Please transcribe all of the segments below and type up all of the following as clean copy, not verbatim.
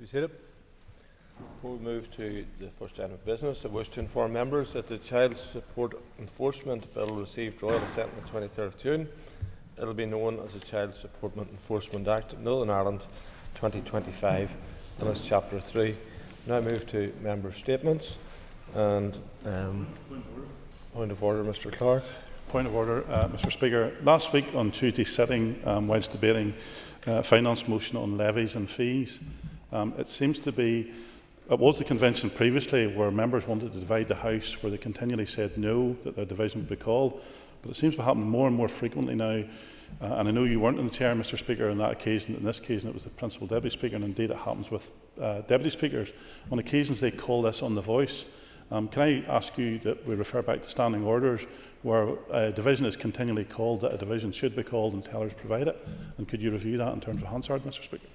be seated. Before we move to the first item of business, I wish to inform members that the Child Support Enforcement Bill received Royal Assent on the 23rd of June. It will be known as the Child Support Enforcement Act, Northern Ireland 2025, and as Chapter 3. Now move to member statements. And point of order, Mr. Clark. Point of order, Mr. Speaker. Last week on Tuesday sitting, whilst debating finance motion on levies and fees, it seems to be, it was the convention previously where members wanted to divide the House, where they continually said no, that the division would be called. But it seems to happen more and more frequently now. And I know you weren't in the chair, Mr. Speaker, on that occasion. In this occasion, it was the Principal Deputy Speaker, and indeed it happens with Deputy Speakers. On occasions, they call this on the voice. Can I ask you that we refer back to standing orders where a division is continually called, that a division should be called and tellers provide it? And could you review that in terms of Hansard, Mr. Speaker?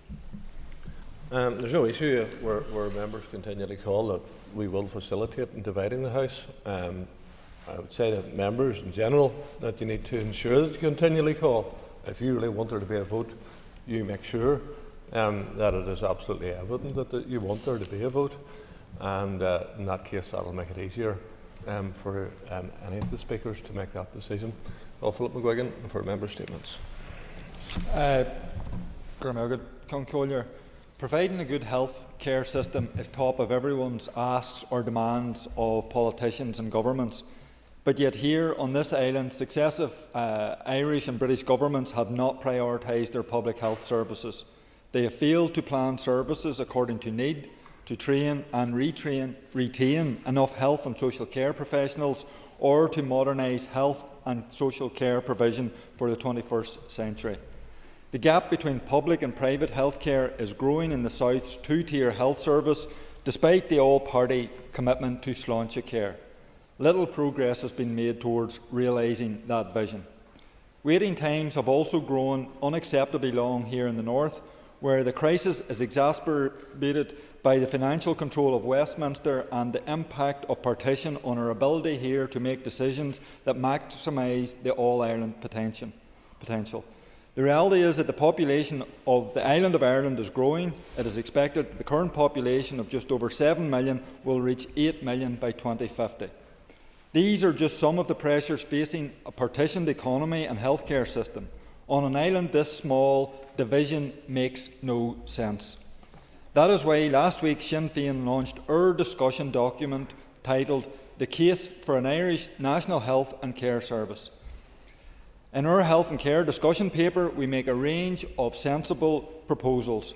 There's no issue where members continually call that we will facilitate in dividing the House. I would say to members in general that you need to ensure that you continually call. If you really want there to be a vote, you make sure that it is absolutely evident that you want there to be a vote. And in that case, that will make it easier for any of the speakers to make that decision. Philip McGuigan for member statements. Providing a good health care system is top of everyone's asks or demands of politicians and governments. But yet here on this island, successive Irish and British governments have not prioritised their public health services. They have failed to plan services according to need, to train and retain enough health and social care professionals, or to modernise health and social care provision for the 21st century. The gap between public and private health care is growing in the South's two-tier health service, despite the all-party commitment to sláinte care. Little progress has been made towards realising that vision. Waiting times have also grown unacceptably long here in the North, where the crisis is exacerbated by the financial control of Westminster and the impact of partition on our ability here to make decisions that maximise the All-Ireland potential. The reality is that the population of the island of Ireland is growing. It is expected that the current population of just over 7 million will reach 8 million by 2050. These are just some of the pressures facing a partitioned economy and healthcare system. On an island this small, division makes no sense. That is why last week Sinn Féin launched our discussion document titled The Case for an Irish National Health and Care Service. In our health and care discussion paper, we make a range of sensible proposals,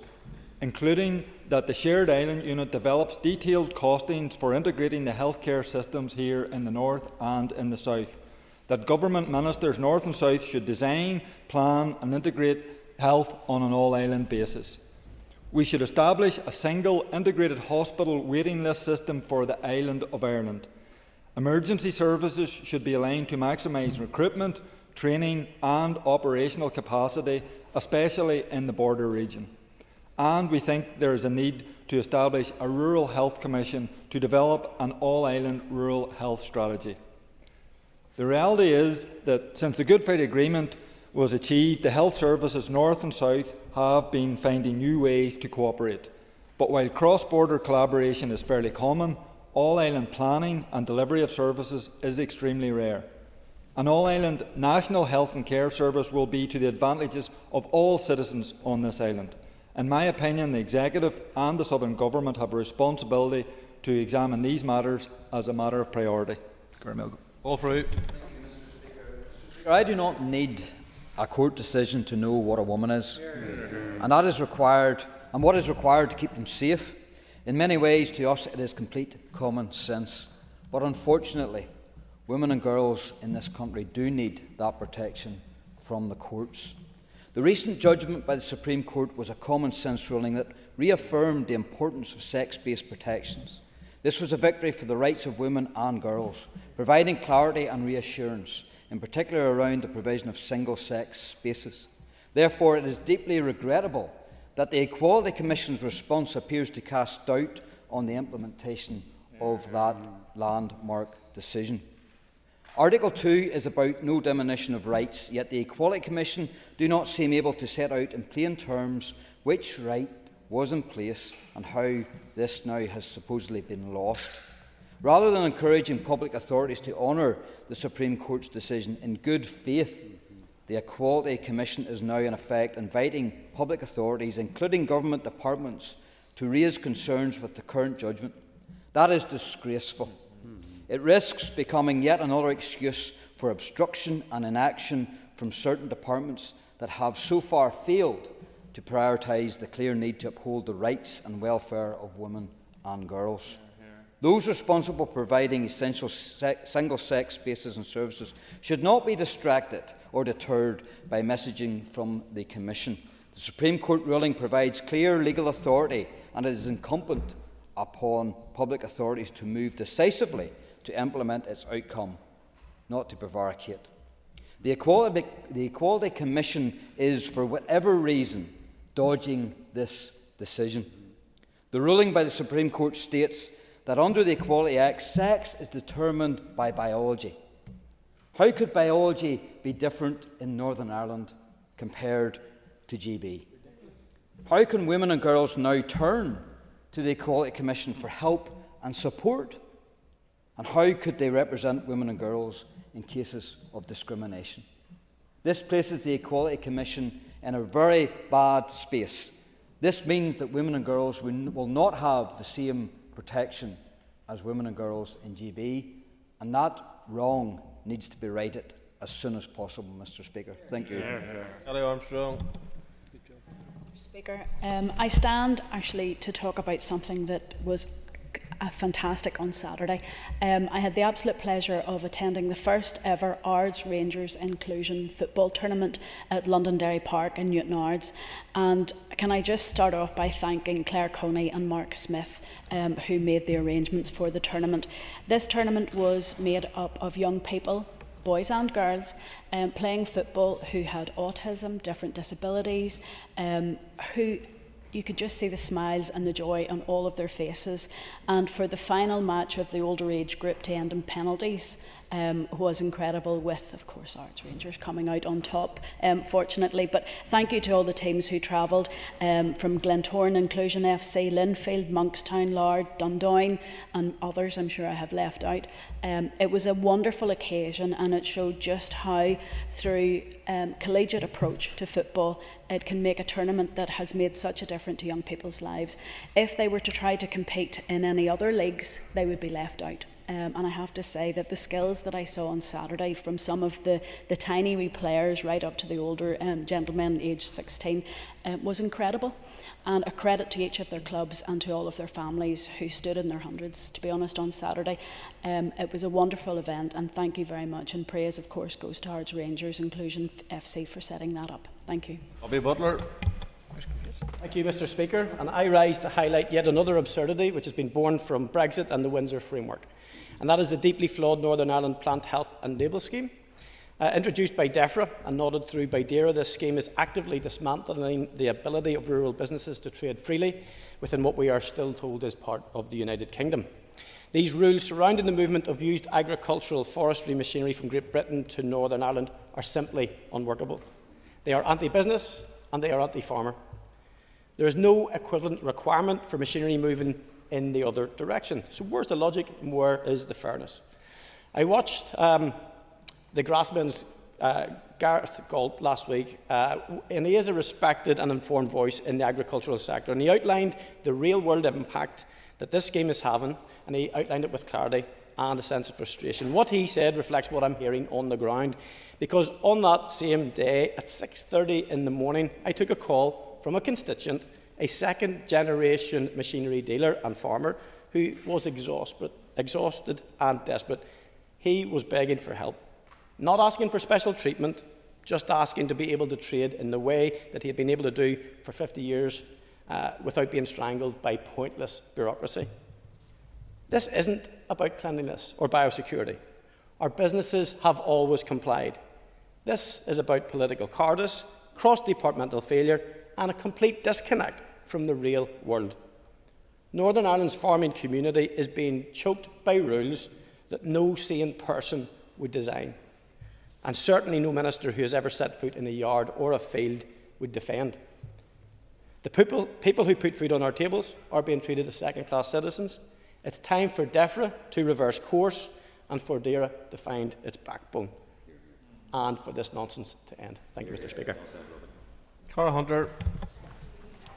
including that the Shared Island Unit develops detailed costings for integrating the healthcare systems here in the North and in the South, that government ministers North and South should design, plan and integrate health on an all-island basis. We should establish a single integrated hospital waiting list system for the island of Ireland. Emergency services should be aligned to maximise recruitment, training and operational capacity, especially in the border region. And we think there is a need to establish a Rural Health Commission to develop an all-island rural health strategy. The reality is that since the Good Friday Agreement was achieved, the health services North and South have been finding new ways to cooperate. But while cross-border collaboration is fairly common, all-island planning and delivery of services is extremely rare. An all-island national health and care service will be to the advantages of all citizens on this island. In my opinion, the Executive and the Southern Government have a responsibility to examine these matters as a matter of priority. All for you. I do not need a court decision to know what a woman is, and that is required, and what is required to keep them safe. In many ways, to us, it is complete common sense. But unfortunately, women and girls in this country do need that protection from the courts. The recent judgment by the Supreme Court was a common sense ruling that reaffirmed the importance of sex-based protections. This was a victory for the rights of women and girls, providing clarity and reassurance, in particular around the provision of single-sex spaces. Therefore, it is deeply regrettable that the Equality Commission's response appears to cast doubt on the implementation of that landmark decision. Article 2 is about no diminution of rights, yet the Equality Commission do not seem able to set out in plain terms which right was in place and how this now has supposedly been lost. Rather than encouraging public authorities to honour the Supreme Court's decision in good faith, the Equality Commission is now in effect inviting public authorities, including government departments, to raise concerns with the current judgment. That is disgraceful. It risks becoming yet another excuse for obstruction and inaction from certain departments that have so far failed to prioritise the clear need to uphold the rights and welfare of women and girls. Those responsible for providing essential single-sex spaces and services should not be distracted or deterred by messaging from the Commission. The Supreme Court ruling provides clear legal authority, and it is incumbent upon public authorities to move decisively to implement its outcome, not to prevaricate. The Equality Commission is, for whatever reason, dodging this decision. The ruling by the Supreme Court states that under the Equality Act, sex is determined by biology. How could biology be different in Northern Ireland compared to GB? How can women and girls now turn to the Equality Commission for help and support? And how could they represent women and girls in cases of discrimination? This places the Equality Commission in a very bad space. This means that women and girls will not have the same protection as women and girls in GB, and that wrong needs to be righted as soon as possible, Mr. Speaker. Thank you. Ellie Armstrong. Speaker, I stand actually to talk about something that was fantastic on Saturday. I had the absolute pleasure of attending the first ever Ards Rangers Inclusion Football Tournament at Londonderry Park in Newton Ards. And can I just start off by thanking Claire Coney and Mark Smith, who made the arrangements for the tournament. This tournament was made up of young people, boys and girls, playing football who had autism, different disabilities, who you could just see the smiles and the joy on all of their faces. And for the final match of the older age group to end in penalties was incredible, with, of course, Ards Rangers coming out on top, fortunately. But thank you to all the teams who travelled, from Glentoran Inclusion FC, Linfield, Monkstown, Lard, Dundoyne, and others I'm sure I have left out. It was a wonderful occasion, and it showed just how, through collegiate approach to football, it can make a tournament that has made such a difference to young people's lives. If they were to try to compete in any other leagues, they would be left out. And I have to say that the skills that I saw on Saturday from some of the tiny wee players right up to the older gentlemen aged 16 was incredible. And a credit to each of their clubs and to all of their families who stood in their hundreds, to be honest, on Saturday. It was a wonderful event, and thank you very much. And praise, of course, goes to Ards Rangers Inclusion FC for setting that up. Thank you. Bobby Butler. Thank you, Mr. Speaker. And I rise to highlight yet another absurdity which has been born from Brexit and the Windsor Framework. And that is the deeply flawed Northern Ireland Plant Health and Label Scheme. Introduced by DEFRA and nodded through by DERA, this scheme is actively dismantling the ability of rural businesses to trade freely within what we are still told is part of the United Kingdom. These rules surrounding the movement of used agricultural forestry machinery from Great Britain to Northern Ireland are simply unworkable. They are anti-business and they are anti-farmer. There is no equivalent requirement for machinery moving in the other direction. So where's the logic and where is the fairness? I watched the Grassman's Gareth Galt last week, and he is a respected and informed voice in the agricultural sector, and he outlined the real-world impact that this scheme is having, and he outlined it with clarity and a sense of frustration. What he said reflects what I'm hearing on the ground, because on that same day at 6:30 in the morning, I took a call from a constituent, a second-generation machinery dealer and farmer who was exhausted and desperate. He was begging for help, not asking for special treatment, just asking to be able to trade in the way that he had been able to do for 50 years without being strangled by pointless bureaucracy. This isn't about cleanliness or biosecurity. Our businesses have always complied. This is about political cowardice, cross-departmental failure, and a complete disconnect from the real world. Northern Ireland's farming community is being choked by rules that no sane person would design, and certainly no minister who has ever set foot in a yard or a field would defend. The people who put food on our tables are being treated as second-class citizens. It's time for DEFRA to reverse course and for DAERA to find its backbone and for this nonsense to end. Thank you, Mr. Speaker. Cara Hunter.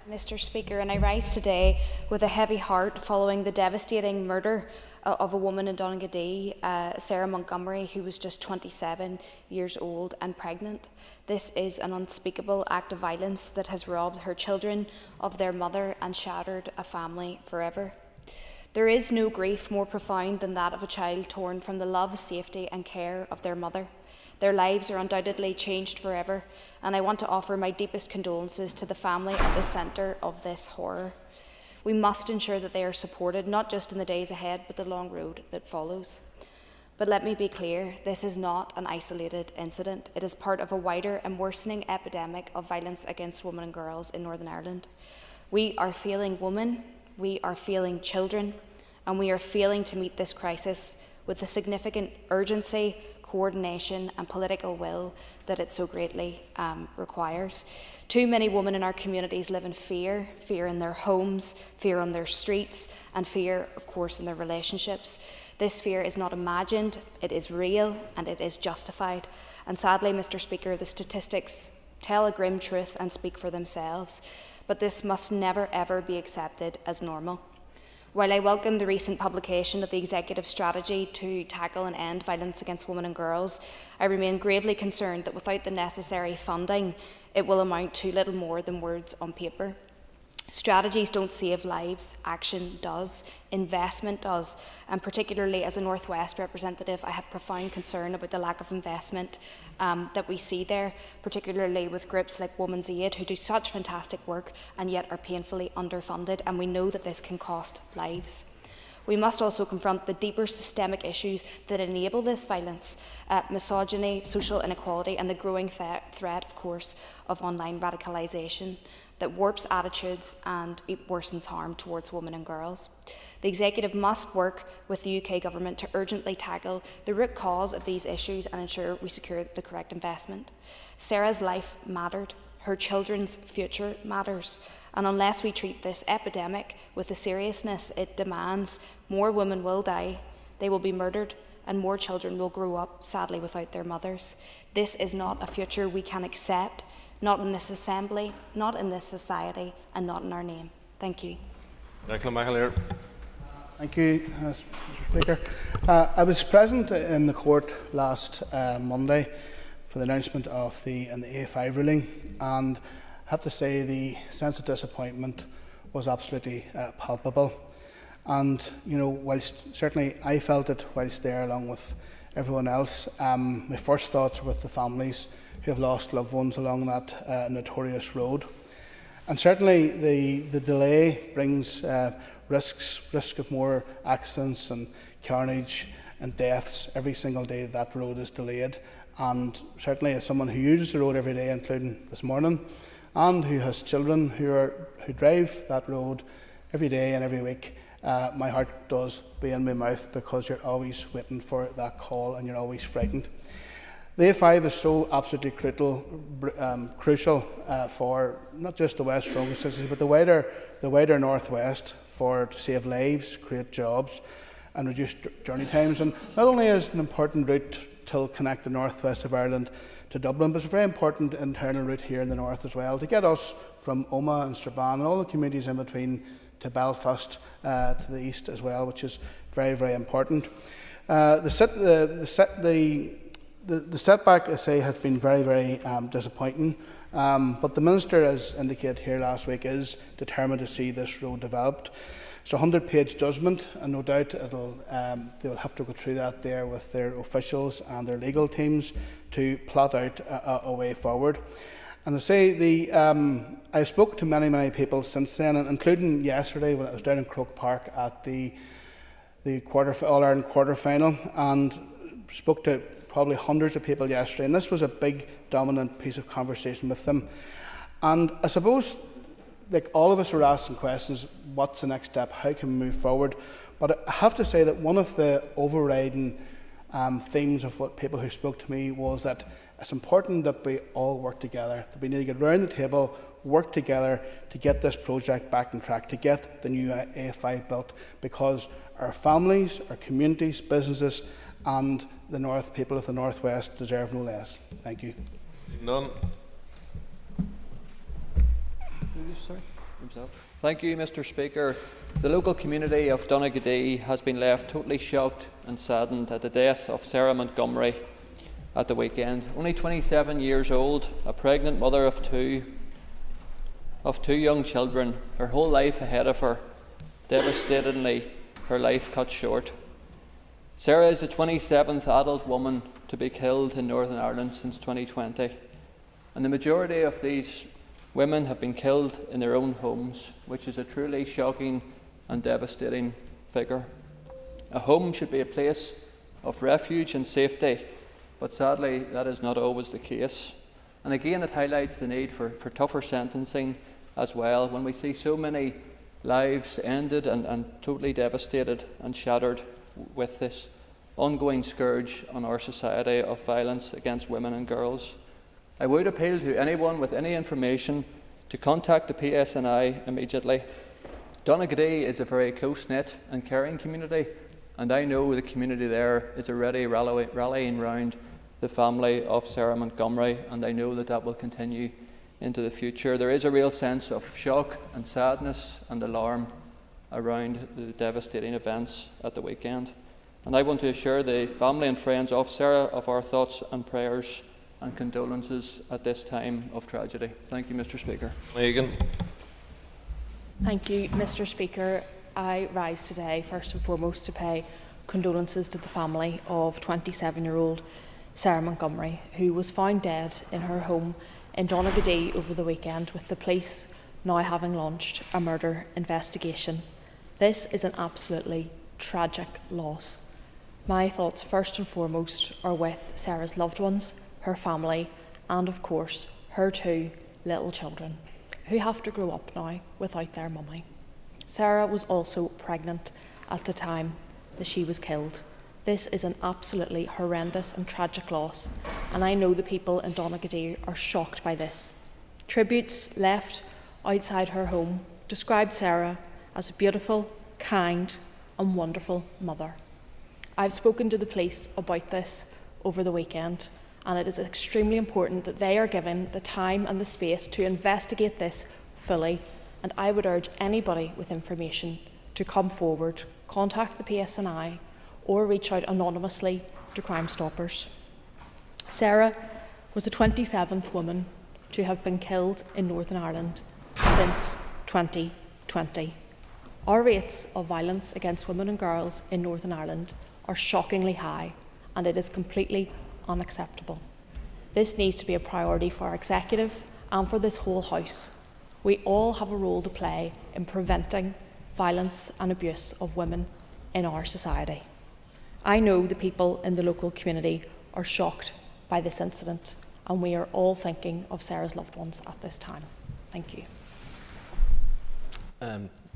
Mr. Speaker, and I rise today with a heavy heart following the devastating murder of a woman in Donaghadee, Sarah Montgomery, who was just 27 years old and pregnant. This is an unspeakable act of violence that has robbed her children of their mother and shattered a family forever. There is no grief more profound than that of a child torn from the love, safety and care of their mother. Their lives are undoubtedly changed forever, and I want to offer my deepest condolences to the family at the centre of this horror. We must ensure that they are supported, not just in the days ahead, but the long road that follows. But let me be clear, this is not an isolated incident. It is part of a wider and worsening epidemic of violence against women and girls in Northern Ireland. We are failing women, we are failing children, and we are failing to meet this crisis with the significant urgency, coordination and political will that it so greatly requires. Too many women in our communities live in fear in their homes, fear on their streets, and fear, of course, in their relationships. This fear is not imagined, it is real and it is justified. And sadly, Mr. Speaker, the statistics tell a grim truth and speak for themselves, but this must never ever be accepted as normal. While I welcome the recent publication of the Executive Strategy to tackle and end violence against women and girls, I remain gravely concerned that without the necessary funding, it will amount to little more than words on paper. Strategies don't save lives, action does, investment does, and particularly as a North West representative, I have profound concern about the lack of investment that we see there, particularly with groups like Women's Aid, who do such fantastic work and yet are painfully underfunded, and we know that this can cost lives. We must also confront the deeper systemic issues that enable this violence, misogyny, social inequality, and the growing threat, of course, of online radicalisation that warps attitudes and it worsens harm towards women and girls. The Executive must work with the UK Government to urgently tackle the root cause of these issues and ensure we secure the correct investment. Sarah's life mattered, her children's future matters, and unless we treat this epidemic with the seriousness it demands, more women will die, they will be murdered, and more children will grow up, sadly, without their mothers. This is not a future we can accept, not in this Assembly, not in this society, and not in our name. Thank you. Thank you, Mr. Speaker. I was present in the court last Monday for the announcement of the A5 ruling, and I have to say the sense of disappointment was absolutely palpable. And, you know, whilst certainly I felt it whilst there along with everyone else, my first thoughts were with the families who have lost loved ones along that notorious road. And certainly the delay brings risk of more accidents and carnage and deaths every single day that road is delayed. And certainly as someone who uses the road every day, including this morning, and who has children who drive that road every day and every week, my heart does be in my mouth, because you're always waiting for that call and you're always frightened. The A5 is so absolutely crucial for not just the West Framework constituency, but the wider North West, to save lives, create jobs and reduce journey times. And not only is it an important route to connect the North West of Ireland to Dublin, but it's a very important internal route here in the North as well, to get us from Omagh and Strabane and all the communities in between to Belfast to the east as well, which is very, very important. The setback, I say, has been very, very disappointing, but the Minister, as indicated here last week, is determined to see this road developed. It's a 100-page judgment, and no doubt they will have to go through that there with their officials and their legal teams to plot out a way forward. And I say, I spoke to many, many people since then, including yesterday when I was down in Croke Park at the All-Ireland quarter-final, and spoke to probably hundreds of people yesterday, and this was a big, dominant piece of conversation with them. And I suppose, like, all of us are asking questions: what's the next step? How can we move forward? But I have to say that one of the overriding themes of what people who spoke to me was that it's important that we all work together, that we need to get round the table, work together to get this project back on track, to get the new A5 built, because our families, our communities, businesses and the people of the North West deserve no less. Thank you. None. Thank you, Mr. Speaker. The local community of Donaghadee has been left totally shocked and saddened at the death of Sarah Montgomery at the weekend. Only 27 years old, a pregnant mother of two young children, her whole life ahead of her. Devastatingly, her life cut short. Sarah is the 27th adult woman to be killed in Northern Ireland since 2020, and the majority of these women have been killed in their own homes, which is a truly shocking and devastating figure. A home should be a place of refuge and safety, but sadly that is not always the case. And again, it highlights the need for tougher sentencing as well, when we see so many lives ended and totally devastated and shattered with this ongoing scourge on our society of violence against women and girls. I would appeal to anyone with any information to contact the PSNI immediately. Donaghadee is a very close-knit and caring community, and I know the community there is already rallying round the family of Sarah Montgomery, and I know that will continue into the future. There is a real sense of shock and sadness and alarm around the devastating events at the weekend. And I want to assure the family and friends of Sarah of our thoughts and prayers and condolences at this time of tragedy. Thank you, Mr. Speaker. Megan. Thank you, Mr. Speaker. I rise today first and foremost to pay condolences to the family of 27-year-old Sarah Montgomery, who was found dead in her home in Donaghadee over the weekend, with the police now having launched a murder investigation. This is an absolutely tragic loss. My thoughts first and foremost are with Sarah's loved ones, her family, and of course her two little children, who have to grow up now without their mummy. Sarah was also pregnant at the time that she was killed. This is an absolutely horrendous and tragic loss, and I know the people in Donaghadee are shocked by this. Tributes left outside her home described Sarah as a beautiful, kind and wonderful mother. I've spoken to the police about this over the weekend, and it is extremely important that they are given the time and the space to investigate this fully, and I would urge anybody with information to come forward, contact the PSNI or reach out anonymously to Crime Stoppers. Sarah was the 27th woman to have been killed in Northern Ireland since 2020. Our rates of violence against women and girls in Northern Ireland are shockingly high, and it is completely unacceptable. This needs to be a priority for our executive and for this whole House. We all have a role to play in preventing violence and abuse of women in our society. I know the people in the local community are shocked by this incident, and we are all thinking of Sarah's loved ones at this time. Thank you.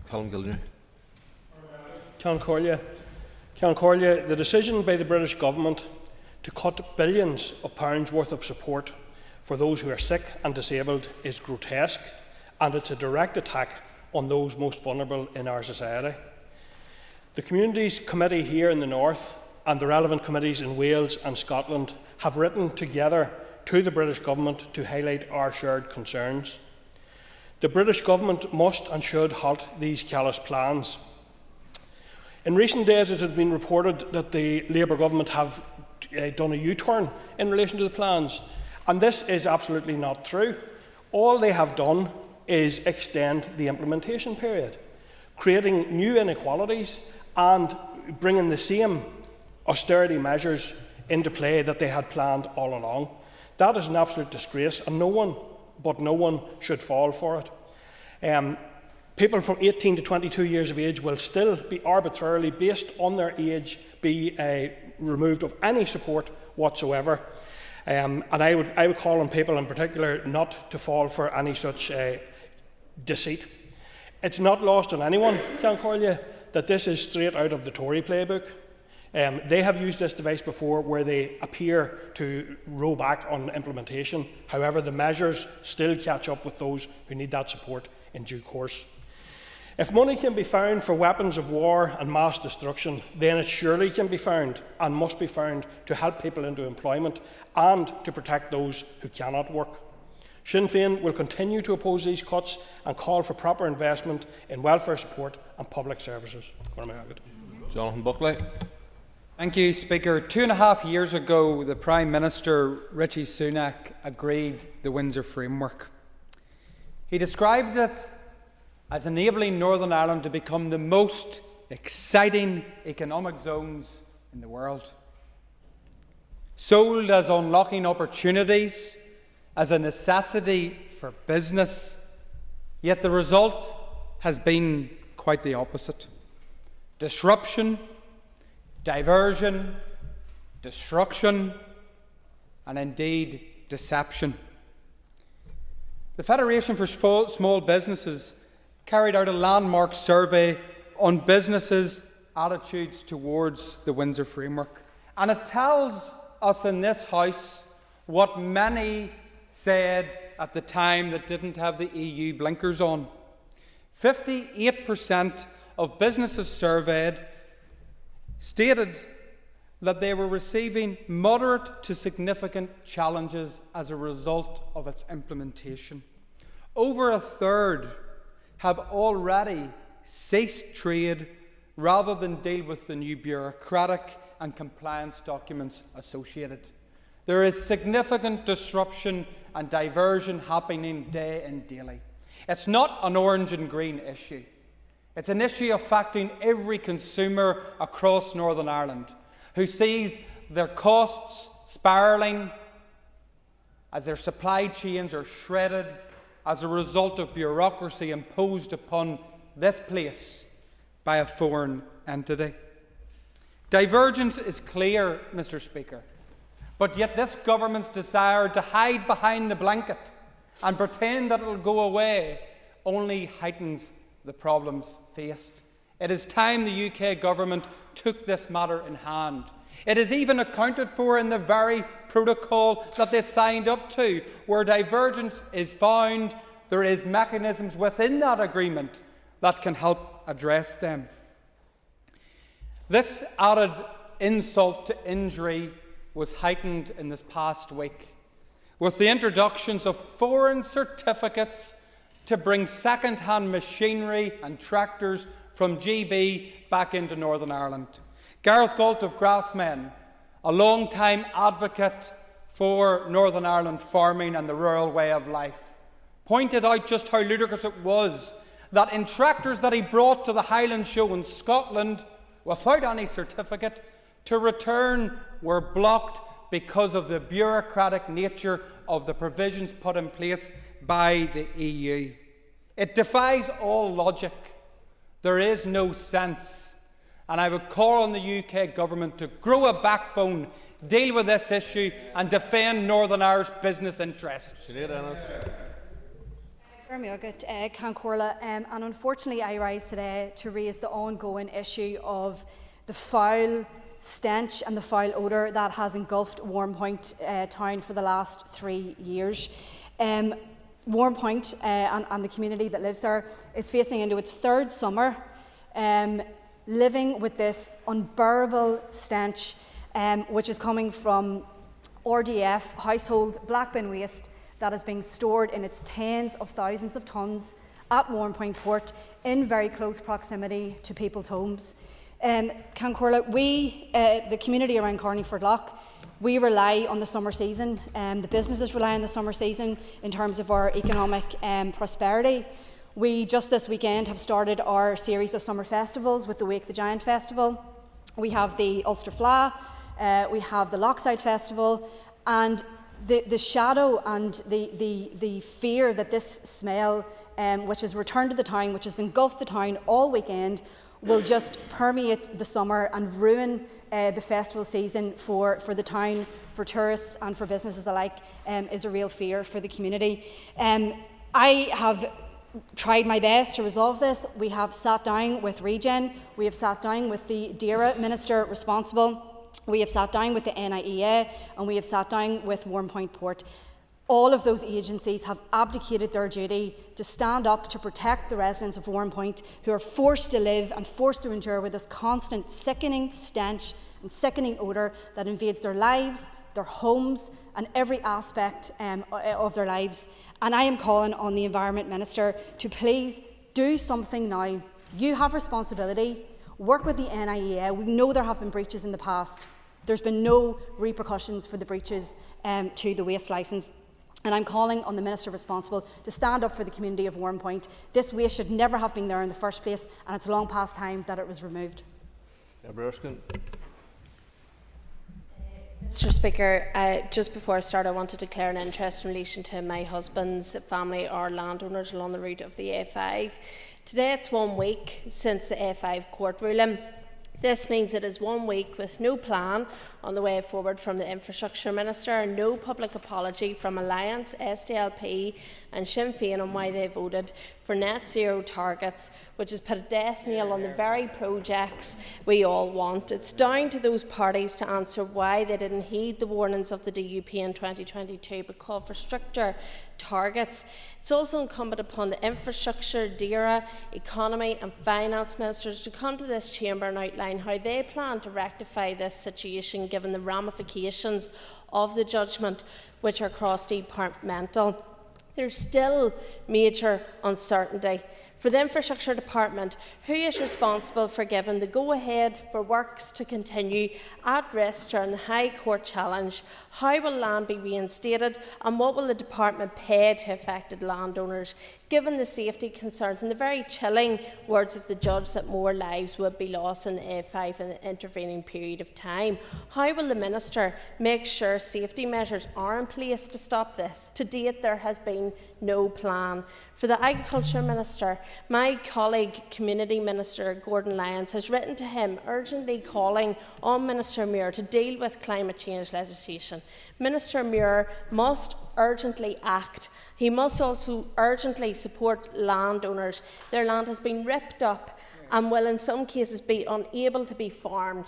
Colin Gilder. Ceann, the decision by the British Government to cut billions of pounds worth of support for those who are sick and disabled is grotesque, and it's a direct attack on those most vulnerable in our society. The Communities Committee here in the North and the relevant committees in Wales and Scotland have written together to the British Government to highlight our shared concerns. The British Government must and should halt these callous plans. In recent days, it has been reported that the Labour Government have done a U-turn in relation to the plans, and this is absolutely not true. All they have done is extend the implementation period, creating new inequalities and bringing the same austerity measures into play that they had planned all along. That is an absolute disgrace, and no one should fall for it. People from 18 to 22 years of age will still be arbitrarily, based on their age, be removed of any support whatsoever. And I would call on people in particular not to fall for any such deceit. It's not lost on anyone, Ceann, that this is straight out of the Tory playbook. They have used this device before where they appear to row back on implementation. However, the measures still catch up with those who need that support in due course. If money can be found for weapons of war and mass destruction, then it surely can be found and must be found to help people into employment and to protect those who cannot work. Sinn Féin will continue to oppose these cuts and call for proper investment in welfare support and public services. Jonathan Buckley. Thank you, Speaker. 2.5 years ago, the Prime Minister, Rishi Sunak, agreed the Windsor Framework. He described it as enabling Northern Ireland to become the most exciting economic zones in the world. Sold as unlocking opportunities, as a necessity for business, yet the result has been quite the opposite. Disruption, diversion, destruction, and indeed deception. The Federation for Small Businesses carried out a landmark survey on businesses' attitudes towards the Windsor Framework, and it tells us in this House what many said at the time that didn't have the EU blinkers on. 58% of businesses surveyed stated that they were receiving moderate to significant challenges as a result of its implementation. Over a third have already ceased trade rather than deal with the new bureaucratic and compliance documents associated. There is significant disruption and diversion happening day and daily. It's not an orange and green issue. It's an issue affecting every consumer across Northern Ireland who sees their costs spiralling as their supply chains are shredded as a result of bureaucracy imposed upon this place by a foreign entity. Divergence is clear, Mr. Speaker, but yet this government's desire to hide behind the blanket and pretend that it will go away only heightens the problems faced. It is time the UK government took this matter in hand. It is even accounted for in the very protocol that they signed up to. Where divergence is found, there is mechanisms within that agreement that can help address them. This added insult to injury was heightened in this past week with the introductions of foreign certificates to bring second-hand machinery and tractors from GB back into Northern Ireland. Gareth Galt of Grassmen, a long-time advocate for Northern Ireland farming and the rural way of life, pointed out just how ludicrous it was that in tractors that he brought to the Highland Show in Scotland without any certificate to return were blocked because of the bureaucratic nature of the provisions put in place by the EU. It defies all logic. There is no sense. And I would call on the UK government to grow a backbone, deal with this issue and defend Northern Irish business interests. And unfortunately I rise today to raise the ongoing issue of the foul stench and the foul odour that has engulfed Warrenpoint town for the last 3 years. Warrenpoint and the community that lives there is facing into its third summer living with this unbearable stench which is coming from RDF, household black bin waste, that is being stored in its tens of thousands of tonnes at Warrenpoint Port in very close proximity to people's homes. Cancorla, we, the community around Carneyford Lough, we rely on the summer season. The businesses rely on the summer season in terms of our economic prosperity. We just this weekend have started our series of summer festivals with the Wake the Giant Festival. We have the Ulster Fleadh, we have the Lochside Festival, and the shadow and the fear that this smell, which has returned to the town, which has engulfed the town all weekend, will just permeate the summer and ruin the festival season for the town, for tourists and for businesses alike, is a real fear for the community. I have tried my best to resolve this. We have sat down with Regen, we have sat down with the DERA Minister responsible, we have sat down with the NIEA, and we have sat down with Warrenpoint Port. All of those agencies have abdicated their duty to stand up to protect the residents of Warrenpoint, who are forced to live and forced to endure with this constant sickening stench and sickening odour that invades their lives, their homes and every aspect of their lives. And I am calling on the Environment Minister to please do something now. You have responsibility. Work with the NIEA. We know there have been breaches in the past. There's been no repercussions for the breaches to the waste licence. And I'm calling on the Minister responsible to stand up for the community of Warrenpoint. This waste should never have been there in the first place, and it's long past time that it was removed. Mr. Speaker, just before I start, I want to declare an interest in relation to my husband's family or landowners along the route of the A5. Today it's 1 week since the A5 court ruling. This means it is 1 week with no plan on the way forward from the Infrastructure Minister, and no public apology from Alliance, SDLP and Sinn Féin on why they voted for net zero targets, which has put a death knell on the very projects we all want. It's down to those parties to answer why they didn't heed the warnings of the DUP in 2022 but call for stricter targets. It's also incumbent upon the Infrastructure, DERA, Economy and Finance Ministers to come to this chamber and outline how they plan to rectify this situation, given the ramifications of the judgment, which are cross-departmental. There's still major uncertainty. For the Infrastructure Department, who is responsible for giving the go-ahead for works to continue at risk during the High Court challenge? How will land be reinstated, and what will the Department pay to affected landowners, given the safety concerns and the very chilling words of the judge that more lives would be lost in the A5 in the intervening period of time? How will the Minister make sure safety measures are in place to stop this? To date, there has been no plan. For the Agriculture Minister, my colleague Community Minister Gordon Lyons has written to him urgently calling on Minister Muir to deal with climate change legislation. Minister Muir must urgently act. He must also urgently support landowners. Their land has been ripped up and will in some cases be unable to be farmed.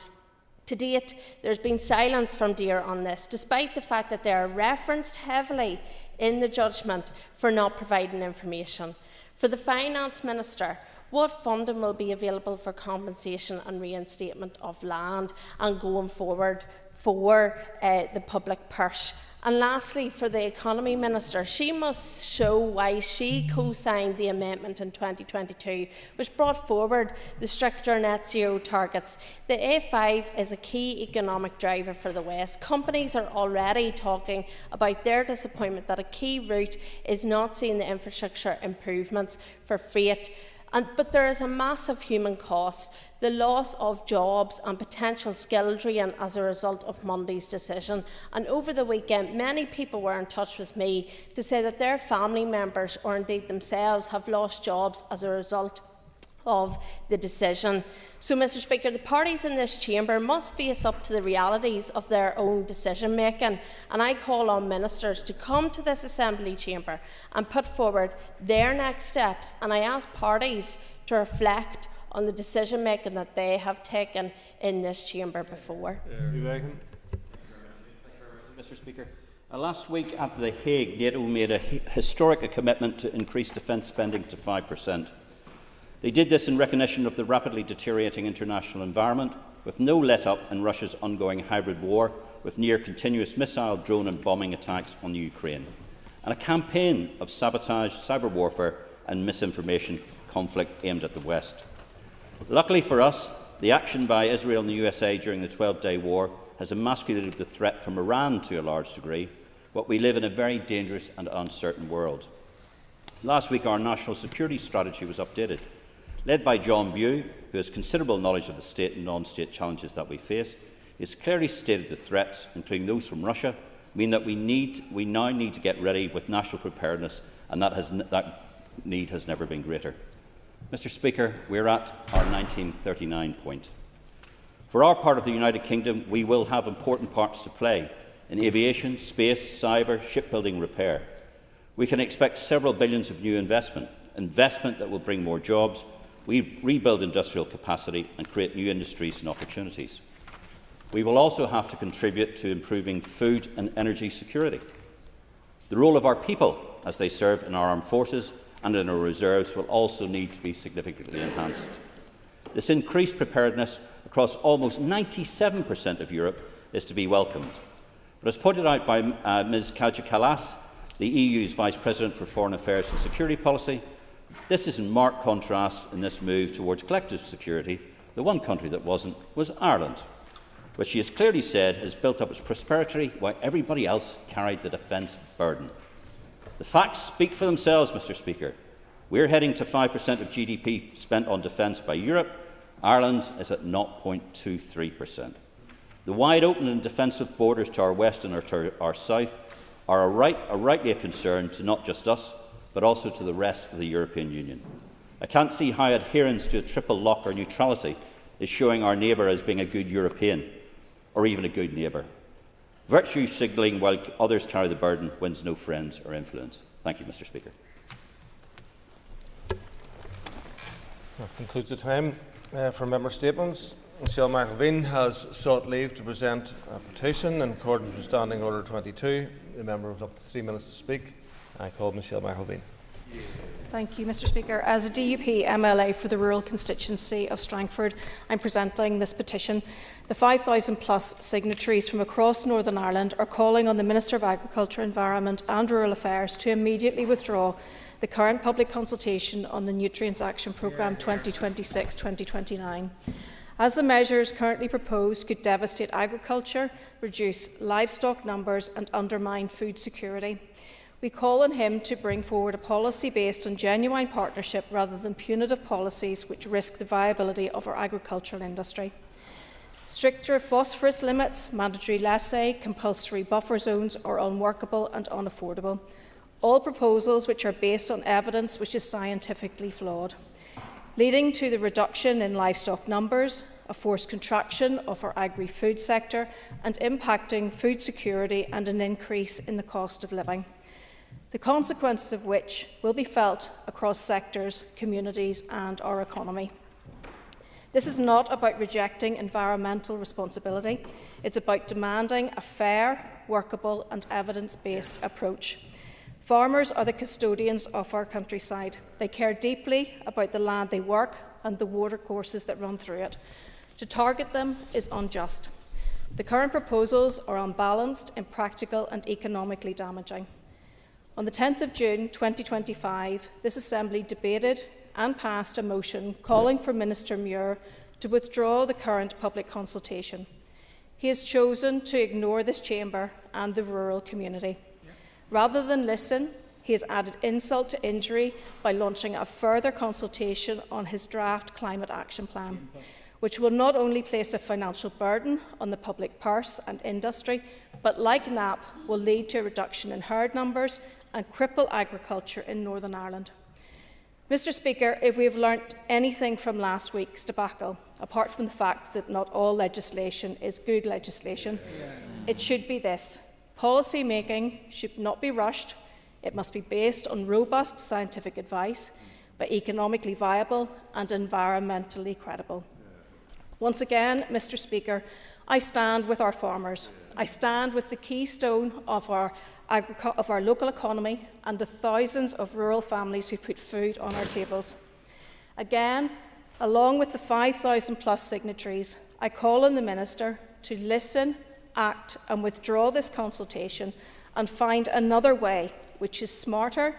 To date, there has been silence from DERA on this, despite the fact that they are referenced heavily in the judgment for not providing information. For the Finance Minister, what funding will be available for compensation and reinstatement of land and going forward for the public purse? And lastly, for the Economy Minister, she must show why she co-signed the amendment in 2022, which brought forward the stricter net zero targets. The A5 is a key economic driver for the West. Companies are already talking about their disappointment that a key route is not seeing the infrastructure improvements for freight. But there is a massive human cost, the loss of jobs and potential skill drain as a result of Monday's decision. And over the weekend, many people were in touch with me to say that their family members, or indeed themselves, have lost jobs as a result of the decision. So, Mr. Speaker, the parties in this chamber must face up to the realities of their own decision making, and I call on ministers to come to this Assembly chamber and put forward their next steps, and I ask parties to reflect on the decision making that they have taken in this chamber before. Mr. Speaker, last week at The Hague, NATO made a historic commitment to increase defence spending to 5%. They did this in recognition of the rapidly deteriorating international environment, with no let-up in Russia's ongoing hybrid war, with near-continuous missile, drone and bombing attacks on Ukraine, and a campaign of sabotage, cyber warfare and misinformation conflict aimed at the West. Luckily for us, the action by Israel and the USA during the 12-day war has emasculated the threat from Iran to a large degree, but we live in a very dangerous and uncertain world. Last week, our national security strategy was updated. Led by John Bew, who has considerable knowledge of the state and non-state challenges that we face, he has clearly stated the threats, including those from Russia, mean that we now need to get ready with national preparedness, and that need has never been greater. Mr. Speaker, we are at our 1939 point. For our part of the United Kingdom, we will have important parts to play in aviation, space, cyber, shipbuilding, repair. We can expect several billions of new investment, investment that will bring more jobs, we rebuild industrial capacity and create new industries and opportunities. We will also have to contribute to improving food and energy security. The role of our people as they serve in our armed forces and in our reserves will also need to be significantly enhanced. This increased preparedness across almost 97% of Europe is to be welcomed. But as pointed out by Ms Kaja Kallas, the EU's Vice President for Foreign Affairs and Security Policy, this is in marked contrast in this move towards collective security. The one country that wasn't was Ireland, which she has clearly said has built up its prosperity while everybody else carried the defence burden. The facts speak for themselves, Mr Speaker. We're heading to 5% of GDP spent on defence by Europe. Ireland is at 0.23%. The wide open and defensive borders to our west and to our south are rightly a concern to not just us, but also to the rest of the European Union. I can't see how adherence to a triple lock or neutrality is showing our neighbour as being a good European, or even a good neighbour. Virtue signalling while others carry the burden wins no friends or influence. Thank you, Mr Speaker. That concludes the time for member statements. Michelle McElveen has sought leave to present a petition in accordance with Standing Order 22. The member has up to 3 minutes to speak. I call Michelle McElveen. Thank you, Mr Speaker. As a DUP MLA for the rural constituency of Strangford, I'm presenting this petition. The 5,000 plus signatories from across Northern Ireland are calling on the Minister of Agriculture, Environment and Rural Affairs to immediately withdraw the current public consultation on the Nutrients Action Programme 2026-2029. As the measures currently proposed could devastate agriculture, reduce livestock numbers and undermine food security. We call on him to bring forward a policy based on genuine partnership rather than punitive policies which risk the viability of our agricultural industry. Stricter phosphorus limits, mandatory laissez, compulsory buffer zones are unworkable and unaffordable. All proposals which are based on evidence which is scientifically flawed, leading to the reduction in livestock numbers, a forced contraction of our agri-food sector and impacting food security and an increase in the cost of living, the consequences of which will be felt across sectors, communities and our economy. This is not about rejecting environmental responsibility. It's about demanding a fair, workable and evidence-based approach. Farmers are the custodians of our countryside. They care deeply about the land they work and the watercourses that run through it. To target them is unjust. The current proposals are unbalanced, impractical and economically damaging. On the 10th of June 2025, this Assembly debated and passed a motion calling for Minister Muir to withdraw the current public consultation. He has chosen to ignore this chamber and the rural community. Rather than listen, he has added insult to injury by launching a further consultation on his draft climate action plan, which will not only place a financial burden on the public purse and industry, but like NAP will lead to a reduction in herd numbers and cripple agriculture in Northern Ireland. Mr Speaker, if we have learnt anything from last week's debacle, apart from the fact that not all legislation is good legislation, it should be this. Policy making should not be rushed. It must be based on robust scientific advice, but economically viable and environmentally credible. Once again, Mr Speaker, I stand with our farmers. I stand with the keystone of our local economy and the thousands of rural families who put food on our tables. Again, along with the 5,000 plus signatories, I call on the Minister to listen, act and withdraw this consultation and find another way which is smarter,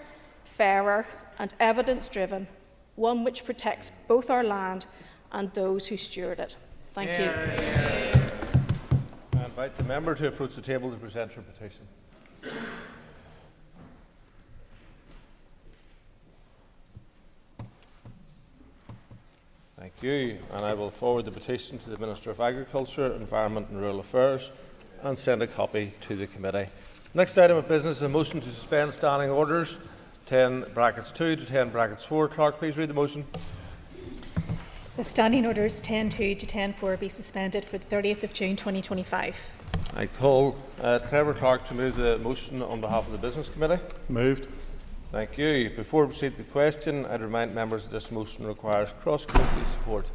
fairer and evidence-driven, one which protects both our land and those who steward it. Thank you. I invite the member to approach the table to present her petition. Thank you, and I will forward the petition to the Minister of Agriculture, Environment and Rural Affairs and send a copy to the committee. Next item of business is a motion to suspend standing orders 10(2) to 10(4). Clerk, please read the motion. The standing orders 10(2) to 10(4) be suspended for the 30th of June 2025. I call Trevor Clark to move the motion on behalf of the Business Committee. Moved. Thank you. Before we proceed to the question, I'd remind members that this motion requires cross-committee support.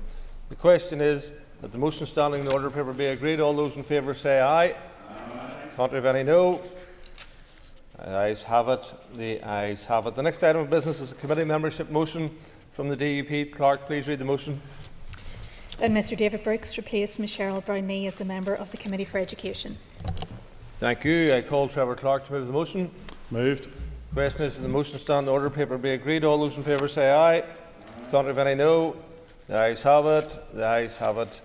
The question is that the motion standing in the order paper be agreed. All those in favour say aye. Aye. Contrary of any, no. The ayes have it. The ayes have it. The next item of business is a committee membership motion from the DUP. Clerk, please read the motion. That Mr David Brooks replace Ms Cheryl Brown-Mee as a member of the Committee for Education. Thank you. I call Trevor Clark to move the motion. Moved. The question is that the motion standing in the order paper be agreed. All those in favour say aye. Aye. Contrary of any, no. The ayes have it. The ayes have it.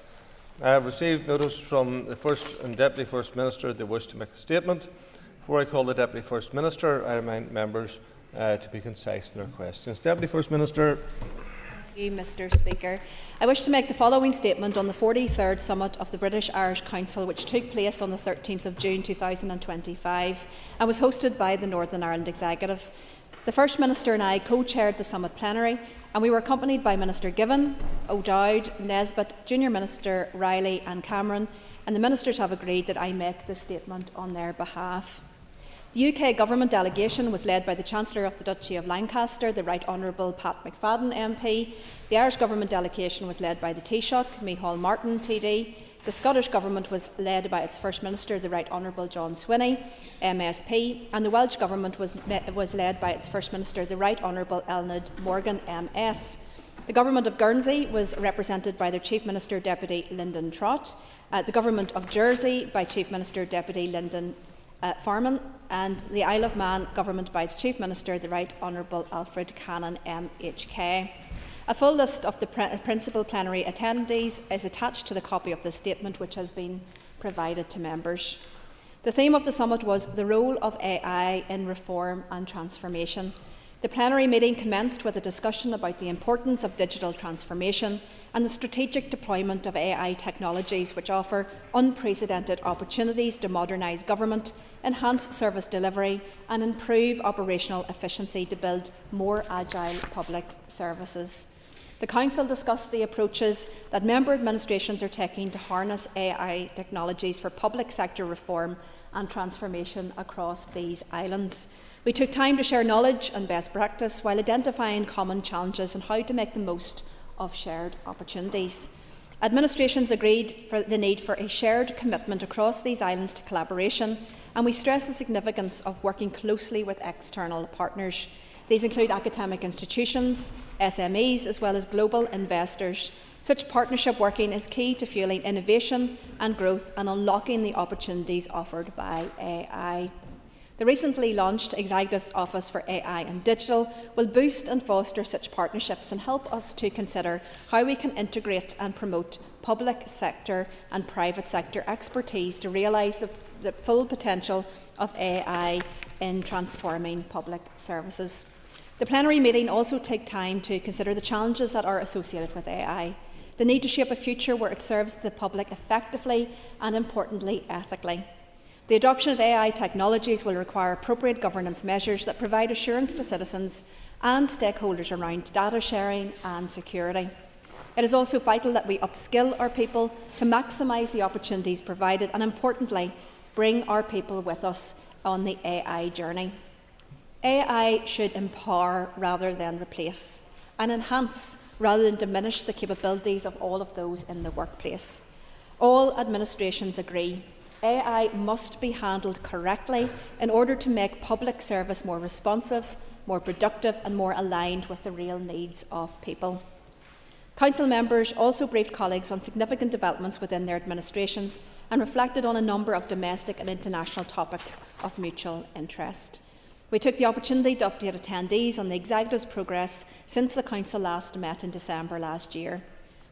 I have received notice from the First and Deputy First Minister that they wish to make a statement. Before I call the Deputy First Minister, I remind members to be concise in their questions. Deputy First Minister. Thank you, Mr Speaker. I wish to make the following statement on the 43rd Summit of the British-Irish Council, which took place on the 13th of June 2025 and was hosted by the Northern Ireland Executive. The First Minister and I co-chaired the Summit Plenary, and we were accompanied by Minister Given, O'Dowd, Nesbitt, Junior Minister Riley and Cameron, and the Ministers have agreed that I make this statement on their behalf. The UK Government delegation was led by the Chancellor of the Duchy of Lancaster, the Right Honourable Pat McFadden MP. The Irish Government delegation was led by the Taoiseach, Micheál Martin TD. The Scottish Government was led by its First Minister, the Right Honourable John Swinney, MSP, and the Welsh Government was led by its First Minister, the Right Honourable Elned Morgan, MS. The Government of Guernsey was represented by their Chief Minister, Deputy Lyndon Trott, the Government of Jersey by Chief Minister, Deputy Lyndon Farman, and the Isle of Man Government by its Chief Minister, the Right Honourable Alfred Cannon, MHK. A full list of the principal plenary attendees is attached to the copy of this statement, which has been provided to members. The theme of the summit was the role of AI in reform and transformation. The plenary meeting commenced with a discussion about the importance of digital transformation and the strategic deployment of AI technologies, which offer unprecedented opportunities to modernise government, enhance service delivery and improve operational efficiency to build more agile public services. The Council discussed the approaches that member administrations are taking to harness AI technologies for public sector reform and transformation across these islands. We took time to share knowledge and best practice while identifying common challenges and how to make the most of shared opportunities. Administrations agreed for the need for a shared commitment across these islands to collaboration, and we stress the significance of working closely with external partners. These include academic institutions, SMEs, as well as global investors. Such partnership working is key to fuelling innovation and growth and unlocking the opportunities offered by AI. The recently launched Executive's Office for AI and Digital will boost and foster such partnerships and help us to consider how we can integrate and promote public sector and private sector expertise to realise the full potential of AI in transforming public services. The plenary meeting also took time to consider the challenges that are associated with AI, the need to shape a future where it serves the public effectively and, importantly, ethically. The adoption of AI technologies will require appropriate governance measures that provide assurance to citizens and stakeholders around data sharing and security. It is also vital that we upskill our people to maximise the opportunities provided and, importantly, bring our people with us on the AI journey. AI should empower rather than replace, and enhance rather than diminish the capabilities of all of those in the workplace. All administrations agree AI must be handled correctly in order to make public service more responsive, more productive and more aligned with the real needs of people. Council members also briefed colleagues on significant developments within their administrations and reflected on a number of domestic and international topics of mutual interest. We took the opportunity to update attendees on the Executive's progress since the Council last met in December last year.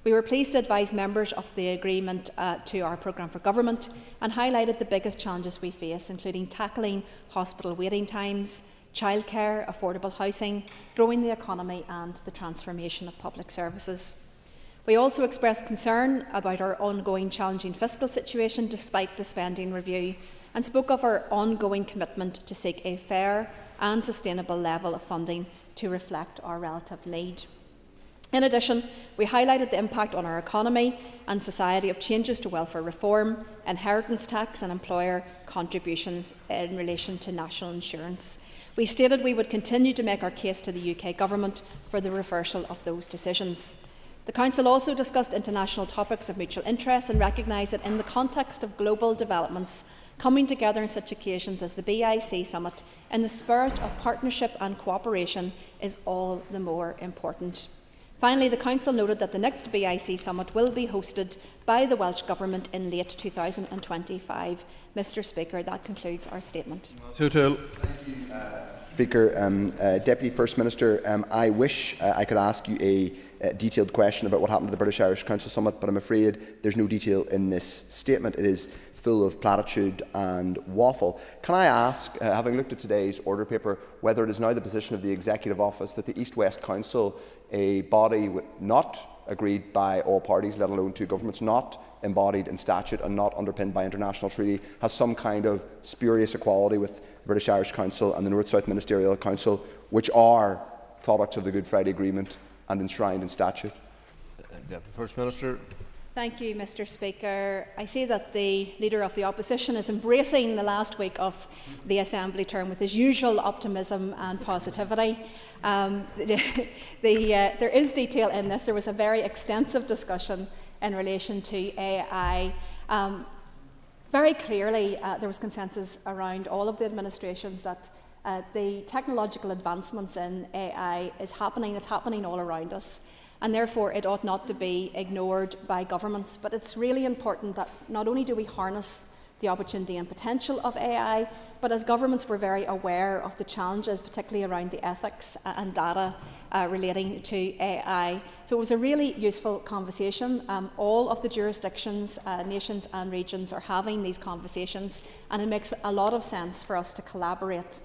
We were pleased to advise members of the agreement to our programme for government and highlighted the biggest challenges we face, including tackling hospital waiting times, childcare, affordable housing, growing the economy and the transformation of public services. We also expressed concern about our ongoing challenging fiscal situation despite the spending review, and spoke of our ongoing commitment to seek a fair and sustainable level of funding to reflect our relative need. In addition, we highlighted the impact on our economy and society of changes to welfare reform, inheritance tax and employer contributions in relation to national insurance. We stated we would continue to make our case to the UK Government for the reversal of those decisions. The Council also discussed international topics of mutual interest and recognised that in the context of global developments, coming together on such occasions as the BIC Summit in the spirit of partnership and cooperation is all the more important. Finally, the Council noted that the next BIC Summit will be hosted by the Welsh Government in late 2025. Mr Speaker, that concludes our statement. Thank you, Speaker. Deputy First Minister, I wish I could ask you a detailed question about what happened to the British-Irish Council Summit, but I'm afraid there's no detail in this statement. It is full of platitude and waffle. Can I ask, having looked at today's order paper, whether it is now the position of the Executive Office that the East West Council, a body not agreed by all parties, let alone two governments, not embodied in statute and not underpinned by international treaty, has some kind of spurious equality with the British-Irish Council and the North-South Ministerial Council, which are products of the Good Friday Agreement and enshrined in statute? Deputy First Minister. Thank you, Mr Speaker. I see that the Leader of the Opposition is embracing the last week of the Assembly term with his usual optimism and positivity. There is detail in this. There was a very extensive discussion in relation to AI. Very clearly, there was consensus around all of the administrations that the technological advancements in AI is happening. It's happening all around us. And therefore it ought not to be ignored by governments. But it's really important that not only do we harness the opportunity and potential of AI, but as governments we're very aware of the challenges, particularly around the ethics and data relating to AI. So it was a really useful conversation. All of the jurisdictions, nations and regions are having these conversations, and it makes a lot of sense for us to collaborate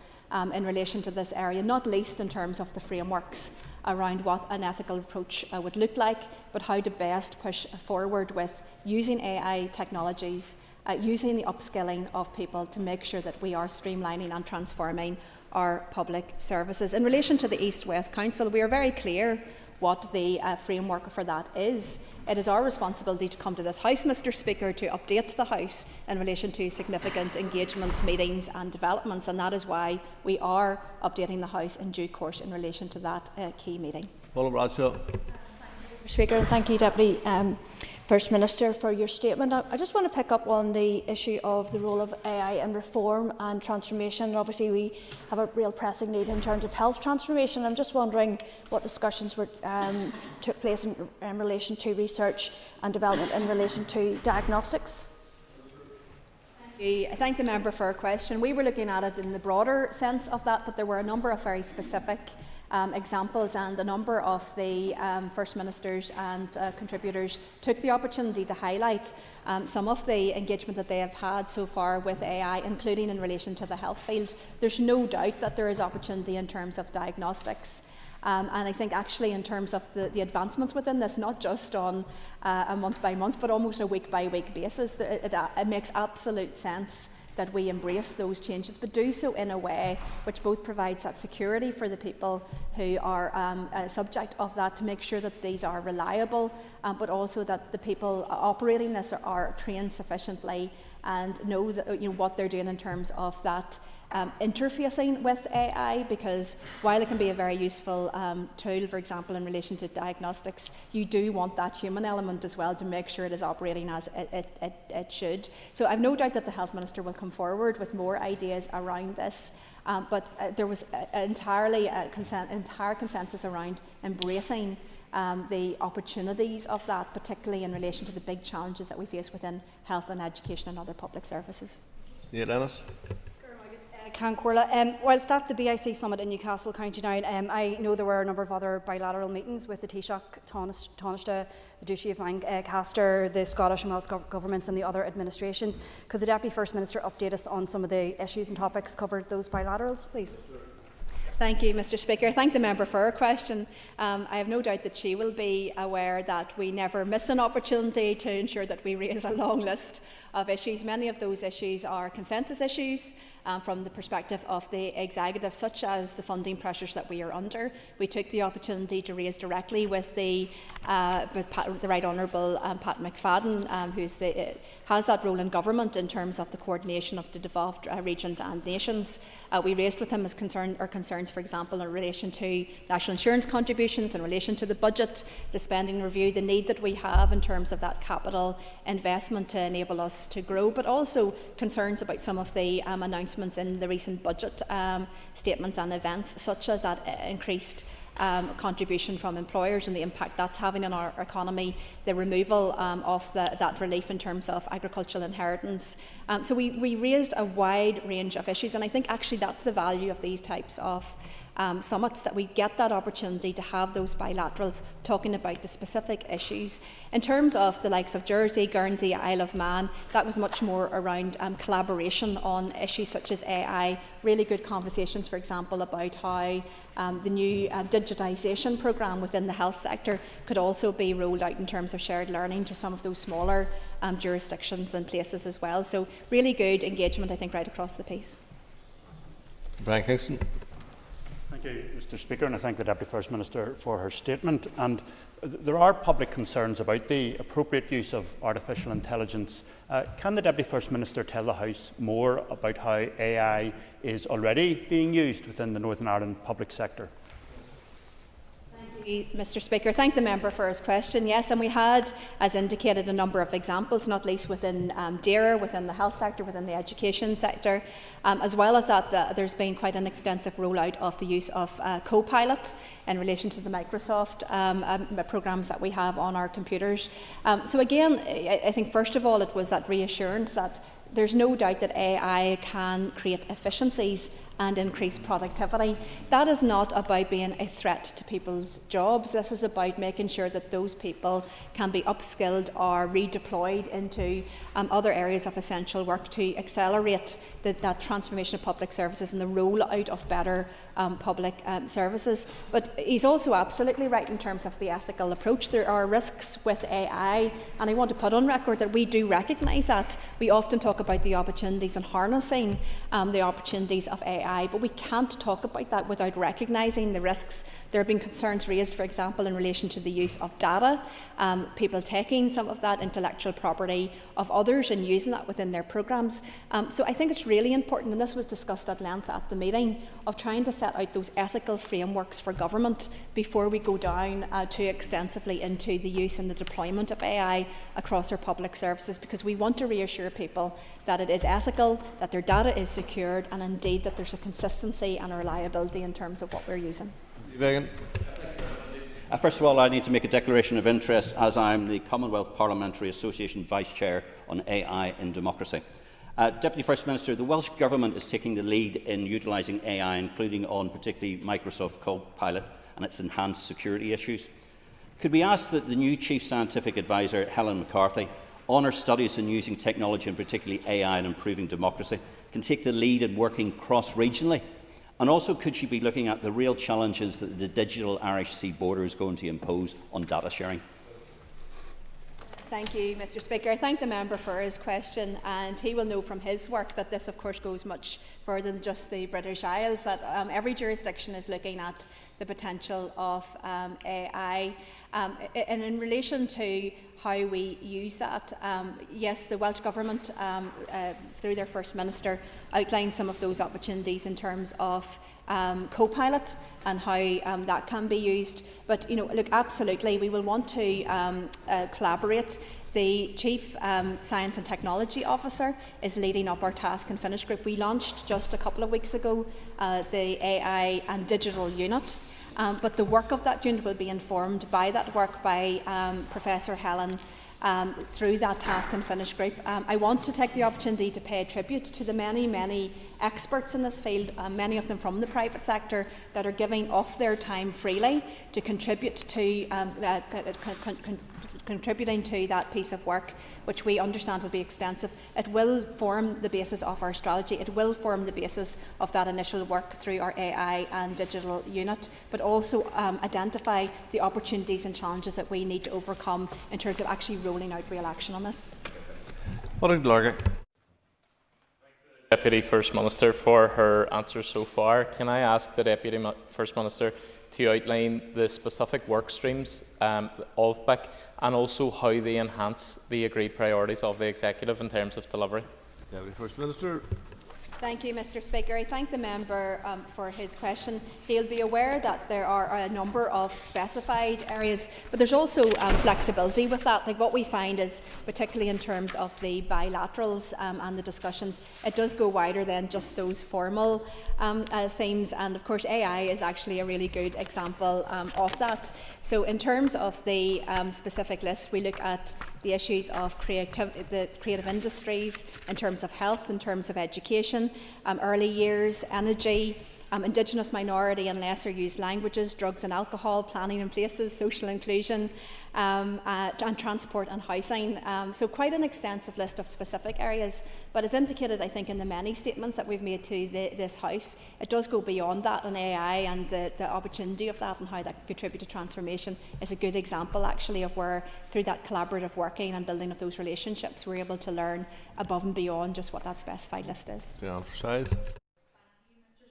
in relation to this area, not least in terms of the frameworks around what an ethical approach would look like, but how to best push forward with using AI technologies, using the upskilling of people to make sure that we are streamlining and transforming our public services. In relation to the East-West Council, we are very clear what the framework for that is. It is our responsibility to come to this House, Mr Speaker, to update the House in relation to significant engagements, meetings and developments, and that is why we are updating the House in due course in relation to that key meeting. Mr Speaker, and thank you, Deputy First Minister, for your statement. I just want to pick up on the issue of the role of AI in reform and transformation. Obviously, we have a real pressing need in terms of health transformation. I'm just wondering what discussions took place in relation to research and development in relation to diagnostics. I thank the member for her question. We were looking at it in the broader sense of that, but there were a number of very specific examples, and a number of the First Ministers and contributors took the opportunity to highlight some of the engagement that they have had so far with AI, including in relation to the health field. There's no doubt that there is opportunity in terms of diagnostics. And I think actually in terms of the advancements within this, not just on a month-by-month, but almost a week-by-week basis, it makes absolute sense that we embrace those changes, but do so in a way which both provides that security for the people who are subject of that, to make sure that these are reliable, but also that the people operating this are trained sufficiently and know that, what they're doing in terms of that interfacing with AI, because while it can be a very useful tool, for example, in relation to diagnostics, you do want that human element as well to make sure it is operating as it should. So I've no doubt that the Health Minister will come forward with more ideas around this, but there was entire consensus around embracing the opportunities of that, particularly in relation to the big challenges that we face within health and education and other public services. Dennis. Whilst at the BIC Summit in Newcastle, County Down, I know there were a number of other bilateral meetings with the Taoiseach, Taoiseach, the Duchy of Lancaster, the Scottish and Welsh governments and the other administrations. Could the Deputy First Minister update us on some of the issues and topics covered those bilaterals, please? Thank you, Mr. Speaker. Thank the member for her question. I have no doubt that she will be aware that we never miss an opportunity to ensure that we raise a long list of issues. Many of those issues are consensus issues from the perspective of the executive, such as the funding pressures that we are under. We took the opportunity to raise directly with the Right Honourable Pat McFadden, who has that role in government in terms of the coordination of the devolved regions and nations. We raised with him our concerns, for example, in relation to national insurance contributions, in relation to the budget, the spending review, the need that we have in terms of that capital investment to enable us to grow, but also concerns about some of the announcements in the recent budget statements and events, such as that increased contribution from employers and the impact that's having on our economy, the removal of that relief in terms of agricultural inheritance. So we raised a wide range of issues, and I think actually that's the value of these types of summits, that we get that opportunity to have those bilaterals talking about the specific issues. In terms of the likes of Jersey, Guernsey, Isle of Man, that was much more around collaboration on issues such as AI, really good conversations, for example, about how the new digitisation programme within the health sector could also be rolled out in terms of shared learning to some of those smaller jurisdictions and places as well. So really good engagement, I think, right across the piece. Brian Kingston. Thank you, Mr. Speaker, and I thank the Deputy First Minister for her statement. And there are public concerns about the appropriate use of artificial intelligence. Can the Deputy First Minister tell the House more about how AI is already being used within the Northern Ireland public sector? Mr. Speaker, thank the member for his question. Yes, and we had, as indicated, a number of examples, not least within DARE, within the health sector, within the education sector, as well as that there's been quite an extensive rollout of the use of Copilot in relation to the Microsoft programmes that we have on our computers. So again, I think first of all it was that reassurance that there's no doubt that AI can create efficiencies and increase productivity. That is not about being a threat to people's jobs. This is about making sure that those people can be upskilled or redeployed into other areas of essential work to accelerate that transformation of public services and the rollout of better public services. But he's also absolutely right in terms of the ethical approach. There are risks with AI, and I want to put on record that we do recognise that. We often talk about the opportunities in harnessing the opportunities of AI, but we can't talk about that without recognising the risks. There have been concerns raised, for example, in relation to the use of data, people taking some of that intellectual property of others and using that within their programmes. So I think it's really important, and this was discussed at length at the meeting, of trying to set out those ethical frameworks for government before we go down too extensively into the use and the deployment of AI across our public services, because we want to reassure people that it is ethical, that their data is secured, and indeed that there's a consistency and a reliability in terms of what we're using. First of all, I need to make a declaration of interest, as I am the Commonwealth Parliamentary Association Vice Chair on AI in Democracy. Deputy First Minister, the Welsh Government is taking the lead in utilising AI, including on particularly Microsoft Copilot and its enhanced security issues. Could we ask that the new Chief Scientific Advisor, Helen McCarthy, on her studies in using technology, and particularly AI, in improving democracy, can take the lead in working cross-regionally? And also, could she be looking at the real challenges that the digital Irish Sea border is going to impose on data sharing? Thank you, Mr. Speaker. I thank the member for his question, and he will know from his work that this, of course, goes much further than just the British Isles, that every jurisdiction is looking at the potential of AI. And in relation to how we use that, yes, the Welsh Government, through their First Minister, outlined some of those opportunities in terms of Copilot and how that can be used. But, look, absolutely, we will want to collaborate. The Chief Science and Technology Officer is leading up our task and finish group. We launched just a couple of weeks ago the AI and Digital Unit. But the work of that unit will be informed by that work by Professor Helen through that task and finish group. I want to take the opportunity to pay tribute to the many experts in this field, many of them from the private sector, that are giving off their time freely to contribute to contributing to that piece of work, which we understand will be extensive. It will form the basis of our strategy. It will form the basis of that initial work through our AI and digital unit, but also identify the opportunities and challenges that we need to overcome in terms of actually rolling out real action on this. Deputy First Minister for her answers so far. Can I ask the Deputy First Minister to outline the specific work streams of BIC and also how they enhance the agreed priorities of the Executive in terms of delivery? Deputy First Minister. Thank you, Mr. Speaker. I thank the member for his question. He'll be aware that there are a number of specified areas, but there's also flexibility with that. Like what we find is, particularly in terms of the bilaterals and the discussions, it does go wider than just those formal themes. And of course, AI is actually a really good example of that. So in terms of the specific list, we look at the issues of the creative industries, in terms of health, in terms of education, early years, energy, Indigenous minority and lesser used languages, drugs and alcohol, planning and places, social inclusion, and transport and housing. So quite an extensive list of specific areas, but as indicated, I think, in the many statements that we've made to this House, it does go beyond that, and AI and the opportunity of that and how that can contribute to transformation is a good example, actually, of where, through that collaborative working and building of those relationships, we're able to learn above and beyond just what that specified list is.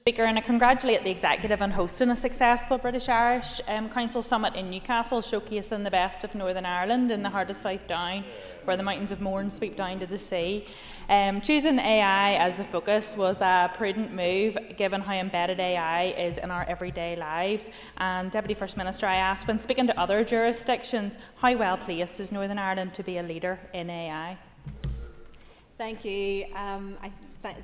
Speaker, and I congratulate the Executive on hosting a successful British-Irish Council Summit in Newcastle, showcasing the best of Northern Ireland in the heart of South Down, where the mountains of Mourne sweep down to the sea. Choosing AI as the focus was a prudent move, given how embedded AI is in our everyday lives. And Deputy First Minister, I asked, when speaking to other jurisdictions, how well placed is Northern Ireland to be a leader in AI? Thank you.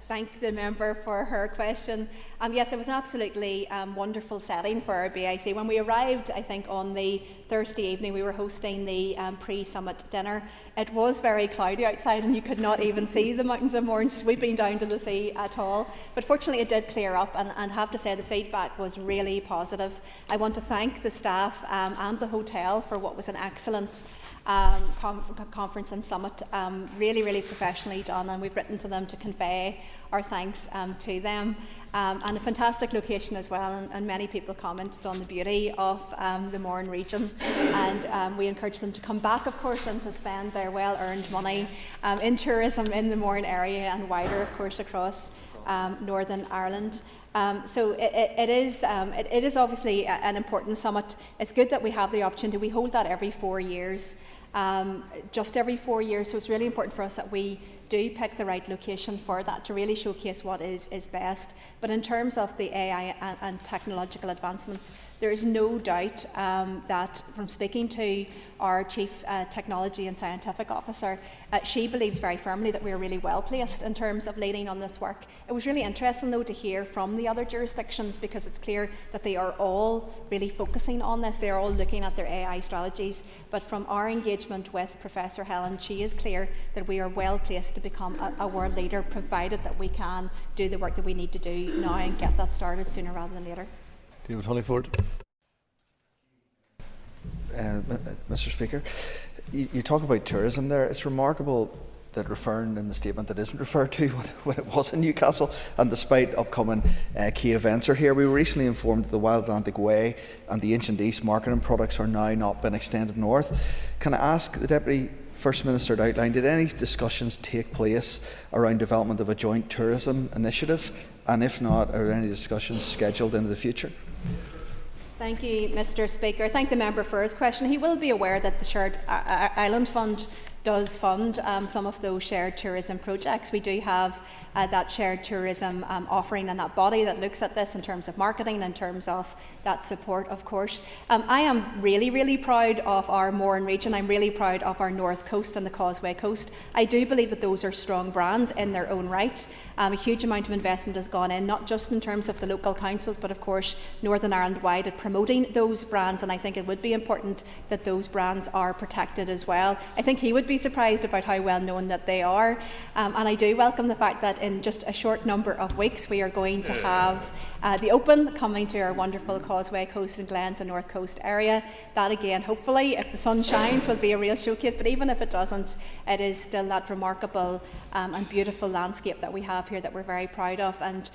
Thank the member for her question. Yes, it was an absolutely wonderful setting for our BIC. When we arrived, I think on the Thursday evening, we were hosting the pre-summit dinner. It was very cloudy outside and you could not even see the mountains of Mourne sweeping down to the sea at all. But fortunately it did clear up, and have to say the feedback was really positive. I want to thank the staff and the hotel for what was an excellent conference and summit, really professionally done, and we've written to them to convey our thanks to them. And a fantastic location as well, and many people commented on the beauty of the Mourne region, and we encourage them to come back, of course, and to spend their well-earned money in tourism in the Mourne area and wider, of course, across Northern Ireland. So it is obviously an important summit. It's good that we have the opportunity. We hold that every 4 years, just every 4 years. So it's really important for us that we do pick the right location for that to really showcase what is best. But in terms of the AI and technological advancements, there is no doubt that from speaking to our Chief Technology and Scientific Officer, she believes very firmly that we're really well placed in terms of leading on this work. It was really interesting though to hear from the other jurisdictions, because it's clear that they are all really focusing on this. They are all looking at their AI strategies. But from our engagement with Professor Helen, she is clear that we are well placed to become a world leader, provided that we can do the work that we need to do now and get that started sooner rather than later. David Honeyford. Mr. Speaker, you talk about tourism there. It's remarkable that referring in the statement that isn't referred to when it was in Newcastle, and despite upcoming key events are here. We were recently informed that the Wild Atlantic Way and the Ancient East marketing products are now not been extended north. Can I ask the Deputy First Minister to outline, did any discussions take place around development of a joint tourism initiative? And if not, are there any discussions scheduled into the future? Thank you, Mr. Speaker. I thank the member for his question. He will be aware that the Shared Island Fund does fund some of those shared tourism projects. We do have that shared tourism offering and that body that looks at this in terms of marketing, in terms of that support, of course. I am really proud of our Mourne region. I'm really proud of our North Coast and the Causeway Coast. I do believe that those are strong brands in their own right. A huge amount of investment has gone in, not just in terms of the local councils, but of course Northern Ireland wide at promoting those brands, and I think it would be important that those brands are protected as well. I think he would be be surprised about how well known that they are. And I do welcome the fact that in just a short number of weeks we are going to have the Open coming to our wonderful Causeway Coast and Glens and North Coast area. That again, hopefully, if the sun shines, will be a real showcase, but even if it doesn't, it is still that remarkable and beautiful landscape that we have here that we're very proud of. And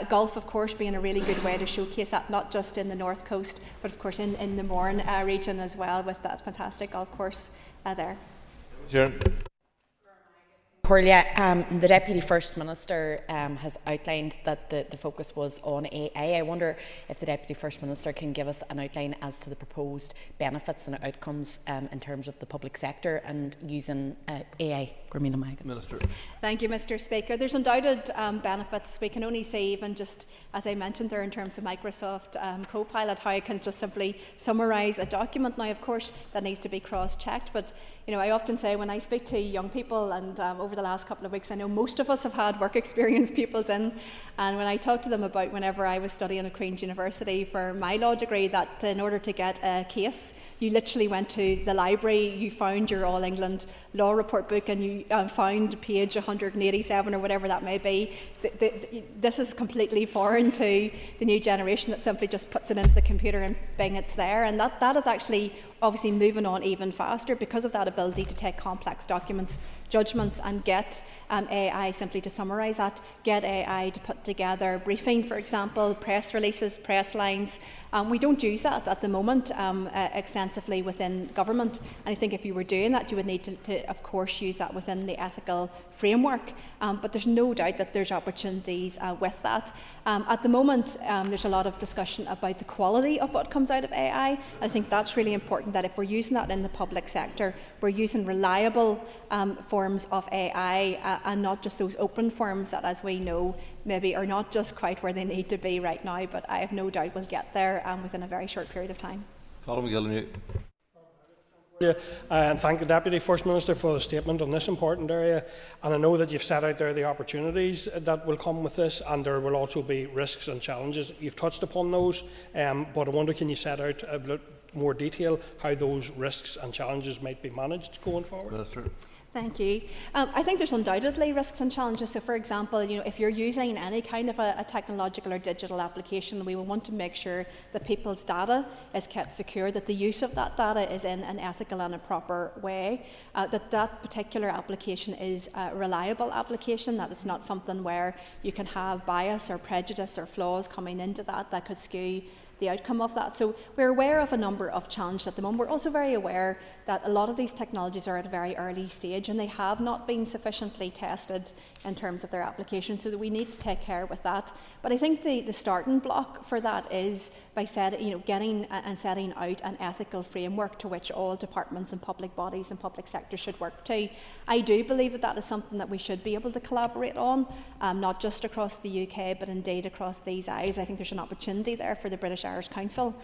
golf, of course, being a really good way to showcase that, not just in the North Coast, but of course in the Mourne region as well, with that fantastic golf course there. Sure. Corlia, the Deputy First Minister has outlined that the focus was on AI. I wonder if the Deputy First Minister can give us an outline as to the proposed benefits and outcomes in terms of the public sector and using AI. Minister. Thank you, Mr. Speaker. There's undoubted benefits. We can only say, even just as I mentioned there in terms of Microsoft Copilot, how I can just simply summarise a document. Now, of course, that needs to be cross-checked, but you know, I often say when I speak to young people, and over the last couple of weeks, I know most of us have had work experience pupils in, and when I talk to them about whenever I was studying at Queen's University for my law degree, that in order to get a case, you literally went to the library, you found your All England Law Report book, and you found page 187 or whatever that may be. This is completely foreign to the new generation that simply just puts it into the computer and bang, it's there. And that is actually obviously moving on even faster because of that ability to take complex documents, judgments, and get AI simply to summarise that, get AI to put together briefing, for example, press releases, press lines. We don't use that at the moment extensively within government, and I think if you were doing that, you would need to of course, use that within the ethical framework. But there's no doubt that there's opportunities with that. At the moment, there's a lot of discussion about the quality of what comes out of AI. I think that's really important, that if we're using that in the public sector, we're using reliable forms of AI and not just those open forms that, as we know, maybe are not just quite where they need to be right now, but I have no doubt we'll get there within a very short period of time. And thank the Deputy First Minister for the statement on this important area. And I know that you've set out there the opportunities that will come with this, and there will also be risks and challenges. You've touched upon those, but I wonder, can you set out a bit more detail how those risks and challenges might be managed going forward? Minister. Thank you. I think there's undoubtedly risks and challenges. So, for example, if you're using any kind of a technological or digital application, we will want to make sure that people's data is kept secure, that the use of that data is in an ethical and a proper way, that particular application is a reliable application, that it's not something where you can have bias or prejudice or flaws coming into that could skew the outcome of that. So we're aware of a number of challenges at the moment. We're also very aware that a lot of these technologies are at a very early stage and they have not been sufficiently tested in terms of their application, so that we need to take care with that. But I think the starting block for that is by getting and setting out an ethical framework to which all departments and public bodies and public sectors should work to. I do believe that is something that we should be able to collaborate on, not just across the UK, but indeed across these isles. I think there's an opportunity there for the British Irish Council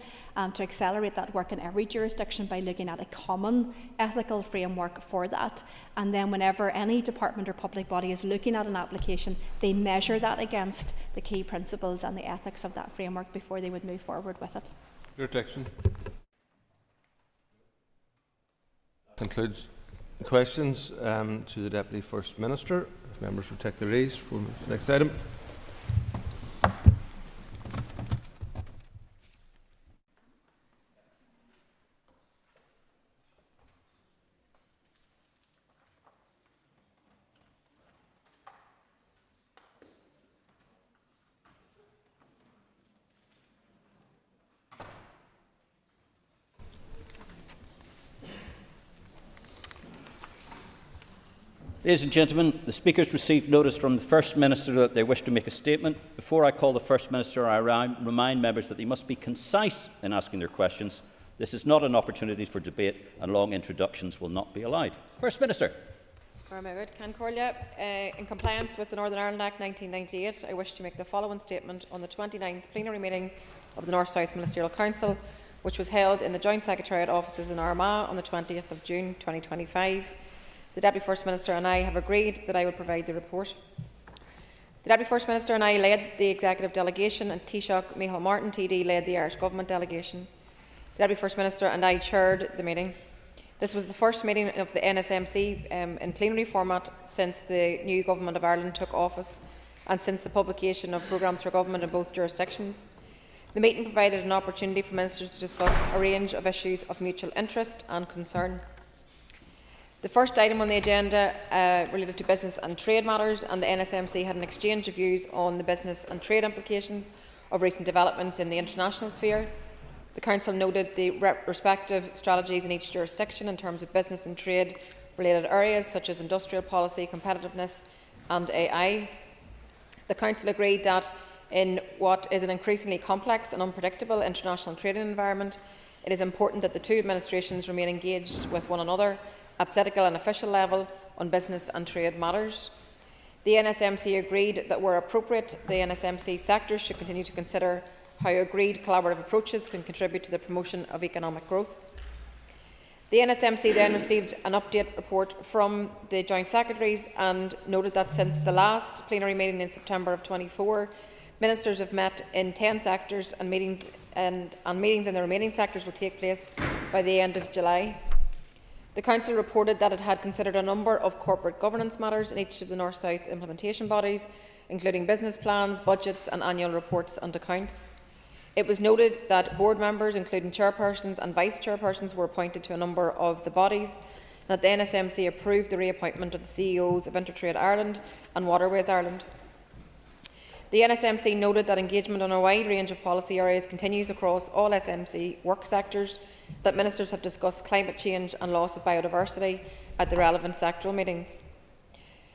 to accelerate that work in every jurisdiction by looking at a common ethical framework for that. And then whenever any department or public body is looking at an application, they measure that against the key principles and the ethics of that framework before they would move forward with it. Your Dixon. Concludes questions to the Deputy First Minister. If members will take their ease for the next item. Ladies and gentlemen, the Speakers received notice from the First Minister that they wish to make a statement. Before I call the First Minister, I remind members that they must be concise in asking their questions. This is not an opportunity for debate, and long introductions will not be allowed. First Minister. In compliance with the Northern Ireland Act 1998, I wish to make the following statement on the 29th plenary meeting of the North-South Ministerial Council, which was held in the Joint Secretariat offices in Armagh on the 20th of June 2025. The Deputy First Minister and I have agreed that I will provide the report. The Deputy First Minister and I led the executive delegation, and Taoiseach Micheál Martin TD led the Irish Government delegation. The Deputy First Minister and I chaired the meeting. This was the first meeting of the NSMC in plenary format since the new Government of Ireland took office and since the publication of programmes for government in both jurisdictions. The meeting provided an opportunity for ministers to discuss a range of issues of mutual interest and concern. The first item on the agenda related to business and trade matters, and the NSMC had an exchange of views on the business and trade implications of recent developments in the international sphere. The Council noted the respective strategies in each jurisdiction in terms of business and trade related areas such as industrial policy, competitiveness and AI. The Council agreed that in what is an increasingly complex and unpredictable international trading environment, it is important that the two administrations remain engaged with one another at political and official level on business and trade matters. The NSMC agreed that where appropriate, the NSMC sectors should continue to consider how agreed collaborative approaches can contribute to the promotion of economic growth. The NSMC then received an update report from the Joint Secretaries and noted that since the last plenary meeting in September of 2024, ministers have met in 10 sectors and meetings in the remaining sectors will take place by the end of July. The Council reported that it had considered a number of corporate governance matters in each of the North-South implementation bodies, including business plans, budgets and annual reports and accounts. It was noted that board members, including chairpersons and vice-chairpersons, were appointed to a number of the bodies, and that the NSMC approved the reappointment of the CEOs of Intertrade Ireland and Waterways Ireland. The NSMC noted that engagement on a wide range of policy areas continues across all SMC work sectors, that ministers have discussed climate change and loss of biodiversity at the relevant sectoral meetings.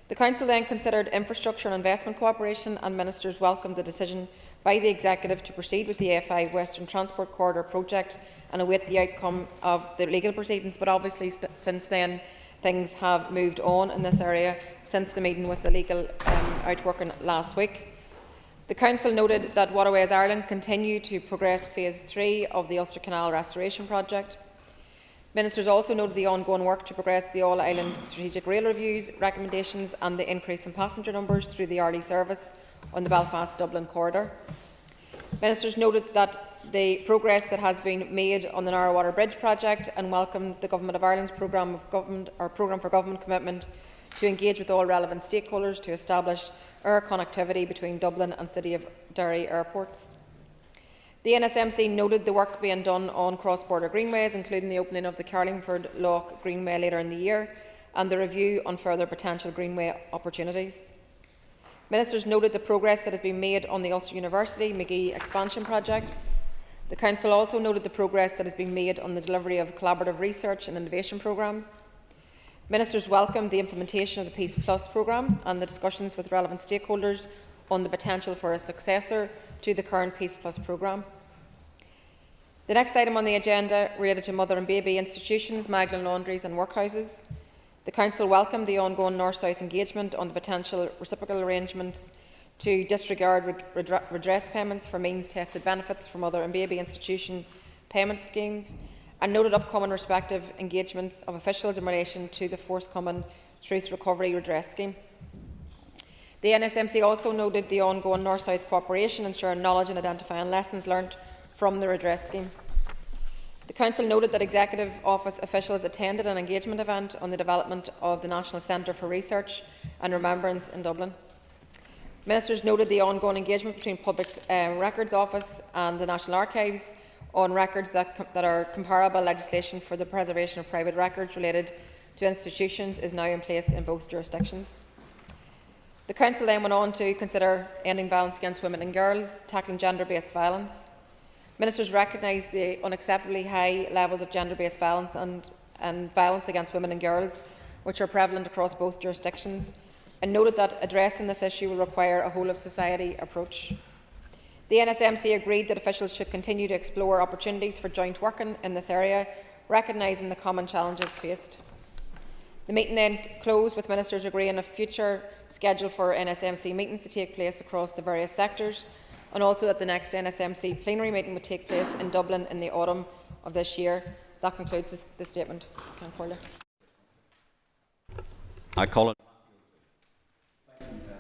The Council then considered infrastructure and investment cooperation, and ministers welcomed the decision by the Executive to proceed with the A5 Western Transport Corridor project and await the outcome of the legal proceedings. But obviously since then things have moved on in this area since the meeting with the legal outworking last week. The Council noted that Waterways Ireland continue to progress Phase 3 of the Ulster Canal Restoration Project. Ministers also noted the ongoing work to progress the All-Island Strategic Rail Reviews recommendations and the increase in passenger numbers through the hourly service on the Belfast-Dublin corridor. Ministers noted that the progress that has been made on the Narrow Bridge project and welcomed the Government of Ireland's programme for government commitment to engage with all relevant stakeholders to establish air connectivity between Dublin and City of Derry airports. The NSMC noted the work being done on cross-border greenways, including the opening of the Carlingford Lough Greenway later in the year, and the review on further potential greenway opportunities. Ministers noted the progress that has been made on the Ulster University Magee expansion project. The Council also noted the progress that has been made on the delivery of collaborative research and innovation programmes. Ministers welcomed the implementation of the Peace Plus programme and the discussions with relevant stakeholders on the potential for a successor to the current Peace Plus programme. The next item on the agenda related to mother and baby institutions, Magdalen laundries and workhouses. The Council welcomed the ongoing North-South engagement on the potential reciprocal arrangements to disregard redress payments for means-tested benefits for mother and baby institution payment schemes, and noted upcoming respective engagements of officials in relation to the forthcoming Truth Recovery Redress Scheme. The NSMC also noted the ongoing North-South cooperation, ensuring knowledge and identifying lessons learnt from the redress scheme. The Council noted that Executive Office officials attended an engagement event on the development of the National Centre for Research and Remembrance in Dublin. Ministers noted the ongoing engagement between Public Records Office and the National Archives on records that are comparable legislation for the preservation of private records related to institutions is now in place in both jurisdictions. The Council then went on to consider ending violence against women and girls, tackling gender-based violence. Ministers recognised the unacceptably high levels of gender-based violence and violence against women and girls, which are prevalent across both jurisdictions, and noted that addressing this issue will require a whole-of-society approach. The NSMC agreed that officials should continue to explore opportunities for joint working in this area, recognising the common challenges faced. The meeting then closed with ministers agreeing a future schedule for NSMC meetings to take place across the various sectors, and also that the next NSMC plenary meeting would take place in Dublin in the autumn of this year. That concludes the statement. I call it.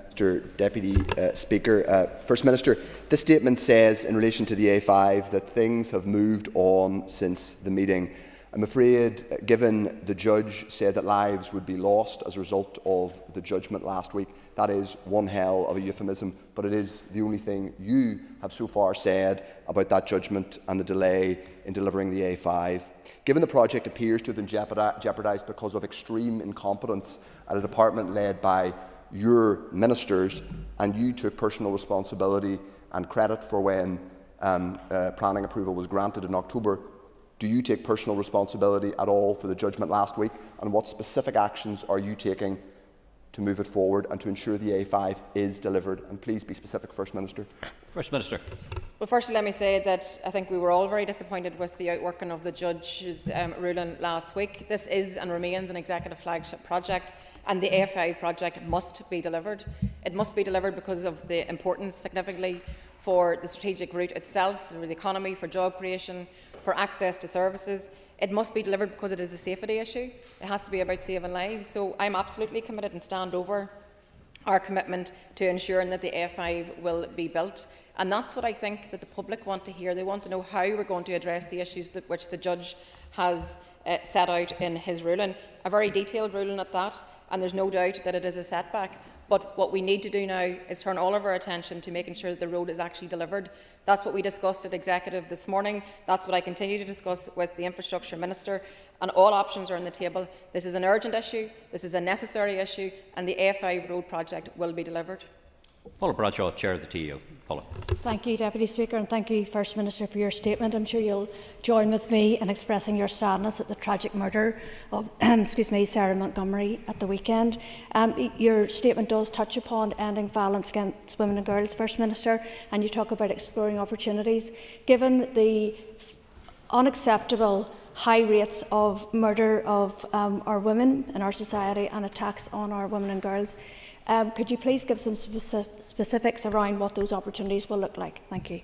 Mr Deputy Speaker. First Minister, this statement says in relation to the A5 that things have moved on since the meeting. I'm afraid, given the judge said that lives would be lost as a result of the judgment last week, that is one hell of a euphemism, but it is the only thing you have so far said about that judgment and the delay in delivering the A5. Given the project appears to have been jeopardised because of extreme incompetence at a department led by your ministers, and you took personal responsibility and credit for when planning approval was granted in October, do you take personal responsibility at all for the judgment last week, and what specific actions are you taking to move it forward and to ensure the A5 is delivered? And please be specific, First Minister. First Minister. Well, firstly, let me say that I think we were all very disappointed with the outworking of the judge's ruling last week. This is and remains an executive flagship project, and the A5 project must be delivered. It must be delivered because of the importance, significantly, for the strategic route itself, for the economy, for job creation, for access to services. It must be delivered because it is a safety issue. It has to be about saving lives. So I'm absolutely committed and stand over our commitment to ensuring that the A5 will be built. And that's what I think that the public want to hear. They want to know how we're going to address the issues which the judge has set out in his ruling. A very detailed ruling at that, and there's no doubt that it is a setback. But what we need to do now is turn all of our attention to making sure that the road is actually delivered. That's what we discussed at Executive this morning. That's what I continue to discuss with the Infrastructure Minister. And all options are on the table. This is an urgent issue, this is a necessary issue, and the A5 road project will be delivered. Paula Bradshaw, Chair of the TEO. Paula. Thank you, Deputy Speaker, and thank you, First Minister, for your statement. I'm sure you'll join with me in expressing your sadness at the tragic murder of Sarah Montgomery at the weekend. Your statement does touch upon ending violence against women and girls, First Minister, and you talk about exploring opportunities. Given the unacceptable high rates of murder of our women in our society and attacks on our women and girls, could you please give some specifics around what those opportunities will look like? Thank you.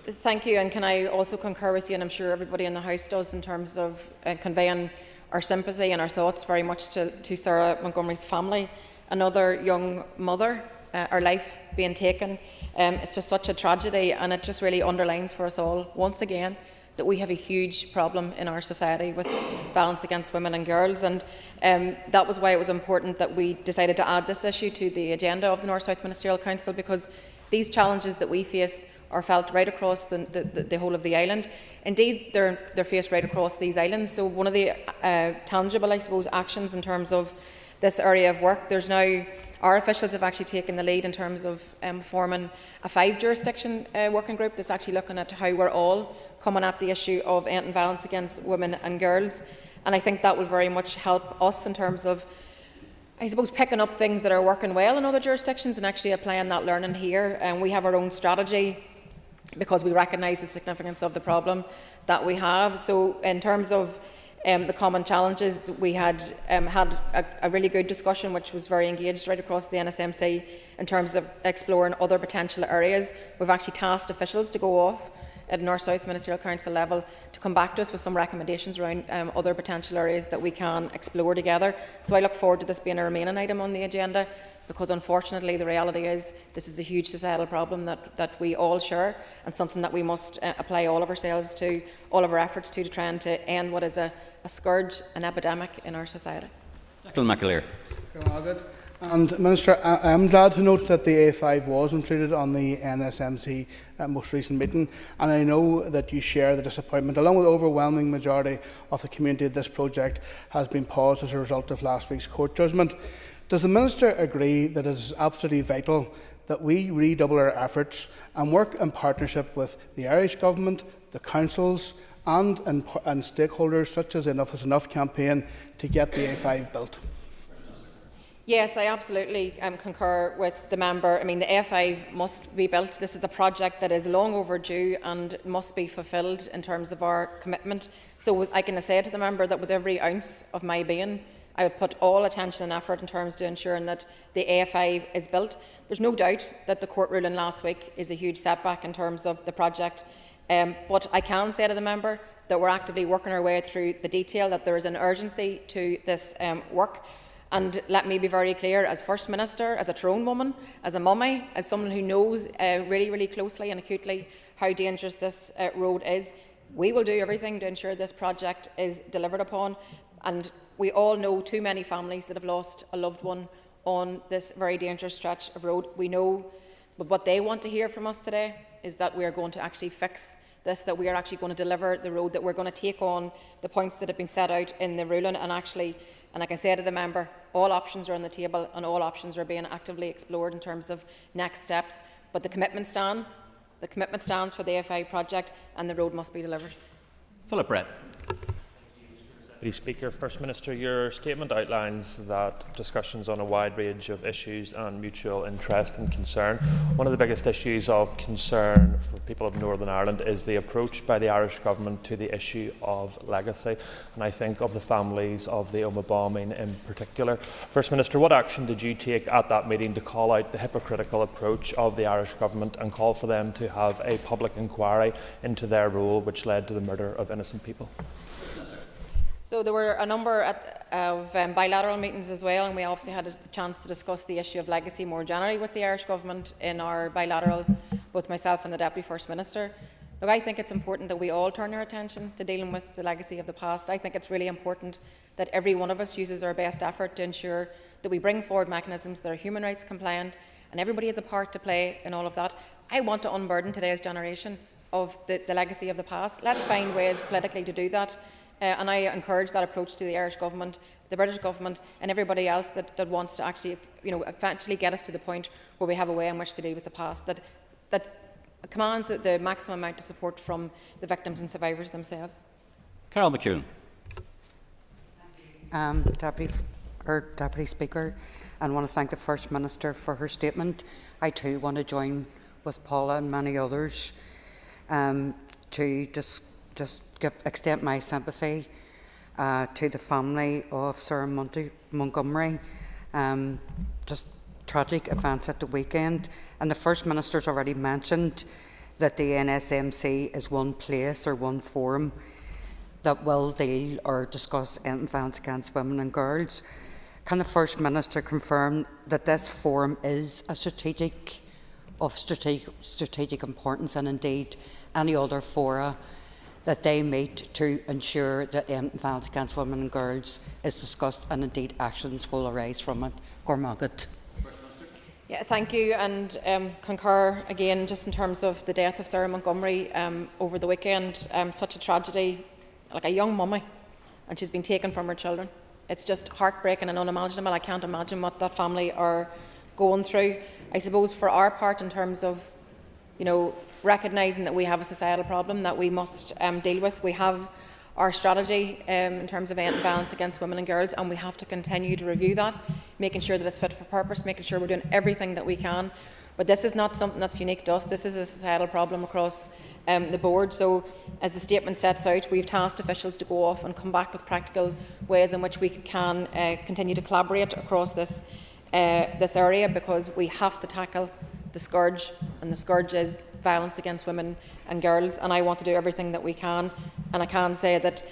Thank you, and can I also concur with you, and I'm sure everybody in the House does, in terms of conveying our sympathy and our thoughts very much to Sarah Montgomery's family. Another young mother, her life being taken. It's just such a tragedy, and it just really underlines for us all, once again, that we have a huge problem in our society with violence against women and girls, and that was why it was important that we decided to add this issue to the agenda of the North-South Ministerial Council, because these challenges that we face are felt right across the whole of the island. Indeed, they're faced right across these islands. So one of the tangible, I suppose, actions in terms of this area of work, there's now, our officials have actually taken the lead in terms of forming a 5-jurisdiction working group that's actually looking at how we're all coming at the issue of ending violence against women and girls. And I think that will very much help us in terms of, I suppose, picking up things that are working well in other jurisdictions and actually applying that learning here. And we have our own strategy because we recognise the significance of the problem that we have. So in terms of the common challenges, we had a really good discussion which was very engaged right across the NSMC in terms of exploring other potential areas. We've actually tasked officials to go off at North-South Ministerial Council level to come back to us with some recommendations around other potential areas that we can explore together. So I look forward to this being a remaining item on the agenda, because unfortunately the reality is this is a huge societal problem that we all share, and something that we must apply all of ourselves to, all of our efforts to try and to end what is a scourge, an epidemic in our society. Declan McAleer. And Minister, I am glad to note that the A5 was included on the NSMC most recent meeting, and I know that you share the disappointment, along with the overwhelming majority of the community, that this project has been paused as a result of last week's court judgment. Does the Minister agree that it is absolutely vital that we redouble our efforts and work in partnership with the Irish Government, the councils and stakeholders such as the Enough is Enough campaign to get the A5 built? Yes, I absolutely concur with the member. I mean, the A5 must be built. This is a project that is long overdue and must be fulfilled in terms of our commitment. So I can say to the member that with every ounce of my being, I would put all attention and effort in terms of ensuring that the A5 is built. There's no doubt that the court ruling last week is a huge setback in terms of the project. But I can say to the member that we're actively working our way through the detail, that there is an urgency to this work. And let me be very clear, as First Minister, as a Tyrone woman, as a mummy, as someone who knows really, really closely and acutely how dangerous this road is, We will do everything to ensure this project is delivered upon, and we all know too many families that have lost a loved one on this very dangerous stretch of road. We know, but what they want to hear from us today is that we are going to actually fix this, that we are actually going to deliver the road, that we're going to take on the points that have been set out in the ruling, and actually, and I can say to the member, all options are on the table and all options are being actively explored in terms of next steps. But the commitment stands. The commitment stands for the A5 project, and the road must be delivered. Philip Brett. Deputy Speaker, First Minister, your statement outlines that discussions on a wide range of issues and mutual interest and concern. One of the biggest issues of concern for people of Northern Ireland is the approach by the Irish Government to the issue of legacy, and I think of the families of the Omagh bombing in particular. First Minister, what action did you take at that meeting to call out the hypocritical approach of the Irish Government and call for them to have a public inquiry into their role which led to the murder of innocent people? So there were a number of bilateral meetings as well, and we obviously had a chance to discuss the issue of legacy more generally with the Irish Government in our bilateral, both myself and the Deputy First Minister. Look, I think it's important that we all turn our attention to dealing with the legacy of the past. I think it's really important that every one of us uses our best effort to ensure that we bring forward mechanisms that are human rights compliant, and everybody has a part to play in all of that. I want to unburden today's generation of the legacy of the past. Let's find ways politically to do that. And I encourage that approach to the Irish Government, the British Government and everybody else that wants to actually eventually get us to the point where we have a way in which to deal with the past that commands the maximum amount of support from the victims and survivors themselves. Carol McEwen. Deputy Speaker, and I want to thank the First Minister for her statement. I too want to join with Paula and many others to just extend my sympathy to the family of Sarah Montgomery. Just tragic events at the weekend. And the First Minister's already mentioned that the NSMC is one place or one forum that will deal or discuss violence against women and girls. Can the First Minister confirm that this forum is a strategic importance, and indeed any other fora that they meet to ensure that violence against women and girls is discussed and indeed actions will arise from it? Gormagat. Yeah, thank you, and concur again just in terms of the death of Sarah Montgomery over the weekend. Such a tragedy, like a young mummy, and she's been taken from her children. It's just heartbreaking and unimaginable. I can't imagine what that family are going through. I suppose for our part, in terms of recognising that we have a societal problem that we must deal with. We have our strategy in terms of ending violence against women and girls, and we have to continue to review that, making sure that it's fit for purpose, making sure we're doing everything that we can. But this is not something that's unique to us. This is a societal problem across the board. So, as the statement sets out, we've tasked officials to go off and come back with practical ways in which we can continue to collaborate across this area, because we have to tackle the scourge, and the scourge is violence against women and girls, and I want to do everything that we can. And I can say that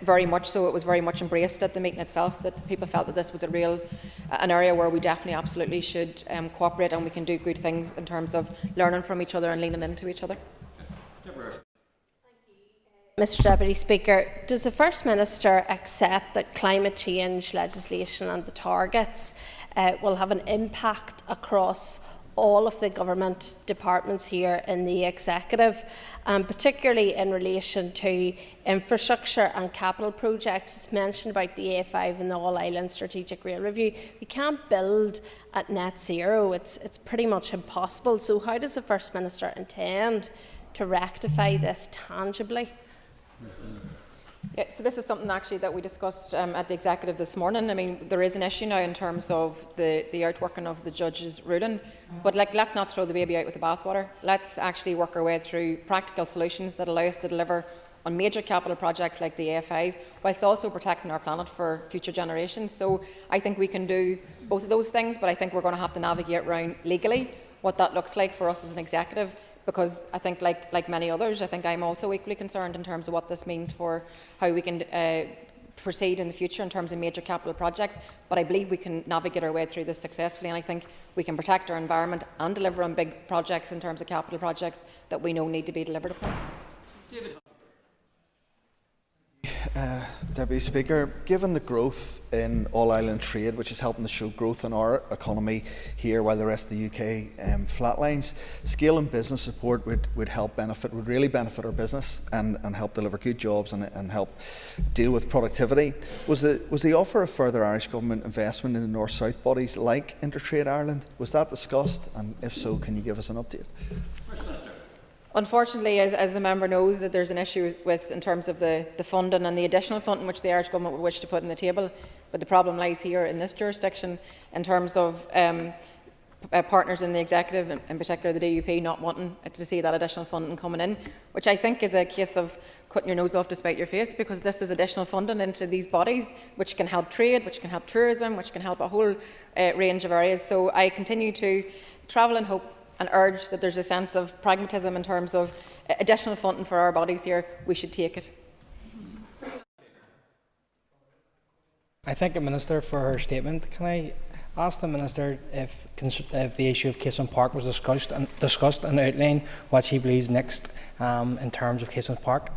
very much so, it was very much embraced at the meeting itself, that people felt that this was an area where we definitely absolutely should cooperate, and we can do good things in terms of learning from each other and leaning into each other. Mr Deputy Speaker, does the First Minister accept that climate change legislation and the targets will have an impact across all of the government departments here in the Executive, particularly in relation to infrastructure and capital projects? It's mentioned about the A5 and the All-Ireland Strategic Rail Review. We can't build at net zero. It's pretty much impossible. So how does the First Minister intend to rectify this tangibly? Yeah, so this is something actually that we discussed at the Executive this morning. I mean, there is an issue now in terms of the outworking of the judge's ruling, but let's not throw the baby out with the bathwater. Let's actually work our way through practical solutions that allow us to deliver on major capital projects like the A5, whilst also protecting our planet for future generations. So I think we can do both of those things, but I think we're going to have to navigate around legally what that looks like for us as an Executive. Because I think, like many others, I think I'm also equally concerned in terms of what this means for how we can proceed in the future in terms of major capital projects. But I believe we can navigate our way through this successfully, and I think we can protect our environment and deliver on big projects in terms of capital projects that we know need to be delivered upon. Deputy Speaker. Given the growth in all-island trade, which is helping to show growth in our economy here while the rest of the UK flatlines, scale and business support would really benefit our business and help deliver good jobs and help deal with productivity. Was the offer of further Irish Government investment in the North-South bodies like Intertrade Ireland, was that discussed? And if so, can you give us an update? Unfortunately, as the member knows, that there's an issue in terms of the funding and the additional funding which the Irish Government would wish to put on the table. But the problem lies here in this jurisdiction in terms of partners in the executive, in particular the DUP, not wanting to see that additional funding coming in, which I think is a case of cutting your nose off to spite your face, because this is additional funding into these bodies which can help trade, which can help tourism, which can help a whole range of areas. So I continue to travel in hope and urge that there's a sense of pragmatism in terms of additional funding for our bodies here. We should take it. I thank the Minister for her statement. Can I ask the Minister if the issue of Casement Park was discussed and outline what she believes next in terms of Casement Park?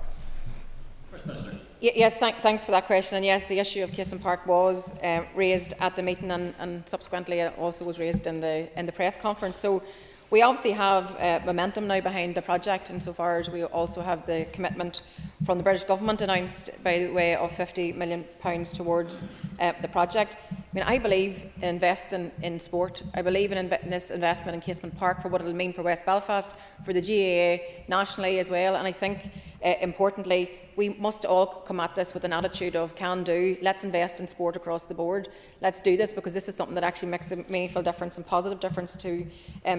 Yes, thanks for that question. And yes, the issue of Casement Park was raised at the meeting, and subsequently it also was raised in the press conference. So we obviously have momentum now behind the project, insofar as we also have the commitment from the British Government announced by way of £50 million towards the project. I mean, I believe in investing in sport. I believe in this investment in Casement Park for what it will mean for West Belfast, for the GAA nationally as well. And I think, importantly, we must all come at this with an attitude of can do. Let's invest in sport across the board. Let's do this, because this is something that actually makes a meaningful difference and positive difference to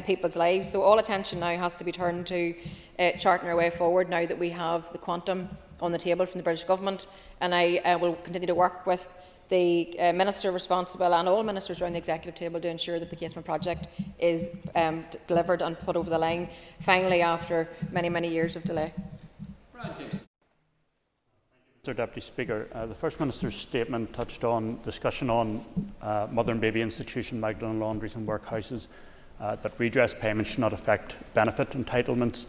people's lives. So all attention now has to be turned to charting our way forward now that we have the quantum on the table from the British Government. And I will continue to work with the Minister responsible and all ministers around the executive table to ensure that the Casement project is delivered and put over the line finally after many, many years of delay. Mr Deputy Speaker, the First Minister's statement touched on discussion on mother and baby institution, Magdalen laundries and workhouses, that redress payments should not affect benefit entitlements.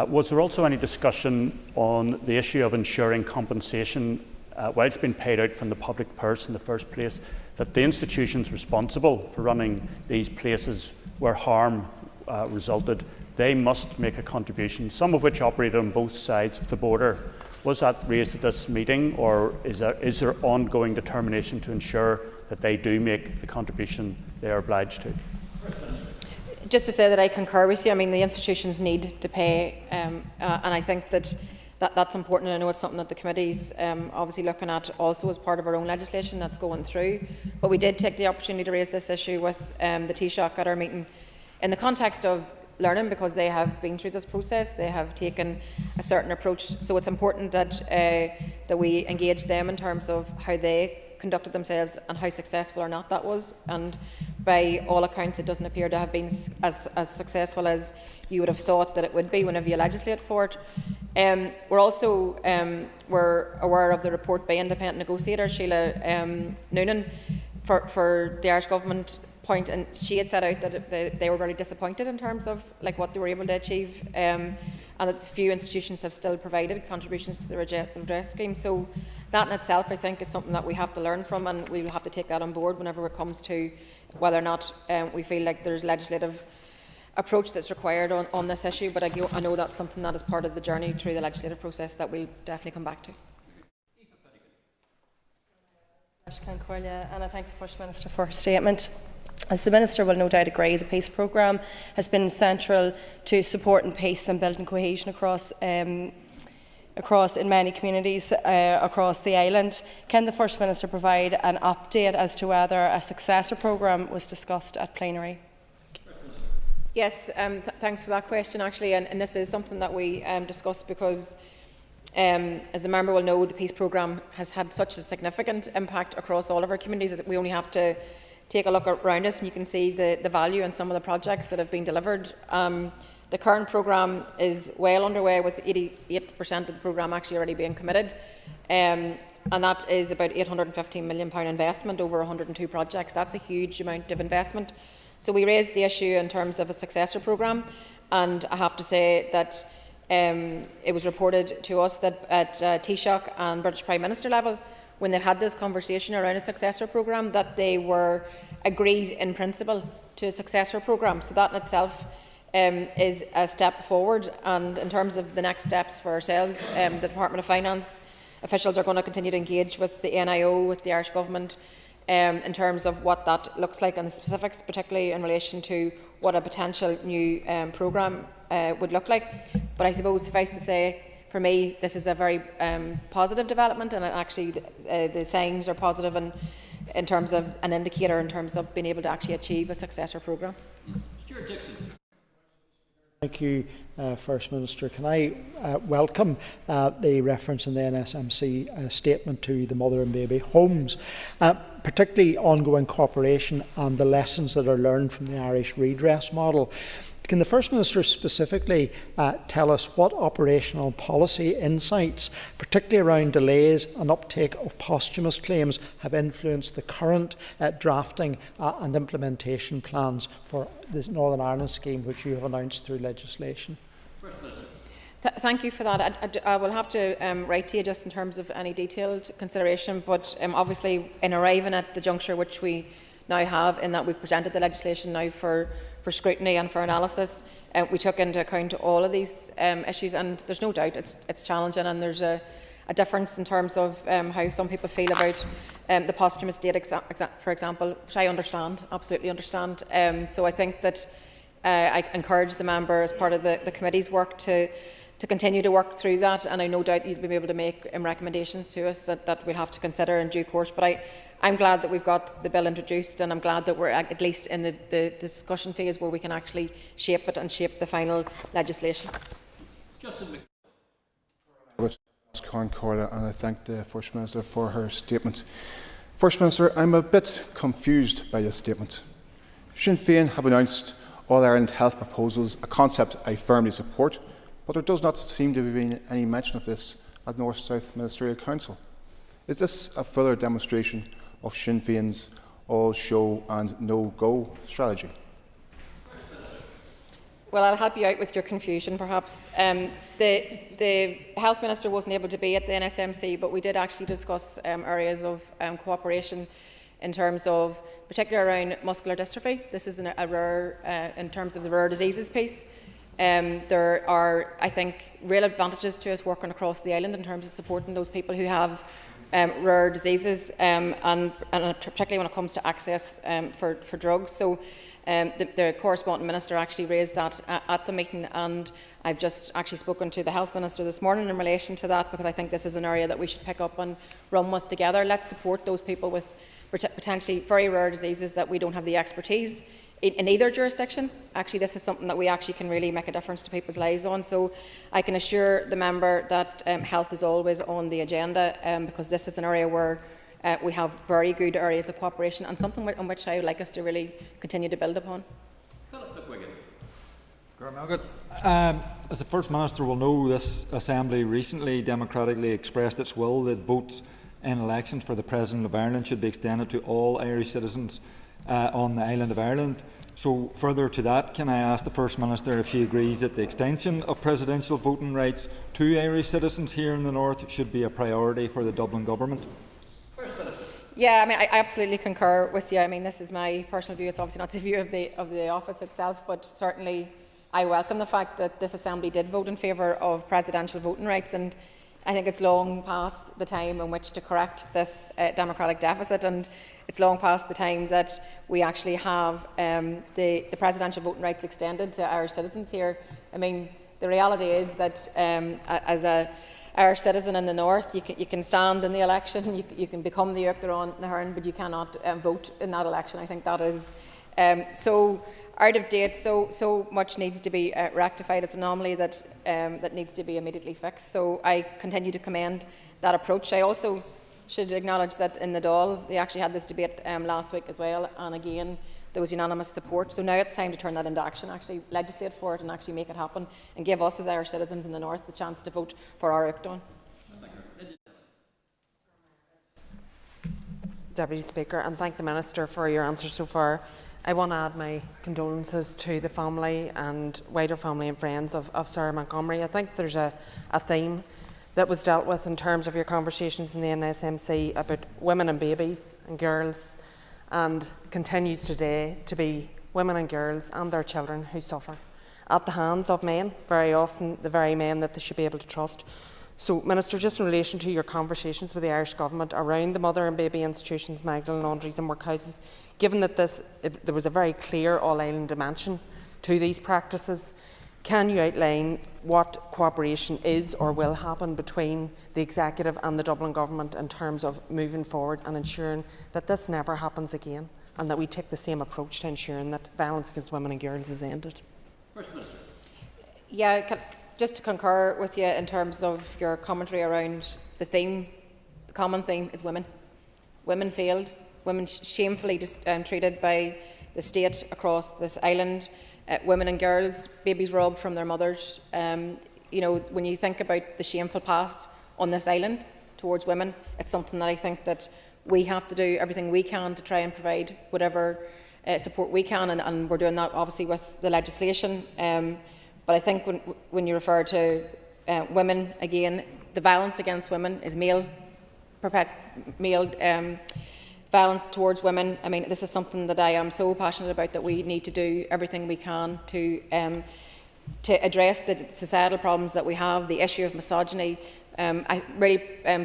Was there also any discussion on the issue of ensuring compensation while it's been paid out from the public purse in the first place, that the institutions responsible for running these places where harm resulted, they must make a contribution, some of which operate on both sides of the border? Was that raised at this meeting, or is there ongoing determination to ensure that they do make the contribution they are obliged to? Just to say that I concur with you. I mean, the institutions need to pay, and I think that's important. I know it's something that the committee's obviously looking at also as part of our own legislation that's going through. But we did take the opportunity to raise this issue with the Taoiseach at our meeting in the context of learning, because they have been through this process, they have taken a certain approach. So it's important that that we engage them in terms of how they conducted themselves and how successful or not that was. And by all accounts, it doesn't appear to have been as successful as you would have thought that it would be whenever you legislate for it. We're also we're aware of the report by independent negotiator Sheila Noonan for the Irish Government point, and she had set out that they were very disappointed in terms of what they were able to achieve, and that few institutions have still provided contributions to the redress scheme. So that in itself, I think, is something that we have to learn from, and we will have to take that on board whenever it comes to whether or not we feel like there's legislative approach that's required on this issue. But I know that's something that is part of the journey through the legislative process that we'll definitely come back to. And I thank the First Minister for her statement. As the Minister will no doubt agree, the PEACE programme has been central to supporting peace and building cohesion across in many communities across the island. Can the First Minister provide an update as to whether a successor programme was discussed at plenary? Yes, thanks for that question, actually, and this is something that we discussed because, as the member will know, the PEACE programme has had such a significant impact across all of our communities that we only have to take a look around us and you can see the value in some of the projects that have been delivered. The current programme is well underway, with 88% of the programme actually already being committed, and that is about £815 million investment over 102 projects. That's a huge amount of investment. So we raised the issue in terms of a successor programme, and I have to say that it was reported to us that at Taoiseach and British Prime Minister level, when they've had this conversation around a successor programme, that they were agreed in principle to a successor programme. So that in itself is a step forward. And in terms of the next steps for ourselves, the Department of Finance officials are going to continue to engage with the NIO, with the Irish Government, in terms of what that looks like and the specifics, particularly in relation to what a potential new programme would look like. But I suppose, suffice to say, for me, this is a very positive development, and actually the signs are positive in terms of an indicator in terms of being able to actually achieve a successor programme. Stuart Dixon. Thank you, First Minister. Can I welcome the reference in the NSMC statement to the mother and baby homes, particularly ongoing cooperation and the lessons that are learned from the Irish redress model. Can the First Minister specifically tell us what operational policy insights, particularly around delays and uptake of posthumous claims, have influenced the current drafting and implementation plans for this Northern Ireland scheme, which you have announced through legislation? Thank you for that. I will have to write to you just in terms of any detailed consideration, but obviously in arriving at the juncture which we now have, in that we've presented the legislation now for scrutiny and for analysis, we took into account all of these issues, and there's no doubt it's challenging, and there's a difference in terms of how some people feel about the posthumous date, for example, which I understand, absolutely understand. So I think that I encourage the member, as part of the committee's work, to continue to work through that, and I no doubt he's been able to make recommendations to us that we'll have to consider in due course. But I'm glad that we've got the bill introduced, and I'm glad that we're at least in the discussion phase where we can actually shape it and shape the final legislation. Justin Corla, and I thank the First Minister for her statement. First Minister, I'm a bit confused by this statement. Sinn Féin have announced All-Ireland Health proposals, a concept I firmly support, but there does not seem to have been any mention of this at North-South Ministerial Council. Is this a further demonstration of Sinn Féin's all-show and no-go strategy? Well, I'll help you out with your confusion, perhaps. The Health Minister wasn't able to be at the NSMC, but we did actually discuss areas of cooperation in terms of, particularly around muscular dystrophy. This is a rare, in terms of the rare diseases piece. There are, I think, real advantages to us working across the island in terms of supporting those people who have rare diseases, and particularly when it comes to access for drugs. So the corresponding minister actually raised that at the meeting, and I've just actually spoken to the Health Minister this morning in relation to that, because I think this is an area that we should pick up and run with together. Let's support those people with potentially very rare diseases that we don't have the expertise in either jurisdiction. Actually, this is something that we actually can really make a difference to people's lives on. So I can assure the member that health is always on the agenda, because this is an area where we have very good areas of cooperation, and something on which I would like us to really continue to build upon. As the First Minister will know, this Assembly recently democratically expressed its will that votes in elections for the President of Ireland should be extended to all Irish citizens on the island of Ireland. So further to that, can I ask the First Minister if she agrees that the extension of presidential voting rights to Irish citizens here in the North should be a priority for the Dublin Government? Yeah, I mean, I absolutely concur with you. I mean, this is my personal view. It's obviously not the view of the office itself, but certainly I welcome the fact that this Assembly did vote in favour of presidential voting rights, and I think it's long past the time in which to correct this democratic deficit, and it's long past the time that we actually have the presidential voting rights extended to Irish citizens here. I mean, the reality is that as an Irish citizen in the North, you can stand in the election, you can become the Uachtar on the Hearn, but you cannot vote in that election. I think that is so out of date. So much needs to be rectified. It's an anomaly that needs to be immediately fixed. So I continue to commend that approach. I also should acknowledge that in the Dáil, they actually had this debate last week as well, and again there was unanimous support. So now it's time to turn that into action, actually legislate for it and actually make it happen, and give us as Irish citizens in the North the chance to vote for our Uachtar. Deputy Speaker, and thank the Minister for your answer so far. I want to add my condolences to the family and wider family and friends of Sarah Montgomery. I think there's a theme that was dealt with in terms of your conversations in the NSMC about women and babies and girls, and continues today to be women and girls and their children who suffer at the hands of men, very often the very men that they should be able to trust. So, Minister, just in relation to your conversations with the Irish Government around the mother and baby institutions, Magdalen laundries and workhouses, given that there was a very clear all-island dimension to these practices, can you outline what cooperation is or will happen between the Executive and the Dublin Government in terms of moving forward and ensuring that this never happens again, and that we take the same approach to ensuring that violence against women and girls is ended? First Minister. Yeah, just to concur with you in terms of your commentary around the theme, the common theme is women. Women failed, women shamefully treated by the state across this island, women and girls, babies robbed from their mothers. You know, when you think about the shameful past on this island towards women, it's something that I think that we have to do everything we can to try and provide whatever support we can, and we're doing that obviously with the legislation. But I think when you refer to women, again, the violence against women is male violence towards women. I mean, this is something that I am so passionate about, that we need to do everything we can to address the societal problems that we have, the issue of misogyny. I'm really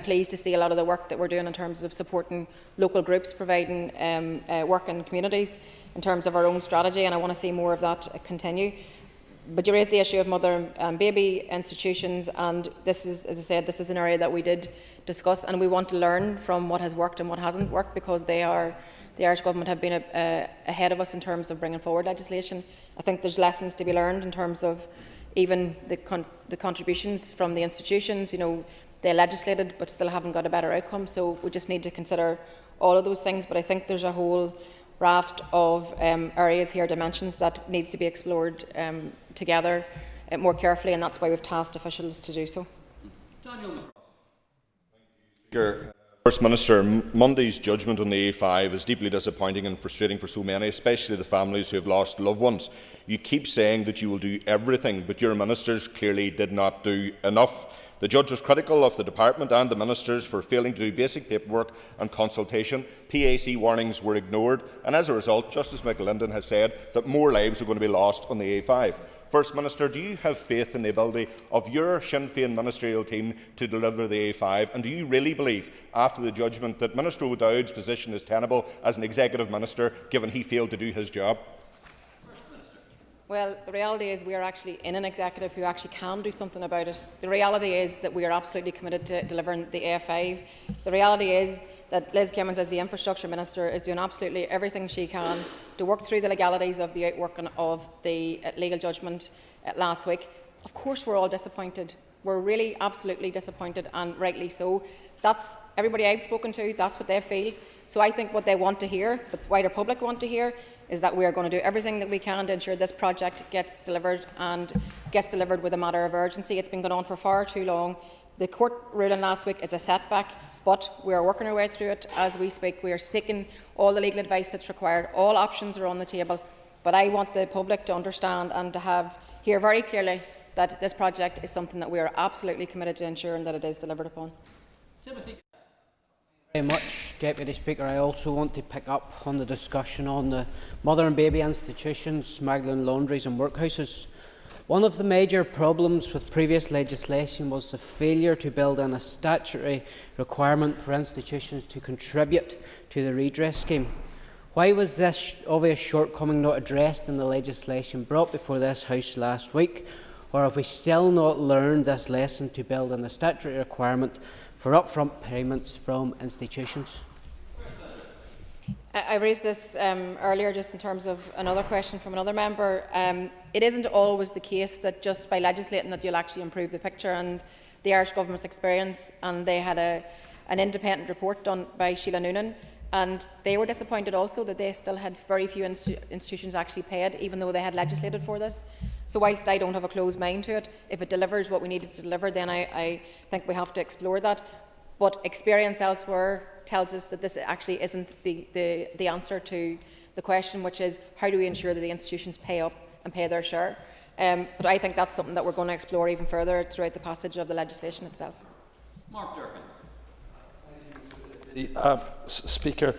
pleased to see a lot of the work that we're doing in terms of supporting local groups, providing work in communities in terms of our own strategy, and I want to see more of that continue. But you raised the issue of mother and baby institutions, and this is, as I said, this is an area that we did discuss, and we want to learn from what has worked and what hasn't worked, because the Irish Government have been ahead of us in terms of bringing forward legislation. I think there's lessons to be learned in terms of even the contributions from the institutions. You know, they legislated but still haven't got a better outcome, so we just need to consider all of those things. But I think there's a whole raft of areas here, dimensions, that needs to be explored together more carefully, and that's why we've tasked officials to do so. First Minister, Monday's judgment on the A5 is deeply disappointing and frustrating for so many, especially the families who have lost loved ones. You keep saying that you will do everything, but your ministers clearly did not do enough. The judge was critical of the department and the ministers for failing to do basic paperwork and consultation. PAC warnings were ignored, and as a result, Justice McLinden has said that more lives are going to be lost on the A5. First Minister, do you have faith in the ability of your Sinn Féin ministerial team to deliver the A5, and do you really believe, after the judgment, that Minister O'Dowd's position is tenable as an executive minister, given he failed to do his job? Well, the reality is we are actually in an executive who actually can do something about it. The reality is that we are absolutely committed to delivering the A5. The reality is that Liz Kimmins, as the Infrastructure Minister, is doing absolutely everything she can to work through the legalities of the outworking of the legal judgment last week. Of course, we're all disappointed. We're really absolutely disappointed, and rightly so. That's everybody I've spoken to, that's what they feel. So I think what they want to hear, the wider public want to hear, is that we are going to do everything that we can to ensure this project gets delivered, and gets delivered with a matter of urgency. It's been going on for far too long. The court ruling last week is a setback, but we are working our way through it as we speak. We are seeking all the legal advice that's required. All options are on the table. But I want the public to understand and to hear very clearly that this project is something that we are absolutely committed to ensuring that it is delivered upon. Timothy. Very much, Deputy Speaker. I also want to pick up on the discussion on the mother and baby institutions, Magdalen laundries and workhouses. One of the major problems with previous legislation was the failure to build in a statutory requirement for institutions to contribute to the redress scheme. Why was this obvious shortcoming not addressed in the legislation brought before this House last week? Or have we still not learned this lesson to build in a statutory requirement for upfront payments from institutions? I raised this earlier just in terms of another question from another member. It isn't always the case that just by legislating that you'll actually improve the picture, and the Irish Government's experience, and they had an independent report done by Sheila Noonan, and they were disappointed also that they still had very few institutions actually paid, even though they had legislated for this. So whilst I don't have a closed mind to it, if it delivers what we needed to deliver, then I think we have to explore that. But experience elsewhere tells us that this actually isn't the answer to the question, which is how do we ensure that the institutions pay up and pay their share? But I think that's something that we're going to explore even further throughout the passage of the legislation itself. Mark Durkin. Speaker,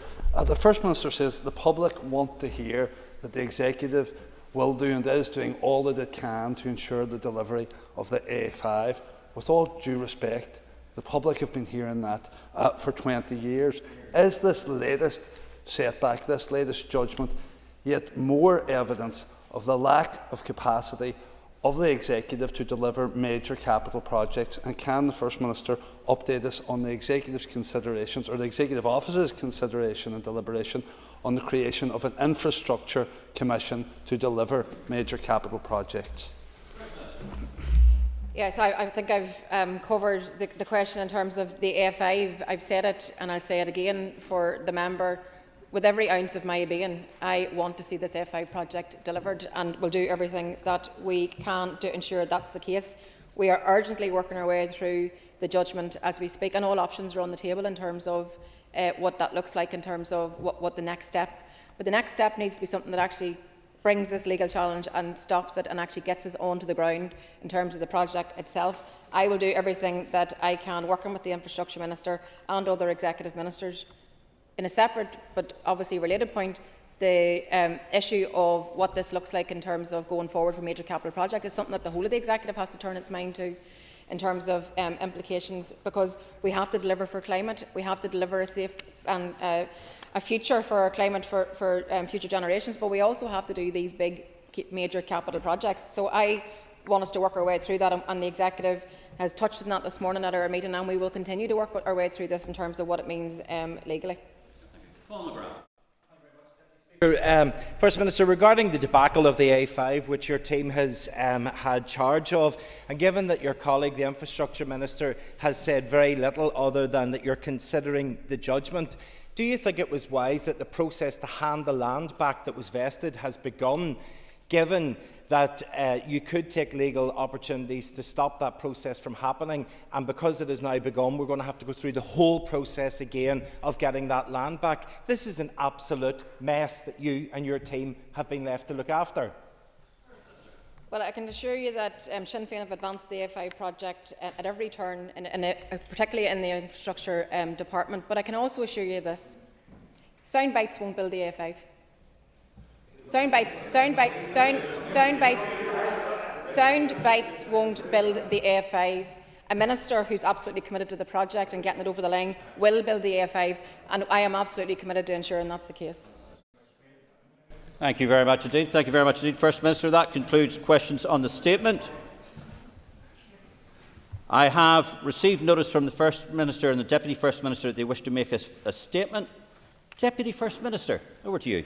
the First Minister says the public want to hear that the Executive will do and is doing all that it can to ensure the delivery of the A5. With all due respect, the public have been hearing that for 20 years. Is this latest setback, this latest judgment, yet more evidence of the lack of capacity of the Executive to deliver major capital projects? And can the First Minister update us on the Executive's considerations, or the Executive Office's consideration and deliberation on the creation of an infrastructure commission to deliver major capital projects? Yes, I think I've covered the question in terms of the A5. I've said it and I'll say it again for the member. With every ounce of my being, I want to see this A5 project delivered, and we'll do everything that we can to ensure that's the case. We are urgently working our way through the judgment as we speak, and all options are on the table in terms of what that looks like, in terms of what the next step. But the next step needs to be something that actually brings this legal challenge and stops it and actually gets us onto the ground in terms of the project itself. I will do everything that I can, working with the Infrastructure Minister and other executive ministers. In a separate but obviously related point, the issue of what this looks like in terms of going forward for major capital projects is something that the whole of the Executive has to turn its mind to in terms of implications, because we have to deliver for climate, we have to deliver a safe and a future for our climate for future generations, but we also have to do these big major capital projects. So I want us to work our way through that, and the Executive has touched on that this morning at our meeting, and we will continue to work our way through this in terms of what it means legally. First Minister, regarding the debacle of the A5, which your team has had charge of, and given that your colleague, the Infrastructure Minister, has said very little other than that you're considering the judgment, do you think it was wise that the process to hand the land back that was vested has begun, given that you could take legal opportunities to stop that process from happening, and because it has now begun, we're going to have to go through the whole process again of getting that land back? This is an absolute mess that you and your team have been left to look after. Well, I can assure you that Sinn Féin have advanced the A5 project at every turn, particularly in the infrastructure department. But I can also assure you this: sound bites won't build the A5. Sound bites won't build the A5. A minister who's absolutely committed to the project and getting it over the line will build the A5, and I am absolutely committed to ensuring that's the case. Thank you very much indeed. Thank you very much indeed, First Minister. That concludes questions on the statement. I have received notice from the First Minister and the Deputy First Minister that they wish to make a statement. Deputy First Minister, over to you.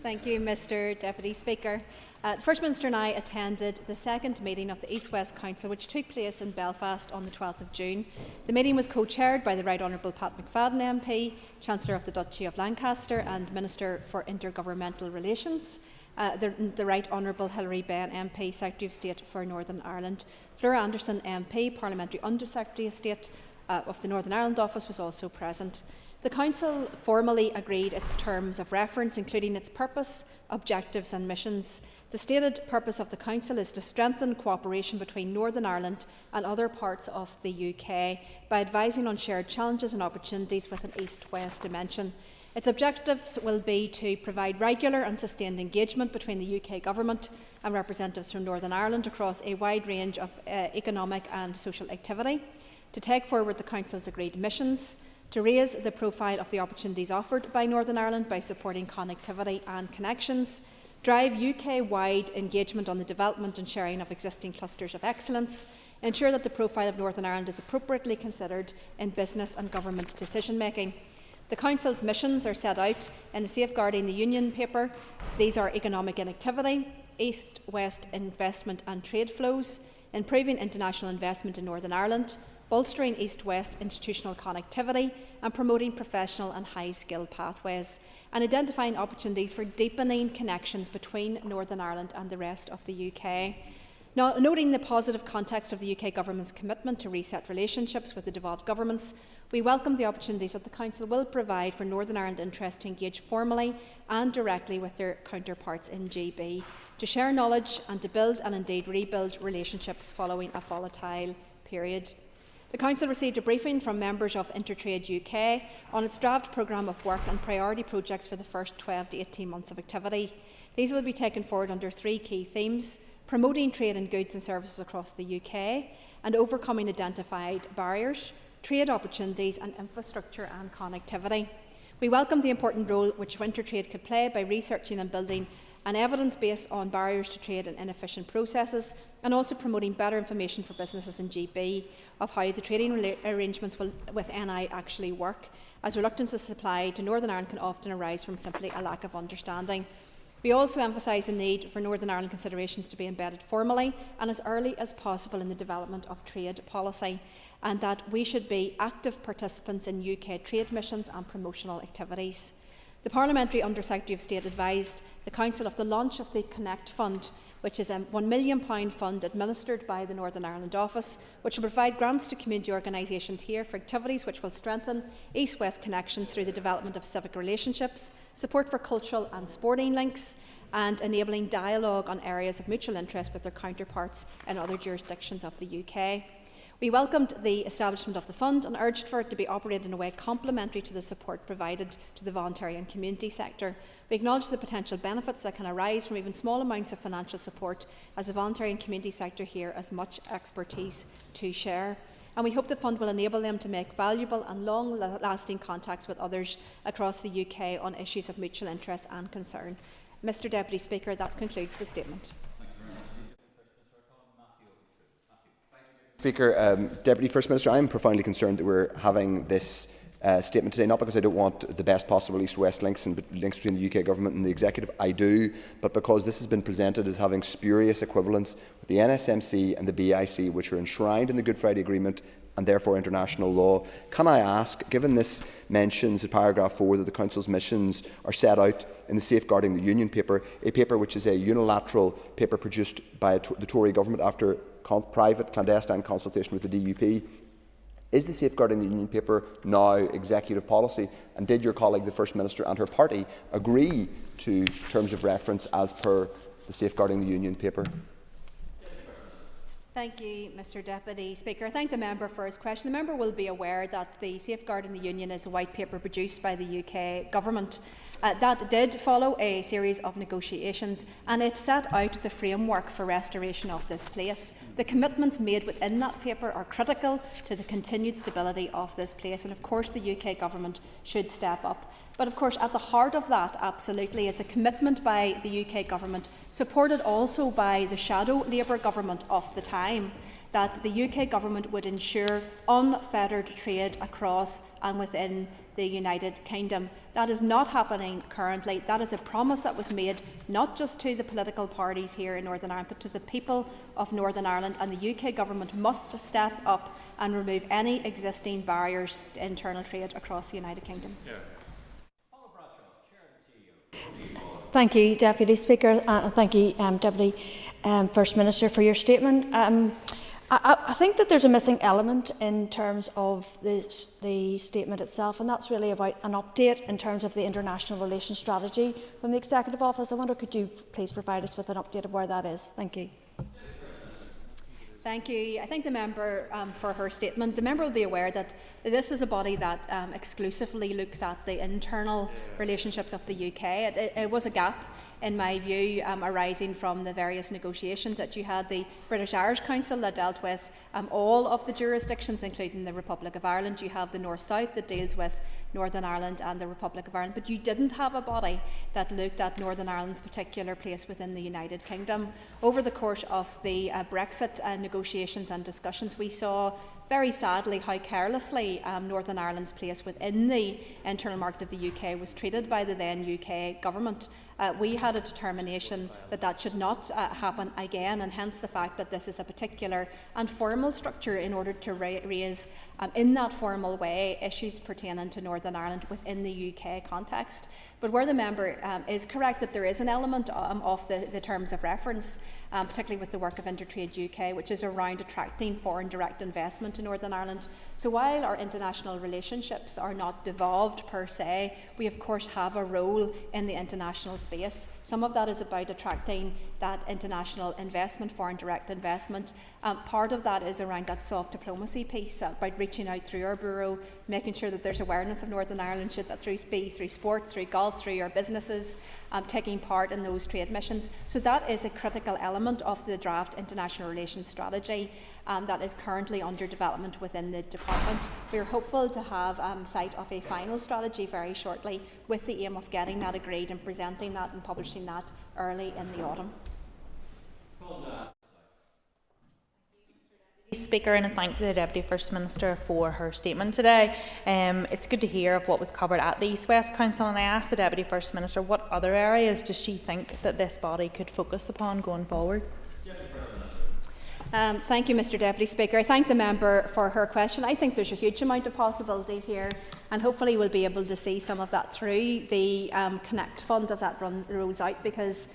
Thank you, Mr Deputy Speaker. The First Minister and I attended the second meeting of the East West Council, which took place in Belfast on the 12th of June. The meeting was co-chaired by the Right Honourable Pat McFadden MP, Chancellor of the Duchy of Lancaster and Minister for Intergovernmental Relations, the Right Honourable Hilary Benn MP, Secretary of State for Northern Ireland. Flora Anderson MP, Parliamentary Under Secretary of State of the Northern Ireland Office, was also present. The Council formally agreed its terms of reference, including its purpose, objectives and missions. The stated purpose of the Council is to strengthen cooperation between Northern Ireland and other parts of the UK by advising on shared challenges and opportunities with an East-West dimension. Its objectives will be to provide regular and sustained engagement between the UK Government and representatives from Northern Ireland across a wide range of economic and social activity, to take forward the Council's agreed missions, to raise the profile of the opportunities offered by Northern Ireland by supporting connectivity and connections, drive UK-wide engagement on the development and sharing of existing clusters of excellence, ensure that the profile of Northern Ireland is appropriately considered in business and government decision-making. The Council's missions are set out in the Safeguarding the Union paper. These are economic inactivity, East-West investment and trade flows, improving international investment in Northern Ireland, bolstering East-West institutional connectivity and promoting professional and high-skill pathways, and identifying opportunities for deepening connections between Northern Ireland and the rest of the UK. Noting the positive context of the UK Government's commitment to reset relationships with the devolved governments, we welcome the opportunities that the Council will provide for Northern Ireland interest to engage formally and directly with their counterparts in GB, to share knowledge and to build and indeed rebuild relationships following a volatile period. The Council received a briefing from members of Intertrade UK on its draft programme of work and priority projects for the first 12 to 18 months of activity. These will be taken forward under 3 key themes: promoting trade in goods and services across the UK and overcoming identified barriers, trade opportunities and infrastructure and connectivity. We welcome the important role which Intertrade could play by researching and building an evidence base on barriers to trade and inefficient processes, and also promoting better information for businesses in GB of how the trading arrangements with NI actually work, as reluctance to supply to Northern Ireland can often arise from simply a lack of understanding. We also emphasise the need for Northern Ireland considerations to be embedded formally and as early as possible in the development of trade policy, and that we should be active participants in UK trade missions and promotional activities. The Parliamentary Under-Secretary of State advised the Council of the launch of the Connect Fund, which is a £1 million fund administered by the Northern Ireland Office, which will provide grants to community organisations here for activities which will strengthen East-West connections through the development of civic relationships, support for cultural and sporting links, and enabling dialogue on areas of mutual interest with their counterparts in other jurisdictions of the UK. We welcomed the establishment of the fund and urged for it to be operated in a way complementary to the support provided to the voluntary and community sector. We acknowledge the potential benefits that can arise from even small amounts of financial support, as the voluntary and community sector here has much expertise to share. And we hope the fund will enable them to make valuable and long-lasting contacts with others across the UK on issues of mutual interest and concern. Mr Deputy Speaker, that concludes the statement. Speaker, Deputy First Minister, I am profoundly concerned that we're having this statement today, not because I don't want the best possible East-West links and links between the UK Government and the Executive, I do, but because this has been presented as having spurious equivalence with the NSMC and the BIC, which are enshrined in the Good Friday Agreement and therefore international law. Can I ask, given this mentions in paragraph 4 that the Council's missions are set out in the Safeguarding the Union paper, a paper which is a unilateral paper produced by the Tory government after private clandestine consultation with the DUP, is the Safeguarding the Union paper now executive policy? And did your colleague, the First Minister, and her party agree to terms of reference as per the Safeguarding the Union paper? Thank you, Mr Deputy Speaker. I thank the member for his question. The member will be aware that the Safeguarding the Union is a white paper produced by the UK Government. That did follow a series of negotiations, and it set out the framework for restoration of this place. The commitments made within that paper are critical to the continued stability of this place, and of course the UK Government should step up. But of course, at the heart of that, absolutely, is a commitment by the UK Government, supported also by the shadow Labour government of the time, that the UK Government would ensure unfettered trade across and within the United Kingdom. That is not happening currently. That is a promise that was made not just to the political parties here in Northern Ireland, but to the people of Northern Ireland, and the UK Government must step up and remove any existing barriers to internal trade across the United Kingdom. Yeah. Thank you, Deputy Speaker, and thank you, Deputy First Minister, for your statement. I think that there's a missing element in terms of the statement itself, and that's really about an update in terms of the international relations strategy from the Executive Office. I wonder, could you please provide us with an update of where that is? Thank you. Thank you. I thank the member for her statement. The member will be aware that this is a body that exclusively looks at the internal relationships of the UK. It was a gap, in my view, arising from the various negotiations that you had. The British Irish Council that dealt with all of the jurisdictions, including the Republic of Ireland. You have the North-South that deals with Northern Ireland and the Republic of Ireland, but you didn't have a body that looked at Northern Ireland's particular place within the United Kingdom. Over the course of the Brexit negotiations and discussions, we saw very sadly how carelessly Northern Ireland's place within the internal market of the UK was treated by the then UK government. We had a determination that that should not happen again, and hence the fact that this is a particular and formal structure in order to raise in that formal way issues pertaining to Northern Ireland within the UK context. But where the member is correct that there is an element of the terms of reference, particularly with the work of Intertrade UK, which is around attracting foreign direct investment to Northern Ireland. So while our international relationships are not devolved per se, we of course have a role in the international space. Some of that is about attracting that international investment, foreign direct investment. Part of that is around that soft diplomacy piece, about reaching out through our bureau, making sure that there's awareness of Northern Ireland, should that be through sport, through golf, through our businesses, taking part in those trade missions. So that is a critical element of the draft international relations strategy that is currently under development within the department. We are hopeful to have sight of a final strategy very shortly, with the aim of getting that agreed and presenting that and publishing that early in the autumn. Speaker, and I thank the Deputy First Minister for her statement today. It's good to hear of what was covered at the East West Council, and I asked the Deputy First Minister what other areas does she think that this body could focus upon going forward. Thank you, Mr Deputy Speaker. I thank the member for her question. I think there's a huge amount of possibility here, and hopefully we'll be able to see some of that through the Connect Fund as that rolls out, because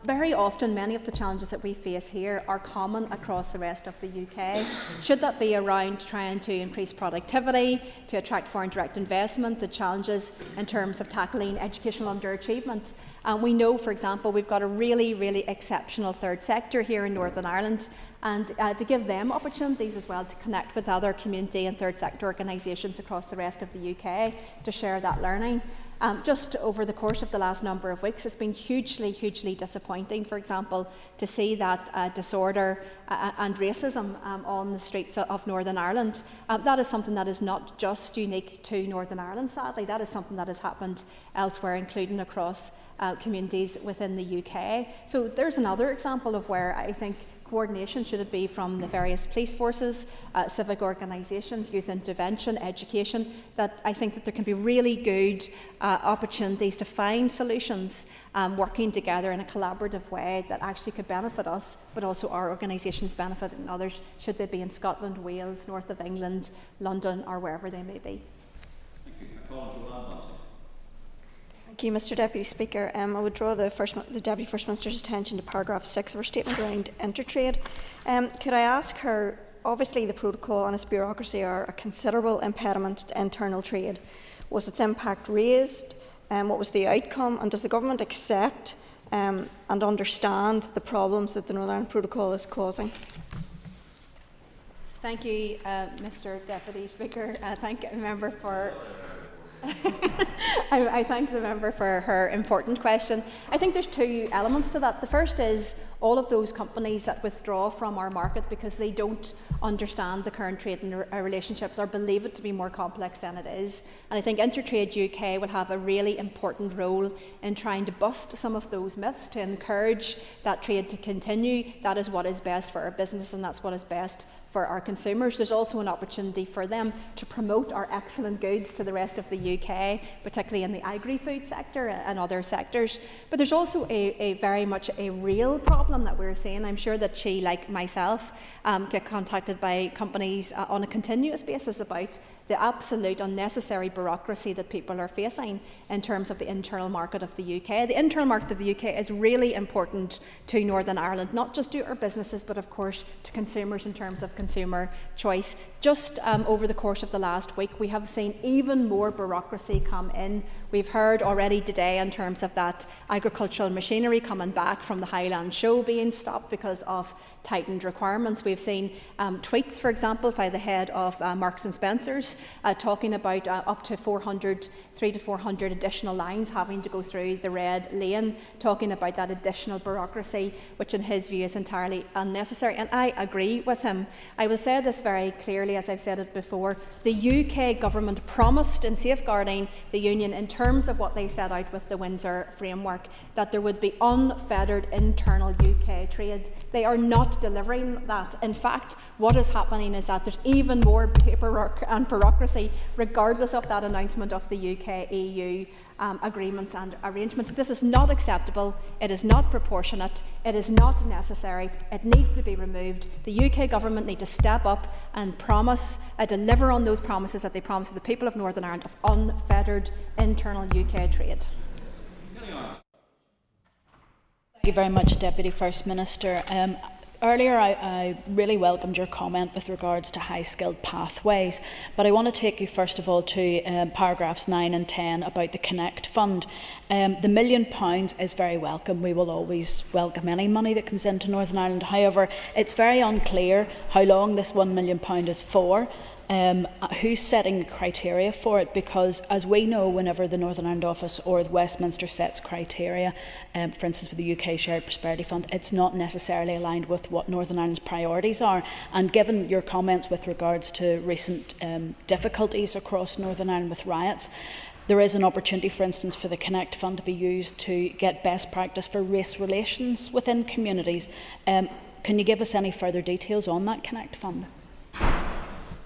very often many of the challenges that we face here are common across the rest of the UK. Should that be around trying to increase productivity, to attract foreign direct investment, the challenges in terms of tackling educational underachievement. We know, for example, we've got a really, really exceptional third sector here in Northern Ireland, and to give them opportunities as well to connect with other community and third sector organisations across the rest of the UK to share that learning. Just over the course of the last number of weeks, it's been hugely, hugely disappointing, for example, to see that disorder and racism on the streets of Northern Ireland. That is something that is not just unique to Northern Ireland, sadly. That is something that has happened elsewhere, including across communities within the UK. So there's another example of where I think coordination, should it be from the various police forces, civic organisations, youth intervention, education, that I think that there can be really good opportunities to find solutions working together in a collaborative way that actually could benefit us, but also our organisations benefit and others, should they be in Scotland, Wales, north of England, London, or wherever they may be. Thank you, Mr Deputy Speaker. I would draw the Deputy First Minister's attention to paragraph 6 of her statement around intertrade. Could I ask her, obviously the protocol and its bureaucracy are a considerable impediment to internal trade. Was its impact raised? What was the outcome? And does the government accept and understand the problems that the Northern Ireland Protocol is causing? Thank you, Mr Deputy Speaker. Thank the member for... I thank the member for her important question. I think there's two elements to that. The first is all of those companies that withdraw from our market because they don't understand the current trade and relationships or believe it to be more complex than it is. And I think Intertrade UK will have a really important role in trying to bust some of those myths, to encourage that trade to continue. That is what is best for our business, and that's what is best for our consumers. There's also an opportunity for them to promote our excellent goods to the rest of the UK, particularly in the agri-food sector and other sectors. But there's also a very much a real problem that we're seeing. I'm sure that she, like myself, get contacted by companies on a continuous basis about the absolute unnecessary bureaucracy that people are facing in terms of the internal market of the UK. The internal market of the UK is really important to Northern Ireland, not just to our businesses, but of course to consumers in terms of consumer choice. Just over the course of the last week, we have seen even more bureaucracy come in. We've heard already today in terms of that agricultural machinery coming back from the Highland Show being stopped because of tightened requirements. We've seen tweets, for example, by the head of Marks and Spencer's talking about up to 300 to 400 additional lines having to go through the red lane, talking about that additional bureaucracy, which in his view is entirely unnecessary. And I agree with him. I will say this very clearly, as I've said it before. The UK government promised in safeguarding the union internal terms of what they set out with the Windsor Framework, that there would be unfettered internal UK trade. They are not delivering that. In fact, what is happening is that there's even more paperwork and bureaucracy, regardless of that announcement of the UK-EU agreements and arrangements. This is not acceptable, it is not proportionate, it is not necessary, it needs to be removed. The UK government need to step up and deliver on those promises that they promised to the people of Northern Ireland of unfettered internal UK trade. Thank you very much, Deputy First Minister. Earlier, I really welcomed your comment with regards to high-skilled pathways, but I want to take you first of all to paragraphs 9 and 10 about the Connect Fund. The £1 million is very welcome. We will always welcome any money that comes into Northern Ireland. However, it's very unclear how long this £1 million is for. Who's setting the criteria for it? Because as we know, whenever the Northern Ireland Office or Westminster sets criteria, for instance with the UK Shared Prosperity Fund, it's not necessarily aligned with what Northern Ireland's priorities are. And given your comments with regards to recent difficulties across Northern Ireland with riots, there is an opportunity, for instance, for the Connect Fund to be used to get best practice for race relations within communities. Can you give us any further details on that Connect Fund?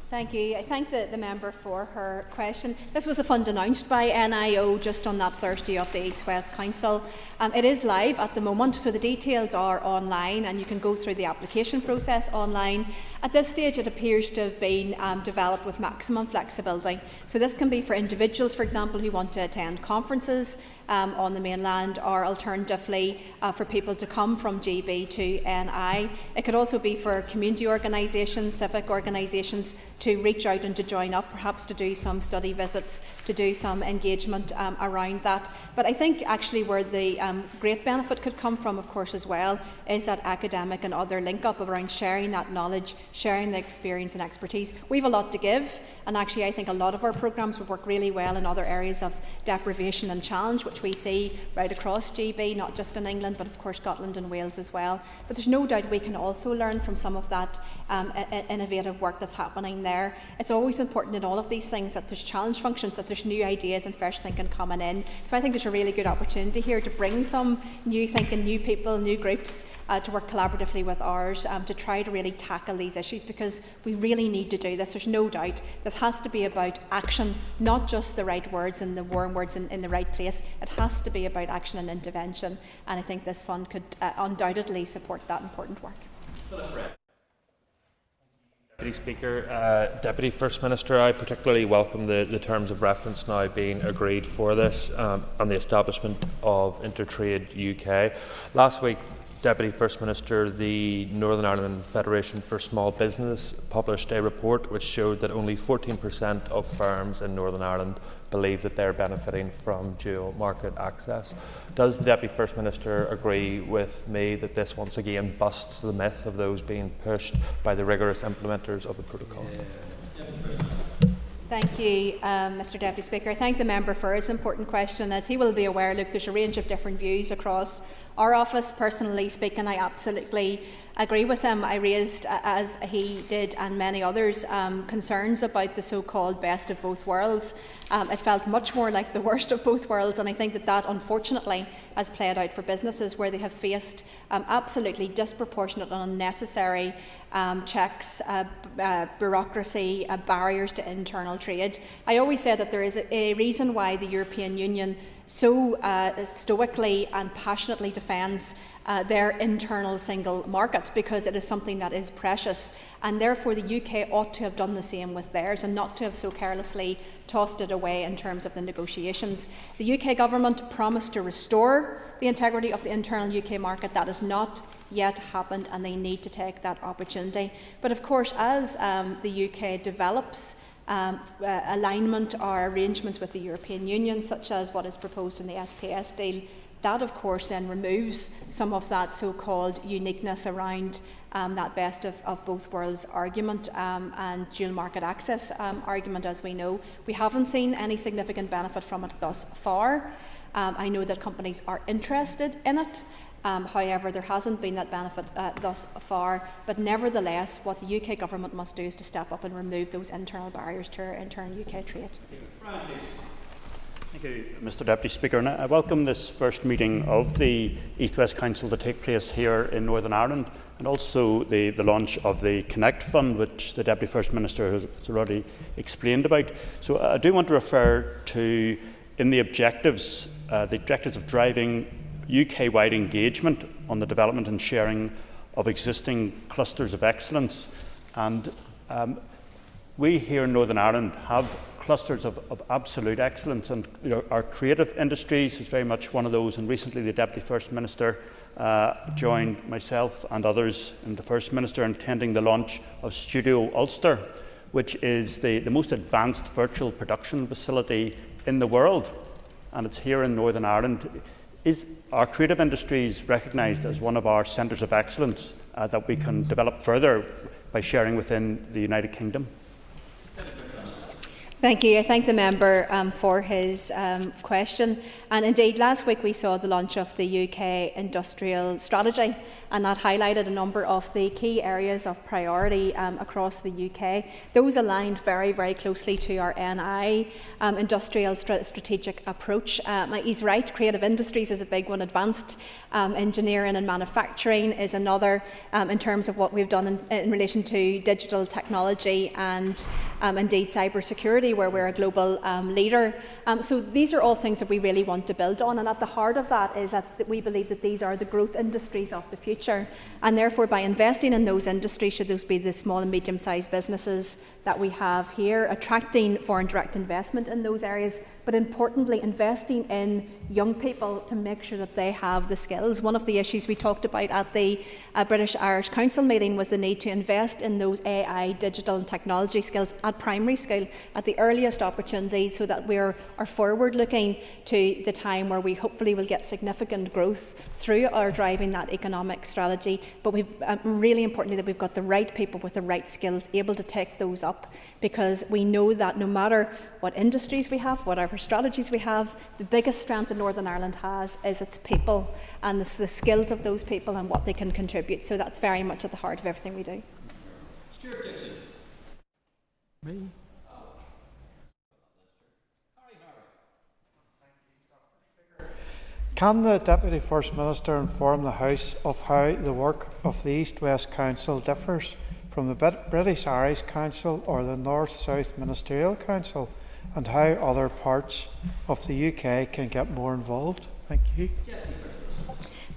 Thank you. I thank the member for her question. This was a fund announced by NIO just on that Thursday of the East West Council. It is live at the moment, so the details are online and you can go through the application process online. At this stage, it appears to have been developed with maximum flexibility. So this can be for individuals, for example, who want to attend conferences on the mainland, or alternatively for people to come from GB to NI. It could also be for community organisations, civic organisations to reach out and to join up, perhaps to do some study visits, to do some engagement around that. But I think actually where the great benefit could come from, of course, as well, is that academic and other link-up around sharing that knowledge, sharing the experience and expertise. We have a lot to give, and actually I think a lot of our programmes would work really well in other areas of deprivation and challenge, which we see right across GB, not just in England, but of course Scotland and Wales as well. But there's no doubt we can also learn from some of that innovative work that's happening there. It's always important in all of these things that there's challenge functions, that there's new ideas and fresh thinking coming in. So I think there's a really good opportunity here to bring some new thinking, new people, new groups to work collaboratively with ours to try to really tackle these issues, because we really need to do this. There's no doubt this has to be about action, not just the right words and the warm words in the right place. It has to be about action and intervention, and I think this fund could undoubtedly support that important work. Deputy Speaker, Deputy First Minister, I particularly welcome the terms of reference now being agreed for this and the establishment of Intertrade UK. Last week, Deputy First Minister, the Northern Ireland Federation for Small Business published a report which showed that only 14% of firms in Northern Ireland believe that they're benefiting from dual market access. Does the Deputy First Minister agree with me that this once again busts the myth of those being pushed by the rigorous implementers of the protocol? Thank you, Mr Deputy Speaker. I thank the member for his important question. As he will be aware, look, there's a range of different views across our office. Personally speaking, I absolutely agree with him. I raised, as he did and many others, concerns about the so-called best of both worlds. It felt much more like the worst of both worlds, and I think that unfortunately has played out for businesses where they have faced absolutely disproportionate and unnecessary checks, bureaucracy, barriers to internal trade. I always say that there is a reason why the European Union so stoically and passionately defends their internal single market, because it is something that is precious, and therefore the UK ought to have done the same with theirs and not to have so carelessly tossed it away in terms of the negotiations. The UK government promised to restore the integrity of the internal UK market. That has not yet happened, and they need to take that opportunity. But of course, as the UK develops alignment or arrangements with the European Union, such as what is proposed in the SPS deal, that of course then removes some of that so-called uniqueness around that best of both worlds argument and dual market access argument. As we know, we haven't seen any significant benefit from it thus far. I know that companies are interested in it. However, there hasn't been that benefit thus far, but nevertheless, what the UK government must do is to step up and remove those internal barriers to our internal UK trade. Thank you, Mr Deputy Speaker. And I welcome this first meeting of the East West Council to take place here in Northern Ireland, and also the launch of the Connect Fund, which the Deputy First Minister has already explained about. So I do want to refer to, in the objectives of driving UK-wide engagement on the development and sharing of existing clusters of excellence. And we here in Northern Ireland have clusters of absolute excellence, and our creative industries is very much one of those. And recently the Deputy First Minister joined myself and others and the First Minister in attending the launch of Studio Ulster, which is the most advanced virtual production facility in the world, and it's here in Northern Ireland. Is our creative industries recognised as one of our centres of excellence that we can develop further by sharing within the United Kingdom? Thank you. I thank the member for his question. And indeed, last week we saw the launch of the UK Industrial Strategy, and that highlighted a number of the key areas of priority across the UK. Those aligned very, very closely to our NI industrial strategic approach. He's right, creative industries is a big one. Advanced engineering and manufacturing is another, in terms of what we've done in relation to digital technology and indeed cybersecurity, where we're a global leader. So these are all things that we really want to build on, and at the heart of that is that we believe that these are the growth industries of the future, and therefore by investing in those industries, should those be the small and medium-sized businesses that we have here, attracting foreign direct investment in those areas, but importantly investing in young people to make sure that they have the skills. One of the issues we talked about at the British Irish Council meeting was the need to invest in those AI, digital and technology skills at primary school at the earliest opportunity, so that we are forward looking to the time where we hopefully will get significant growth through our driving that economic strategy. But we've really importantly that we've got the right people with the right skills able to take those up, because we know that no matter what industries we have, whatever strategies we have, the biggest strength that Northern Ireland has is its people and the skills of those people and what they can contribute. So that's very much at the heart of everything we do. Stuart Dixon. Me? Can the Deputy First Minister inform the House of how the work of the East West Council differs from the British Irish Council or the North South Ministerial Council, and how other parts of the UK can get more involved? Thank you.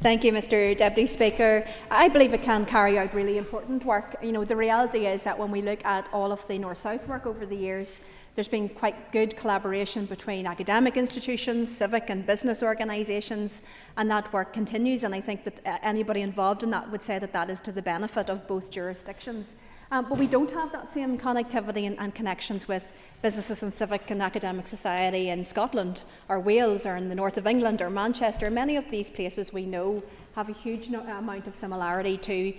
Thank you, Mr Deputy Speaker. I believe it can carry out really important work. You know, the reality is that when we look at all of the North-South work over the years, there's been quite good collaboration between academic institutions, civic and business organisations, and that work continues, and I think that anybody involved in that would say that that is to the benefit of both jurisdictions. But we don't have that same connectivity and connections with businesses and civic and academic society in Scotland or Wales or in the north of England or Manchester. Many of these places we know have a huge amount of similarity to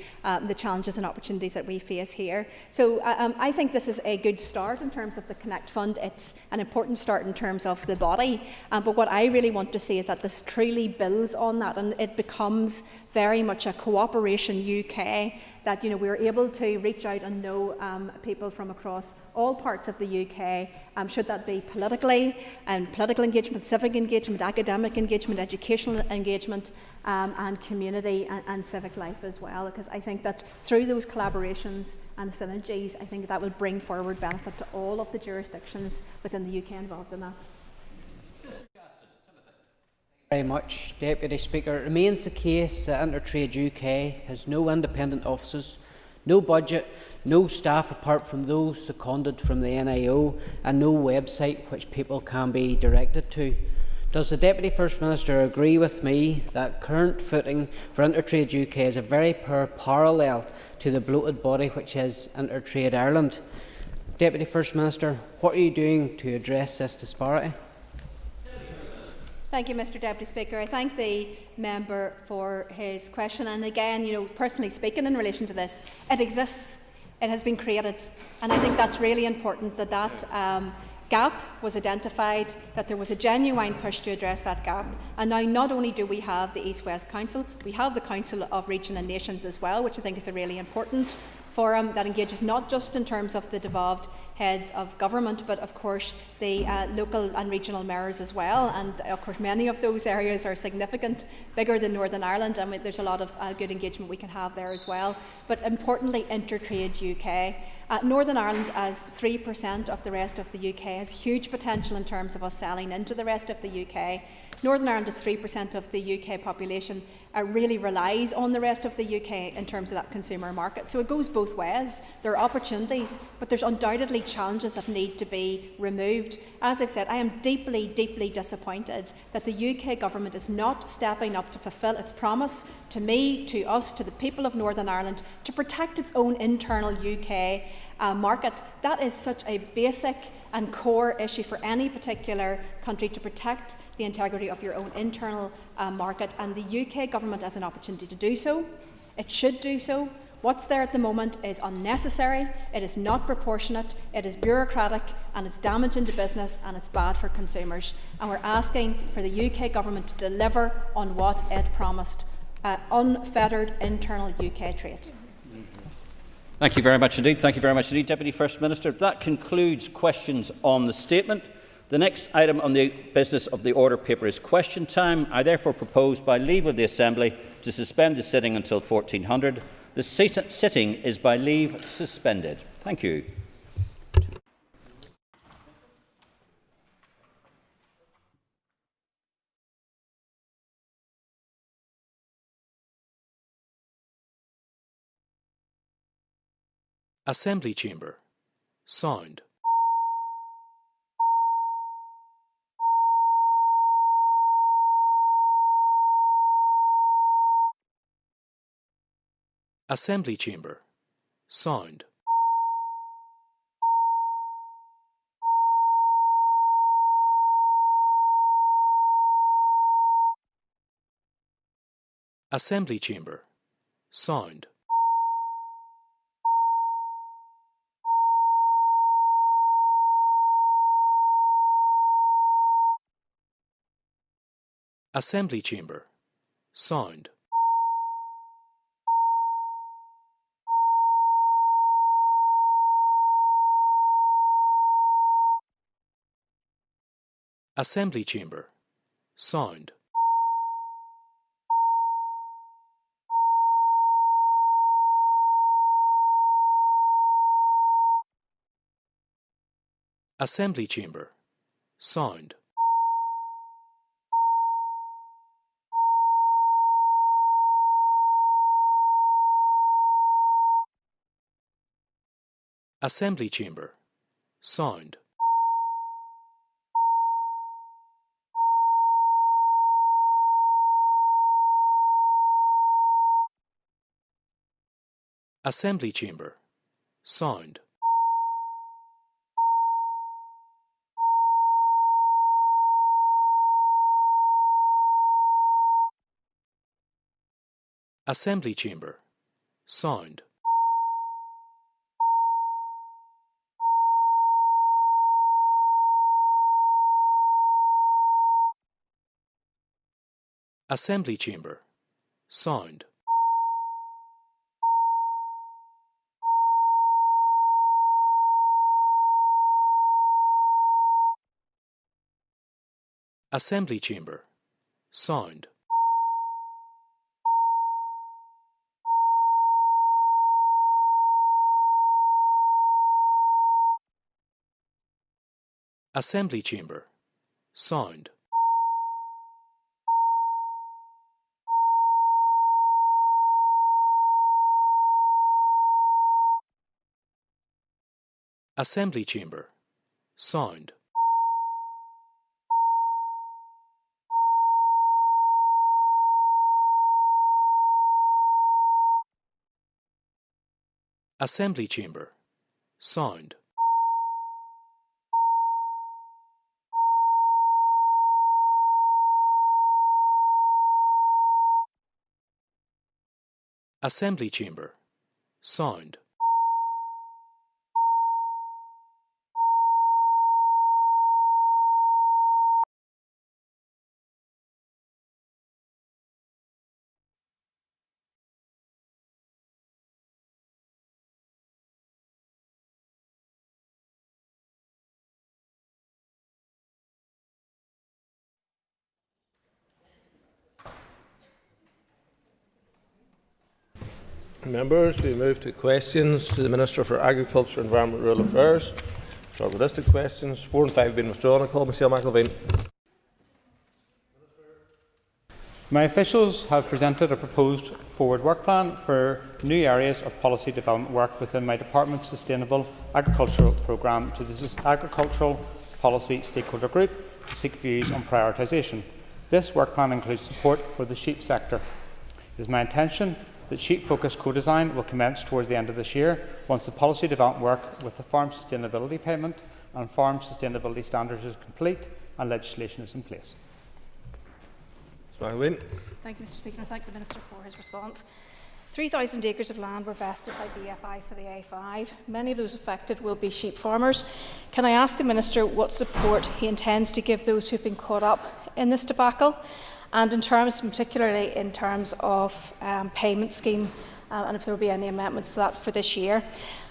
the challenges and opportunities that we face here. So I think this is a good start in terms of the Connect Fund. It's an important start in terms of the body. But what I really want to see is that this truly builds on that, and it becomes very much a cooperation UK, that we're able to reach out and know people from across all parts of the UK, should that be politically and political engagement, civic engagement, academic engagement, educational engagement, and community and civic life as well. Because I think that through those collaborations and synergies, I think that will bring forward benefit to all of the jurisdictions within the UK involved in that. Very much, Deputy Speaker. It remains the case that Intertrade UK has no independent offices, no budget, no staff apart from those seconded from the NIO, and no website which people can be directed to. Does the Deputy First Minister agree with me that current footing for Intertrade UK is a very poor parallel to the bloated body which is Intertrade Ireland? Deputy First Minister, what are you doing to address this disparity? Thank you, Mr Deputy Speaker. I thank the member for his question. And again, personally speaking in relation to this, it exists, it has been created. And I think that's really important that that gap was identified, that there was a genuine push to address that gap. And now not only do we have the East West Council, we have the Council of Regions and Nations as well, which I think is a really important forum that engages not just in terms of the devolved heads of government, but of course the local and regional mayors as well. And of course many of those areas are significant, bigger than Northern Ireland, and there's a lot of good engagement we can have there as well. But importantly, Intertrade UK. Northern Ireland, as 3% of the rest of the UK, has huge potential in terms of us selling into the rest of the UK. Northern Ireland, as 3% of the UK population, really relies on the rest of the UK in terms of that consumer market. So it goes both ways. There are opportunities, but there's undoubtedly challenges that need to be removed. As I've said, I am deeply, deeply disappointed that the UK government is not stepping up to fulfil its promise to me, to us, to the people of Northern Ireland, to protect its own internal UK market. That is such a basic and core issue for any particular country, to protect the integrity of your own internal market, and the UK government has an opportunity to do so. It should do so. What's there at the moment is unnecessary, it is not proportionate, it is bureaucratic, and it's damaging to business, and it's bad for consumers. And we're asking for the UK government to deliver on what it promised, unfettered internal UK trade. Thank you very much indeed. Thank you very much indeed, Deputy First Minister. That concludes questions on the statement. The next item on the business of the order paper is question time. I therefore propose, by leave of the Assembly, to suspend the sitting until 1400. The sitting is by leave suspended. Thank you. Assembly Chamber. Sound. Assembly Chamber. Sound. Assembly Chamber. Sound. Assembly Chamber. Sound. Assembly Chamber. Sound. Assembly Chamber. Sound. Assembly Chamber. Sound. Assembly Chamber. Sound. Assembly Chamber. Sound. Assembly Chamber. Sound. Assembly Chamber. Sound. Assembly Chamber. Sound. Assembly Chamber. Sound. Assembly Chamber. Sound. Assembly Chamber. Sound. Members, we move to questions to the Minister for Agriculture, Environment and Rural Affairs. Start with listed questions. 4 and 5 have been withdrawn. I call Michelle McIlveen. My officials have presented a proposed forward work plan for new areas of policy development work within my Department's Sustainable Agricultural Programme to the Agricultural Policy Stakeholder Group to seek views on prioritisation. This work plan includes support for the sheep sector. It is my intention that sheep-focused co-design will commence towards the end of this year once the policy development work with the Farm Sustainability Payment and Farm Sustainability Standards is complete and legislation is in place. Thank you, Mr Speaker. I thank the Minister for his response. 3,000 acres of land were vested by DFI for the A5. Many of those affected will be sheep farmers. Can I ask the Minister what support he intends to give those who have been caught up in this debacle, and particularly in terms of payment scheme, and if there will be any amendments to that for this year?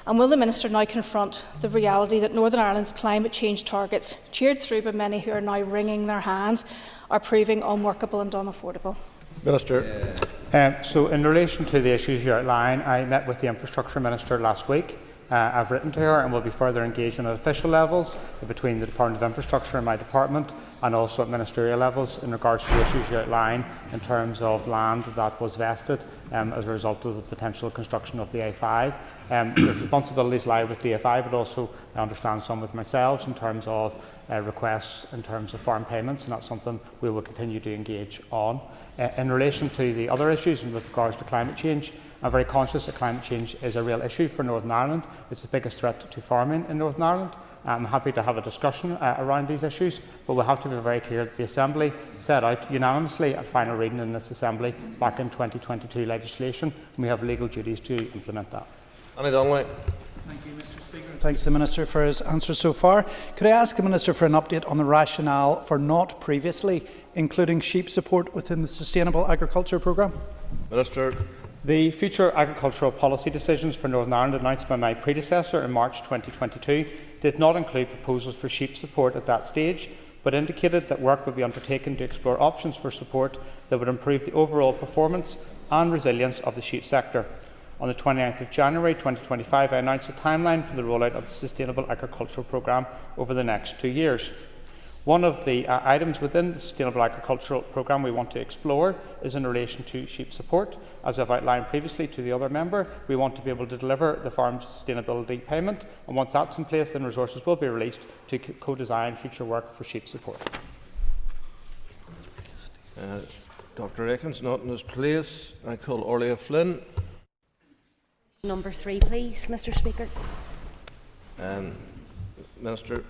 And will the Minister now confront the reality that Northern Ireland's climate change targets, cheered through by many who are now wringing their hands, are proving unworkable and unaffordable? Minister. So in relation to the issues you outline, I met with the Infrastructure Minister last week. I've written to her and will be further engaging at official levels between the Department of Infrastructure and my department, and also at ministerial levels in regards to the issues you outline in terms of land that was vested as a result of the potential construction of the A5. The responsibilities lie with DFI, but also I understand some with myself in terms of requests in terms of farm payments, and that's something we will continue to engage on. In relation to the other issues and with regards to climate change, I'm very conscious that climate change is a real issue for Northern Ireland. It's the biggest threat to farming in Northern Ireland. I'm happy to have a discussion around these issues, but we'll have to be very clear that the Assembly set out unanimously at final reading in this Assembly back in 2022 legislation, and we have legal duties to implement that. Annie Donnelly. Thank you, Mr Speaker. Thanks to the Minister for his answers so far. Could I ask the Minister for an update on the rationale for not previously including sheep support within the Sustainable Agriculture Programme? Minister. The future agricultural policy decisions for Northern Ireland announced by my predecessor in March 2022 did not include proposals for sheep support at that stage, but indicated that work would be undertaken to explore options for support that would improve the overall performance and resilience of the sheep sector. On the 29th of January 2025, I announced a timeline for the rollout of the Sustainable Agricultural Programme over the next 2 years. One of the items within the Sustainable Agricultural Programme we want to explore is in relation to sheep support. As I've outlined previously to the other member, we want to be able to deliver the farm sustainability payment, and once that's in place, then resources will be released to co-design future work for sheep support. Dr Aiken's not in his place. I call Orlia Flynn. Number 3, please, Mr Speaker. Minister.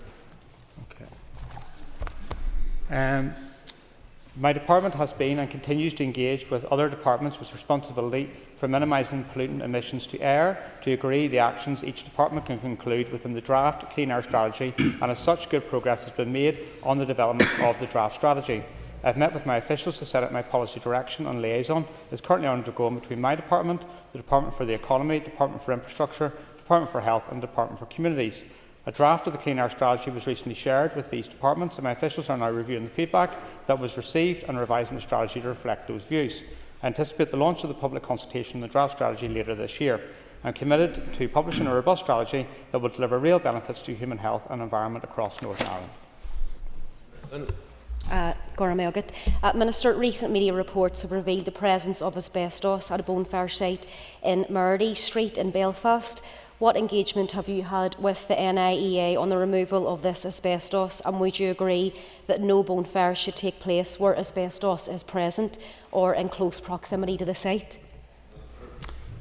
My department has been and continues to engage with other departments with responsibility for minimising pollutant emissions to air to agree the actions each department can conclude within the draft Clean Air Strategy, and as such good progress has been made on the development of the draft strategy. I've met with my officials to set out my policy direction and liaison is currently undergoing between my department, the Department for the Economy, Department for Infrastructure, Department for Health and Department for Communities. A draft of the Clean Air Strategy was recently shared with these departments, and my officials are now reviewing the feedback that was received and revising the strategy to reflect those views. I anticipate the launch of the public consultation on the draft strategy later this year. I am committed to publishing a robust strategy that will deliver real benefits to human health and environment across Northern Ireland. Minister, recent media reports have revealed the presence of asbestos at a bonfire site in Murdy Street in Belfast. What engagement have you had with the NIEA on the removal of this asbestos, and would you agree that no bonfire should take place where asbestos is present or in close proximity to the site?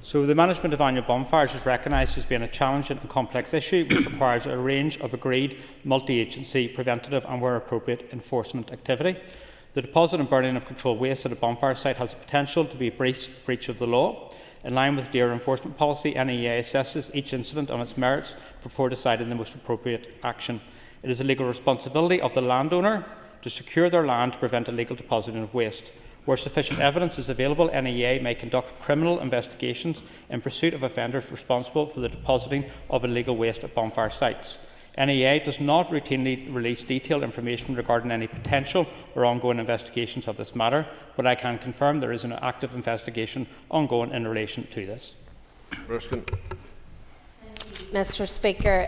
So the management of annual bonfires is recognised as being a challenging and complex issue which requires a range of agreed multi-agency preventative and, where appropriate, enforcement activity. The deposit and burning of controlled waste at a bonfire site has the potential to be a breach of the law. In line with DAERA enforcement policy, NIEA assesses each incident on its merits before deciding the most appropriate action. It is a legal responsibility of the landowner to secure their land to prevent illegal depositing of waste. Where sufficient evidence is available, NIEA may conduct criminal investigations in pursuit of offenders responsible for the depositing of illegal waste at bonfire sites. NIEA does not routinely release detailed information regarding any potential or ongoing investigations of this matter, but I can confirm there is an active investigation ongoing in relation to this. Ruskin. Mr. Speaker,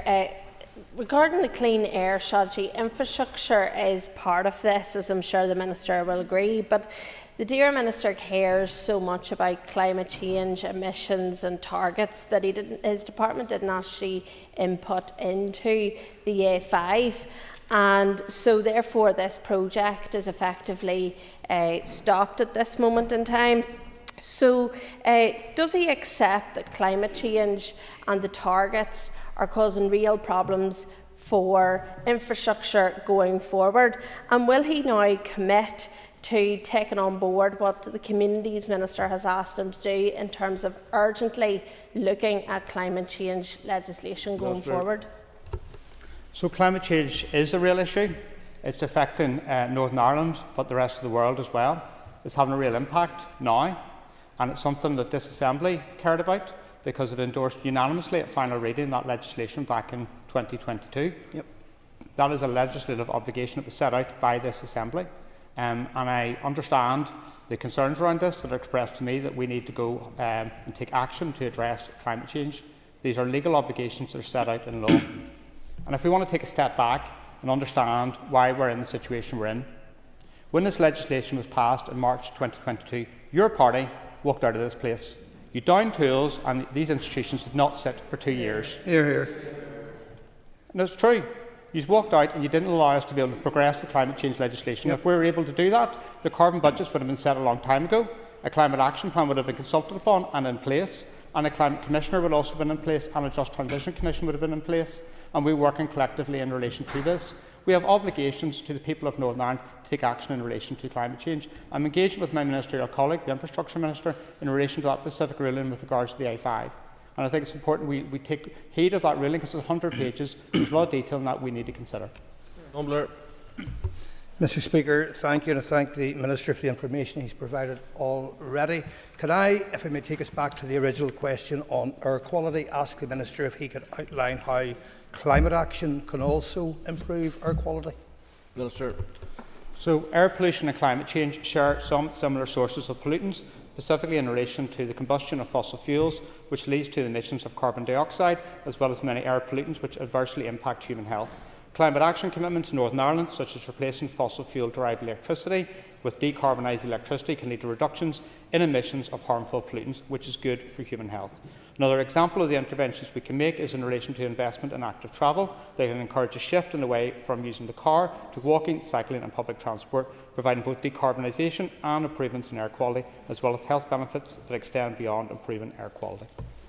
regarding the clean air strategy, infrastructure is part of this, as I'm sure the Minister will agree, but the dear Minister cares so much about climate change, emissions and targets that his department didn't actually input into the A5. And so therefore this project is effectively stopped at this moment in time. So does he accept that climate change and the targets are causing real problems for infrastructure going forward? And will he now commit to taking on board what the Communities Minister has asked him to do in terms of urgently looking at climate change legislation going forward? So climate change is a real issue. It's affecting Northern Ireland, but the rest of the world as well. It's having a real impact now, and it's something that this Assembly cared about because it endorsed unanimously at final reading that legislation back in 2022. Yep. That is a legislative obligation that was set out by this Assembly. And I understand the concerns around this that are expressed to me that we need to go and take action to address climate change. These are legal obligations that are set out in law. And if we want to take a step back and understand why we're in the situation we're in, when this legislation was passed in March 2022, your party walked out of this place. You downed tools, and these institutions did not sit for 2 years. Hear, hear. And it's true. You walked out and you didn't allow us to be able to progress the climate change legislation. Yep. If we were able to do that, the carbon budgets would have been set a long time ago. A climate action plan would have been consulted upon and in place, and a climate commissioner would also have been in place, and a just transition commission would have been in place, and we're working collectively in relation to this. We have obligations to the people of Northern Ireland to take action in relation to climate change. I'm engaged with my ministerial colleague, the Infrastructure Minister, in relation to that specific ruling with regards to the A5. And I think it's important we take heed of that ruling because it's 100 pages. There's a lot of detail in that we need to consider. Mr. Speaker, thank you, and I thank the Minister for the information he's provided already. Could I, if I may take us back to the original question on air quality, ask the Minister if he could outline how climate action can also improve air quality? Minister. So air pollution and climate change share some similar sources of pollutants, specifically in relation to the combustion of fossil fuels, which leads to the emissions of carbon dioxide, as well as many air pollutants which adversely impact human health. Climate action commitments in Northern Ireland, such as replacing fossil fuel-derived electricity with decarbonised electricity, can lead to reductions in emissions of harmful pollutants, which is good for human health. Another example of the interventions we can make is in relation to investment in active travel. They can encourage a shift in the way from using the car to walking, cycling and public transport, providing both decarbonisation and improvements in air quality, as well as health benefits that extend beyond improving air quality.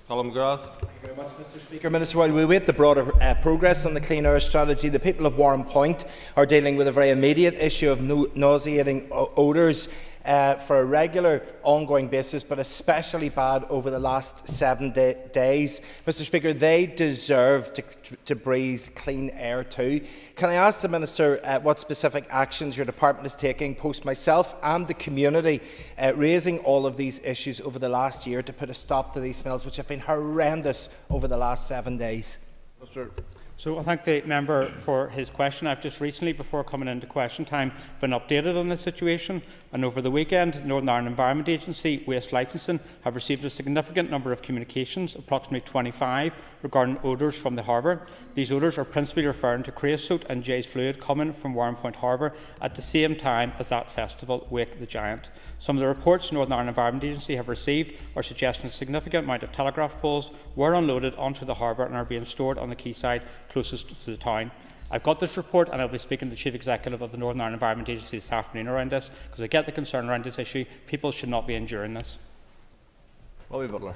Colin McGrath. Thank you very much, Mr. Speaker. Minister, while we wait the broader progress on the clean air strategy, the people of Warrenpoint are dealing with a very immediate issue of nauseating odours for a regular, ongoing basis, but especially bad over the last 7 days. Mr. Speaker, they deserve to breathe clean air too. Can I ask the Minister what specific actions your department is taking, post myself and the community raising all of these issues over the last year, to put a stop to these smells, which have been horrendous over the last 7 days? Minister. So I thank the member for his question. I've just recently, before coming into question time, been updated on this situation, and over the weekend, Northern Ireland Environment Agency Waste Licensing have received a significant number of communications, approximately 25, regarding odours from the harbour. These odours are principally referring to creosote and Jay's fluid coming from Warrenpoint Harbour at the same time as that festival, Wake the Giant. Some of the reports Northern Ireland Environment Agency have received are suggesting a significant amount of telegraph poles were unloaded onto the harbour and are being stored on the quayside closest to the town. I've got this report, and I'll be speaking to the Chief Executive of the Northern Ireland Environment Agency this afternoon around this, because I get the concern around this issue. People should not be enduring this. Robbie Butler.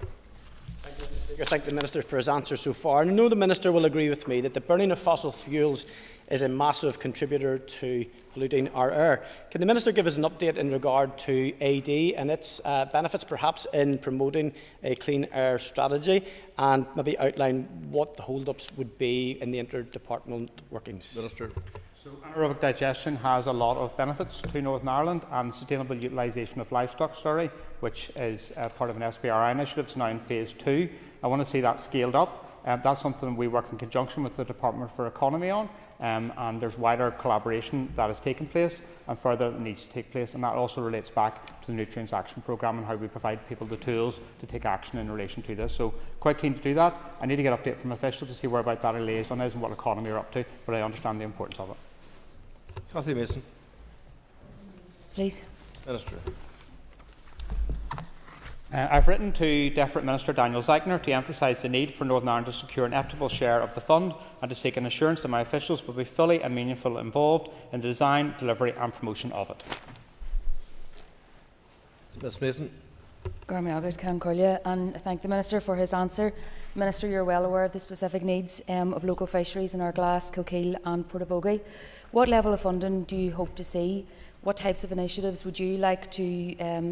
Thank you, Mr. Speaker. Thank the Minister for his answer so far. And I know the Minister will agree with me that the burning of fossil fuels is a massive contributor to polluting our air. Can the Minister give us an update in regard to AD and its benefits, perhaps in promoting a clean air strategy, and maybe outline what the hold-ups would be in the interdepartmental workings? Minister. So anaerobic digestion has a lot of benefits to Northern Ireland, and sustainable utilisation of livestock slurry, which is part of an SPRI initiative, is now in phase 2. I want to see that scaled up. That's something we work in conjunction with the Department for Economy on, and there's wider collaboration that has taken place and further that needs to take place, and that also relates back to the Nutrients Action Programme and how we provide people the tools to take action in relation to this. So quite keen to do that. I need to get an update from officials to see where about that liaison is and what economy are up to, but I understand the importance of it. Cathy Mason. Please. Minister. I've written to Deferent Minister Daniel Zeichner to emphasise the need for Northern Ireland to secure an equitable share of the fund and to seek an assurance that my officials will be fully and meaningfully involved in the design, delivery and promotion of it. Ms Mason. And I thank the Minister for his answer. Minister, you're well aware of the specific needs of local fisheries in Arglass, Kilkeel and Portavogie. What level of funding do you hope to see? What types of initiatives would you like to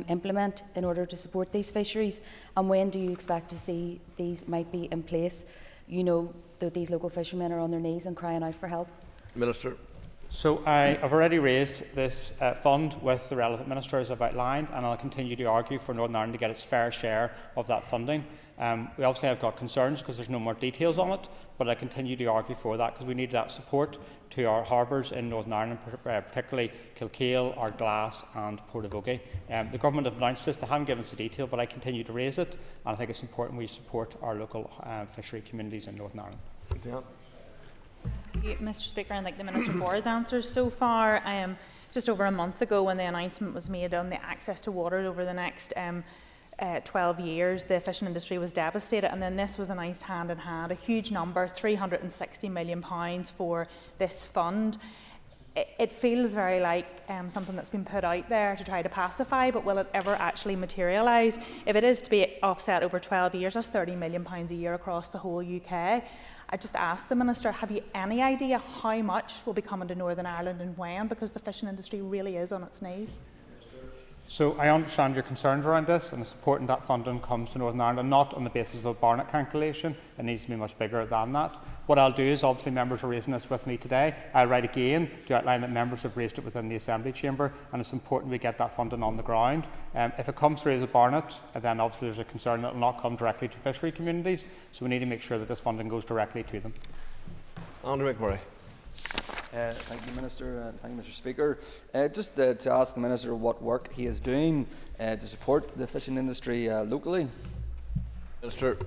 implement in order to support these fisheries? And when do you expect to see these might be in place? You know that these local fishermen are on their knees and crying out for help. Minister. So I have already raised this fund with the relevant minister, as I've outlined, and I'll continue to argue for Northern Ireland to get its fair share of that funding. We obviously have got concerns because there's no more details on it, but I continue to argue for that because we need that support to our harbours in Northern Ireland, particularly Kilkeel, Arglass and Portavogie. The government have announced this. They haven't given us the detail, but I continue to raise it, and I think it's important we support our local fishery communities in Northern Ireland. Yeah. Mr Speaker, and thank the Minister for his answers so far. Just over a month ago, when the announcement was made on the access to water over the next 12 years, the fishing industry was devastated, and then this was announced hand in hand, a huge number, £360 million for this fund. It feels very like something that's been put out there to try to pacify, but will it ever actually materialise? If it is to be offset over 12 years, that's £30 million a year across the whole UK. I just asked the Minister, have you any idea how much will be coming to Northern Ireland and when? Because the fishing industry really is on its knees. So I understand your concerns around this, and it's important that funding comes to Northern Ireland, not on the basis of a Barnett calculation. It needs to be much bigger than that. What I'll do is, obviously members are raising this with me today. I'll write again to outline that members have raised it within the Assembly Chamber, and it's important we get that funding on the ground. If it comes through as a Barnett, then obviously there's a concern that it will not come directly to fishery communities, so we need to make sure that this funding goes directly to them. Andrew McMurray. Thank you, Minister. Thank you, Mr. Speaker. Just to ask the Minister what work he is doing to support the fishing industry locally. Minister.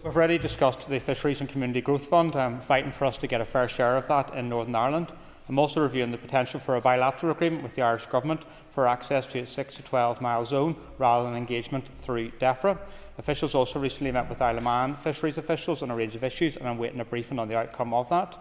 We've already discussed the Fisheries and Community Growth Fund. I'm fighting for us to get a fair share of that in Northern Ireland. I'm also reviewing the potential for a bilateral agreement with the Irish Government for access to its 6 to 12 mile zone rather than engagement through DEFRA. Officials also recently met with Isle of Man fisheries officials on a range of issues, and I'm waiting a briefing on the outcome of that.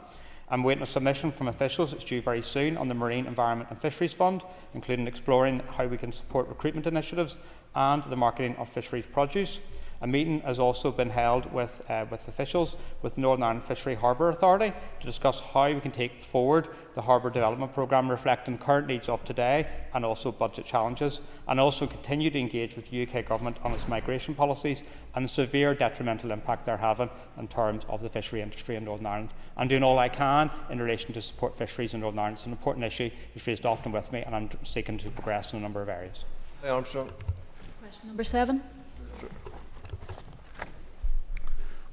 I'm waiting a submission from officials, it's due very soon, on the Marine Environment and Fisheries Fund, including exploring how we can support recruitment initiatives and the marketing of fisheries produce. A meeting has also been held with officials with the Northern Ireland Fishery Harbour Authority to discuss how we can take forward the harbour development programme, reflecting current needs of today and also budget challenges, and also continue to engage with the UK Government on its migration policies and the severe detrimental impact they're having in terms of the fishery industry in Northern Ireland. I'm doing all I can in relation to support fisheries in Northern Ireland. It's an important issue, it's raised often with me, and I'm seeking to progress in a number of areas. Armstrong. Question number 7.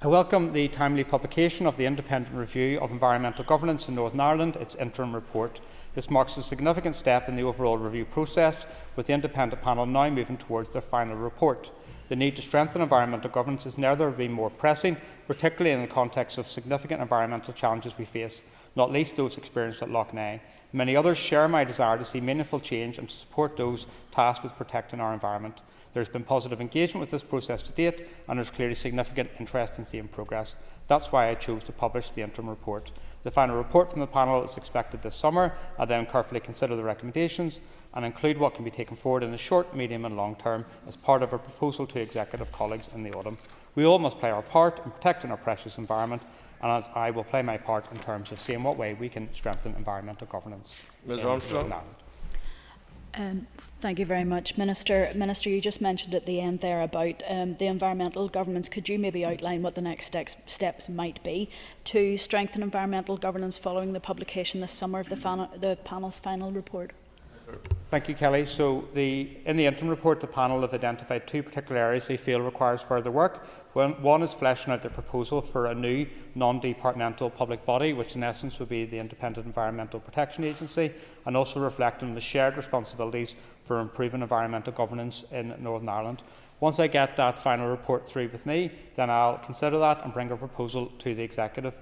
I welcome the timely publication of the Independent Review of Environmental Governance in Northern Ireland, its interim report. This marks a significant step in the overall review process, with the independent panel now moving towards their final report. The need to strengthen environmental governance has never been more pressing, particularly in the context of significant environmental challenges we face, not least those experienced at Lough Neagh. Many others share my desire to see meaningful change and to support those tasked with protecting our environment. There has been positive engagement with this process to date, and there is clearly significant interest in seeing progress. That's why I chose to publish the interim report. The final report from the panel is expected this summer. I'll then carefully consider the recommendations and include what can be taken forward in the short, medium and long term as part of a proposal to executive colleagues in the autumn. We all must play our part in protecting our precious environment, and as I will play my part in terms of seeing what way we can strengthen environmental governance. Ms. Armstrong. Thank you very much, Minister. Minister, you just mentioned at the end there about the environmental governance. Could you maybe outline what the next steps might be to strengthen environmental governance following the publication this summer of the panel's final report? Thank you, Kelly. So in the interim report, the panel have identified 2 particular areas they feel requires further work, One is fleshing out the proposal for a new non-departmental public body, which in essence would be the Independent Environmental Protection Agency, and also reflecting on the shared responsibilities for improving environmental governance in Northern Ireland. Once I get that final report through with me, then I'll consider that and bring a proposal to the Executive.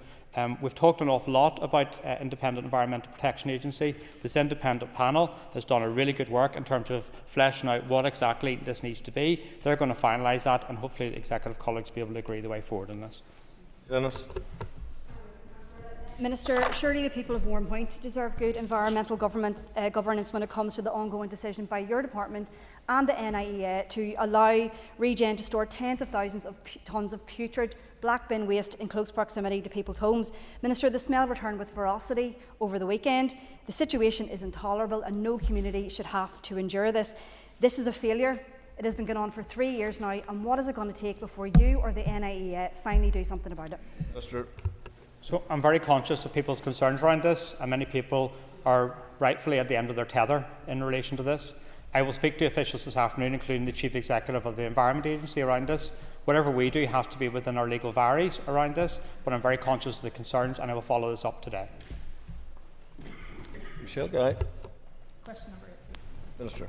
We've talked an awful lot about Independent Environmental Protection Agency. This independent panel has done a really good work in terms of fleshing out what exactly this needs to be. They're going to finalise that, and hopefully the Executive colleagues will be able to agree the way forward on this. Dennis. Minister, surely the people of Warrenpoint deserve good environmental governance when it comes to the ongoing decision by your department and the NIEA to allow Regen to store tens of thousands of tonnes of putrid black bin waste in close proximity to people's homes. Minister, the smell returned with ferocity over the weekend. The situation is intolerable and no community should have to endure this. This is a failure. It has been going on for 3 years now, and what is it going to take before you or the NIEA finally do something about it? Minister. So I'm very conscious of people's concerns around this, and many people are rightfully at the end of their tether in relation to this. I will speak to officials this afternoon, including the Chief Executive of the Environment Agency, around this. Whatever we do has to be within our legal varies around this, but I'm very conscious of the concerns, and I will follow this up today. Michelle Guy. Question number 8, please. Minister.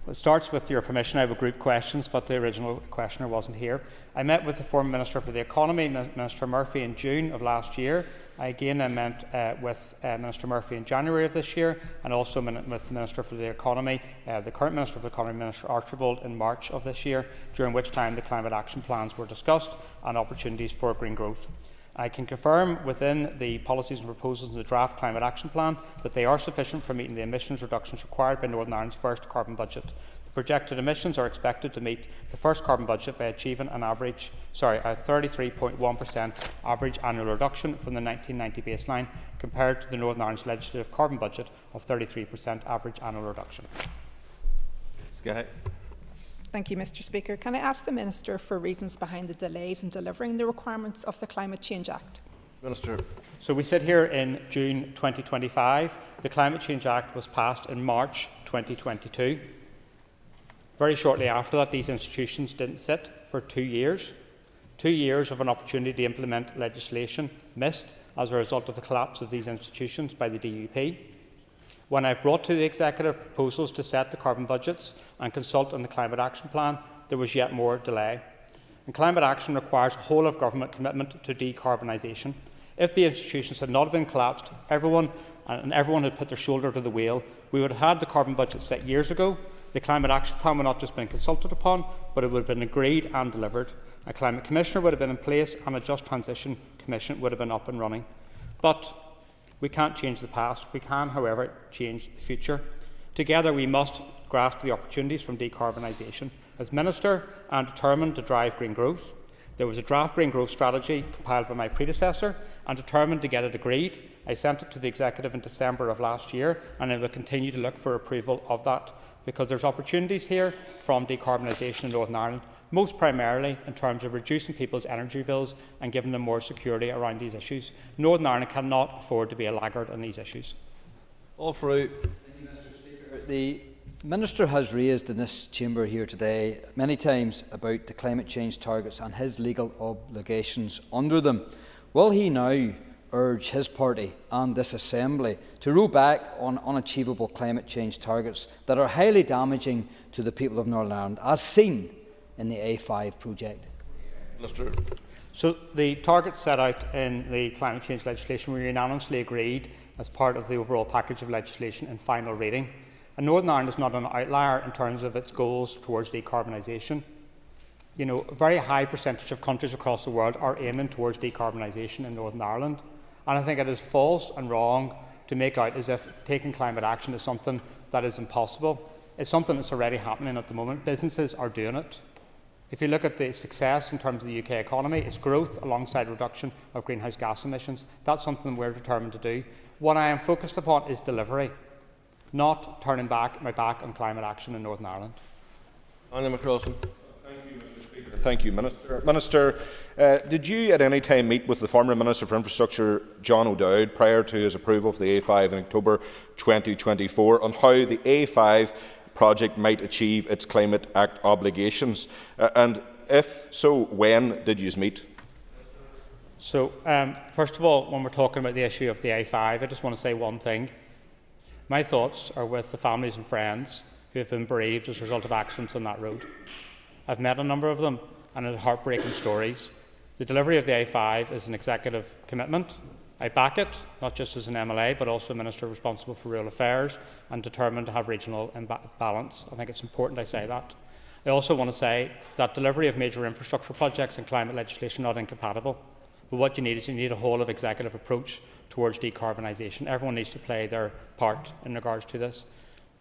It starts with your permission. I have a group questions, but the original questioner wasn't here. I met with the former Minister for the Economy, Minister Murphy, in June of last year. I met with Minister Murphy in January of this year, and also with the Minister for the Economy, the current Minister for the Economy, Minister Archibald, in March of this year, during which time the climate action plans were discussed and opportunities for green growth. I can confirm within the policies and proposals in the draft climate action plan that they are sufficient for meeting the emissions reductions required by Northern Ireland's first carbon budget. The projected emissions are expected to meet the first carbon budget by achieving a 33.1% average annual reduction from the 1990 baseline compared to the Northern Ireland's legislative carbon budget of 33% average annual reduction. Sky. Thank you, Mr. Speaker. Can I ask the Minister for reasons behind the delays in delivering the requirements of the Climate Change Act? Minister. So we sit here in June 2025. The Climate Change Act was passed in March 2022. Very shortly after that, these institutions didn't sit for 2 years. 2 years of an opportunity to implement legislation missed as a result of the collapse of these institutions by the DUP. When I brought to the Executive proposals to set the carbon budgets and consult on the Climate Action Plan, there was yet more delay. And climate action requires whole-of-government commitment to decarbonisation. If the institutions had not been collapsed, everyone had put their shoulder to the wheel, we would have had the carbon budget set years ago. The Climate Action Plan would not just been consulted upon, but it would have been agreed and delivered. A Climate Commissioner would have been in place, and a Just Transition Commission would have been up and running. But we can't change the past. We can, however, change the future. Together we must grasp the opportunities from decarbonisation. As Minister, I am determined to drive green growth. There was a draft green growth strategy compiled by my predecessor, and determined to get it agreed. I sent it to the Executive in December of last year, and I will continue to look for approval of that, because there's opportunities here from decarbonisation in Northern Ireland, most primarily in terms of reducing people's energy bills and giving them more security around these issues. Northern Ireland cannot afford to be a laggard on these issues. All through. The Minister has raised in this chamber here today many times about the climate change targets and his legal obligations under them. Will he now urge his party and this Assembly to roll back on unachievable climate change targets that are highly damaging to the people of Northern Ireland, as seen in the A5 project? Minister. So the targets set out in the climate change legislation were unanimously agreed as part of the overall package of legislation in final reading. And Northern Ireland is not an outlier in terms of its goals towards decarbonisation. You know, a very high percentage of countries across the world are aiming towards decarbonisation in Northern Ireland. And I think it is false and wrong to make out as if taking climate action is something that is impossible. It's something that's already happening at the moment. Businesses are doing it. If you look at the success in terms of the UK economy, it's growth alongside reduction of greenhouse gas emissions. That's something we're determined to do. What I am focused upon is delivery, not turning my back on climate action in Northern Ireland. Anna McCrossan. Thank you, Mr. Speaker. Thank you, Minister. Minister, did you at any time meet with the former Minister for Infrastructure, John O'Dowd, prior to his approval of the A5 in October 2024 on how the A5 project might achieve its Climate Act obligations? And if so, when did you meet? So, first of all, when we're talking about the issue of the A5, I just want to say one thing. My thoughts are with the families and friends who have been bereaved as a result of accidents on that road. I've met a number of them, and it's heartbreaking stories. The delivery of the A5 is an executive commitment. I back it, not just as an MLA, but also a Minister responsible for rural affairs and determined to have regional balance. I think it's important I say that. I also want to say that delivery of major infrastructure projects and climate legislation are not incompatible. But what you need is a whole of executive approach towards decarbonisation. Everyone needs to play their part in regards to this.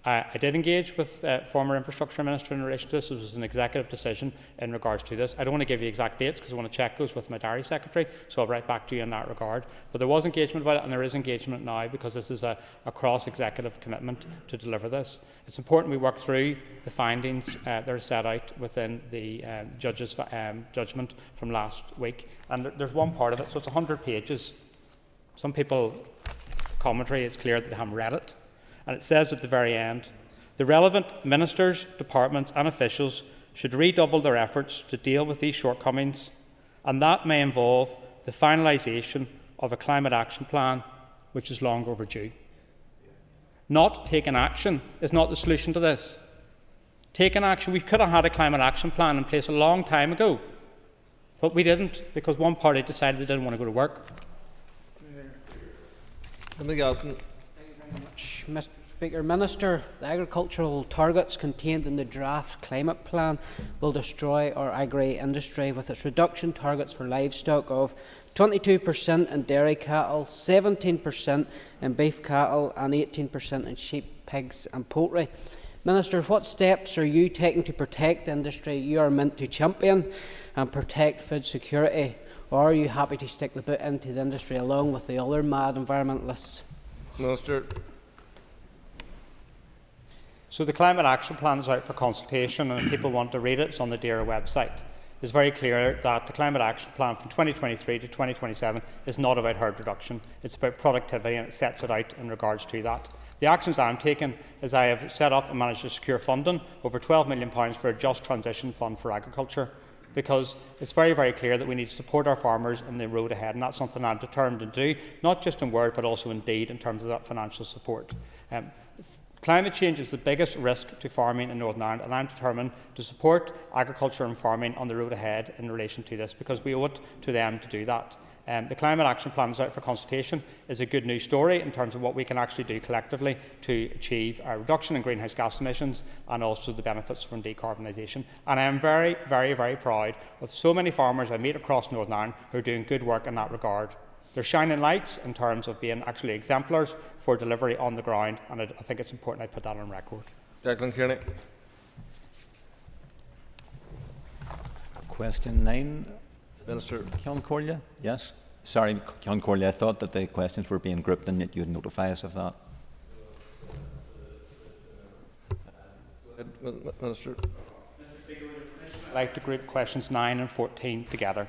I did engage with former Infrastructure Minister in relation to this. It was an executive decision in regards to this. I don't want to give you exact dates because I want to check those with my diary secretary, so I'll write back to you in that regard. But there was engagement about it, and there is engagement now because this is a cross-executive commitment to deliver this. It's important we work through the findings that are set out within the judge's judgment from last week. And there's one part of it, so it's 100 pages. Some people, commentary, it's clear that they haven't read it. And it says at the very end, the relevant ministers, departments and officials should redouble their efforts to deal with these shortcomings, and that may involve the finalisation of a climate action plan, which is long overdue. Not taking action is not the solution to this. Taking action, we could have had a climate action plan in place a long time ago, but we didn't because one party decided they didn't want to go to work. Mr. Speaker, Minister, the agricultural targets contained in the draft climate plan will destroy our agri-industry with its reduction targets for livestock of 22% in dairy cattle, 17% in beef cattle and 18% in sheep, pigs and poultry. Minister, what steps are you taking to protect the industry you are meant to champion and protect food security? Or are you happy to stick the boot into the industry along with the other mad environmentalists? Minister. So the Climate Action Plan is out for consultation, and if people want to read it, it's on the DAERA website. It's very clear that the Climate Action Plan from 2023 to 2027 is not about herd reduction. It's about productivity, and it sets it out in regards to that. The actions I'm taking is I have set up and managed to secure funding, over £12 million for a Just Transition Fund for Agriculture, because it's very, very clear that we need to support our farmers in the road ahead, and that's something I'm determined to do, not just in word but also in deed in terms of that financial support. Climate change is the biggest risk to farming in Northern Ireland, and I'm determined to support agriculture and farming on the road ahead in relation to this, because we owe it to them to do that. The Climate Action Plan is out for consultation is a good news story in terms of what we can actually do collectively to achieve a reduction in greenhouse gas emissions and also the benefits from decarbonisation. And I am very, very, very proud of so many farmers I meet across Northern Ireland who are doing good work in that regard. They're shining lights in terms of being actually exemplars for delivery on the ground, and I think it's important I put that on record. Declan Kearney. Question 9. Minister. Ceann Comhairle? Yes. Sorry, Ceann Comhairle, I thought that the questions were being grouped and that you would notify us of that. Minister. I'd like to group questions 9 and 14 together.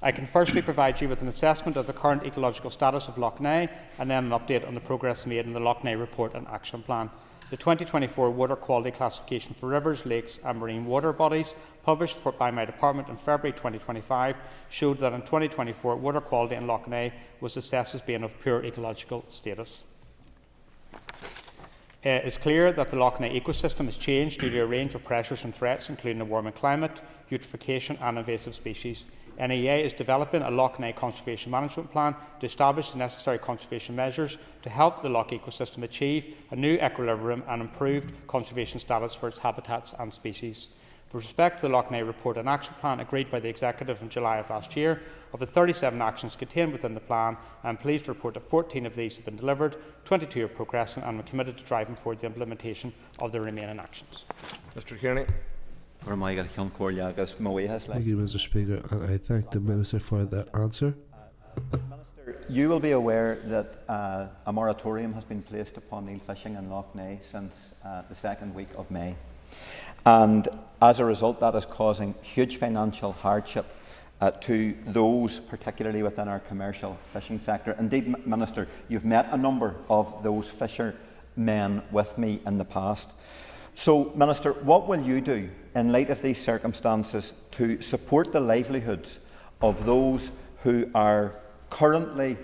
I can firstly provide you with an assessment of the current ecological status of Lough Neagh and then an update on the progress made in the Lough Neagh Report and Action Plan. The 2024 Water Quality Classification for Rivers, Lakes and Marine Water Bodies, published by my department in February 2025, showed that in 2024 water quality in Lough Neagh was assessed as being of poor ecological status. It is clear that the Lough Neagh ecosystem has changed due to a range of pressures and threats, including a warming climate, eutrophication and invasive species. NEA is developing a Lough Neagh Conservation Management Plan to establish the necessary conservation measures to help the Lough ecosystem achieve a new equilibrium and improved conservation status for its habitats and species. With respect to the Lough Neagh Report and Action Plan agreed by the Executive in July of last year, of the 37 actions contained within the plan, I am pleased to report that 14 of these have been delivered, 22 are progressing, and I am committed to driving forward the implementation of the remaining actions. Mr. Kearney. Thank you, Mr. Speaker, and I thank the Minister for that answer. Minister, you will be aware that a moratorium has been placed upon eel fishing in Lough Neagh since the second week of May. And as a result, that is causing huge financial hardship to those, particularly within our commercial fishing sector. Indeed, Minister, you've met a number of those fishermen with me in the past. So, Minister, what will you do in light of these circumstances to support the livelihoods of those who are currently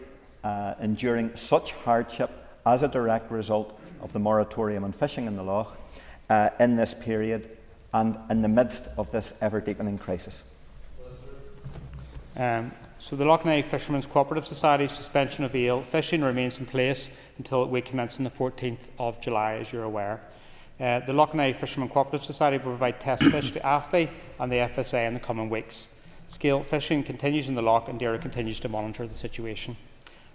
enduring such hardship as a direct result of the moratorium on fishing in the loch in this period and in the midst of this ever-deepening crisis? So the Loch Ness Fishermen's Cooperative Society's suspension of eel fishing remains in place until we commence on the 14th of July, as you're aware. The Loch Ness Fishermen Cooperative Society will provide test fish to AFBI and the FSA in the coming weeks. Scale fishing continues in the loch and DAERA continues to monitor the situation.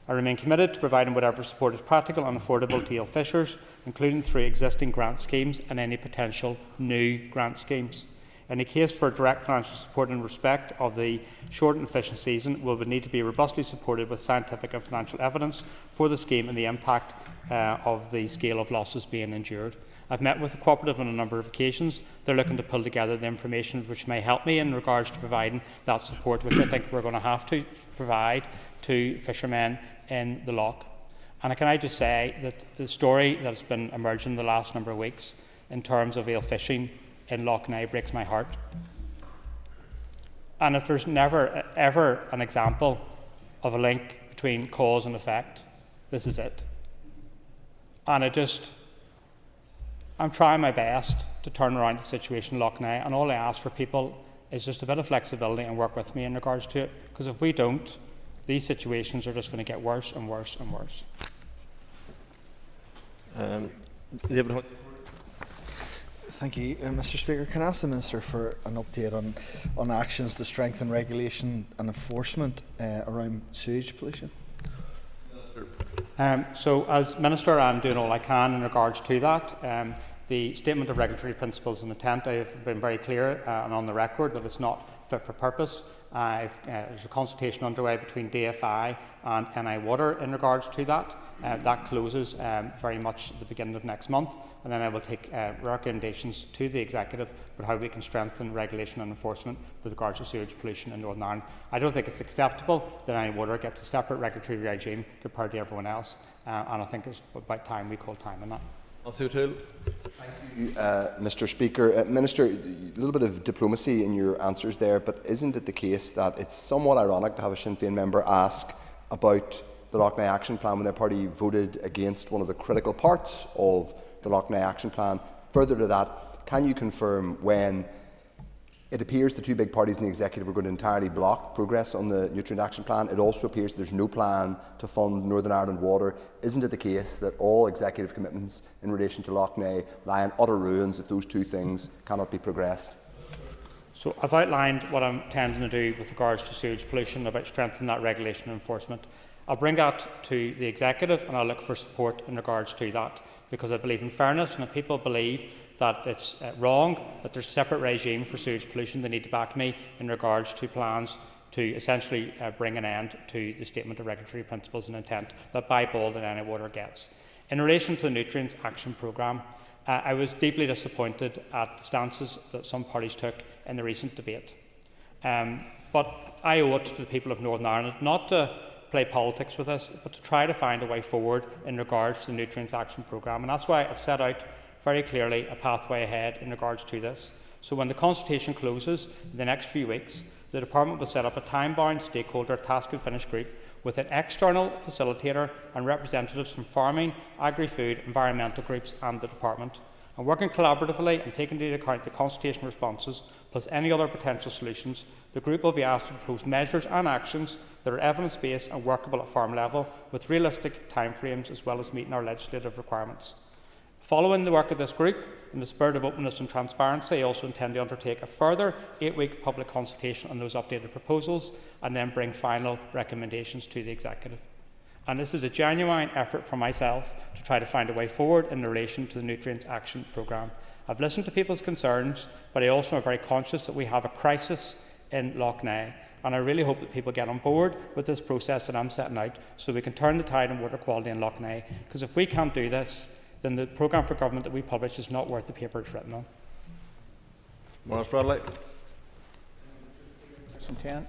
I remain committed to providing whatever support is practical and affordable to eel fishers, including through existing grant schemes and any potential new grant schemes. In a case for direct financial support in respect of the shortened fishing season will need to be robustly supported with scientific and financial evidence for the scheme and the impact of the scale of losses being endured. I've met with the cooperative on a number of occasions. They're looking to pull together the information which may help me in regards to providing that support, which I think we're going to have to provide to fishermen in the loch. And can I just say that the story that's been emerging the last number of weeks in terms of eel fishing in Loch Ness breaks my heart. And if there's never ever an example of a link between cause and effect, this is it. And I'm trying my best to turn around the situation in Loch Ness, and all I ask for people is just a bit of flexibility and work with me in regards to it, because if we don't, these situations are just going to get worse and worse and worse. David. Thank you, Mr. Speaker. Can I ask the Minister for an update on actions to strengthen regulation and enforcement around sewage pollution? So, as Minister, I'm doing all I can in regards to that. The Statement of Regulatory Principles and Intent, I have been very clear and on the record that it's not fit for purpose. There's a consultation underway between DFI and NI Water in regards to that. That closes very much at the beginning of next month, and then I will take recommendations to the Executive about how we can strengthen regulation and enforcement with regards to sewage pollution in Northern Ireland. I don't think it's acceptable that NI Water gets a separate regulatory regime compared to everyone else, and I think it's about time we call time on that. Thank you, Mr. Speaker. Minister, a little bit of diplomacy in your answers there, but isn't it the case that it's somewhat ironic to have a Sinn Féin member ask about the Loch Ness Action Plan when their party voted against one of the critical parts of the Loch Ness Action Plan? Further to that, can you confirm when it appears the two big parties in the Executive are going to entirely block progress on the Nutrient Action Plan? It also appears there's no plan to fund Northern Ireland Water. Isn't it the case that all Executive commitments in relation to Loch Ness lie in utter ruins if those two things cannot be progressed? So I've outlined what I'm intending to do with regards to sewage pollution, about strengthening that regulation and enforcement. I'll bring that to the Executive and I'll look for support in regards to that, because I believe in fairness, and if people believe that it's wrong that there's a separate regime for sewage pollution, they need to back me in regards to plans to essentially bring an end to the Statement of Regulatory Principles and Intent that Bybald and NI Water gets. In relation to the Nutrients Action Programme, I was deeply disappointed at the stances that some parties took in the recent debate. But I owe it to the people of Northern Ireland not to play politics with this, but to try to find a way forward in regards to the Nutrients Action Programme. And that's why I've set out very clearly a pathway ahead in regards to this. So when the consultation closes in the next few weeks, the Department will set up a time-bound stakeholder task and finish group with an external facilitator and representatives from farming, agri-food, environmental groups and the Department. And working collaboratively and taking into account the consultation responses plus any other potential solutions, the group will be asked to propose measures and actions that are evidence-based and workable at farm level with realistic timeframes, as well as meeting our legislative requirements. Following the work of this group, in the spirit of openness and transparency, I also intend to undertake a further 8-week public consultation on those updated proposals and then bring final recommendations to the Executive. And this is a genuine effort from myself to try to find a way forward in relation to the Nutrients Action Programme. I've listened to people's concerns, but I also am very conscious that we have a crisis in Loch Ness, and I really hope that people get on board with this process that I'm setting out so we can turn the tide on water quality in Loch Ness, because if we can't do this, then the programme for government that we publish is not worth the paper it's written on. Morris Bradley. Question 10.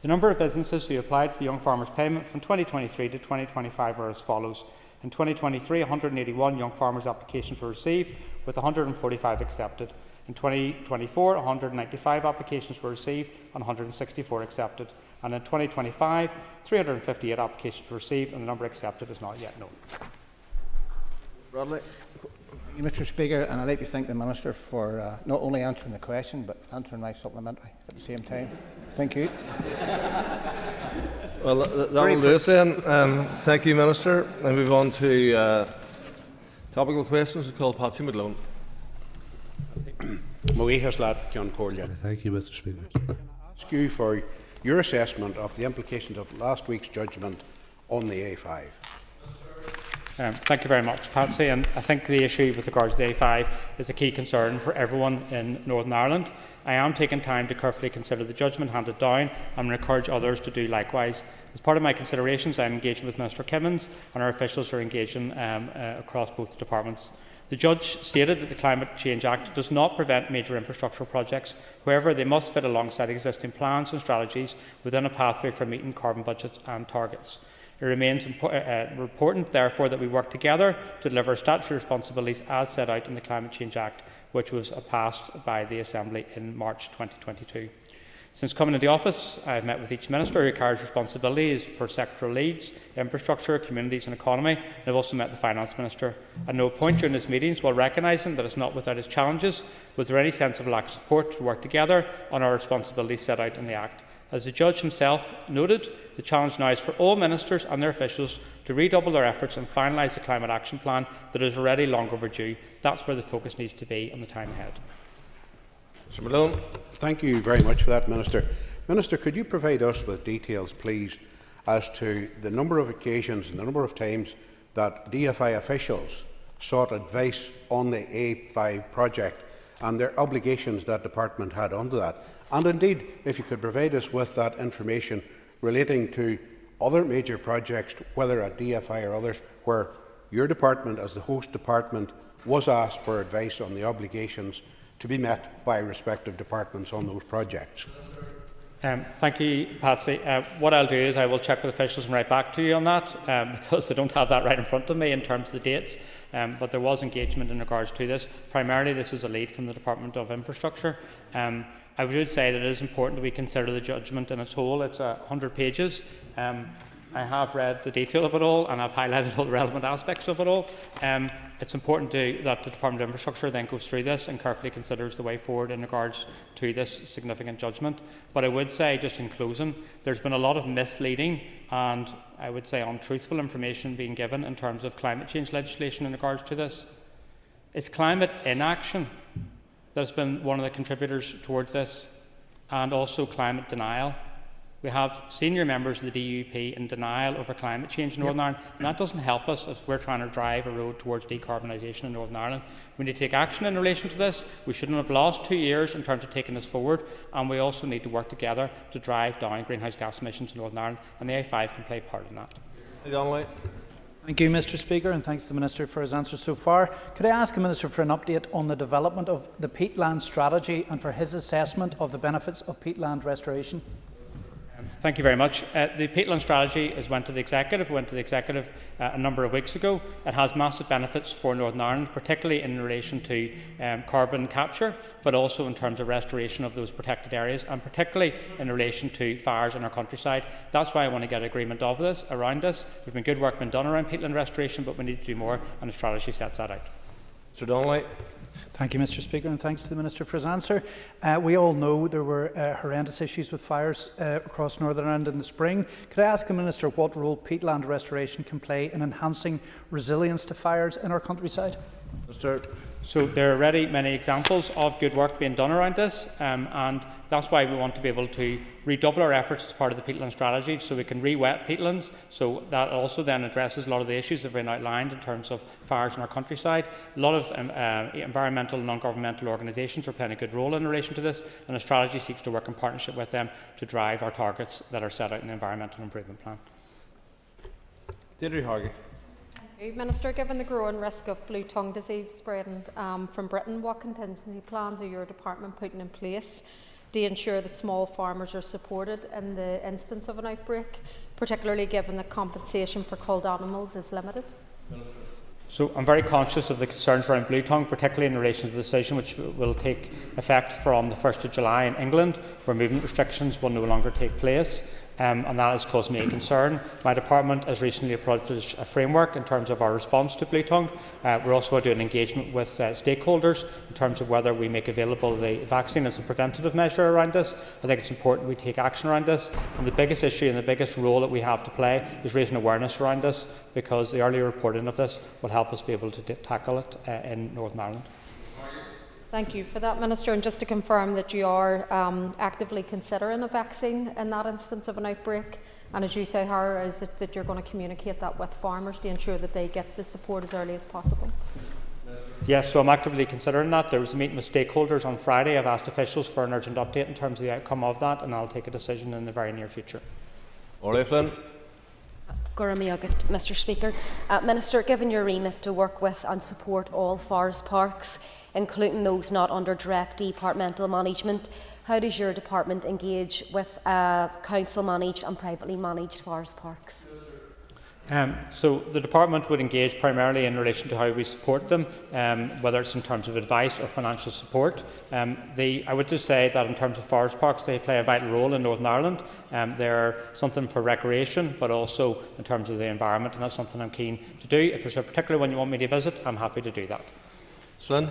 The number of businesses who applied for the Young Farmers Payment from 2023 to 2025 are as follows. In 2023, 181 Young Farmers applications were received, with 145 accepted. In 2024, 195 applications were received and 164 accepted. And in 2025, 358 applications were received and the number accepted is not yet known. Bradley. Thank you, Mr. Speaker, and I'd like to thank the Minister for not only answering the question but answering my supplementary at the same time. Thank you. Well, that will do us then. Thank you, Minister. I move on to topical questions. We'll call Patsy McLone. Thank you, Mr. Speaker. Ask you for your assessment of the implications of last week's judgment on the A5. Thank you very much, Patsy. And I think the issue with regards to the A5 is a key concern for everyone in Northern Ireland. I am taking time to carefully consider the judgment handed down and encourage others to do likewise. As part of my considerations, I am engaging with Minister Kimmins, and our officials are engaging across both departments. The judge stated that the Climate Change Act does not prevent major infrastructural projects. However, they must fit alongside existing plans and strategies within a pathway for meeting carbon budgets and targets. It remains important, therefore, that we work together to deliver statutory responsibilities as set out in the Climate Change Act, which was passed by the Assembly in March 2022. Since coming into office, I have met with each Minister who carries responsibilities for sectoral leads, infrastructure, communities and economy, and I have also met the Finance Minister. At no point during these meetings, while recognising that it is not without its challenges, was there any sense of lack of support to work together on our responsibilities set out in the Act. As the Judge himself noted, the challenge now is for all Ministers and their officials to redouble their efforts and finalise the Climate Action Plan that is already long overdue. That's where the focus needs to be in the time ahead. Mr. Malone. Thank you very much for that, Minister. Minister, could you provide us with details, please, as to the number of occasions and the number of times that DFI officials sought advice on the A5 project and their obligations that department had under that? And indeed, if you could provide us with that information relating to other major projects, whether at DFI or others, where your department, as the host department, was asked for advice on the obligations to be met by respective departments on those projects. Thank you, Patsy. What I'll do is I will check with officials and write back to you on that, because they don't have that right in front of me in terms of the dates. But there was engagement in regards to this. Primarily, this is a lead from the Department of Infrastructure. I would say that it is important that we consider the judgment in its whole. It's 100 pages. I have read the detail of it all and I've highlighted all the relevant aspects of it all. It's important that the Department of Infrastructure then goes through this and carefully considers the way forward in regards to this significant judgment. But I would say, just in closing, there's been a lot of misleading and I would say untruthful information being given in terms of climate change legislation in regards to this. It's climate inaction that has been one of the contributors towards this, and also climate denial. We have senior members of the DUP in denial over climate change in Northern Ireland, and that doesn't help us as we're trying to drive a road towards decarbonisation in Northern Ireland. We need to take action in relation to this. We shouldn't have lost 2 years in terms of taking this forward, and we also need to work together to drive down greenhouse gas emissions in Northern Ireland, and the A5 can play part in that. Thank you, Mr. Speaker, and thanks to the Minister for his answers so far. Could I ask the Minister for an update on the development of the peatland strategy and for his assessment of the benefits of peatland restoration? Thank you very much. The peatland strategy went to the Executive a number of weeks ago. It has massive benefits for Northern Ireland, particularly in relation to carbon capture, but also in terms of restoration of those protected areas, and particularly in relation to fires in our countryside. That's why I want to get agreement around this. There's been good work being done around peatland restoration, but we need to do more, and the strategy sets that out. Sir Donnelly. Thank you, Mr. Speaker, and thanks to the Minister for his answer. We all know there were horrendous issues with fires across Northern Ireland in the spring. Could I ask the Minister what role peatland restoration can play in enhancing resilience to fires in our countryside? So there are already many examples of good work being done around this, and that's why we want to be able to redouble our efforts as part of the peatland strategy, so we can re-wet peatlands. So that also then addresses a lot of the issues that have been outlined in terms of fires in our countryside. A lot of environmental and non-governmental organisations are playing a good role in relation to this, and the strategy seeks to work in partnership with them to drive our targets that are set out in the Environmental Improvement Plan. Deirdre Hargey. Minister, given the growing risk of blue tongue disease spreading from Britain, what contingency plans are your department putting in place to ensure that small farmers are supported in the instance of an outbreak, particularly given that compensation for culled animals is limited? So I'm very conscious of the concerns around blue tongue, particularly in relation to the decision which will take effect from the 1st of July in England, where movement restrictions will no longer take place. And that has caused me a concern. My department has recently approached a framework in terms of our response to blue tongue. We're also doing engagement with stakeholders in terms of whether we make available the vaccine as a preventative measure around this. I think it's important we take action around this. And the biggest issue and the biggest role that we have to play is raising awareness around this, because the earlier reporting of this will help us be able to tackle it in Northern Ireland. Thank you for that, Minister. And just to confirm that you are actively considering a vaccine in that instance of an outbreak. And as you say, how is it that you're going to communicate that with farmers to ensure that they get the support as early as possible? Yes, so I'm actively considering that. There was a meeting with stakeholders on Friday. I've asked officials for an urgent update in terms of the outcome of that, and I'll take a decision in the very near future. Flynn. Mr. Speaker. Minister, given your remit to work with and support all forest parks, including those not under direct departmental management, how does your department engage with council-managed and privately managed forest parks? So the department would engage primarily in relation to how we support them, whether it's in terms of advice or financial support. I would just say that in terms of forest parks, they play a vital role in Northern Ireland. They're something for recreation, but also in terms of the environment, and that's something I'm keen to do. If there's a particular one you want me to visit, I'm happy to do that. Flynn.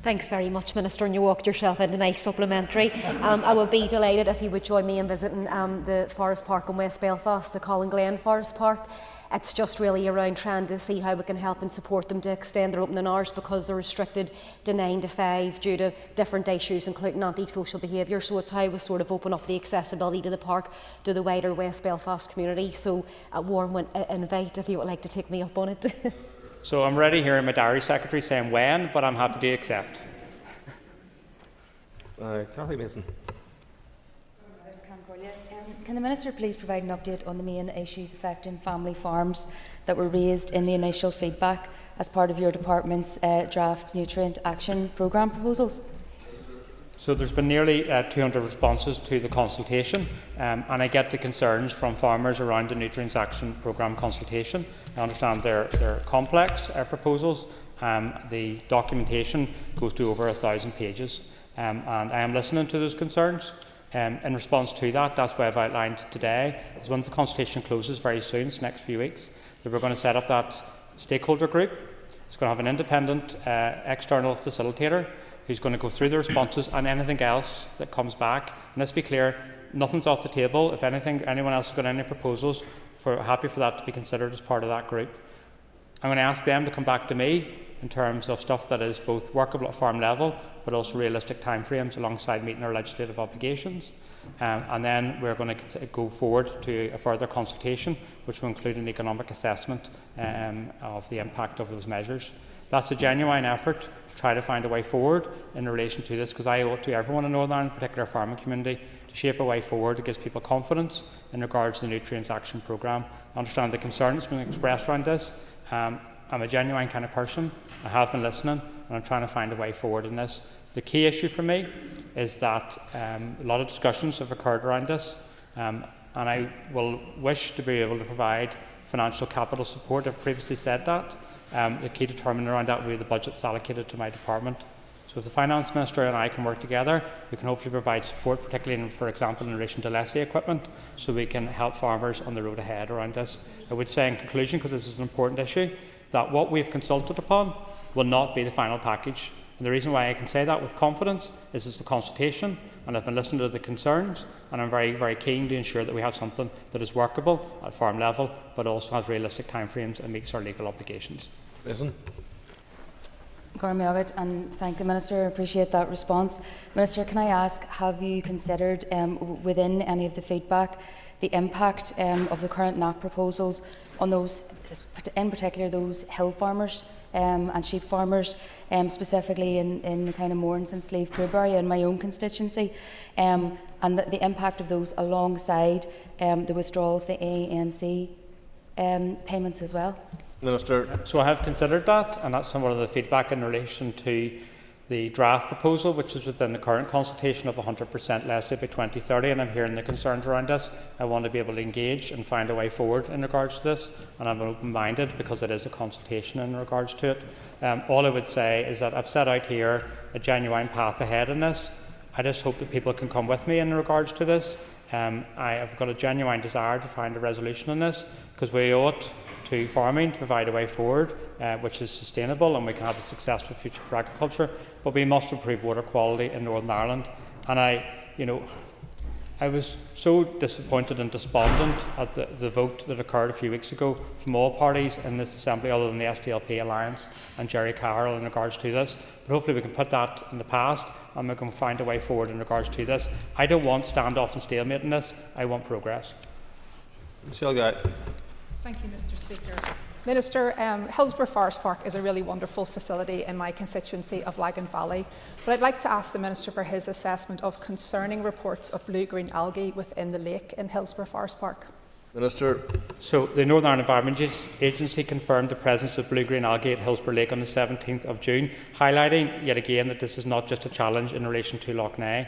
Thanks very much, Minister, and you walked yourself into my supplementary. I would be delighted if you would join me in visiting the Forest Park in West Belfast, the Colin Glen Forest Park. It's just really around trying to see how we can help and support them to extend their opening hours, because they're restricted to 9 to 5 due to different issues, including antisocial behaviour. So it's how we sort of open up the accessibility to the park to the wider West Belfast community. So a warm invite if you would like to take me up on it. So I'm already hearing my diary secretary saying when, but I'm happy to accept. Cathy Mason. Can the Minister please provide an update on the main issues affecting family farms that were raised in the initial feedback as part of your department's draft nutrient action programme proposals? So there's been nearly 200 responses to the consultation, and I get the concerns from farmers around the Nutrients Action Programme consultation. I understand they're complex proposals. The documentation goes to over 1,000 pages, and I am listening to those concerns. In response to that, that's why I've outlined today, is once the consultation closes very soon, it's the next few weeks, that we're going to set up that stakeholder group. It's going to have an independent external facilitator who's going to go through the responses and anything else that comes back. And let's be clear, nothing's off the table. If anyone else has got any proposals, happy for that to be considered as part of that group. I'm going to ask them to come back to me in terms of stuff that is both workable at farm level, but also realistic timeframes alongside meeting our legislative obligations. And then we're going to go forward to a further consultation, which will include an economic assessment of the impact of those measures. That's a genuine effort to try to find a way forward in relation to this, because I owe it to everyone in Northern Ireland, particularly our farming community, to shape a way forward that gives people confidence in regards to the Nutrients Action Programme. I understand the concern that's been expressed around this. I'm a genuine kind of person. I have been listening, and I'm trying to find a way forward in this. The key issue for me is that a lot of discussions have occurred around this, and I will wish to be able to provide financial capital support. I've previously said that. The key determinant around that will be the budget that's allocated to my department. So if the Finance Minister and I can work together, we can hopefully provide support, particularly, for example, in relation to lessee equipment, so we can help farmers on the road ahead around this. I would say in conclusion, because this is an important issue, that what we've consulted upon will not be the final package. And the reason why I can say that with confidence is it's a consultation, and I've been listening to the concerns, and I'm very, very keen to ensure that we have something that is workable at farm level, but also has realistic timeframes and meets our legal obligations. Listen. And thank the Minister. I appreciate that response. Minister, can I ask, have you considered within any of the feedback the impact of the current NAP proposals on those, in particular those hill farmers and sheep farmers, specifically in the kind of Mourns and Slieve Crib area in my own constituency, and the impact of those alongside the withdrawal of the ANC payments as well? Minister. So I have considered that, and that's some of the feedback in relation to the draft proposal, which is within the current consultation of 100% lessee by 2030, and I'm hearing the concerns around this. I want to be able to engage and find a way forward in regards to this, and I'm open-minded because it is a consultation in regards to it. All I would say is that I've set out here a genuine path ahead in this. I just hope that people can come with me in regards to this. I have got a genuine desire to find a resolution on this, because we owe it to farming to provide a way forward which is sustainable and we can have a successful future for agriculture, but we must improve water quality in Northern Ireland. And I was so disappointed and despondent at the vote that occurred a few weeks ago from all parties in this Assembly other than the SDLP Alliance and Jerry Carroll in regards to this. But hopefully we can put that in the past and we can find a way forward in regards to this. I don't want standoff and stalemate in this. I want progress. Thank you, Mr. Speaker. Minister, Hillsborough Forest Park is a really wonderful facility in my constituency of Lagan Valley, but I'd like to ask the Minister for his assessment of concerning reports of blue-green algae within the lake in Hillsborough Forest Park. Minister. So the Northern Ireland Environment Agency confirmed the presence of blue-green algae at Hillsborough Lake on the 17th of June, highlighting yet again that this is not just a challenge in relation to Lough Neagh.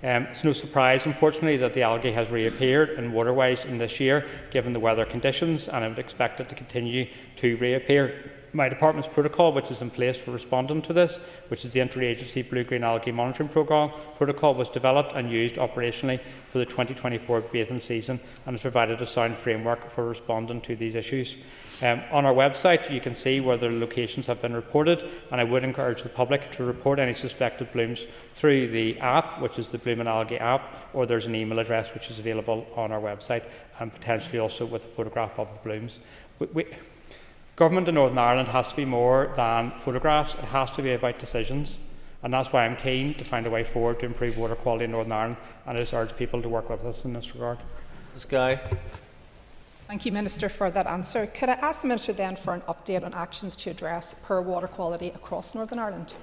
It's no surprise, unfortunately, that the algae has reappeared in waterways in this year, given the weather conditions, and I would expect it to continue to reappear. My department's protocol, which is in place for responding to this, which is the Interagency Blue-Green Algae Monitoring Protocol, was developed and used operationally for the 2024 bathing season and has provided a sound framework for responding to these issues. On our website, you can see where the locations have been reported, and I would encourage the public to report any suspected blooms through the app, which is the Blooming Algae app, or there's an email address which is available on our website, and potentially also with a photograph of the blooms. Government in Northern Ireland has to be more than photographs. It has to be about decisions, and that's why I'm keen to find a way forward to improve water quality in Northern Ireland, and I just urge people to work with us in this regard. Thank you, Minister, for that answer. Could I ask the Minister then for an update on actions to address poor water quality across Northern Ireland?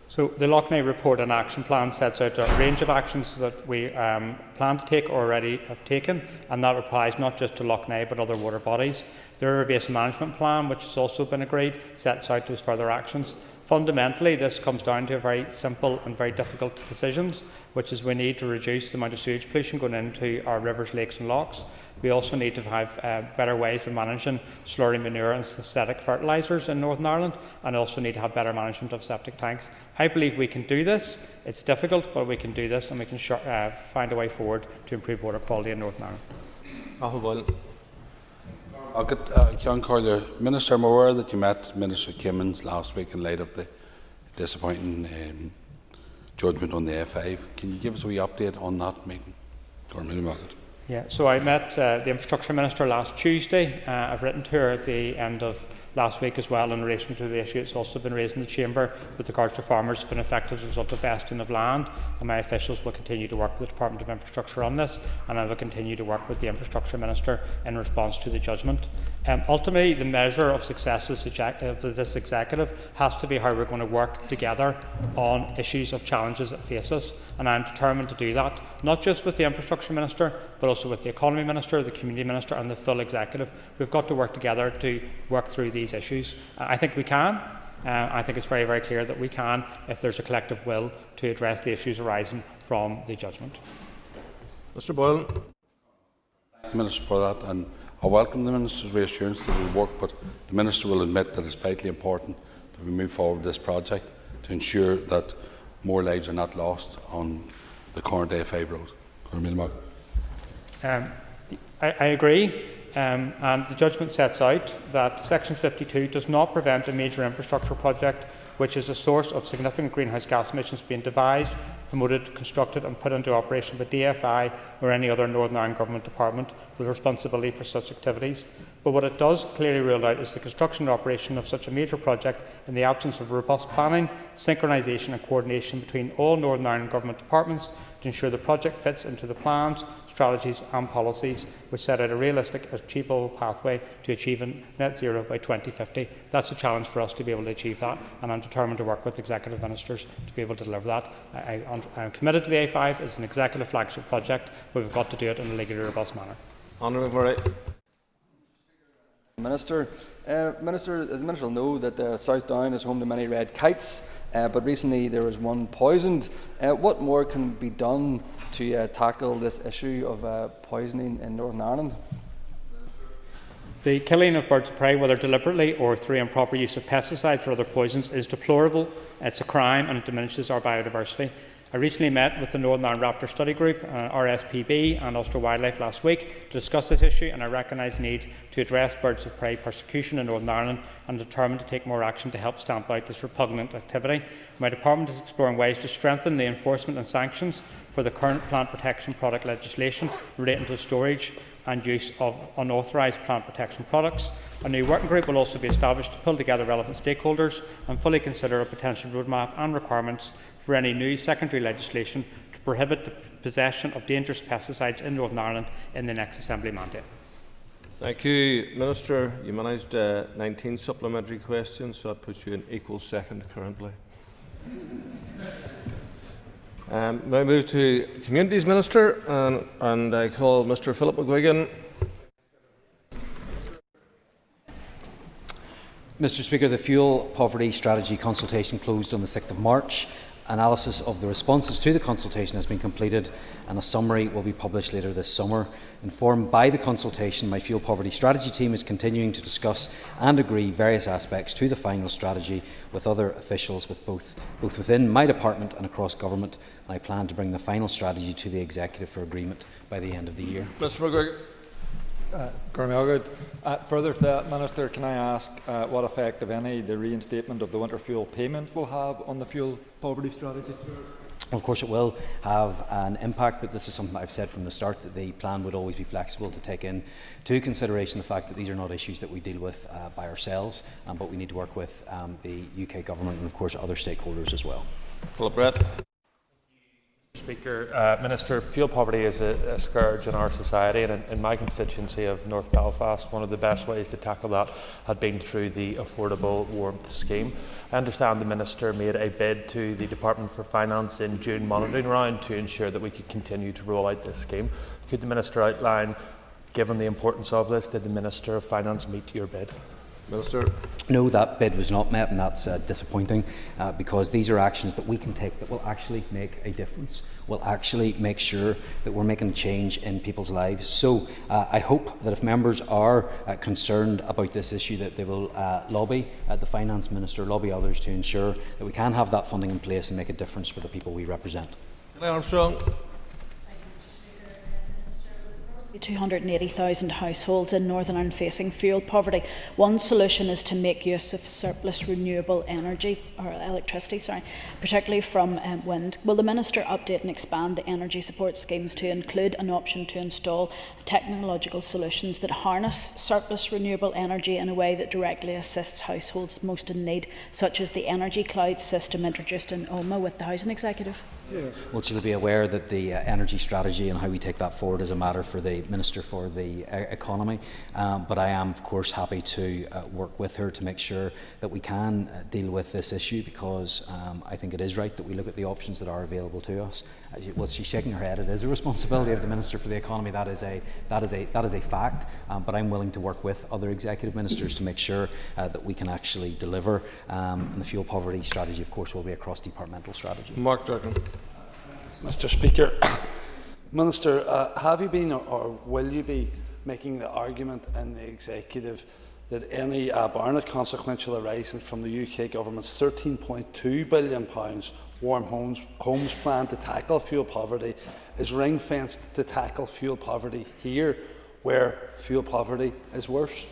So the Lough Neagh Report and Action Plan sets out a range of actions that we plan to take or already have taken, and that applies not just to Lough Neagh but other water bodies. The River Basin Management Plan, which has also been agreed, sets out those further actions. Fundamentally, this comes down to very simple and very difficult decisions, which is we need to reduce the amount of sewage pollution going into our rivers, lakes and lochs. We also need to have better ways of managing slurry manure and synthetic fertilisers in Northern Ireland, and also need to have better management of septic tanks. I believe we can do this. It's difficult, but we can do this, and we can find a way forward to improve water quality in Northern Ireland. John Collier, Minister, I'm aware that you met Minister Kimmins last week in light of the disappointing judgment on the A5. Can you give us a wee update on that meeting? Yeah, so I met the Infrastructure Minister last Tuesday. I've written to her at the end of last week as well in relation to the issue. It's also been raised in the Chamber with regards to farmers who have been affected as a result of vesting of land, and my officials will continue to work with the Department of Infrastructure on this, and I will continue to work with the Infrastructure Minister in response to the judgment. Ultimately, the measure of success of this executive has to be how we're going to work together on issues of challenges that face us, and I'm determined to do that, not just with the Infrastructure Minister, but also with the Economy Minister, the Community Minister and the full executive. We've got to work together to work through these issues. I think we can. I think it's very, very clear that we can if there's a collective will to address the issues arising from the judgment. Mr Boylan. Thank the Minister for that, and I welcome the Minister's reassurance that it will work, but the Minister will admit that it's vitally important that we move forward with this project to ensure that more lives are not lost on the current A5 road. I agree, and the judgment sets out that Section 52 does not prevent a major infrastructure project which is a source of significant greenhouse gas emissions being devised, promoted, constructed and put into operation by DFI or any other Northern Ireland Government department with responsibility for such activities. But what it does clearly rule out is the construction and operation of such a major project in the absence of robust planning, synchronisation and coordination between all Northern Ireland Government departments to ensure the project fits into the plans, strategies and policies which set out a realistic, achievable pathway to achieving net zero by 2050. That's a challenge for us to be able to achieve that, and I'm determined to work with executive ministers to be able to deliver that. I'm committed to the A5 as an executive flagship project, but we've got to do it in a legally robust manner. Minister, the Minister will know that South Down is home to many red kites, but recently there was one poisoned. What more can be done to tackle this issue of poisoning in Northern Ireland? The killing of birds of prey, whether deliberately or through improper use of pesticides or other poisons, is deplorable. It's a crime and it diminishes our biodiversity. I recently met with the Northern Ireland Raptor Study Group, RSPB and Ulster Wildlife last week to discuss this issue, and I recognise the need to address birds of prey persecution in Northern Ireland and determined to take more action to help stamp out this repugnant activity. My department is exploring ways to strengthen the enforcement and sanctions for the current plant protection product legislation relating to storage and use of unauthorised plant protection products. A new working group will also be established to pull together relevant stakeholders and fully consider a potential roadmap and requirements for any new secondary legislation to prohibit the possession of dangerous pesticides in Northern Ireland in the next Assembly mandate. Thank you, Minister. You managed 19 supplementary questions, so that puts you in equal second currently. Now move to Communities Minister, and I call Mr. Philip McGuigan. Mr. Speaker, the Fuel Poverty Strategy consultation closed on the 6th of March. Analysis of the responses to the consultation has been completed and a summary will be published later this summer. Informed by the consultation, my Fuel Poverty Strategy team is continuing to discuss and agree various aspects to the final strategy with other officials both within my department and across government, and I plan to bring the final strategy to the Executive for agreement by the end of the year. Mr. McGuigan. Further to that, Minister, can I ask what effect, if any, the reinstatement of the winter fuel payment will have on the fuel poverty strategy? Of course it will have an impact, but this is something I've said from the start, that the plan would always be flexible to take into consideration the fact that these are not issues that we deal with by ourselves, but we need to work with the UK Government and of course other stakeholders as well. Philip Brett. Speaker, Minister, fuel poverty is a scourge in our society, and in my constituency of North Belfast, one of the best ways to tackle that had been through the Affordable Warmth Scheme. I understand the Minister made a bid to the Department for Finance in June monitoring round to ensure that we could continue to roll out this scheme. Could the Minister outline, given the importance of this, did the Minister of Finance meet your bid? Minister. No, that bid was not met, and that's disappointing because these are actions that we can take that will actually make a difference, will actually make sure that we're making a change in people's lives. So I hope that if members are concerned about this issue, that they will lobby the Finance Minister, lobby others to ensure that we can have that funding in place and make a difference for the people we represent. Armstrong. 280,000 households in Northern Ireland facing fuel poverty. One solution is to make use of surplus renewable energy or electricity, particularly from wind. Will the Minister update and expand the energy support schemes to include an option to install technological solutions that harness surplus renewable energy in a way that directly assists households most in need, such as the Energy Cloud system introduced in OMA with the Housing Executive? Well, she'll be aware that the energy strategy and how we take that forward is a matter for the Minister for the Economy, but I am of course happy to work with her to make sure that we can deal with this issue, because I think it is right that we look at the options that are available to us. Well, she's shaking her head. It is a responsibility of the Minister for the Economy. That is a fact. But I'm willing to work with other executive ministers to make sure that we can actually deliver. And the fuel poverty strategy, of course, will be a cross-departmental strategy. Mark Durkin. Mr. Speaker, Minister, have you been or will you be making the argument in the executive that any apparent consequential arising from the UK Government's £13.2 billion Warm Homes plan to tackle fuel poverty is ring-fenced to tackle fuel poverty here, where fuel poverty is worst?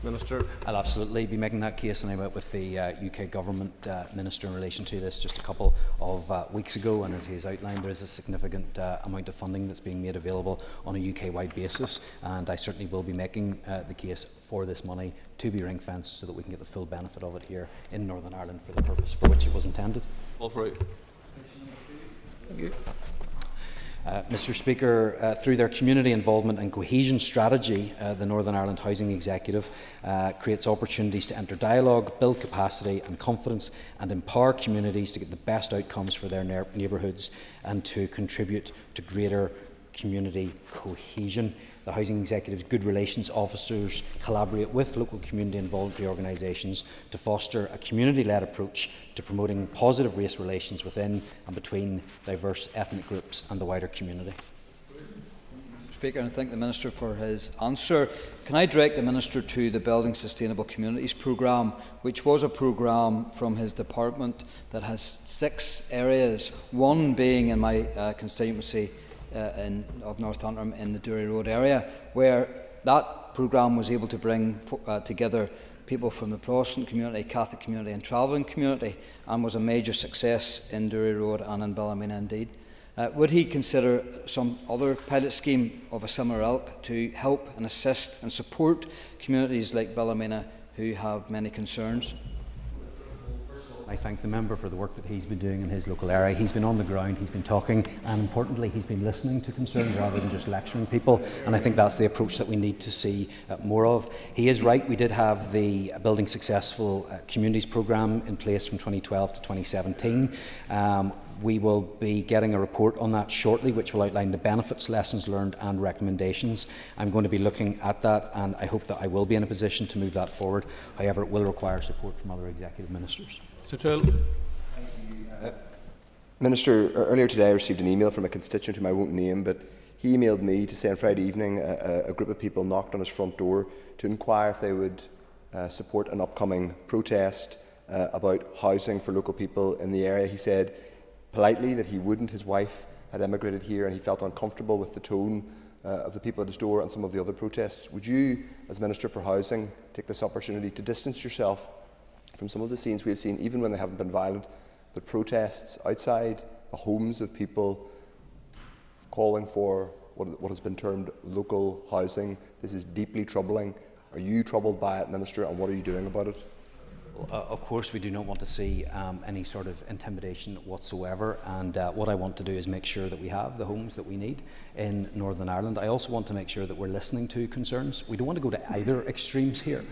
Minister. I'll absolutely be making that case, and I met with the UK Government Minister in relation to this just a couple of weeks ago, and as he has outlined, there is a significant amount of funding that's being made available on a UK-wide basis, and I certainly will be making the case for this money to be ring-fenced so that we can get the full benefit of it here in Northern Ireland for the purpose for which it was intended. Thank you. Mr. Speaker, through their community involvement and cohesion strategy, the Northern Ireland Housing Executive creates opportunities to enter dialogue, build capacity and confidence, and empower communities to get the best outcomes for their neighbourhoods and to contribute to greater community cohesion. The Housing Executive's Good Relations Officers collaborate with local community and voluntary organisations to foster a community-led approach to promoting positive race relations within and between diverse ethnic groups and the wider community. Speaker, and I thank the Minister for his answer. Can I direct the Minister to the Building Sustainable Communities programme, which was a programme from his department that has 6 areas, one being in my constituency of North Antrim in the Dury Road area, where that programme was able to bring together people from the Protestant community, Catholic community and travelling community, and was a major success in Dury Road and in Ballymena indeed. Would he consider some other pilot scheme of a similar ilk to help and assist and support communities like Ballymena who have many concerns? I thank the member for the work that he's been doing in his local area. He's been on the ground, he's been talking, and importantly, he's been listening to concerns rather than just lecturing people. And I think that's the approach that we need to see more of. He is right, we did have the Building Successful Communities programme in place from 2012 to 2017. We will be getting a report on that shortly, which will outline the benefits, lessons learned and recommendations. I'm going to be looking at that, and I hope that I will be in a position to move that forward. However, it will require support from other executive ministers. Minister, earlier today I received an email from a constituent whom I won't name, but he emailed me to say on Friday evening a group of people knocked on his front door to inquire if they would support an upcoming protest about housing for local people in the area. He said politely that he wouldn't. His wife had emigrated here and he felt uncomfortable with the tone of the people at his door and some of the other protests. Would you, as Minister for Housing, take this opportunity to distance yourself from some of the scenes we have seen, even when they haven't been violent, but protests outside the homes of people calling for what has been termed local housing? This is deeply troubling. Are you troubled by it, Minister, and what are you doing about it? Of course, we do not want to see any sort of intimidation whatsoever, and what I want to do is make sure that we have the homes that we need in Northern Ireland. I also want to make sure that we're listening to concerns. We don't want to go to either extremes here.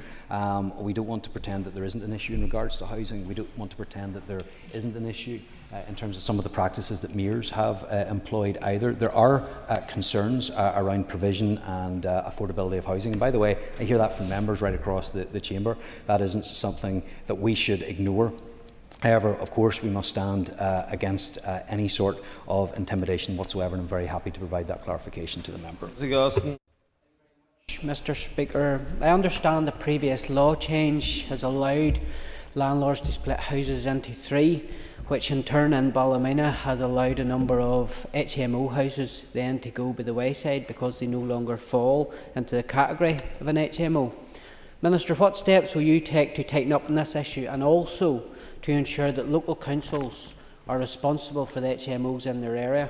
We don't want to pretend that there isn't an issue in regards to housing. We don't want to pretend that there isn't an issue in terms of some of the practices that mayors have employed either. There are concerns around provision and affordability of housing. And by the way, I hear that from members right across the chamber. That isn't something that we should ignore. However, of course, we must stand against any sort of intimidation whatsoever, and I'm very happy to provide that clarification to the member. Mr. Speaker, I understand the previous law change has allowed landlords to split houses into 3, which in turn in Ballymena has allowed a number of HMO houses then to go by the wayside because they no longer fall into the category of an HMO. Minister, what steps will you take to tighten up on this issue and also to ensure that local councils are responsible for the HMOs in their area?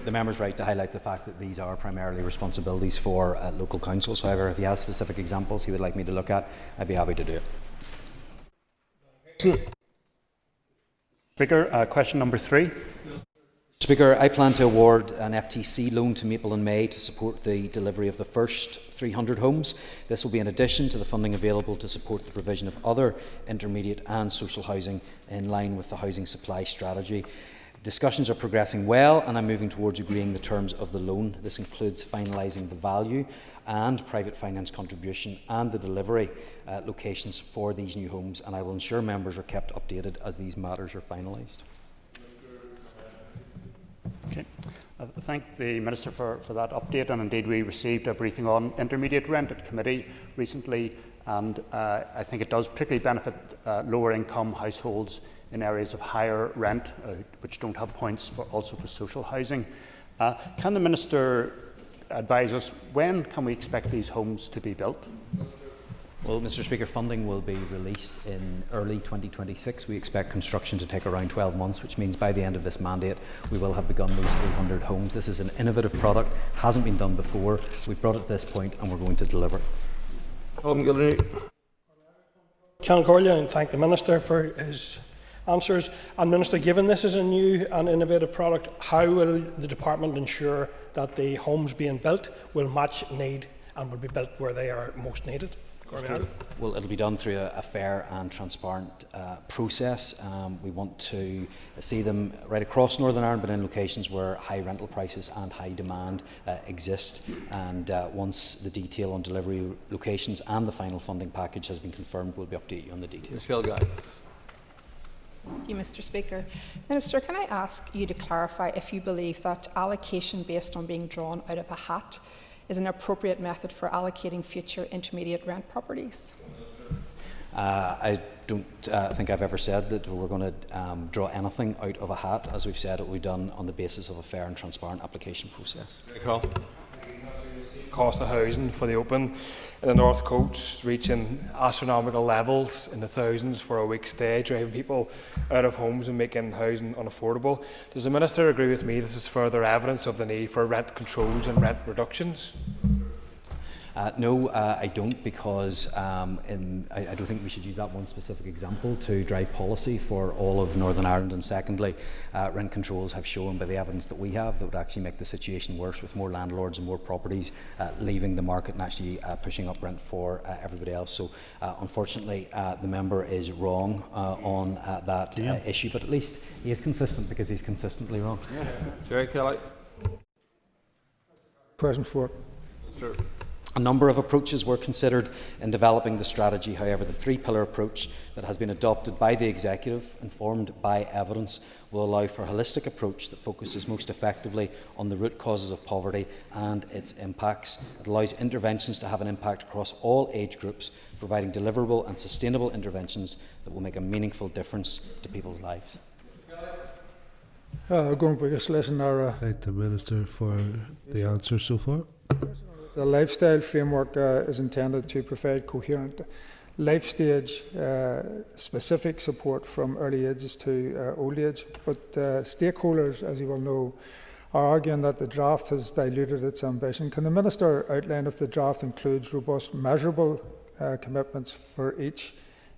The member's right to highlight the fact that these are primarily responsibilities for local councils. However, if he has specific examples he would like me to look at, I'd be happy to do it. Speaker, question number 3. Speaker, I plan to award an FTC loan to Maple and May to support the delivery of the first 300 homes. This will be in addition to the funding available to support the provision of other intermediate and social housing in line with the housing supply strategy. Discussions are progressing well and I'm moving towards agreeing the terms of the loan. This includes finalising the value and private finance contribution and the delivery locations for these new homes, and I will ensure members are kept updated as these matters are finalised. Okay. I thank the Minister for that update, and indeed we received a briefing on intermediate rent at committee recently, and I think it does particularly benefit lower income households in areas of higher rent which don't have points also for social housing. Can the Minister advise us when can we expect these homes to be built? Well, Mr. Speaker, funding will be released in early 2026. We expect construction to take around 12 months, which means by the end of this mandate we will have begun those 300 homes. This is an innovative product, hasn't been done before. We've brought it to this point and we're going to deliver it. Can Corlia and thank the Minister for his answers. And Minister, given this is a new and innovative product, how will the Department ensure that the homes being built will match need and will be built where they are most needed? Well, it'll be done through a fair and transparent process. We want to see them right across Northern Ireland, but in locations where high rental prices and high demand exist. And once the detail on delivery locations and the final funding package has been confirmed, we'll be updating you on the details. Michelle Guy. Thank you, Mr. Speaker. Minister, can I ask you to clarify if you believe that allocation based on being drawn out of a hat is an appropriate method for allocating future intermediate rent properties? I don't think I've ever said that we're going to draw anything out of a hat. As we've said, it will be done on the basis of a fair and transparent application process. Cost of housing for the open in the North Coast reaching astronomical levels in the thousands for a week's stay, driving people out of homes and making housing unaffordable. Does the Minister agree with me this is further evidence of the need for rent controls and rent reductions? No, I don't, because I don't think we should use that one specific example to drive policy for all of Northern Ireland. And secondly, rent controls have shown by the evidence that we have that would actually make the situation worse, with more landlords and more properties leaving the market and actually pushing up rent for everybody else. So unfortunately, the member is wrong on that issue, but at least he is consistent, because he's consistently wrong. Jerry Kelly. Question 4. Sure. A number of approaches were considered in developing the strategy. However, the three-pillar approach that has been adopted by the Executive, informed by evidence, will allow for a holistic approach that focuses most effectively on the root causes of poverty and its impacts. It allows interventions to have an impact across all age groups, providing deliverable and sustainable interventions that will make a meaningful difference to people's lives. Thank the Minister for the answer so far. The lifestyle framework is intended to provide coherent life stage specific support from early ages to old age, but stakeholders, as you will know, are arguing that the draft has diluted its ambition. Can the Minister outline if the draft includes robust measurable commitments for each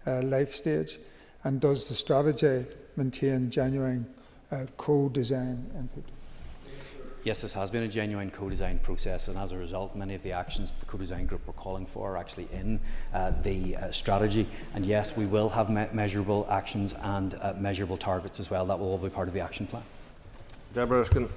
life stage, and does the strategy maintain genuine co-design input? Yes, this has been a genuine co-design process, and as a result, many of the actions that the co-design group were calling for are actually in the strategy. And yes, we will have measurable actions and measurable targets as well. That will all be part of the action plan. Deborah Erskine.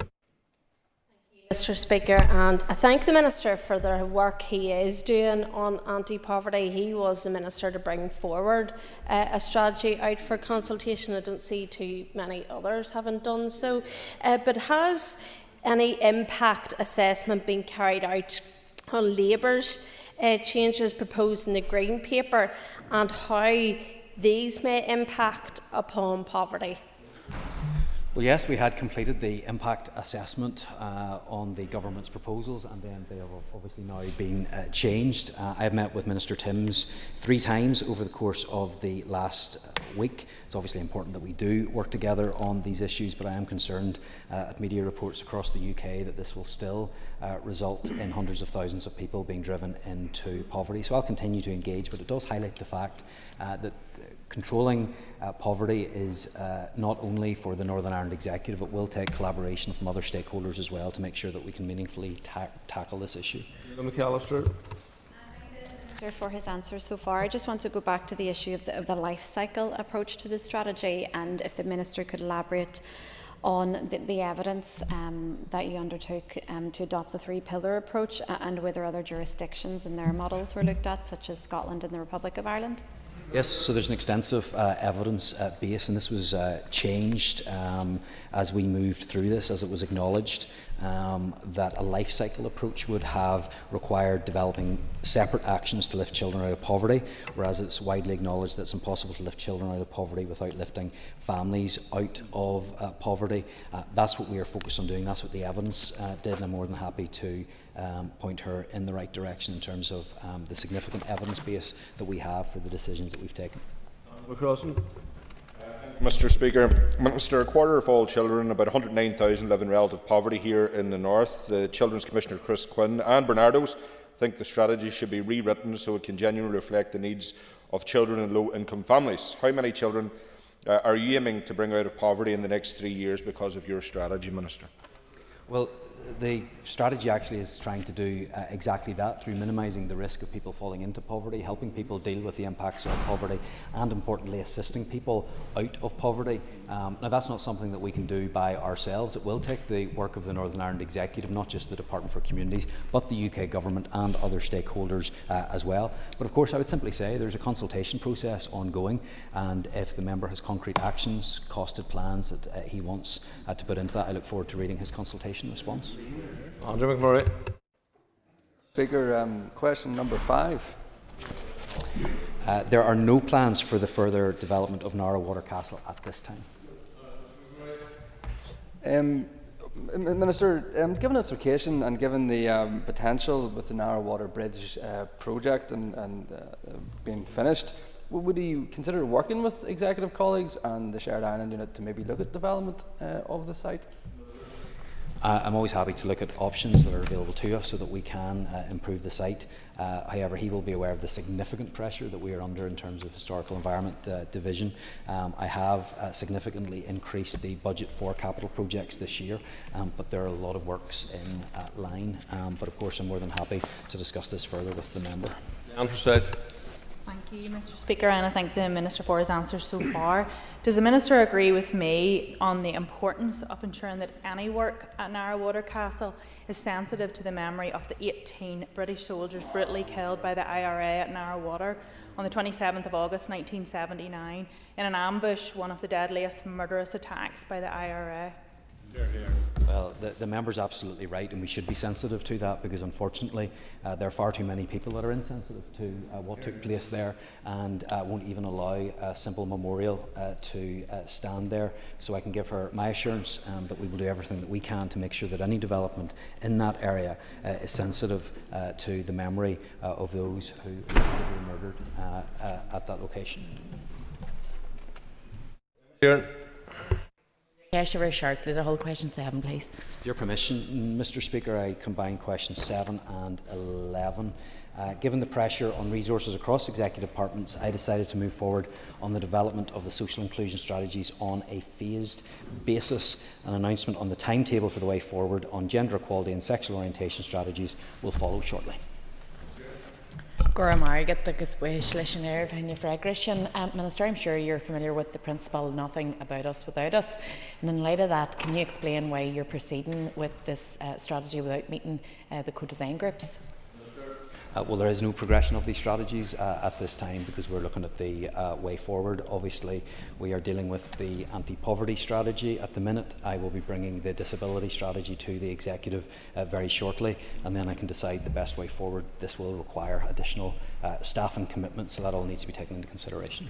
Mr. Speaker, and I thank the Minister for the work he is doing on anti-poverty. He was the Minister to bring forward a strategy out for consultation. I don't see too many others having done so. But has any impact assessment been carried out on Labour's changes proposed in the Green Paper, and how these may impact upon poverty? Well, yes, we had completed the impact assessment on the government's proposals, and then they have obviously now been changed. I have met with Minister Timms 3 times over the course of the last week. It's obviously important that we do work together on these issues, but I am concerned at media reports across the UK that this will still result in hundreds of thousands of people being driven into poverty. So I'll continue to engage, but it does highlight the fact that controlling poverty is not only for the Northern Ireland Executive. It will take collaboration from other stakeholders as well to make sure that we can meaningfully tackle this issue. McAllister. For his answers so far. I just want to go back to the issue of the life cycle approach to the strategy, and if the Minister could elaborate on the evidence that you undertook to adopt the 3-pillar approach, and whether other jurisdictions and their models were looked at, such as Scotland and the Republic of Ireland. Yes, so there's an extensive evidence base, and this was changed as we moved through this, as it was acknowledged that a life cycle approach would have required developing separate actions to lift children out of poverty, whereas it's widely acknowledged that it's impossible to lift children out of poverty without lifting families out of poverty. That's what we are focused on doing. That's what the evidence did, and I'm more than happy to point her in the right direction in terms of the significant evidence base that we have for the decisions that we've taken. Mr. Speaker, Minister, a quarter of all children, about 109,000, live in relative poverty here in the North. The Children's Commissioner Chris Quinn and Bernardo's think the strategy should be rewritten so it can genuinely reflect the needs of children in low-income families. How many children are you aiming to bring out of poverty in the next 3 years because of your strategy, Minister? Well, the strategy actually is trying to do exactly that through minimising the risk of people falling into poverty, helping people deal with the impacts of poverty, and importantly assisting people out of poverty. Now that's not something that we can do by ourselves. It will take the work of the Northern Ireland Executive, not just the Department for Communities, but the UK Government and other stakeholders as well. But of course I would simply say there's a consultation process ongoing, and if the member has concrete actions, costed plans that he wants to put into that, I look forward to reading his consultation response. Andrew McMurray. Speaker, question number 5. There are no plans for the further development of Narrow Castle at this time. Minister, given its location and given the potential with the Narrow Bridge project and being finished, would you consider working with executive colleagues and the Shared Island Unit to maybe look at development of the site? I'm always happy to look at options that are available to us so that we can improve the site. However, he will be aware of the significant pressure that we are under in terms of Historical Environment Division. I have significantly increased the budget for capital projects this year, but there are a lot of works in line. But of course, I'm more than happy to discuss this further with the member. Thank you, Mr. Speaker, and I thank the Minister for his answers so far. Does the Minister agree with me on the importance of ensuring that any work at Narrow Castle is sensitive to the memory of the 18 British soldiers brutally killed by the IRA at Narrow on the 27th of August 1979 in an ambush, one of the deadliest murderous attacks by the IRA? Well, the member's absolutely right, and we should be sensitive to that, because unfortunately there are far too many people that are insensitive to what took place there and won't even allow a simple memorial to stand there. So I can give her my assurance that we will do everything that we can to make sure that any development in that area is sensitive to the memory of those who were murdered at that location. Yes, very shortly, the whole question 7, please. With your permission, Mr. Speaker, I combine questions 7 and 11. Given the pressure on resources across executive departments, I decided to move forward on the development of the social inclusion strategies on a phased basis. An announcement on the timetable for the way forward on gender equality and sexual orientation strategies will follow shortly. Minister, I'm sure you're familiar with the principle "nothing about us without us," and in light of that, can you explain why you're proceeding with this strategy without meeting the co-design groups? Well, there is no progression of these strategies at this time, because we're looking at the way forward. Obviously, we are dealing with the anti-poverty strategy at the minute. I will be bringing the disability strategy to the executive very shortly, and then I can decide the best way forward. This will require additional staffing commitments, so that all needs to be taken into consideration.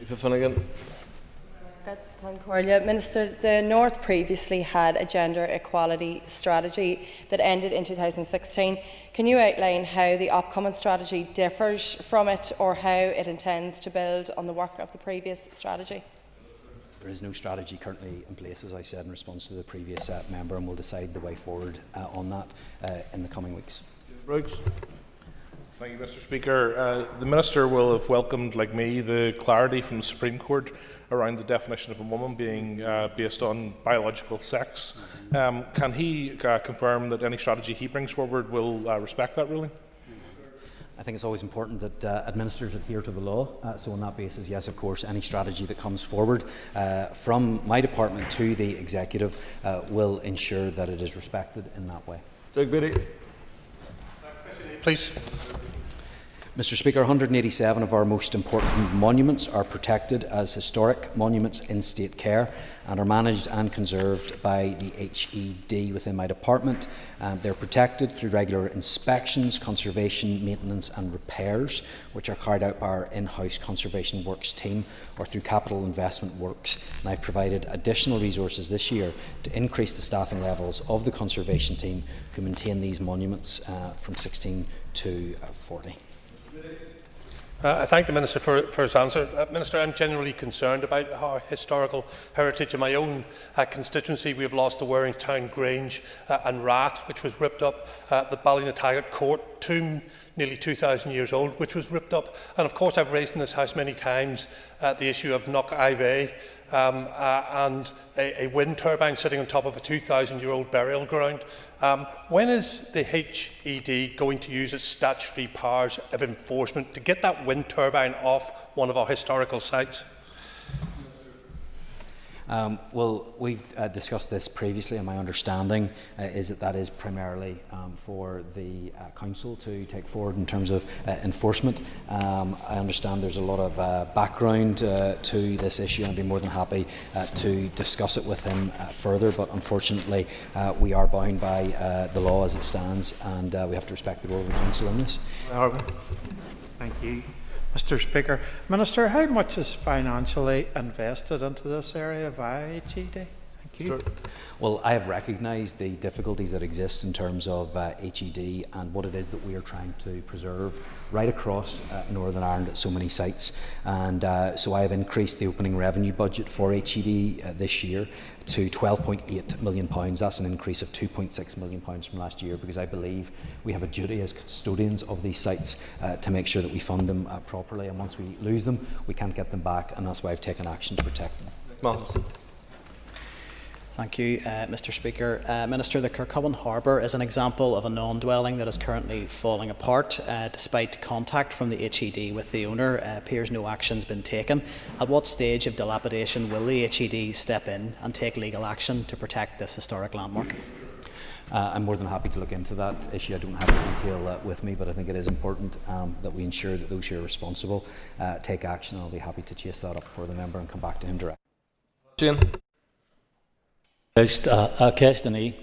Minister, the North previously had a gender equality strategy that ended in 2016. Can you outline how the upcoming strategy differs from it, or how it intends to build on the work of the previous strategy? There is no strategy currently in place, as I said in response to the previous member, and we'll decide the way forward on that in the coming weeks. Brooks. Thank you, Mr. Speaker. The Minister will have welcomed, like me, the clarity from the Supreme Court around the definition of a woman being based on biological sex. Can he confirm that any strategy he brings forward will respect that ruling? I think it's always important that administrators adhere to the law. So on that basis, yes, of course, any strategy that comes forward from my department to the executive will ensure that it is respected in that way. Doug Beattie. Please. Mr. Speaker, 187 of our most important monuments are protected as historic monuments in state care and are managed and conserved by the HED within my department. They're protected through regular inspections, conservation, maintenance and repairs, which are carried out by our in-house conservation works team or through capital investment works. And I've provided additional resources this year to increase the staffing levels of the conservation team who maintain these monuments from 16 to 40. I thank the Minister for his answer. Minister, I'm genuinely concerned about our historical heritage. In my own constituency, we have lost the Warrenpoint Grange and Rath, which was ripped up at the Ballynatagat Court. 2 nearly 2,000 years old, which was ripped up. And of course, I've raised in this House many times the issue of Knock Ive and a wind turbine sitting on top of a 2,000-year-old burial ground. When is the HED going to use its statutory powers of enforcement to get that wind turbine off one of our historical sites? Well, we've discussed this previously, and my understanding is that that is primarily for the Council to take forward in terms of enforcement. I understand there's a lot of background to this issue, and I'd be more than happy to discuss it with him further, but unfortunately we are bound by the law as it stands, and we have to respect the role of the Council in this. Thank you. Mr. Speaker, Minister, how much is financially invested into this area via HED? Thank you. Well, I have recognised the difficulties that exist in terms of HED and what it is that we are trying to preserve right across Northern Ireland at so many sites. And so I have increased the opening revenue budget for HED this year to £12.8 million. That's an increase of £2.6 million from last year, because I believe we have a duty as custodians of these sites to make sure that we fund them properly. And once we lose them, we can't get them back, and that's why I've taken action to protect them. Thank you, Mr. Speaker. Minister, the Kirkcowan Harbour is an example of a non-dwelling that is currently falling apart. Despite contact from the HED with the owner, appears no action has been taken. At what stage of dilapidation will the HED step in and take legal action to protect this historic landmark? I'm more than happy to look into that issue. I don't have the detail with me, but I think it is important that we ensure that those who are responsible take action. I'll be happy to chase that up for the member and come back to him directly. Jane. The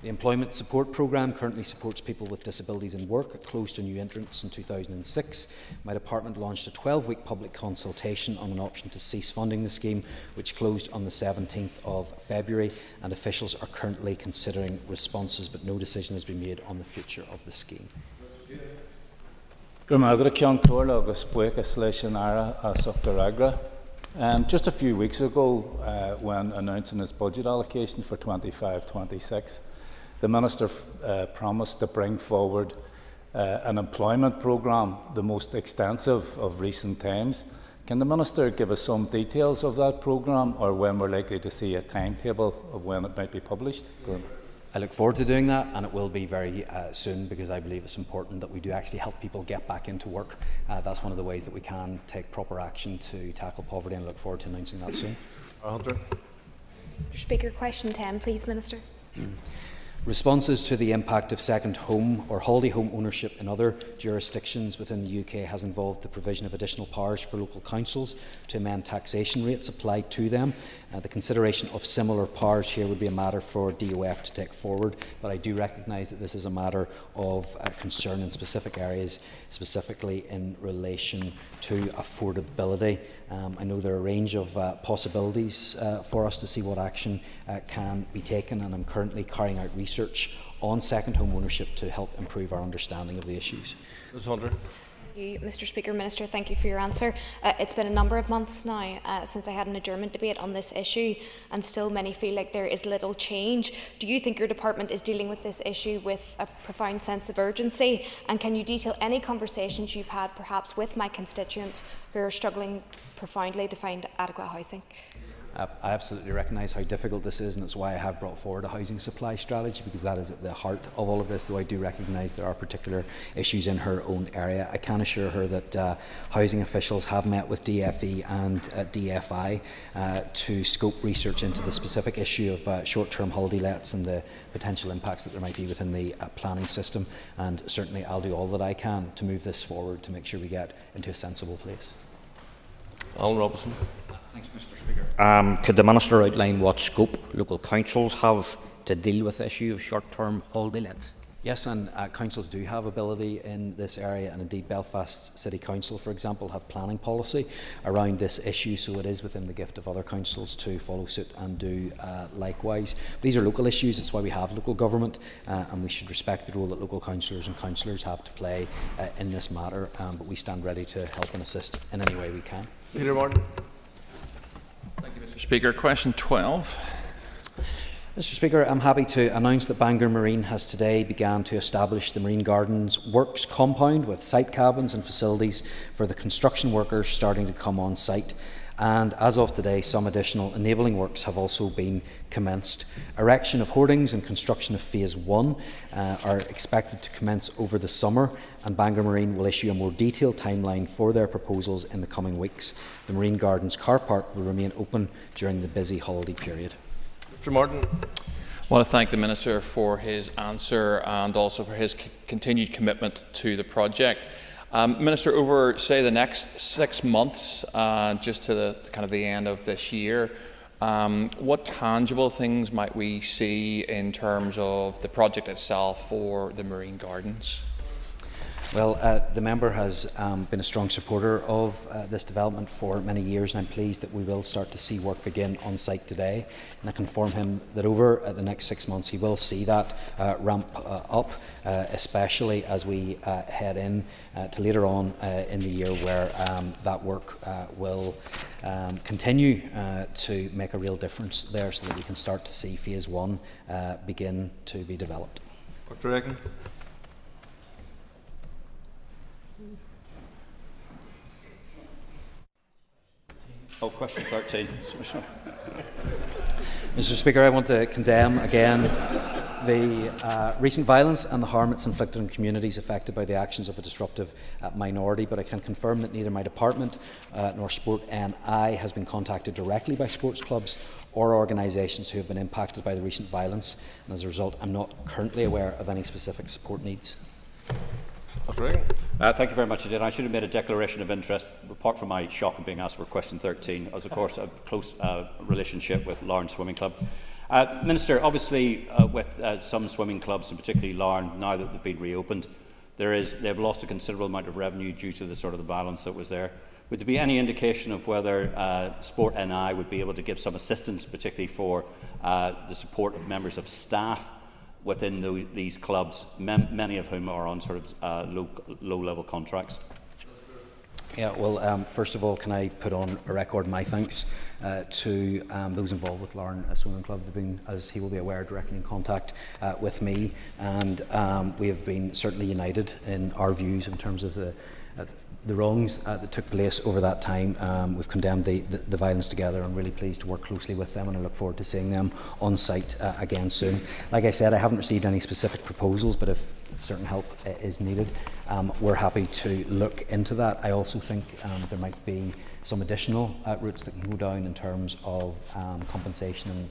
Employment Support Programme currently supports people with disabilities in work. It closed to new entrants in 2006. My department launched a 12-week public consultation on an option to cease funding the scheme, which closed on the 17th of February, and officials are currently considering responses, but no decision has been made on the future of the scheme. Just a few weeks ago, when announcing his budget allocation for 25-26, the Minister promised to bring forward an employment programme, the most extensive of recent times. Can the Minister give us some details of that programme, or when we're likely to see a timetable of when it might be published? I look forward to doing that, and it will be very soon, because I believe it's important that we do actually help people get back into work. That's one of the ways that we can take proper action to tackle poverty, and I look forward to announcing that soon. Mr. Speaker, question 10, please, Minister. Responses to the impact of second home or holiday home ownership in other jurisdictions within the UK has involved the provision of additional powers for local councils to amend taxation rates applied to them. The consideration of similar powers here would be a matter for DOF to take forward, but I do recognise that this is a matter of concern in specific areas, specifically in relation to affordability. I know there are a range of possibilities for us to see what action can be taken, and I'm currently carrying out research on second home ownership to help improve our understanding of the issues. Ms. Hunter. Thank you, Mr. Speaker. Minister, thank you for your answer. It's been a number of months now since I had an adjournment debate on this issue, and still many feel like there is little change. Do you think your department is dealing with this issue with a profound sense of urgency? And can you detail any conversations you've had perhaps with my constituents who are struggling profoundly to find adequate housing? I absolutely recognise how difficult this is, and that's why I have brought forward a housing supply strategy, because that is at the heart of all of this, though I do recognise there are particular issues in her own area. I can assure her that housing officials have met with DFE and DFI to scope research into the specific issue of short-term holiday lets and the potential impacts that there might be within the planning system, and certainly I'll do all that I can to move this forward to make sure we get into a sensible place. Alan Robinson. Thanks, Mr. Speaker. Could the Minister outline what scope local councils have to deal with the issue of short-term holiday lets? Yes, and councils do have ability in this area, and indeed Belfast City Council, for example, have planning policy around this issue, so it is within the gift of other councils to follow suit and do likewise. These are local issues, it's why we have local government, and we should respect the role that local councillors and councillors have to play in this matter, but we stand ready to help and assist in any way we can. Peter Martin. Thank you, Mr. Speaker. Question 12. Mr Speaker, I'm happy to announce that Bangor Marine has today begun to establish the Marine Gardens Works compound with site cabins and facilities for the construction workers starting to come on site. And as of today, some additional enabling works have also been commenced. Erection of hoardings and construction of Phase 1 are expected to commence over the summer, and Bangor Marine will issue a more detailed timeline for their proposals in the coming weeks. The Marine Gardens car park will remain open during the busy holiday period. Mr Martin. I want to thank the Minister for his answer and also for his continued commitment to the project. Minister, over, say, the next 6 months, just to the end of this year, what tangible things might we see in terms of the project itself for the Marine Gardens? Well, the member has been a strong supporter of this development for many years, and I'm pleased that we will start to see work begin on site today. And I can inform him that over the next 6 months he will see that ramp up, especially as we head in to later on in the year, where that work will continue to make a real difference there, so that we can start to see Phase 1 begin to be developed. Dr. Regan. Question 13. Mr Speaker, I want to condemn again the recent violence and the harm it's inflicted on communities affected by the actions of a disruptive minority, but I can confirm that neither my department nor Sport NI has been contacted directly by sports clubs or organisations who have been impacted by the recent violence, and as a result I'm not currently aware of any specific support needs. Thank you very much indeed. I should have made a declaration of interest, apart from my shock of being asked for question 13, as of course a close relationship with Larne Swimming Club. Minister, obviously with some swimming clubs, and particularly Larne, now that they've been reopened, they've lost a considerable amount of revenue due to the violence that was there. Would there be any indication of whether Sport NI would be able to give some assistance, particularly for the support of members of staff within these clubs, many of whom are on low-level contracts? Yeah, well, first of all, can I put on a record my thanks to those involved with Larne Swimming Club. They've been, as he will be aware, directly in contact with me, and we have been certainly united in our views in terms of the wrongs that took place over that time. We've condemned the violence together. I'm really pleased to work closely with them, and I look forward to seeing them on site again soon. Like I said, I haven't received any specific proposals, but if certain help is needed, we're happy to look into that. I also think there might be some additional routes that can go down in terms of compensation and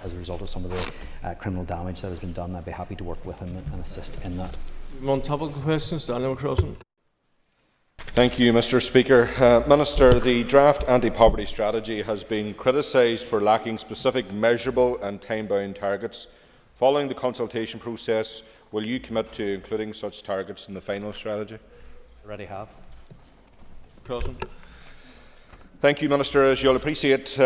as a result of some of the criminal damage that has been done. I'd be happy to work with him and assist in that. On topical questions, Daniel Crossan. Thank you, Mr Speaker. Minister, the draft anti-poverty strategy has been criticised for lacking specific measurable and time-bound targets. Following the consultation process, will you commit to including such targets in the final strategy? Already have. Crossan. Thank you, Minister. As you'll appreciate,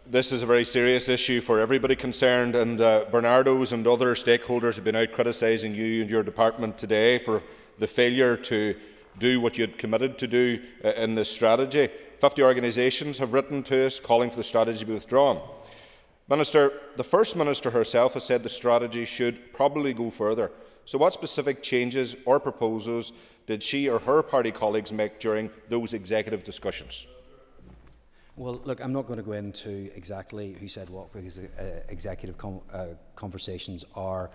this is a very serious issue for everybody concerned, and Bernardo's and other stakeholders have been out criticising you and your department today for the failure to do what you had committed to do in this strategy. 50 organisations have written to us calling for the strategy to be withdrawn. Minister, the First Minister herself has said the strategy should probably go further. So what specific changes or proposals did she or her party colleagues make during those executive discussions? Well, look, I'm not going to go into exactly who said what, because executive conversations are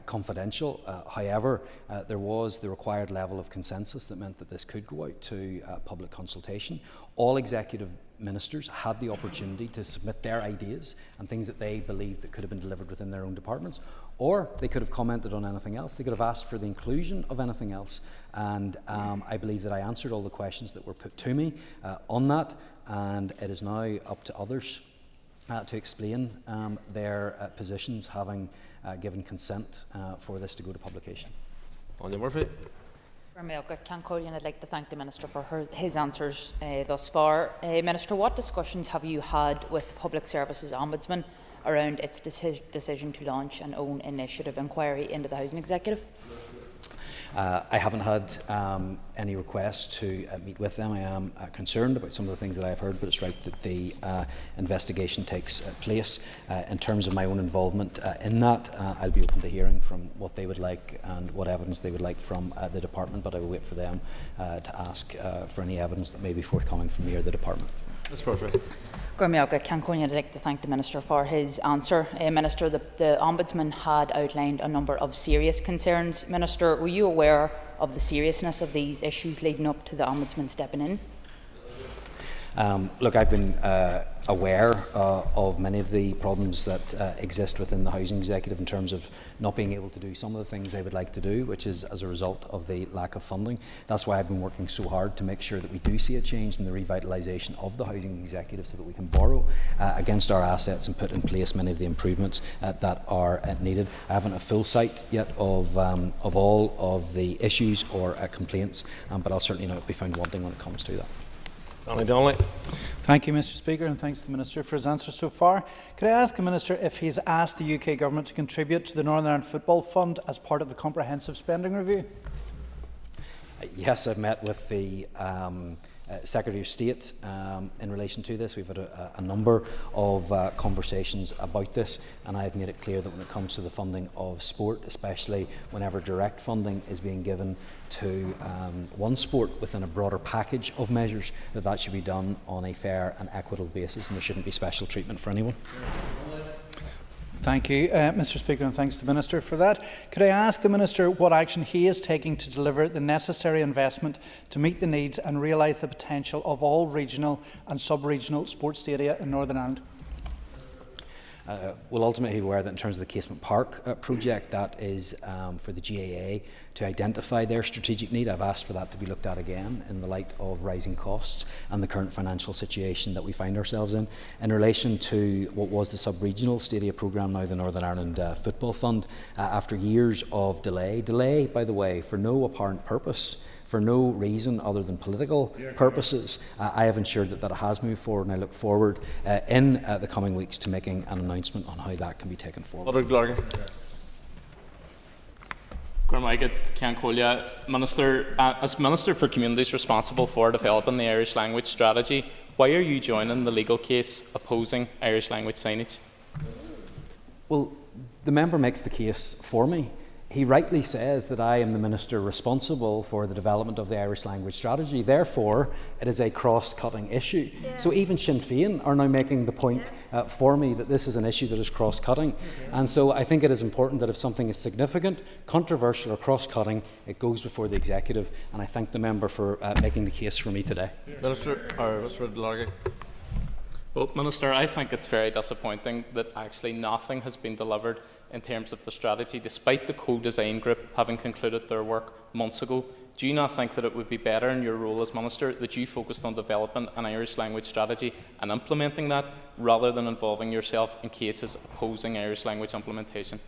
confidential. However, there was the required level of consensus that meant that this could go out to public consultation. All executive ministers had the opportunity to submit their ideas and things that they believed that could have been delivered within their own departments, or they could have commented on anything else. They could have asked for the inclusion of anything else, and I believe that I answered all the questions that were put to me on that, and it is now up to others to explain their positions, having given consent for this to go to publication. Anya Murphy. I'd like to thank the Minister for his answers thus far. Minister, what discussions have you had with Public Services Ombudsman around its decision to launch an own initiative inquiry into the Housing Executive? I haven't had any requests to meet with them. I am concerned about some of the things that I've heard, but it's right that the investigation takes place. In terms of my own involvement in that, I'll be open to hearing from what they would like and what evidence they would like from the department, but I will wait for them to ask for any evidence that may be forthcoming from me or the department. Ms. Perfect. I'd like to thank the Minister for his answer. Minister, the Ombudsman had outlined a number of serious concerns. Minister, were you aware of the seriousness of these issues leading up to the Ombudsman stepping in? Look, I've been aware of many of the problems that exist within the Housing Executive in terms of not being able to do some of the things they would like to do, which is as a result of the lack of funding. That's why I've been working so hard to make sure that we do see a change in the revitalisation of the Housing Executive so that we can borrow against our assets and put in place many of the improvements that are needed. I haven't a full sight yet of all of the issues or complaints, but I'll certainly not be found wanting when it comes to that. Donnelly. Thank you, Mr. Speaker, and thanks to the Minister for his answer so far. Could I ask the Minister if he's asked the UK Government to contribute to the Northern Ireland Football Fund as part of the comprehensive spending review? Yes, I've met with the Secretary of State in relation to this. We've had a number of conversations about this, and I've made it clear that when it comes to the funding of sport, especially whenever direct funding is being given to one sport within a broader package of measures, that should be done on a fair and equitable basis, and there shouldn't be special treatment for anyone. Thank you, Mr. Speaker, and thanks to the Minister for that. Could I ask the Minister what action he is taking to deliver the necessary investment to meet the needs and realise the potential of all regional and sub-regional sports stadia in Northern Ireland? We'll ultimately be aware that in terms of the Casement Park project, that is for the GAA to identify their strategic need. I've asked for that to be looked at again in the light of rising costs and the current financial situation that we find ourselves in. In relation to what was the sub-regional stadia programme, now the Northern Ireland Football Fund, after years of delay, by the way, for no apparent purpose, for no reason other than political purposes, I have ensured that it has moved forward, and I look forward in the coming weeks to making an announcement on how that can be taken forward. Minister, as Minister for Communities responsible for developing the Irish language strategy, why are you joining the legal case opposing Irish language signage? Well, the member makes the case for me. He rightly says that I am the Minister responsible for the development of the Irish language strategy. Therefore, it is a cross-cutting issue. Yeah. So even Sinn Féin are now making the point for me that this is an issue that is cross-cutting. And so I think it is important that if something is significant, controversial or cross-cutting, it goes before the Executive. And I thank the member for making the case for me today. Minister Delargy. Well, Minister, I think it's very disappointing that actually nothing has been delivered in terms of the strategy, despite the co-design group having concluded their work months ago. Do you not think that it would be better in your role as Minister that you focused on developing an Irish language strategy and implementing that, rather than involving yourself in cases opposing Irish language implementation?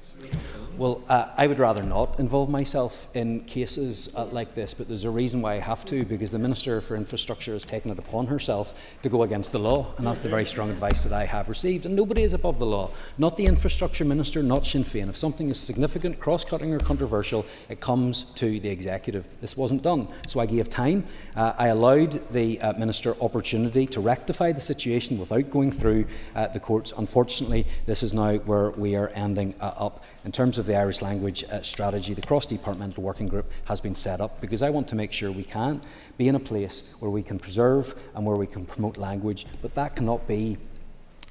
Well, I would rather not involve myself in cases like this, but there's a reason why I have to, because the Minister for Infrastructure has taken it upon herself to go against the law, and that's the very strong advice that I have received. And nobody is above the law, not the Infrastructure Minister, not Sinn Féin. If something is significant, cross-cutting or controversial, it comes to the Executive. This wasn't done, so I gave time. I allowed the Minister opportunity to rectify the situation without going through the courts. Unfortunately, this is now where we are ending up. In terms of the Irish language strategy, the cross-departmental working group has been set up because I want to make sure we can be in a place where we can preserve and where we can promote language, but that cannot be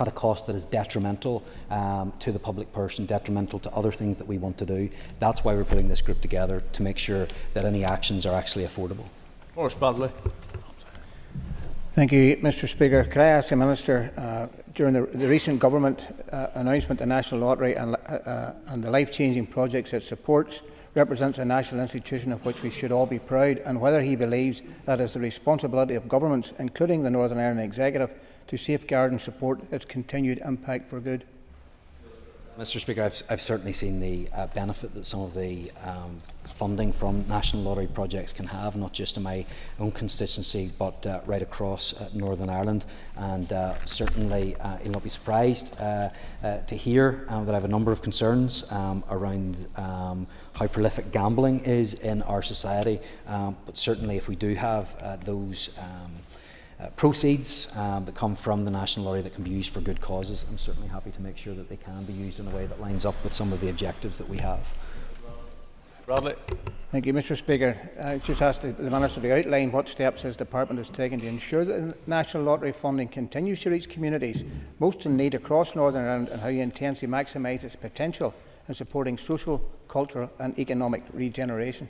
at a cost that is detrimental to the public person, detrimental to other things that we want to do. That's why we're putting this group together, to make sure that any actions are actually affordable. Maurice Bradley. Thank you, Mr. Speaker. Could I ask the Minister, during the recent government announcement, the National Lottery and the life-changing projects it supports represents a national institution of which we should all be proud, and whether he believes that it is the responsibility of governments, including the Northern Ireland Executive, to safeguard and support its continued impact for good? Mr. Speaker, I've certainly seen the benefit that some of the funding from National Lottery projects can have, not just in my own constituency, but right across Northern Ireland. And certainly, you'll not be surprised to hear that I have a number of concerns around how prolific gambling is in our society. But certainly, if we do have those proceeds that come from the National Lottery that can be used for good causes, I'm certainly happy to make sure that they can be used in a way that lines up with some of the objectives that we have. Bradley. Thank you, Mr. Speaker. I just asked the Minister to outline what steps his department has taken to ensure that the National Lottery funding continues to reach communities most in need across Northern Ireland, and how he intends to maximise its potential in supporting social, cultural and economic regeneration.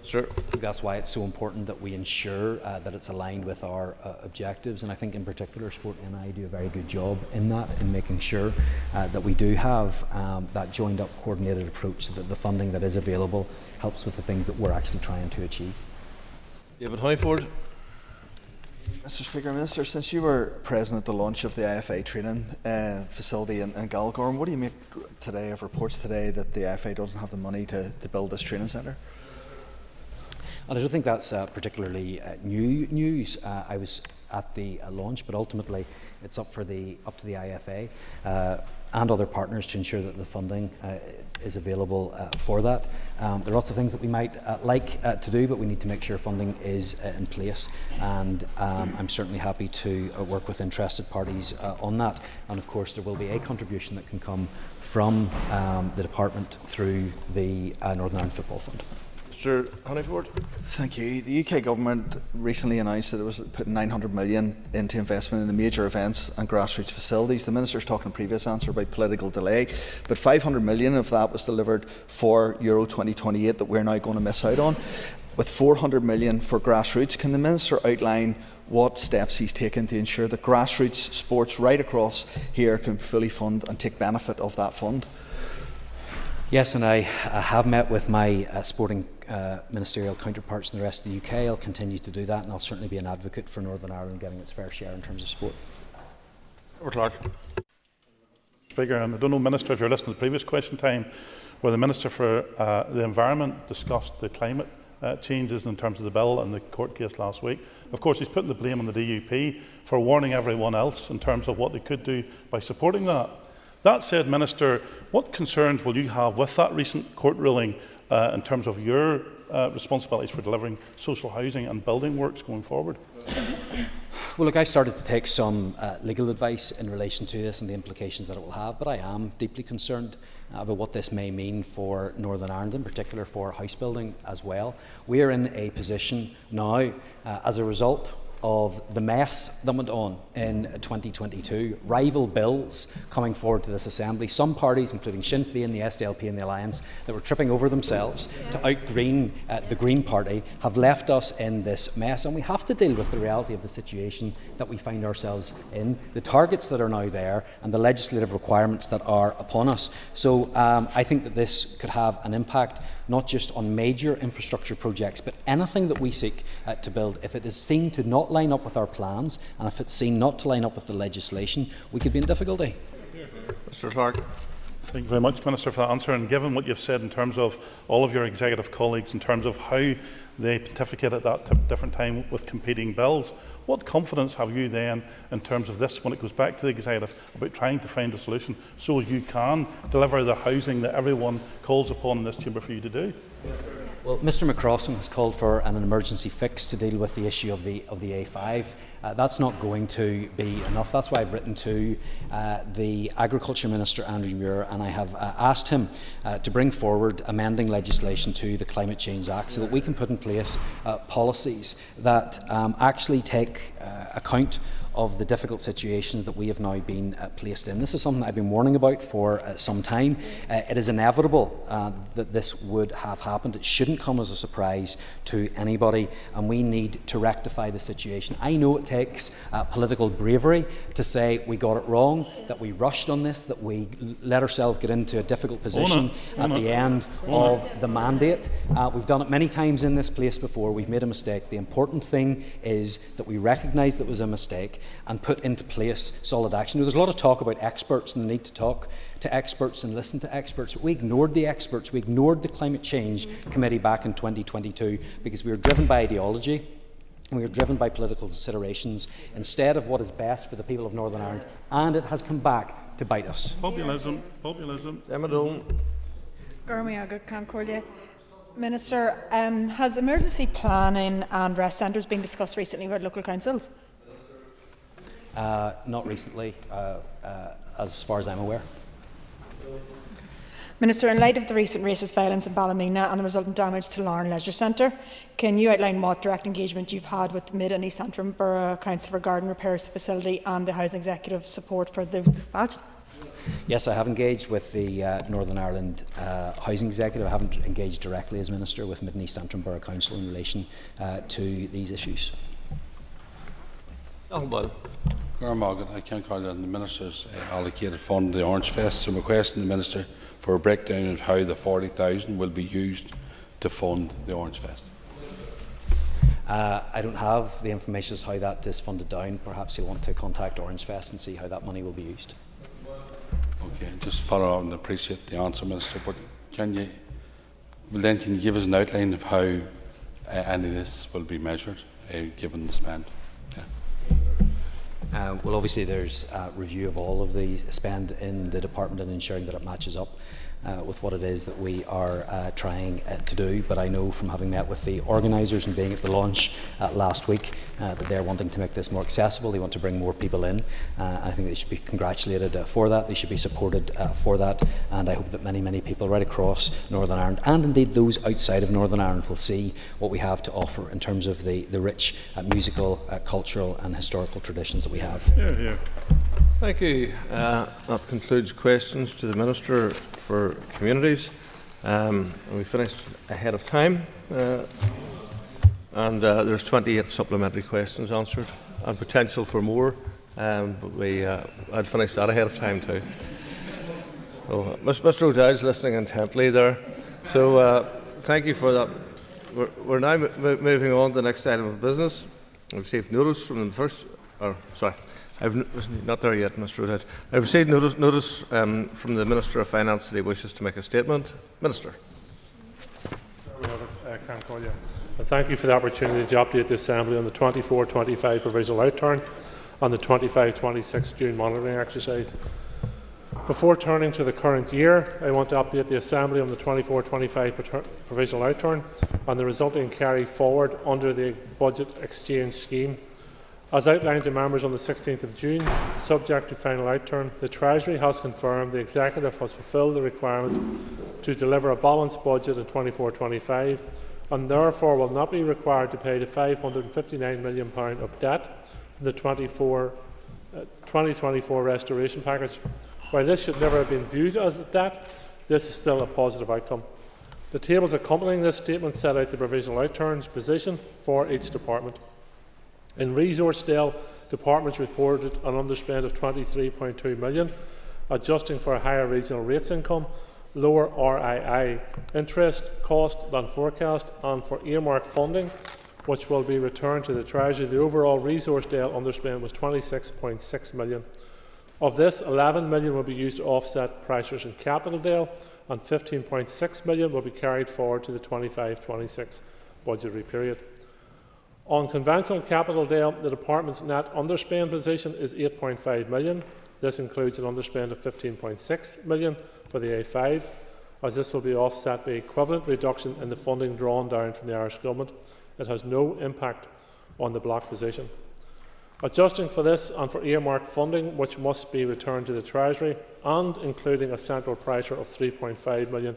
Sure. That's why it's so important that we ensure that it's aligned with our objectives, and I think in particular Sport NI do a very good job in that, in making sure that we do have that joined up coordinated approach, so that the funding that is available helps with the things that we're actually trying to achieve. David Honeyford. Mr. Speaker, Minister, since you were present at the launch of the IFA training facility in Galgorm, what do you make today of reports today that the IFA doesn't have the money to build this training centre? And I don't think that's particularly new news. I was at the launch, but ultimately it's up to the IFA and other partners to ensure that the funding is available for that. There are lots of things that we might like to do, but we need to make sure funding is in place, and I'm certainly happy to work with interested parties on that. And of course there will be a contribution that can come from the department through the Northern Ireland Football Fund. Mr. Honeyford. Thank you. The UK government recently announced that it was putting 900 million into investment in the major events and grassroots facilities. The Minister's talking in a previous answer about political delay, but 500 million of that was delivered for Euro 2028 that we're now going to miss out on, with 400 million for grassroots. Can the Minister outline what steps he's taken to ensure that grassroots sports right across here can fully fund and take benefit of that fund? Yes, and I have met with my sporting ministerial counterparts in the rest of the UK. I'll continue to do that, and I'll certainly be an advocate for Northern Ireland getting its fair share in terms of sport. Clark. Speaker, and I don't know, Minister, if you're listening to the previous question time, where the Minister for the Environment discussed the climate changes in terms of the bill and the court case last week. Of course, he's putting the blame on the DUP for warning everyone else in terms of what they could do by supporting that. That said, Minister, what concerns will you have with that recent court ruling in terms of your responsibilities for delivering social housing and building works going forward? Well, look, I've started to take some legal advice in relation to this and the implications that it will have, but I am deeply concerned about what this may mean for Northern Ireland, in particular for house building as well. We are in a position now, as a result of the mess that went on in 2022, rival bills coming forward to this Assembly, some parties, including Sinn Féin, the SDLP and the Alliance, that were tripping over themselves to out-green the Green Party, have left us in this mess, and we have to deal with the reality of the situation that we find ourselves in, the targets that are now there and the legislative requirements that are upon us. So I think that this could have an impact not just on major infrastructure projects, but anything that we seek to build. If it is seen to not line up with our plans, and if it's seen not to line up with the legislation, we could be in difficulty. Mr. Clark. Thank you very much, Minister, for that answer. And given what you've said in terms of all of your executive colleagues, in terms of how they pontificate at that different time with competing bills, what confidence have you then in terms of this when it goes back to the executive about trying to find a solution so you can deliver the housing that everyone calls upon in this chamber for you to do? Well, Mr McCrossan has called for an emergency fix to deal with the issue of the A5. That's not going to be enough. That's why I've written to the Agriculture Minister, Andrew Muir, and I have asked him to bring forward amending legislation to the Climate Change Act so that we can put in place policies that actually take account of the difficult situations that we have now been placed in. This is something that I've been warning about for some time. It is inevitable that this would have happened. It shouldn't come as a surprise to anybody, and we need to rectify the situation. I know it takes political bravery to say we got it wrong, that we rushed on this, that we let ourselves get into a difficult position at the end of the mandate. We've done it many times in this place before. We've made a mistake. The important thing is that we recognise that it was a mistake, and put into place solid action. There's a lot of talk about experts and the need to talk to experts and listen to experts, but we ignored the experts. We ignored the Climate Change Committee back in 2022 because we were driven by ideology and we were driven by political considerations instead of what is best for the people of Northern Ireland, and it has come back to bite us. Populism. Minister, has emergency planning and rest centres been discussed recently with local councils? Not recently, as far as I'm aware. Minister, in light of the recent racist violence in Ballymena and the resultant damage to Larne Leisure Centre, can you outline what direct engagement you've had with Mid and East Antrim Borough Council regarding repairs to the facility and the Housing Executive support for those dispatched? Yes, I have engaged with the Northern Ireland Housing Executive. I haven't engaged directly as Minister with Mid and East Antrim Borough Council in relation to these issues. I can't call on the Minister's allocated fund, the Orange Fest, so I'm requesting the Minister for a breakdown of how the 40,000 will be used to fund the Orange Fest. I don't have the information as to how that is funded down. Perhaps you'll want to contact Orange Fest and see how that money will be used. Okay, just follow on and appreciate the answer, Minister, but can you give us an outline of how any of this will be measured, given the spend? Well, obviously there's a review of all of the spend in the department and ensuring that it matches up with what it is that we are trying to do. But I know from having met with the organisers and being at the launch last week that they're wanting to make this more accessible. They want to bring more people in. I think they should be congratulated for that. They should be supported for that. And I hope that many, many people right across Northern Ireland, and indeed those outside of Northern Ireland, will see what we have to offer in terms of the rich musical, cultural and historical traditions that we have. Thank you. That concludes questions to the Minister for Communities. We finished ahead of time, and there's 28 supplementary questions answered and potential for more, but I'd finished that ahead of time too. So, Mr. O'Dowd's listening intently there, so thank you for that. We're now moving on to the next item of business. I've received notice from the first, not there yet, Mr. O'Dowd. I've received notice from the Minister of Finance that he wishes to make a statement. Minister. And thank you for the opportunity to update the Assembly on the 24-25 provisional outturn and the 25-26 June monitoring exercise. Before turning to the current year, I want to update the Assembly on the 24-25 provisional outturn and the resulting carry forward under the budget exchange scheme. As outlined to members on the 16th of June, subject to final outturn, the Treasury has confirmed the Executive has fulfilled the requirement to deliver a balanced budget in 24-25 and therefore will not be required to pay the £559 million of debt from the 2024 restoration package. While this should never have been viewed as debt, this is still a positive outcome. The tables accompanying this statement set out the provisional outturn's position for each department. In Resourcedale, departments reported an underspend of £23.2 million, adjusting for a higher regional rates income, lower RII interest cost than forecast, and for earmarked funding, which will be returned to the Treasury. The overall Resourcedale underspend was £26.6 million. Of this, £11 million will be used to offset pressures in Capitaldale, and £15.6 million will be carried forward to the 25-26 budgetary period. On conventional Capitaldale, the department's net underspend position is £8.5 million. This includes an underspend of £15.6 million for the A5, as this will be offset by equivalent reduction in the funding drawn down from the Irish Government. It has no impact on the block position. Adjusting for this and for earmarked funding, which must be returned to the Treasury, and including a central pressure of £3.5 million,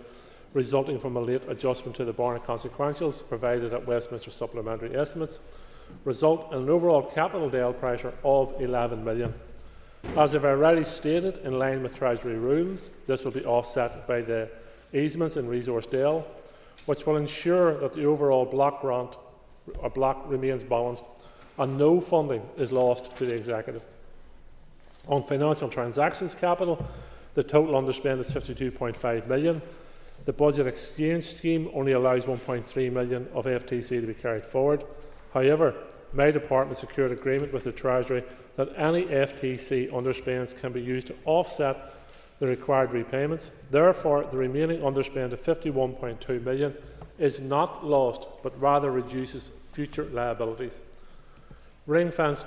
resulting from a late adjustment to the Barna consequentials provided at Westminster supplementary estimates, result in an overall Capitaldale pressure of £11 million. As I've already stated, in line with Treasury rules, this will be offset by the easements in Resourcedale, which will ensure that the overall block remains balanced and no funding is lost to the Executive. On financial transactions capital, the total underspend is £52.5 million. The budget exchange scheme only allows £1.3 million of FTC to be carried forward. However, my department secured agreement with the Treasury that any FTC underspends can be used to offset the required repayments. Therefore, the remaining underspend of £51.2 million is not lost, but rather reduces future liabilities. Ring-fenced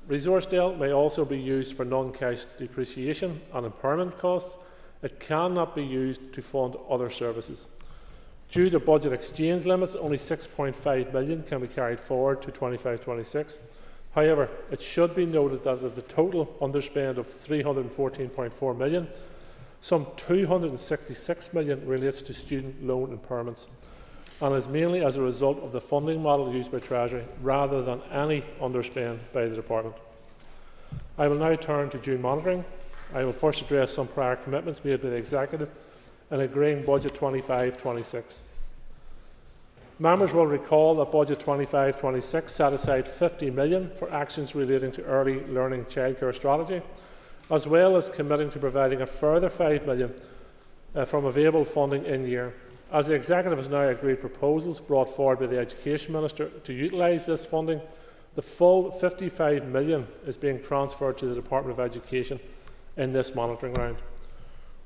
resource deal may also be used for non-cash depreciation and impairment costs. It cannot be used to fund other services. Due to budget exchange limits, only £6.5 million can be carried forward to 25-26. However, it should be noted that of the total underspend of £314.4 million, some £266 million relates to student loan impairments and is mainly as a result of the funding model used by Treasury rather than any underspend by the Department. I will now turn to June monitoring. I will first address some prior commitments made by the Executive in agreeing Budget 25-26. Members will recall that Budget 25-26 set aside £50 million for actions relating to early learning childcare strategy, as well as committing to providing a further £5 million from available funding in year. As the Executive has now agreed proposals brought forward by the Education Minister to utilise this funding, the full £55 million is being transferred to the Department of Education in this monitoring round.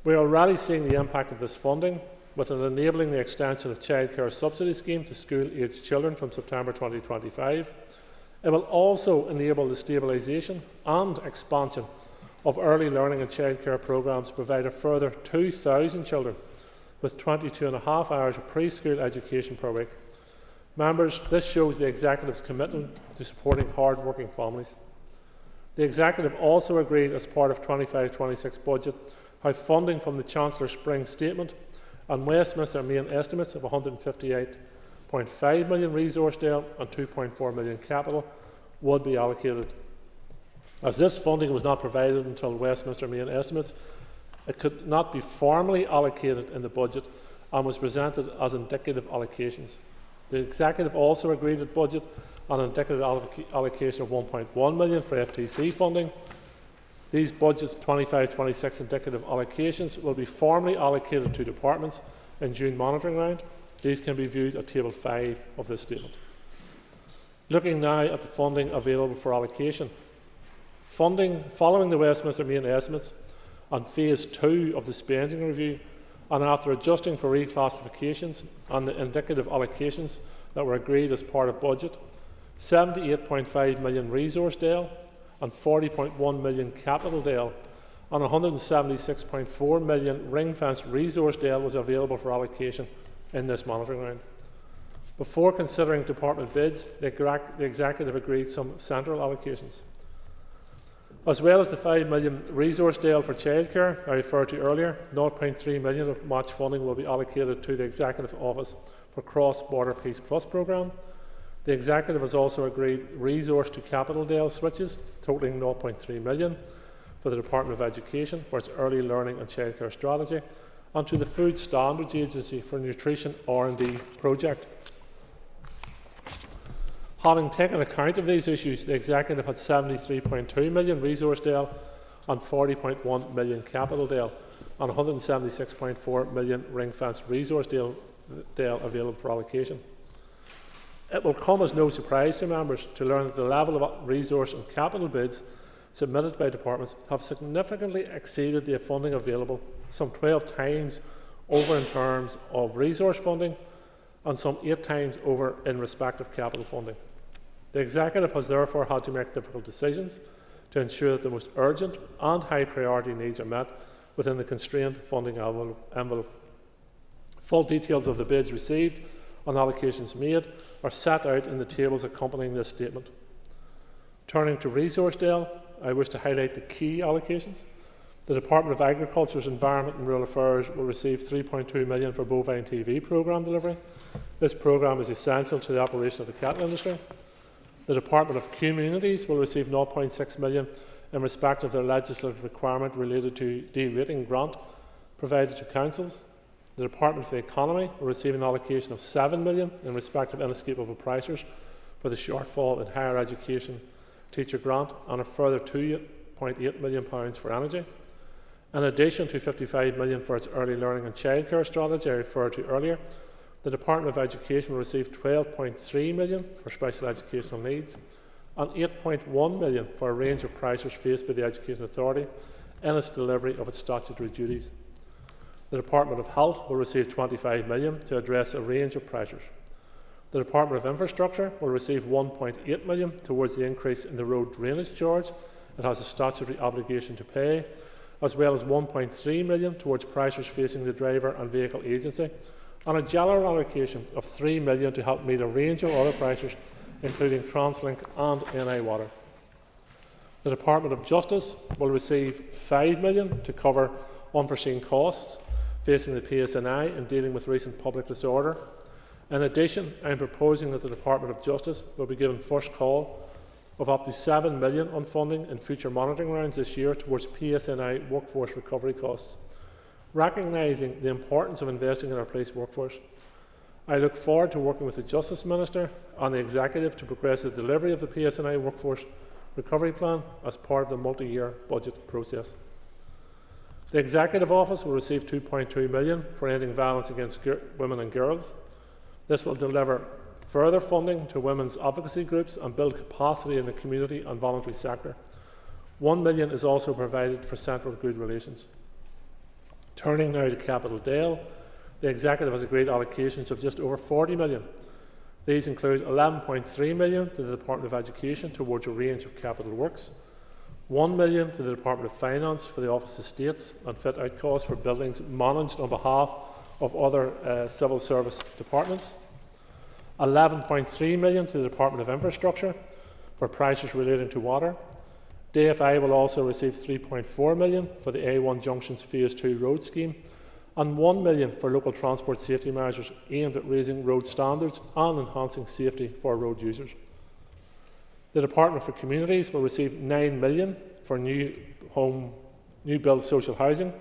We are already seeing the impact of this funding, with it enabling the extension of childcare subsidy scheme to school-aged children from September 2025. It will also enable the stabilisation and expansion of early learning and childcare programmes to provide a further 2,000 children with 22.5 hours of preschool education per week. Members, this shows the Executive's commitment to supporting hard-working families. The Executive also agreed as part of 25-26 budget how funding from the Chancellor's Spring Statement and Westminster main estimates of £158.5 million resource deal and £2.4 million capital would be allocated. As this funding was not provided until Westminster main estimates, it could not be formally allocated in the budget and was presented as indicative allocations. The Executive also agreed at budget an indicative allocation of £1.1 million for FTC funding. These budget's 25-26 indicative allocations will be formally allocated to departments in June monitoring round. These can be viewed at Table 5 of this statement. Looking now at the funding available for allocation. Funding following the Westminster main estimates and Phase 2 of the spending review, and after adjusting for reclassifications and the indicative allocations that were agreed as part of budget, £78.5 million resource deal and £40.1 million capital deal and £176.4 million ring-fenced resource deal was available for allocation in this monitoring round. Before considering department bids, the Executive agreed some central allocations. As well as the £5 million resource deal for childcare I referred to earlier, £0.3 million of match funding will be allocated to the Executive Office for Cross-Border Peace Plus programme. The Executive has also agreed resource to capital deal switches totalling £0.3 million for the Department of Education for its early learning and childcare strategy, and to the Food Standards Agency for Nutrition R&D project. Having taken account of these issues, the Executive had £73.2 million resource deal and £40.1 million capital deal and £176.4 million ring-fenced resource deal available for allocation. It will come as no surprise to members to learn that the level of resource and capital bids submitted by departments have significantly exceeded the funding available, some 12 times over in terms of resource funding and some 8 times over in respect of capital funding. The Executive has therefore had to make difficult decisions to ensure that the most urgent and high priority needs are met within the constrained funding envelope. Full details of the bids received and allocations made are set out in the tables accompanying this statement. Turning to resource deal, I wish to highlight the key allocations. The Department of Agriculture's Environment and Rural Affairs will receive £3.2 million for bovine TV programme delivery. This programme is essential to the operation of the cattle industry. The Department of Communities will receive £0.6 million in respect of their legislative requirement related to de-rating grant provided to councils. The Department for the Economy will receive an allocation of £7 million in respect of inescapable pressures for the shortfall in higher education teacher grant and a further £2.8 million for energy. In addition to £55 million for its early learning and childcare strategy I referred to earlier, the Department of Education will receive £12.3 million for special educational needs, and £8.1 million for a range of pressures faced by the Education Authority in its delivery of its statutory duties. The Department of Health will receive £25 million to address a range of pressures. The Department of Infrastructure will receive £1.8 million towards the increase in the road drainage charge it has a statutory obligation to pay, as well as £1.3 million towards pressures facing the driver and vehicle agency, and a general allocation of £3 million to help meet a range of other pressures, including Translink and NI Water. The Department of Justice will receive £5 million to cover unforeseen costs facing the PSNI in dealing with recent public disorder. In addition, I am proposing that the Department of Justice will be given first call of up to £7 million on funding in future monitoring rounds this year towards PSNI workforce recovery costs. Recognising the importance of investing in our police workforce, I look forward to working with the Justice Minister and the Executive to progress the delivery of the PSNI workforce recovery plan as part of the multi-year budget process. The Executive Office will receive £2.2 million for ending violence against women and girls. This will deliver further funding to women's advocacy groups and build capacity in the community and voluntary sector. £1 million is also provided for Central Good Relations. Turning now to Capital Dale, the Executive has agreed allocations of just over £40 million. These include £11.3 million to the Department of Education towards a range of capital works, £1 million to the Department of Finance for the Office of Estates and fit-out costs for buildings managed on behalf of other civil service departments, £11.3 million to the Department of Infrastructure for prices relating to water. DFI will also receive £3.4 million for the A1 Junctions Phase 2 road scheme and £1 million for local transport safety measures aimed at raising road standards and enhancing safety for road users. The Department for Communities will receive £9 million for new build social housing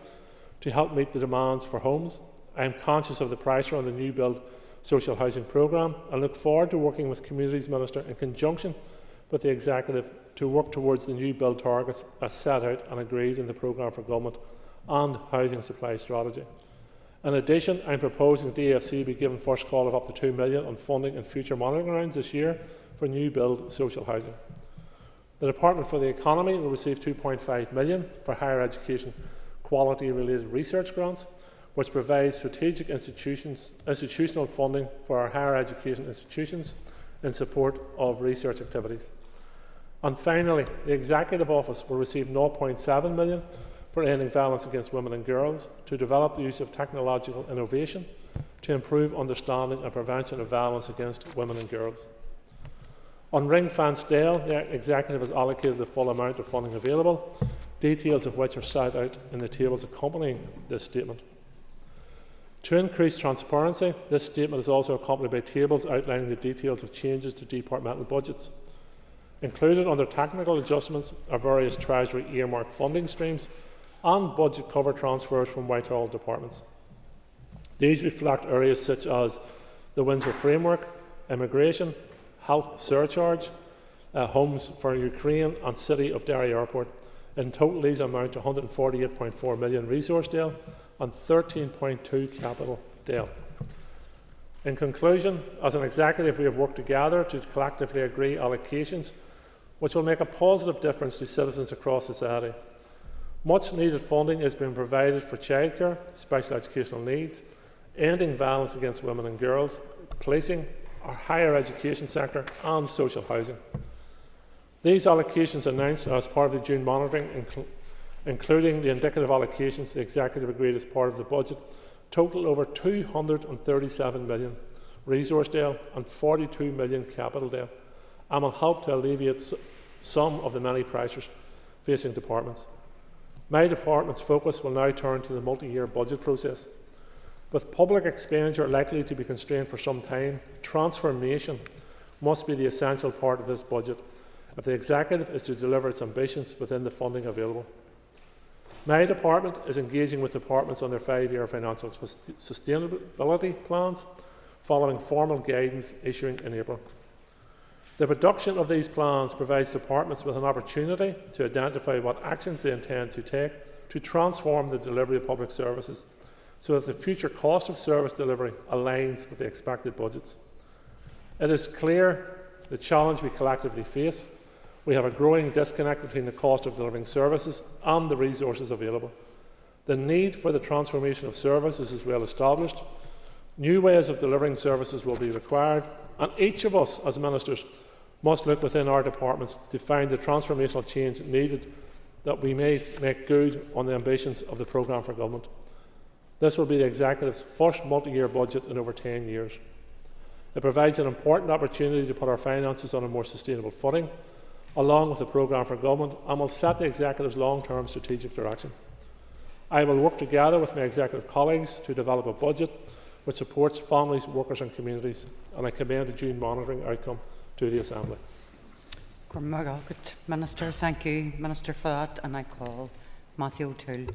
to help meet the demands for homes. I am conscious of the pressure on the new build social housing programme and look forward to working with Communities Minister in conjunction with the Executive to work towards the new build targets as set out and agreed in the Programme for Government and Housing Supply Strategy. In addition, I am proposing the DFC be given first call of up to £2 million on funding in future monitoring rounds this year for new build social housing. The Department for the Economy will receive £2.5 million for higher education quality related research grants, which provides strategic institutional funding for our higher education institutions in support of research activities. And finally, the Executive Office will receive £0.7 million for ending violence against women and girls to develop the use of technological innovation to improve understanding and prevention of violence against women and girls. On ring-fenced Dale, the Executive has allocated the full amount of funding available, details of which are set out in the tables accompanying this statement. To increase transparency, this statement is also accompanied by tables outlining the details of changes to departmental budgets. Included under technical adjustments are various Treasury earmark funding streams and budget cover transfers from Whitehall departments. These reflect areas such as the Windsor Framework, immigration, health surcharge, homes for Ukraine and City of Derry Airport. In total, these amount to £148.4 million resource Dale and £13.2 capital Dale. In conclusion, as an Executive, we have worked together to collectively agree allocations which will make a positive difference to citizens across society. Much needed funding is being provided for childcare, special educational needs, ending violence against women and girls, policing, our higher education sector and social housing. These allocations announced as part of the June monitoring, including the indicative allocations the Executive agreed as part of the budget, total over £237 million resource Dale and £42 million capital Dale, and will help to alleviate some of the many pressures facing departments. My department's focus will now turn to the multi-year budget process. With public expenditure likely to be constrained for some time, transformation must be the essential part of this budget if the Executive is to deliver its ambitions within the funding available. My department is engaging with departments on their 5-year financial sustainability plans, following formal guidance issuing in April. The production of these plans provides departments with an opportunity to identify what actions they intend to take to transform the delivery of public services so that the future cost of service delivery aligns with the expected budgets. It is clear the challenge we collectively face We have a growing disconnect between the cost of delivering services and the resources available. The need for the transformation of services is well established. New ways of delivering services will be required, and each of us as ministers must look within our departments to find the transformational change needed that we may make good on the ambitions of the programme for government. This will be the Executive's first multi-year budget in over 10 years. It provides an important opportunity to put our finances on a more sustainable footing, along with the programme for government, and will set the Executive's long-term strategic direction. I will work together with my Executive colleagues to develop a budget which supports families, workers and communities, and I commend the June monitoring outcome to the Assembly. Minister, thank you, Minister, for that, and I call Matthew O'Toole.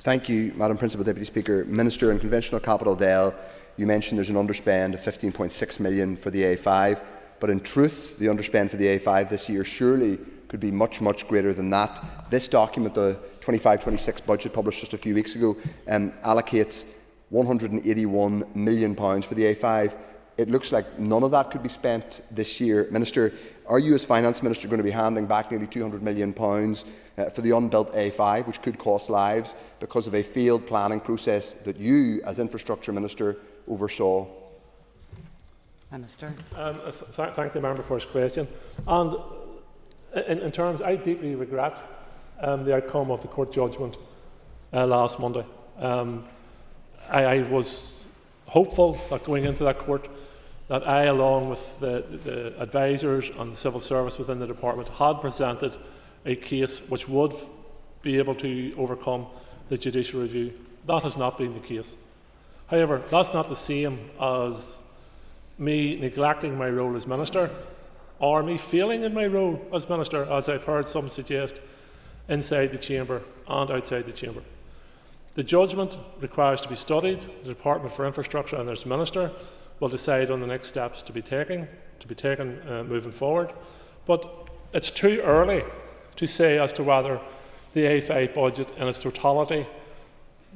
Thank you, Madam Principal Deputy Speaker. Minister, in Conventional Capital Dale, you mentioned there's an underspend of 15.6 million for the A5, but in truth, the underspend for the A5 this year surely could be much, much greater than that. This document, the 25-26 budget published just a few weeks ago, allocates £181 million for the A5. It looks like none of that could be spent this year. Minister, are you as Finance Minister going to be handing back nearly £200 million for the unbuilt A5, which could cost lives because of a failed planning process that you, as Infrastructure Minister, oversaw? Minister. Thank the member for his question. And in terms, I deeply regret the outcome of the court judgment last Monday. I was hopeful that going into that court that I, along with the advisors and the civil service within the department, had presented a case which would be able to overcome the judicial review. That has not been the case. However, that's not the same as me neglecting my role as Minister or me failing in my role as Minister, as I've heard some suggest inside the Chamber and outside the Chamber. The judgment requires to be studied. The Department for Infrastructure and its Minister will decide on the next steps to be taken moving forward. But it's too early to say as to whether the A5 budget in its totality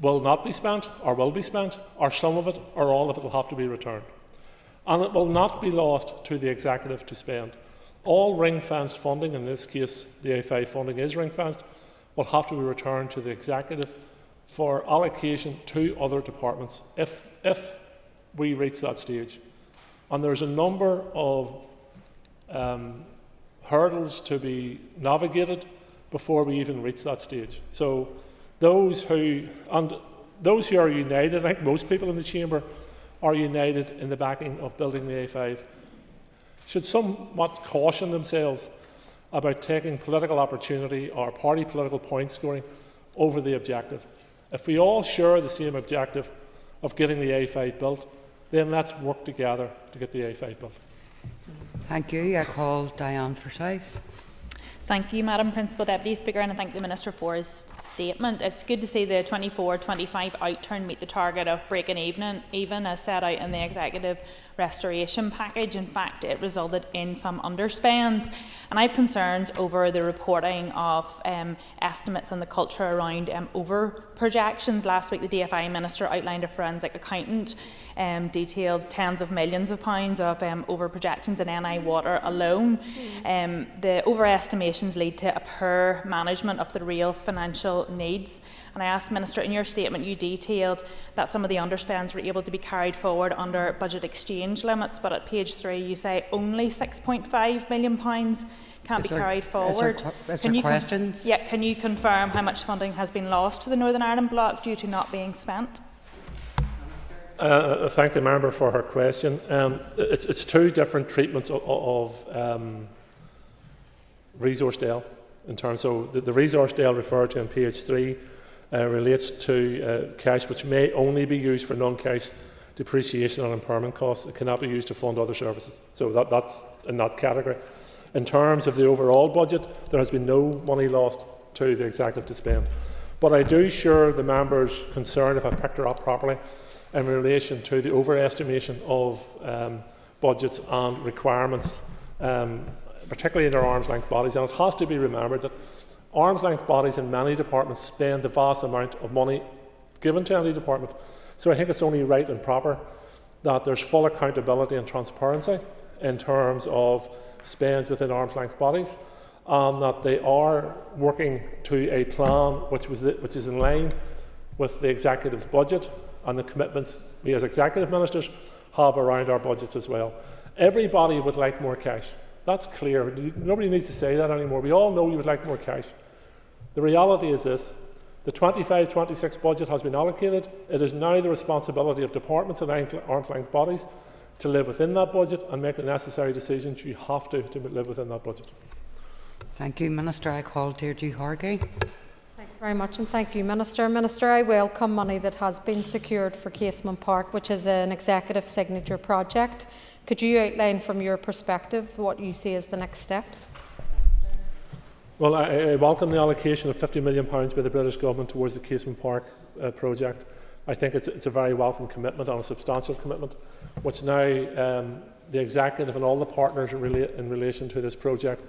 will not be spent or will be spent, or some of it or all of it will have to be returned. And it will not be lost to the Executive to spend. All ring-fenced funding, in this case the A5 funding is ring-fenced, will have to be returned to the Executive for allocation to other departments if we reach that stage. And there's a number of hurdles to be navigated before we even reach that stage. So those who are united, I think most people in the Chamber are united in the backing of building the A5, should somewhat caution themselves about taking political opportunity or party political point scoring over the objective. If we all share the same objective of getting the A5 built, then let's work together to get the A5 built. Thank you. I call Diane Forsyth. Thank you, Madam Principal Deputy Speaker, and I thank the Minister for his statement. It's good to see the 24-25 outturn meet the target of breaking even as set out in the Executive Restoration Package. In fact, it resulted in some underspends, and I have concerns over the reporting of estimates and the culture around over projections. Last week, the DFI Minister outlined a forensic accountant detailed tens of millions of pounds of over projections in NI water alone. The overestimations lead to a poor management of the real financial needs. And I asked, Minister, in your statement you detailed that some of the underspends were able to be carried forward under budget exchange limits, but at page 3 you say only £6.5 million can't be carried forward. Is there questions? Can you confirm how much funding has been lost to the Northern Ireland bloc due to not being spent? Thank the member for her question. It's two different treatments of resource Dale. In terms, so the resource Dale referred to on page 3 relates to cash which may only be used for non-cash depreciation and impairment costs. It cannot be used to fund other services. So that's in that category. In terms of the overall budget, there has been no money lost to the Executive to spend. But I do share the member's concern, if I picked her up properly, in relation to the overestimation of budgets and requirements, particularly in their arm's-length bodies. And it has to be remembered that arm's-length bodies in many departments spend a vast amount of money given to any department. So I think it's only right and proper that there's full accountability and transparency in terms of spends within arm's-length bodies, and that they are working to a plan which is in line with the Executive's budget and the commitments we as Executive Ministers have around our budgets as well. Everybody would like more cash. That's clear. Nobody needs to say that anymore. We all know you would like more cash. The reality is this. The 25-26 budget has been allocated. It is now the responsibility of departments and arm's-length bodies to live within that budget and make the necessary decisions. You have to live within that budget. Thank you, Minister. I call Deirdre Hargey. Thanks very much, and thank you, Minister. Minister, I welcome money that has been secured for Casement Park, which is an executive signature project. Could you outline from your perspective what you see as the next steps? Well, I welcome the allocation of £50 million by the British Government towards the Casement Park project. I think it's a very welcome commitment and a substantial commitment, which now the Executive and all the partners in relation to this project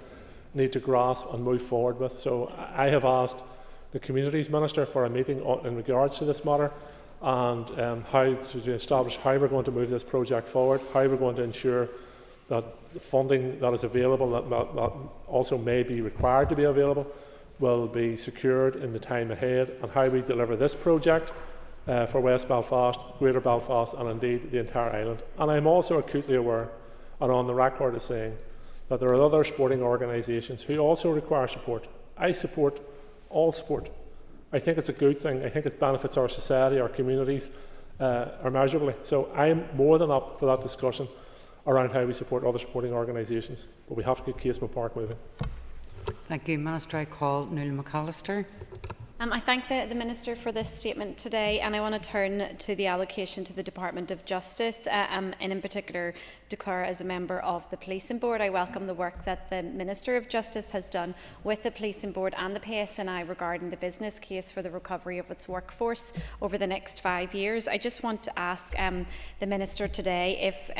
need to grasp and move forward with. So I have asked the Communities Minister for a meeting in regards to this matter, and how to establish how we're going to move this project forward, how we're going to ensure that the funding that is available, that also may be required to be available, will be secured in the time ahead, and how we deliver this project for West Belfast, Greater Belfast, and indeed the entire island. And I'm also acutely aware, and on the record as saying, that there are other sporting organisations who also require support. I support all sport. I think it's a good thing. I think it benefits our society, our communities, immeasurably. So I'm more than up for that discussion around how we support other sporting organisations. But we have to get Casement Park moving. Thank you, Minister. I call Neil McAllister. I thank the Minister for this statement today, and I want to turn to the allocation to the Department of Justice, and in particular declare as a member of the Policing Board. I welcome the work that the Minister of Justice has done with the Policing Board and the PSNI regarding the business case for the recovery of its workforce over the next 5 years. I just want to ask the Minister today if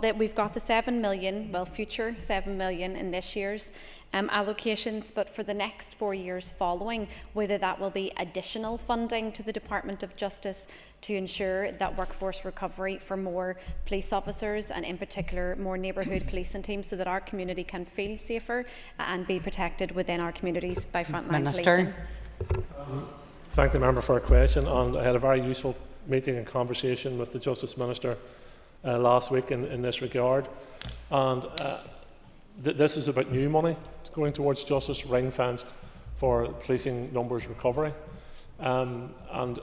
that we've got the 7 million, well, future 7 million in this year's allocations, but for the next 4 years following, whether that will be additional funding to the Department of Justice to ensure that workforce recovery for more police officers, and in particular more neighbourhood policing teams, so that our community can feel safer and be protected within our communities by frontline policing. Thank the member for a question, and I had a very useful meeting and conversation with the Justice Minister last week in this regard, and this is about new money going towards justice, ring-fenced for policing numbers recovery, and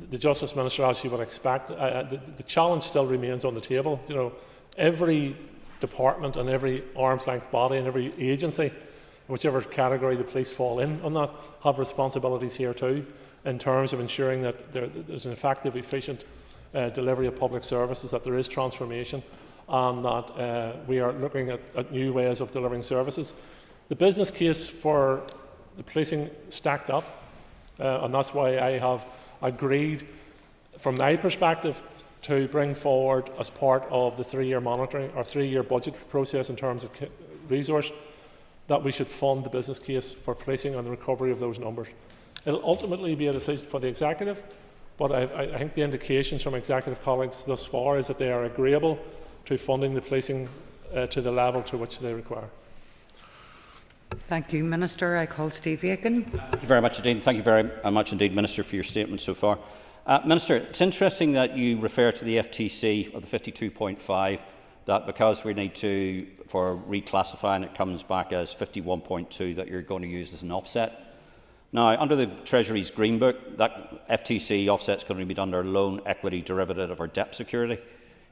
the Justice Minister, as you would expect, the challenge still remains on the table. You know, every department and every arm's-length body and every agency, whichever category the police fall in on that, have responsibilities here too, in terms of ensuring that there's an effective, efficient delivery of public services, that there is transformation, and that we are looking at new ways of delivering services. The business case for the policing stacked up, and that's why I have agreed, from my perspective, to bring forward, as part of the 3-year monitoring or 3-year budget process in terms of resource, that we should fund the business case for policing and the recovery of those numbers. It will ultimately be a decision for the Executive, but I think the indications from Executive colleagues thus far is that they are agreeable to funding the policing to the level to which they require. Thank you, Minister. I call Steve Aiken. Thank you very much indeed. Thank you very much indeed, Minister, for your statement so far. Minister, it's interesting that you refer to the FTC of the 52.5, that because we need to, for reclassifying, it comes back as 51.2, that you're going to use as an offset. Now, under the Treasury's Green Book, that FTC offset is going to be done under loan, equity, derivative or debt security.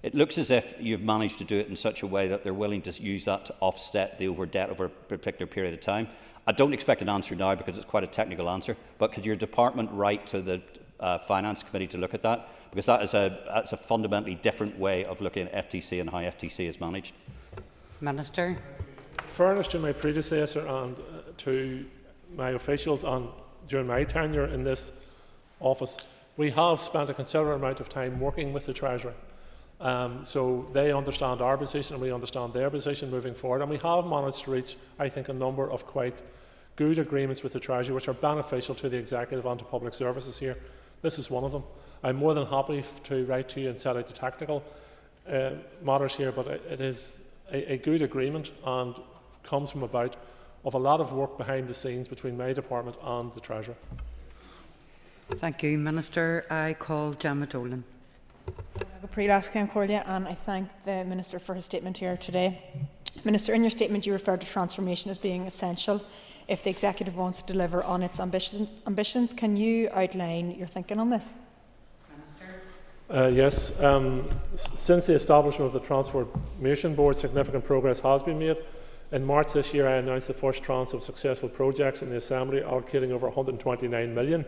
It looks as if you've managed to do it in such a way that they're willing to use that to offset the over-debt over a particular period of time. I don't expect an answer now because it's quite a technical answer, but could your department write to the Finance Committee to look at that? Because that's a fundamentally different way of looking at FTC and how FTC is managed. Minister. In fairness to my predecessor and to my officials during my tenure in this office, we have spent a considerable amount of time working with the Treasury. So they understand our position and we understand their position moving forward, and we have managed to reach, I think, a number of quite good agreements with the Treasury which are beneficial to the Executive and to public services here. This is one of them. I'm more than happy to write to you and set out the tactical matters here, but it is a good agreement, and comes from about of a lot of work behind the scenes between my department and the Treasurer. Thank you, Minister. I call Gemma Dolan. And I thank the Minister for his statement here today. Minister, in your statement you referred to transformation as being essential if the Executive wants to deliver on its ambitions. Can you outline your thinking on this? Yes. Since the establishment of the Transformation Board, significant progress has been made. In March this year, I announced the first tranche of successful projects in the Assembly, allocating over £129 million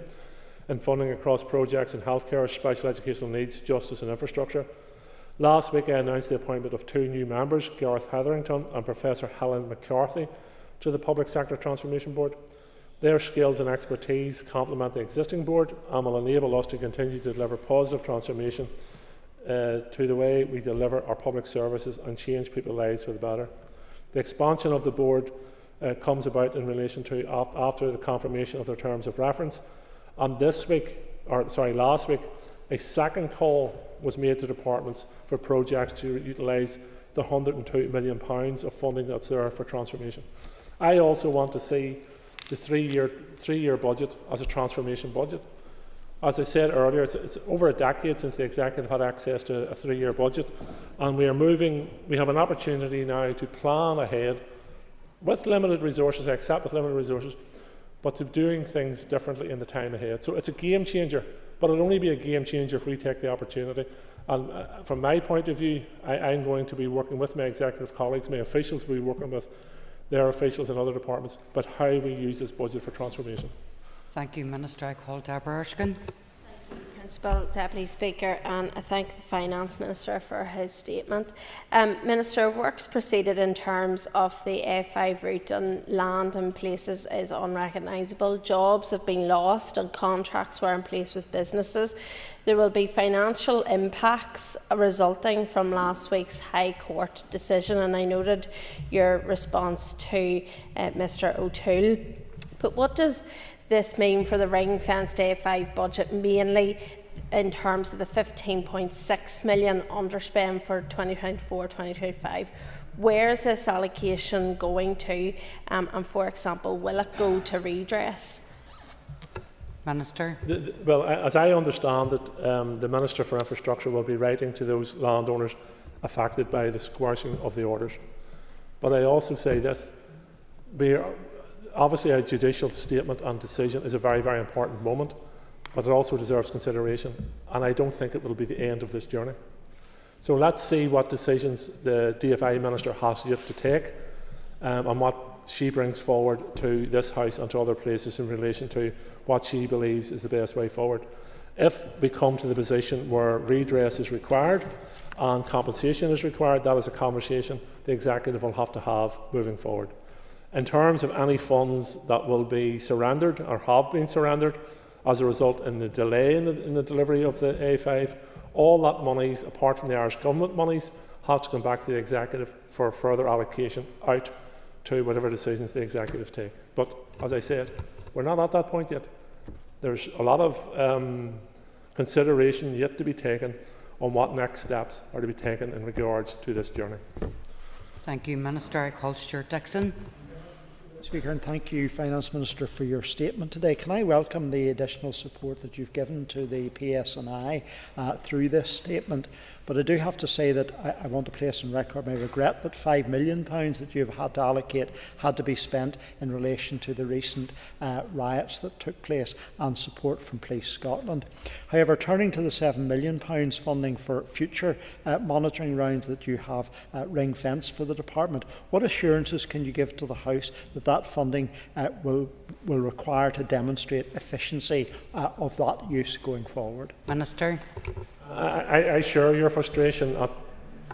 in funding across projects in healthcare, special educational needs, justice and infrastructure. Last week, I announced the appointment of 2 new members, Gareth Hetherington and Professor Helen McCarthy, to the Public Sector Transformation Board. Their skills and expertise complement the existing board and will enable us to continue to deliver positive transformation to the way we deliver our public services and change people's lives for the better. The expansion of the board comes about in relation to after the confirmation of their terms of reference. And last week, a second call was made to departments for projects to utilise the £102 million of funding that's there for transformation. I also want to see the three-year budget as a transformation budget. As I said earlier, it's over a decade since the Executive had access to a 3-year budget, and we have an opportunity now to plan ahead with limited resources, I accept with limited resources, but to doing things differently in the time ahead. So it's a game changer, but it'll only be a game changer if we take the opportunity. And from my point of view, I'm going to be working with my executive colleagues, my officials will be working with their officials in other departments, but how we use this budget for transformation. Thank you, Minister. I call Deborah Erskine. Principal Deputy Speaker, and I thank the Finance Minister for his statement. Minister, works proceeded in terms of the A5 route on land and places is unrecognisable. Jobs have been lost and contracts were in place with businesses. There will be financial impacts resulting from last week's High Court decision, and I noted your response to Mr O'Toole. But what does this mean for the ring-fenced A5 budget, mainly in terms of the £15.6 million underspend for 2024-2025? Where is this allocation going to? And for example, will it go to redress? Minister. Well, as I understand it, the Minister for Infrastructure will be writing to those landowners affected by the squashing of the orders. But I also say this, obviously a judicial statement and decision is a very, very important moment, but it also deserves consideration, and I don't think it will be the end of this journey. So let's see what decisions the DFI Minister has yet to take and what she brings forward to this House and to other places in relation to what she believes is the best way forward. If we come to the position where redress is required and compensation is required, that is a conversation the Executive will have to have moving forward. In terms of any funds that will be surrendered or have been surrendered as a result in the delay in the delivery of the A5, all that monies, apart from the Irish Government monies, has to come back to the Executive for further allocation out to whatever decisions the Executive take. But as I said, we're not at that point yet. There's a lot of consideration yet to be taken on what next steps are to be taken in regards to this journey. Thank you, Minister. I call Stuart Dixon. Speaker, and thank you, Finance Minister, for your statement today. Can I welcome the additional support that you've given to the PSNI through this statement? But I do have to say that I want to place on record my regret that £5 million that you've had to allocate had to be spent in relation to the recent riots that took place and support from Police Scotland. However, turning to the £7 million funding for future monitoring rounds that you have ring-fenced for the department, what assurances can you give to the House that that funding will require to demonstrate efficiency of that use going forward? Minister. I share your frustration at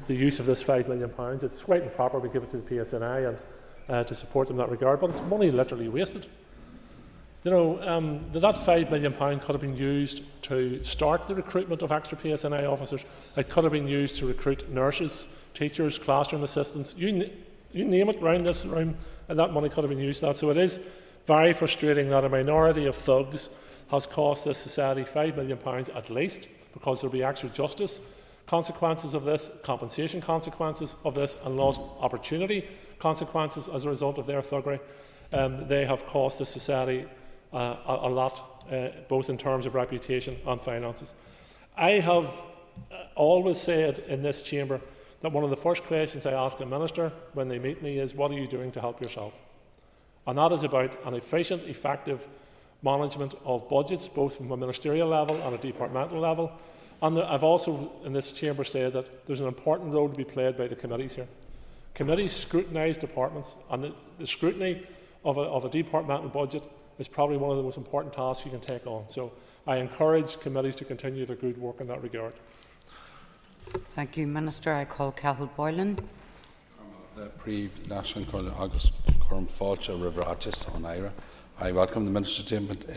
the use of this £5 million. It's quite improper we give it to the PSNI and to support them in that regard, but it's money literally wasted. You know, that £5 million could have been used to start the recruitment of extra PSNI officers. It could have been used to recruit nurses, teachers, classroom assistants, you name it around this room, and that money could have been used for that. So it is very frustrating that a minority of thugs has cost this society £5 million at least, because there will be actual justice consequences of this, compensation consequences of this, and lost opportunity consequences as a result of their thuggery. They have cost the society a lot, both in terms of reputation and finances. I have always said in this chamber that one of the first questions I ask a minister when they meet me is, what are you doing to help yourself? And that is about an efficient, effective management of budgets, both from a ministerial level and a departmental level. And I've also in this chamber said that there's an important role to be played by the committees here. Committees scrutinise departments, and the scrutiny of a departmental budget is probably one of the most important tasks you can take on. So I encourage committees to continue their good work in that regard. Thank you, Minister. I call Cathal Boylan. Pre-National August Corm Fáilte Riverachis on Ira. I welcome the Minister's statement.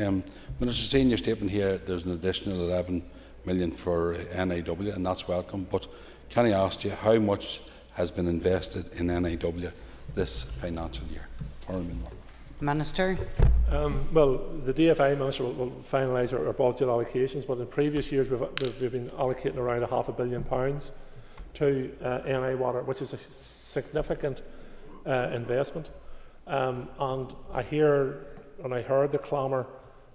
Minister, seeing your statement here, there's an additional 11 million for NAW, and that's welcome. But can I ask you how much has been invested in NAW this financial year? Minister. Well, the DFI Minister will finalise our budget allocations, but in previous years we've been allocating around £500 million to NI Water, which is a significant investment. And I heard the clamour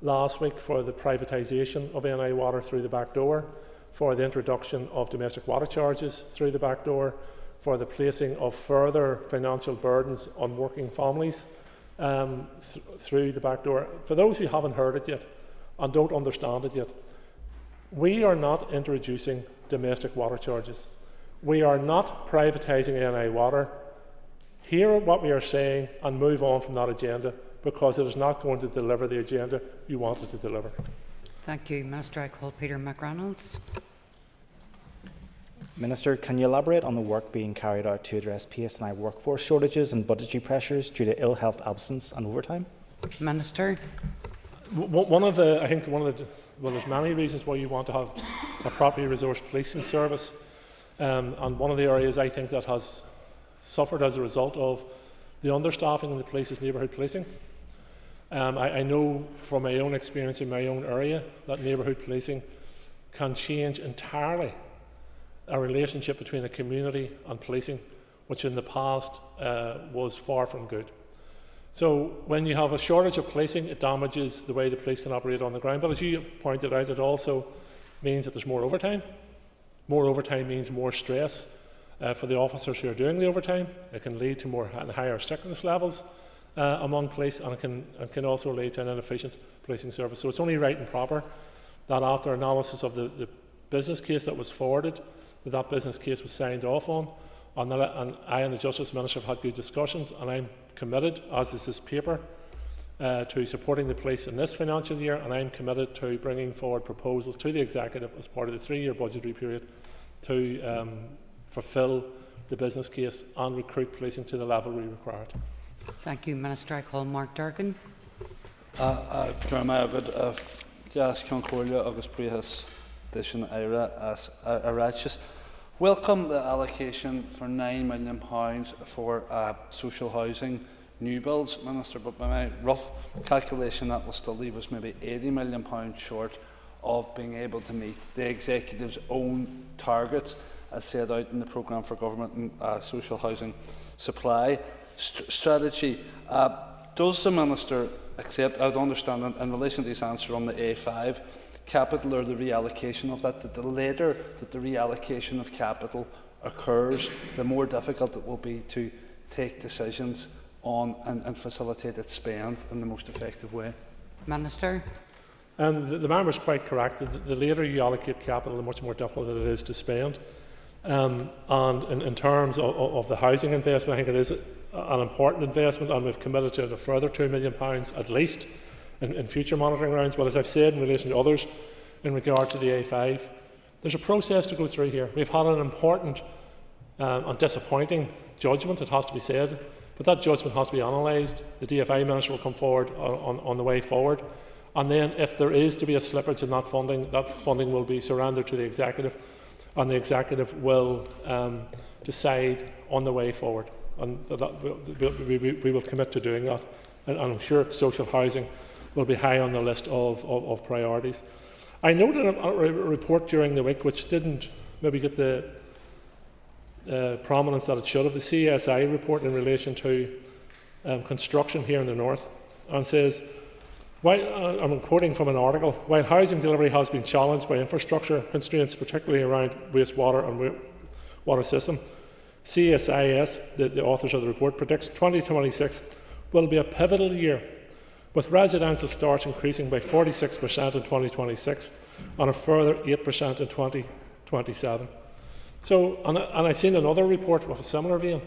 last week for the privatisation of NI Water through the back door, for the introduction of domestic water charges through the back door, for the placing of further financial burdens on working families through the back door. For those who haven't heard it yet and don't understand it yet, we are not introducing domestic water charges. We are not privatising NI Water. Hear what we are saying and move on from that agenda, because it is not going to deliver the agenda you want it to deliver. Thank you, Minister. I call Peter McReynolds. Minister, can you elaborate on the work being carried out to address PSNI workforce shortages and budgetary pressures due to ill health, absence and overtime? Minister. There's many reasons why you want to have a properly resourced policing service, and one of the areas I think that has suffered as a result of the understaffing in the police is neighbourhood policing. I know from my own experience in my own area that neighbourhood policing can change entirely a relationship between a community and policing, which in the past was far from good. So when you have a shortage of policing, it damages the way the police can operate on the ground. But as you have pointed out, it also means that there's more overtime. More overtime means more stress for the officers who are doing the overtime. It can lead to more and higher sickness levels among police, and it can also lead to an inefficient policing service. So it's only right and proper that after analysis of the business case that was forwarded, that business case was signed off on, and I and the Justice Minister have had good discussions, and I'm committed, as is this paper, to supporting the police in this financial year, and I'm committed to bringing forward proposals to the Executive as part of the 3-year budgetary period to fulfil the business case and recruit policing to the level we required. Thank you, Minister. I call Mark Durgan. Welcome the allocation for £9 million for social housing new builds, Minister, but by my rough calculation that will still leave us maybe £80 million short of being able to meet the Executive's own targets as set out in the Programme for Government and Social Housing Supply Strategy. Does the Minister accept, I would understand in relation to his answer on the A5, capital or the reallocation of that the later that the reallocation of capital occurs, the more difficult it will be to take decisions on and facilitate its spend in the most effective way? Minister. The member is quite correct. The later you allocate capital, the much more difficult it is to spend. And in terms of the housing investment, I think it is an important investment, and we've committed to a further £2 million at least in future monitoring rounds. But as I've said in relation to others, in regard to the A5, there's a process to go through here. We've had an important and disappointing judgment, it has to be said, but that judgment has to be analysed. The DFI Minister will come forward on the way forward, and then if there is to be a slippage in that funding will be surrendered to the Executive, and the Executive will decide on the way forward, and we will commit to doing that, and I'm sure social housing will be high on the list of priorities. I noted a report during the week which didn't maybe get the prominence that it should have. The CSI report in relation to construction here in the north, and says, I'm quoting from an article, while housing delivery has been challenged by infrastructure constraints, particularly around wastewater and water system, CSIS, the authors of the report, predicts 2026 will be a pivotal year, with residential starts increasing by 46% in 2026 and a further 8% in 2027. So, and I've seen another report of a similar vein.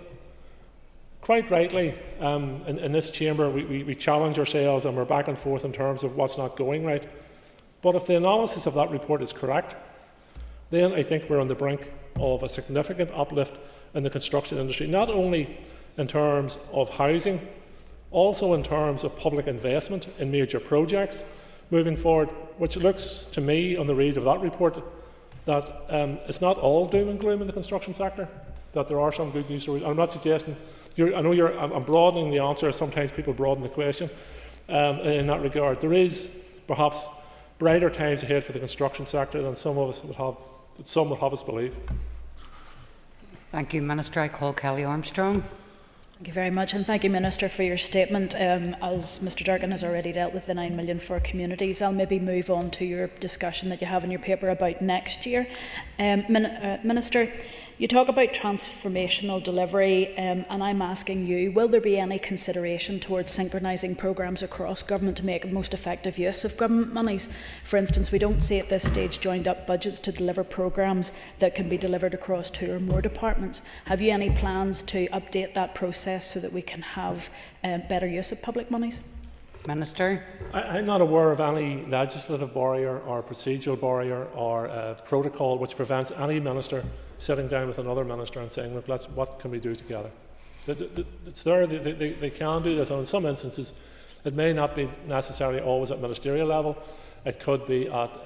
Quite rightly, in this chamber, we challenge ourselves and we're back and forth in terms of what's not going right. But if the analysis of that report is correct, then I think we're on the brink of a significant uplift in the construction industry, not only in terms of housing, also in terms of public investment in major projects moving forward, which looks to me, on the read of that report, that it's not all doom and gloom in the construction sector, that there are some good news stories. I'm not suggesting, I'm broadening the answer, sometimes people broaden the question in that regard. There is perhaps brighter times ahead for the construction sector than some would have us believe. Thank you, Minister. I call Kelly Armstrong. Thank you very much, and thank you, Minister, for your statement. As Mr Durkin has already dealt with the 9 million for communities, I'll maybe move on to your discussion that you have in your paper about next year. Minister, you talk about transformational delivery, and I'm asking you, will there be any consideration towards synchronising programmes across government to make most effective use of government monies? For instance, we don't see at this stage joined up budgets to deliver programmes that can be delivered across 2 or more departments. Have you any plans to update that process so that we can have better use of public monies? Minister. I'm not aware of any legislative barrier or procedural barrier or protocol which prevents any minister sitting down with another minister and saying, look, what can we do together? It's there, they can do this, and in some instances it may not be necessarily always at ministerial level, it could be at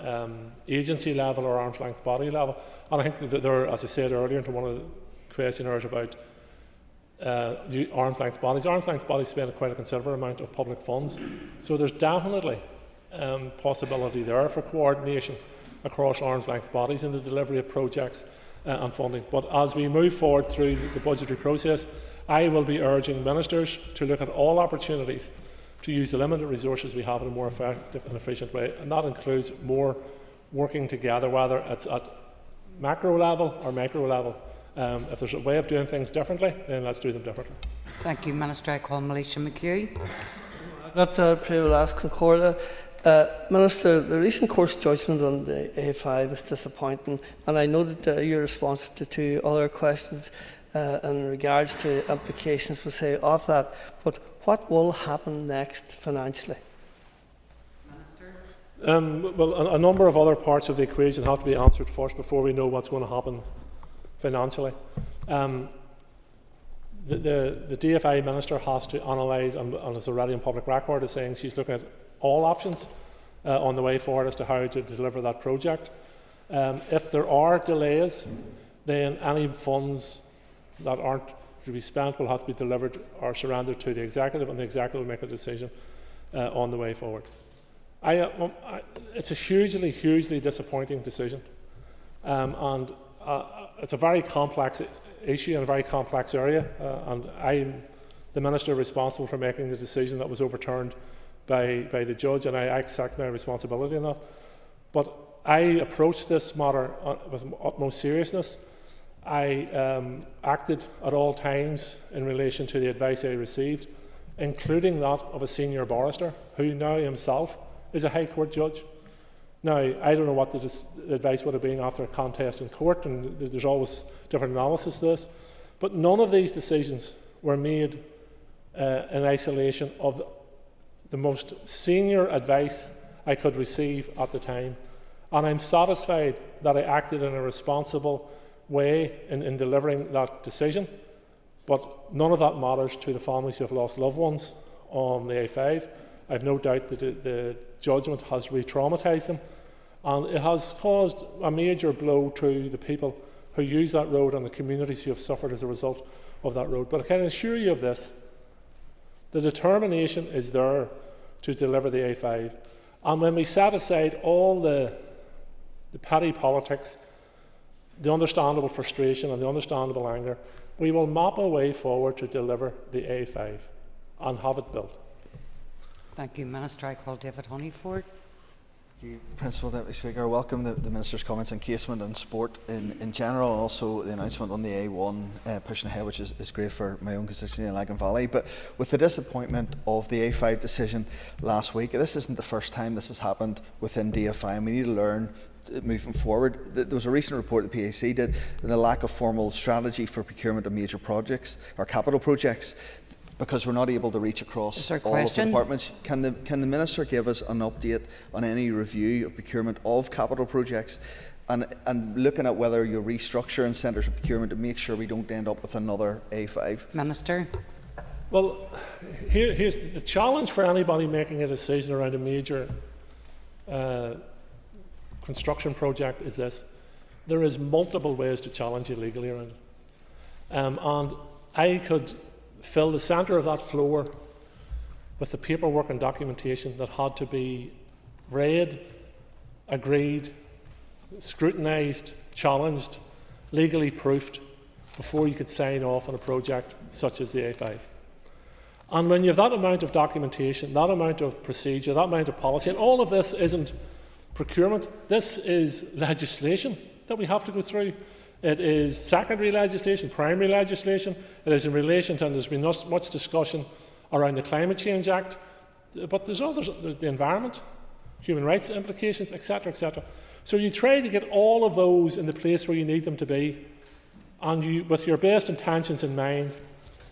agency level or arm's length body level. And I think that there, as I said earlier into one of the questionnaires about the arm's length bodies. Arm's length bodies spend quite a considerable amount of public funds, so there's definitely possibility there for coordination across arm's length bodies in the delivery of projects and funding. But as we move forward through the budgetary process, I will be urging ministers to look at all opportunities to use the limited resources we have in a more effective and efficient way, and that includes more working together, whether it's at macro level or micro level. If there's a way of doing things differently, then let's do them differently. Thank you, Minister. I call Melissa McHugh. I've got Privilege Concordia. Minister, the recent court's judgment on the A5 is disappointing, and I noted your response to 2 other questions in regards to implications, we'll say, of that. But what will happen next financially? Well, a number of other parts of the equation have to be answered first before we know what's going to happen financially. The DFI Minister has to analyse, and it's already in public record, is saying she's looking at all options on the way forward as to how to deliver that project. If there are delays, then any funds that aren't to be spent will have to be delivered or surrendered to the Executive, and the Executive will make a decision on the way forward. It's a hugely disappointing decision, and it's a very complex issue in a very complex area, and I'm the Minister responsible for making the decision that was overturned by the judge, and I accept my responsibility in that. But I approached this matter with utmost seriousness. I acted at all times in relation to the advice I received, including that of a senior barrister who now himself is a High Court judge. Now, I don't know what the advice would have been after a contest in court, and there's always different analysis to this, but none of these decisions were made in isolation of the most senior advice I could receive at the time. And I'm satisfied that I acted in a responsible way in delivering that decision, but none of that matters to the families who have lost loved ones on the A5. I've no doubt that the judgment has re-traumatised them, and it has caused a major blow to the people who use that road and the communities who have suffered as a result of that road. But I can assure you of this: the determination is there to deliver the A5, and when we set aside all the petty politics, the understandable frustration and the understandable anger, we will map a way forward to deliver the A5 and have it built. Thank you, Minister. I call David Honeyford. Thank you, Principal Deputy Speaker. I welcome the Minister's comments on casement and sport in general, and also the announcement on the A1 pushing ahead, which is great for my own constituency in Lagan Valley. But with the disappointment of the A5 decision last week, this isn't the first time this has happened within DFI, and we need to learn moving forward. There was a recent report the PAC did on the lack of formal strategy for procurement of major projects or capital projects, because we're not able to reach across all of the departments. Can the Minister give us an update on any review of procurement of capital projects, and looking at whether you restructure in centres of procurement to make sure we don't end up with another A5? Minister. Well, here's the challenge for anybody making a decision around a major construction project is this: there is multiple ways to challenge you legally around it. And I could fill the centre of that floor with the paperwork and documentation that had to be read, agreed, scrutinised, challenged, legally proofed before you could sign off on a project such as the A5. And when you have that amount of documentation, that amount of procedure, that amount of policy, and all of this isn't procurement, this is legislation that we have to go through. It is secondary legislation, primary legislation. It is in relation to, and there's been much discussion around the Climate Change Act, but there's others, there's the environment, human rights implications, etc., etc. So you try to get all of those in the place where you need them to be, and you, with your best intentions in mind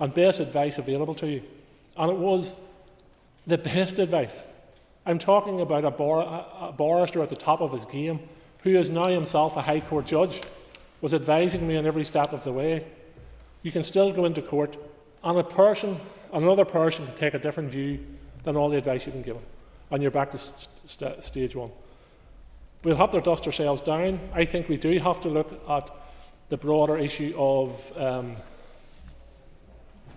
and best advice available to you. And it was the best advice. I'm talking about a barrister at the top of his game, who is now himself a High Court judge, was advising me on every step of the way. You can still go into court, and another person can take a different view than all the advice you can give them, and you're back to stage one. We'll have to dust ourselves down. I think we do have to look at the broader issue of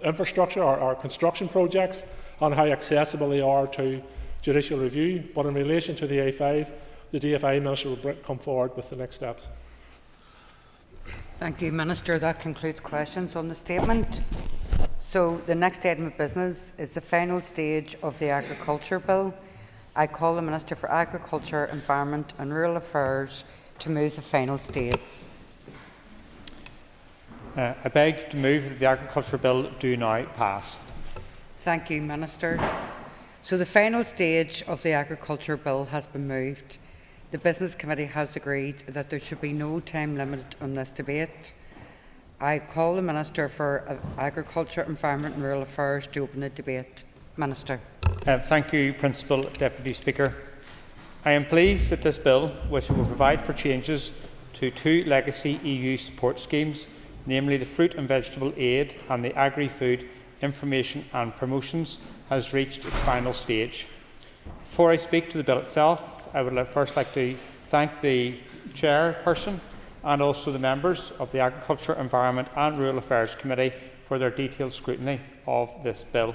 infrastructure or construction projects and how accessible they are to judicial review. But in relation to the A5, the DFI Minister will come forward with the next steps. Thank you, Minister. That concludes questions on the statement. So the next item of business is the final stage of the Agriculture Bill. I call the Minister for Agriculture, Environment and Rural Affairs to move the final stage. I beg to move that the Agriculture Bill do now pass. Thank you, Minister. So the final stage of the Agriculture Bill has been moved. The Business Committee has agreed that there should be no time limit on this debate. I call the Minister for Agriculture, Environment and Rural Affairs to open the debate. Minister. Thank you, Principal Deputy Speaker. I am pleased that this bill, which will provide for changes to two legacy EU support schemes, namely the Fruit and Vegetable Aid and the Agri-Food Information and Promotions, has reached its final stage. Before I speak to the bill itself, I would first like to thank the chairperson and also the members of the Agriculture, Environment and Rural Affairs Committee for their detailed scrutiny of this bill.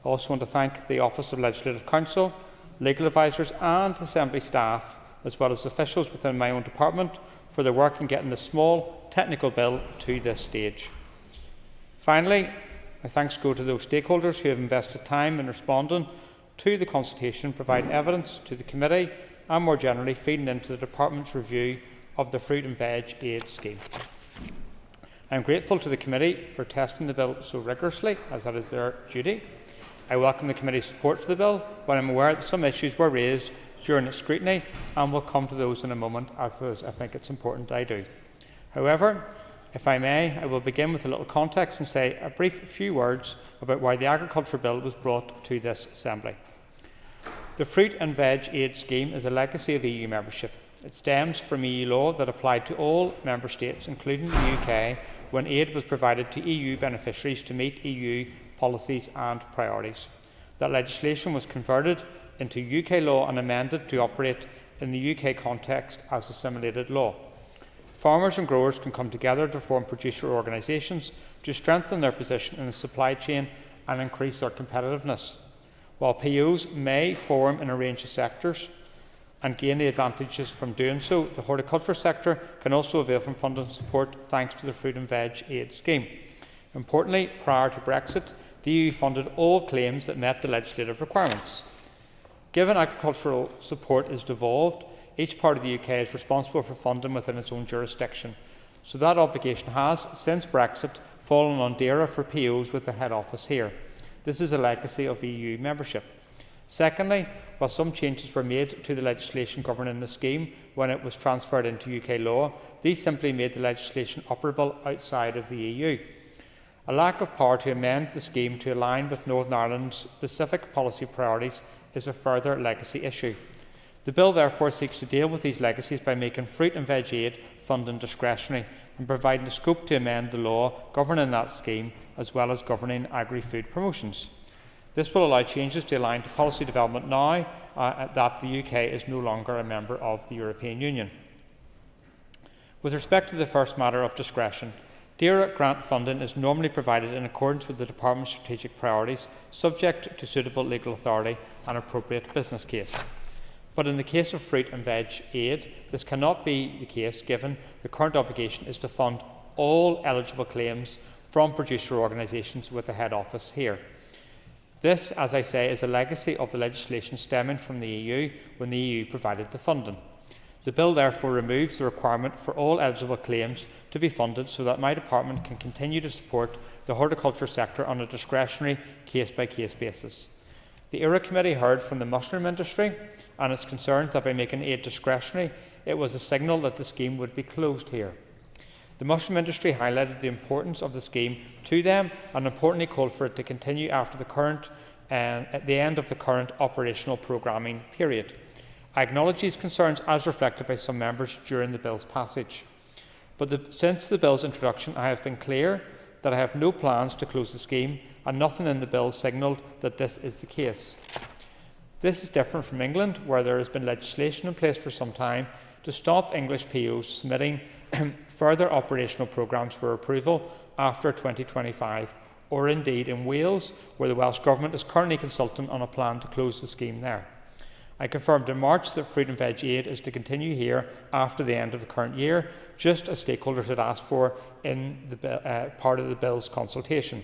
I also want to thank the Office of Legislative Counsel, legal advisers and Assembly staff, as well as officials within my own department, for their work in getting this small technical bill to this stage. Finally, my thanks go to those stakeholders who have invested time in responding to the consultation, providing evidence to the committee and more generally feeding into the department's review of the Fruit and Veg Aid scheme. I am grateful to the committee for testing the bill so rigorously, as that is their duty. I welcome the committee's support for the bill, but I am aware that some issues were raised during its scrutiny and will come to those in a moment, as I think it's important I do. However, if I may, I will begin with a little context and say a few words about why the Agriculture Bill was brought to this Assembly. The Fruit and Veg Aid scheme is a legacy of EU membership. It stems from EU law that applied to all member states, including the UK, when aid was provided to EU beneficiaries to meet EU policies and priorities. That legislation was converted into UK law and amended to operate in the UK context as assimilated law. Farmers and growers can come together to form producer organisations to strengthen their position in the supply chain and increase their competitiveness. While POs may form in a range of sectors, and gain the advantages from doing so, the horticulture sector can also avail from funding support thanks to the Fruit and Veg Aid scheme. Importantly, prior to Brexit, the EU funded all claims that met the legislative requirements. Given agricultural support is devolved, each part of the UK is responsible for funding within its own jurisdiction. So that obligation has, since Brexit, fallen on DERA for POs with the head office here. This is a legacy of EU membership. Secondly, while some changes were made to the legislation governing the scheme when it was transferred into UK law, these simply made the legislation operable outside of the EU. A lack of power to amend the scheme to align with Northern Ireland's specific policy priorities is a further legacy issue. The bill therefore seeks to deal with these legacies by making fruit and veg aid funding discretionary and providing the scope to amend the law governing that scheme as well as governing agri-food promotions. This will allow changes to align to policy development now that the UK is no longer a member of the European Union. With respect to the first matter of discretion, DERA grant funding is normally provided in accordance with the Department's strategic priorities, subject to suitable legal authority and appropriate business case. But in the case of fruit and veg aid, this cannot be the case given the current obligation is to fund all eligible claims from producer organisations with the head office here. This, as I say, is a legacy of the legislation stemming from the EU when the EU provided the funding. The bill therefore removes the requirement for all eligible claims to be funded so that my department can continue to support the horticulture sector on a discretionary case-by-case basis. The IRA Committee heard from the mushroom industry and its concerns that by making aid discretionary, it was a signal that the scheme would be closed here. The mushroom industry highlighted the importance of the scheme to them and importantly called for it to continue after at the end of the current operational programming period. I acknowledge these concerns as reflected by some members during the bill's passage. But since the bill's introduction, I have been clear that I have no plans to close the scheme and nothing in the bill signalled that this is the case. This is different from England, where there has been legislation in place for some time to stop English POs submitting further operational programmes for approval after 2025, or indeed in Wales, where the Welsh Government is currently consulting on a plan to close the scheme there. I confirmed in March that fruit and veg aid is to continue here after the end of the current year, just as stakeholders had asked for in the part of the bill's consultation.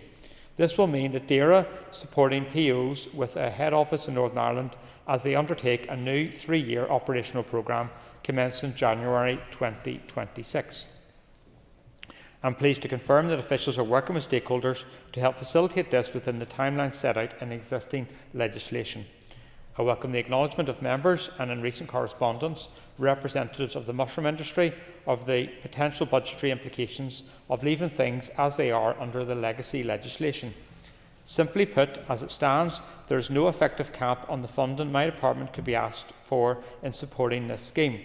This will mean that DERA supporting POs with a head office in Northern Ireland as they undertake a new 3-year operational programme commencing January 2026. I'm pleased to confirm that officials are working with stakeholders to help facilitate this within the timeline set out in existing legislation. I welcome the acknowledgement of members and in recent correspondence, representatives of the mushroom industry of the potential budgetary implications of leaving things as they are under the legacy legislation. Simply put, as it stands, there is no effective cap on the funding my department could be asked for in supporting this scheme.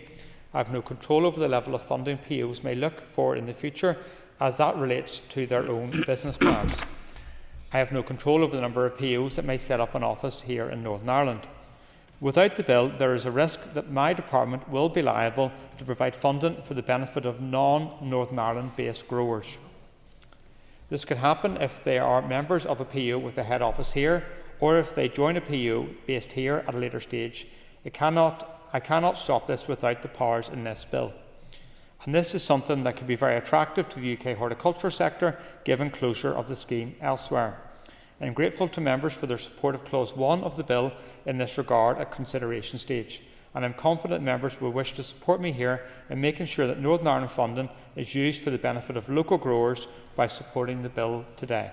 I have no control over the level of funding POs may look for in the future, as that relates to their own business plans. I have no control over the number of POs that may set up an office here in Northern Ireland. Without the bill, there is a risk that my department will be liable to provide funding for the benefit of non-Northern Ireland-based growers. This could happen if they are members of a PO with a head office here, or if they join a PO based here at a later stage. I cannot stop this without the powers in this bill. And this is something that could be very attractive to the UK horticulture sector, given closure of the scheme elsewhere. I am grateful to members for their support of Clause 1 of the bill in this regard at consideration stage, and I am confident members will wish to support me here in making sure that Northern Ireland funding is used for the benefit of local growers by supporting the bill today.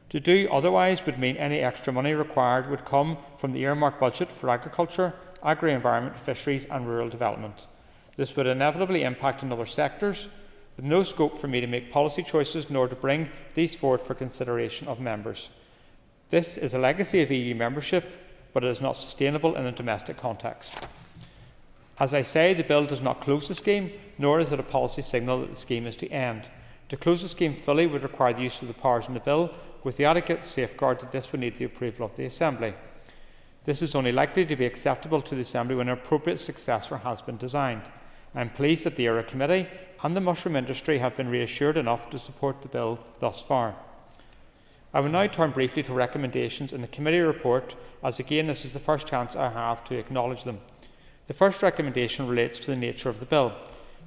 To do otherwise would mean any extra money required would come from the earmarked budget for agriculture, agri-environment, fisheries and rural development. This would inevitably impact on other sectors, with no scope for me to make policy choices nor to bring these forward for consideration of members. This is a legacy of EU membership, but it is not sustainable in a domestic context. As I say, the bill does not close the scheme, nor is it a policy signal that the scheme is to end. To close the scheme fully would require the use of the powers in the bill, with the adequate safeguard that this would need the approval of the Assembly. This is only likely to be acceptable to the Assembly when an appropriate successor has been designed. I am pleased that the IRA Committee and the mushroom industry have been reassured enough to support the bill thus far. I will now turn briefly to recommendations in the committee report, as again this is the first chance I have to acknowledge them. The first recommendation relates to the nature of the bill.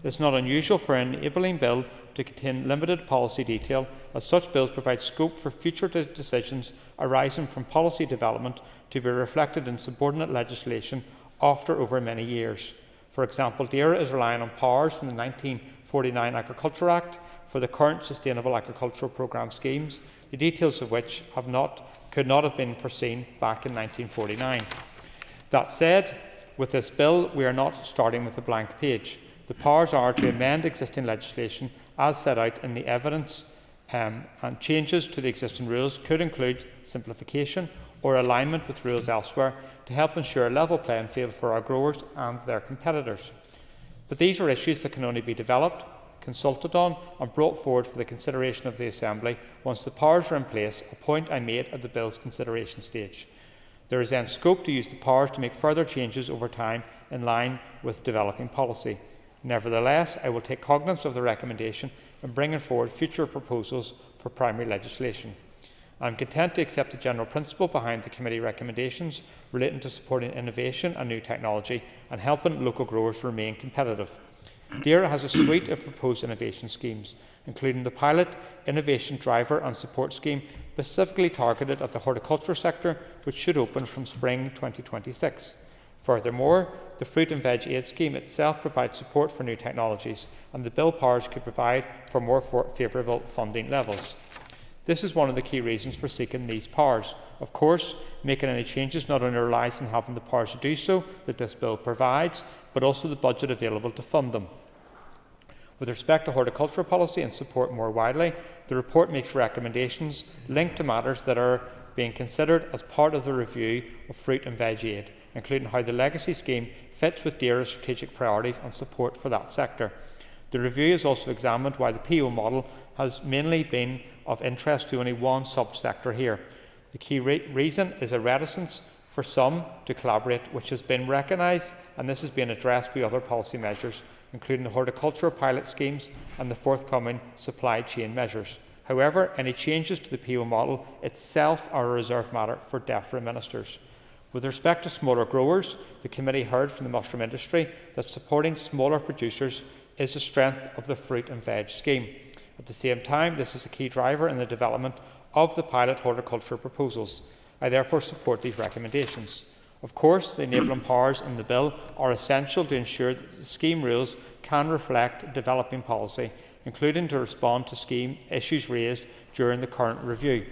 It is not unusual for an enabling bill to contain limited policy detail, as such bills provide scope for future decisions arising from policy development to be reflected in subordinate legislation after over many years. For example, DAERA is relying on powers from the 1949 Agriculture Act for the current Sustainable Agricultural Programme schemes, the details of which could not have been foreseen back in 1949. That said, with this bill, we are not starting with a blank page. The powers are to amend existing legislation as set out in the evidence, and changes to the existing rules could include simplification or alignment with rules elsewhere to help ensure a level playing field for our growers and their competitors. But these are issues that can only be developed, consulted on and brought forward for the consideration of the Assembly once the powers are in place, a point I made at the bill's consideration stage. There is then scope to use the powers to make further changes over time in line with developing policy. Nevertheless, I will take cognizance of the recommendation in bringing forward future proposals for primary legislation. I am content to accept the general principle behind the committee recommendations relating to supporting innovation and new technology and helping local growers remain competitive. DAERA has a suite of proposed innovation schemes, including the pilot Innovation Driver and Support Scheme specifically targeted at the horticulture sector, which should open from spring 2026. Furthermore, the Fruit and Veg Aid Scheme itself provides support for new technologies, and the bill powers could provide for more favourable funding levels. This is one of the key reasons for seeking these powers. Of course, making any changes not only relies on having the powers to do so that this bill provides, but also the budget available to fund them. With respect to horticultural policy and support more widely, the report makes recommendations linked to matters that are being considered as part of the review of Fruit and Veg Aid, including how the legacy scheme fits with DAERA's strategic priorities and support for that sector. The review has also examined why the PO model has mainly been of interest to only one subsector here. The key reason is a reticence for some to collaborate, which has been recognised, and this has been addressed by other policy measures, including the horticultural pilot schemes and the forthcoming supply chain measures. However, any changes to the PO model itself are a reserved matter for DEFRA ministers. With respect to smaller growers, the committee heard from the mushroom industry that supporting smaller producers is the strength of the fruit and veg scheme. At the same time, this is a key driver in the development of the pilot horticulture proposals. I therefore support these recommendations. Of course, the enabling powers in the bill are essential to ensure that the scheme rules can reflect developing policy, including to respond to scheme issues raised during the current review.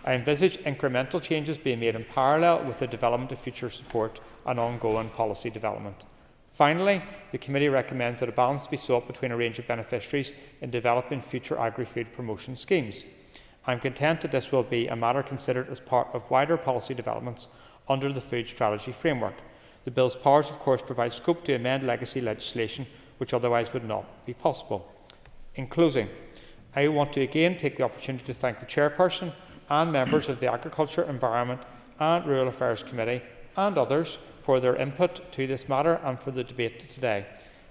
I envisage incremental changes being made in parallel with the development of future support and ongoing policy development. Finally, the committee recommends that a balance be sought between a range of beneficiaries in developing future agri-food promotion schemes. I am content that this will be a matter considered as part of wider policy developments under the Food Strategy Framework. The bill's powers, of course, provide scope to amend legacy legislation which otherwise would not be possible. In closing, I want to again take the opportunity to thank the Chairperson and members of the Agriculture, Environment and Rural Affairs Committee and others for their input to this matter and for the debate today.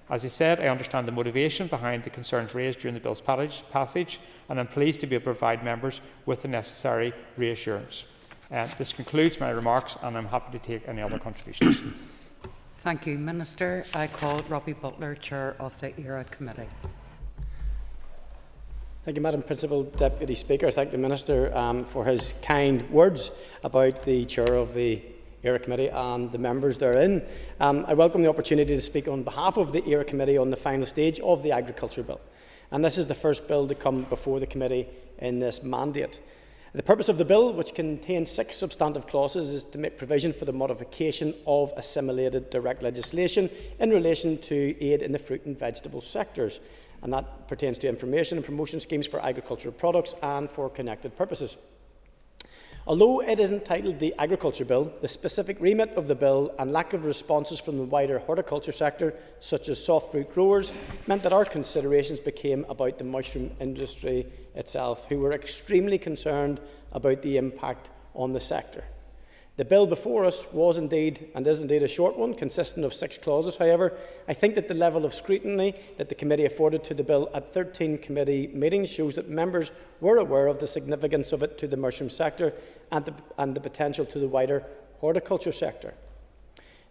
As I said, I understand the motivation behind the concerns raised during the bill's passage, and I am pleased to be able to provide members with the necessary reassurance. This concludes my remarks, and I am happy to take any other contributions. Thank you, Minister. I call Robbie Butler, Chair of the ERA Committee. Thank you, Madam Principal Deputy Speaker. I thank the Minister for his kind words about the Chair of the ERA Committee and the members therein. I welcome the opportunity to speak on behalf of the ERA Committee on the final stage of the Agriculture Bill. And this is the first bill to come before the committee in this mandate. The purpose of the bill, which contains 6 substantive clauses, is to make provision for the modification of assimilated direct legislation in relation to aid in the fruit and vegetable sectors. And that pertains to information and promotion schemes for agricultural products and for connected purposes. Although it is entitled the Agriculture Bill, the specific remit of the bill and lack of responses from the wider horticulture sector, such as soft fruit growers, meant that our considerations became about the mushroom industry itself, who were extremely concerned about the impact on the sector. The bill before us was indeed, and is indeed, a short one, consisting of 6 clauses. However, I think that the level of scrutiny that the committee afforded to the bill at 13 committee meetings shows that members were aware of the significance of it to the mushroom sector and the potential to the wider horticulture sector.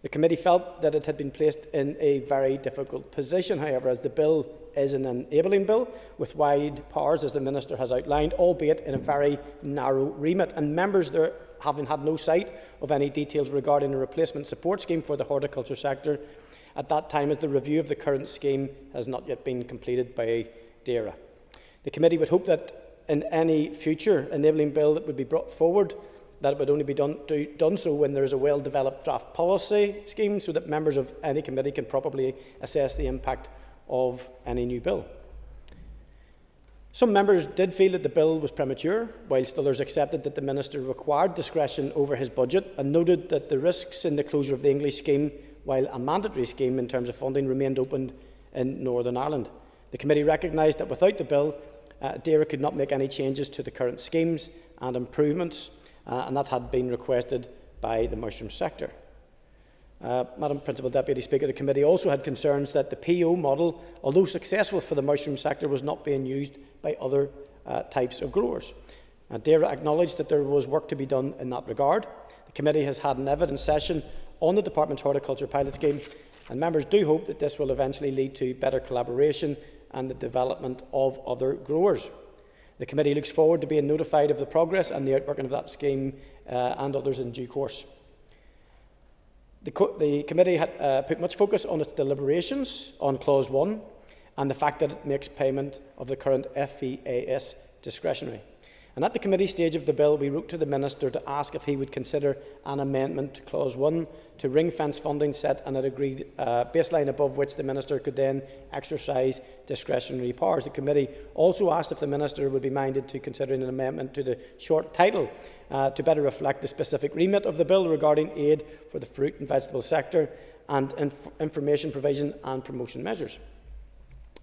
The committee felt that it had been placed in a very difficult position, however, as the bill is an enabling bill with wide powers, as the Minister has outlined, albeit in a very narrow remit, and members there having had no sight of any details regarding a replacement support scheme for the horticulture sector at that time, as the review of the current scheme has not yet been completed by DAERA. The committee would hope that in any future enabling bill that would be brought forward, that it would only be done so when there is a well-developed draft policy scheme, so that members of any committee can properly assess the impact of any new bill. Some members did feel that the bill was premature, whilst others accepted that the Minister required discretion over his budget and noted that the risks in the closure of the English scheme, while a mandatory scheme in terms of funding, remained open in Northern Ireland. The committee recognised that without the bill, DAERA could not make any changes to the current schemes and improvements, and that had been requested by the mushroom sector. Madam Principal Deputy Speaker, the committee also had concerns that the PO model, although successful for the mushroom sector, was not being used by other types of growers. DAERA acknowledged that there was work to be done in that regard. The committee has had an evidence session on the Department's horticulture pilot scheme, and members do hope that this will eventually lead to better collaboration and the development of other growers. The committee looks forward to being notified of the progress and the outworking of that scheme and others in due course. The committee had put much focus on its deliberations on Clause 1 and the fact that it makes payment of the current FEAS discretionary. And at the committee stage of the bill, we wrote to the Minister to ask if he would consider an amendment to Clause 1 to ring-fence funding set an agreed baseline above which the Minister could then exercise discretionary powers. The committee also asked if the Minister would be minded to considering an amendment to the short title to better reflect the specific remit of the bill regarding aid for the fruit and vegetable sector and information provision and promotion measures.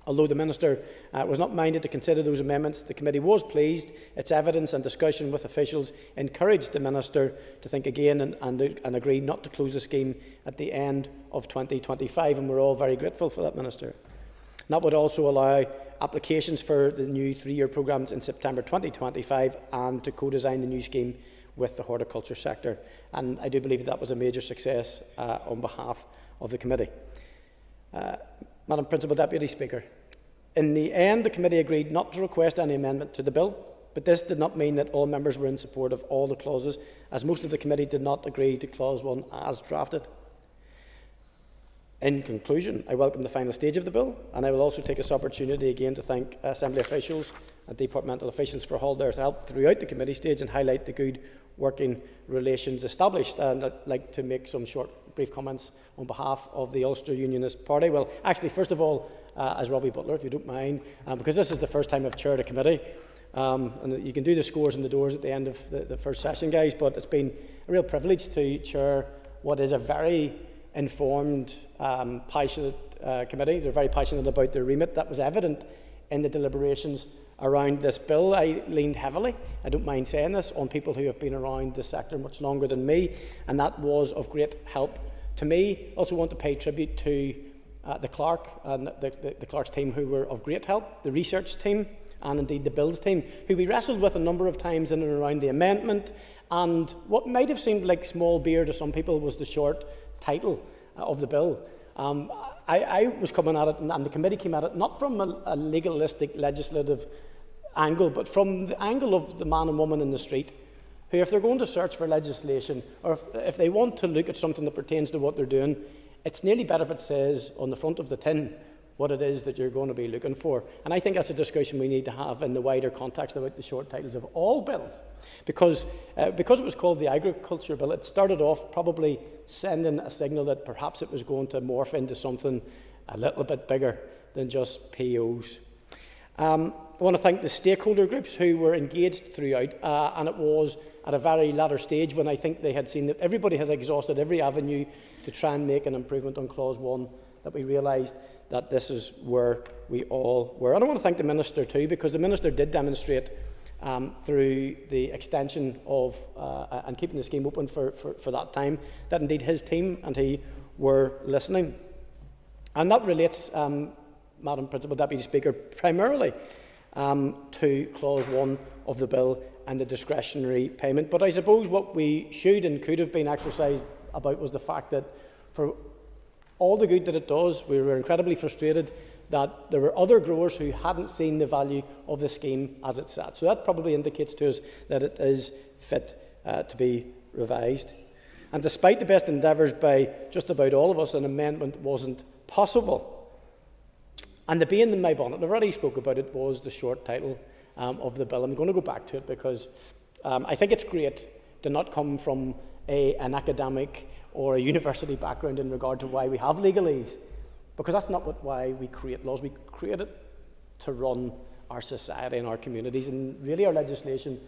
Although the Minister was not minded to consider those amendments, the committee was pleased its evidence and discussion with officials encouraged the Minister to think again and agree not to close the scheme at the end of 2025, and we're all very grateful for that, Minister. And that would also allow applications for the new 3-year programmes in September 2025 and to co-design the new scheme with the horticulture sector. And I do believe that was a major success on behalf of the committee. Madam Principal Deputy Speaker, in the end, the committee agreed not to request any amendment to the bill, but this did not mean that all members were in support of all the clauses, as most of the committee did not agree to Clause 1 as drafted. In conclusion, I welcome the final stage of the bill, and I will also take this opportunity again to thank Assembly officials and departmental officials for all their help throughout the committee stage and highlight the good working relations established. And I'd like to make some brief comments on behalf of the Ulster Unionist Party. Well, actually, first of all, as Robbie Butler, if you don't mind, because this is the first time I've chaired a committee, and you can do the scores and the doors at the end of the first session, guys, but it's been a real privilege to chair what is a very informed, passionate committee. They're very passionate about their remit. That was evident in the deliberations around this bill. I leaned heavily, I don't mind saying this, on people who have been around the sector much longer than me, and that was of great help to me. I also want to pay tribute to the clerk and the clerk's team, who were of great help, the research team and indeed the bills team, who we wrestled with a number of times in and around the amendment, and what might have seemed like small beer to some people was the short title of the bill. I was coming at it, and the committee came at it, not from a legalistic legislative angle, but from the angle of the man and woman in the street, who, if they're going to search for legislation, or if they want to look at something that pertains to what they're doing, it's nearly better if it says on the front of the tin what it is that you're going to be looking for. And I think that's a discussion we need to have in the wider context about the short titles of all bills. Because it was called the Agriculture Bill, it started off probably sending a signal that perhaps it was going to morph into something a little bit bigger than just POs. I want to thank the stakeholder groups who were engaged throughout, and it was at a very latter stage, when I think they had seen that everybody had exhausted every avenue to try and make an improvement on Clause 1, that we realised that this is where we all were. And I want to thank the Minister too, because the Minister did demonstrate through the extension of and keeping the scheme open for that time, that indeed his team and he were listening. And that relates, Madam Principal Deputy Speaker, primarily to Clause 1 of the bill and the discretionary payment. But I suppose what we should and could have been exercised about was the fact that for all the good that it does. We were incredibly frustrated that there were other growers who hadn't seen the value of the scheme as it sat. So that probably indicates to us that it is fit to be revised. And despite the best endeavours by just about all of us, an amendment wasn't possible. And the bane in my bonnet, and I've already spoke about it, was the short title of the bill. I'm going to go back to it because I think it's great to not come from an academic or a university background in regard to why we have legalese, because that's not why we create laws. We create it to run our society and our communities, and really our legislation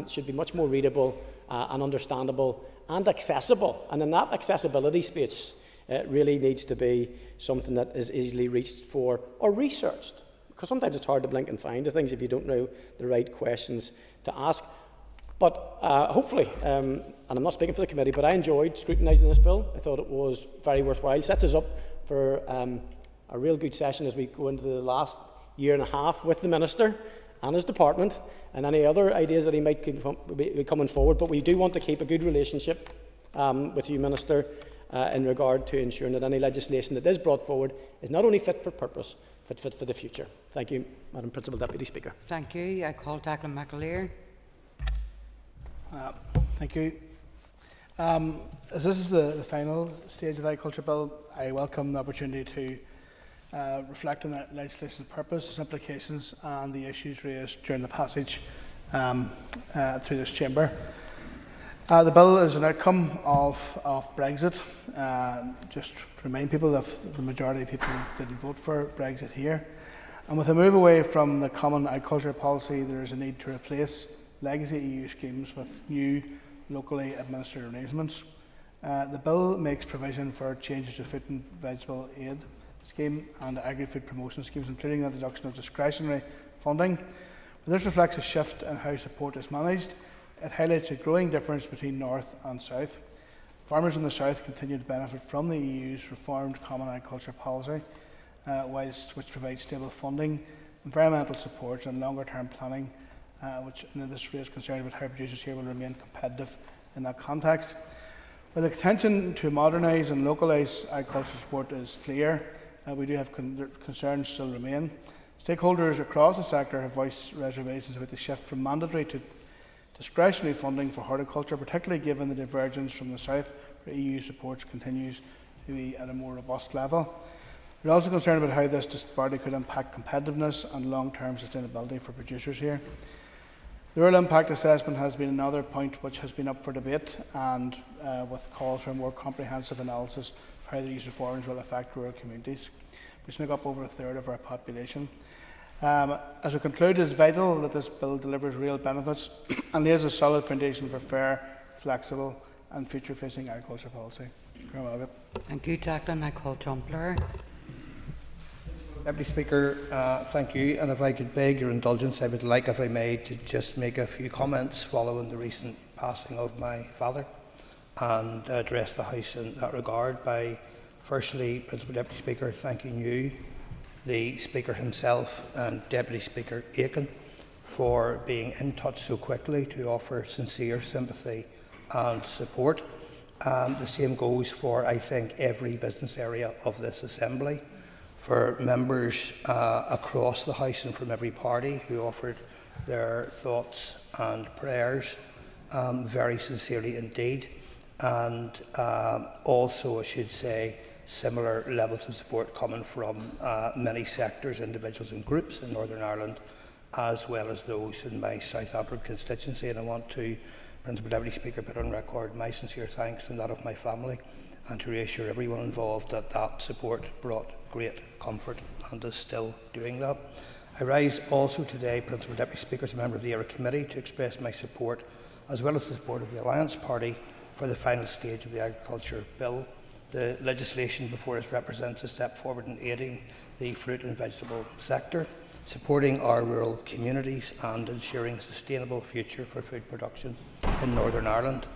should be much more readable and understandable and accessible. And in that accessibility space, it really needs to be something that is easily reached for or researched, because sometimes it's hard to blink and find the things if you don't know the right questions to ask. But hopefully, and I'm not speaking for the committee, but I enjoyed scrutinising this bill. I thought it was very worthwhile. Sets us up for a real good session as we go into the last year and a half with the Minister and his department and any other ideas that he might be coming forward. But we do want to keep a good relationship with you, Minister, in regard to ensuring that any legislation that is brought forward is not only fit for purpose, but fit for the future. Thank you, Madam Principal Deputy Speaker. Thank you. I call Declan McAleer. Thank you. As this is the final stage of the Agriculture Bill, I welcome the opportunity to reflect on the legislation's purpose, its implications and the issues raised during the passage through this chamber. The bill is an outcome of Brexit. Just to remind people that the majority of people didn't vote for Brexit here. And with a move away from the common agriculture policy, there is a need to replace legacy EU schemes with new locally administered arrangements. The bill makes provision for changes to food and vegetable aid scheme and agri-food promotion schemes, including the deduction of discretionary funding. But this reflects a shift in how support is managed. It highlights a growing difference between North and South. Farmers in the South continue to benefit from the EU's reformed common agriculture policy, which provides stable funding, environmental support and longer-term planning, which this raised concern about how producers here will remain competitive in that context. While the intention to modernise and localise agricultural support is clear, we do have concerns still remain. Stakeholders across the sector have voiced reservations about the shift from mandatory to discretionary funding for horticulture, particularly given the divergence from the South, where EU support continues to be at a more robust level. We're also concerned about how this disparity could impact competitiveness and long-term sustainability for producers here. The rural impact assessment has been another point which has been up for debate, and with calls for a more comprehensive analysis of how these reforms will affect rural communities, which make up over a third of our population. As we conclude, it is vital that this bill delivers real benefits and lays a solid foundation for fair, flexible and future-facing agriculture policy. Thank you, Declan. I call John Blair. Deputy Speaker, thank you. And if I could beg your indulgence, I would like, if I may, to just make a few comments following the recent passing of my father and address the House in that regard by, firstly, Principal Deputy Speaker, thanking you, the Speaker himself and Deputy Speaker Aiken for being in touch so quickly to offer sincere sympathy and support. The same goes for, I think, every business area of this Assembly, for members across the House and from every party who offered their thoughts and prayers very sincerely indeed. And also, I should say, similar levels of support coming from many sectors, individuals and groups in Northern Ireland, as well as those in my South Antrim constituency. And I want to, Principal Deputy Speaker, put on record my sincere thanks and that of my family, and to reassure everyone involved that that support brought great comfort and is still doing that. I rise also today, Principal Deputy Speaker, as a member of the ERA Committee, to express my support, as well as the support of the Alliance Party, for the final stage of the Agriculture Bill. The legislation before us represents a step forward in aiding the fruit and vegetable sector, supporting our rural communities and ensuring a sustainable future for food production in Northern Ireland.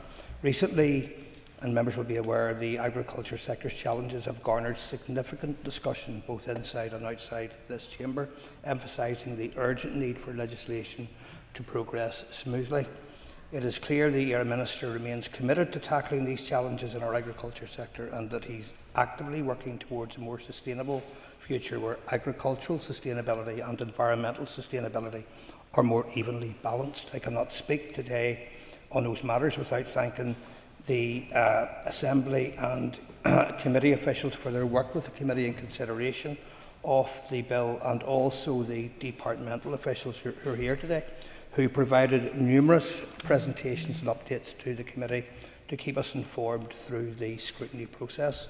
Recently, and members will be aware, the agriculture sector's challenges have garnered significant discussion both inside and outside this chamber, emphasising the urgent need for legislation to progress smoothly. It is clear the Area Minister remains committed to tackling these challenges in our agriculture sector and that he's actively working towards a more sustainable future where agricultural sustainability and environmental sustainability are more evenly balanced. I cannot speak today on those matters without thanking the Assembly and committee officials for their work with the committee in consideration of the bill, and also the departmental officials who are here today, who provided numerous presentations and updates to the committee to keep us informed through the scrutiny process.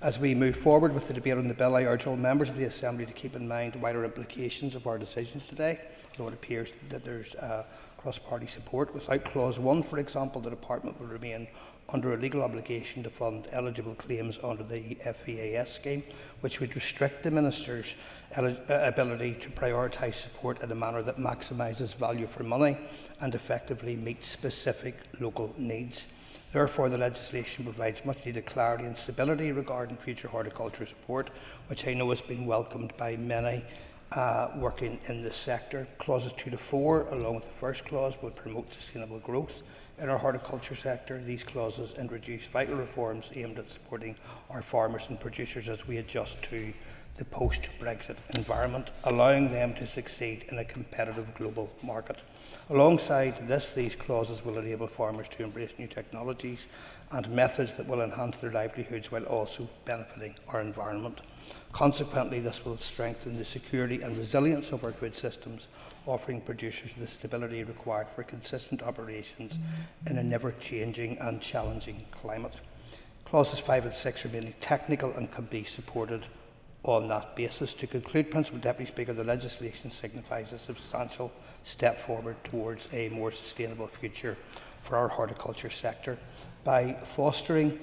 As we move forward with the debate on the bill, I urge all members of the Assembly to keep in mind the wider implications of our decisions today, though it appears that there's cross-party support. Without Clause 1, for example, the Department will remain under a legal obligation to fund eligible claims under the FEAS scheme, which would restrict the Minister's ability to prioritise support in a manner that maximises value for money and effectively meets specific local needs. Therefore, the legislation provides much needed clarity and stability regarding future horticulture support, which I know has been welcomed by many working in this sector. Clauses 2 to 4, along with the first clause, will promote sustainable growth in our horticulture sector. These clauses introduce vital reforms aimed at supporting our farmers and producers as we adjust to the post-Brexit environment, allowing them to succeed in a competitive global market. Alongside this, these clauses will enable farmers to embrace new technologies and methods that will enhance their livelihoods while also benefiting our environment. Consequently, this will strengthen the security and resilience of our food systems, offering producers the stability required for consistent operations in a never-changing and challenging climate. Clauses 5 and 6 are mainly technical and can be supported on that basis. To conclude, Principal Deputy Speaker, the legislation signifies a substantial step forward towards a more sustainable future for our horticulture sector by fostering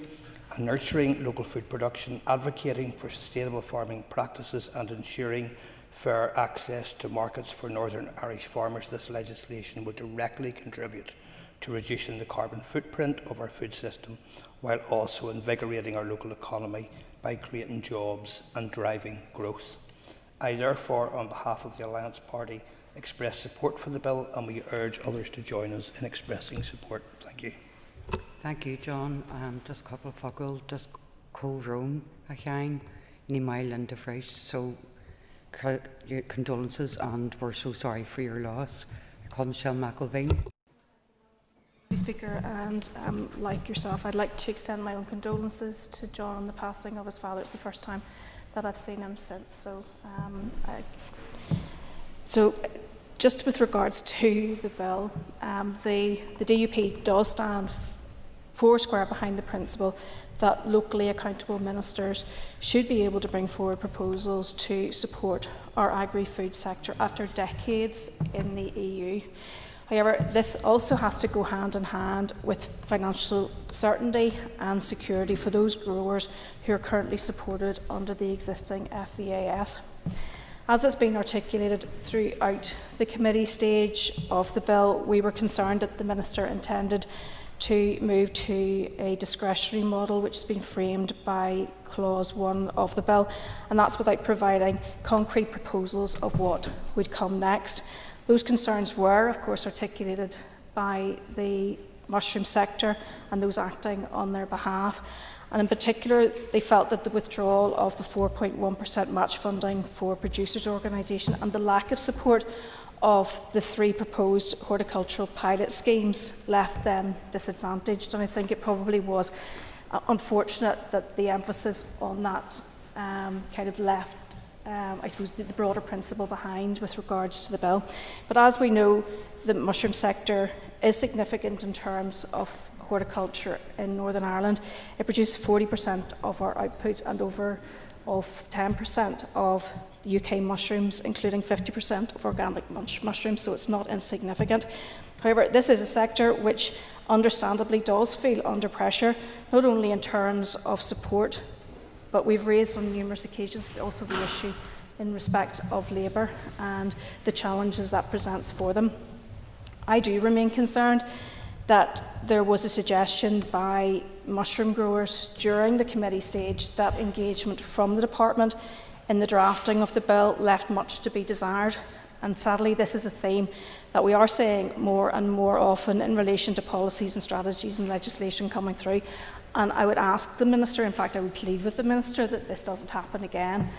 and nurturing local food production, advocating for sustainable farming practices and ensuring fair access to markets for Northern Irish farmers. This legislation will directly contribute to reducing the carbon footprint of our food system while also invigorating our local economy by creating jobs and driving growth. I therefore, on behalf of the Alliance Party, express support for the bill, and we urge others to join us in expressing support. Thank you. Thank you, John. Just a couple of fogel, just co-roam a chain, ní mai Linda fresh. So, condolences, and we're so sorry for your loss. Michelle McElveen. Speaker, and like yourself, I'd like to extend my own condolences to John on the passing of his father. It's the first time that I've seen him since. So, just with regards to the bill, the DUP does stand foursquare behind the principle that locally accountable ministers should be able to bring forward proposals to support our agri-food sector after decades in the EU. However, this also has to go hand in hand with financial certainty and security for those growers who are currently supported under the existing FEAS. As has been articulated throughout the committee stage of the bill, we were concerned that the Minister intended to move to a discretionary model which has been framed by Clause 1 of the bill, and that's without providing concrete proposals of what would come next. Those concerns were, of course, articulated by the mushroom sector and those acting on their behalf. And in particular, they felt that the withdrawal of the 4.1% match funding for producers' organisation and the lack of support of the 3 proposed horticultural pilot schemes left them disadvantaged. And I think it probably was unfortunate that the emphasis on that kind of left I suppose, the broader principle behind with regards to the bill. But as we know, the mushroom sector is significant in terms of horticulture in Northern Ireland. It produces 40% of our output and over of 10% of the UK mushrooms, including 50% of organic mushrooms, so it's not insignificant. However, this is a sector which understandably does feel under pressure, not only in terms of support, but we've raised on numerous occasions also the issue in respect of labour and the challenges that presents for them. I do remain concerned that there was a suggestion by mushroom growers during the committee stage that engagement from the department in the drafting of the bill left much to be desired. And sadly, this is a theme that we are seeing more and more often in relation to policies and strategies and legislation coming through. And I would ask the Minister, in fact I would plead with the Minister, that this doesn't happen again,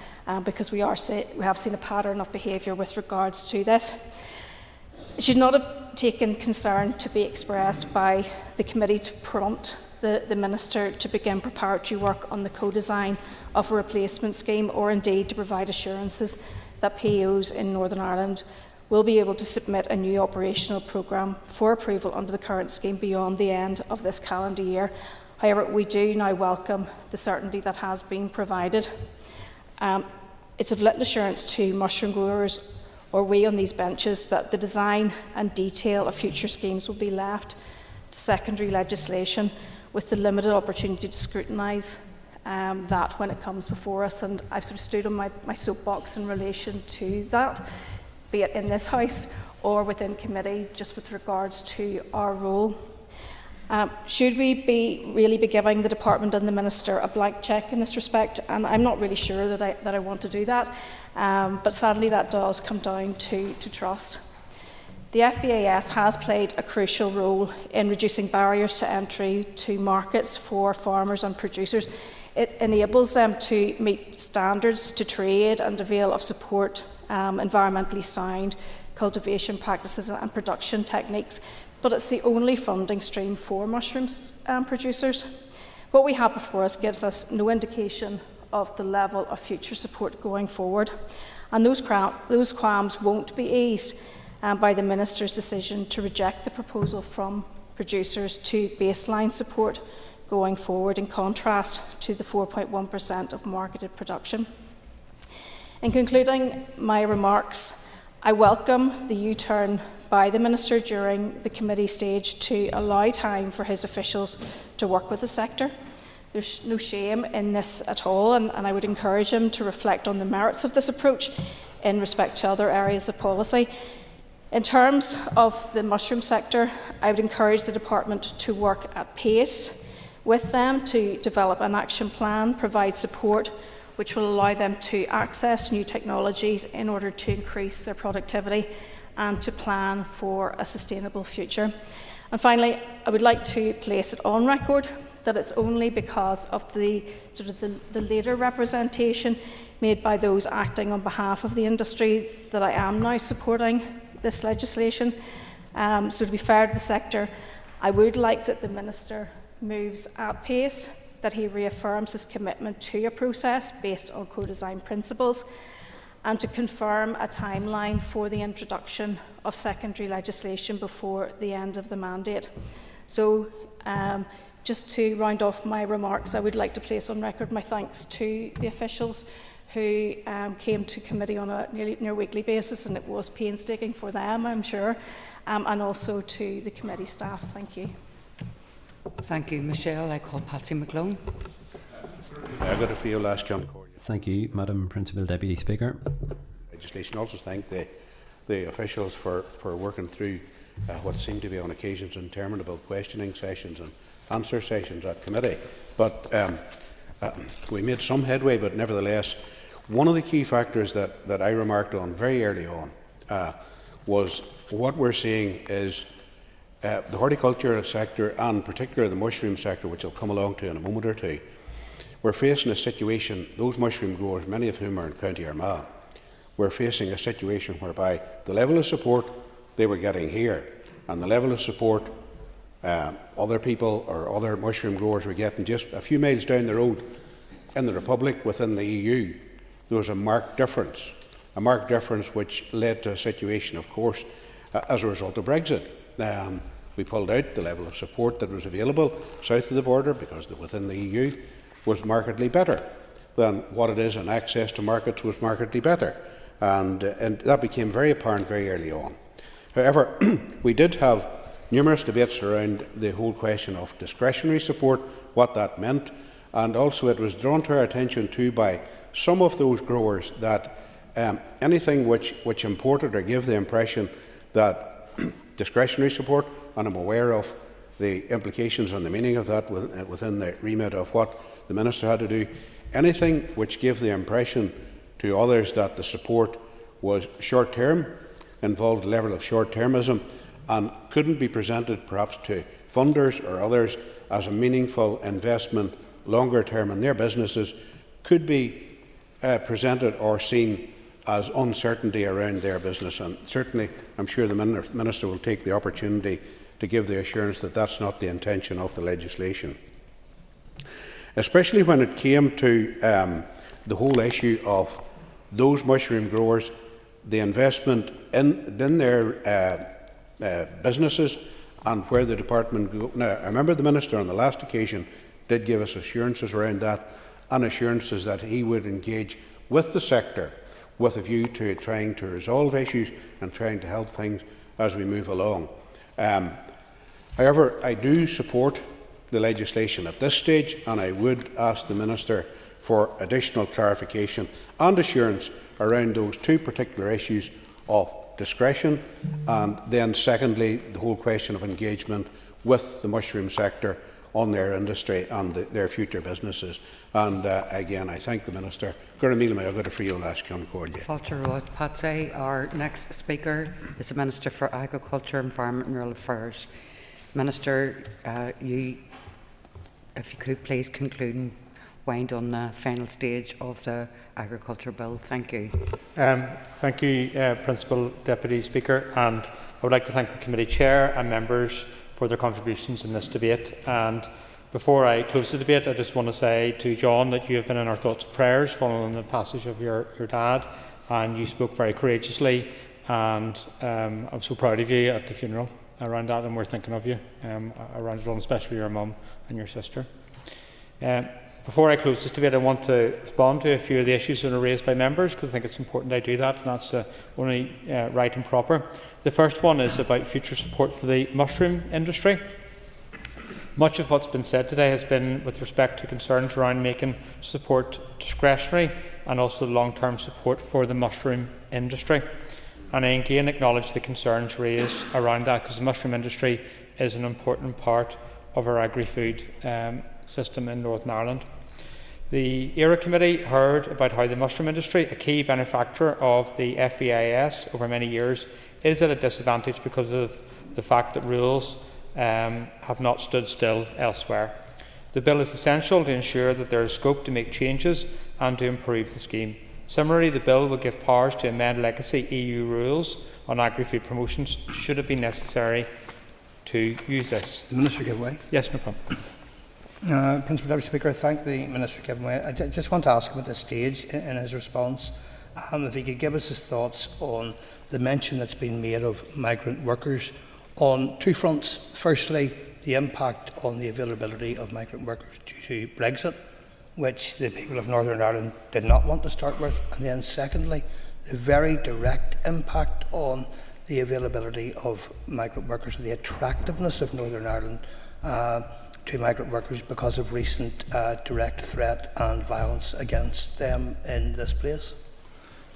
because we have seen a pattern of behaviour with regards to this. It should not have taken concern to be expressed by the committee to prompt the Minister to begin preparatory work on the co-design of a replacement scheme, or indeed to provide assurances that POs in Northern Ireland will be able to submit a new operational programme for approval under the current scheme beyond the end of this calendar year. However, we do now welcome the certainty that has been provided. It's of little assurance to mushroom growers or we on these benches that the design and detail of future schemes will be left to secondary legislation, with the limited opportunity to scrutinise that when it comes before us. And I've sort of stood on my soapbox in relation to that, be it in this House or within committee, just with regards to our role. Should we really be giving the Department and the Minister a blank cheque in this respect? And I'm not really sure that I want to do that, but sadly that does come down to trust. The FEAS has played a crucial role in reducing barriers to entry to markets for farmers and producers. It enables them to meet standards to trade and avail of support, environmentally sound cultivation practices and production techniques. But it's the only funding stream for mushrooms producers. What we have before us gives us no indication of the level of future support going forward, and those qualms won't be eased by the Minister's decision to reject the proposal from producers to baseline support going forward, in contrast to the 4.1% of marketed production. In concluding my remarks, I welcome the U-turn by the Minister during the committee stage to allow time for his officials to work with the sector. There's no shame in this at all, and I would encourage him to reflect on the merits of this approach in respect to other areas of policy. In terms of the mushroom sector, I would encourage the Department to work at pace with them to develop an action plan, provide support which will allow them to access new technologies in order to increase their productivity and to plan for a sustainable future. And finally, I would like to place it on record that it's only because of the later representation made by those acting on behalf of the industry that I am now supporting this legislation. So to be fair to the sector, I would like that the Minister moves at pace, that he reaffirms his commitment to a process based on co-design principles, and to confirm a timeline for the introduction of secondary legislation before the end of the mandate. So just to round off my remarks, I would like to place on record my thanks to the officials who came to committee on a near weekly basis, and it was painstaking for them, I'm sure, and also to the committee staff. Thank you. Thank you. Michelle, I call Patsy McClone. I've got a few last John. Thank you, Madam Principal Deputy Speaker. Legislation. Also thank the officials for working through what seem to be on occasions interminable questioning sessions and answer sessions at committee. But we made some headway, but nevertheless, one of the key factors that I remarked on very early on was what we're seeing is the horticultural sector, and particularly the mushroom sector, which I'll come along to in a moment or two. We're facing a situation, those mushroom growers, many of whom are in County Armagh, we're facing a situation whereby the level of support they were getting here and the level of support other people or other mushroom growers were getting just a few miles down the road in the Republic within the EU, there was a marked difference which led to a situation, of course, as a result of Brexit. We pulled out the level of support that was available south of the border because within the EU was markedly better than what it is, and access to markets was markedly better. And that became very apparent very early on. However, we did have numerous debates around the whole question of discretionary support, what that meant, and also it was drawn to our attention too by some of those growers that anything which imported or gave the impression that discretionary support, and I'm aware of the implications and the meaning of that within the remit of what the Minister had to do, anything which gave the impression to others that the support was short-term involved a level of short-termism and couldn't be presented perhaps to funders or others as a meaningful investment longer term in their businesses, could be presented or seen as uncertainty around their business. And certainly I'm sure the Minister will take the opportunity to give the assurance that that's not the intention of the legislation. Especially when it came to the whole issue of those mushroom growers, the investment in their businesses and where the department go. Now, I remember the Minister on the last occasion did give us assurances around that, and assurances that he would engage with the sector with a view to trying to resolve issues and trying to help things as we move along. However, I do support the legislation at this stage, and I would ask the Minister for additional clarification and assurance around those two particular issues of discretion, and then secondly the whole question of engagement with the mushroom sector on their industry and their future businesses. And again, I thank the Minister. Patsy. Our next speaker is the Minister for Agriculture, Environment and Rural Affairs. Minister, if you could please conclude and wind on the final stage of the Agriculture Bill. Thank you. Thank you, Principal Deputy Speaker, and I would like to thank the Committee Chair and members for their contributions in this debate. And before I close the debate, I just want to say to John that you have been in our thoughts and prayers following the passage of your dad, and you spoke very courageously, and I'm so proud of you at the funeral around that, and we're thinking of you around it all, especially your mum and your sister. Before I close this debate, I want to respond to a few of the issues that are raised by members, because I think it's important I do that, and that's only right and proper. The first one is about future support for the mushroom industry. Much of what's been said today has been with respect to concerns around making support discretionary and also the long-term support for the mushroom industry. And I again acknowledge the concerns raised around that, because the mushroom industry is an important part of our agri-food system in Northern Ireland. The ERA Committee heard about how the mushroom industry, a key benefactor of the FEIS over many years, is at a disadvantage because of the fact that rules have not stood still elsewhere. The bill is essential to ensure that there is scope to make changes and to improve the scheme. Similarly, the bill will give powers to amend legacy EU rules on agri-food promotions should it be necessary to use this. The Minister give way. Yes, no problem. Principal Deputy Speaker, I thank the Minister for giving way. I just want to ask him at this stage in his response if he could give us his thoughts on the mention that's been made of migrant workers on two fronts. Firstly, the impact on the availability of migrant workers due to Brexit, which the people of Northern Ireland did not want to start with, and then secondly, the very direct impact on the availability of migrant workers and the attractiveness of Northern Ireland to migrant workers because of recent direct threat and violence against them in this place.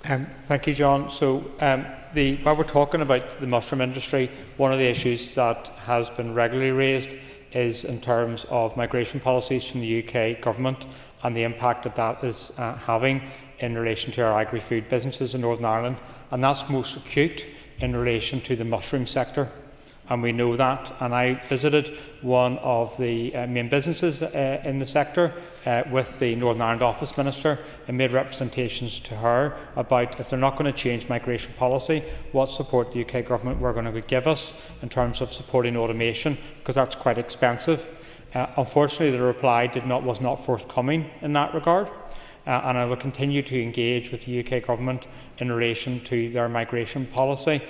Thank you, John. So while we're talking about the mushroom industry, one of the issues that has been regularly raised is in terms of migration policies from the UK government and the impact that that is having in relation to our agri-food businesses in Northern Ireland, and that's most acute in relation to the mushroom sector. And we know that, and I visited one of the main businesses in the sector with the Northern Ireland Office Minister and made representations to her about if they're not going to change migration policy, what support the UK government were going to give us in terms of supporting automation, because that's quite expensive. Unfortunately, the reply was not forthcoming in that regard, and I will continue to engage with the UK government in relation to their migration policy.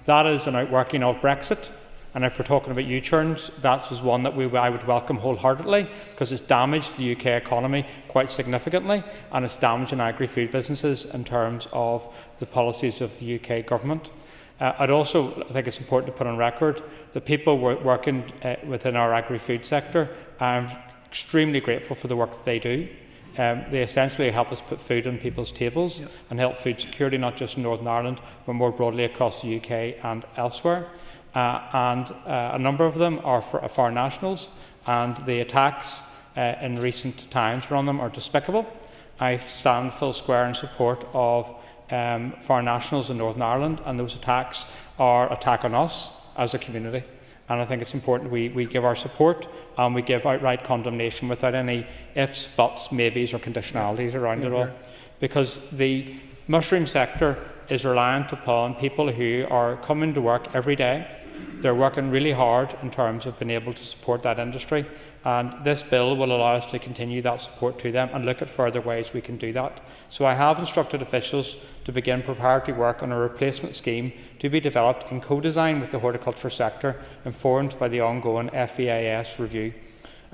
That is an outworking of Brexit, and if we're talking about U-turns, that is one that I would welcome wholeheartedly, because it's damaged the UK economy quite significantly, and it's damaging agri-food businesses in terms of the policies of the UK government. I'd also think it's important to put on record that people working within our agri-food sector, I'm extremely grateful for the work that they do. They essentially help us put food on people's tables and help food security, not just in Northern Ireland, but more broadly across the UK and elsewhere. A number of them are foreign nationals, and the attacks in recent times on them are despicable. I stand full square in support of foreign nationals in Northern Ireland, and those attacks are an attack on us as a community. And I think it's important we give our support and we give outright condemnation without any ifs, buts, maybes or conditionalities around it all. Because the mushroom sector is reliant upon people who are coming to work every day. They're working really hard in terms of being able to support that industry, and this bill will allow us to continue that support to them and look at further ways we can do that. So I have instructed officials to begin preparatory work on a replacement scheme to be developed in co-design with the horticulture sector, informed by the ongoing FEAS review.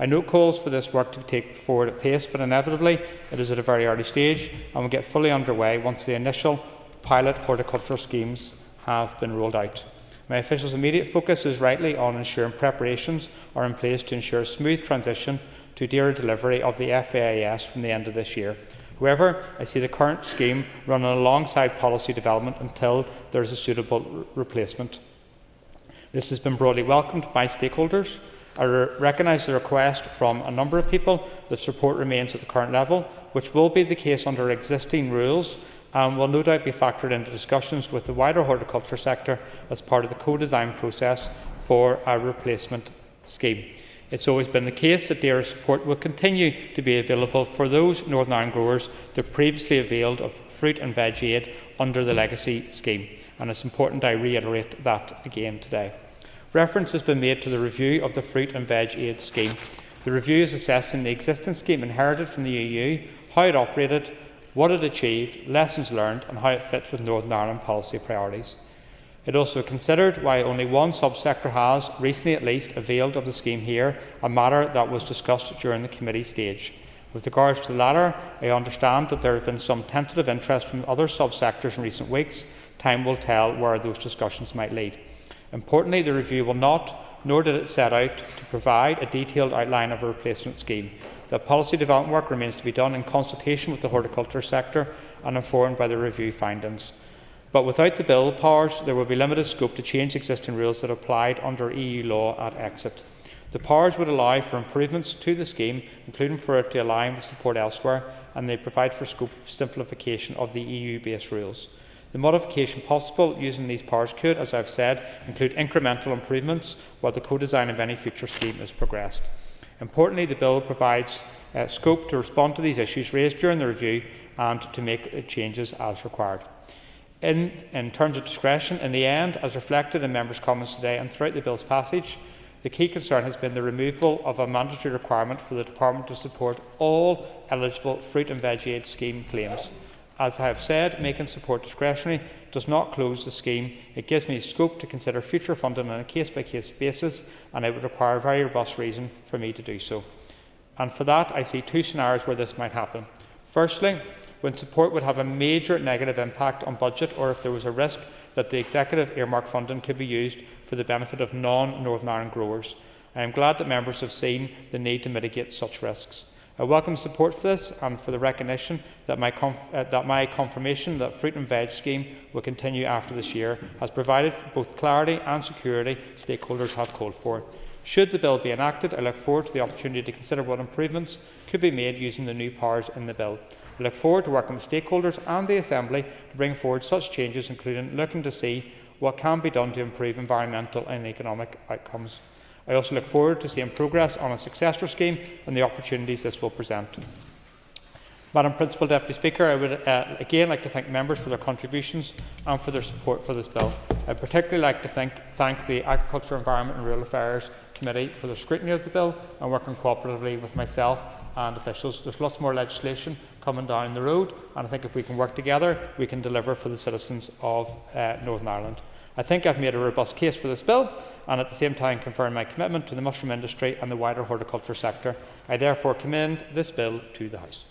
I note calls for this work to take forward at pace, but inevitably it is at a very early stage and will get fully underway once the initial pilot horticultural schemes have been rolled out. My officials' immediate focus is rightly on ensuring preparations are in place to ensure a smooth transition to dearer delivery of the FAIS from the end of this year. However, I see the current scheme running alongside policy development until there is a suitable replacement. This has been broadly welcomed by stakeholders. I recognise the request from a number of people that support remains at the current level, which will be the case under existing rules, and will no doubt be factored into discussions with the wider horticulture sector as part of the co-design process for a replacement scheme. It's always been the case that DAERA support will continue to be available for those Northern Ireland growers that previously availed of fruit and veg aid under the legacy scheme, and it's important I reiterate that again today. Reference has been made to the review of the fruit and veg aid scheme. The review is assessing the existing scheme inherited from the EU, how it operated, what it achieved, lessons learned and how it fits with Northern Ireland policy priorities. It also considered why only one subsector has, recently at least, availed of the scheme here, a matter that was discussed during the committee stage. With regards to the latter, I understand that there has been some tentative interest from other subsectors in recent weeks. Time will tell where those discussions might lead. Importantly, the review will not, nor did it set out to provide a detailed outline of a replacement scheme. The policy development work remains to be done in consultation with the horticulture sector and informed by the review findings. But without the bill powers, there will be limited scope to change existing rules that applied under EU law at exit. The powers would allow for improvements to the scheme, including for it to align with support elsewhere, and they provide for scope for simplification of the EU-based rules. The modification possible using these powers could, as I've said, include incremental improvements while the co-design of any future scheme is progressed. Importantly, the bill provides scope to respond to these issues raised during the review and to make changes as required. In terms of discretion, in the end, as reflected in members' comments today and throughout the bill's passage, the key concern has been the removal of a mandatory requirement for the Department to support all eligible fruit and veg aid scheme claims. As I have said, making support discretionary does not close the scheme. It gives me scope to consider future funding on a case-by-case basis, and it would require a very robust reason for me to do so. And for that, I see two scenarios where this might happen. Firstly, when support would have a major negative impact on budget, or if there was a risk that the executive earmark funding could be used for the benefit of non-Northern Ireland growers. I am glad that members have seen the need to mitigate such risks. I welcome support for this and for the recognition that my confirmation that fruit and veg scheme will continue after this year has provided for both clarity and security stakeholders have called for. Should the bill be enacted, I look forward to the opportunity to consider what improvements could be made using the new powers in the bill. I look forward to working with stakeholders and the Assembly to bring forward such changes, including looking to see what can be done to improve environmental and economic outcomes. I also look forward to seeing progress on a successor scheme and the opportunities this will present. Madam Principal Deputy Speaker, I would again like to thank members for their contributions and for their support for this bill. I would particularly like to thank the Agriculture, Environment and Rural Affairs Committee for their scrutiny of the bill and working cooperatively with myself and officials. There's lots more legislation coming down the road, and I think if we can work together, we can deliver for the citizens of Northern Ireland. I think I've made a robust case for this bill and at the same time confirm my commitment to the mushroom industry and the wider horticulture sector. I therefore commend this bill to the House.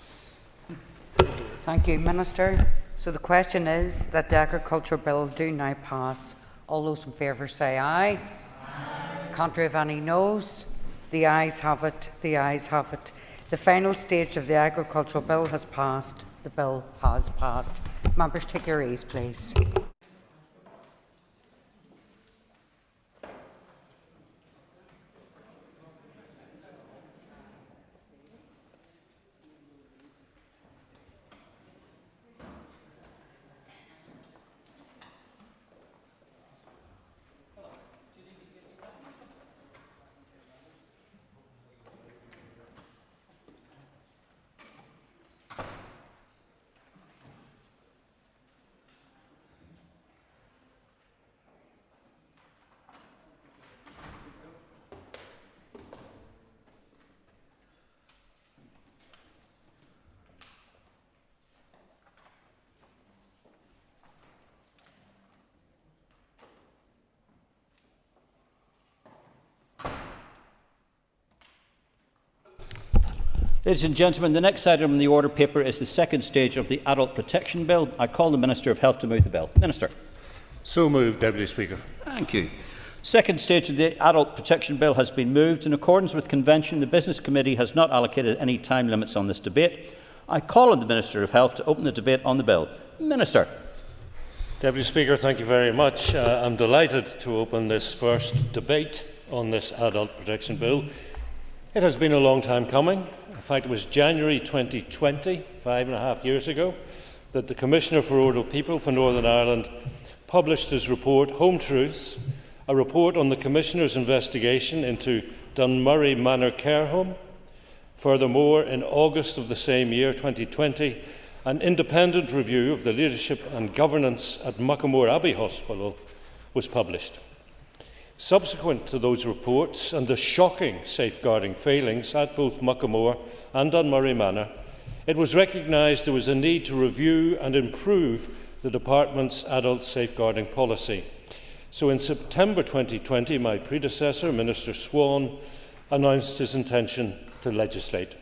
Thank you, Minister. So the question is that the Agriculture Bill do now pass. All those in favour say aye. Aye. Contrary of any noes? The ayes have it. The ayes have it. The final stage of the Agricultural Bill has passed. The bill has passed. Members, take your ease, please. Ladies and gentlemen, the next item on the order paper is the second stage of the Adult Protection Bill. I call the Minister of Health to move the bill. Minister. So moved, Deputy Speaker. Thank you. Second stage of the Adult Protection Bill has been moved. In accordance with convention, the Business Committee has not allocated any time limits on this debate. I call on the Minister of Health to open the debate on the bill. Minister. Deputy Speaker, thank you very much. I'm delighted to open this first debate on this Adult Protection Bill. It has been a long time coming. In fact, it was January 2020, 5.5 years ago, that the Commissioner for Older People for Northern Ireland published his report, Home Truths, a report on the Commissioner's investigation into Dunmurry Manor Care Home. Furthermore, in August of the same year, 2020, an independent review of the leadership and governance at Muckamore Abbey Hospital was published. Subsequent to those reports and the shocking safeguarding failings at both Muckamore and Dunmurry Manor, it was recognised there was a need to review and improve the Department's adult safeguarding policy. So in September 2020, my predecessor, Minister Swan, announced his intention to legislate.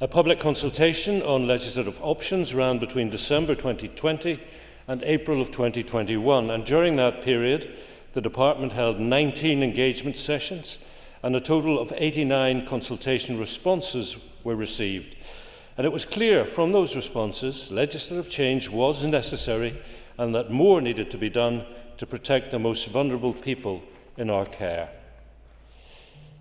A public consultation on legislative options ran between December 2020 and April of 2021, and during that period, the Department held 19 engagement sessions and a total of 89 consultation responses were received. And it was clear from those responses legislative change was necessary and that more needed to be done to protect the most vulnerable people in our care.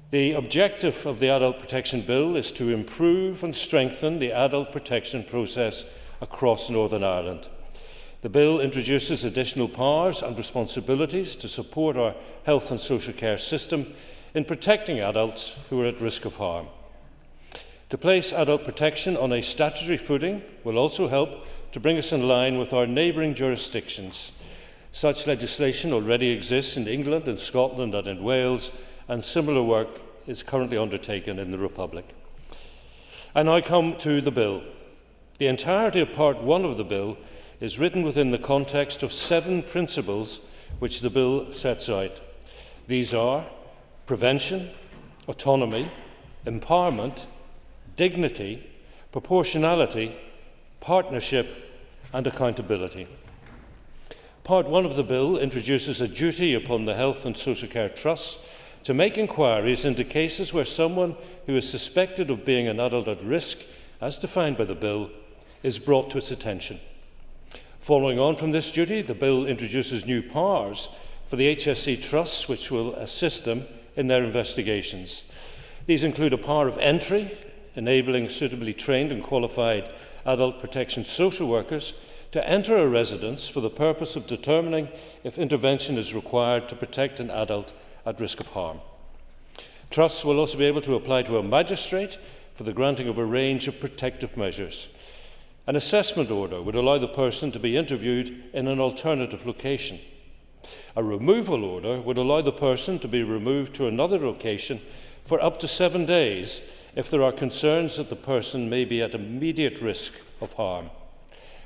The objective of the Adult Protection Bill is to improve and strengthen the adult protection process across Northern Ireland. The bill introduces additional powers and responsibilities to support our health and social care system in protecting adults who are at risk of harm. To place adult protection on a statutory footing will also help to bring us in line with our neighbouring jurisdictions. Such legislation already exists in England, in Scotland and in Wales, and similar work is currently undertaken in the Republic. I now come to the bill. The entirety of Part 1 of the bill is written within the context of 7 principles which the bill sets out. These are prevention, autonomy, empowerment, dignity, proportionality, partnership and accountability. Part 1 of the bill introduces a duty upon the Health and Social Care Trusts to make inquiries into cases where someone who is suspected of being an adult at risk, as defined by the bill, is brought to its attention. Following on from this duty, the bill introduces new powers for the HSC trusts which will assist them in their investigations. These include a power of entry, enabling suitably trained and qualified adult protection social workers to enter a residence for the purpose of determining if intervention is required to protect an adult at risk of harm. Trusts will also be able to apply to a magistrate for the granting of a range of protective measures. An assessment order would allow the person to be interviewed in an alternative location. A removal order would allow the person to be removed to another location for up to 7 days if there are concerns that the person may be at immediate risk of harm.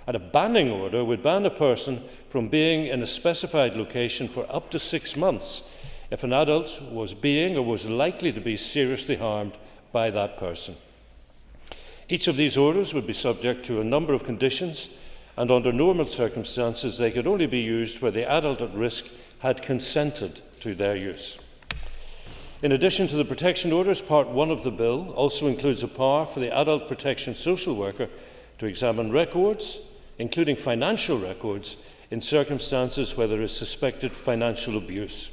And a banning order would ban a person from being in a specified location for up to 6 months if an adult was being or was likely to be seriously harmed by that person. Each of these orders would be subject to a number of conditions, and under normal circumstances they could only be used where the adult at risk had consented to their use. In addition to the protection orders, Part 1 of the bill also includes a power for the adult protection social worker to examine records, including financial records, in circumstances where there is suspected financial abuse.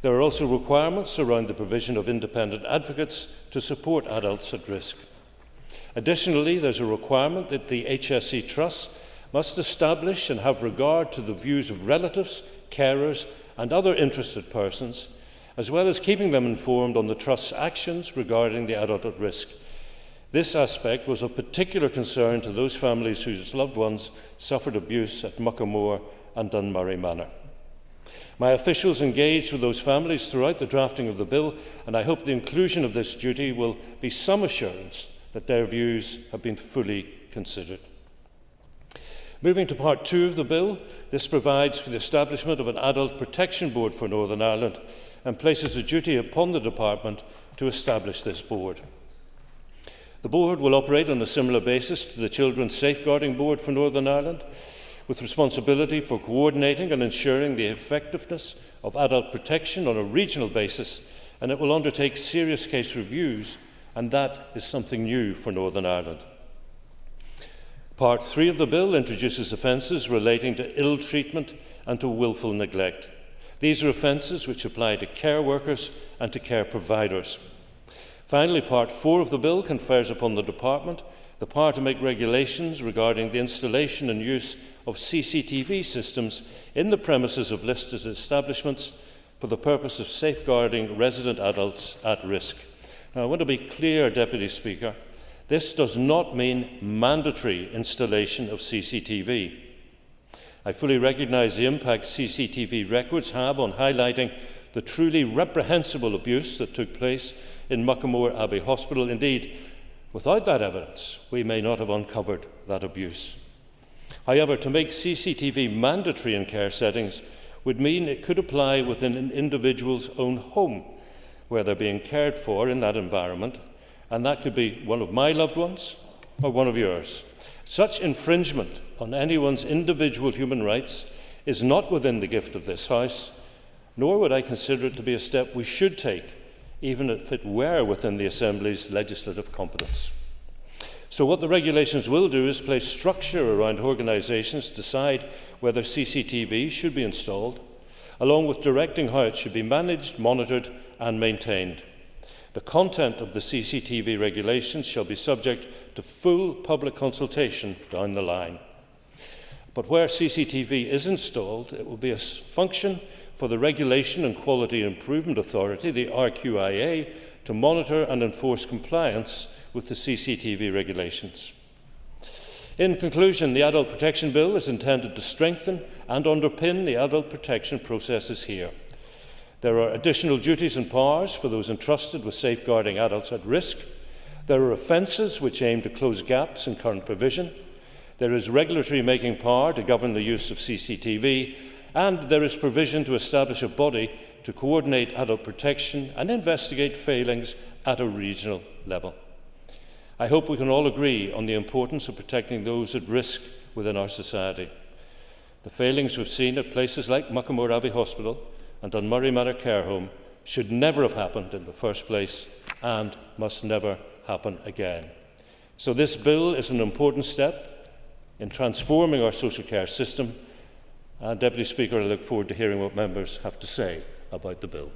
There are also requirements around the provision of independent advocates to support adults at risk. Additionally, there's a requirement that the HSC Trust must establish and have regard to the views of relatives, carers and other interested persons, as well as keeping them informed on the Trust's actions regarding the adult at risk. This aspect was of particular concern to those families whose loved ones suffered abuse at Muckamore and Dunmurry Manor. My officials engaged with those families throughout the drafting of the bill, and I hope the inclusion of this duty will be some assurance that their views have been fully considered. Moving to Part 2 of the bill, this provides for the establishment of an Adult Protection Board for Northern Ireland and places a duty upon the Department to establish this board. The board will operate on a similar basis to the Children's Safeguarding Board for Northern Ireland, with responsibility for coordinating and ensuring the effectiveness of adult protection on a regional basis, and it will undertake serious case reviews, and that is something new for Northern Ireland. Part 3 of the bill introduces offences relating to ill treatment and to wilful neglect. These are offences which apply to care workers and to care providers. Finally, Part 4 of the bill confers upon the Department the power to make regulations regarding the installation and use of CCTV systems in the premises of listed establishments for the purpose of safeguarding resident adults at risk. Now, I want to be clear, Deputy Speaker, this does not mean mandatory installation of CCTV. I fully recognise the impact CCTV records have on highlighting the truly reprehensible abuse that took place in Muckamore Abbey Hospital. Indeed, without that evidence, we may not have uncovered that abuse. However, to make CCTV mandatory in care settings would mean it could apply within an individual's own home, where they're being cared for in that environment, and that could be one of my loved ones or one of yours. Such infringement on anyone's individual human rights is not within the gift of this House, nor would I consider it to be a step we should take, even if it were within the Assembly's legislative competence. So what the regulations will do is place structure around organisations to decide whether CCTV should be installed, along with directing how it should be managed, monitored and maintained. The content of the CCTV regulations shall be subject to full public consultation down the line. But where CCTV is installed, it will be a function for the Regulation and Quality Improvement Authority, the RQIA, to monitor and enforce compliance with the CCTV regulations. In conclusion, the Adult Protection Bill is intended to strengthen and underpin the adult protection processes here. There are additional duties and powers for those entrusted with safeguarding adults at risk. There are offences which aim to close gaps in current provision. There is regulatory making power to govern the use of CCTV, and there is provision to establish a body to coordinate adult protection and investigate failings at a regional level. I hope we can all agree on the importance of protecting those at risk within our society. The failings we've seen at places like Muckamore Abbey Hospital and Dunmurray Manor Care Home should never have happened in the first place and must never happen again. So this bill is an important step in transforming our social care system. Deputy Speaker, I look forward to hearing what members have to say about the bill.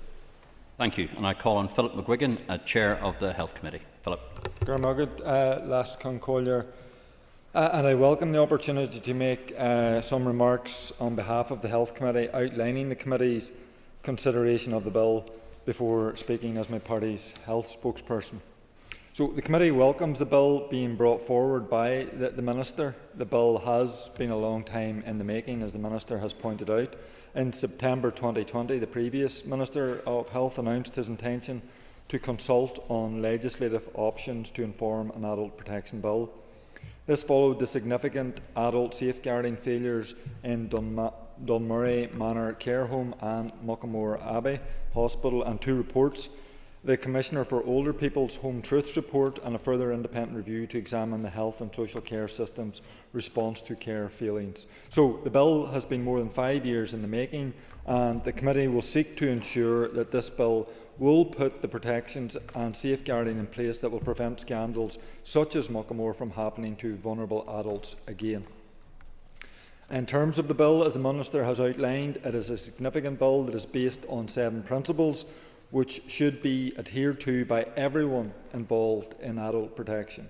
Thank you. And I call on Philip McGuigan, Chair of the Health Committee. Philip. Last Concollier, and I welcome the opportunity to make some remarks on behalf of the Health Committee, outlining the committee's consideration of the bill before speaking as my party's health spokesperson. So the committee welcomes the bill being brought forward by the Minister. The bill has been a long time in the making, as the Minister has pointed out. In September 2020, the previous Minister of Health announced his intention to consult on legislative options to inform an adult protection bill. This followed the significant adult safeguarding failures in Dunmurray Manor Care Home and Muckamore Abbey Hospital, and two reports: the Commissioner for Older People's Home Truths Report and a further independent review to examine the health and social care system's response to care failings. So the bill has been more than 5 years in the making, and the committee will seek to ensure that this bill will put the protections and safeguarding in place that will prevent scandals such as Muckamore from happening to vulnerable adults again. In terms of the bill, as the Minister has outlined, it is a significant bill that is based on 7 principles which should be adhered to by everyone involved in adult protection.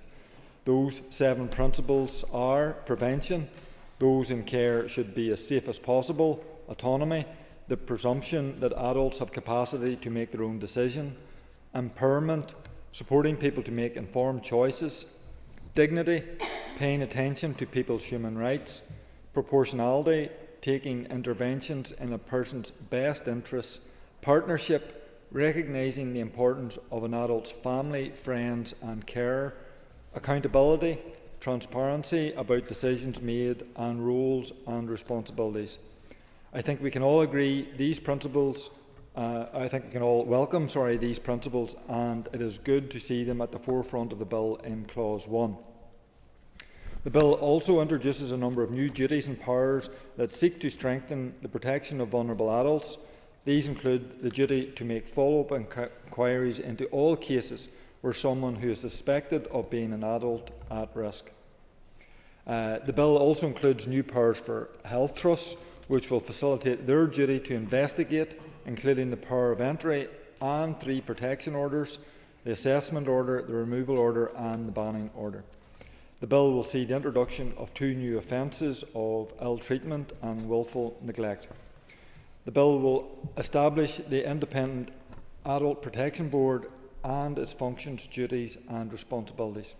Those 7 principles are prevention. Those in care should be as safe as possible. Autonomy. The presumption that adults have capacity to make their own decision. Empowerment. Supporting people to make informed choices. Dignity. Paying attention to people's human rights. Proportionality. Taking interventions in a person's best interests. Partnership. Recognising the importance of an adult's family, friends and carer. Accountability, transparency about decisions made, and roles and responsibilities. I think we can all agree these principles I think we can all welcome these principles, and it is good to see them at the forefront of the bill in Clause 1. The bill also introduces a number of new duties and powers that seek to strengthen the protection of vulnerable adults. These include the duty to make follow-up inquiries into all cases where someone who is suspected of being an adult at risk. The bill also includes new powers for health trusts, which will facilitate their duty to investigate, including the power of entry and 3 protection orders, the assessment order, the removal order and the banning order. The bill will see the introduction of 2 new offences of ill treatment and wilful neglect. The bill will establish the Independent Adult Protection Board and its functions, duties and responsibilities.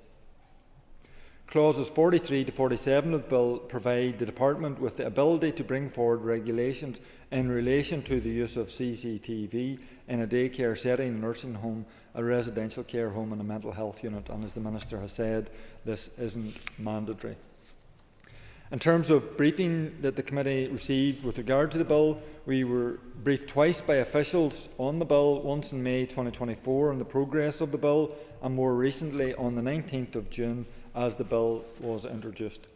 Clauses 43 to 47 of the bill provide the Department with the ability to bring forward regulations in relation to the use of CCTV in a daycare setting, a nursing home, a residential care home and a mental health unit, and as the Minister has said, this isn't mandatory. In terms of briefing that the committee received with regard to the bill, we were briefed twice by officials on the bill, once in May 2024 on the progress of the bill, and more recently on the 19th of June as the bill was introduced.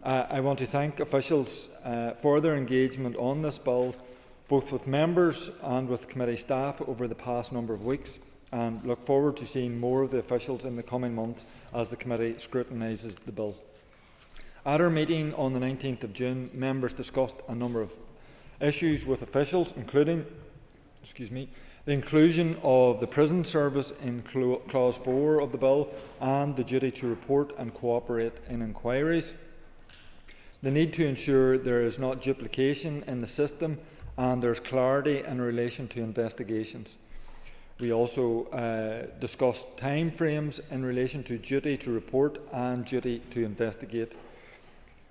I want to thank officials for their engagement on this bill, both with members and with committee staff over the past number of weeks, and look forward to seeing more of the officials in the coming months as the committee scrutinises the bill. At our meeting on the 19th of June, members discussed a number of issues with officials, including the inclusion of the prison service in Clause 4 of the bill and the duty to report and cooperate in inquiries, the need to ensure there is not duplication in the system and there is clarity in relation to investigations. We also discussed timeframes in relation to duty to report and duty to investigate.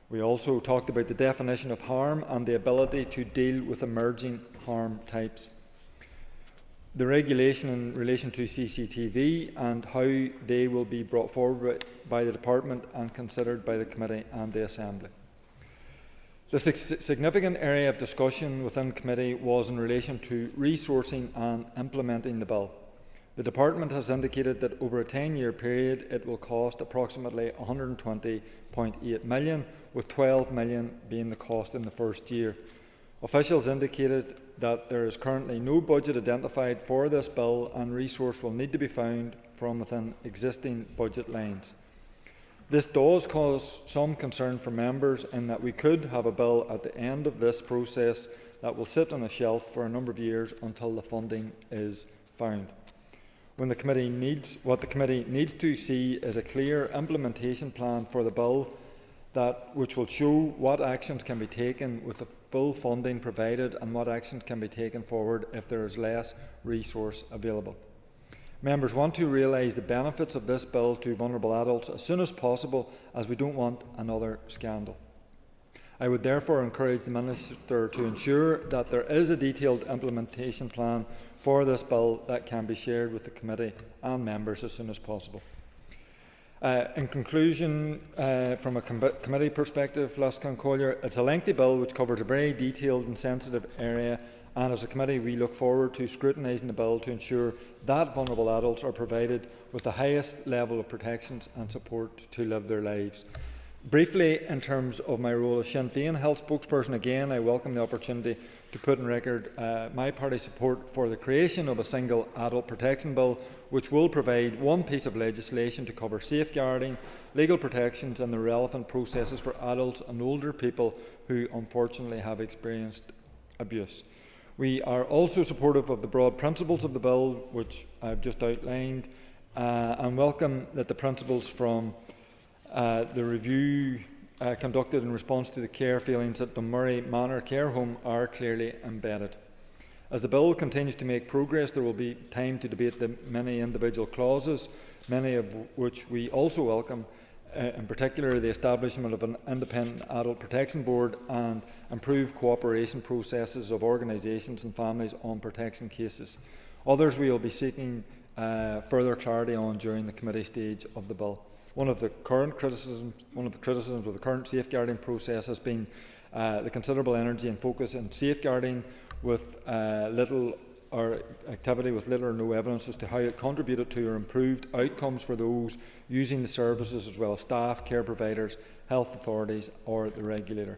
We also talked about the definition of harm and the ability to deal with emerging harm types. The regulation in relation to CCTV and how they will be brought forward by the Department and considered by the Committee and the Assembly. The significant area of discussion within committee was in relation to resourcing and implementing the bill. The Department has indicated that over a 10-year period it will cost approximately $120.8 million, with $12 million being the cost in the first year. Officials indicated that there is currently no budget identified for this bill and resource will need to be found from within existing budget lines. This does cause some concern for members in that we could have a bill at the end of this process that will sit on a shelf for a number of years until the funding is found. What the committee needs to see is a clear implementation plan for the bill which will show what actions can be taken with the full funding provided and what actions can be taken forward if there is less resource available. Members want to realise the benefits of this bill to vulnerable adults as soon as possible, as we don't want another scandal. I would therefore encourage the Minister to ensure that there is a detailed implementation plan for this bill that can be shared with the committee and members as soon as possible. In conclusion, from a committee perspective, Lascan Collier, it's a lengthy bill which covers a very detailed and sensitive area, and as a committee we look forward to scrutinising the bill to ensure that vulnerable adults are provided with the highest level of protections and support to live their lives. Briefly, in terms of my role as Sinn Féin Health spokesperson, again I welcome the opportunity to put on record my party's support for the creation of a single adult protection bill which will provide one piece of legislation to cover safeguarding, legal protections and the relevant processes for adults and older people who unfortunately have experienced abuse. We are also supportive of the broad principles of the bill which I've just outlined and welcome that the principles from the review conducted in response to the care failings at Dunmurray Manor Care Home are clearly embedded. As the bill continues to make progress, there will be time to debate the many individual clauses, many of which we also welcome, in particular the establishment of an independent adult protection board and improved cooperation processes of organisations and families on protection cases. Others we will be seeking further clarity on during the committee stage of the bill. One of the criticisms of the current safeguarding process has been the considerable energy and focus in safeguarding with little or activity with little or no evidence as to how it contributed to or improved outcomes for those using the services, as well as staff, care providers, health authorities or the regulator.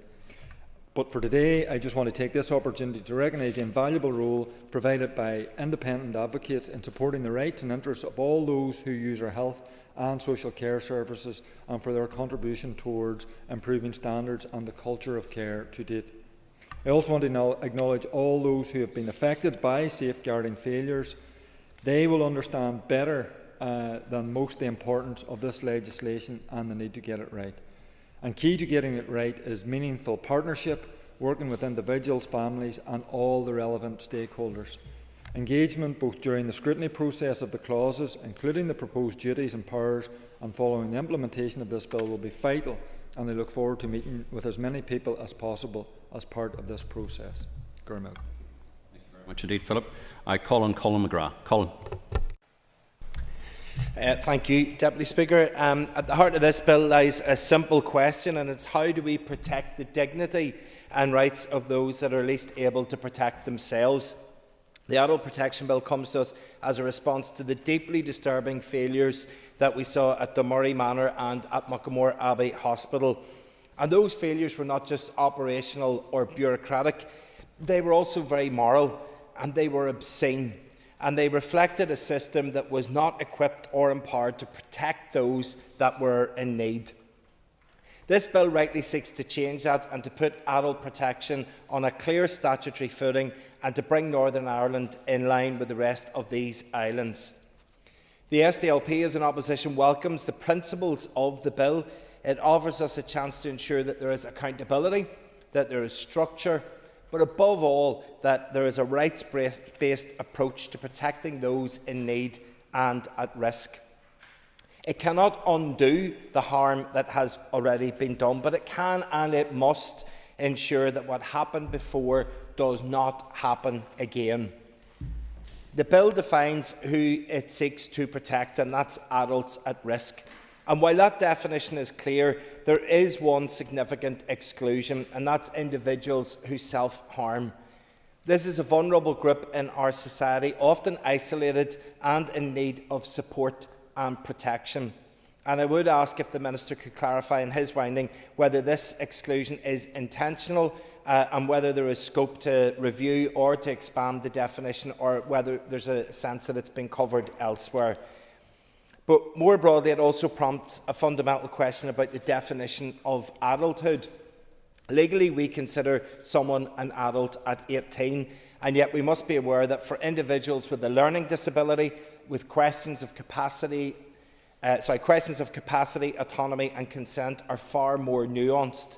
But for today, I just want to take this opportunity to recognise the invaluable role provided by independent advocates in supporting the rights and interests of all those who use our health and social care services, and for their contribution towards improving standards and the culture of care to date. I also want to acknowledge all those who have been affected by safeguarding failures. They will understand better than most the importance of this legislation and the need to get it right. And key to getting it right is meaningful partnership, working with individuals, families and all the relevant stakeholders. Engagement both during the scrutiny process of the clauses, including the proposed duties and powers, and following the implementation of this bill will be vital, and I look forward to meeting with as many people as possible as part of this process. Gurmil. Thank you very much indeed, Philip. I call on Colin McGrath. Colin. Thank you, Deputy Speaker. At the heart of this bill lies a simple question, and it's how do we protect the dignity and rights of those that are least able to protect themselves? The Adult Protection Bill comes to us as a response to the deeply disturbing failures that we saw at Dunmurray Manor and at Muckamore Abbey Hospital. And those failures were not just operational or bureaucratic, they were also very moral, and they were obscene. And they reflected a system that was not equipped or empowered to protect those that were in need. This bill rightly seeks to change that and to put adult protection on a clear statutory footing and to bring Northern Ireland in line with the rest of these islands. The SDLP as an opposition welcomes the principles of the bill. It offers us a chance to ensure that there is accountability, that there is structure, but above all, that there is a rights-based approach to protecting those in need and at risk. It cannot undo the harm that has already been done, but it can and it must ensure that what happened before does not happen again. The bill defines who it seeks to protect, and that's adults at risk. And while that definition is clear, there is one significant exclusion, and that's individuals who self-harm. This is a vulnerable group in our society, often isolated and in need of support and protection. And I would ask if the Minister could clarify in his winding whether this exclusion is intentional and whether there is scope to review or to expand the definition, or whether there's a sense that it's been covered elsewhere. But more broadly, it also prompts a fundamental question about the definition of adulthood. Legally, we consider someone an adult at 18, and yet we must be aware that for individuals with a learning disability, with questions of capacity, autonomy and consent are far more nuanced.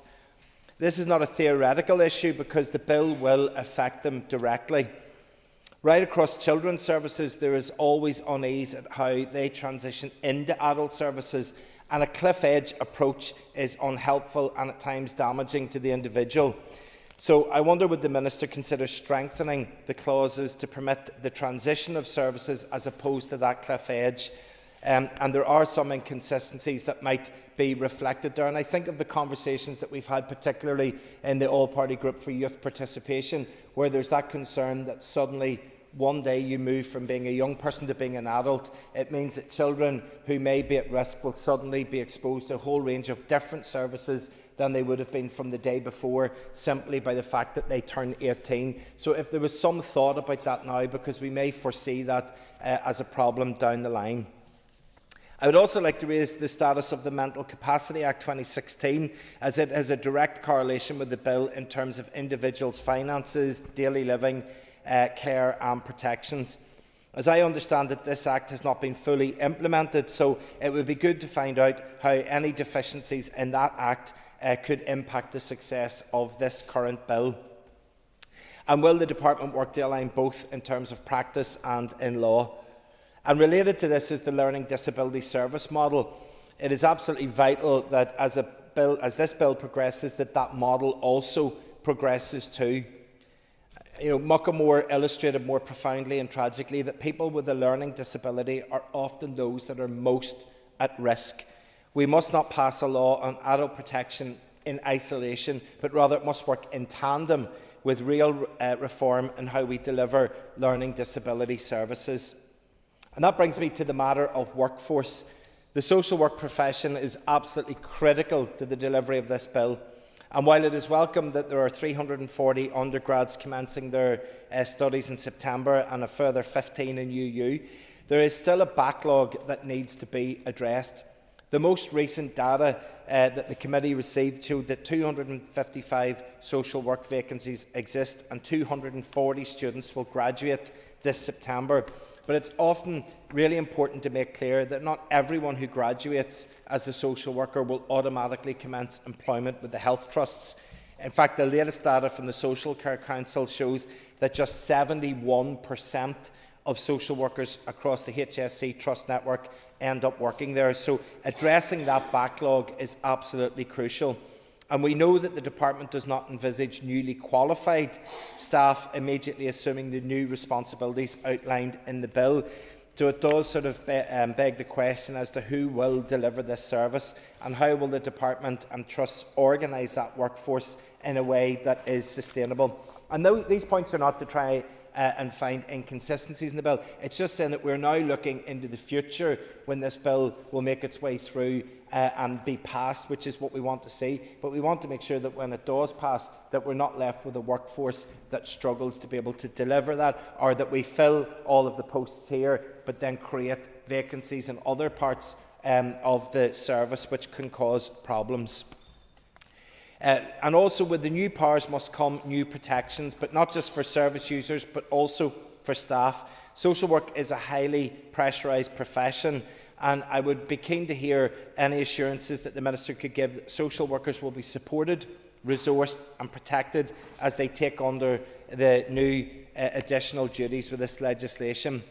This is not a theoretical issue because the bill will affect them directly. Right across children's services, there is always unease at how they transition into adult services, and a cliff-edge approach is unhelpful and at times damaging to the individual. So I wonder, would the Minister consider strengthening the clauses to permit the transition of services as opposed to that cliff edge? And there are some inconsistencies that might be reflected there. And I think of the conversations that we've had, particularly in the All-Party Group for Youth Participation, where there's that concern that suddenly one day you move from being a young person to being an adult. It means that children who may be at risk will suddenly be exposed to a whole range of different services than they would have been from the day before, simply by the fact that they turn 18. So if there was some thought about that now, because we may foresee that as a problem down the line. I would also like to raise the status of the Mental Capacity Act 2016, as it has a direct correlation with the bill in terms of individuals' finances, daily living, care and protections. As I understand it, this Act has not been fully implemented, so it would be good to find out how any deficiencies in that Act could impact the success of this current bill. And will the Department work to align both in terms of practice and in law? And related to this is the Learning Disability Service model. It is absolutely vital that as this bill progresses, that model also progresses too. Muckamore illustrated more profoundly and tragically that people with a learning disability are often those that are most at risk. We must not pass a law on adult protection in isolation, but rather it must work in tandem with real reform in how we deliver learning disability services. And that brings me to the matter of workforce. The social work profession is absolutely critical to the delivery of this bill. And while it is welcome that there are 340 undergrads commencing their studies in September and a further 15 in UU, there is still a backlog that needs to be addressed. The most recent data that the committee received showed that 255 social work vacancies exist and 240 students will graduate this September. But it's often really important to make clear that not everyone who graduates as a social worker will automatically commence employment with the health trusts. In fact, the latest data from the Social Care Council shows that just 71% of social workers across the HSC Trust network end up working there. So addressing that backlog is absolutely crucial. And we know that the department does not envisage newly qualified staff immediately assuming the new responsibilities outlined in the bill. So it does sort of beg the question as to who will deliver this service and how will the department and trusts organise that workforce in a way that is sustainable. And these points are not to try and find inconsistencies in the bill. It's just saying that we're now looking into the future when this bill will make its way through and be passed, which is what we want to see. But we want to make sure that when it does pass, that we're not left with a workforce that struggles to be able to deliver that, or that we fill all of the posts here, but then create vacancies in other parts of the service, which can cause problems. And also with the new powers must come new protections, but not just for service users, but also for staff. Social work is a highly pressurised profession, and I would be keen to hear any assurances that the Minister could give that social workers will be supported, resourced and protected as they take under the new additional duties with this legislation.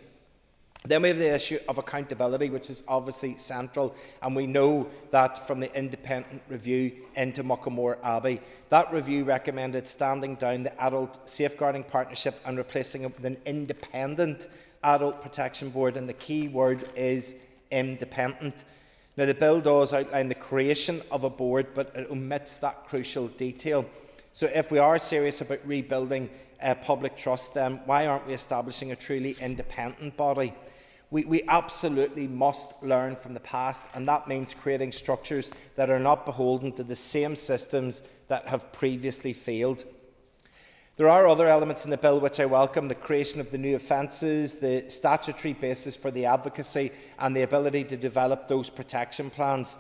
Then we have the issue of accountability, which is obviously central, and we know that from the independent review into Muckamore Abbey. That review recommended standing down the Adult Safeguarding Partnership and replacing it with an independent Adult Protection Board, and the key word is independent. Now, the bill does outline the creation of a board, but it omits that crucial detail. So if we are serious about rebuilding public trust, then why aren't we establishing a truly independent body? We absolutely must learn from the past, and that means creating structures that are not beholden to the same systems that have previously failed. There are other elements in the bill which I welcome: the creation of the new offences, the statutory basis for the advocacy, and the ability to develop those protection plans.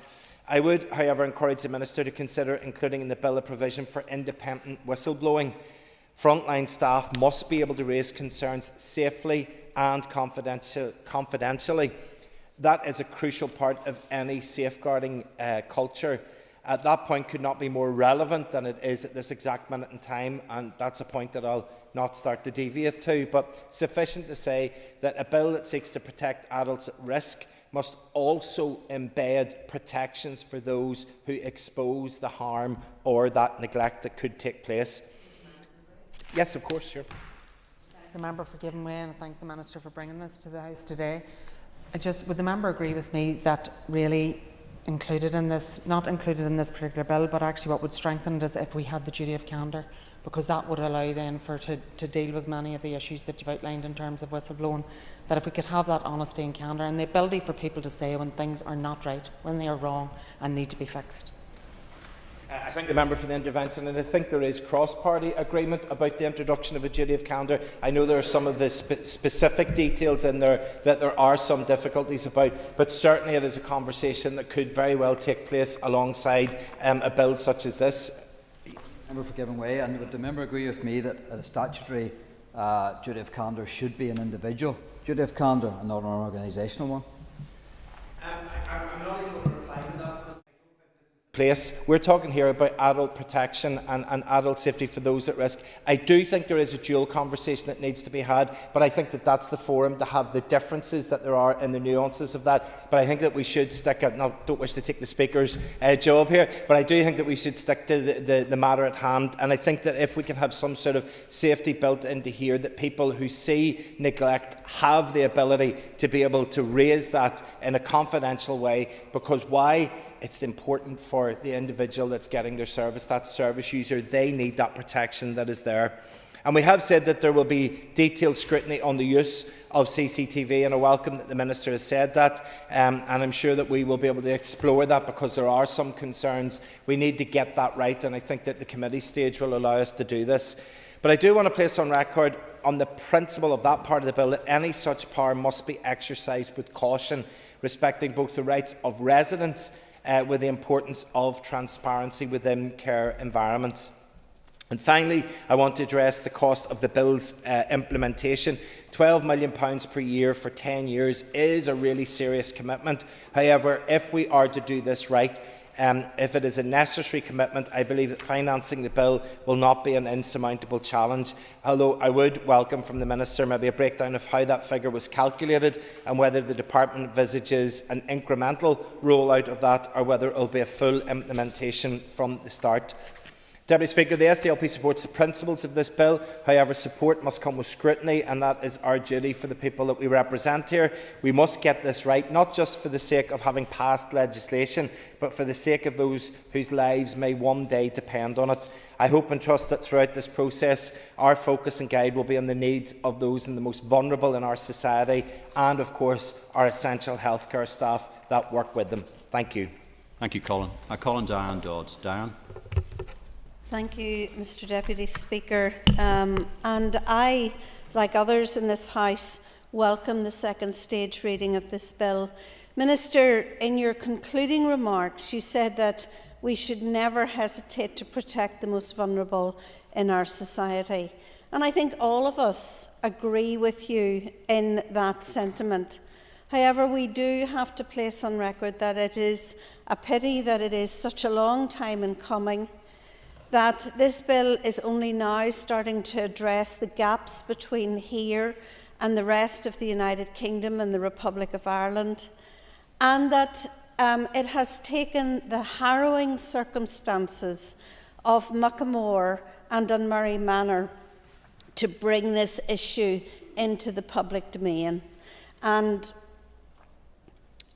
I would, however, encourage the Minister to consider including in the bill a provision for independent whistleblowing. Frontline staff must be able to raise concerns safely and confidentially. That is a crucial part of any safeguarding culture. At that point could not be more relevant than it is at this exact minute in time, and that's a point that I'll not start to deviate to. But sufficient to say that a bill that seeks to protect adults at risk must also embed protections for those who expose the harm or that neglect that could take place. Yes, of course, sure. The member for giving way, and I thank the Minister for bringing this to the House today. Would the member agree with me that really included in this, not included in this particular bill, but actually what would strengthen it is if we had the duty of candour, because that would allow then to deal with many of the issues that you've outlined in terms of whistleblowing, that if we could have that honesty and candour and the ability for people to say when things are not right, when they are wrong and need to be fixed. I thank the member for the intervention, and I think there is cross-party agreement about the introduction of a duty of candour. I know there are some of the specific details in there that there are some difficulties about, but certainly it is a conversation that could very well take place alongside a bill such as this. Member for giving way, and would the member agree with me that a statutory duty of candour should be an individual duty of candour and not an organisational one? I'm not even going to reply to that. Place. We're talking here about adult protection and adult safety for those at risk. I do think there is a dual conversation that needs to be had, but I think that that's the forum to have the differences that there are in the nuances of that. But I think that we should stick at, I don't wish to take the Speaker's job here, but I do think that we should stick to the matter at hand. And I think that if we can have some sort of safety built into here, that people who see neglect have the ability to be able to raise that in a confidential way, because why it's important for the individual that's getting their service, that service user. They need that protection that is there. And we have said that there will be detailed scrutiny on the use of CCTV, and I welcome that the Minister has said that, and I'm sure that we will be able to explore that, because there are some concerns. We need to get that right, and I think that the committee stage will allow us to do this. But I do want to place on record, on the principle of that part of the bill, that any such power must be exercised with caution, respecting both the rights of residents with the importance of transparency within care environments. And finally, I want to address the cost of the bill's implementation. £12 million per year for 10 years is a really serious commitment. However, if we are to do this right, if it is a necessary commitment, I believe that financing the bill will not be an insurmountable challenge, although I would welcome from the Minister maybe a breakdown of how that figure was calculated and whether the Department envisages an incremental rollout of that, or whether it will be a full implementation from the start. Deputy Speaker, the SDLP supports the principles of this bill. However, support must come with scrutiny, and that is our duty for the people that we represent here. We must get this right, not just for the sake of having passed legislation, but for the sake of those whose lives may one day depend on it. I hope and trust that throughout this process, our focus and guide will be on the needs of those in the most vulnerable in our society, and of course our essential healthcare staff that work with them. Thank you. Thank you, Colin. I call on Diane Dodds. Diane. Thank you, Mr Deputy Speaker. And I, like others in this House, welcome the second stage reading of this bill. Minister, in your concluding remarks, you said that we should never hesitate to protect the most vulnerable in our society. And I think all of us agree with you in that sentiment. However, we do have to place on record that it is a pity that it is such a long time in coming, that this bill is only now starting to address the gaps between here and the rest of the United Kingdom and the Republic of Ireland, and that it has taken the harrowing circumstances of Muckamore and Dunmurry Manor to bring this issue into the public domain. And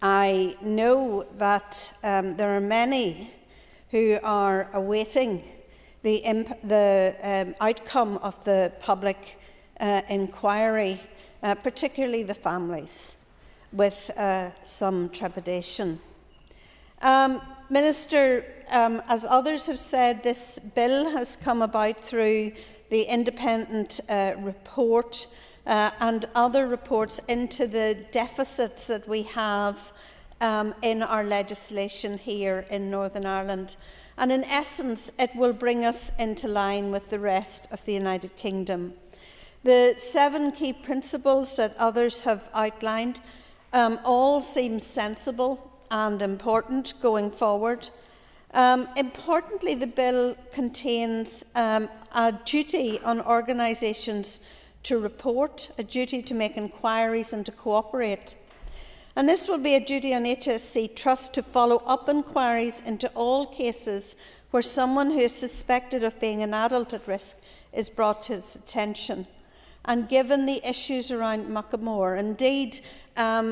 I know that there are many who are awaiting the outcome of the public inquiry, particularly the families, with some trepidation. Minister, as others have said, this bill has come about through the independent report and other reports into the deficits that we have in our legislation here in Northern Ireland. And in essence, it will bring us into line with the rest of the United Kingdom. The 7 key principles that others have outlined all seem sensible and important going forward. Importantly, the bill contains a duty on organisations to report, a duty to make inquiries and to cooperate. And this will be a duty on HSC Trust to follow up inquiries into all cases where someone who is suspected of being an adult at risk is brought to its attention. And given the issues around Muckamore, indeed,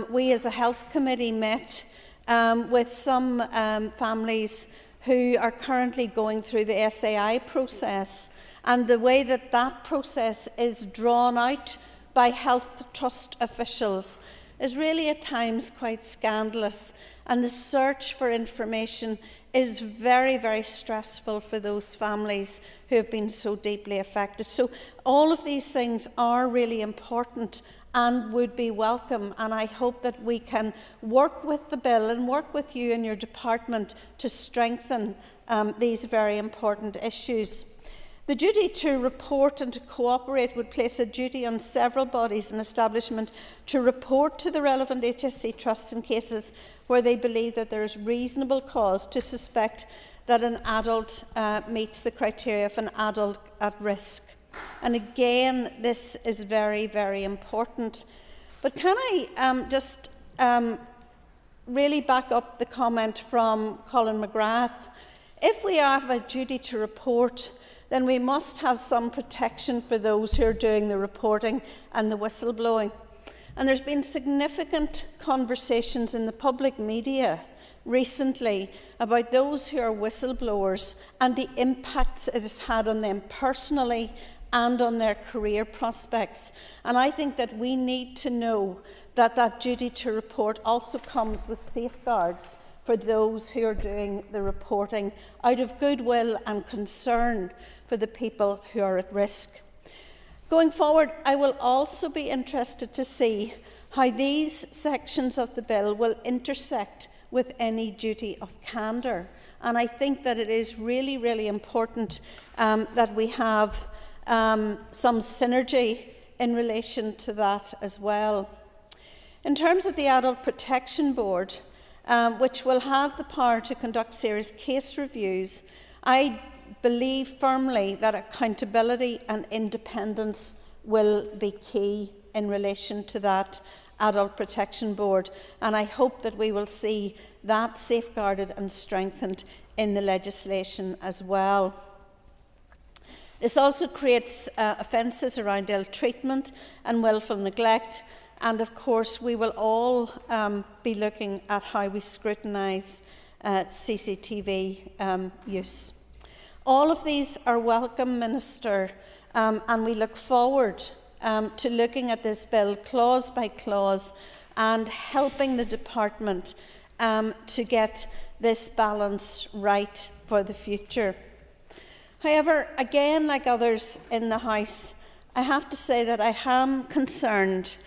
we as a health committee met with some families who are currently going through the SAI process, and the way that that process is drawn out by health trust officials is really at times quite scandalous, and the search for information is very, very stressful for those families who have been so deeply affected. So all of these things are really important and would be welcome, and I hope that we can work with the bill and work with you and your department to strengthen these very important issues. The duty to report and to cooperate would place a duty on several bodies and establishment to report to the relevant HSC Trust in cases where they believe that there is reasonable cause to suspect that an adult meets the criteria of an adult at risk. And again, this is very, very important. But can I just really back up the comment from Colin McGrath? If we have a duty to report, then we must have some protection for those who are doing the reporting and the whistleblowing. And there's been significant conversations in the public media recently about those who are whistleblowers and the impacts it has had on them personally and on their career prospects. And I think that we need to know that that duty to report also comes with safeguards for those who are doing the reporting out of goodwill and concern for the people who are at risk. Going forward, I will also be interested to see how these sections of the bill will intersect with any duty of candour. And I think that it is really, really important that we have some synergy in relation to that as well. In terms of the Adult Protection Board, which will have the power to conduct serious case reviews, I believe firmly that accountability and independence will be key in relation to that Adult Protection Board, and I hope that we will see that safeguarded and strengthened in the legislation as well. This also creates offences around ill treatment and willful neglect, and of course we will all be looking at how we scrutinise CCTV use. All of these are welcome, Minister, and we look forward to looking at this bill clause by clause and helping the department to get this balance right for the future. However, again, like others in the House, I have to say that I am concerned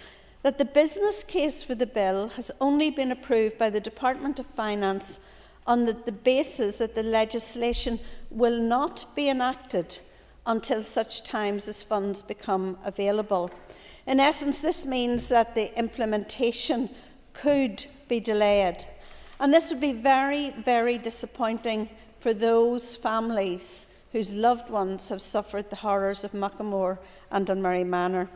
that the business case for the bill has only been approved by the Department of Finance on the basis that the legislation will not be enacted until such times as funds become available. In essence, this means that the implementation could be delayed. And this would be very, very disappointing for those families whose loved ones have suffered the horrors of Muckamore and Dunmurry Manor.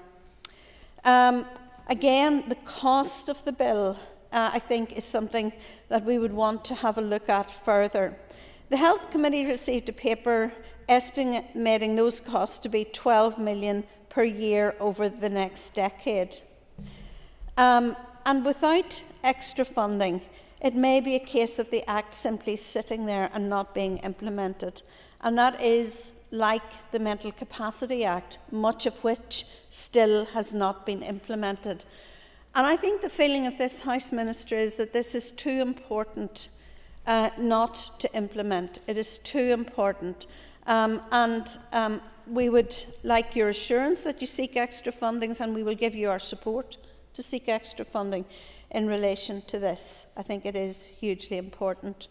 Again, the cost of the bill, I think, is something that we would want to have a look at further. The Health Committee received a paper estimating those costs to be $12 million per year over the next decade. And without extra funding, it may be a case of the Act simply sitting there and not being implemented. And that is like the Mental Capacity Act, much of which still has not been implemented. And I think the feeling of this House, Minister, is that this is too important not to implement. It is too important. We would like your assurance that you seek extra fundings, and we will give you our support to seek extra funding in relation to this. I think it is hugely important.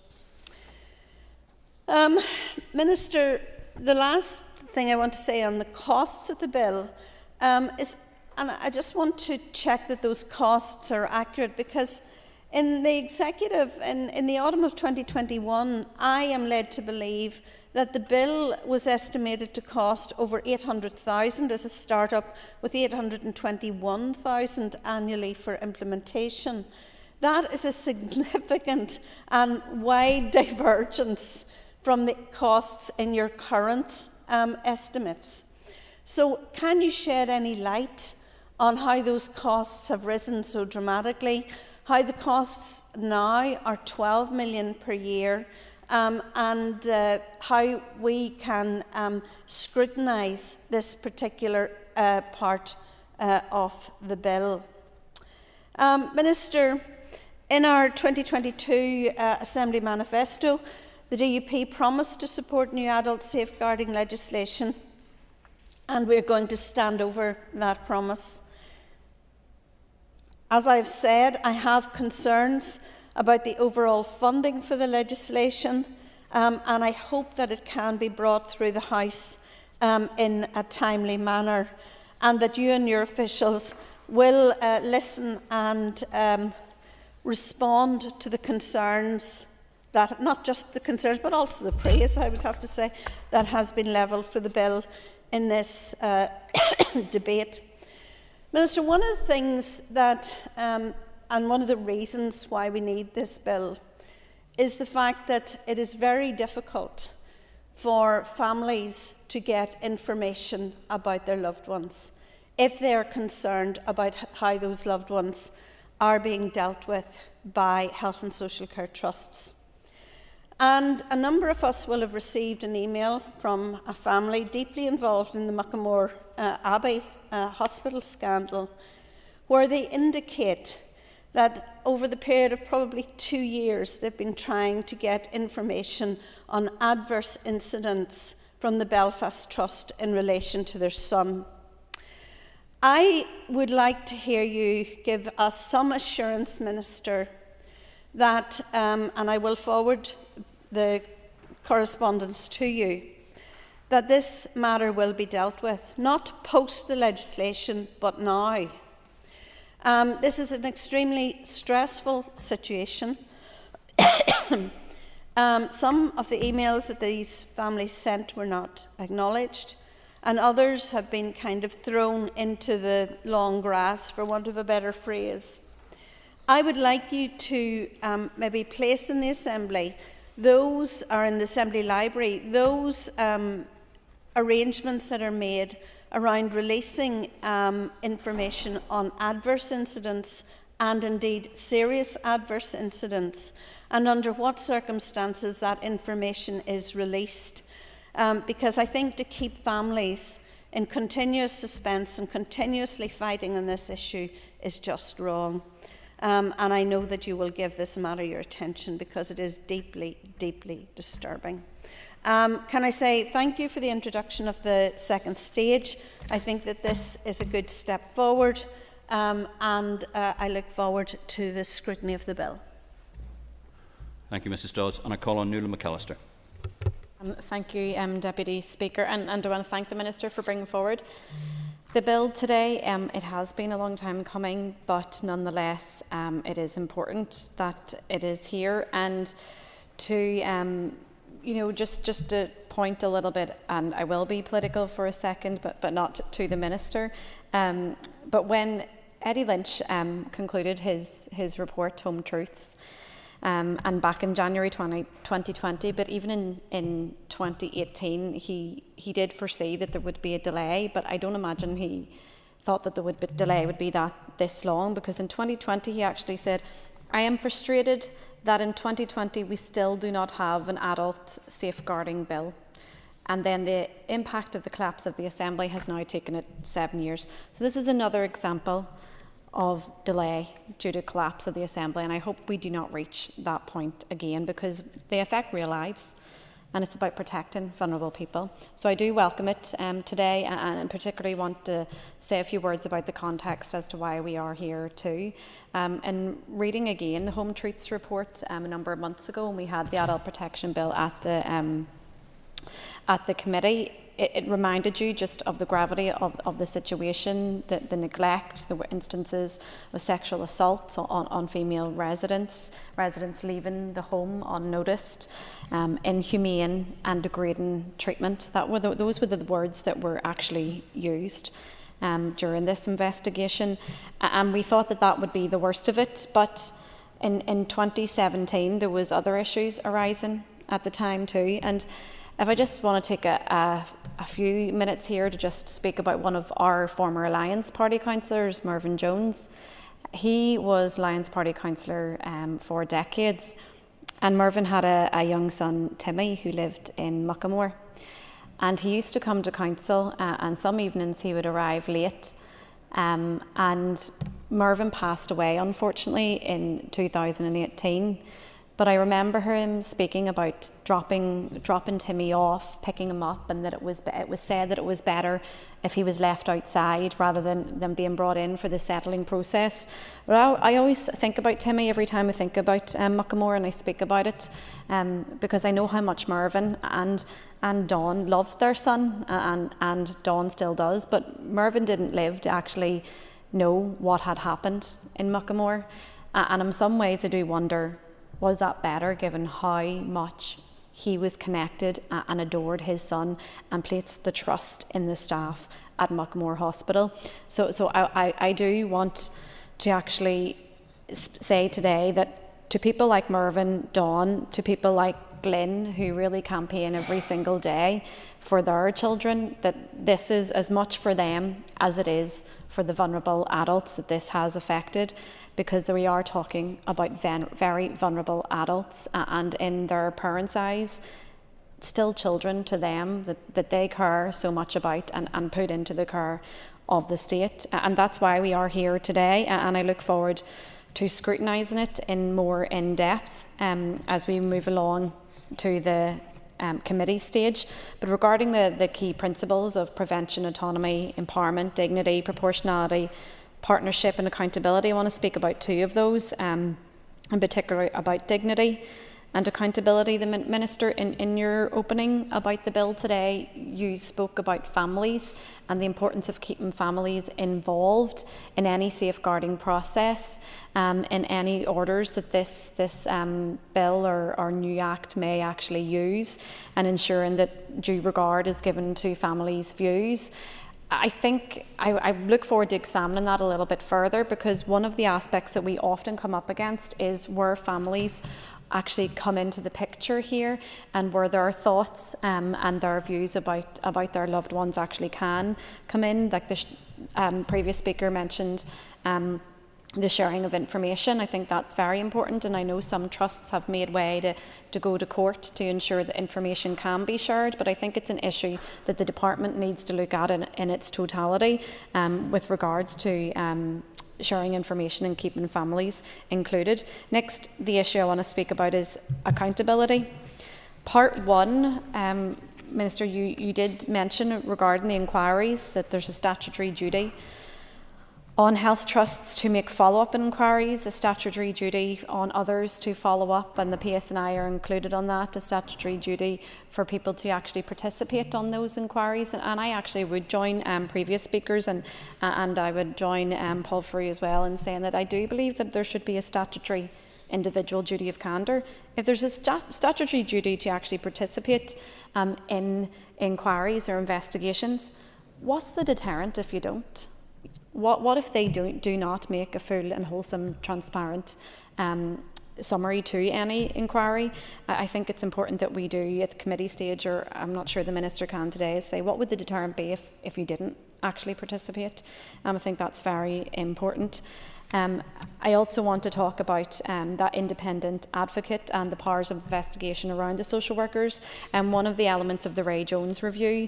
Minister, the last thing I want to say on the costs of the bill is, and I just want to check that those costs are accurate, because in the executive, in the autumn of 2021, I am led to believe that the bill was estimated to cost over $800,000 as a start-up, with $821,000 annually for implementation. That is a significant and wide divergence from the costs in your current estimates. So can you shed any light on how those costs have risen so dramatically, how the costs now are $12 million per year, and how we can scrutinise this particular part of the bill? Minister, in our 2022 Assembly Manifesto, the DUP promised to support new adult safeguarding legislation, and we're going to stand over that promise. As I've said, I have concerns about the overall funding for the legislation, and I hope that it can be brought through the House in a timely manner, and that you and your officials will listen and respond to the concerns, that not just the concerns but also the praise, I would have to say, that has been levelled for the bill in this debate. Minister, one of the things that, and one of the reasons why we need this bill, is the fact that it is very difficult for families to get information about their loved ones. if they're concerned about how those loved ones are being dealt with by health and social care trusts. And a number of us will have received an email from a family deeply involved in the Muckamore Abbey hospital scandal, where they indicate that over the period of probably 2 years, they've been trying to get information on adverse incidents from the Belfast Trust in relation to their son. I would like to hear you give us some assurance, Minister, that, and I will forward the correspondence to you, that this matter will be dealt with, not post the legislation, but now. This is an extremely stressful situation. Some of the emails that these families sent were not acknowledged, and others have been kind of thrown into the long grass, for want of a better phrase. I would like you to maybe place in the Assembly, those are in the Assembly Library, those arrangements that are made around releasing information on adverse incidents and indeed serious adverse incidents, and under what circumstances that information is released. Because I think to keep families in continuous suspense and continuously fighting on this issue is just wrong. And I know that you will give this matter your attention, because it is deeply, deeply disturbing. Can I say thank you for the introduction of the second stage. I think that this is a good step forward, and I look forward to the scrutiny of the bill. Thank you, Mrs Dodds. And I call on Nuala McAllister. Thank you, Deputy Speaker, and I want to thank the Minister for bringing forward the bill today. It has been a long time coming, but nonetheless it is important that it is here. And to just to point a little bit, and I will be political for a second, but not to the Minister. But when Eddie Lynch concluded his report, Home Truths, and back in January 2020, but even in 2018, he did foresee that there would be a delay, but I don't imagine he thought that the delay would be this long, because in 2020 he actually said, "I am frustrated that in 2020 we still do not have an adult safeguarding bill." And then the impact of the collapse of the Assembly has now taken it 7 years. So this is another example of delay due to collapse of the Assembly, and I hope we do not reach that point again, because they affect real lives and it's about protecting vulnerable people. So I do welcome it today, and particularly want to say a few words about the context as to why we are here too. And reading again the Home Truths report a number of months ago, when we had the Adult Protection Bill at the committee, it reminded you just of the gravity of the situation, the neglect, the instances of sexual assault on female residents leaving the home unnoticed, inhumane and degrading treatment. Those were the words that were actually used during this investigation, and we thought that would be the worst of it. But in 2017 there was other issues arising at the time too, and if I just want to take a few minutes here to just speak about one of our former Alliance Party councillors, Mervyn Jones. He was Alliance Party councillor for decades, and Mervyn had a young son, Timmy, who lived in Muckamore. And he used to come to council, and some evenings he would arrive late. And Mervyn passed away, unfortunately, in 2018. But I remember him speaking about dropping Timmy off, picking him up, and that it was said that it was better if he was left outside rather than being brought in for the settling process. But I always think about Timmy every time I think about Muckamore, and I speak about it because I know how much Mervyn and Dawn loved their son, and Dawn still does. But Mervyn didn't live to actually know what had happened in Muckamore, and in some ways I do wonder, was that better, given how much he was connected and adored his son and placed the trust in the staff at Muckamore Hospital? So I do want to actually say today that to people like Mervyn, Dawn, to people like Glynn, who really campaign every single day for their children, that this is as much for them as it is for the vulnerable adults that this has affected, because we are talking about very vulnerable adults, and in their parents' eyes, still children to them that they care so much about and put into the care of the state. And that's why we are here today, and I look forward to scrutinising it more in depth as we move along to the committee stage. But regarding the key principles of prevention, autonomy, empowerment, dignity, proportionality, partnership and accountability, I want to speak about two of those, in particular about dignity and accountability. The Minister, in your opening about the bill today, you spoke about families and the importance of keeping families involved in any safeguarding process, in any orders that this bill or new act may actually use, and ensuring that due regard is given to families' views. I think I look forward to examining that a little bit further, because one of the aspects that we often come up against is where families actually come into the picture here, and where their thoughts and their views about their loved ones actually can come in. Like the previous speaker mentioned, the sharing of information. I think that's very important, and I know some trusts have made way to go to court to ensure that information can be shared, but I think it's an issue that the department needs to look at in its totality with regards to sharing information and keeping families included. Next, the issue I want to speak about is accountability. Part 1, Minister, you did mention regarding the inquiries that there's a statutory duty on health trusts to make follow-up inquiries, a statutory duty on others to follow up, and the PSNI are included on that, a statutory duty for people to actually participate on those inquiries. And I actually would join previous speakers, and I would join Paul Free as well in saying that I do believe that there should be a statutory individual duty of candour. If there's a statutory duty to actually participate in inquiries or investigations, what's the deterrent if you don't? What if they do not make a full and wholesome, transparent summary to any inquiry? I think it's important that we do at the committee stage, or I'm not sure the Minister can today, say what would the deterrent be if you didn't actually participate. I think that's very important. I also want to talk about that independent advocate and the powers of investigation around the social workers. One of the elements of the Ray Jones review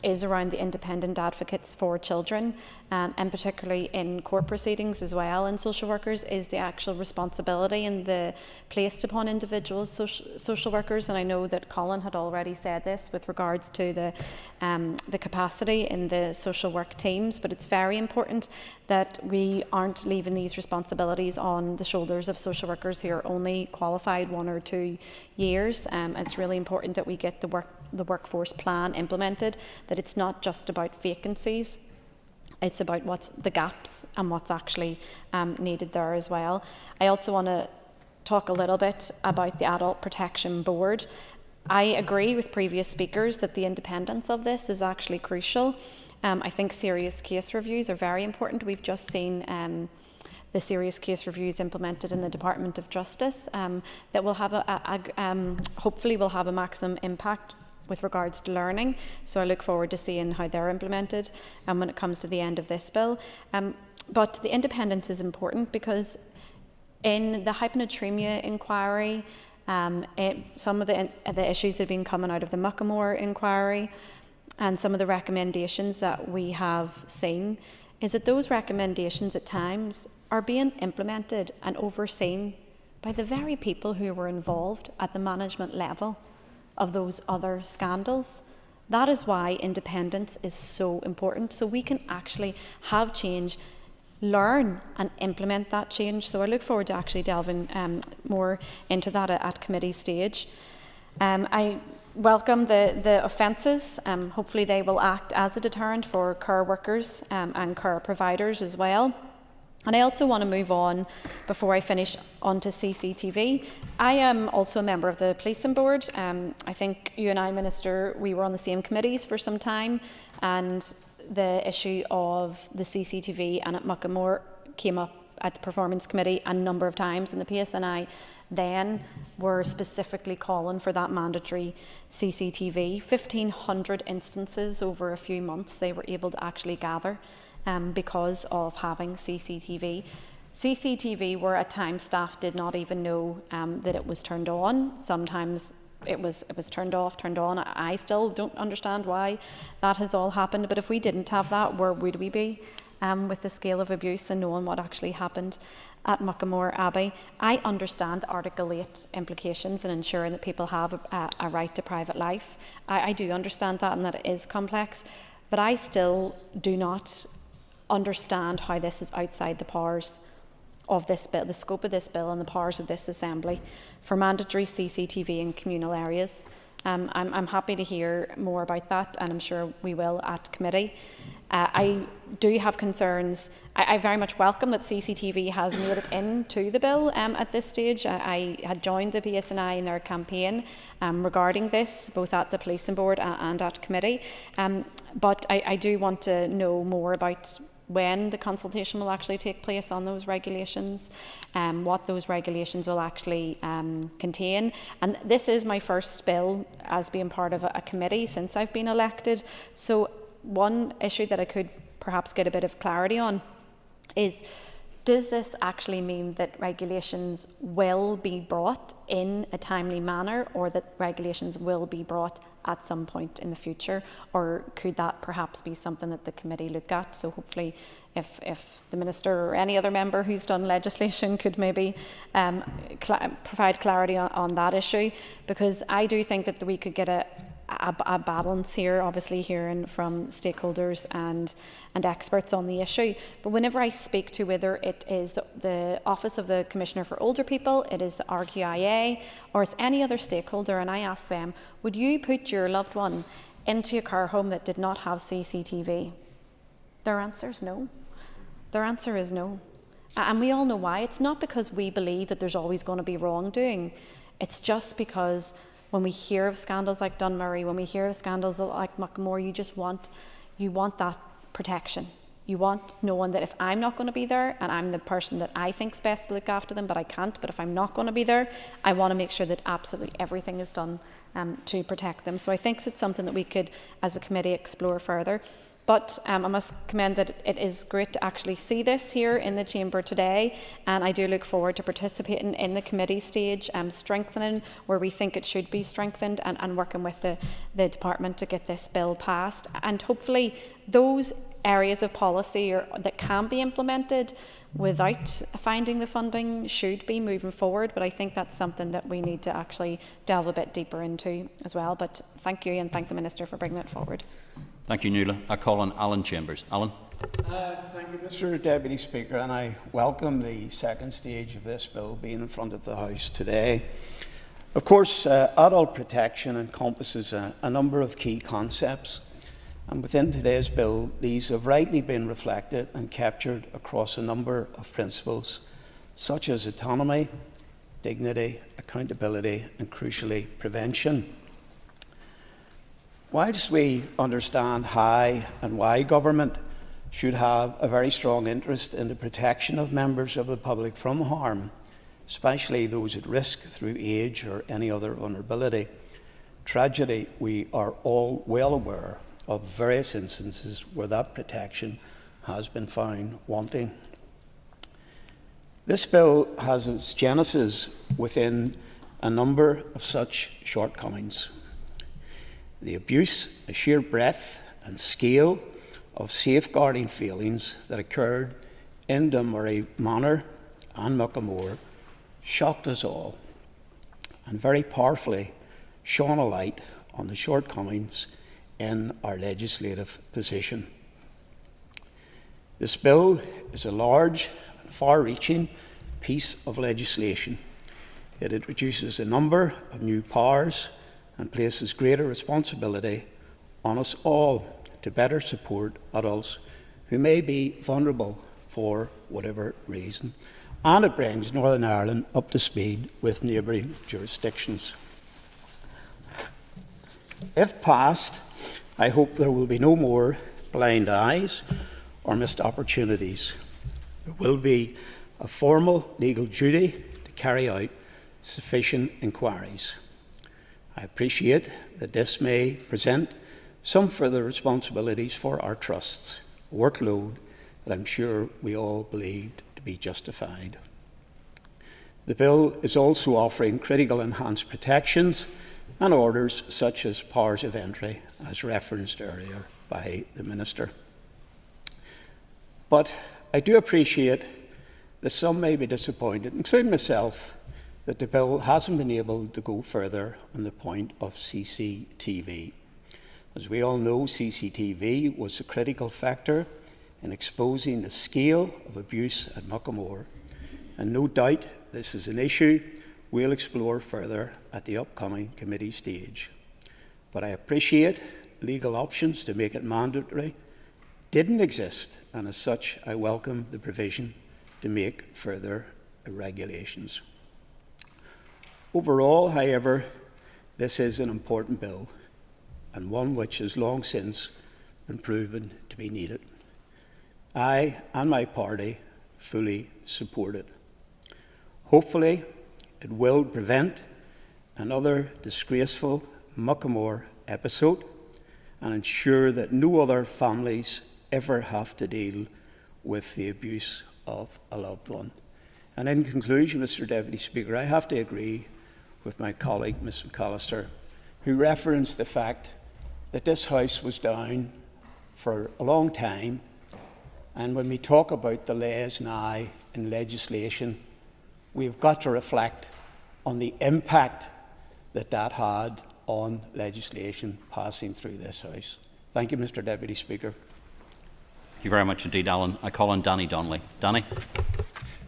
is around the independent advocates for children, and particularly in court proceedings as well. And social workers is the actual responsibility and the placed upon individuals, social workers. And I know that Colin had already said this with regards to the capacity in the social work teams, but it's very important that we aren't leaving these responsibilities on the shoulders of social workers who are only qualified 1 or 2 years. It's really important that we get the workforce plan implemented, that it's not just about vacancies, it's about what's the gaps and what's actually needed there as well. I also want to talk a little bit about the Adult Protection Board. I agree with previous speakers that the independence of this is actually crucial. I think serious case reviews are very important. We've just seen the serious case reviews implemented in the Department of Justice that will have hopefully will have a maximum impact with regards to learning. So I look forward to seeing how they're implemented when it comes to the end of this bill. But the independence is important because in the hyponatremia inquiry, some of the issues that have been coming out of the Muckamore inquiry, and some of the recommendations that we have seen, is that those recommendations at times are being implemented and overseen by the very people who were involved at the management level of those other scandals. That is why independence is so important, so we can actually have change, learn and implement that change. So I look forward to actually delving more into that at committee stage. I welcome the offences. Hopefully they will act as a deterrent for care workers and care providers as well. And I also want to move on, before I finish, onto CCTV. I am also a member of the Policing Board. I think you and I, Minister, we were on the same committees for some time, and the issue of the CCTV and at Muckamore came up at the Performance Committee a number of times, and the PSNI then were specifically calling for that mandatory CCTV. 1,500 instances over a few months they were able to actually gather because of having CCTV. CCTV where at times staff did not even know that it was turned on. Sometimes it was turned off, turned on. I still don't understand why that has all happened, but if we didn't have that, where would we be with the scale of abuse and knowing what actually happened at Muckamore Abbey? I understand Article 8 implications and ensuring that people have a right to private life. I do understand that, and that it is complex, but I still do not understand how this is outside the powers of this bill, the scope of this bill and the powers of this Assembly for mandatory CCTV in communal areas. I'm happy to hear more about that, and I'm sure we will at committee. I do have concerns. I very much welcome that CCTV has made it into the bill at this stage. I had joined the PSNI in their campaign regarding this, both at the Policing Board and at committee. But I do want to know more about when the consultation will actually take place on those regulations, what those regulations will actually contain. And this is my first bill as being part of a committee since I've been elected. So one issue that I could perhaps get a bit of clarity on is, does this actually mean that regulations will be brought in a timely manner, or that regulations will be brought at some point in the future? Or could that perhaps be something that the committee look at? So hopefully if the Minister or any other member who's done legislation could maybe provide clarity on that issue, because I do think that we could get a balance here, obviously hearing from stakeholders and experts on the issue. But whenever I speak to, whether it is the Office of the Commissioner for Older People, it is the RQIA, or it's any other stakeholder, and I ask them, would you put your loved one into a care home that did not have CCTV? Their answer is no. Their answer is no. And we all know why. It's not because we believe that there's always going to be wrongdoing. It's just because when we hear of scandals like Dunmurray, when we hear of scandals like Muckamore, you want that protection. You want knowing that if I'm not going to be there, and I'm the person that I think's best to look after them, but I can't, but if I'm not going to be there, I want to make sure that absolutely everything is done to protect them. So I think it's something that we could, as a committee, explore further. But I must commend that it is great to actually see this here in the chamber today, and I do look forward to participating in the committee stage, strengthening where we think it should be strengthened, and working with the department to get this bill passed. And hopefully those areas of policy that can be implemented without finding the funding should be moving forward, but I think that's something that we need to actually delve a bit deeper into as well. But thank you, and thank the Minister for bringing it forward. Thank you, Nuala. I call on Alan Chambers. Alan. Thank you, Mr Deputy Speaker, and I welcome the second stage of this bill being in front of the House today. Of course, adult protection encompasses a number of key concepts, and within today's bill, these have rightly been reflected and captured across a number of principles, such as autonomy, dignity, accountability, and crucially, prevention. Whilst we understand how and why government should have a very strong interest in the protection of members of the public from harm, especially those at risk through age or any other vulnerability, tragedy, we are all well aware of various instances where that protection has been found wanting. This bill has its genesis within a number of such shortcomings. The abuse, the sheer breadth and scale of safeguarding failings that occurred in Dunmurray Manor and Muckamore shocked us all, and very powerfully shone a light on the shortcomings in our legislative position. This bill is a large and far-reaching piece of legislation. It introduces a number of new powers and places greater responsibility on us all to better support adults who may be vulnerable for whatever reason. And it brings Northern Ireland up to speed with neighbouring jurisdictions. If passed, I hope there will be no more blind eyes or missed opportunities. There will be a formal legal duty to carry out sufficient inquiries. I appreciate that this may present some further responsibilities for our trusts, a workload that I'm sure we all believed to be justified. The bill is also offering critical enhanced protections and orders such as powers of entry, as referenced earlier by the Minister. But I do appreciate that some may be disappointed, including myself, that the bill hasn't been able to go further on the point of CCTV. As we all know, CCTV was a critical factor in exposing the scale of abuse at Muckamore, and no doubt this is an issue we'll explore further at the upcoming committee stage. But I appreciate legal options to make it mandatory didn't exist, and as such I welcome the provision to make further regulations. Overall, however, this is an important bill, and one which has long since been proven to be needed. I and my party fully support it. Hopefully, it will prevent another disgraceful Muckamore episode and ensure that no other families ever have to deal with the abuse of a loved one. And in conclusion, Mr. Deputy Speaker, I have to agree with my colleague, Ms McAllister, who referenced the fact that this House was down for a long time, and when we talk about delays now in legislation, we've got to reflect on the impact that that had on legislation passing through this House. Thank you, Mr. Deputy Speaker. Thank you very much indeed, Alan. I call on Danny Donnelly. Danny.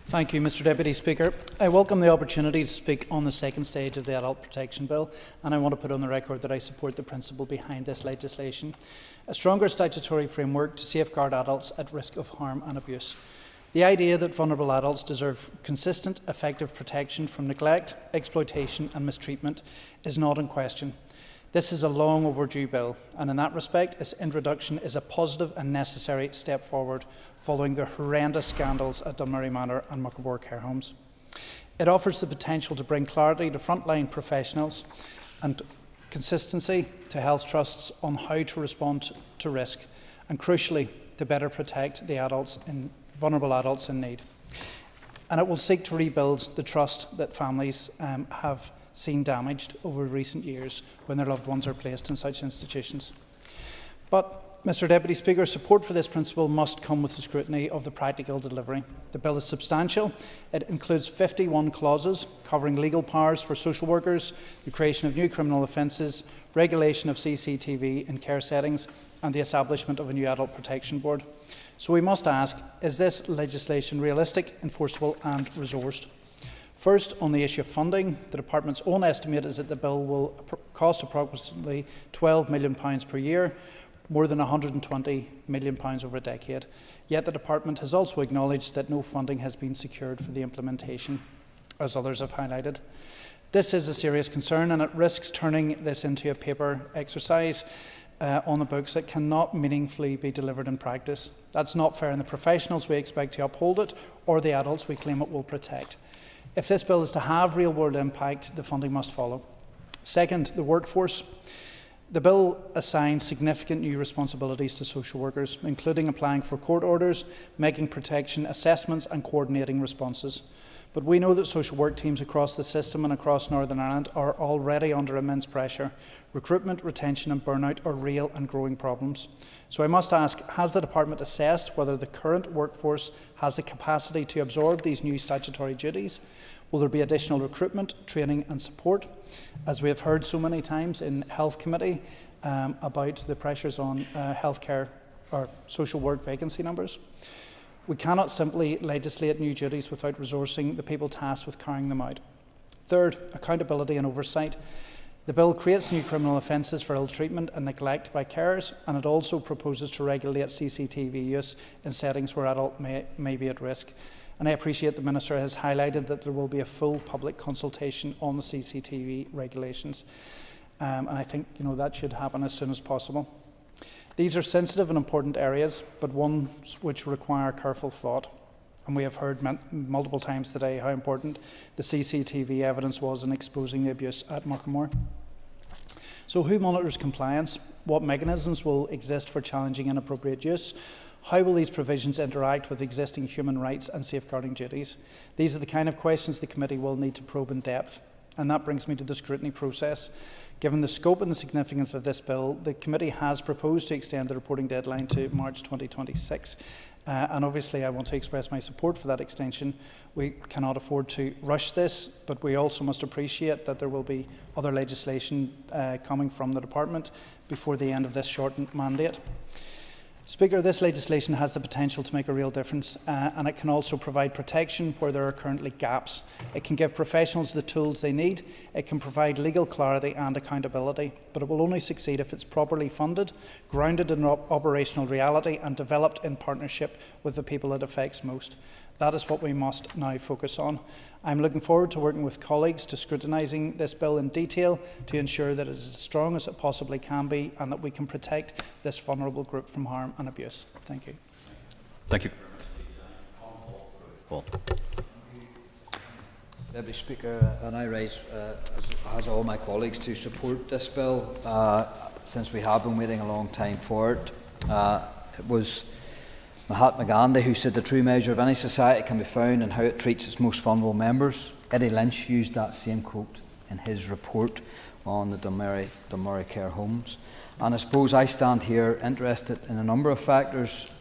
Thank you, Mr. Deputy Speaker. I welcome the opportunity to speak on the second stage of the Adult Protection Bill, and I want to put on the record that I support the principle behind this legislation. A stronger statutory framework to safeguard adults at risk of harm and abuse. The idea that vulnerable adults deserve consistent, effective protection from neglect, exploitation and mistreatment is not in question. This is a long overdue bill, and in that respect, its introduction is a positive and necessary step forward following the horrendous scandals at Dunmurry Manor and Muckamore care homes. It offers the potential to bring clarity to frontline professionals and consistency to health trusts on how to respond to risk, and crucially, to better protect the vulnerable adults in need. And it will seek to rebuild the trust that families have seen damaged over recent years when their loved ones are placed in such institutions. But, Mr. Deputy Speaker, support for this principle must come with the scrutiny of the practical delivery. The bill is substantial. It includes 51 clauses covering legal powers for social workers, the creation of new criminal offences, regulation of CCTV in care settings, and the establishment of a new adult protection board. So we must ask, is this legislation realistic, enforceable and resourced? First, on the issue of funding, the Department's own estimate is that the bill will cost approximately £12 million per year, more than £120 million over a decade. Yet the Department has also acknowledged that no funding has been secured for the implementation, as others have highlighted. This is a serious concern, and it risks turning this into a paper exercise on the books that cannot meaningfully be delivered in practice. That's not fair on the professionals we expect to uphold it or the adults we claim it will protect. If this bill is to have real-world impact, the funding must follow. Second, the workforce. The bill assigns significant new responsibilities to social workers, including applying for court orders, making protection assessments and coordinating responses. But we know that social work teams across the system and across Northern Ireland are already under immense pressure. Recruitment, retention and burnout are real and growing problems. So I must ask, has the Department assessed whether the current workforce has the capacity to absorb these new statutory duties? Will there be additional recruitment, training and support? As we have heard so many times in Health Committee about the pressures on healthcare or social work vacancy numbers. We cannot simply legislate new duties without resourcing the people tasked with carrying them out. Third, accountability and oversight. The bill creates new criminal offences for ill treatment and neglect by carers, and it also proposes to regulate CCTV use in settings where adults may be at risk. And I appreciate the Minister has highlighted that there will be a full public consultation on the CCTV regulations. And I think that should happen as soon as possible. These are sensitive and important areas, but ones which require careful thought. and we have heard multiple times today how important the CCTV evidence was in exposing the abuse at Muckamore. So who monitors compliance? What mechanisms will exist for challenging inappropriate use? How will these provisions interact with existing human rights and safeguarding duties? These are the kind of questions the committee will need to probe in depth. And that brings me to the scrutiny process. Given the scope and the significance of this bill, the committee has proposed to extend the reporting deadline to March 2026. And obviously I want to express my support for that extension. We cannot afford to rush this, but we also must appreciate that there will be other legislation coming from the department before the end of this shortened mandate. Speaker, this legislation has the potential to make a real difference, and it can also provide protection where there are currently gaps. It can give professionals the tools they need, it can provide legal clarity and accountability, but it will only succeed if it's properly funded, grounded in operational reality and developed in partnership with the people it affects most. That is what we must now focus on. I'm looking forward to working with colleagues to scrutinising this bill in detail to ensure that it is as strong as it possibly can be and that we can protect this vulnerable group from harm and abuse. Thank you. Thank you. Paul. Deputy Speaker, and I rise, as all my colleagues, to support this bill since we have been waiting a long time for it. It was Mahatma Gandhi who said the true measure of any society can be found in how it treats its most vulnerable members. Eddie Lynch used that same quote in his report on the Dunmurry care homes. And I suppose I stand here interested in a number of factors,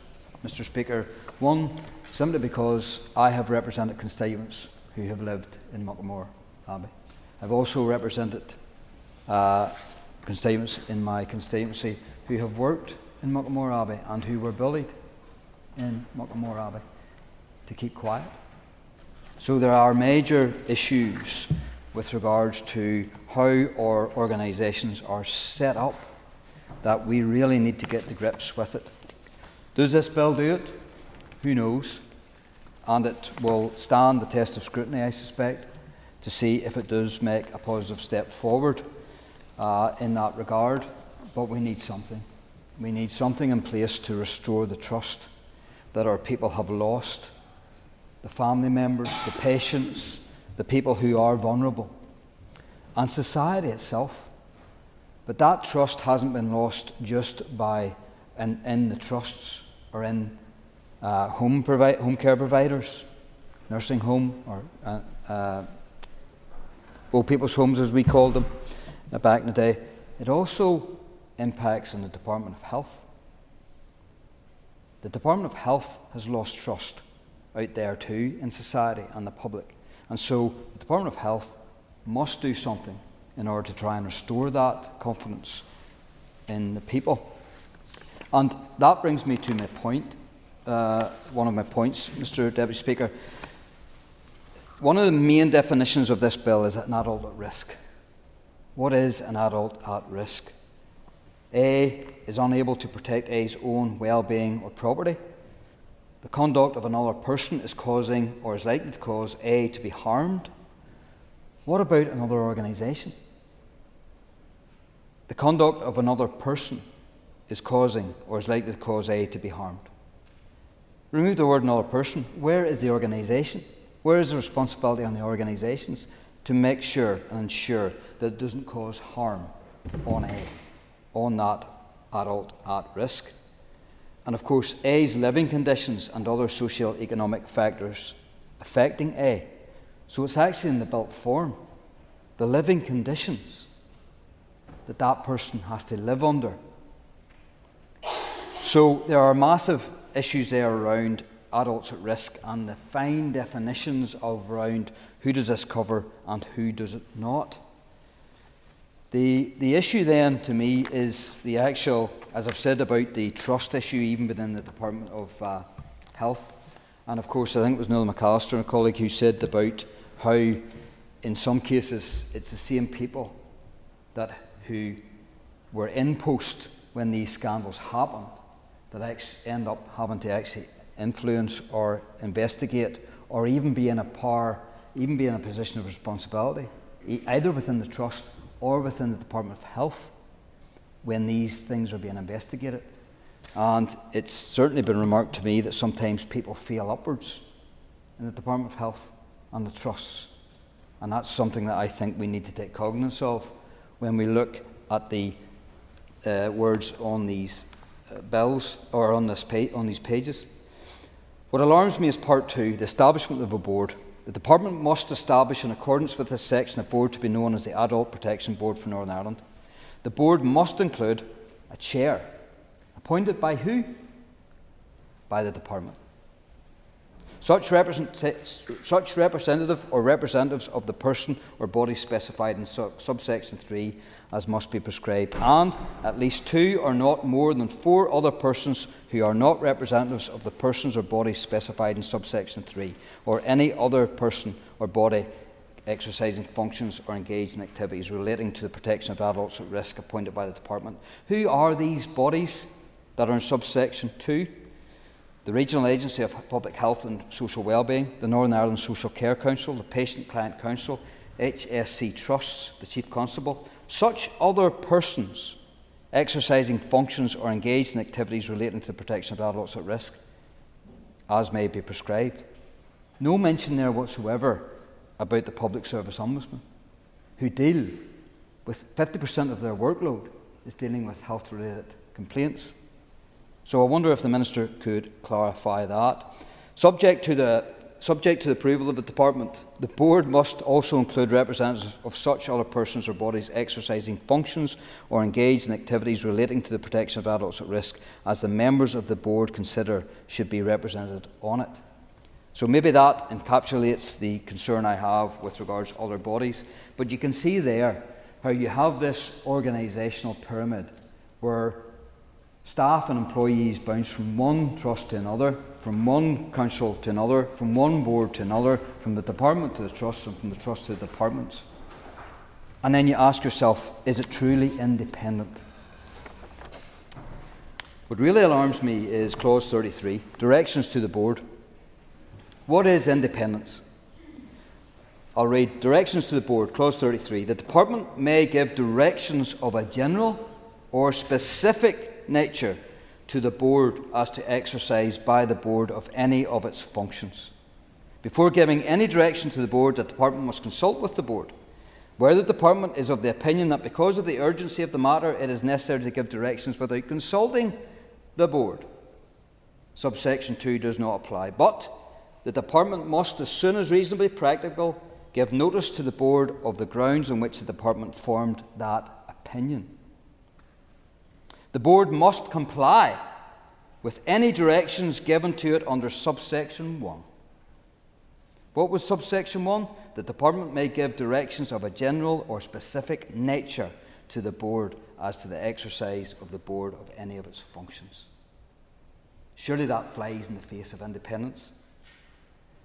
Mr. Speaker. One, simply because I have represented constituents who have lived in Muckamore Abbey. I've also represented constituents in my constituency who have worked in Muckamore Abbey and who were bullied in Muckamore Abbey to keep quiet. So there are major issues with regards to how our organisations are set up that we really need to get to grips with it. Does this bill do it? Who knows? And it will stand the test of scrutiny, I suspect, to see if it does make a positive step forward in that regard. But we need something. We need something in place to restore the trust that our people have lost, the family members, the patients, the people who are vulnerable, and society itself. But that trust hasn't been lost just by in the trusts or in home care providers, nursing home or old people's homes as we called them back in the day. It also impacts on the Department of Health. The Department of Health has lost trust out there too in society and the public. And so the Department of Health must do something in order to try and restore that confidence in the people. And that brings me to my point, one of my points, Mr. Deputy Speaker. One of the main definitions of this bill is an adult at risk. What is an adult at risk? A is unable to protect A's own well-being or property. The conduct of another person is causing or is likely to cause A to be harmed. What about another organisation? The conduct of another person is causing or is likely to cause A to be harmed. Remove the word another person. Where is the organisation? Where is the responsibility on the organisations to make sure and ensure that it doesn't cause harm on A, on that adult at risk? And of course, A's living conditions and other socio-economic factors affecting A. So it's actually in the built form, the living conditions that that person has to live under. So there are massive issues there around adults at risk and the fine definitions of around who does this cover and who does it not. The issue then to me is the actual, as I've said, about the trust issue even within the Department of Health. And of course I think it was Neil McAllister, a colleague, who said about how in some cases it's the same people who were in post when these scandals happened that end up having to actually influence or investigate or even be in a position of responsibility, either within the trust or within the Department of Health when these things are being investigated. And it's certainly been remarked to me that sometimes people feel upwards in the Department of Health and the trusts. And that's something that I think we need to take cognizance of when we look at the words on these bills, or on these pages. What alarms me is part 2, the establishment of a board. The Department must establish, in accordance with this section, a board to be known as the Adult Protection Board for Northern Ireland. The board must include a chair, appointed by who? By the Department. Such representative or representatives of the person or body specified in subsection 3 as must be prescribed, and at least 2 or not more than 4 other persons who are not representatives of the persons or bodies specified in subsection 3, or any other person or body exercising functions or engaged in activities relating to the protection of adults at risk appointed by the Department. Who are these bodies that are in subsection 2? The Regional Agency of Public Health and Social Wellbeing, the Northern Ireland Social Care Council, the Patient Client Council, HSC Trusts, the Chief Constable. Such other persons exercising functions or engaged in activities relating to the protection of adults at risk, as may be prescribed. No mention there whatsoever about the Public Service Ombudsman, who deal with 50% of their workload is dealing with health-related complaints. So I wonder if the Minister could clarify that. Subject to the approval of the Department, the Board must also include representatives of such other persons or bodies exercising functions or engaged in activities relating to the protection of adults at risk as the members of the Board consider should be represented on it. So maybe that encapsulates the concern I have with regards to other bodies. But you can see there how you have this organisational pyramid where staff and employees bounce from one trust to another, from one council to another, from one board to another, from the department to the trust, and from the trust to the departments. And then you ask yourself, is it truly independent? What really alarms me is clause 33, directions to the board. What is independence? I'll read directions to the board, clause 33. The department may give directions of a general or specific nature to the board as to exercise by the board of any of its functions. Before giving any direction to the board, the department must consult with the board. Where the department is of the opinion that because of the urgency of the matter it is necessary to give directions without consulting the board, subsection 2 does not apply. But the department must, as soon as reasonably practical, give notice to the board of the grounds on which the department formed that opinion. The board must comply with any directions given to it under subsection 1. What was subsection 1? The department may give directions of a general or specific nature to the board as to the exercise of the board of any of its functions. Surely that flies in the face of independence.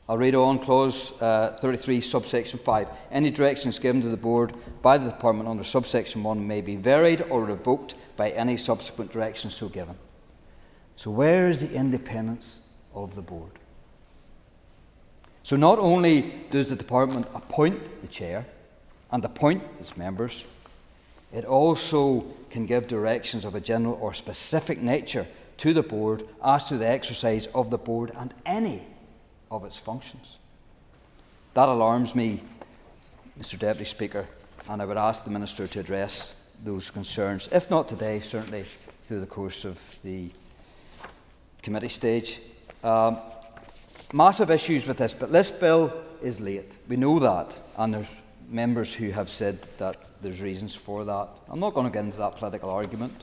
I'll read on clause 33, subsection 5. Any directions given to the board by the department under subsection 1 may be varied or revoked by any subsequent direction so given. So where is the independence of the board? So not only does the department appoint the chair and appoint its members, it also can give directions of a general or specific nature to the board as to the exercise of the board and any of its functions. That alarms me, Mr. Deputy Speaker, and I would ask the Minister to address those concerns, if not today, certainly through the course of the committee stage. Massive issues with this, but this bill is late. We know that, and there's members who have said that there's reasons for that. I'm not going to get into that political argument.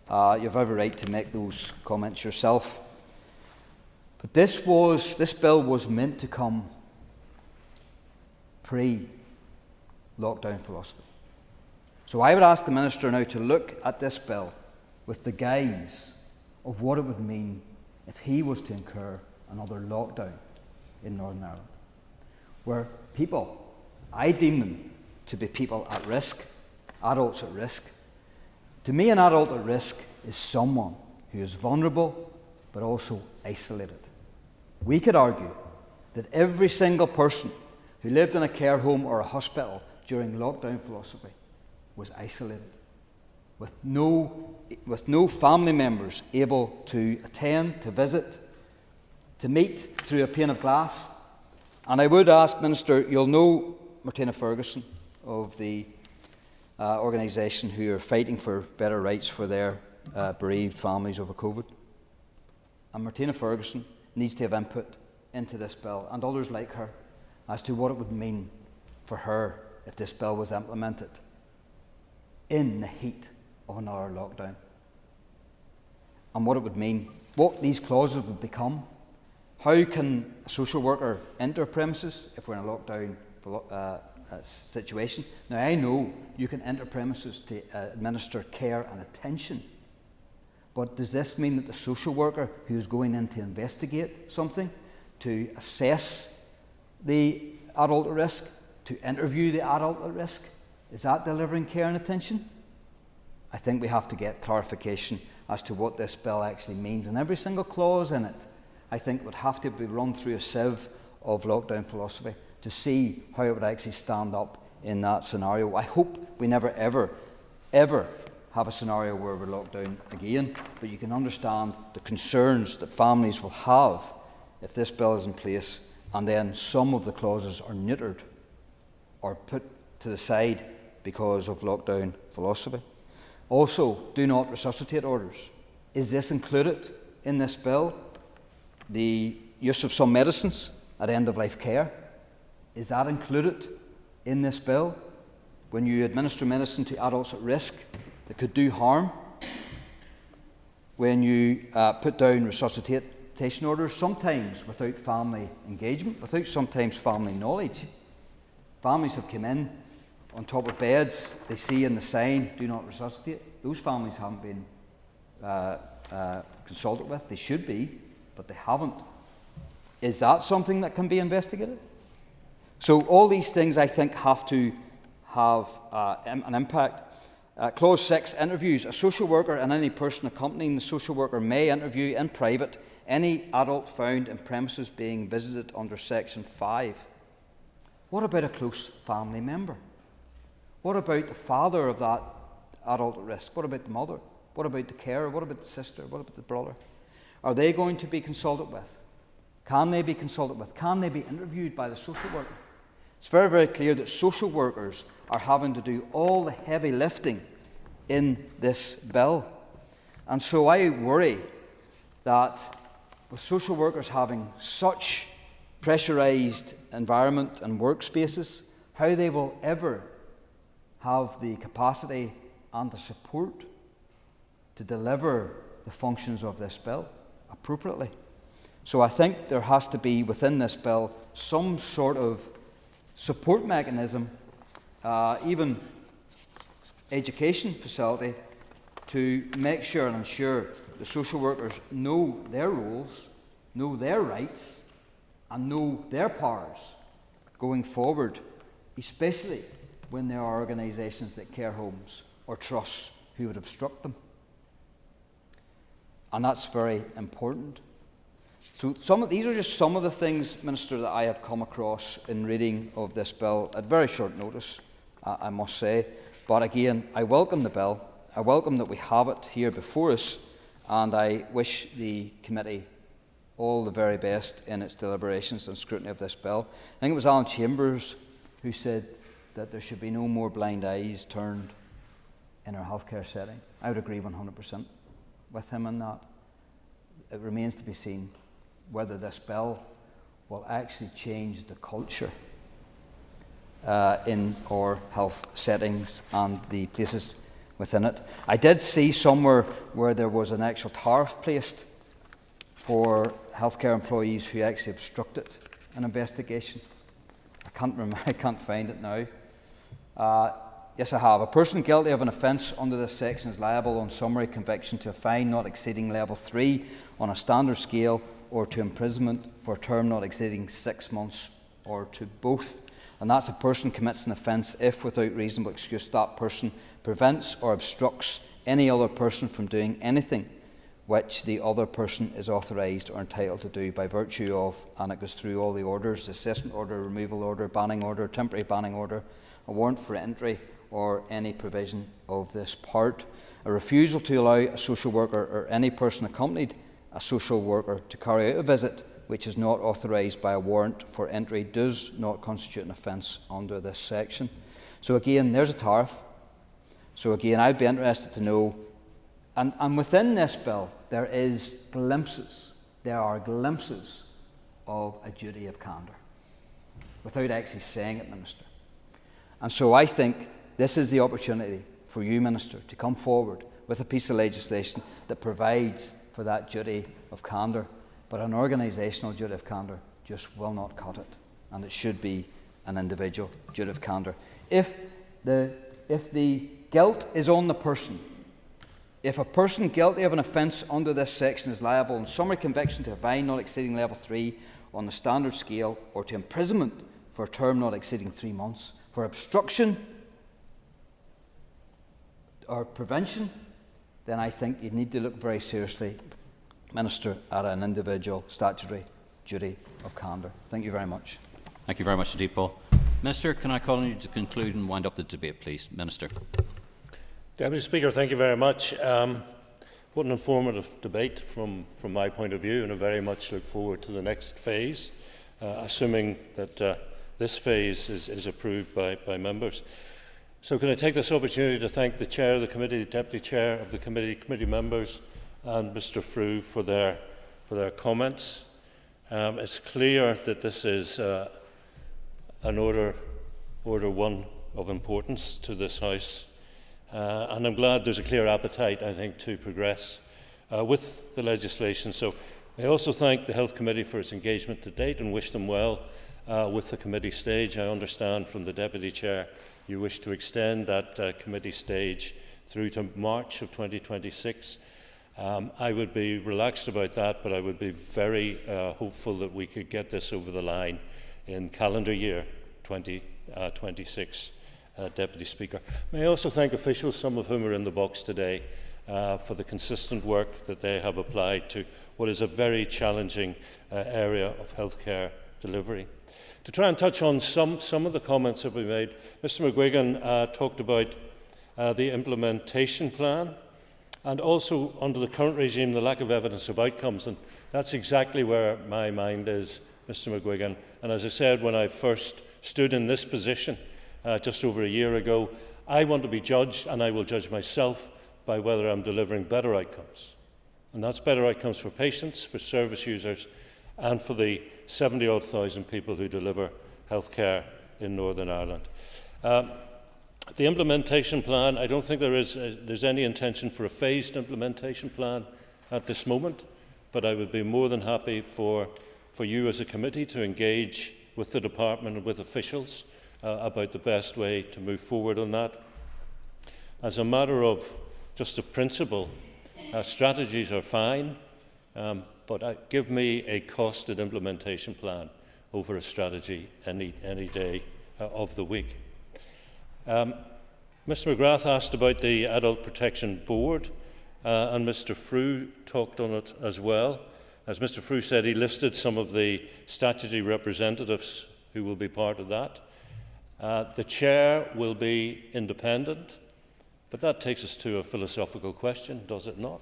You have every right to make those comments yourself. But this bill was meant to come pre-lockdown philosophy. So I would ask the Minister now to look at this bill with the guise of what it would mean if he was to incur another lockdown in Northern Ireland, where people, I deem them to be people at risk, adults at risk. To me, an adult at risk is someone who is vulnerable but also isolated. We could argue that every single person who lived in a care home or a hospital during lockdown philosophy was isolated, with no family members able to attend, to visit, to meet through a pane of glass, And I would ask, Minister, you'll know Martina Ferguson of the organisation who are fighting for better rights for their bereaved families over COVID. And Martina Ferguson needs to have input into this bill, and others like her, as to what it would mean for her if this bill was implemented in the heat of another lockdown. And what it would mean, what these clauses would become. How can a social worker enter premises if we're in a lockdown situation? Now, I know you can enter premises to administer care and attention, but does this mean that the social worker who is going in to investigate something, to assess the adult at risk, to interview the adult at risk, is that delivering care and attention? I think we have to get clarification as to what this bill actually means, and every single clause in it, I think, would have to be run through a sieve of lockdown philosophy to see how it would actually stand up in that scenario. I hope we never, ever, ever have a scenario where we're locked down again, but you can understand the concerns that families will have if this bill is in place and then some of the clauses are neutered or put to the side because of lockdown philosophy. Also, do not resuscitate orders. Is this included in this bill? The use of some medicines at end-of-life care, is that included in this bill? When you administer medicine to adults at risk that could do harm, when you put down resuscitation orders, sometimes without family engagement, without sometimes family knowledge. Families have come in on top of beds, they see in the sign, do not resuscitate. Those families haven't been consulted with. They should be, but they haven't. Is that something that can be investigated? So all these things, I think, have to have an impact. Clause 6, interviews. A social worker and any person accompanying the social worker may interview in private any adult found in premises being visited under Section 5. What about a close family member? What about the father of that adult at risk? What about the mother? What about the carer? What about the sister? What about the brother? Are they going to be consulted with? Can they be consulted with? Can they be interviewed by the social worker? It's very, very clear that social workers are having to do all the heavy lifting in this bill. And so I worry that with social workers having such pressurised environment and workspaces, how they will ever have the capacity and the support to deliver the functions of this bill appropriately. So I think there has to be within this bill some sort of support mechanism, even education facility, to make sure and ensure the social workers know their roles, know their rights, and know their powers going forward, especially when there are organisations like care homes or trusts who would obstruct them. And that's very important. So these are just some of the things, Minister, that I have come across in reading of this bill at very short notice, I must say. But again, I welcome the bill. I welcome that we have it here before us, and I wish the committee all the very best in its deliberations and scrutiny of this bill. I think it was Alan Chambers who said that there should be no more blind eyes turned in our healthcare setting. I would agree 100% with him on that. It remains to be seen whether this bill will actually change the culture in our health settings and the places within it. I did see somewhere where there was an actual tariff placed for healthcare employees who actually obstructed an investigation. I can't find it now. Yes, I have. A person guilty of an offence under this section is liable on summary conviction to a fine not exceeding level 3 on a standard scale, or to imprisonment for a term not exceeding 6 months, or to both. And that's a person commits an offence if, without reasonable excuse, that person prevents or obstructs any other person from doing anything which the other person is authorised or entitled to do by virtue of, and it goes through all the orders, assessment order, removal order, banning order, temporary banning order, a warrant for entry, or any provision of this part. A refusal to allow a social worker or any person accompanied a social worker to carry out a visit which is not authorised by a warrant for entry does not constitute an offence under this section. So again, there's a tariff. So again, I'd be interested to know, and within this bill, there are glimpses of a duty of candour, without actually saying it, Minister. And so I think this is the opportunity for you, Minister, to come forward with a piece of legislation that provides for that duty of candour. But an organisational duty of candour just will not cut it, and it should be an individual duty of candour. If the guilt is on the person, if a person guilty of an offence under this section is liable in summary conviction to a fine not exceeding level 3 on the standard scale, or to imprisonment for a term not exceeding 3 months, for obstruction or prevention, then I think you need to look very seriously, Minister, at an individual statutory duty of candour. Thank you very much. Thank you very much indeed, Paul. Minister, can I call on you to conclude and wind up the debate, please? Minister. Deputy Speaker, thank you very much. What an informative debate from my point of view, and I very much look forward to the next phase, assuming that this phase is approved by members. So can I take this opportunity to thank the Chair of the Committee, the Deputy Chair of the Committee members, and Mr Frew for their comments. It's clear that this is an order one of importance to this House, and I'm glad there's a clear appetite, I think, to progress with the legislation. So I also thank the Health Committee for its engagement to date and wish them well with the committee stage. I understand from the Deputy Chair you wish to extend that committee stage through to March of 2026. I would be relaxed about that, but I would be very hopeful that we could get this over the line in calendar year 2026, Deputy Speaker. May I also thank officials, some of whom are in the box today, for the consistent work that they have applied to what is a very challenging area of healthcare delivery. To try and touch on some of the comments that we made, Mr McGuigan talked about the implementation plan, and also under the current regime the lack of evidence of outcomes, and that's exactly where my mind is, Mr McGuigan. And as I said when I first stood in this position just over a year ago, I want to be judged, and I will judge myself by whether I'm delivering better outcomes. And that's better outcomes for patients, for service users, and for the 70-odd thousand people who deliver healthcare in Northern Ireland. The implementation plan, I don't think there's any intention for a phased implementation plan at this moment, but I would be more than happy for you as a committee to engage with the department and with officials about the best way to move forward on that. As a matter of just a principle, strategies are fine, but give me a costed implementation plan over a strategy any day of the week. Mr McGrath asked about the Adult Protection Board, and Mr Frew talked on it as well. As Mr Frew said, he listed some of the statutory representatives who will be part of that. The chair will be independent, but that takes us to a philosophical question, does it not?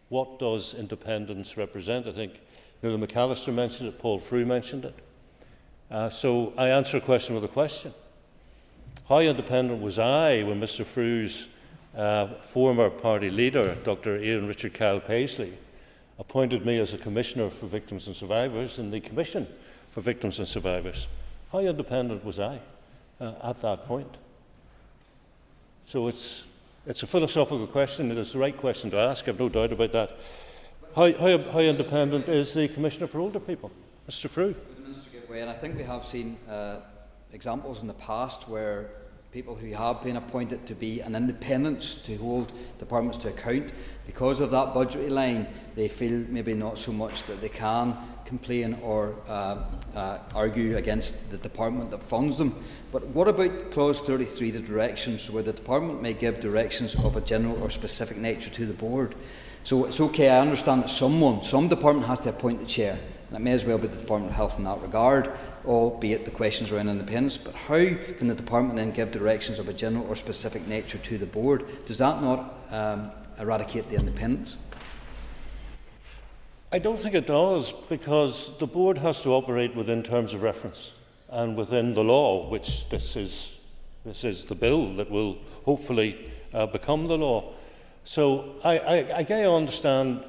What does independence represent? I think Nuala McAllister mentioned it, Paul Frew mentioned it. So I answer a question with a question. How independent was I when Mr Frew's former party leader, Dr Ian Richard Kyle Paisley, appointed me as a Commissioner for Victims and Survivors in the Commission for Victims and Survivors? How independent was I at that point? So it's a philosophical question. It is the right question to ask, I've no doubt about that. How independent is the Commissioner for Older People? Mr Frew? And I think we have seen examples in the past where people who have been appointed to be an independence to hold departments to account, because of that budgetary line, they feel maybe not so much that they can complain or argue against the department that funds them. But what about clause 33, the directions, where the department may give directions of a general or specific nature to the board? So it's okay, I understand that some department has to appoint the chair, and it may as well be the Department of Health in that regard, albeit the questions around independence. But how can the department then give directions of a general or specific nature to the board? Does that not eradicate the independence? I don't think it does, because the board has to operate within terms of reference and within the law, which this is the bill that will hopefully become the law. So I understand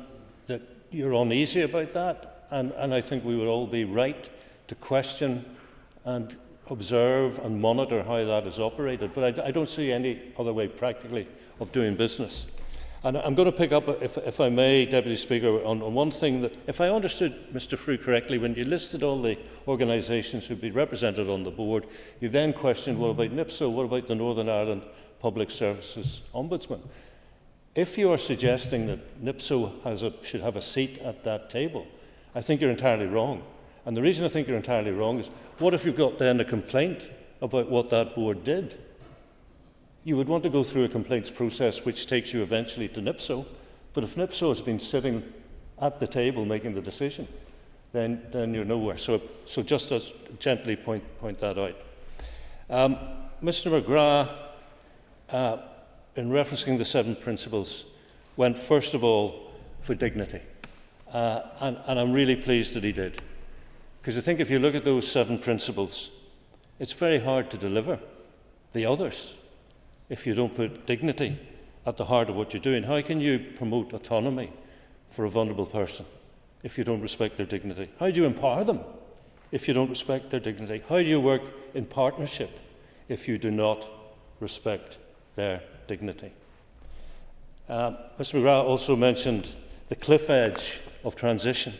that you're uneasy about that, and I think we would all be right to question and observe and monitor how that is operated. But I don't see any other way practically of doing business. And I'm going to pick up, if I may, Deputy Speaker, on one thing that, if I understood Mr Frew correctly, when you listed all the organisations who'd be represented on the board, you then questioned, what about NIPSO? What about the Northern Ireland Public Services Ombudsman? If you are suggesting that NIPSO should have a seat at that table, I think you're entirely wrong. And the reason I think you're entirely wrong is, what if you've got then a complaint about what that board did? You would want to go through a complaints process which takes you eventually to NIPSO, but if NIPSO has been sitting at the table making the decision, then you're nowhere. So just as gently point that out. Mr McGrath, in referencing the 7 principles, went first of all for dignity. And I'm really pleased that he did. Because I think if you look at those 7 principles, it's very hard to deliver the others if you don't put dignity at the heart of what you're doing. How can you promote autonomy for a vulnerable person if you don't respect their dignity? How do you empower them if you don't respect their dignity? How do you work in partnership if you do not respect their dignity? Mr McGrath also mentioned the cliff edge of transition.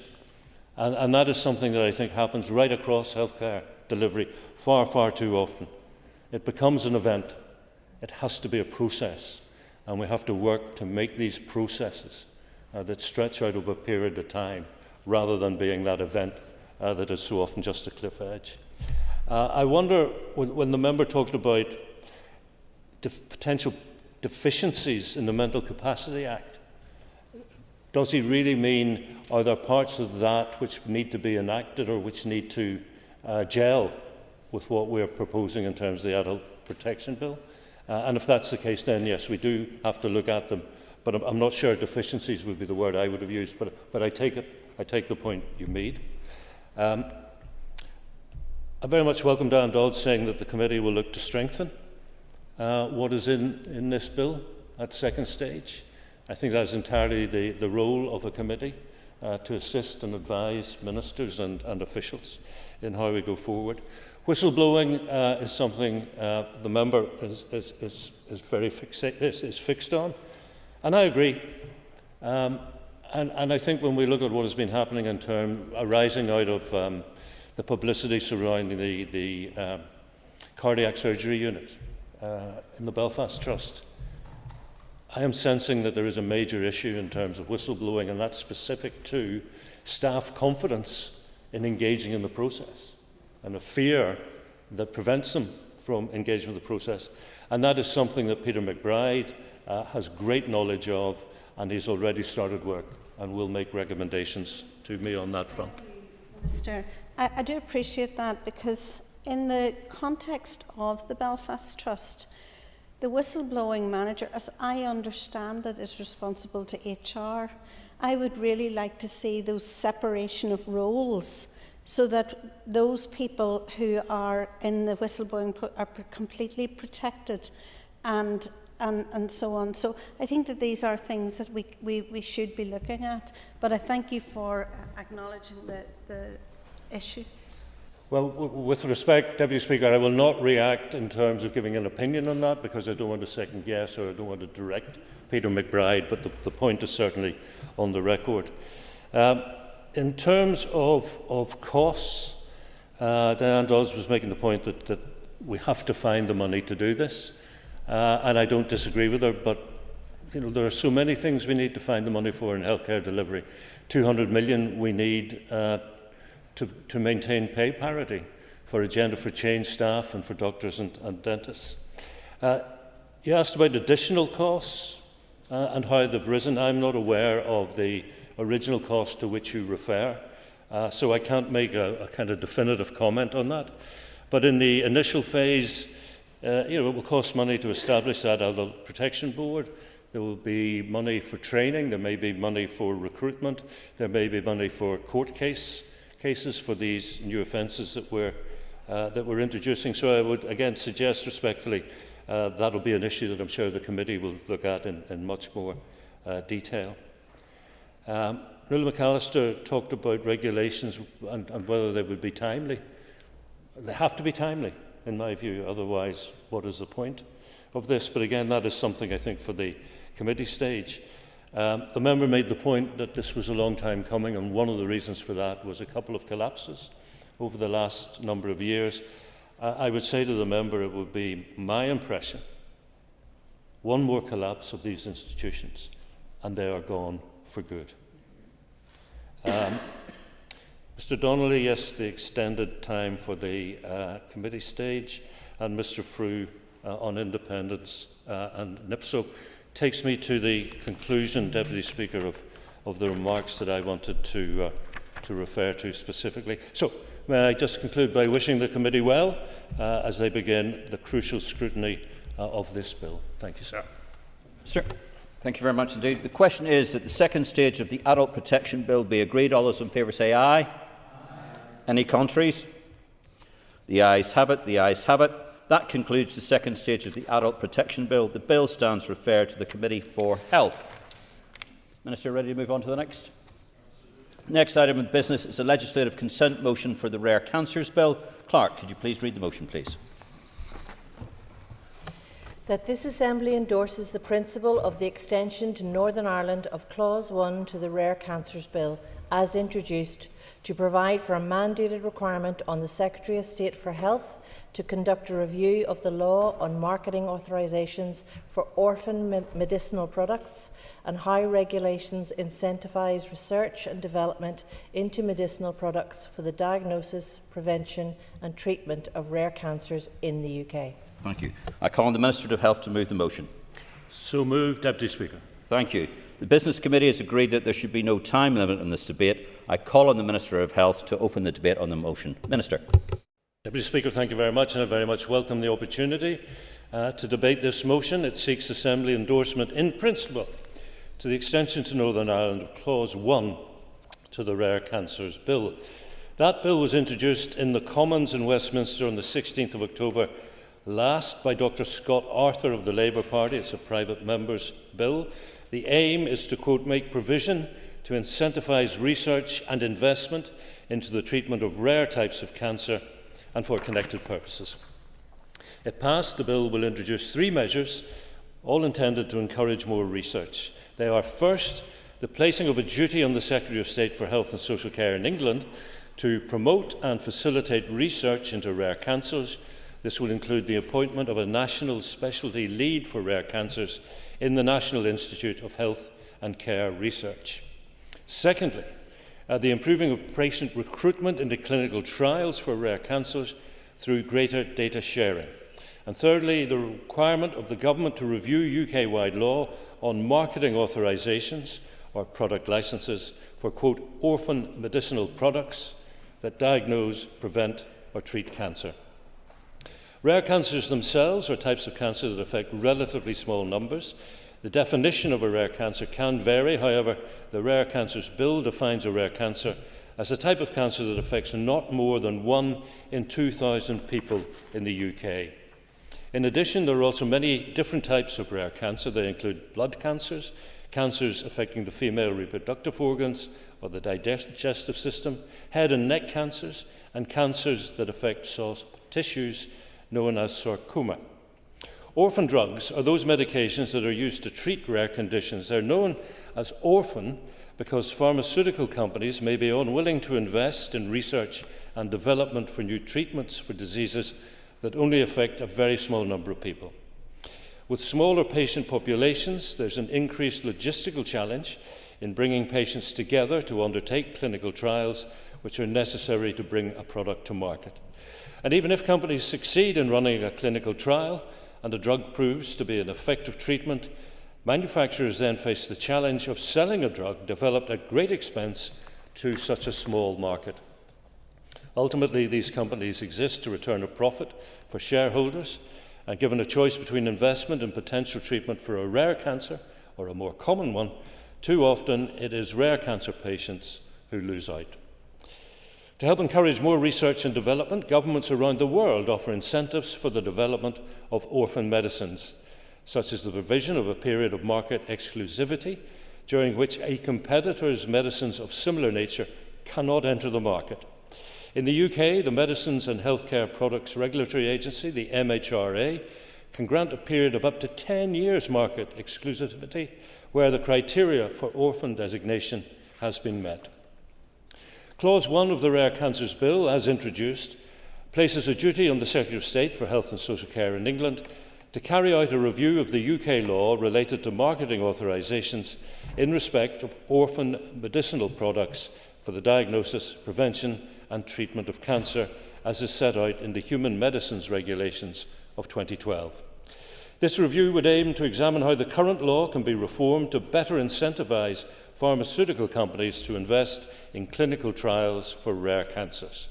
And that is something that I think happens right across healthcare delivery far, far too often. It becomes an event. It has to be a process. And we have to work to make these processes that stretch out over a period of time, rather than being that event that is so often just a cliff edge. I wonder, when the member talked about potential deficiencies in the Mental Capacity Act, does he really mean, are there parts of that which need to be enacted or which need to gel with what we're proposing in terms of the Adult Protection Bill? And if that's the case, then yes, we do have to look at them. But I'm not sure deficiencies would be the word I would have used, but I take the point you made. I very much welcome Dan Dodd saying that the committee will look to strengthen what is in this bill at second stage. I think that is entirely the role of a committee, to assist and advise ministers and officials in how we go forward. Whistleblowing is something the member is very fixed on, and I agree. And I think when we look at what has been happening in terms arising out of the publicity surrounding the cardiac surgery unit in the Belfast Trust, I am sensing that there is a major issue in terms of whistleblowing, and that's specific to staff confidence in engaging in the process, and a fear that prevents them from engaging with the process. And that is something that Peter McBride has great knowledge of, and he's already started work and will make recommendations to me on that front. Minister, I do appreciate that, because in the context of the Belfast Trust, the whistleblowing manager, as I understand it, is responsible to HR. I would really like to see those separation of roles, so that those people who are in the whistleblowing are completely protected and so on. So I think that these are things that we should be looking at. But I thank you for acknowledging the issue. Well, with respect, Deputy Speaker, I will not react in terms of giving an opinion on that, because I don't want to second guess or I don't want to direct Peter McBride, but the point is certainly on the record. In terms of costs, Diane Dawes was making the point that we have to find the money to do this, and I don't disagree with her, but there are so many things we need to find the money for in healthcare delivery. 200 million we need to maintain pay parity for Agenda for Change staff and for doctors and dentists. You asked about additional costs and how they've risen. I'm not aware of the original cost to which you refer, so I can't make a kind of definitive comment on that. But in the initial phase, it will cost money to establish that Adult Protection Board, There will be money for training, there may be money for recruitment, there may be money for court cases for these new offences that we're introducing. So I would again suggest respectfully that will be an issue that I'm sure the committee will look at in much more detail. Nuala McAllister talked about regulations and whether they would be timely. They have to be timely, in my view, otherwise what is the point of this? But again, that is something I think for the committee stage. The member made the point that this was a long time coming, and one of the reasons for that was a couple of collapses over the last number of years. I would say to the member, it would be my impression, one more collapse of these institutions, and they are gone for good. Mr Donnelly, yes, the extended time for the committee stage, and Mr Frew on independence and NIPSO takes me to the conclusion, Deputy Speaker, of the remarks that I wanted to refer to specifically. So, may I just conclude by wishing the committee well as they begin the crucial scrutiny of this bill. Thank you, sir. Sir. Thank you very much indeed. The question is that the second stage of the Adult Protection Bill be agreed. All those in favour say aye. Aye. Any contraries? The ayes have it. The ayes have it. That concludes the second stage of the Adult Protection Bill. The bill stands referred to the Committee for Health. Minister, ready to move on to the next? Next item of business is a legislative consent motion for the Rare Cancers Bill. Clerk, could you please read the motion, please? That this Assembly endorses the principle of the extension to Northern Ireland of Clause 1 to the Rare Cancers Bill, as introduced, to provide for a mandated requirement on the Secretary of State for Health to conduct a review of the law on marketing authorisations for orphan medicinal products and how regulations incentivise research and development into medicinal products for the diagnosis, prevention and treatment of rare cancers in the UK. Thank you. I call on the Minister of Health to move the motion. So moved, Deputy Speaker. Thank you. The Business Committee has agreed that there should be no time limit on this debate. I call on the Minister of Health to open the debate on the motion. Minister. Deputy Speaker, thank you very much, and I very much welcome the opportunity to debate this motion. It seeks Assembly endorsement in principle to the extension to Northern Ireland of Clause 1 to the Rare Cancers Bill. That bill was introduced in the Commons in Westminster on the 16th of October last by Dr Scott Arthur of the Labour Party. It's a private member's bill. The aim is to, quote, make provision to incentivise research and investment into the treatment of rare types of cancer and for connected purposes. If passed, the bill will introduce three measures, all intended to encourage more research. They are, first, the placing of a duty on the Secretary of State for Health and Social Care in England to promote and facilitate research into rare cancers. This will include the appointment of a national specialty lead for rare cancers in the National Institute of Health and Care Research. Secondly, the improving of patient recruitment into clinical trials for rare cancers through greater data sharing. And thirdly, the requirement of the Government to review UK-wide law on marketing authorisations or product licences for, quote, orphan medicinal products that diagnose, prevent or treat cancer. Rare cancers themselves are types of cancer that affect relatively small numbers. The definition of a rare cancer can vary. However, the Rare Cancers Bill defines a rare cancer as a type of cancer that affects not more than 1 in 2,000 people in the UK. In addition, there are also many different types of rare cancer. They include blood cancers, cancers affecting the female reproductive organs or the digestive system, head and neck cancers, and cancers that affect soft tissues known as sarcoma. Orphan drugs are those medications that are used to treat rare conditions. They're known as orphan because pharmaceutical companies may be unwilling to invest in research and development for new treatments for diseases that only affect a very small number of people. With smaller patient populations, there's an increased logistical challenge in bringing patients together to undertake clinical trials which are necessary to bring a product to market. And even if companies succeed in running a clinical trial and a drug proves to be an effective treatment, manufacturers then face the challenge of selling a drug developed at great expense to such a small market. Ultimately, these companies exist to return a profit for shareholders, and given a choice between investment and potential treatment for a rare cancer or a more common one, too often it is rare cancer patients who lose out. To help encourage more research and development, governments around the world offer incentives for the development of orphan medicines, such as the provision of a period of market exclusivity during which a competitor's medicines of similar nature cannot enter the market. In the UK, the Medicines and Healthcare Products Regulatory Agency, the MHRA, can grant a period of up to 10 years market exclusivity where the criteria for orphan designation has been met. Clause 1 of the Rare Cancers Bill, as introduced, places a duty on the Secretary of State for Health and Social Care in England to carry out a review of the UK law related to marketing authorisations in respect of orphan medicinal products for the diagnosis, prevention and treatment of cancer, as is set out in the Human Medicines Regulations of 2012. This review would aim to examine how the current law can be reformed to better incentivise pharmaceutical companies to invest in clinical trials for rare cancers.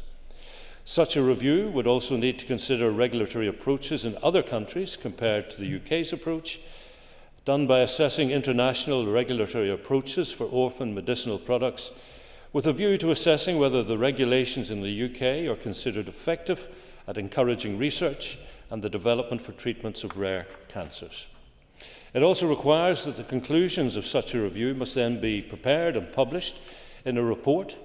Such a review would also need to consider regulatory approaches in other countries compared to the UK's approach, done by assessing international regulatory approaches for orphan medicinal products, with a view to assessing whether the regulations in the UK are considered effective at encouraging research and the development for treatments of rare cancers. It also requires that the conclusions of such a review must then be prepared and published in a report,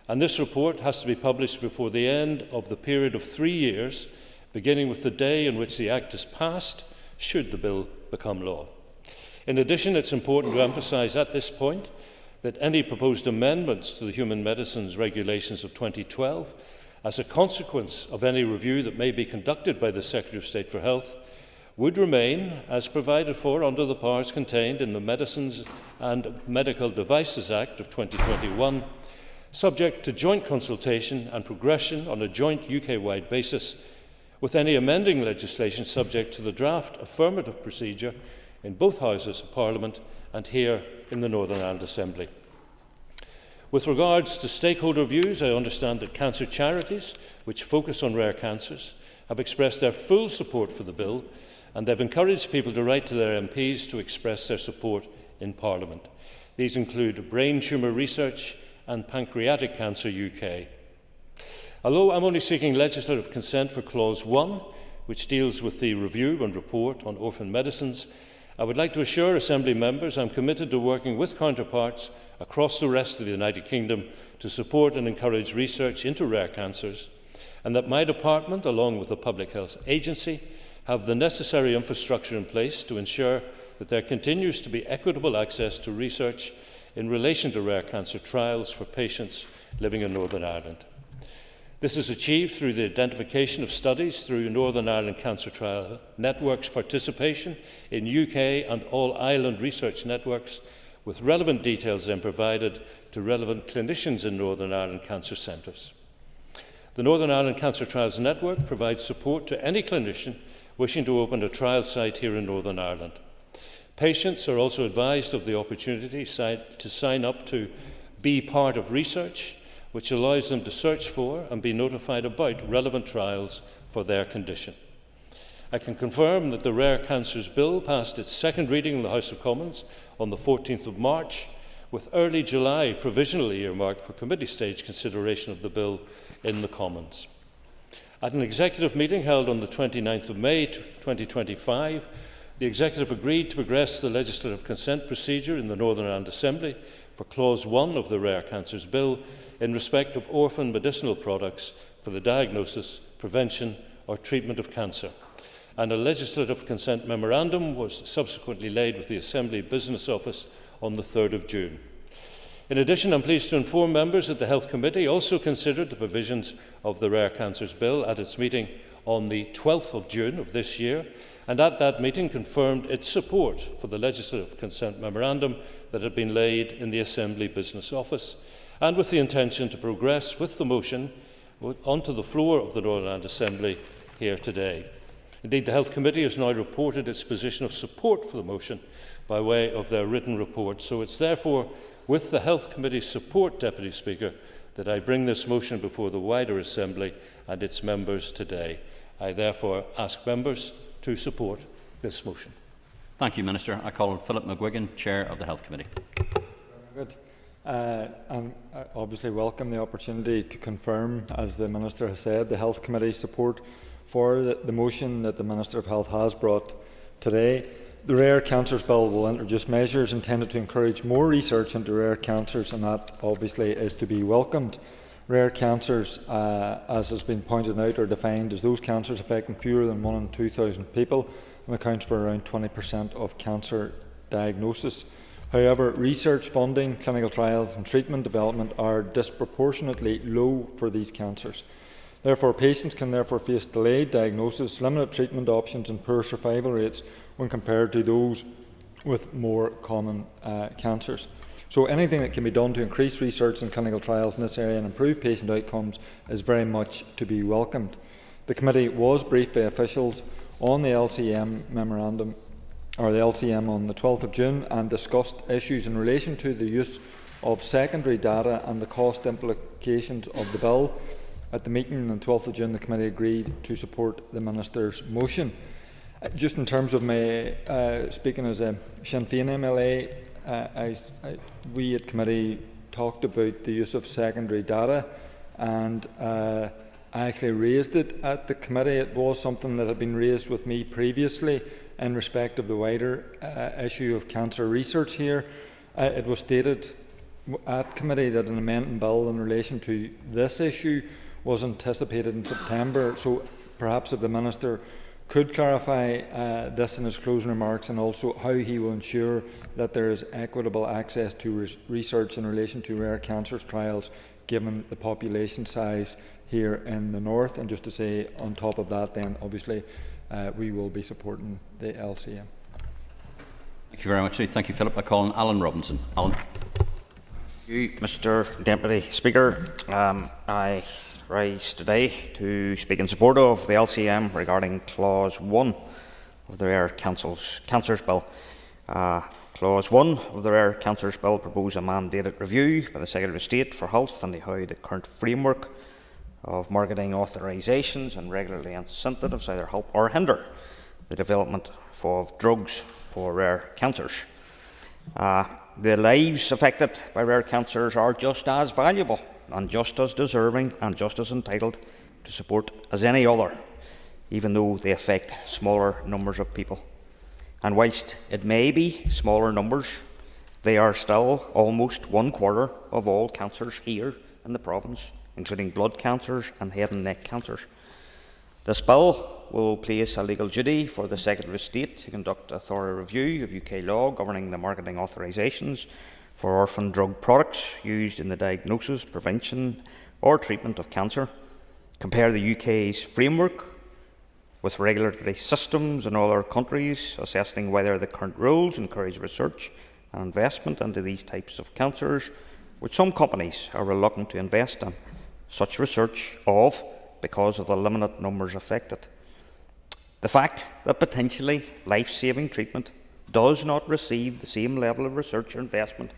and this report has to be published before the end of the period of 3 years, beginning with the day in which the Act is passed, should the bill become law. In addition, it's important to emphasise at this point that any proposed amendments to the Human Medicines Regulations of 2012, as a consequence of any review that may be conducted by the Secretary of State for Health, would remain as provided for under the powers contained in the Medicines and Medical Devices Act of 2021, subject to joint consultation and progression on a joint UK-wide basis, with any amending legislation subject to the draft affirmative procedure in both Houses of Parliament and here in the Northern Ireland Assembly. With regards to stakeholder views, I understand that cancer charities, which focus on rare cancers, have expressed their full support for the bill, and they've encouraged people to write to their MPs to express their support in Parliament. These include Brain Tumour Research and Pancreatic Cancer UK. Although I'm only seeking legislative consent for Clause 1, which deals with the review and report on orphan medicines, I would like to assure Assembly members I'm committed to working with counterparts across the rest of the United Kingdom to support and encourage research into rare cancers, and that my department, along with the Public Health Agency, have the necessary infrastructure in place to ensure that there continues to be equitable access to research in relation to rare cancer trials for patients living in Northern Ireland. This is achieved through the identification of studies through Northern Ireland Cancer Trial Network's participation in UK and all-island research networks, with relevant details then provided to relevant clinicians in Northern Ireland cancer centres. The Northern Ireland Cancer Trials Network provides support to any clinician wishing to open a trial site here in Northern Ireland. Patients are also advised of the opportunity to sign up to be part of research, which allows them to search for and be notified about relevant trials for their condition. I can confirm that the Rare Cancers Bill passed its second reading in the House of Commons on the 14th of March, with early July provisionally earmarked for committee stage consideration of the bill in the Commons. At an executive meeting held on the 29th of May 2025, the Executive agreed to progress the legislative consent procedure in the Northern Ireland Assembly for Clause 1 of the Rare Cancers Bill in respect of orphan medicinal products for the diagnosis, prevention or treatment of cancer, and a legislative consent memorandum was subsequently laid with the Assembly Business Office on the 3rd of June. In addition, I'm pleased to inform members that the Health Committee also considered the provisions of the Rare Cancers Bill at its meeting on the 12th of June of this year, and at that meeting confirmed its support for the legislative consent memorandum that had been laid in the Assembly Business Office, and with the intention to progress with the motion onto the floor of the Northern Ireland Assembly here today. Indeed, the Health Committee has now reported its position of support for the motion by way of their written report, so it's therefore with the Health Committee's support, Deputy Speaker, that I bring this motion before the wider Assembly and its members today. I therefore ask members to support this motion. Thank you, Minister. I call on Philip McGuigan, Chair of the Health Committee. Good. And I obviously welcome the opportunity to confirm, as the Minister has said, the Health Committee's support for the motion that the Minister of Health has brought today. The Rare Cancers Bill will introduce measures intended to encourage more research into rare cancers, and that obviously is to be welcomed. Rare cancers, as has been pointed out, are defined as those cancers affecting fewer than 1 in 2,000 people and accounts for around 20% of cancer diagnosis. However, research funding, clinical trials and treatment development are disproportionately low for these cancers. Therefore, patients can face delayed diagnosis, limited treatment options and poor survival rates when compared to those with more common cancers. So anything that can be done to increase research and clinical trials in this area and improve patient outcomes is very much to be welcomed. The committee was briefed by officials on the LCM memorandum, or the LCM, on the 12th of June and discussed issues in relation to the use of secondary data and the cost implications of the bill. At the meeting on the 12th of June, the committee agreed to support the Minister's motion. Just in terms of my speaking as a Sinn Féin MLA, we at committee talked about the use of secondary data, and I actually raised it at the committee. It was something that had been raised with me previously in respect of the wider issue of cancer research here. It was stated at committee that an amendment bill in relation to this issue was anticipated in September, so perhaps if the Minister could clarify this in his closing remarks, and also how he will ensure that there is equitable access to research in relation to rare cancers trials, given the population size here in the north. And just to say on top of that, then obviously we will be supporting the LCM. Thank you very much. Thank you, Philip. I call on Alan Robinson. Alan. Thank you, Mr. Deputy Speaker. I rise today to speak in support of the LCM regarding Clause 1 of the Rare Cancers Bill. Clause 1 of the Rare Cancers Bill proposes a mandated review by the Secretary of State for Health and how the current framework of marketing authorisations and regulatory incentives either help or hinder the development of drugs for rare cancers. The lives affected by rare cancers are just as valuable and just as deserving and just as entitled to support as any other, even though they affect smaller numbers of people. And whilst it may be smaller numbers, they are still almost 1/4 of all cancers here in the province, including blood cancers and head and neck cancers. This bill will place a legal duty for the Secretary of State to conduct a thorough review of UK law governing the marketing authorisations for orphan drug products used in the diagnosis, prevention or treatment of cancer, compare the UK's framework with regulatory systems in other countries, assessing whether the current rules encourage research and investment into these types of cancers, which some companies are reluctant to invest in such research because of the limited numbers affected. The fact that potentially life-saving treatment does not receive the same level of research or investment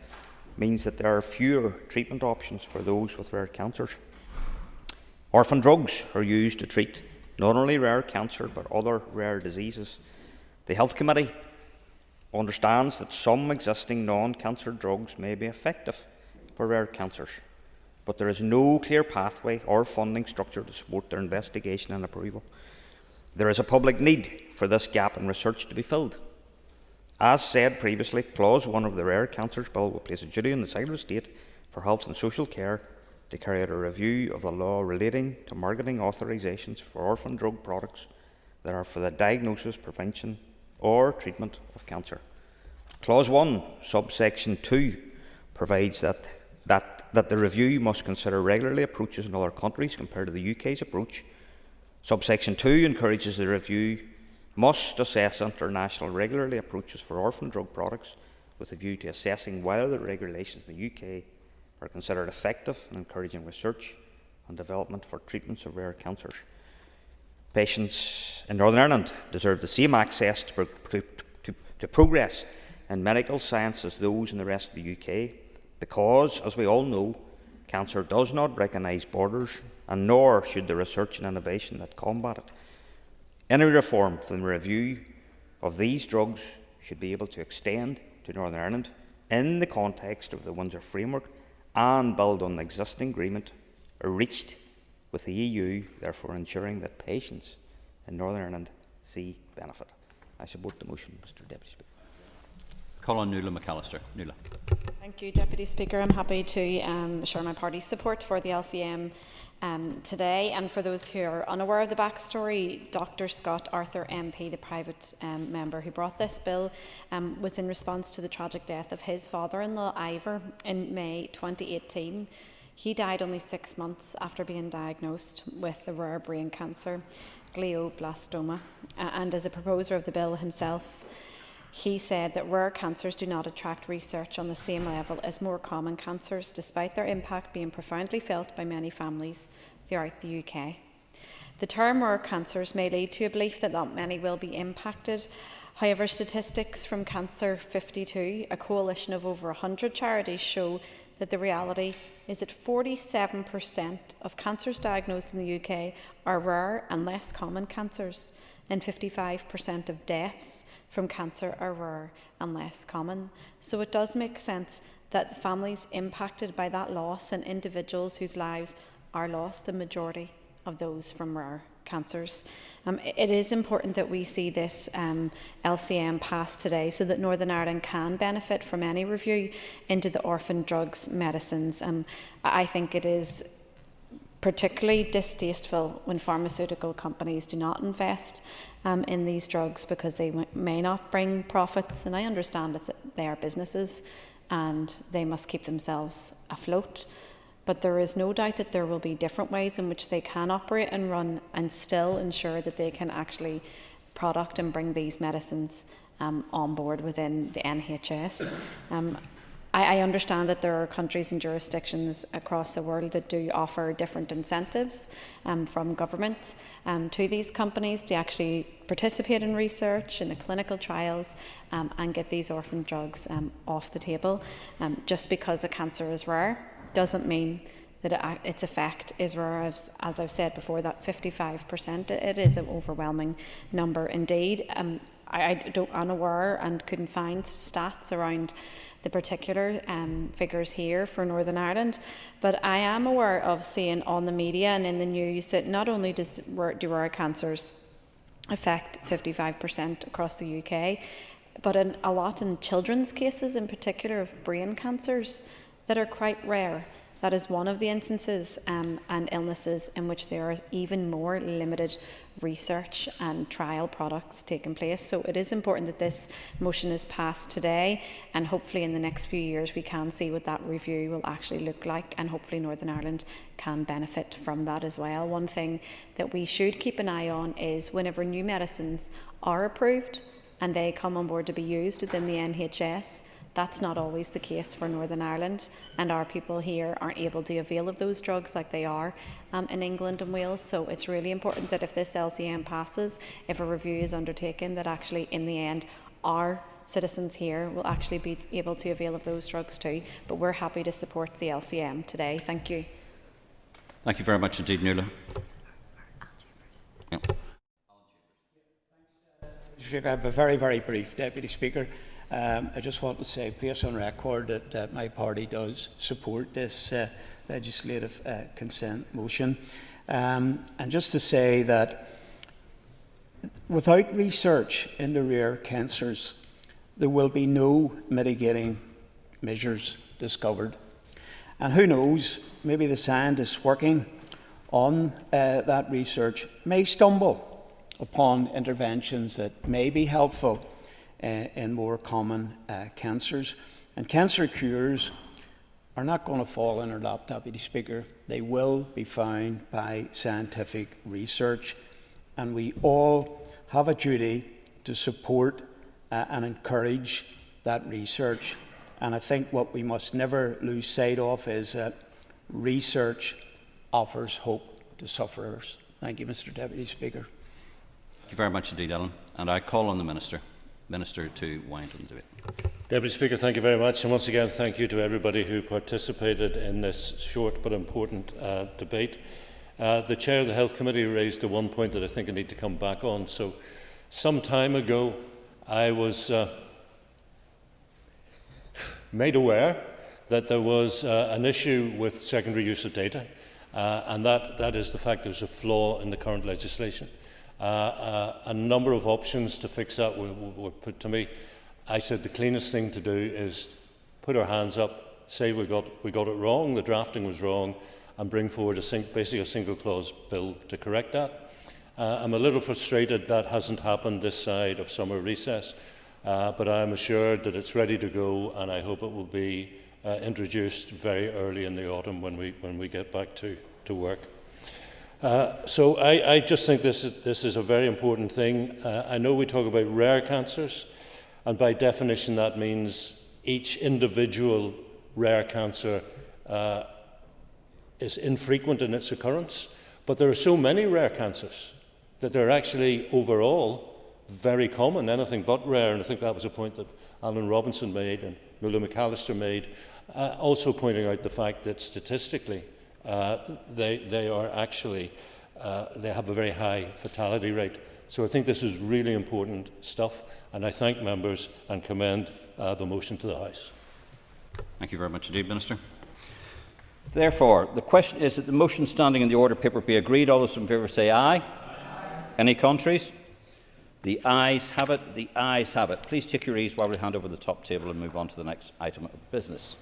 means that there are fewer treatment options for those with rare cancers. Orphan drugs are used to treat not only rare cancer but other rare diseases. The Health Committee understands that some existing non-cancer drugs may be effective for rare cancers, but there is no clear pathway or funding structure to support their investigation and approval. There is a public need for this gap in research to be filled. As said previously, Clause 1 of the Rare Cancers Bill will place a duty on the Secretary of State for Health and Social Care to carry out a review of the law relating to marketing authorisations for orphan drug products that are for the diagnosis, prevention or treatment of cancer. Clause 1, subsection 2, provides that the review must consider regularly approaches in other countries compared to the UK's approach. Subsection 2 encourages the review must assess international regulatory approaches for orphan drug products with a view to assessing whether the regulations in the UK are considered effective in encouraging research and development for treatments of rare cancers. Patients in Northern Ireland deserve the same access to progress in medical science as those in the rest of the UK because, as we all know, cancer does not recognise borders, and nor should the research and innovation that combat it. Any reform from the review of these drugs should be able to extend to Northern Ireland in the context of the Windsor Framework and build on the existing agreement reached with the EU, therefore ensuring that patients in Northern Ireland see benefit. I support the motion, Mr Deputy Speaker. Call on Nuala McAllister. Nuala. Thank you, Deputy Speaker. I'm happy to share my party's support for the LCM today. And for those who are unaware of the backstory, Dr Scott Arthur MP, the private member who brought this bill, was in response to the tragic death of his father-in-law, Ivor, in May 2018. He died only 6 months after being diagnosed with the rare brain cancer, glioblastoma. And as a proposer of the bill himself, he said that rare cancers do not attract research on the same level as more common cancers, despite their impact being profoundly felt by many families throughout the UK. The term rare cancers may lead to a belief that not many will be impacted. However, statistics from Cancer 52, a coalition of over 100 charities, show that the reality is that 47% of cancers diagnosed in the UK are rare and less common cancers, and 55% of deaths from cancer are rare and less common. So it does make sense that the families impacted by that loss and individuals whose lives are lost, the majority of those from rare cancers. It is important that we see this LCM pass today so that Northern Ireland can benefit from any review into the orphan drugs medicines. I think it is particularly distasteful when pharmaceutical companies do not invest in these drugs because they may not bring profits, and I understand they are businesses and they must keep themselves afloat. But there is no doubt that there will be different ways in which they can operate and run and still ensure that they can actually product and bring these medicines on board within the NHS. I understand that there are countries and jurisdictions across the world that do offer different incentives from governments to these companies to actually participate in research, in the clinical trials, and get these orphan drugs off the table. Just because a cancer is rare doesn't mean that its effect is rare. As I've said before, that 55%, it is an overwhelming number indeed. I'm unaware and couldn't find stats around the particular figures here for Northern Ireland, but I am aware of seeing on the media and in the news that not only do rare cancers affect 55% across the UK, but a lot in children's cases, in particular of brain cancers that are quite rare. That is one of the instances and illnesses in which there are even more limited research and trial products taking place. So it is important that this motion is passed today, and hopefully in the next few years we can see what that review will actually look like, and hopefully Northern Ireland can benefit from that as well. One thing that we should keep an eye on is whenever new medicines are approved and they come on board to be used within the NHS, that's not always the case for Northern Ireland, and our people here aren't able to avail of those drugs like they are in England and Wales. So it's really important that if this LCM passes, if a review is undertaken, that actually in the end our citizens here will actually be able to avail of those drugs too. But we're happy to support the LCM today. Thank you. Thank you very much indeed, Nuala. Yeah. I have a very, very brief, Deputy Speaker. I just want to say, place on record that my party does support this legislative consent motion. And just to say that without research into rare cancers, there will be no mitigating measures discovered. And who knows, maybe the scientists working on that research may stumble upon interventions that may be helpful in more common cancers. And cancer cures are not going to fall in our lap, Deputy Speaker. They will be found by scientific research, and we all have a duty to support and encourage that research. And I think what we must never lose sight of is that research offers hope to sufferers. Thank you, Mr. Deputy Speaker. Thank you very much indeed, Alan. And I call on the Minister to wind on the debate. Deputy Speaker, thank you very much. And once again, thank you to everybody who participated in this short but important debate. The Chair of the Health Committee raised the one point that I think I need to come back on. So, some time ago, I was made aware that there was an issue with secondary use of data, and that is the fact there's a flaw in the current legislation. A number of options to fix that were put to me. I said the cleanest thing to do is put our hands up, say we got it wrong, the drafting was wrong, and bring forward basically a single clause bill to correct that. I'm a little frustrated that hasn't happened this side of summer recess, but I am assured that it's ready to go, and I hope it will be introduced very early in the autumn when we get back to work. So I just think this is a very important thing. I know we talk about rare cancers, and by definition that means each individual rare cancer is infrequent in its occurrence, but there are so many rare cancers that they're actually overall very common, anything but rare, and I think that was a point that Alan Robinson made and Nuala McAllister made, also pointing out the fact that statistically they are actually, they have a very high fatality rate. So I think this is really important stuff, and I thank members and commend the motion to the House. Thank you very much indeed, Minister. Therefore, the question is that the motion standing in the order paper be agreed. All those in favour say aye. Aye. Any contraries? The ayes have it. The ayes have it. Please take your ease while we hand over the top table and move on to the next item of business.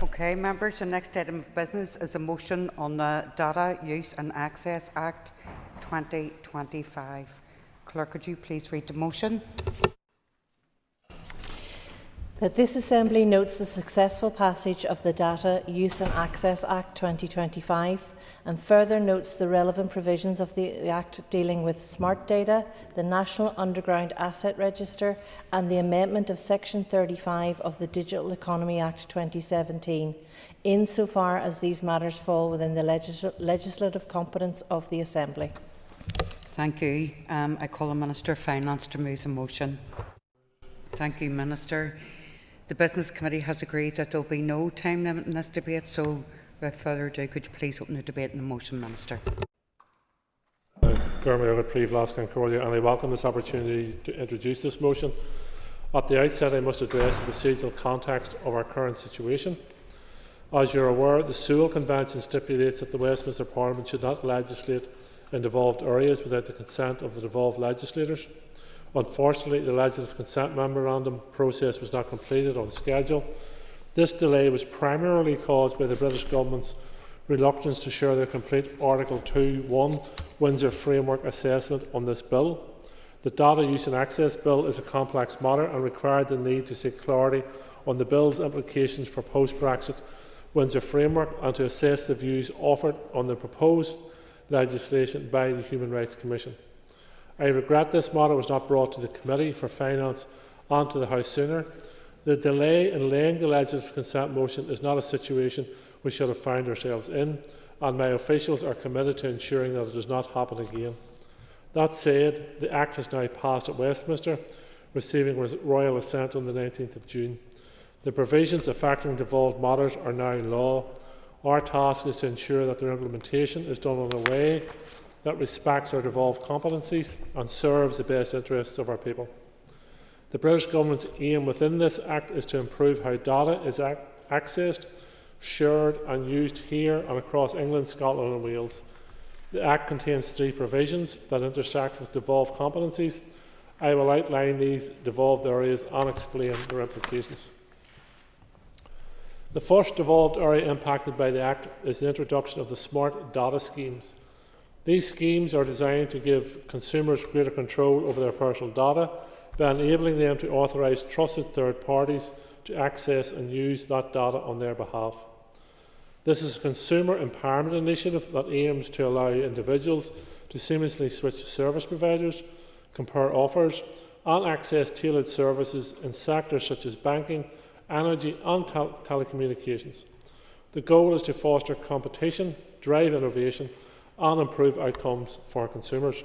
Okay, members, the next item of business is a motion on the Data Use and Access Act 2025. Clerk, could you please read the motion? That this Assembly notes the successful passage of the Data Use and Access Act 2025 and further notes the relevant provisions of the Act dealing with smart data, the National Underground Asset Register and the amendment of Section 35 of the Digital Economy Act 2017, insofar as these matters fall within the legislative competence of the Assembly. Thank you. I call on Minister of Finance to move the motion. Thank you, Minister. The Business Committee has agreed that there will be no time limit in this debate, so without further ado, could you please open the debate on the motion, Minister? And I welcome this opportunity to introduce this motion. At the outset, I must address the procedural context of our current situation. As you are aware, the Sewell Convention stipulates that the Westminster Parliament should not legislate in devolved areas without the consent of the devolved legislators. Unfortunately, the legislative consent memorandum process was not completed on schedule. This delay was primarily caused by the British Government's reluctance to share their complete Article 2.1 Windsor Framework assessment on this bill. The Data Use and Access Bill is a complex matter and required the need to seek clarity on the bill's implications for post-Brexit Windsor Framework and to assess the views offered on the proposed legislation by the Human Rights Commission. I regret this matter was not brought to the Committee for Finance and to the House sooner. The delay in laying the legislative consent motion is not a situation we should have found ourselves in, and my officials are committed to ensuring that it does not happen again. That said, the Act has now passed at Westminster, receiving royal assent on the 19th of June. The provisions affecting devolved matters are now law. Our task is to ensure that their implementation is done in a way that respects our devolved competencies and serves the best interests of our people. The British Government's aim within this Act is to improve how data is accessed, shared and used here and across England, Scotland and Wales. The Act contains 3 provisions that intersect with devolved competencies. I will outline these devolved areas and explain their implications. The first devolved area impacted by the Act is the introduction of the smart data schemes. These schemes are designed to give consumers greater control over their personal data by enabling them to authorise trusted third parties to access and use that data on their behalf. This is a consumer empowerment initiative that aims to allow individuals to seamlessly switch service providers, compare offers, and access tailored services in sectors such as banking, energy and telecommunications. The goal is to foster competition, drive innovation and improve outcomes for consumers.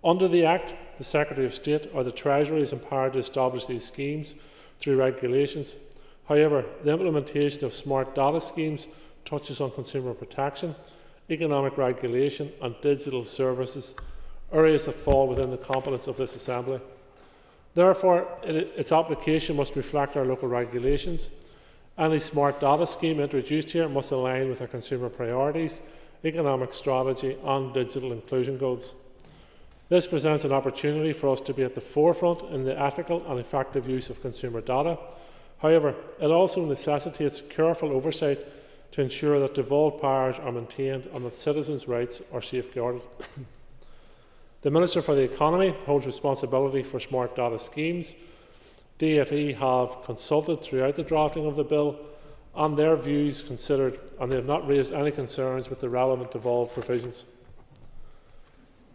Under the Act, the Secretary of State or the Treasury is empowered to establish these schemes through regulations. However, the implementation of smart data schemes touches on consumer protection, economic regulation and digital services, areas that fall within the competence of this Assembly. Therefore, its application must reflect our local regulations. Any smart data scheme introduced here must align with our consumer priorities, economic strategy and digital inclusion goals. This presents an opportunity for us to be at the forefront in the ethical and effective use of consumer data. However, it also necessitates careful oversight to ensure that devolved powers are maintained and that citizens' rights are safeguarded. The Minister for the Economy holds responsibility for smart data schemes. DFE have consulted throughout the drafting of the bill and their views considered, and they have not raised any concerns with the relevant devolved provisions.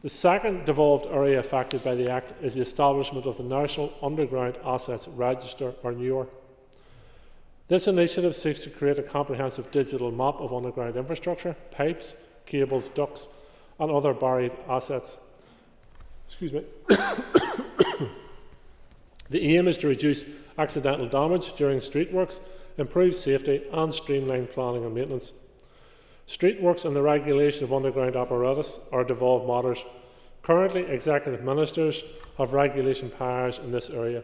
The second devolved area affected by the Act is the establishment of the National Underground Assets Register, or NUR. This initiative seeks to create a comprehensive digital map of underground infrastructure, pipes, cables, ducts and other buried assets. Excuse me. The aim is to reduce accidental damage during street works, improve safety and streamline planning and maintenance. Street works and the regulation of underground apparatus are devolved matters. Currently, executive ministers have regulation powers in this area.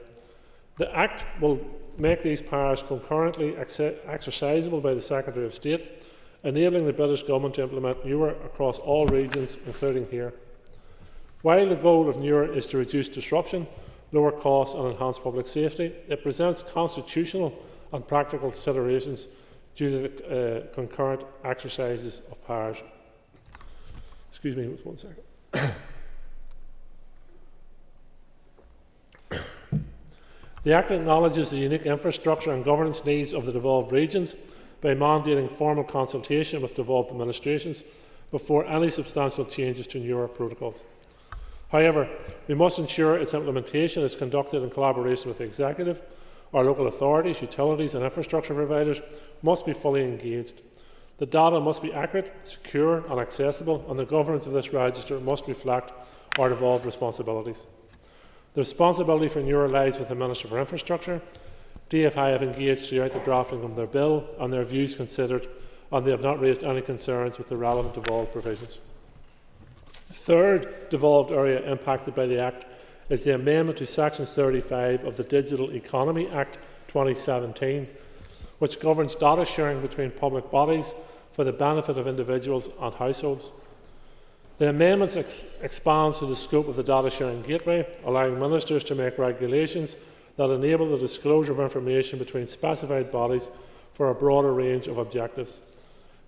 The Act will make these powers concurrently exercisable by the Secretary of State, enabling the British Government to implement NUR across all regions, including here. While the goal of NUR is to reduce disruption, lower costs and enhance public safety, it presents constitutional and practical considerations due to the concurrent exercises of powers. Excuse me, 1 second. The Act acknowledges the unique infrastructure and governance needs of the devolved regions by mandating formal consultation with devolved administrations before any substantial changes to NUR protocols. However, we must ensure its implementation is conducted in collaboration with the Executive. Our local authorities, utilities and infrastructure providers must be fully engaged. The data must be accurate, secure and accessible, and the governance of this register must reflect our devolved responsibilities. The responsibility for NUR lies with the Minister for Infrastructure. DFI have engaged throughout the drafting of their bill and their views considered, and they have not raised any concerns with the relevant devolved provisions. The third devolved area impacted by the Act is the amendment to Section 35 of the Digital Economy Act 2017, which governs data sharing between public bodies for the benefit of individuals and households. The amendments expand to the scope of the data sharing gateway, allowing ministers to make regulations that enable the disclosure of information between specified bodies for a broader range of objectives.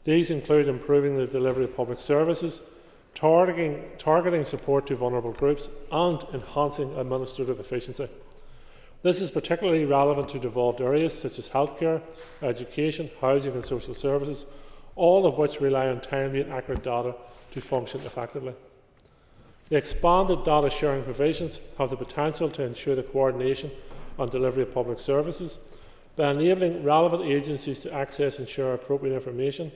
These include improving the delivery of public services, targeting support to vulnerable groups and enhancing administrative efficiency. This is particularly relevant to devolved areas such as healthcare, education, housing and social services, all of which rely on timely and accurate data to function effectively. The expanded data sharing provisions have the potential to ensure the coordination and delivery of public services by enabling relevant agencies to access and share appropriate information.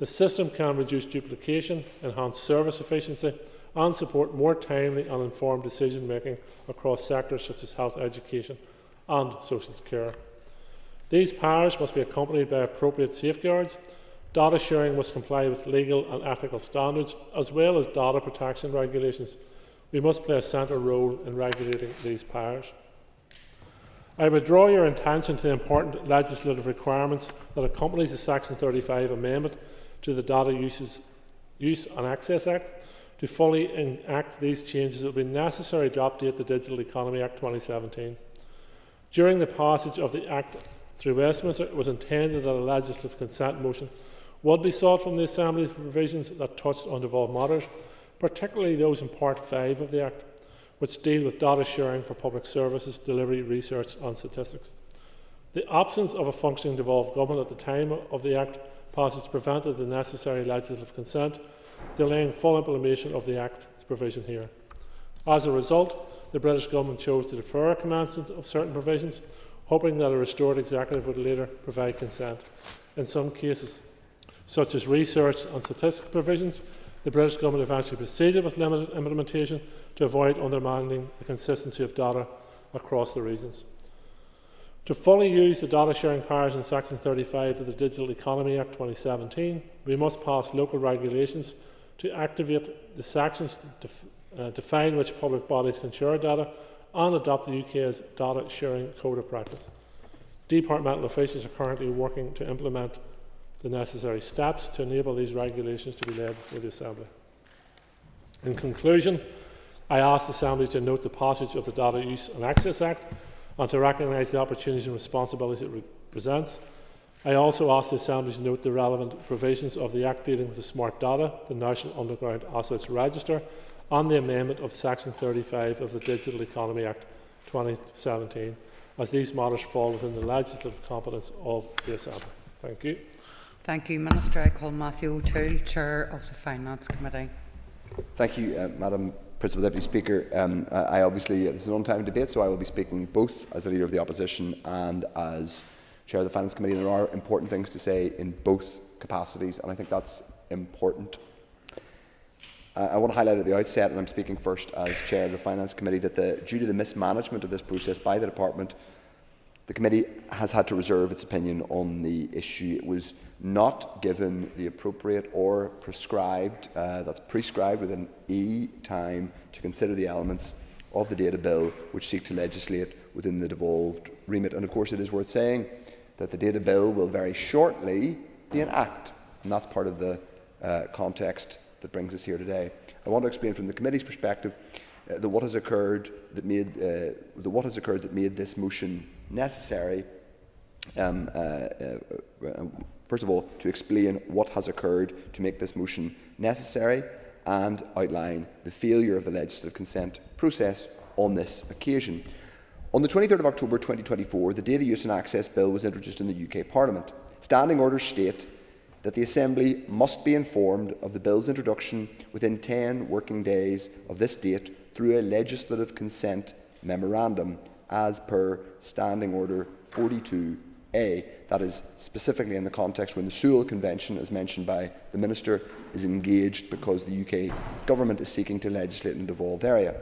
The system can reduce duplication, enhance service efficiency and support more timely and informed decision making across sectors such as health, education and social care. These powers must be accompanied by appropriate safeguards. Data sharing must comply with legal and ethical standards as well as data protection regulations. We must play a central role in regulating these powers. I would draw your attention to the important legislative requirements that accompanies the Section 35 amendment to the Data Use and Access Act. To fully enact these changes, it will be necessary to update the Digital Economy Act 2017. During the passage of the Act through Westminster, it was intended that a legislative consent motion would be sought from the Assembly for provisions that touched on devolved matters, particularly those in Part 5 of the Act, which deal with data sharing for public services, delivery, research and statistics. The absence of a functioning devolved government at the time of the Act passage prevented the necessary legislative consent, delaying full implementation of the Act's provision here. As a result, the British Government chose to defer commencement of certain provisions, hoping that a restored executive would later provide consent. In some cases, such as research and statistics provisions, the British Government eventually proceeded with limited implementation to avoid undermining the consistency of data across the regions. To fully use the data sharing powers in Section 35 of the Digital Economy Act 2017, we must pass local regulations to activate the sections define which public bodies can share data and adopt the UK's data sharing code of practice. Departmental officials are currently working to implement the necessary steps to enable these regulations to be laid before the Assembly. In conclusion, I ask the Assembly to note the passage of the Data Use and Access Act and to recognise the opportunities and responsibilities it represents. I also ask the Assembly to note the relevant provisions of the Act dealing with the smart data, the National Underground Assets Register and the amendment of Section 35 of the Digital Economy Act 2017, as these matters fall within the legislative competence of the Assembly. Thank you. Thank you, Minister. I call Matthew O'Toole, Chair of the Finance Committee. Thank you, Madam Principal Deputy Speaker. I obviously, this is an on-time debate, so I will be speaking both as the Leader of the Opposition and as Chair of the Finance Committee. And there are important things to say in both capacities, and I think that's important. I want to highlight at the outset, and I'm speaking first as Chair of the Finance Committee, that due to the mismanagement of this process by the Department, the Committee has had to reserve its opinion on the issue. It was not given the appropriate or prescribed, that's prescribed within time to consider the elements of the data bill which seek to legislate within the devolved remit. And of course it is worth saying that the data bill will very shortly be an act, and that's part of the context that brings us here today. I want to explain from the Committee's perspective that what has occurred that made this motion necessary. First of all, to explain what has occurred to make this motion necessary and outline the failure of the legislative consent process on this occasion. On the 23rd of October 2024, the Data Use and Access Bill was introduced in the UK Parliament. Standing orders state that the Assembly must be informed of the Bill's introduction within 10 working days of this date through a legislative consent memorandum as per Standing Order 42A. That is specifically in the context when the Sewell Convention, as mentioned by the Minister, is engaged because the UK Government is seeking to legislate in a devolved area.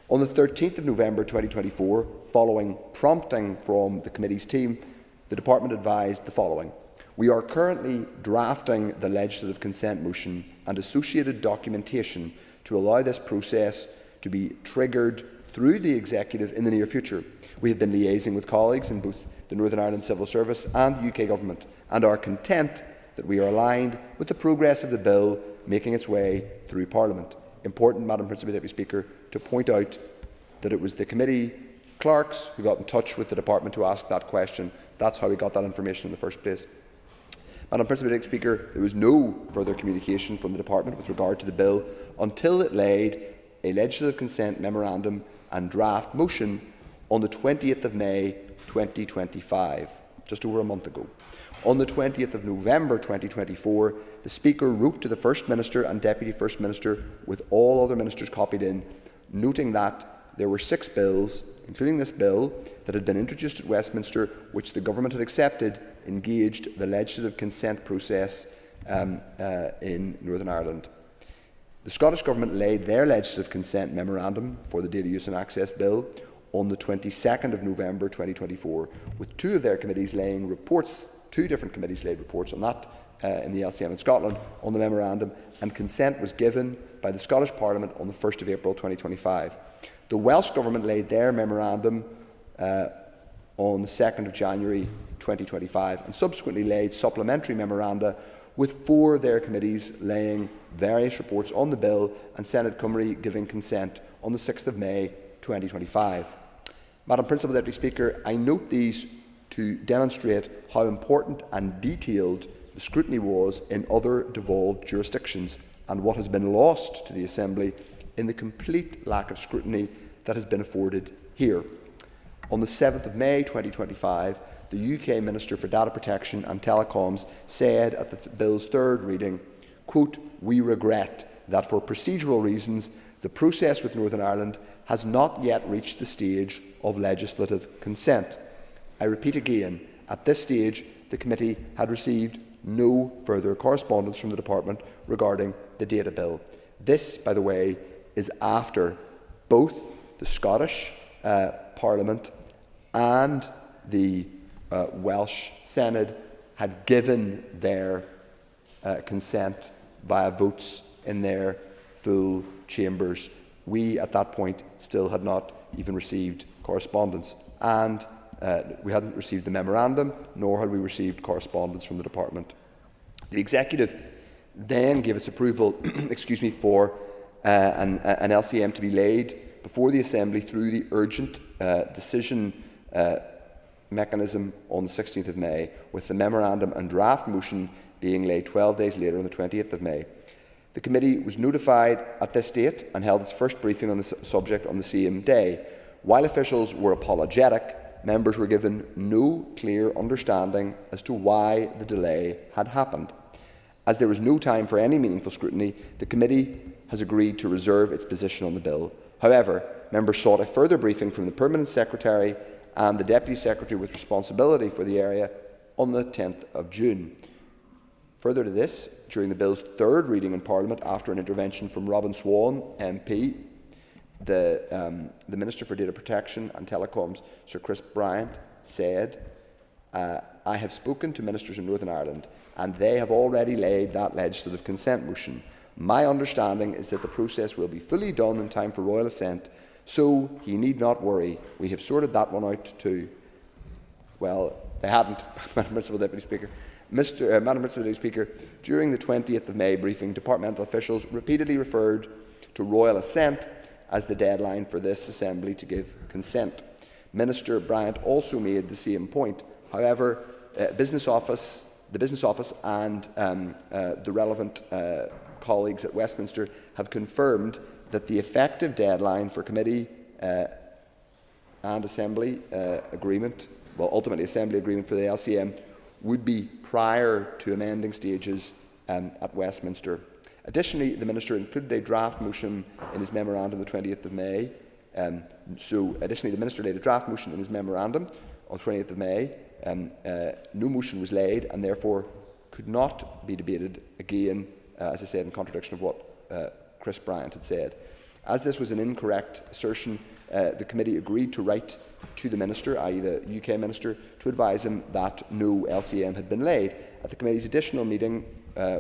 On the 13th of November 2024, following prompting from the Committee's team, the Department advised the following. We are currently drafting the legislative consent motion and associated documentation to allow this process to be triggered through the Executive in the near future. We have been liaising with colleagues in both the Northern Ireland Civil Service and the UK Government and are content that we are aligned with the progress of the bill making its way through Parliament. Important, Madam Principal Deputy Speaker, to point out that it was the committee clerks who got in touch with the Department to ask that question. That's how we got that information in the first place. Madam Principal Deputy Speaker, there was no further communication from the Department with regard to the bill until it laid a legislative consent memorandum and draft motion on the 20th of May 2025, just over a month ago. On the 20th of November 2024, the Speaker wrote to the First Minister and Deputy First Minister, with all other ministers copied in, noting that there were 6 bills, including this bill, that had been introduced at Westminster, which the Government had accepted, engaged the legislative consent process in Northern Ireland. The Scottish Government laid their legislative consent memorandum for the Data Use and Access Bill on the 22nd of November 2024, with 2 of their committees laying reports, 2 different committees laid reports on that in the LCM in Scotland on the memorandum, and consent was given by the Scottish Parliament on the 1st of April 2025. The Welsh Government laid their memorandum on the 2nd of January 2025 and subsequently laid supplementary memoranda, with 4 of their committees laying various reports on the bill and Senate Cymru giving consent on the 6th of May 2025. Madam Principal Deputy Speaker, I note these to demonstrate how important and detailed the scrutiny was in other devolved jurisdictions and what has been lost to the Assembly in the complete lack of scrutiny that has been afforded here. On the 7th of May 2025, the UK Minister for Data Protection and Telecoms said at the Bill's third reading, quote, "We regret that for procedural reasons the process with Northern Ireland has not yet reached the stage of legislative consent." I repeat again, at this stage the committee had received no further correspondence from the Department regarding the data bill. This, by the way, is after both the Scottish Parliament and the Welsh Senate had given their consent via votes in their full chambers. We, at that point, still had not even received correspondence, and we hadn't received the memorandum, nor had we received correspondence from the Department. The Executive then gave its approval for an LCM to be laid before the Assembly through the urgent decision mechanism on the 16th of May, with the memorandum and draft motion being laid 12 days later on the 20th of May. The committee was notified at this date and held its first briefing on the subject on the same day. While officials were apologetic, members were given no clear understanding as to why the delay had happened. As there was no time for any meaningful scrutiny, the committee has agreed to reserve its position on the bill. However, members sought a further briefing from the Permanent Secretary and the Deputy Secretary with responsibility for the area on the 10th of June. Further to this, during the bill's third reading in Parliament after an intervention from Robin Swan MP, the Minister for Data Protection and Telecoms, Sir Chris Bryant, said, "I have spoken to ministers in Northern Ireland and they have already laid that legislative consent motion. My understanding is that the process will be fully done in time for royal assent, so he need not worry. We have sorted that one out too." Well, they hadn't, Madam Principal Deputy Speaker. Madam Principal Deputy Speaker, during the 20th of May briefing, departmental officials repeatedly referred to royal assent as the deadline for this Assembly to give consent. Minister Bryant also made the same point. However, the Business Office and the relevant colleagues at Westminster have confirmed that the effective deadline for committee and Assembly agreement, well, ultimately Assembly agreement for the LCM, would be prior to amending stages at Westminster. Additionally, the Minister included a draft motion in his memorandum on the 20th of May. Additionally, the Minister laid a draft motion in his memorandum on the 20th of May. No motion was laid and therefore could not be debated again, as I said, in contradiction of what Chris Bryant had said. As this was an incorrect assertion, the committee agreed to write to the Minister, i.e. the UK Minister, to advise him that no LCM had been laid. At the committee's additional meeting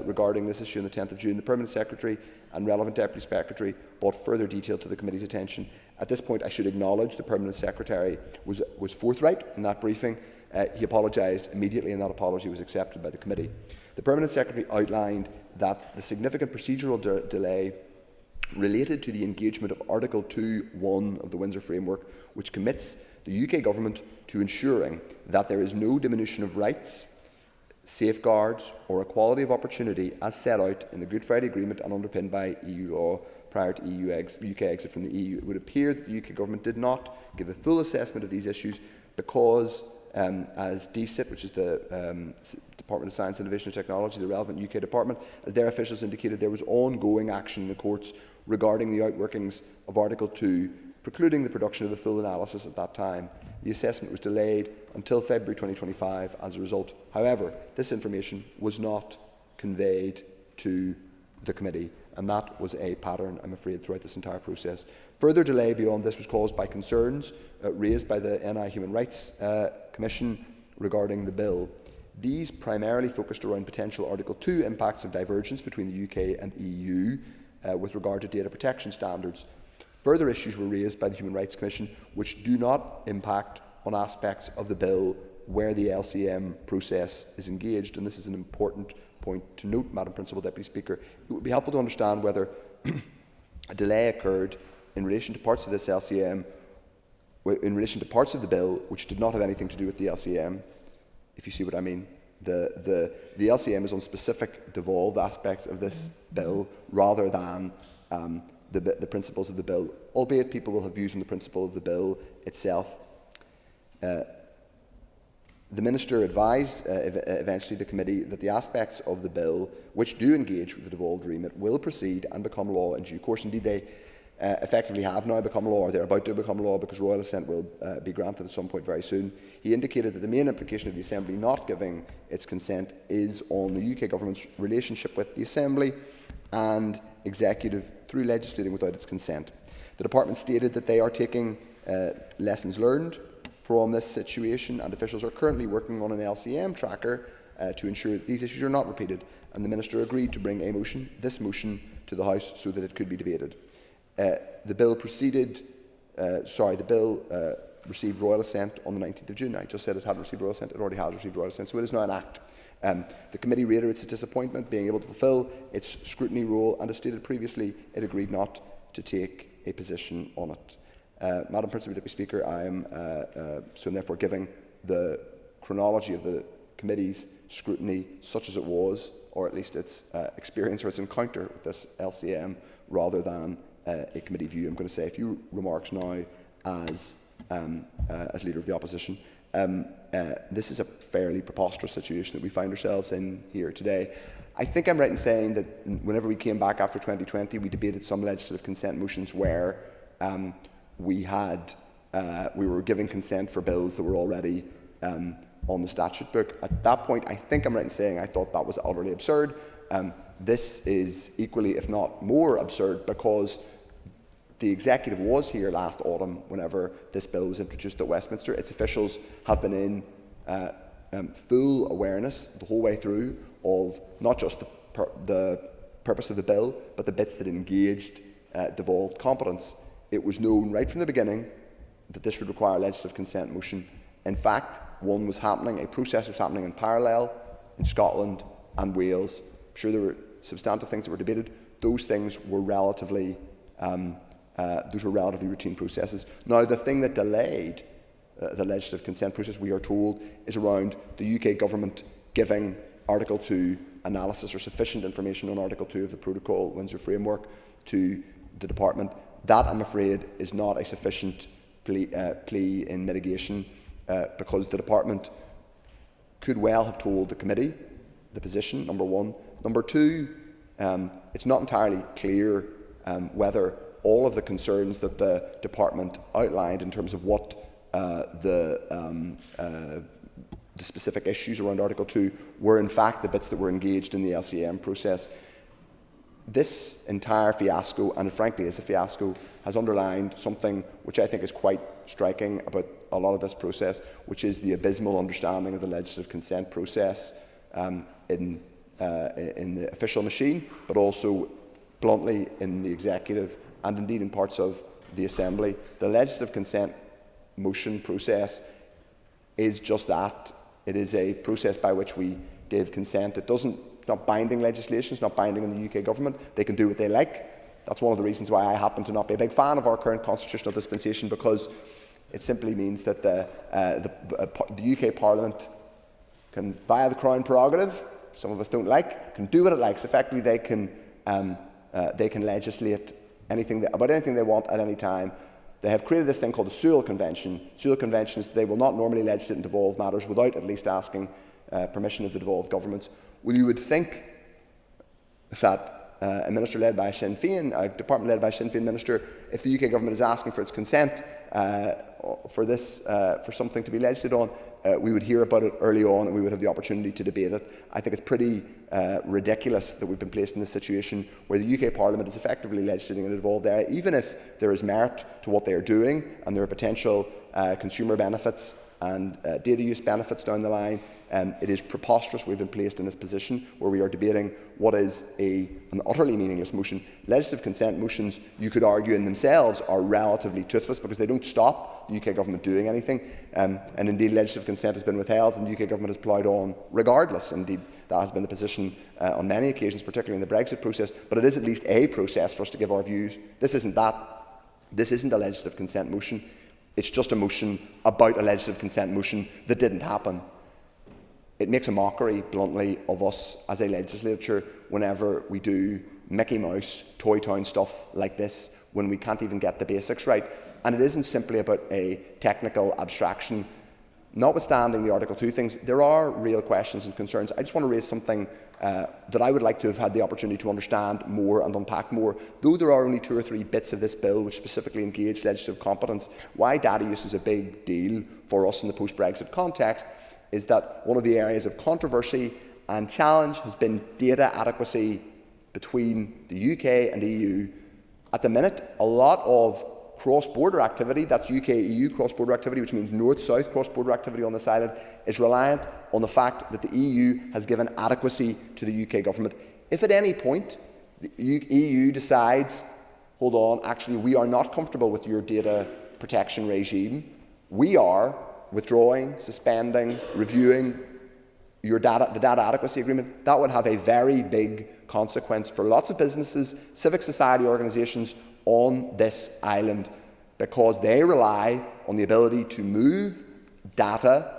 regarding this issue on the 10th of June, the Permanent Secretary and relevant Deputy Secretary brought further detail to the committee's attention. At this point, I should acknowledge the Permanent Secretary was forthright in that briefing. He apologised immediately and that apology was accepted by the committee. The Permanent Secretary outlined that the significant procedural delay related to the engagement of Article 2(1) of the Windsor Framework, which commits the UK Government to ensuring that there is no diminution of rights, safeguards or equality of opportunity as set out in the Good Friday Agreement and underpinned by EU law prior to UK exit from the EU. It would appear that the UK Government did not give a full assessment of these issues because, as DCIT, which is the Department of Science, Innovation and Technology, the relevant UK department, as their officials indicated, there was ongoing action in the courts regarding the outworkings of Article 2, precluding the production of a full analysis at that time. The assessment was delayed until February 2025 as a result. However, this information was not conveyed to the committee, and that was a pattern, I'm afraid, throughout this entire process. Further delay beyond this was caused by concerns raised by the NI Human Rights Commission regarding the bill. These primarily focused around potential Article 2 impacts of divergence between the UK and EU with regard to data protection standards. Further issues were raised by the Human Rights Commission which do not impact on aspects of the bill where the LCM process is engaged, and this is an important point to note, Madam Principal Deputy Speaker. It would be helpful to understand whether a delay occurred in relation to parts of this LCM, in relation to parts of the bill which did not have anything to do with the LCM, if you see what I mean. The LCM is on specific devolved aspects of this bill rather than the principles of the bill, albeit people will have views on the principle of the bill itself. The Minister advised eventually the committee that the aspects of the bill which do engage with the devolved remit will proceed and become law in due course. Indeed, they effectively have now become law, or they're about to become law, because royal assent will be granted at some point very soon. He indicated that the main implication of the Assembly not giving its consent is on the UK Government's relationship with the Assembly and Executive through legislating without its consent. The Department stated that they are taking lessons learned from this situation, and officials are currently working on an LCM tracker to ensure that these issues are not repeated, and the Minister agreed to bring this motion to the House so that it could be debated. The bill received royal assent on the 19th of June. I just said it hadn't received royal assent, it already has received royal assent, so it is now an act. The committee reiterates its disappointment being able to fulfil its scrutiny role, and as stated previously, it agreed not to take a position on it. Madam Principal Deputy Speaker, I am so therefore giving the chronology of the committee's scrutiny such as it was, or at least its experience or its encounter with this LCM, rather than a committee view. I'm going to say a few remarks now as Leader of the Opposition. This is a fairly preposterous situation that we find ourselves in here today. I think I'm right in saying that whenever we came back after 2020, we debated some legislative consent motions where we were giving consent for bills that were already on the statute book. At that point, I think I'm right in saying I thought that was utterly absurd. This is equally, if not more, absurd because the Executive was here last autumn whenever this bill was introduced at Westminster. Its officials have been in full awareness the whole way through of not just the purpose of the bill, but the bits that engaged devolved competence. It was known right from the beginning that this would require a legislative consent motion. In fact, a process was happening in parallel in Scotland and Wales. I'm sure there were substantive things that were debated. Those things were relatively routine processes. Now, the thing that delayed the legislative consent process, we are told, is around the UK Government giving Article 2 analysis or sufficient information on Article 2 of the Protocol, Windsor Framework, to the Department. That, I'm afraid, is not a sufficient plea in mitigation because the Department could well have told the committee the position, number one. Number two, it's not entirely clear whether all of the concerns that the Department outlined in terms of what the specific issues around Article 2 were in fact the bits that were engaged in the LCM process. This entire fiasco, and it frankly is a fiasco, has underlined something which I think is quite striking about a lot of this process, which is the abysmal understanding of the legislative consent process in the official machine, but also bluntly in the Executive and indeed in parts of the Assembly. The legislative consent motion process is just that. It is a process by which we give consent. It's not binding legislation, it's not binding on the UK Government. They can do what they like. That's one of the reasons why I happen to not be a big fan of our current constitutional dispensation, because it simply means that the UK Parliament can, via the Crown prerogative, some of us don't like, can do what it likes. Effectively, they can legislate about anything they want at any time. They have created this thing called the Sewell Convention. Sewell Convention is that they will not normally legislate in devolved matters without at least asking permission of the devolved governments. Well, you would think that a minister led by Sinn Féin, a department led by Sinn Féin minister, if the UK Government is asking for its consent for something to be legislated on, we would hear about it early on and we would have the opportunity to debate it. I think it's pretty ridiculous that we've been placed in this situation where the UK Parliament is effectively legislating in a devolved area, even if there is merit to what they are doing and there are potential consumer benefits and data use benefits down the line. It is preposterous we've been placed in this position where we are debating what is an utterly meaningless motion. Legislative consent motions, you could argue in themselves, are relatively toothless because they don't stop the UK Government doing anything. And indeed, legislative consent has been withheld and the UK Government has ploughed on regardless. Indeed, that has been the position on many occasions, particularly in the Brexit process. But it is at least a process for us to give our views. This isn't that. This isn't a legislative consent motion. It's just a motion about a legislative consent motion that didn't happen. it makes a mockery, bluntly, of us as a legislature whenever we do Mickey Mouse, Toy Town stuff like this, when we can't even get the basics right. And it isn't simply about a technical abstraction. Notwithstanding the Article 2 things, there are real questions and concerns. I just want to raise something that I would like to have had the opportunity to understand more and unpack more. Though there are only 2 or 3 bits of this bill which specifically engage legislative competence, why data use is a big deal for us in the post-Brexit context is that one of the areas of controversy and challenge has been data adequacy between the UK and EU. At the minute, a lot of cross-border activity, that's UK-EU cross-border activity, which means north-south cross-border activity on this island, is reliant on the fact that the EU has given adequacy to the UK government. If at any point the EU decides, hold on, actually we are not comfortable with your data protection regime, we are withdrawing, suspending, reviewing the data adequacy agreement, that would have a very big consequence for lots of businesses, civic society organisations on this island, because they rely on the ability to move data,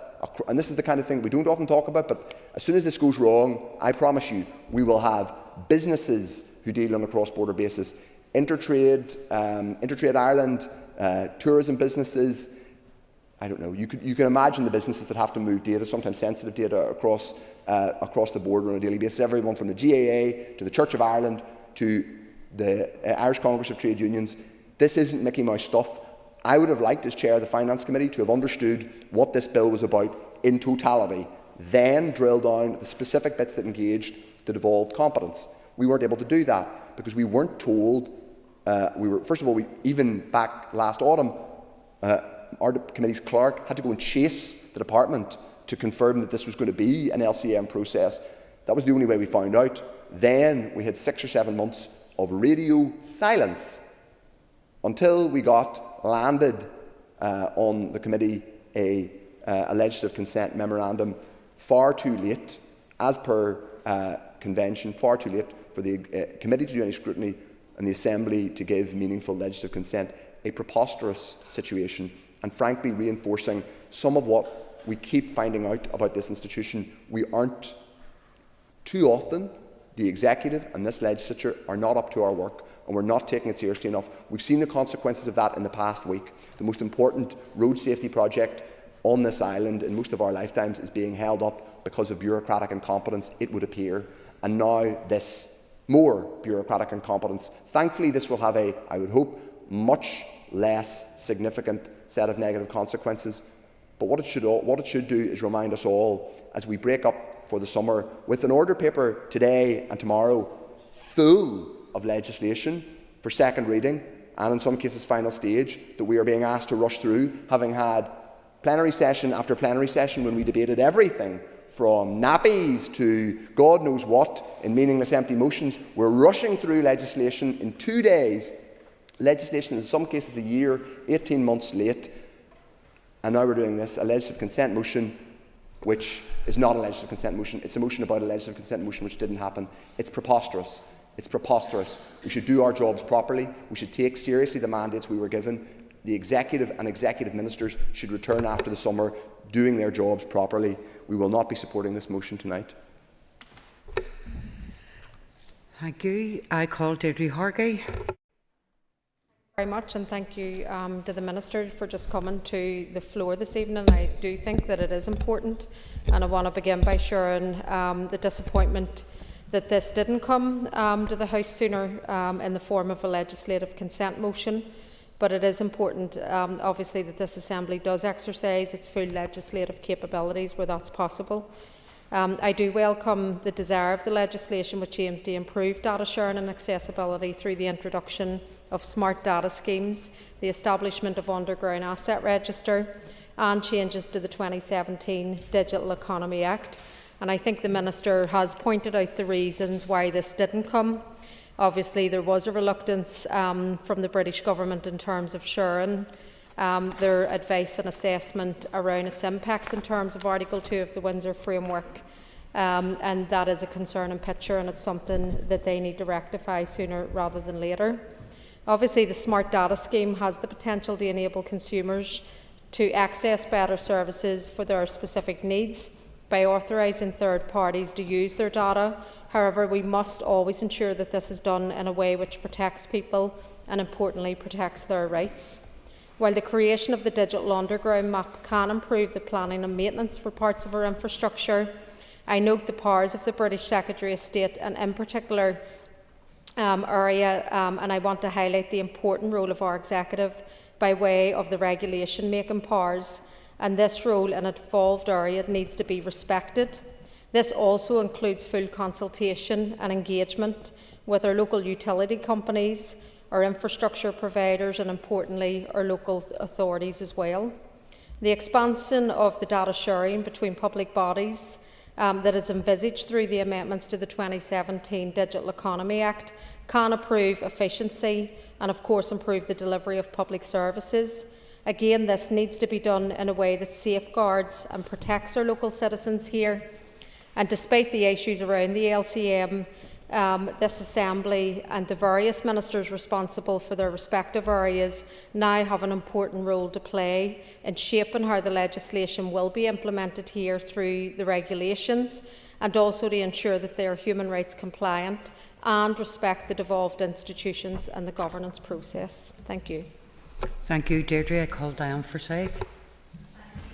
and this is the kind of thing we don't often talk about, but as soon as this goes wrong, I promise you, we will have businesses who deal on a cross-border basis, Intertrade Ireland, tourism businesses. I don't know, you can imagine the businesses that have to move data, sometimes sensitive data, across the border on a daily basis, everyone from the GAA to the Church of Ireland to the Irish Congress of Trade Unions. This isn't Mickey Mouse stuff. I would have liked, as Chair of the Finance Committee, to have understood what this bill was about in totality, then drill down the specific bits that engaged the devolved competence. We weren't able to do that because we weren't told. First of all, even back last autumn, our committee's clerk had to go and chase the department to confirm that this was going to be an LCM process. That was the only way we found out. Then we had 6 or 7 months of radio silence until we got landed on the committee a legislative consent memorandum far too late, as per convention, far too late for the committee to do any scrutiny and the Assembly to give meaningful legislative consent. A preposterous situation, and frankly reinforcing some of what we keep finding out about this institution. We aren't, too often, the executive and this legislature are not up to our work, and we're not taking it seriously enough. We've seen the consequences of that in the past week. The most important road safety project on this island in most of our lifetimes is being held up because of bureaucratic incompetence, it would appear, and now this more bureaucratic incompetence. Thankfully, this will have a, I would hope, much less significant set of negative consequences. But what it should do is remind us all, as we break up for the summer, with an order paper today and tomorrow full of legislation for second reading, and in some cases final stage, that we are being asked to rush through, having had plenary session after plenary session when we debated everything from nappies to God knows what in meaningless empty motions. We're rushing through legislation in 2 days, legislation in some cases a year, 18 months late, and now we're doing this, a legislative consent motion, which is not a legislative consent motion. It's a motion about a legislative consent motion which didn't happen. It's preposterous. It's preposterous. We should do our jobs properly. We should take seriously the mandates we were given. The executive and executive ministers should return after the summer doing their jobs properly. We will not be supporting this motion tonight. Thank you. I call Deirdre Hargey. Very much, and thank you to the Minister for just coming to the floor this evening. I do think that it is important, and I want to begin by sharing the disappointment that this didn't come to the House sooner in the form of a legislative consent motion. But it is important, obviously, that this Assembly does exercise its full legislative capabilities where that's possible. I do welcome the desire of the legislation which aims to improve data sharing and accessibility through the introduction of smart data schemes, the establishment of underground asset register, and changes to the 2017 Digital Economy Act. And I think the Minister has pointed out the reasons why this didn't come. Obviously, there was a reluctance from the British Government in terms of sharing their advice and assessment around its impacts in terms of Article 2 of the Windsor Framework. And that is a concerning picture, and it's something that they need to rectify sooner rather than later. Obviously, the Smart Data Scheme has the potential to enable consumers to access better services for their specific needs, by authorising third parties to use their data. However, we must always ensure that this is done in a way which protects people and, importantly, protects their rights. While the creation of the digital underground map can improve the planning and maintenance for parts of our infrastructure, I note the powers of the British Secretary of State and in particular area, and I want to highlight the important role of our executive by way of the regulation-making powers, and this role in a devolved area needs to be respected. This also includes full consultation and engagement with our local utility companies, our infrastructure providers and, importantly, our local authorities as well. The expansion of the data sharing between public bodies that is envisaged through the amendments to the 2017 Digital Economy Act can improve efficiency and, of course, improve the delivery of public services. Again, this needs to be done in a way that safeguards and protects our local citizens here. And despite the issues around the LCM, this Assembly and the various ministers responsible for their respective areas now have an important role to play in shaping how the legislation will be implemented here through the regulations, and also to ensure that they are human rights compliant and respect the devolved institutions and the governance process. Thank you. Thank you, Deirdre. I call Diane Forsyth.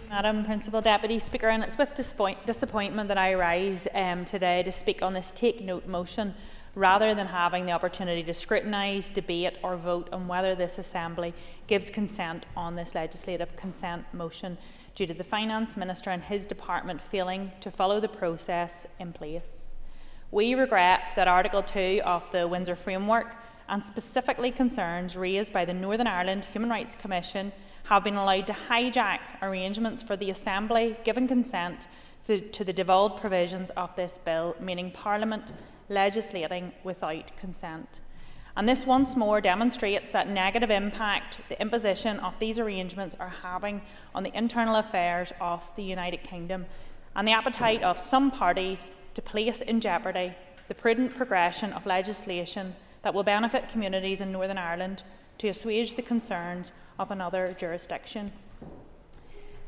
Madam Principal Deputy Speaker, and it's with disappointment that I rise today to speak on this take note motion rather than having the opportunity to scrutinise, debate or vote on whether this Assembly gives consent on this legislative consent motion due to the Finance Minister and his department failing to follow the process in place. We regret that Article 2 of the Windsor Framework and specifically concerns raised by the Northern Ireland Human Rights Commission have been allowed to hijack arrangements for the Assembly giving consent to the devolved provisions of this bill, meaning Parliament legislating without consent. And this once more demonstrates that negative impact the imposition of these arrangements are having on the internal affairs of the United Kingdom and the appetite of some parties to place in jeopardy the prudent progression of legislation that will benefit communities in Northern Ireland to assuage the concerns of another jurisdiction.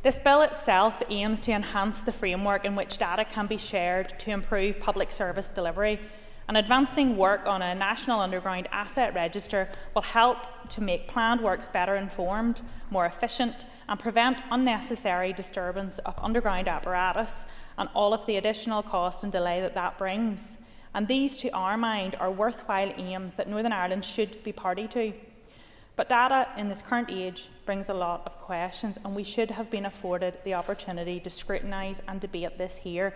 This bill itself aims to enhance the framework in which data can be shared to improve public service delivery, and advancing work on a national underground asset register will help to make planned works better informed, more efficient and prevent unnecessary disturbance of underground apparatus and all of the additional cost and delay that brings. And these, to our mind, are worthwhile aims that Northern Ireland should be party to. But data in this current age brings a lot of questions, and we should have been afforded the opportunity to scrutinise and debate this here.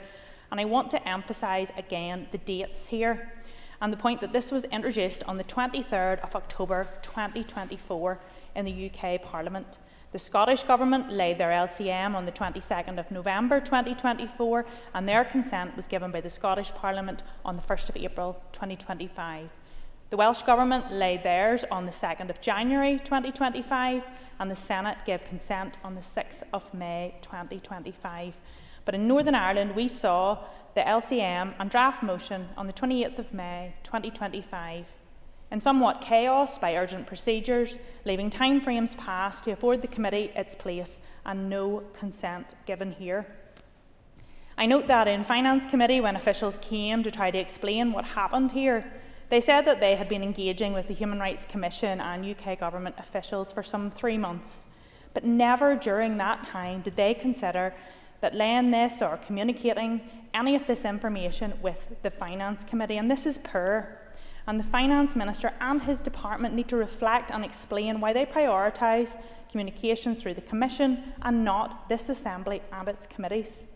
And I want to emphasise again the dates here and the point that this was introduced on the 23rd of October 2024 in the UK Parliament. The Scottish Government laid their LCM on the 22nd of November 2024, and their consent was given by the Scottish Parliament on the 1st of April 2025. The Welsh Government laid theirs on the 2nd of January 2025, and the Senate gave consent on the 6th of May 2025. But in Northern Ireland, we saw the LCM and draft motion on the 28th of May 2025. In somewhat chaos by urgent procedures, leaving timeframes past to afford the committee its place and no consent given here. I note that in Finance Committee, when officials came to try to explain what happened here, they said that they had been engaging with the Human Rights Commission and UK Government officials for some 3 months, but never during that time did they consider that laying this or communicating any of this information with the Finance Committee, and this is poor. And the Finance Minister and his department need to reflect and explain why they prioritise communications through the Commission and not this Assembly and its committees.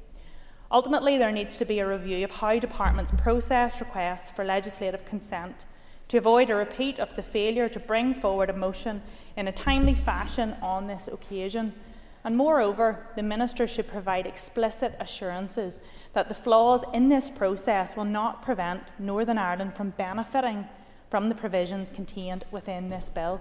Ultimately, there needs to be a review of how departments process requests for legislative consent to avoid a repeat of the failure to bring forward a motion in a timely fashion on this occasion. And moreover, the Minister should provide explicit assurances that the flaws in this process will not prevent Northern Ireland from benefiting from the provisions contained within this bill.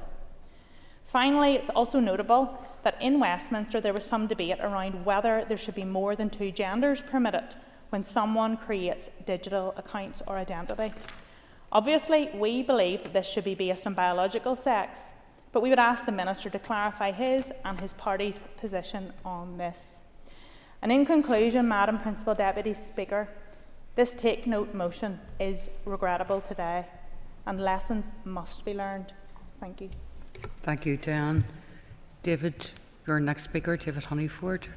Finally, it's also notable that in Westminster there was some debate around whether there should be more than 2 genders permitted when someone creates digital accounts or identity. Obviously, we believe that this should be based on biological sex, but we would ask the Minister to clarify his and his party's position on this. And in conclusion, Madam Principal Deputy Speaker, this take note motion is regrettable today and lessons must be learned. Thank you. Thank you, Diane. David, your next speaker, David Honeyford.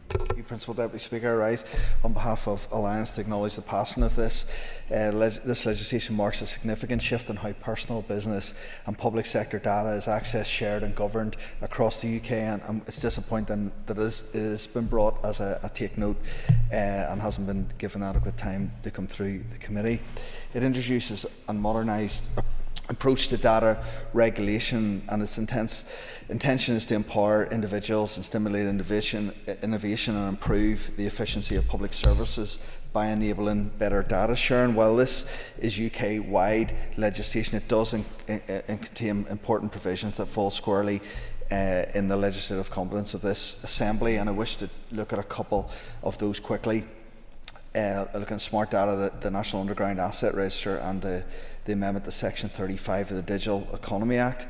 Thank you, Principal Deputy Speaker. I rise on behalf of Alliance to acknowledge the passing of this. This legislation marks a significant shift in how personal, business and public sector data is accessed, shared and governed across the UK, and it's disappointing that it has been brought as a take note and hasn't been given adequate time to come through the committee. It introduces a modernised approach to data regulation, and its intention is to empower individuals and stimulate innovation and improve the efficiency of public services by enabling better data sharing. While this is UK-wide legislation, it does contain important provisions that fall squarely in the legislative competence of this Assembly, and I wish to look at a couple of those quickly. Looking at smart data, the National Underground Asset Register, and the amendment to Section 35 of the Digital Economy Act.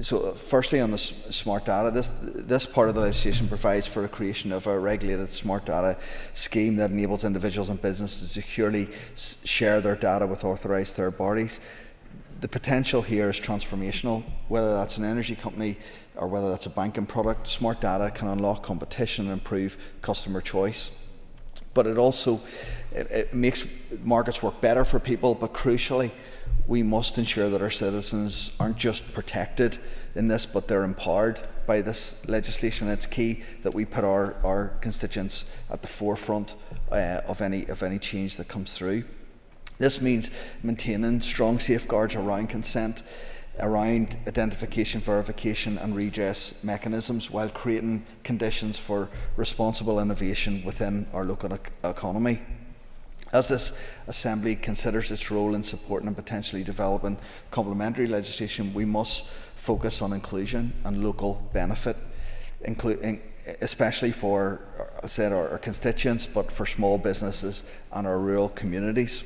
So firstly, on the smart data, this part of the legislation provides for the creation of a regulated smart data scheme that enables individuals and businesses to securely share their data with authorised third parties. The potential here is transformational. Whether that's an energy company or whether that's a banking product, smart data can unlock competition and improve customer choice. But it also makes markets work better for people, but crucially, we must ensure that our citizens aren't just protected in this, but they're empowered by this legislation. It's key that we put our constituents at the forefront of any change that comes through. This means maintaining strong safeguards around consent, around identification, verification and redress mechanisms, while creating conditions for responsible innovation within our local economy. As this Assembly considers its role in supporting and potentially developing complementary legislation, we must focus on inclusion and local benefit, including especially for, as I said, our constituents, but for small businesses and our rural communities.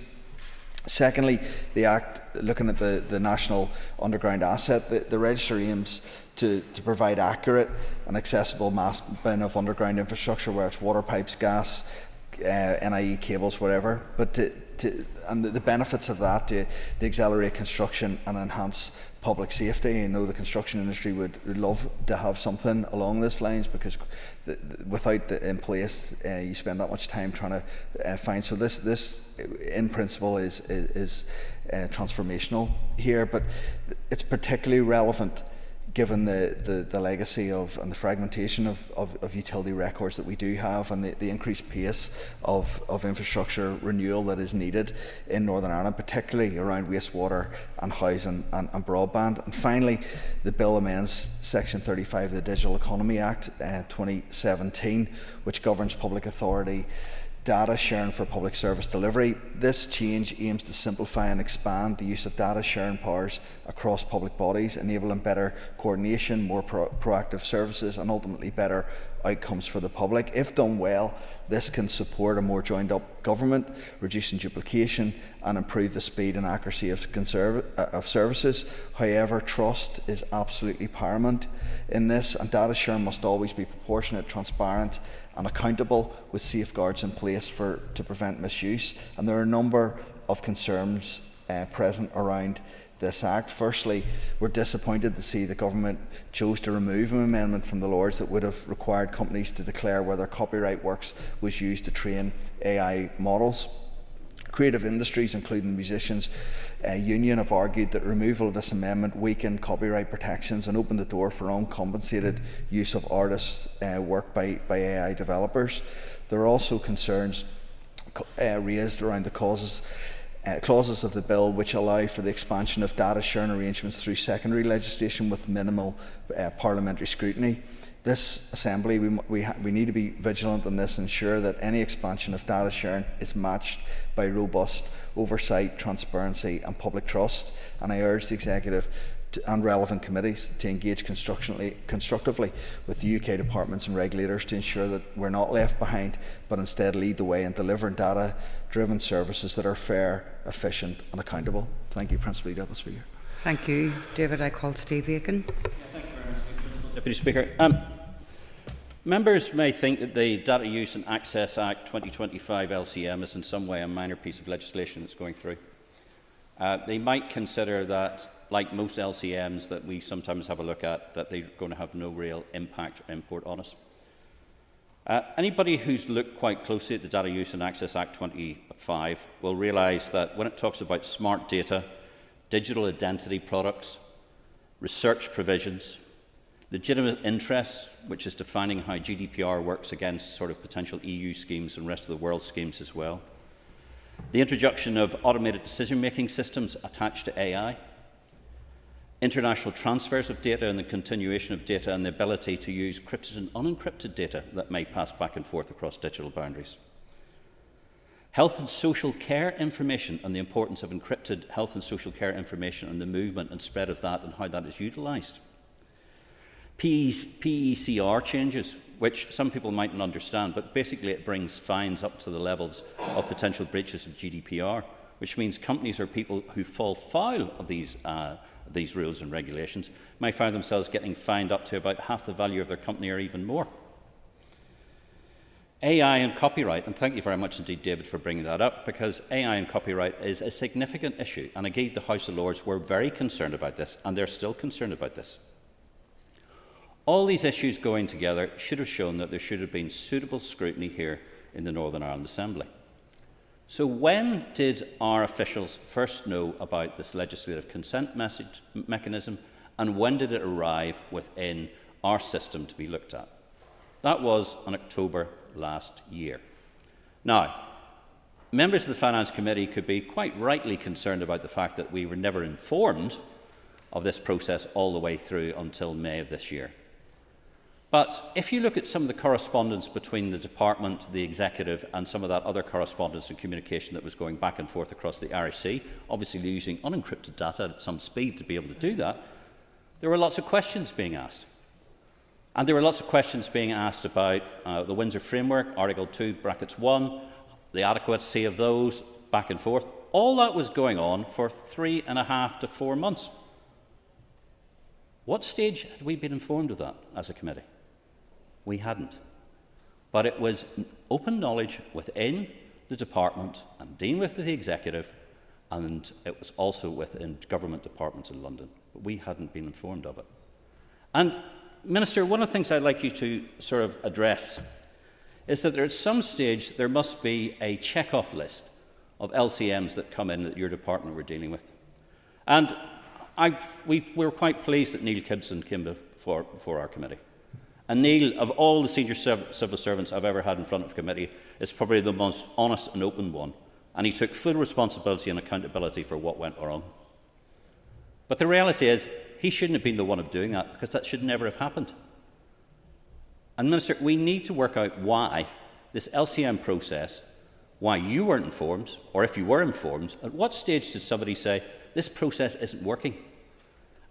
Secondly, the Act, looking at the National Underground Asset, the Register aims to provide accurate and accessible mapping of underground infrastructure, whether it's water pipes, gas, NIE cables, whatever. But and the benefits of that to accelerate construction and enhance public safety. I know the construction industry would love to have something along these lines, because without it in place, you spend that much time trying to find. So this in principle is transformational here, but it's particularly relevant given the legacy of and the fragmentation of utility records that we do have, and the increased pace of infrastructure renewal that is needed in Northern Ireland, particularly around wastewater and housing and broadband. And finally, the bill amends Section 35 of the Digital Economy Act 2017, which governs public authority data sharing for public service delivery. This change aims to simplify and expand the use of data sharing powers across public bodies, enabling better coordination, more proactive services, and ultimately better outcomes for the public. If done well, this can support a more joined up government, reducing duplication and improve the speed and accuracy of services. However, trust is absolutely paramount in this, and data sharing must always be proportionate, transparent and accountable, with safeguards in place to prevent misuse. And there are a number of concerns present around this Act. Firstly, we're disappointed to see the government chose to remove an amendment from the Lords that would have required companies to declare whether copyright works was used to train AI models. Creative industries, including the Musicians' Union, have argued that removal of this amendment weakened copyright protections and opened the door for uncompensated use of artists' work by AI developers. There are also concerns raised around the clauses of the bill which allow for the expansion of data sharing arrangements through secondary legislation with minimal parliamentary scrutiny. This Assembly, we need to be vigilant on this, ensure that any expansion of data sharing is matched by robust oversight, transparency and public trust. And I urge the Executive and relevant committees to engage constructively with the UK departments and regulators to ensure that we're not left behind, but instead lead the way in delivering data-driven services that are fair, efficient and accountable. Thank you, Principal Deputy Speaker. Thank you, David. I call Steve Aiken. Deputy Speaker. Members may think that the Data Use and Access Act 2025 LCM is in some way a minor piece of legislation that's going through. They might consider that, like most LCMs that we sometimes have a look at, that they're going to have no real impact or import on us. Anybody who's looked quite closely at the Data Use and Access Act 25 will realise that when it talks about smart data, digital identity products, research provisions, legitimate interests, which is defining how GDPR works against sort of potential EU schemes and rest of the world schemes as well, the introduction of automated decision-making systems attached to AI, international transfers of data and the continuation of data and the ability to use encrypted and unencrypted data that may pass back and forth across digital boundaries. Health and social care information and the importance of encrypted health and social care information and the movement and spread of that and how that is utilised. PECR changes, which some people mightn't understand, but basically it brings fines up to the levels of potential breaches of GDPR, which means companies or people who fall foul of these rules and regulations may find themselves getting fined up to about half the value of their company or even more. AI and copyright, and thank you very much indeed, David, for bringing that up, because AI and copyright is a significant issue, and indeed the House of Lords were very concerned about this, and they're still concerned about this. All these issues going together should have shown that there should have been suitable scrutiny here in the Northern Ireland Assembly. So when did our officials first know about this legislative consent mechanism, and when did it arrive within our system to be looked at? That was in October last year. Now, members of the Finance Committee could be quite rightly concerned about the fact that we were never informed of this process all the way through until May of this year. But if you look at some of the correspondence between the Department, the Executive, and some of that other correspondence and communication that was going back and forth across the Irish Sea, obviously they're using unencrypted data at some speed to be able to do that, there were lots of questions being asked. And there were lots of questions being asked about the Windsor Framework, Article 2, brackets 1, the adequacy of those, back and forth. All that was going on for 3.5 to 4 months. What stage had we been informed of that as a committee? We hadn't. But it was open knowledge within the department and dealing with the executive, and it was also within government departments in London. But we hadn't been informed of it. And, Minister, one of the things I'd like you to sort of address is that at some stage there must be a check-off list of LCMs that come in that your department were dealing with. And we were quite pleased that Neil Gibson came before our committee. And Neil, of all the senior civil servants I've ever had in front of committee, is probably the most honest and open one. And he took full responsibility and accountability for what went wrong. But the reality is, he shouldn't have been the one of doing that, because that should never have happened. And Minister, we need to work out why this LCM process, why you weren't informed, or if you were informed, at what stage did somebody say, this process isn't working?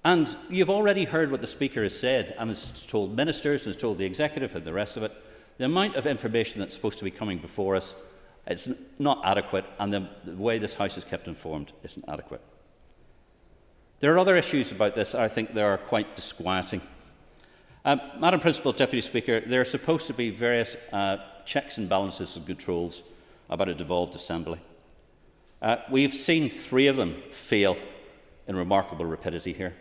And you've already heard what the Speaker has said, and has told ministers, and has told the Executive and the rest of it. The amount of information that's supposed to be coming before us, it's not adequate, and the way this House is kept informed isn't adequate. There are other issues about this I think that are quite disquieting. Madam Principal Deputy Speaker, there are supposed to be various checks and balances and controls about a devolved assembly. We've seen 3 of them fail in remarkable rapidity here.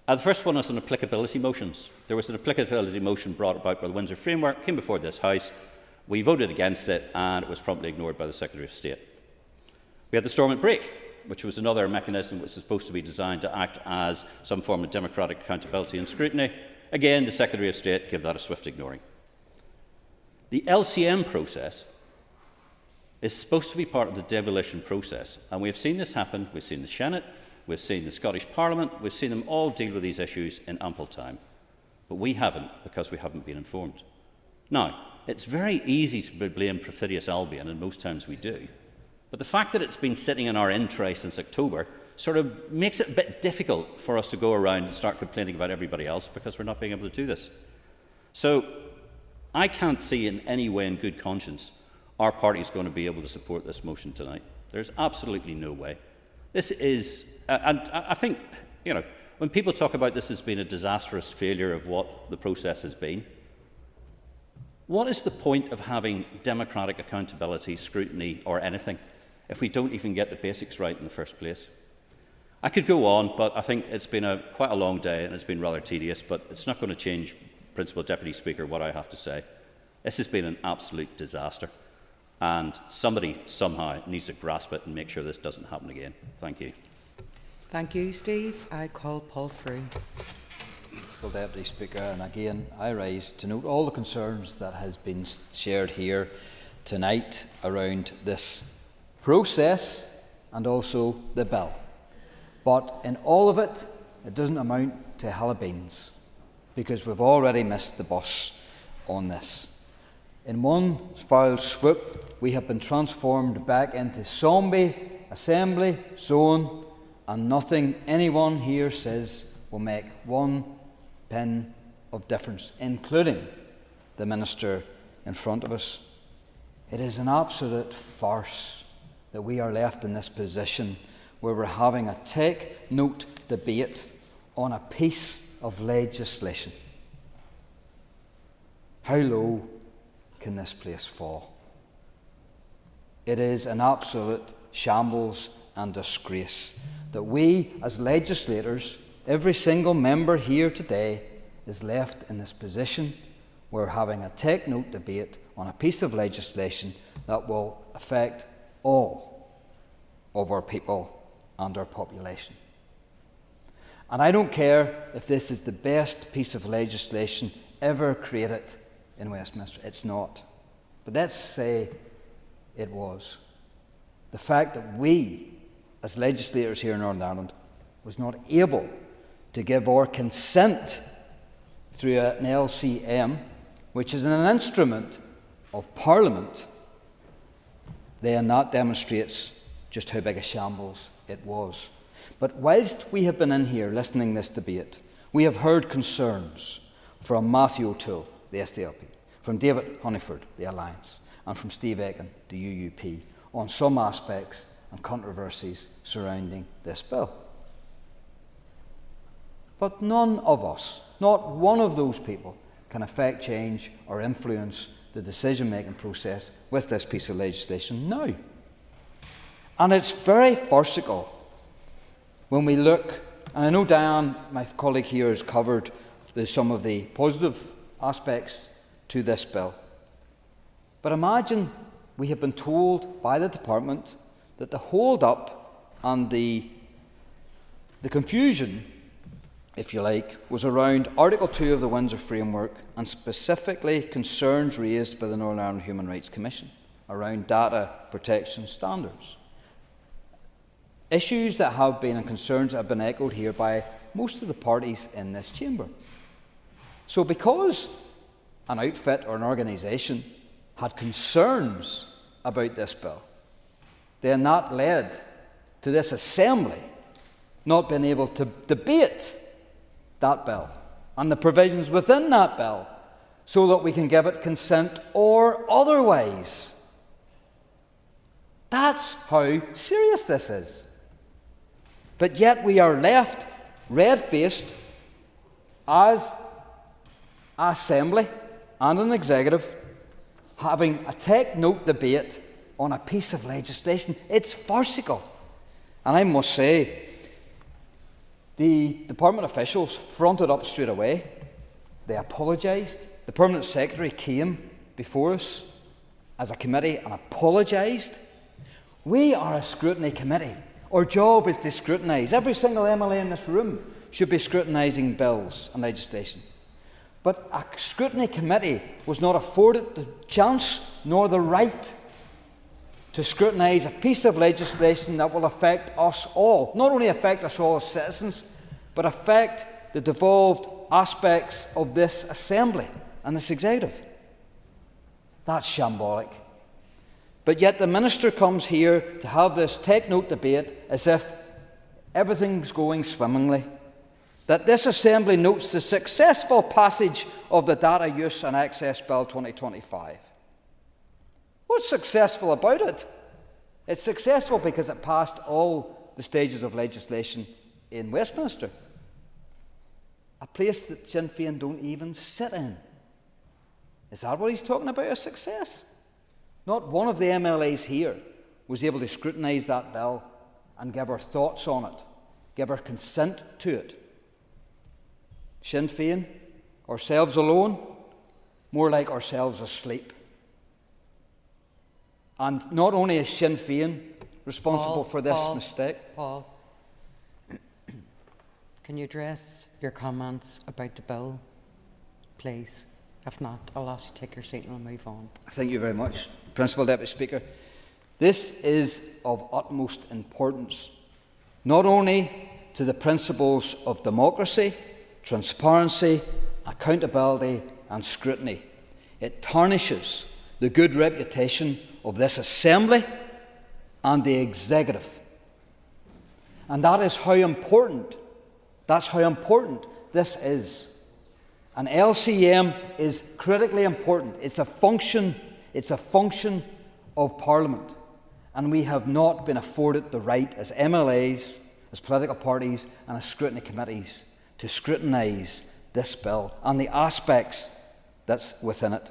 The first one is on applicability motions. There was an applicability motion brought about by the Windsor Framework, came before this House. We voted against it, and it was promptly ignored by the Secretary of State. We had the storm and break, which was another mechanism which was supposed to be designed to act as some form of democratic accountability and scrutiny. Again, the Secretary of State gave that a swift ignoring. The LCM process is supposed to be part of the devolution process, and we have seen this happen. We've seen the Senate, we've seen the Scottish Parliament, we've seen them all deal with these issues in ample time. But we haven't, because we haven't been informed. Now, it's very easy to blame Perfidious Albion, and most times we do. But the fact that it's been sitting in our in tray since October sort of makes it a bit difficult for us to go around and start complaining about everybody else, because we're not being able to do this. So I can't see in any way in good conscience our party is going to be able to support this motion tonight. There's absolutely no way. This is, and I think, you know, when people talk about this as being a disastrous failure of what the process has been, What is the point of having democratic accountability, scrutiny or anything if we don't even get the basics right in the first place? I could go on, but I think it's been quite a long day and it's been rather tedious, but it's not going to change, Principal Deputy Speaker, what I have to say. This has been an absolute disaster, and somebody somehow needs to grasp it and make sure this doesn't happen again. Thank you. Thank you, Steve. I call Paul Frew. Deputy Speaker, and again I rise to note all the concerns that has been shared here tonight around this process and also the bill. But in all of it, it doesn't amount to a hill of beans, because we've already missed the bus on this. In one foul swoop, we have been transformed back into zombie assembly zone, and nothing anyone here says will make one pin of difference, including the Minister in front of us. It is an absolute farce that we are left in this position where we're having a take-note debate on a piece of legislation. How low can this place fall? It is an absolute shambles and disgrace that we as legislators, every single member here today, is left in this position where we're having a take-note debate on a piece of legislation that will affect all of our people and our population. And I don't care if this is the best piece of legislation ever created in Westminster. It's not. But let's say it was. The fact that we, as legislators here in Northern Ireland, was not able to give our consent through an LCM, which is an instrument of Parliament, then that demonstrates just how big a shambles it was. But whilst we have been in here listening to this debate, we have heard concerns from Matthew O'Toole, the SDLP, from David Honeyford, the Alliance, and from Steve Aiken, the UUP, on some aspects and controversies surrounding this bill. But none of us, not one of those people, can affect change or influence the decision-making process with this piece of legislation now. And it's very farcical when we look, and I know Diane, my colleague here, has covered some of the positive aspects to this bill. But imagine we have been told by the department that the hold-up and the confusion, if you like, was around Article 2 of the Windsor Framework and specifically concerns raised by the Northern Ireland Human Rights Commission around data protection standards. Issues that have been and concerns that have been echoed here by most of the parties in this chamber. So because an outfit or an organisation had concerns about this bill, then that led to this Assembly not being able to debate that bill and the provisions within that bill so that we can give it consent or otherwise. That's how serious this is. But yet we are left red-faced as an Assembly and an Executive having a take-note debate on a piece of legislation. It's farcical. And I must say, the department officials fronted up straight away. They apologised. The Permanent Secretary came before us as a committee and apologised. We are a scrutiny committee. Our job is to scrutinise. Every single MLA in this room should be scrutinising bills and legislation. But a scrutiny committee was not afforded the chance nor the right to scrutinise a piece of legislation that will affect us all. Not only affect us all as citizens, but affect the devolved aspects of this Assembly and this Executive. That's shambolic. But yet the Minister comes here to have this take-note debate as if everything's going swimmingly, that this Assembly notes the successful passage of the Data Use and Access Bill 2025. What's successful about it? It's successful because it passed all the stages of legislation in Westminster, a place that Sinn Féin don't even sit in. Is that what he's talking about, a success? Not one of the MLAs here was able to scrutinise that bill and give her thoughts on it, give her consent to it. Sinn Féin, ourselves alone, more like ourselves asleep. And not only is Sinn Féin responsible for this mistake. Paul, can you address your comments about the bill, please? If not, I'll ask you to take your seat and we'll move on. Thank you very much, Principal Deputy Speaker. This is of utmost importance, not only to the principles of democracy, transparency, accountability and scrutiny. It tarnishes the good reputation of this Assembly and the Executive. And that is how important, this is. An LCM is critically important. It's a function of Parliament. And we have not been afforded the right as MLAs, as political parties and as scrutiny committees to scrutinise this bill and the aspects that's within it.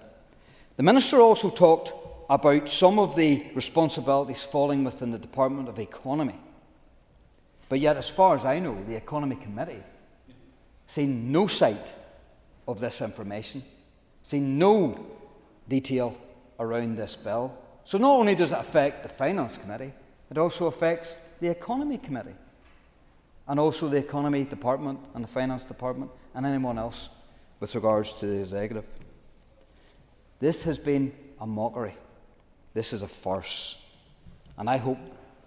The Minister also talked about some of the responsibilities falling within the Department of Economy. But yet, as far as I know, the Economy Committee seen no sight of this information, seen no detail around this bill. So not only does it affect the Finance Committee, it also affects the Economy Committee and also the Economy Department and the Finance Department and anyone else with regards to the Executive. This has been a mockery. This is a farce. And I hope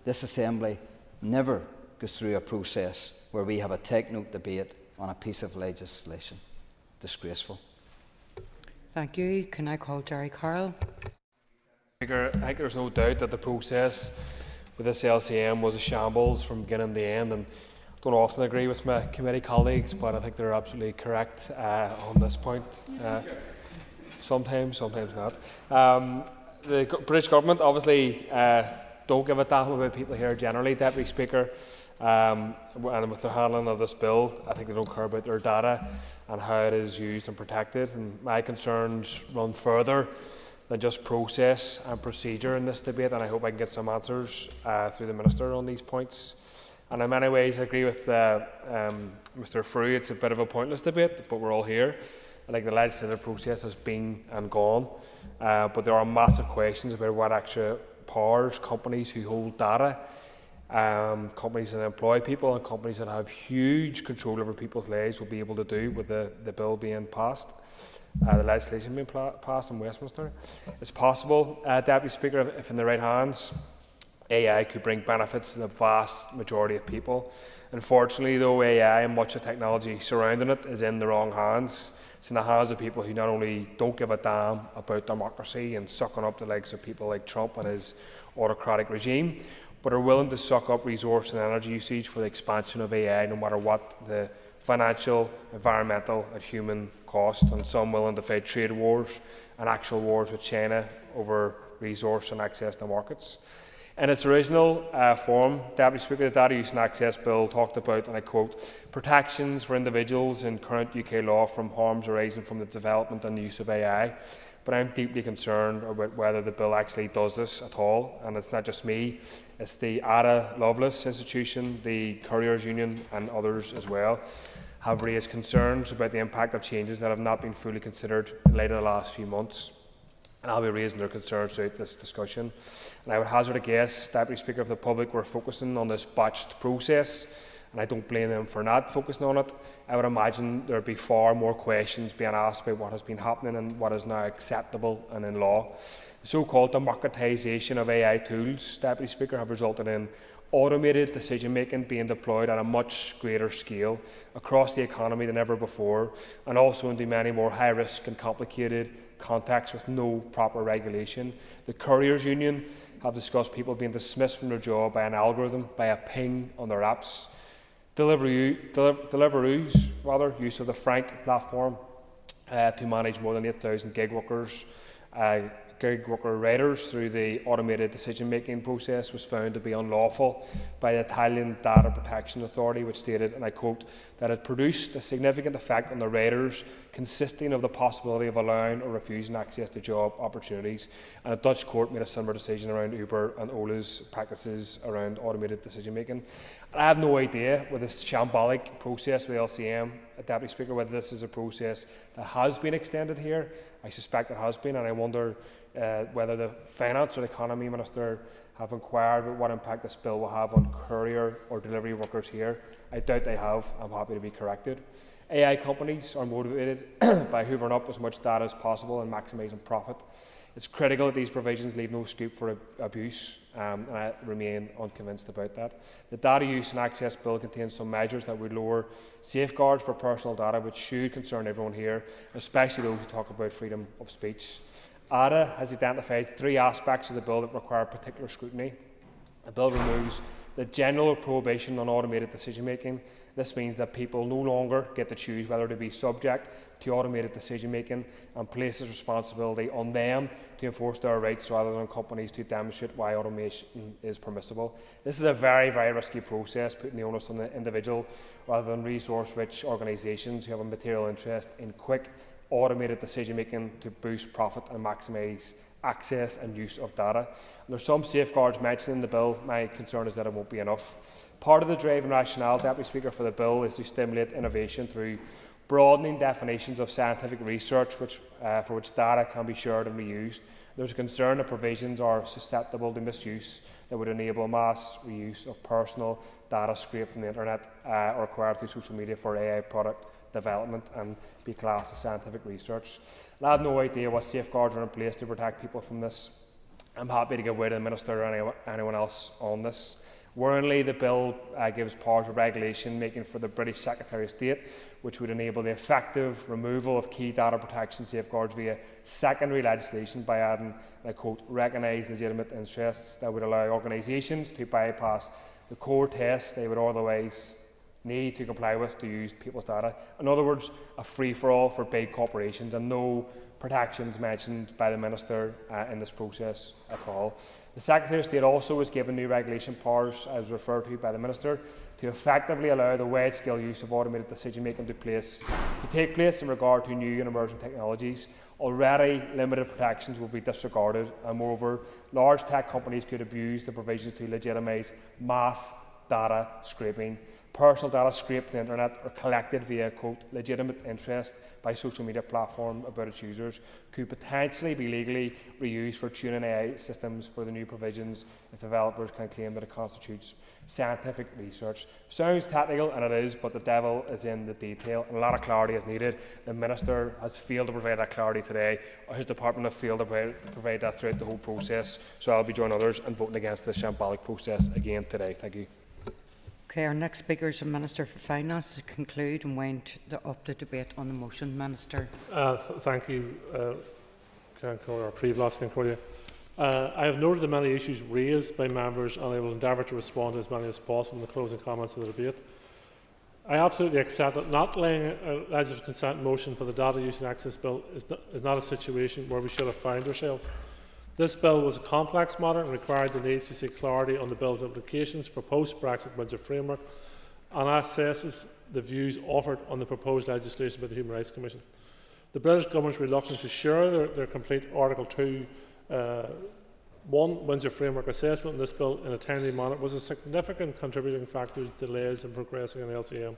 this Assembly never goes through a process where we have a take-note debate on a piece of legislation. Disgraceful. Thank you. Can I call Jerry Carroll? Speaker, I think there's no doubt that the process with this LCM was a shambles from beginning to end, and I don't often agree with my committee colleagues, but I think they're absolutely correct on this point. Sometimes not. The British government obviously don't give a damn about people here generally, Deputy Speaker, and with the handling of this bill, I think they don't care about their data and how it is used and protected. And my concerns run further than just process and procedure in this debate, and I hope I can get some answers through the Minister on these points. And in many ways, I agree with Mr. Frew. It's a bit of a pointless debate, but we're all here. I think the legislative process has been and gone, but there are massive questions about what actual powers companies who hold data, companies that employ people and companies that have huge control over people's lives will be able to do with the bill being passed, the legislation being passed in Westminster. It's possible, Deputy Speaker, if in the right hands, AI could bring benefits to the vast majority of people. Unfortunately, though, AI and much of the technology surrounding it is in the wrong hands. It's in the hands of people who not only don't give a damn about democracy and sucking up the likes of people like Trump and his autocratic regime, but are willing to suck up resource and energy usage for the expansion of AI, no matter what the financial, environmental and human cost, and some willing to fight trade wars and actual wars with China over resource and access to markets. In its original form, Deputy Speaker, the Data Use and Access Bill talked about, and I quote, protections for individuals in current UK law from harms arising from the development and use of AI. But I'm deeply concerned about whether the bill actually does this at all. And it's not just me, it's the Ada Lovelace Institution, the Couriers Union and others as well have raised concerns about the impact of changes that have not been fully considered in light of the last few months. And I'll be raising their concerns throughout this discussion. And I would hazard a guess, Deputy Speaker, if the public were focusing on this botched process, and I don't blame them for not focusing on it, I would imagine there would be far more questions being asked about what has been happening and what is now acceptable and in law. The so-called democratisation of AI tools, Deputy Speaker, have resulted in automated decision-making being deployed at a much greater scale across the economy than ever before, and also into many more high-risk and complicated contexts with no proper regulation. The Couriers Union have discussed people being dismissed from their job by an algorithm, by a ping on their apps. Deliveroo's use of the Frank platform to manage more than 8,000 gig workers gig worker riders through the automated decision-making process was found to be unlawful by the Italian Data Protection Authority, which stated, and I quote, that it produced a significant effect on the riders, consisting of the possibility of allowing or refusing access to job opportunities. And a Dutch court made a similar decision around Uber and Ola's practices around automated decision-making. I have no idea with this shambolic process with LCM, Deputy Speaker, whether this is a process that has been extended here. I suspect it has been, and I wonder whether the Finance or the Economy Minister have inquired about what impact this bill will have on courier or delivery workers here. I doubt they have. I'm happy to be corrected. AI companies are motivated by hoovering up as much data as possible and maximising profit. It's critical that these provisions leave no scope for abuse, and I remain unconvinced about that. The Data Use and Access Bill contains some measures that would lower safeguards for personal data, which should concern everyone here, especially those who talk about freedom of speech. ADA has identified 3 aspects of the bill that require particular scrutiny. The bill removes the general prohibition on automated decision-making. This means that people no longer get to choose whether to be subject to automated decision-making and places responsibility on them to enforce their rights rather than on companies to demonstrate why automation is permissible. This is a very, very risky process, putting the onus on the individual rather than resource-rich organisations who have a material interest in quick, automated decision-making to boost profit and maximise access and use of data. And there are some safeguards mentioned in the bill. My concern is that it won't be enough. Part of the driving rationale, Deputy Speaker, for the bill is to stimulate innovation through broadening definitions of scientific research for which data can be shared and reused. There's a concern that provisions are susceptible to misuse that would enable mass reuse of personal data scraped from the internet or acquired through social media for AI product development and be classed as scientific research. I have no idea what safeguards are in place to protect people from this. I'm happy to give way to the Minister or anyone else on this. Worryingly, the bill gives powers of regulation making for the British Secretary of State, which would enable the effective removal of key data protection safeguards via secondary legislation by adding, and I quote, recognised legitimate interests that would allow organisations to bypass the core tests they would otherwise need to comply with to use people's data. In other words, a free-for-all for big corporations and no protections mentioned by the Minister in this process at all. The Secretary of State also was given new regulation powers, as referred to by the Minister, to effectively allow the wide-scale use of automated decision-making to take place in regard to new and emerging technologies. Already, limited protections will be disregarded, and moreover, large tech companies could abuse the provisions to legitimise mass data scraping. Personal data scraped the internet or collected via, quote, legitimate interest by social media platform about its users could potentially be legally reused for tuning AI systems for the new provisions if developers can claim that it constitutes scientific research. Sounds technical, and it is, but the devil is in the detail, and a lot of clarity is needed. The Minister has failed to provide that clarity today, or his department have failed to provide that throughout the whole process, so I'll be joining others in voting against this shambolic process again today. Thank you. Okay, our next speaker is the Minister for Finance to conclude and wind up the debate on the motion. Minister. Thank you, I have noted the many issues raised by members, and I will endeavour to respond to as many as possible in the closing comments of the debate. I absolutely accept that not laying a legislative consent motion for the Data Use and Access Bill is not a situation where we should have found ourselves. This bill was a complex matter and required the need to seek clarity on the bill's implications for post-Brexit Windsor Framework and assesses the views offered on the proposed legislation by the Human Rights Commission. The British Government's reluctance to share their complete Article 2.1 Windsor Framework assessment in this bill in a timely manner was a significant contributing factor to delays in progressing on LCM.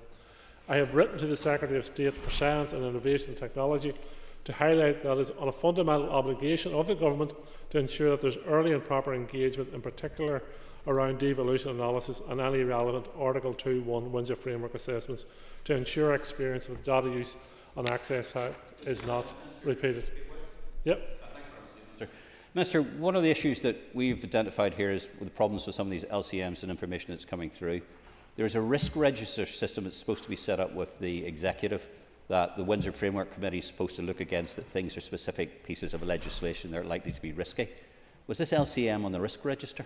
I have written to the Secretary of State for Science and Innovation and Technology to highlight that it is on a fundamental obligation of the Government to ensure that there is early and proper engagement, in particular around devolution analysis and any relevant Article 2.1 Windsor Framework assessments, to ensure experience with Data Use and Access Act is not repeated. Yep. Minister, one of the issues that we've identified here is the problems with some of these LCMs and information that's coming through. There is a risk register system that's supposed to be set up with the Executive that the Windsor Framework Committee is supposed to look against, that things are specific pieces of legislation that are likely to be risky. Was this LCM on the risk register?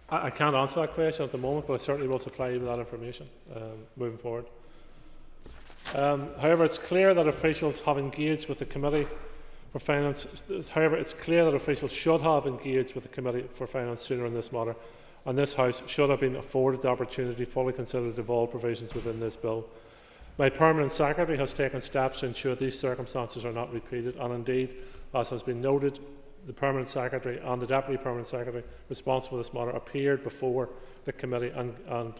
I can't answer that question at the moment, but I certainly will supply you with that information moving forward. However, it's clear that officials have engaged with the committee for Finance. However, it's clear that officials should have engaged with the Committee for Finance sooner in this matter, and this House should have been afforded the opportunity to fully consider the devolved provisions within this bill. My Permanent Secretary has taken steps to ensure these circumstances are not repeated, and indeed, as has been noted, the Permanent Secretary and the Deputy Permanent Secretary responsible for this matter appeared before the Committee and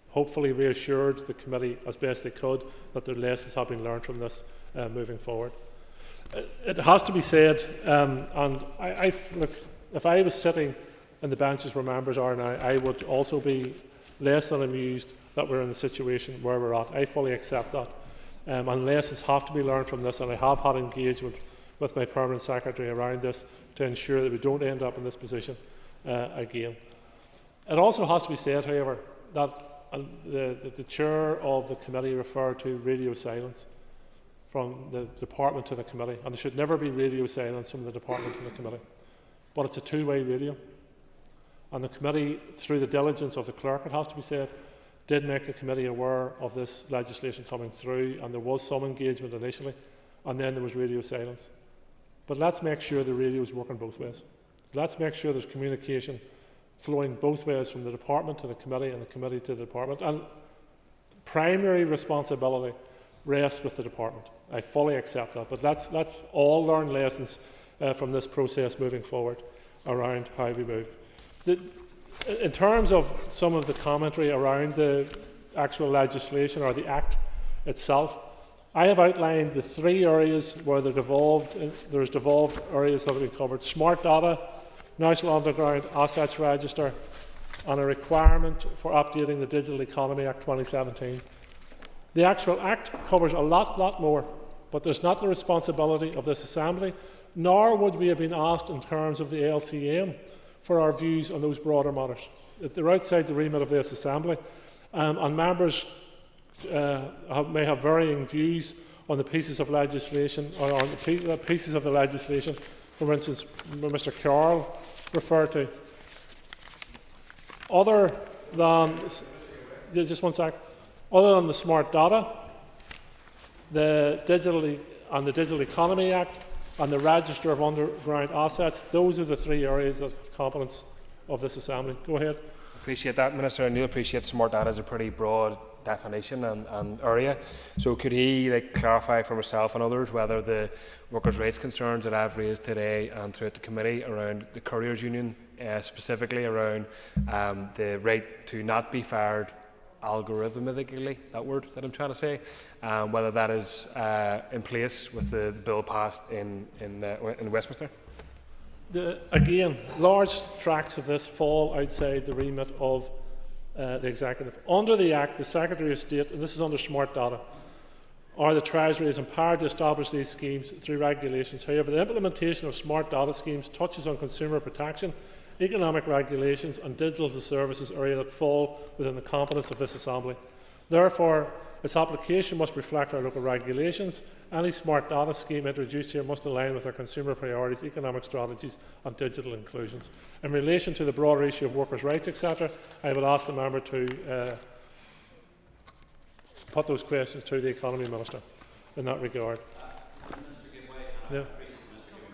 hopefully reassured the Committee as best they could that their lessons have been learned from this moving forward. It has to be said, and look, if I was sitting in the benches where members are now, I would also be less than amused that we're in the situation where we're at. I fully accept that. And lessons have to be learned from this, and I have had engagement with my Permanent Secretary around this to ensure that we don't end up in this position again. It also has to be said, however, that the chair of the committee referred to radio silence from the department to the committee, and there should never be radio silence from the department to the committee. But it's a two-way radio, and the committee, through the diligence of the clerk, it has to be said, did make the committee aware of this legislation coming through, and there was some engagement initially, and then there was radio silence. But let's make sure the radio is working both ways. Let's make sure there's communication flowing both ways from the department to the committee and the committee to the department. And primary responsibility rests with the department. I fully accept that. But let's all learn lessons from this process moving forward around how we move. In terms of some of the commentary around the actual legislation or the Act itself, I have outlined the three areas where there's devolved areas that have been covered: smart data, National Underground Assets Register, and a requirement for updating the Digital Economy Act 2017. The actual Act covers a lot more, but there's not the responsibility of this Assembly, nor would we have been asked in terms of the LCM for our views on those broader matters. They're outside the remit of this Assembly, and members may have varying views on the pieces of legislation, or on the pieces of the legislation, for instance, Mr. Carroll referred to. Other than, just one sec, other than the smart data, the Digital Economy Act, and the Register of Underground Assets, those are the three areas of competence of this Assembly. Go ahead. Appreciate that, Minister. I do appreciate smart data is a pretty broad definition and area. So could he clarify for myself and others whether the workers' rights concerns that I've raised today and throughout the committee around the Couriers Union, specifically around the right to not be fired algorithmically, that word that I'm trying to say, whether that is in place with the bill passed in Westminster? Again, large tracts of this fall outside the remit of the Executive. Under the Act, the Secretary of State, and this is under smart data, or the Treasury is empowered to establish these schemes through regulations. However, the implementation of smart data schemes touches on consumer protection, economic regulations and digital services area that fall within the competence of this Assembly. Therefore, its application must reflect our local regulations. Any smart data scheme introduced here must align with our consumer priorities, economic strategies and digital inclusions. In relation to the broader issue of workers' rights, etc., I would ask the member to put those questions to the Economy Minister in that regard. Yeah.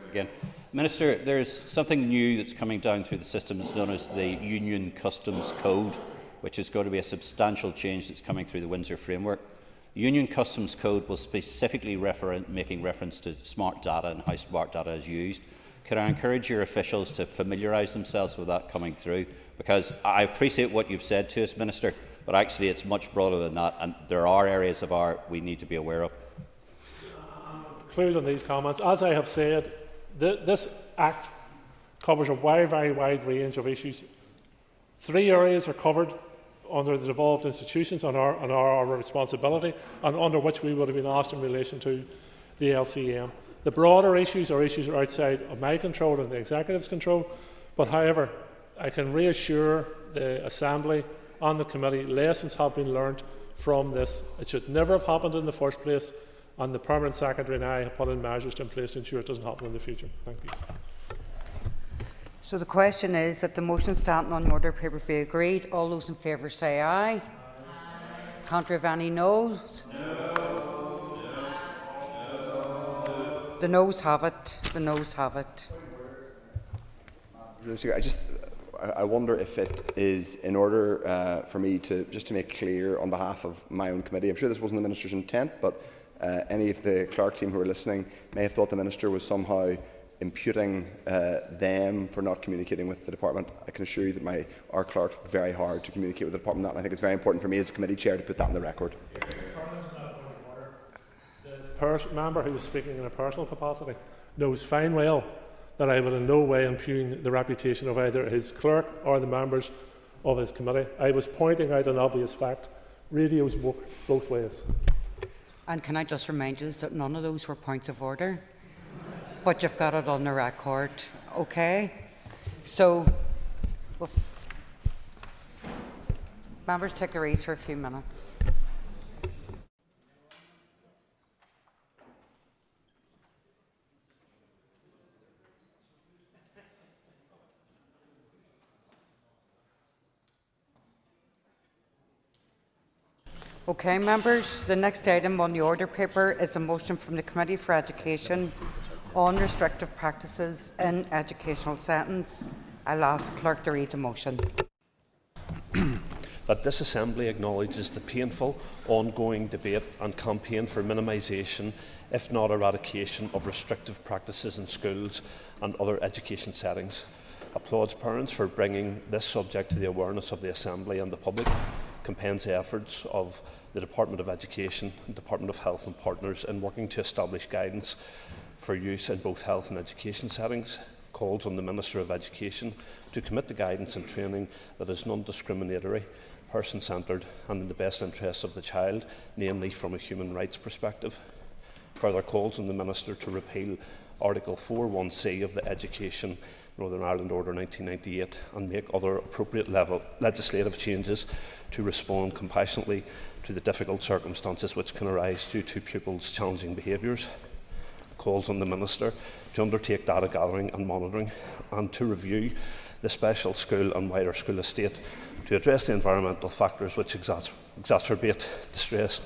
Again. Minister, there's something new that's coming down through the system that's known as the Union Customs Code, which is going to be a substantial change that's coming through the Windsor Framework. The Union Customs Code will specifically making reference to smart data and how smart data is used. Could I encourage your officials to familiarise themselves with that coming through? Because I appreciate what you've said to us, Minister, but actually it's much broader than that, and there are areas of art we need to be aware of. Clear on these comments. As I have said, this Act covers a very wide range of issues. Three areas are covered under the devolved institutions and our responsibility, and under which we would have been asked in relation to the LCM. The broader issues are issues outside of my control and the Executive's control, but however, I can reassure the Assembly and the Committee lessons have been learned from this. It should never have happened in the first place, and the Permanent Secretary and I have put in measures in place to ensure it doesn't happen in the future. Thank you. So the question is that the motion standing on the order paper be agreed. All those in favour say aye. Aye. Contrary of any noes? No. The noes have it. The noes have it. I wonder if it is in order for me to make clear on behalf of my own committee. I'm sure this wasn't the Minister's intent, but any of the clerk team who are listening may have thought the Minister was somehow imputing them for not communicating with the Department. I can assure you that our clerks work very hard to communicate with the Department, and I think it's very important for me as a committee chair to put that on the record. The member who was speaking in a personal capacity knows fine well that I will in no way impugn the reputation of either his clerk or the members of his committee. I was pointing out an obvious fact. Radios work both ways. And can I just remind you that none of those were points of order? But you've got it on the record, okay? So, members take their ease for a few minutes. Okay, members, the next item on the order paper is a motion from the Committee for Education on restrictive practices in educational settings. I'll ask Clerk to read the motion. That this Assembly acknowledges the painful, ongoing debate and campaign for minimisation, if not eradication, of restrictive practices in schools and other education settings. Applauds parents for bringing this subject to the awareness of the Assembly and the public. Commends the efforts of the Department of Education and Department of Health and partners in working to establish guidance for use in both health and education settings. Calls on the Minister of Education to commit to guidance and training that is non-discriminatory, person-centred and in the best interests of the child, namely from a human rights perspective. Further calls on the Minister to repeal Article 4.1c of the Education Northern Ireland Order 1998 and make other appropriate legislative changes to respond compassionately to the difficult circumstances which can arise due to pupils' challenging behaviours. Calls on the Minister to undertake data gathering and monitoring and to review the special school and wider school estate to address the environmental factors which exacerbate distress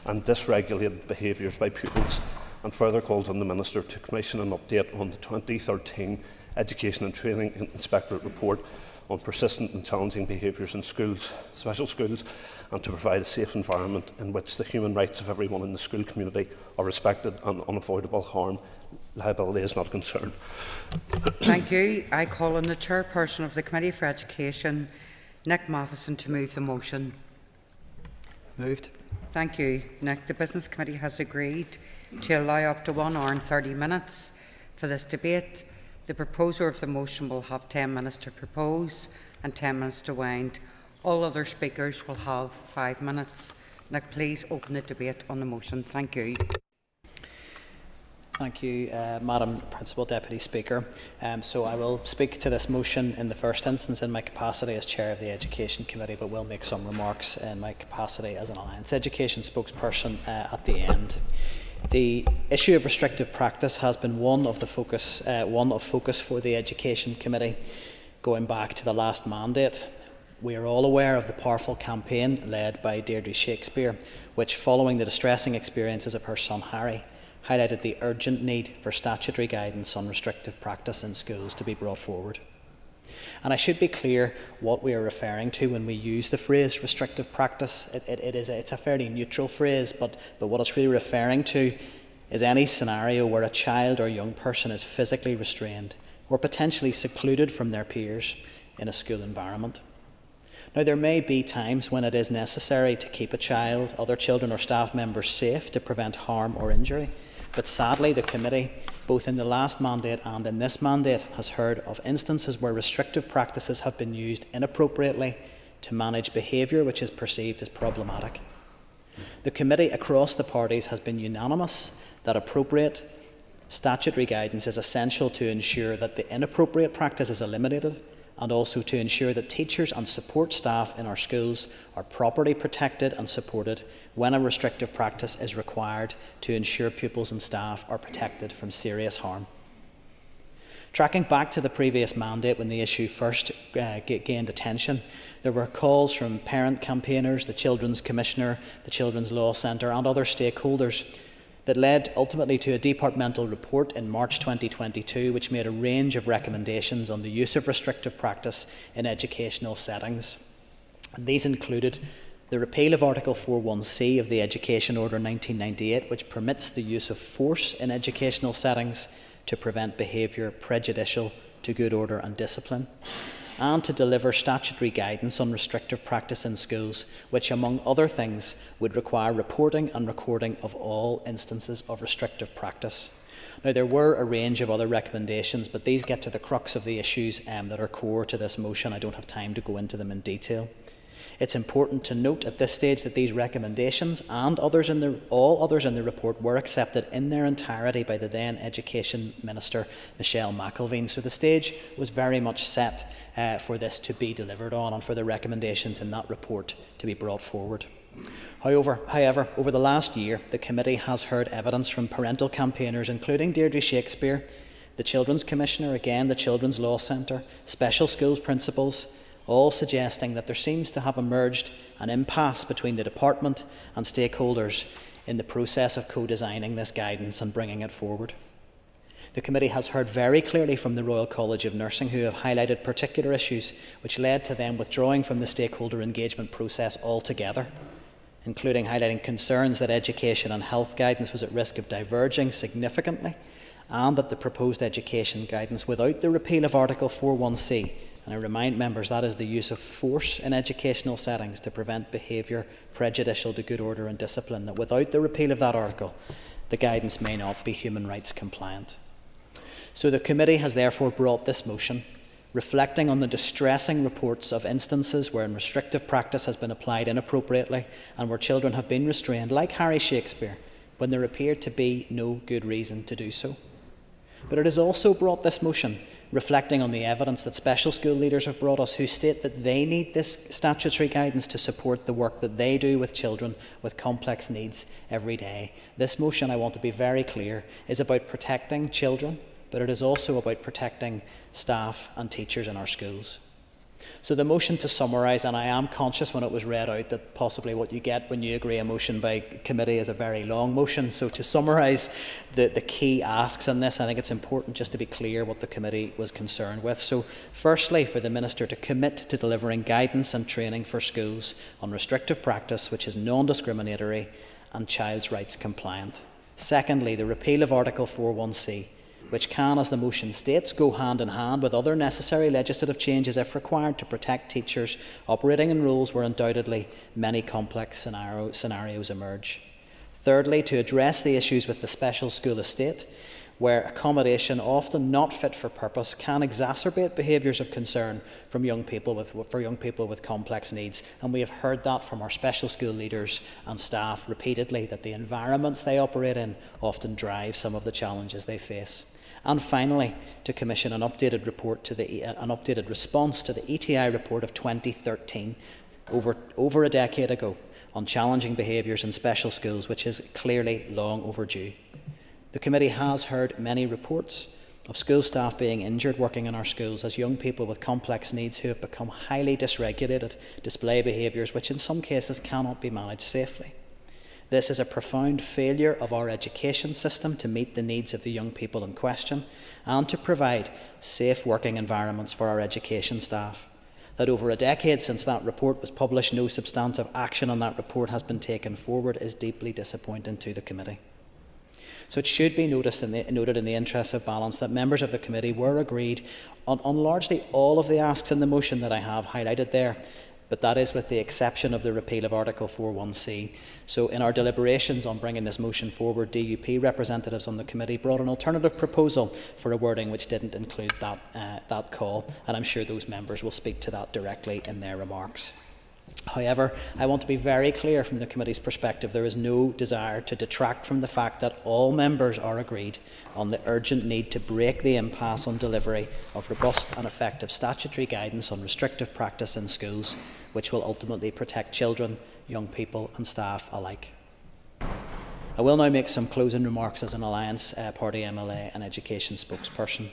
and dysregulated behaviours by pupils, and further calls on the Minister to commission an update on the 2013 Education and Training Inspectorate Report on persistent and challenging behaviours in schools, special schools, and to provide a safe environment in which the human rights of everyone in the school community are respected and unavoidable harm, liability is not a concern. Thank you. I call on the Chairperson of the Committee for Education, Nick Matheson, to move the motion. Moved. Thank you, Nick. The Business Committee has agreed to allow up to 1 hour and 30 minutes for this debate. The proposer of the motion will have 10 minutes to propose and 10 minutes to wind. All other speakers will have 5 minutes. Nick, please open the debate on the motion. Thank you. Thank you, Madam Principal Deputy Speaker. So I will speak to this motion in the first instance in my capacity as Chair of the Education Committee, but will make some remarks in my capacity as an Alliance Education spokesperson at the end. The issue of restrictive practice has been one of focus for the Education Committee going back to the last mandate. We are all aware of the powerful campaign led by Deirdre Shakespeare, which, following the distressing experiences of her son Harry, highlighted the urgent need for statutory guidance on restrictive practice in schools to be brought forward. And I should be clear what we are referring to when we use the phrase restrictive practice. It's a fairly neutral phrase, but what it's really referring to is any scenario where a child or young person is physically restrained or potentially secluded from their peers in a school environment. Now, there may be times when it is necessary to keep a child, other children or staff members safe to prevent harm or injury. But sadly, the committee, both in the last mandate and in this mandate, has heard of instances where restrictive practices have been used inappropriately to manage behaviour which is perceived as problematic. The committee across the parties has been unanimous that appropriate statutory guidance is essential to ensure that the inappropriate practice is eliminated, and also to ensure that teachers and support staff in our schools are properly protected and supported when a restrictive practice is required to ensure pupils and staff are protected from serious harm. Tracking back to the previous mandate when the issue first gained attention, there were calls from parent campaigners, the Children's Commissioner, the Children's Law Centre and other stakeholders that led ultimately to a departmental report in March 2022 which made a range of recommendations on the use of restrictive practice in educational settings. And these included the repeal of Article 4.1c of the Education Order 1998, which permits the use of force in educational settings to prevent behaviour prejudicial to good order and discipline, and to deliver statutory guidance on restrictive practice in schools, which, among other things, would require reporting and recording of all instances of restrictive practice. Now, there were a range of other recommendations, but these get to the crux of the issues that are core to this motion. I don't have time to go into them in detail. It's important to note at this stage that these recommendations and all others in the report were accepted in their entirety by the then Education Minister, Michelle McIlveen. So the stage was very much set for this to be delivered on and for the recommendations in that report to be brought forward. However, over the last year, the committee has heard evidence from parental campaigners, including Deirdre Shakespeare, the Children's Commissioner, again the Children's Law Centre, special schools principals, all suggesting that there seems to have emerged an impasse between the department and stakeholders in the process of co-designing this guidance and bringing it forward. The committee has heard very clearly from the Royal College of Nursing, who have highlighted particular issues which led to them withdrawing from the stakeholder engagement process altogether, including highlighting concerns that education and health guidance was at risk of diverging significantly, and that the proposed education guidance without the repeal of Article 4.1c, and I remind members that is the use of force in educational settings to prevent behaviour prejudicial to good order and discipline, that without the repeal of that article, the guidance may not be human rights compliant. So the committee has therefore brought this motion, reflecting on the distressing reports of instances where restrictive practice has been applied inappropriately and where children have been restrained, like Harry Shakespeare, when there appeared to be no good reason to do so. But it has also brought this motion, reflecting on the evidence that special school leaders have brought us, who state that they need this statutory guidance to support the work that they do with children with complex needs every day. This motion, I want to be very clear, is about protecting children, but it is also about protecting staff and teachers in our schools. So the motion, to summarise, and I am conscious when it was read out that possibly what you get when you agree a motion by committee is a very long motion. So to summarise the key asks on this, I think it's important just to be clear what the committee was concerned with. So firstly, for the Minister to commit to delivering guidance and training for schools on restrictive practice which is non-discriminatory and child's rights compliant. Secondly, the repeal of Article 4.1c, which can, as the motion states, go hand in hand with other necessary legislative changes if required to protect teachers operating in roles where undoubtedly many complex scenarios emerge. Thirdly, to address the issues with the special school estate, where accommodation, often not fit for purpose, can exacerbate behaviours of concern for young people with complex needs. And we have heard that from our special school leaders and staff repeatedly, that the environments they operate in often drive some of the challenges they face. And finally, to commission an updated response to the ETI report of 2013, over a decade ago, on challenging behaviours in special schools, which is clearly long overdue. The committee has heard many reports of school staff being injured working in our schools, as young people with complex needs who have become highly dysregulated display behaviours which in some cases cannot be managed safely. This is a profound failure of our education system to meet the needs of the young people in question and to provide safe working environments for our education staff. That over a decade since that report was published, no substantive action on that report has been taken forward is deeply disappointing to the committee. So it should be noted in the interest of balance that members of the committee were agreed on largely all of the asks in the motion that I have highlighted there, but that is with the exception of the repeal of Article 4.1c. So in our deliberations on bringing this motion forward, DUP representatives on the committee brought an alternative proposal for a wording which didn't include that call, and I'm sure those members will speak to that directly in their remarks. However, I want to be very clear from the committee's perspective, there is no desire to detract from the fact that all members are agreed on the urgent need to break the impasse on delivery of robust and effective statutory guidance on restrictive practice in schools, which will ultimately protect children, young people and staff alike. I will now make some closing remarks as an Alliance Party MLA and Education spokesperson.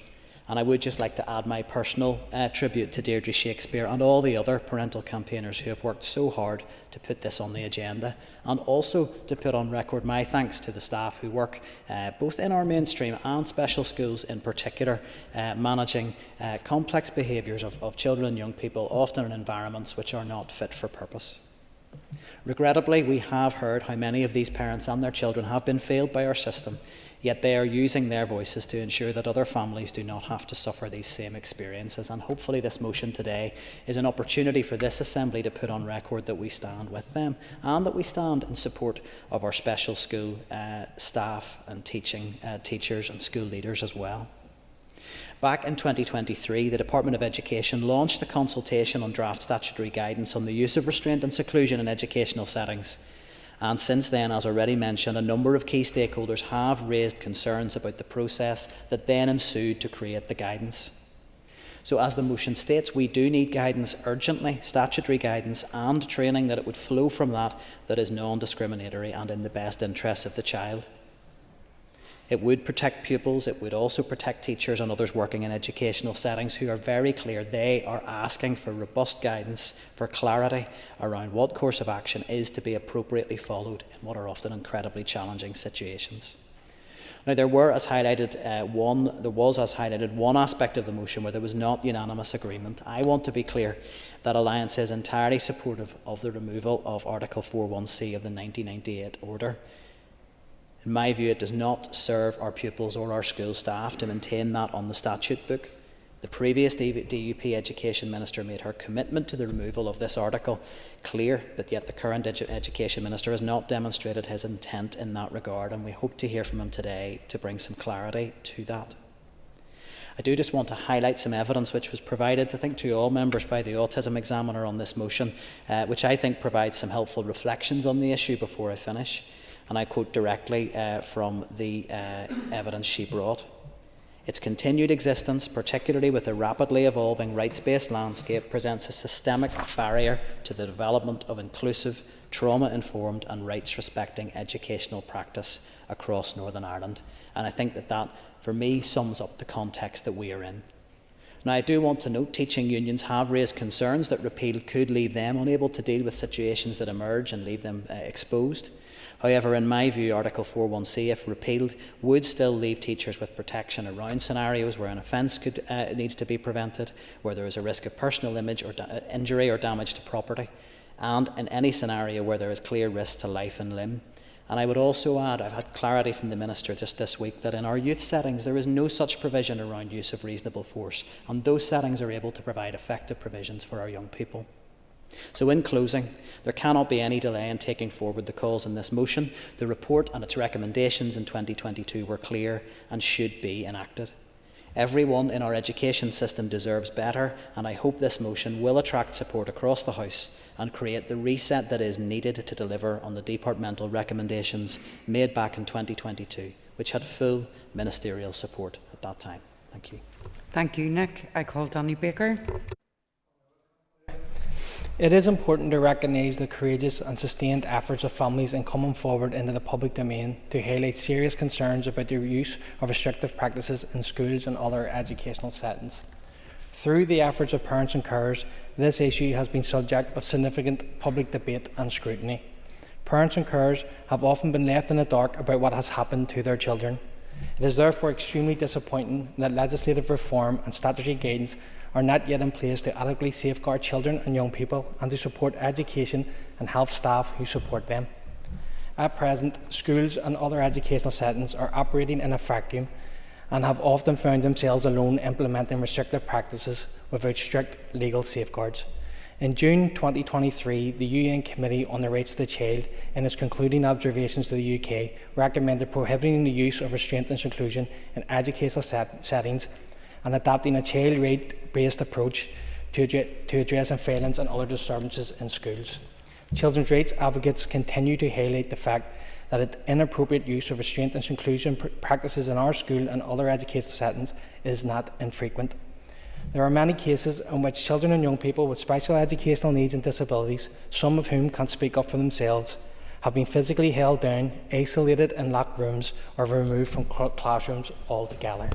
And I would just like to add my personal tribute to Deirdre Shakespeare and all the other parental campaigners who have worked so hard to put this on the agenda, and also to put on record my thanks to the staff who work both in our mainstream and special schools in particular, managing complex behaviours of children and young people, often in environments which are not fit for purpose. Regrettably, we have heard how many of these parents and their children have been failed by our system, yet they are using their voices to ensure that other families do not have to suffer these same experiences. And hopefully this motion today is an opportunity for this Assembly to put on record that we stand with them and that we stand in support of our special school staff and teachers and school leaders as well. Back in 2023, the Department of Education launched a consultation on draft statutory guidance on the use of restraint and seclusion in educational settings. And since then, as already mentioned, a number of key stakeholders have raised concerns about the process that then ensued to create the guidance. So as the motion states, we do need guidance urgently, statutory guidance and training that it would flow from that is non-discriminatory and in the best interests of the child. It would protect pupils, it would also protect teachers and others working in educational settings who are very clear they are asking for robust guidance, for clarity around what course of action is to be appropriately followed in what are often incredibly challenging situations. Now, there was, as highlighted, one aspect of the motion where there was not unanimous agreement. I want to be clear that Alliance is entirely supportive of the removal of Article 4.1c of the 1998 order. In my view, it does not serve our pupils or our school staff to maintain that on the statute book. The previous DUP Education Minister made her commitment to the removal of this article clear, but yet the current Education Minister has not demonstrated his intent in that regard, and we hope to hear from him today to bring some clarity to that. I do just want to highlight some evidence which was provided, I think, to all members by the Autism Examiner on this motion, which I think provides some helpful reflections on the issue before I finish. And I quote directly from the evidence she brought. Its continued existence, particularly with a rapidly evolving rights-based landscape, presents a systemic barrier to the development of inclusive, trauma-informed and rights-respecting educational practice across Northern Ireland. And I think that, for me, sums up the context that we are in. Now, I do want to note teaching unions have raised concerns that repeal could leave them unable to deal with situations that emerge and leave them exposed. However, in my view, Article 4.1c, if repealed, would still leave teachers with protection around scenarios where an offence needs to be prevented, where there is a risk of personal injury or damage to property, and in any scenario where there is clear risk to life and limb. And I would also add, I've had clarity from the Minister just this week, that in our youth settings there is no such provision around use of reasonable force, and those settings are able to provide effective provisions for our young people. So in closing, there cannot be any delay in taking forward the calls in this motion. The report and its recommendations in 2022 were clear and should be enacted. Everyone in our education system deserves better, and I hope this motion will attract support across the House and create the reset that is needed to deliver on the departmental recommendations made back in 2022, which had full ministerial support at that time. Thank you. Thank you, Nick. I call Danny Baker. It is important to recognise the courageous and sustained efforts of families in coming forward into the public domain to highlight serious concerns about the use of restrictive practices in schools and other educational settings. Through the efforts of parents and carers, this issue has been subject of significant public debate and scrutiny. Parents and carers have often been left in the dark about what has happened to their children. It is therefore extremely disappointing that legislative reform and statutory guidance are not yet in place to adequately safeguard children and young people and to support education and health staff who support them. At present, schools and other educational settings are operating in a vacuum and have often found themselves alone implementing restrictive practices without strict legal safeguards. In June 2023, the UN Committee on the Rights of the Child, in its concluding observations to the UK, recommended prohibiting the use of restraint and seclusion in educational settings and adopting a child right-based approach to addressing violence and other disturbances in schools. Children's rights advocates continue to highlight the fact that inappropriate use of restraint and seclusion practices in our school and other educational settings is not infrequent. There are many cases in which children and young people with special educational needs and disabilities, some of whom can't speak up for themselves, have been physically held down, isolated in locked rooms, or removed from classrooms altogether.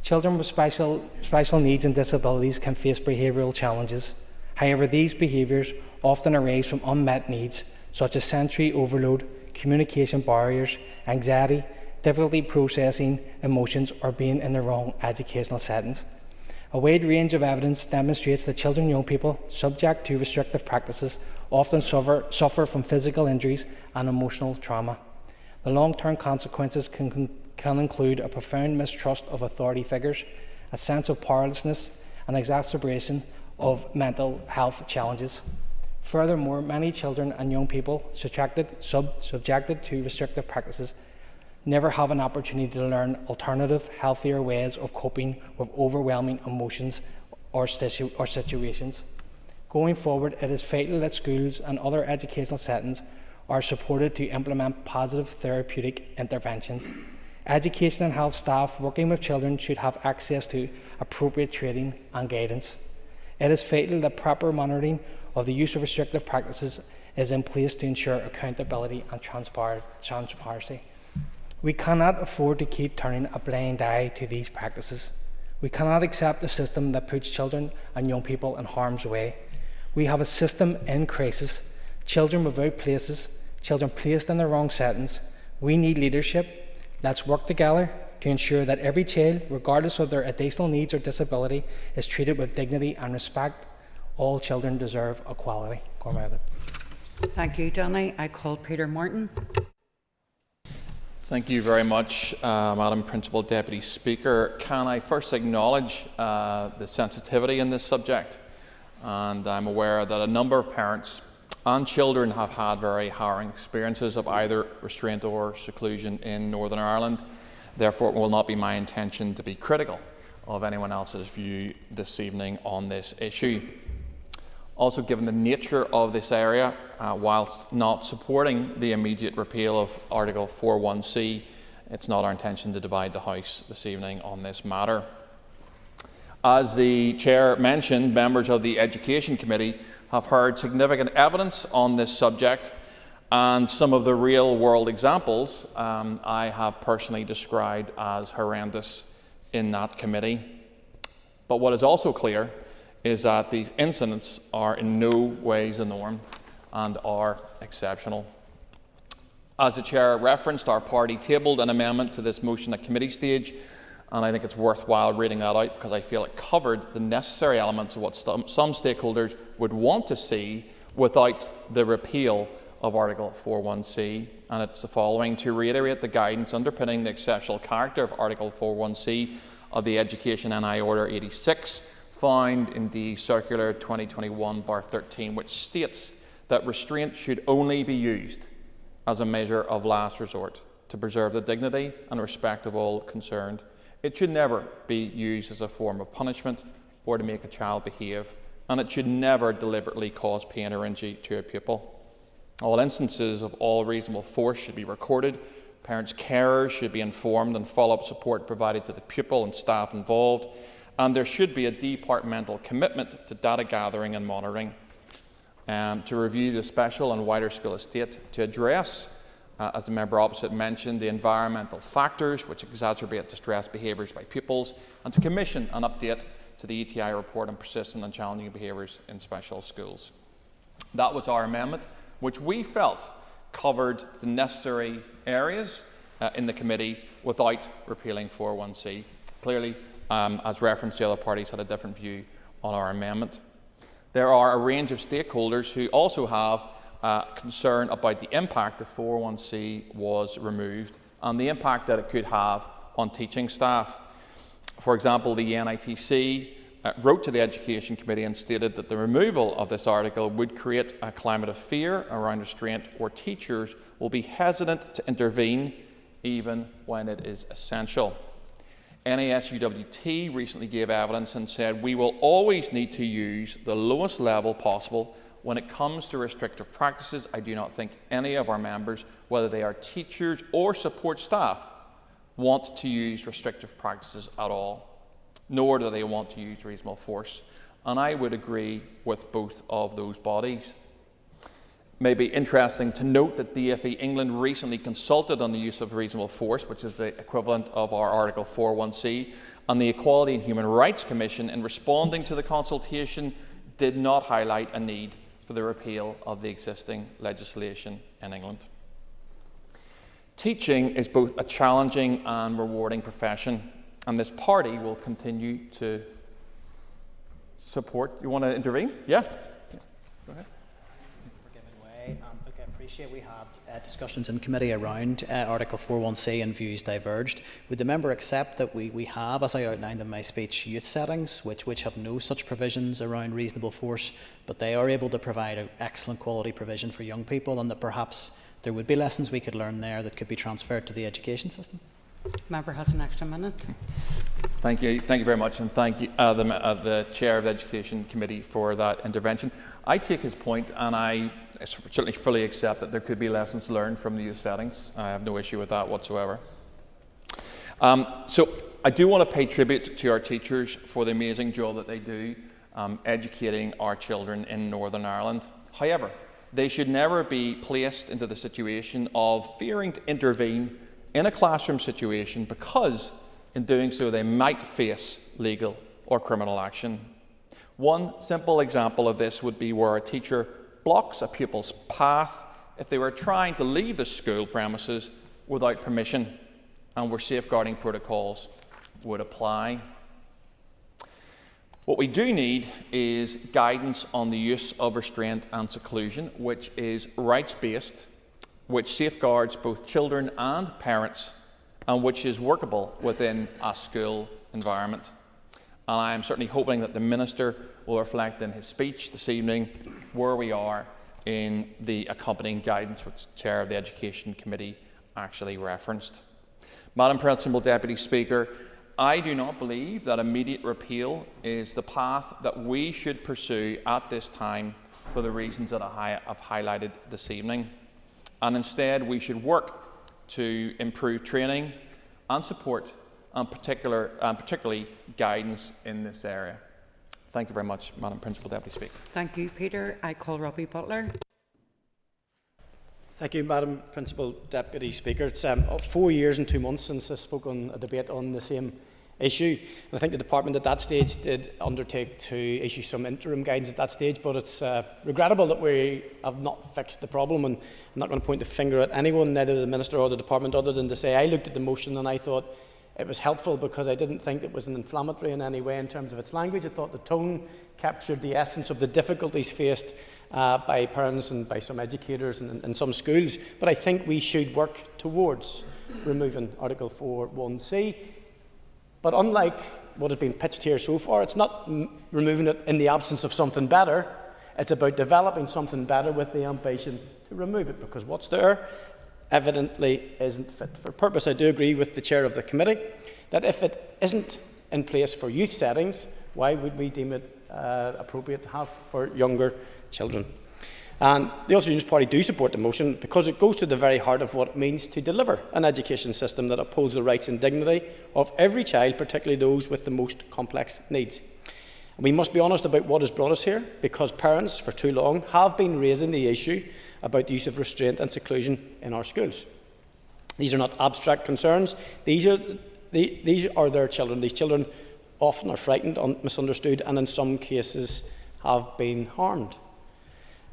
Children with special needs and disabilities can face behavioural challenges. However, these behaviours often arise from unmet needs such as sensory overload, communication barriers, anxiety, difficulty processing emotions, or being in the wrong educational settings. A wide range of evidence demonstrates that children and young people subject to restrictive practices often suffer from physical injuries and emotional trauma. The long-term consequences can include a profound mistrust of authority figures, a sense of powerlessness, and exacerbation of mental health challenges. Furthermore, many children and young people subjected to restrictive practices never have an opportunity to learn alternative, healthier ways of coping with overwhelming emotions or situations. Going forward, it is vital that schools and other educational settings are supported to implement positive therapeutic interventions. Education and health staff working with children should have access to appropriate training and guidance. It is vital that proper monitoring of the use of restrictive practices is in place to ensure accountability and transparency. We cannot afford to keep turning a blind eye to these practices. We cannot accept a system that puts children and young people in harm's way. We have a system in crisis, children without places, children placed in the wrong settings. We need leadership. Let's work together to ensure that every child, regardless of their additional needs or disability, is treated with dignity and respect. All children deserve equality. Thank you, Danny. I call Peter Martin. Thank you very much, Madam Principal Deputy Speaker. Can I first acknowledge the sensitivity in this subject? And I'm aware that a number of parents and children have had very harrowing experiences of either restraint or seclusion in Northern Ireland. Therefore, it will not be my intention to be critical of anyone else's view this evening on this issue. Also, given the nature of this area, whilst not supporting the immediate repeal of Article 41C, it's not our intention to divide the House this evening on this matter. As the Chair mentioned, members of the Education Committee have heard significant evidence on this subject, and some of the real-world examples I have personally described as horrendous in that committee. But what is also clear is that these incidents are in no ways the norm and are exceptional. As the Chair referenced, our party tabled an amendment to this motion at committee stage, and I think it's worthwhile reading that out because I feel it covered the necessary elements of what some stakeholders would want to see without the repeal of Article 41C, and it's the following: to reiterate the guidance underpinning the exceptional character of Article 41C of the Education NI Order 86, found in the Circular 2021/13, which states that restraint should only be used as a measure of last resort to preserve the dignity and respect of all concerned. It should never be used as a form of punishment or to make a child behave, and it should never deliberately cause pain or injury to a pupil. All instances of all reasonable force should be recorded. Parents' carers should be informed and follow-up support provided to the pupil and staff involved, and there should be a departmental commitment to data gathering and monitoring, to review the special and wider school estate, to address, as the member opposite mentioned, the environmental factors which exacerbate distressed behaviours by pupils, and to commission an update to the ETI report on persistent and challenging behaviours in special schools. That was our amendment, which we felt covered the necessary areas in the committee without repealing 41C. Clearly, as referenced, the other parties had a different view on our amendment. There are a range of stakeholders who also have concern about the impact if 41C was removed and the impact that it could have on teaching staff. For example, the NITC wrote to the Education Committee and stated that the removal of this article would create a climate of fear around restraint where teachers will be hesitant to intervene even when it is essential. NASUWT recently gave evidence and said we will always need to use the lowest level possible when it comes to restrictive practices. I do not think any of our members, whether they are teachers or support staff, want to use restrictive practices at all, nor do they want to use reasonable force. And I would agree with both of those bodies. may be interesting to note that DFE England recently consulted on the use of reasonable force, which is the equivalent of our Article 4.1c, and the Equality and Human Rights Commission, in responding to the consultation, did not highlight a need for the repeal of the existing legislation in England. Teaching is both a challenging and rewarding profession, and this party will continue to support. You want to intervene? Yeah? Go ahead. Look, I appreciate we had discussions in committee around Article 4.1c and views diverged. Would the member accept that we have, as I outlined in my speech, youth settings which have no such provisions around reasonable force, but they are able to provide an excellent quality provision for young people, and that perhaps there would be lessons we could learn there that could be transferred to the education system? Member has an extra minute. Thank you very much, and thank you, the Chair of the Education Committee, for that intervention. I take his point, and I certainly fully accept that there could be lessons learned from the youth settings. I have no issue with that whatsoever. So I do want to pay tribute to our teachers for the amazing job that they do educating our children in Northern Ireland. However, they should never be placed into the situation of fearing to intervene in a classroom situation, because in doing so they might face legal or criminal action. One simple example of this would be where a teacher blocks a pupil's path if they were trying to leave the school premises without permission, and where safeguarding protocols would apply. What we do need is guidance on the use of restraint and seclusion, which is rights-based, which safeguards both children and parents, and which is workable within a school environment. And I am certainly hoping that the Minister will reflect in his speech this evening where we are in the accompanying guidance which the Chair of the Education Committee actually referenced. Madam Principal Deputy Speaker, I do not believe that immediate repeal is the path that we should pursue at this time for the reasons that I have highlighted this evening. And instead, we should work to improve training and support, and particularly guidance in this area. Thank you very much, Madam Principal Deputy Speaker. Thank you, Peter. I call Robbie Butler. Thank you, Madam Principal Deputy Speaker. It's 4 years and 2 months since I spoke on a debate on the same issue. And I think the Department at that stage did undertake to issue some interim guidance at that stage, but it's regrettable that we have not fixed the problem, and I'm not going to point the finger at anyone, neither the Minister or the Department, other than to say I looked at the motion and I thought it was helpful because I didn't think it was an inflammatory in any way in terms of its language. I thought the tone captured the essence of the difficulties faced by parents and by some educators and some schools. But I think we should work towards removing Article 4.1c. But unlike what has been pitched here so far, it's not removing it in the absence of something better. It's about developing something better with the ambition to remove it, because what's there evidently isn't fit for purpose. I do agree with the Chair of the Committee that if it isn't in place for youth settings, why would we deem it appropriate to have for younger children? And the Ulster Unionist Party do support the motion because it goes to the very heart of what it means to deliver an education system that upholds the rights and dignity of every child, particularly those with the most complex needs. And we must be honest about what has brought us here, because parents for too long have been raising the issue about the use of restraint and seclusion in our schools. These are not abstract concerns. These are their children. These children often are frightened, misunderstood, and in some cases have been harmed.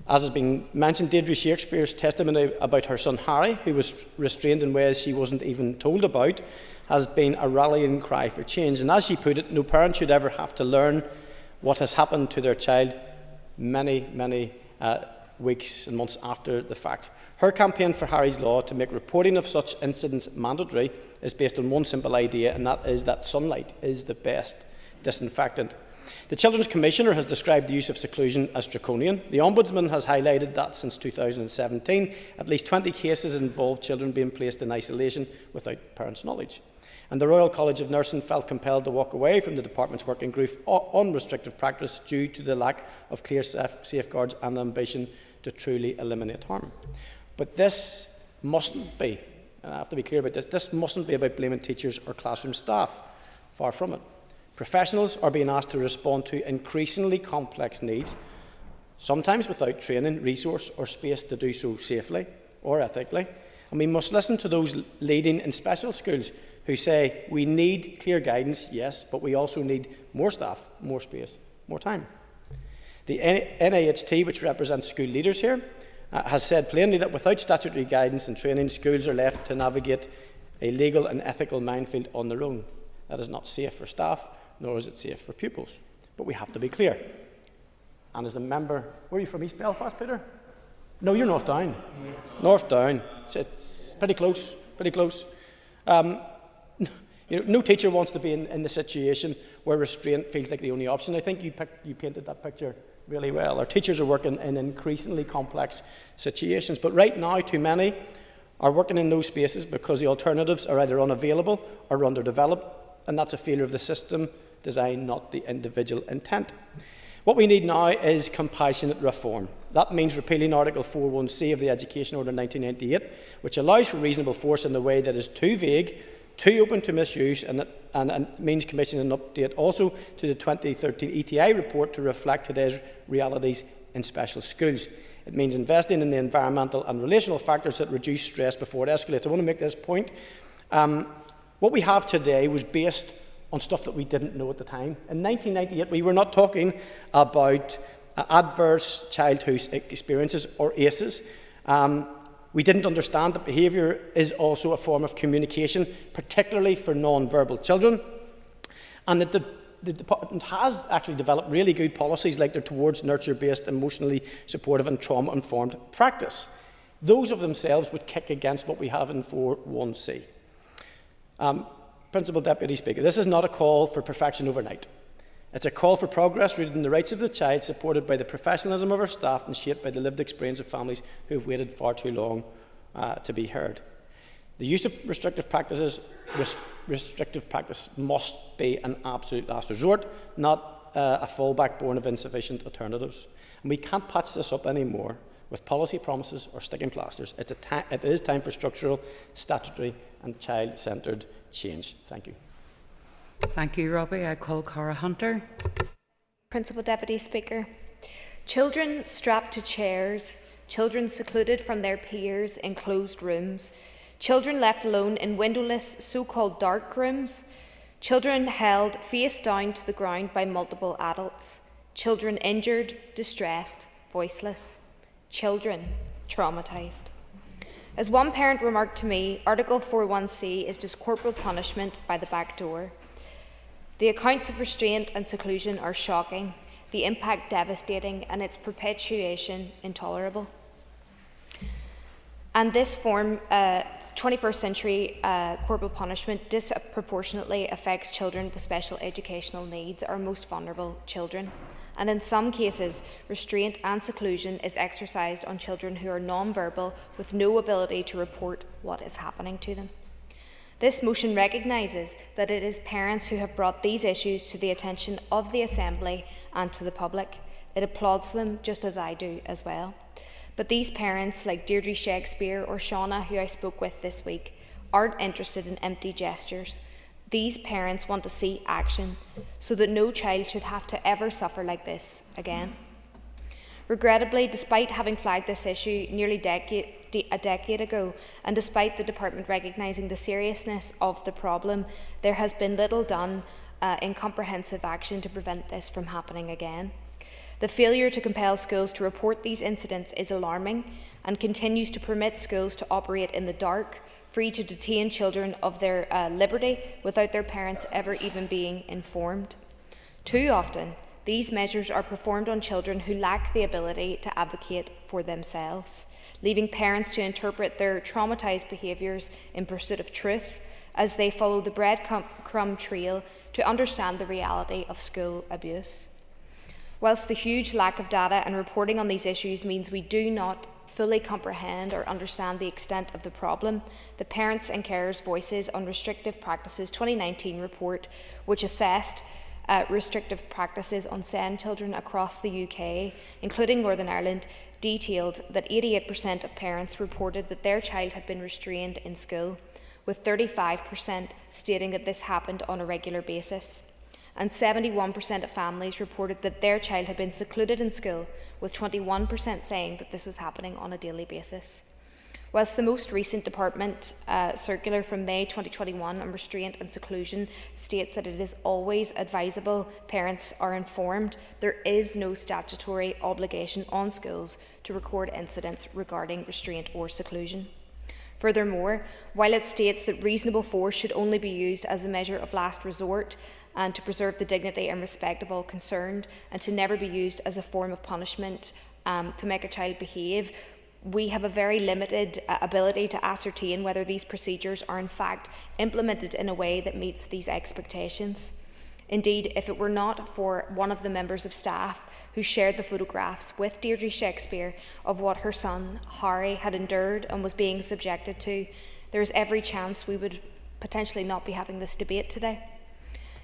As has been mentioned, Deirdre Shakespeare's testimony about her son Harry, who was restrained in ways she wasn't even told about, has been a rallying cry for change. And as she put it, no parent should ever have to learn what has happened to their child many weeks and months after the fact. Her campaign for Harry's Law to make reporting of such incidents mandatory is based on one simple idea, and that is that sunlight is the best disinfectant. The Children's Commissioner has described the use of seclusion as draconian. The Ombudsman has highlighted that since 2017, at least 20 cases involved children being placed in isolation without parents' knowledge. And the Royal College of Nursing felt compelled to walk away from the Department's working group on restrictive practice due to the lack of clear safeguards and ambition to truly eliminate harm. But this mustn't be, and I have to be clear about this mustn't be about blaming teachers or classroom staff. Far from it. Professionals are being asked to respond to increasingly complex needs, sometimes without training, resource or space to do so safely or ethically. And we must listen to those leading in special schools who say we need clear guidance, yes, but we also need more staff, more space, more time. The NIHT, which represents school leaders here, has said plainly that without statutory guidance and training, schools are left to navigate a legal and ethical minefield on their own. That is not safe for staff, nor is it safe for pupils. But we have to be clear. And as the member, where are you from, East Belfast, Peter? No, you're North Down. North Down. It's pretty close, pretty close. No teacher wants to be in the situation where restraint feels like the only option. I think you painted that picture really well. Our teachers are working in increasingly complex situations, but right now too many are working in those spaces because the alternatives are either unavailable or underdeveloped, and that's a failure of the system design, not the individual intent. What we need now is compassionate reform. That means repealing Article 4.1c of the Education Order 1998, which allows for reasonable force in a way that is too vague, too open to misuse, and means commissioning an update also to the 2013 ETI report to reflect today's realities in special schools. It means investing in the environmental and relational factors that reduce stress before it escalates. I want to make this point. What we have today was based on stuff that we didn't know at the time. In 1998, we were not talking about adverse childhood experiences, or ACEs. We didn't understand that behaviour is also a form of communication, particularly for non-verbal children, and that the department has actually developed really good policies like they're towards nurture-based, emotionally supportive and trauma-informed practice. Those of themselves would kick against what we have in 4.1c. Principal Deputy Speaker, this is not a call for perfection overnight. It's a call for progress rooted in the rights of the child, supported by the professionalism of our staff and shaped by the lived experience of families who have waited far too long to be heard. The use of restrictive practice must be an absolute last resort, not a fallback born of insufficient alternatives. And we can't patch this up anymore with policy promises or sticking plasters. It is time for structural, statutory and child-centred change. Thank you. Thank you, Robbie. I call Cara Hunter. Principal Deputy Speaker. Children strapped to chairs, children secluded from their peers in closed rooms, children left alone in windowless so-called dark rooms, children held face down to the ground by multiple adults, children injured, distressed, voiceless, children traumatised. As one parent remarked to me, Article 4.1c is just corporal punishment by the back door. The accounts of restraint and seclusion are shocking, the impact devastating, and its perpetuation intolerable. And this form, 21st century corporal punishment, disproportionately affects children with special educational needs, our most vulnerable children. And in some cases, restraint and seclusion is exercised on children who are non-verbal with no ability to report what is happening to them. This motion recognises that it is parents who have brought these issues to the attention of the Assembly and to the public. It applauds them, just as I do as well. But these parents, like Deirdre Shakespeare or Shauna, who I spoke with this week, aren't interested in empty gestures. These parents want to see action so that no child should have to ever suffer like this again. Regrettably, despite having flagged this issue nearly a decade ago, and despite the Department recognising the seriousness of the problem, there has been little done in comprehensive action to prevent this from happening again. The failure to compel schools to report these incidents is alarming and continues to permit schools to operate in the dark, free to detain children of their liberty without their parents ever even being informed. Too often, these measures are performed on children who lack the ability to advocate for themselves, leaving parents to interpret their traumatised behaviours in pursuit of truth as they follow the breadcrumb trail to understand the reality of school abuse. Whilst the huge lack of data and reporting on these issues means we do not fully comprehend or understand the extent of the problem, the Parents and Carers Voices on Restrictive Practices 2019 report, which assessed restrictive practices on SEND children across the UK, including Northern Ireland, detailed that 88% of parents reported that their child had been restrained in school, with 35% stating that this happened on a regular basis. and 71% of families reported that their child had been secluded in school, with 21% saying that this was happening on a daily basis. Whilst the most recent department circular from May 2021 on restraint and seclusion states that it is always advisable parents are informed, there is no statutory obligation on schools to record incidents regarding restraint or seclusion. Furthermore, while it states that reasonable force should only be used as a measure of last resort and to preserve the dignity and respect of all concerned, and to never be used as a form of punishment to make a child behave, we have a very limited ability to ascertain whether these procedures are in fact implemented in a way that meets these expectations. Indeed, if it were not for one of the members of staff who shared the photographs with Deirdre Shakespeare of what her son, Harry, had endured and was being subjected to, there is every chance we would potentially not be having this debate today.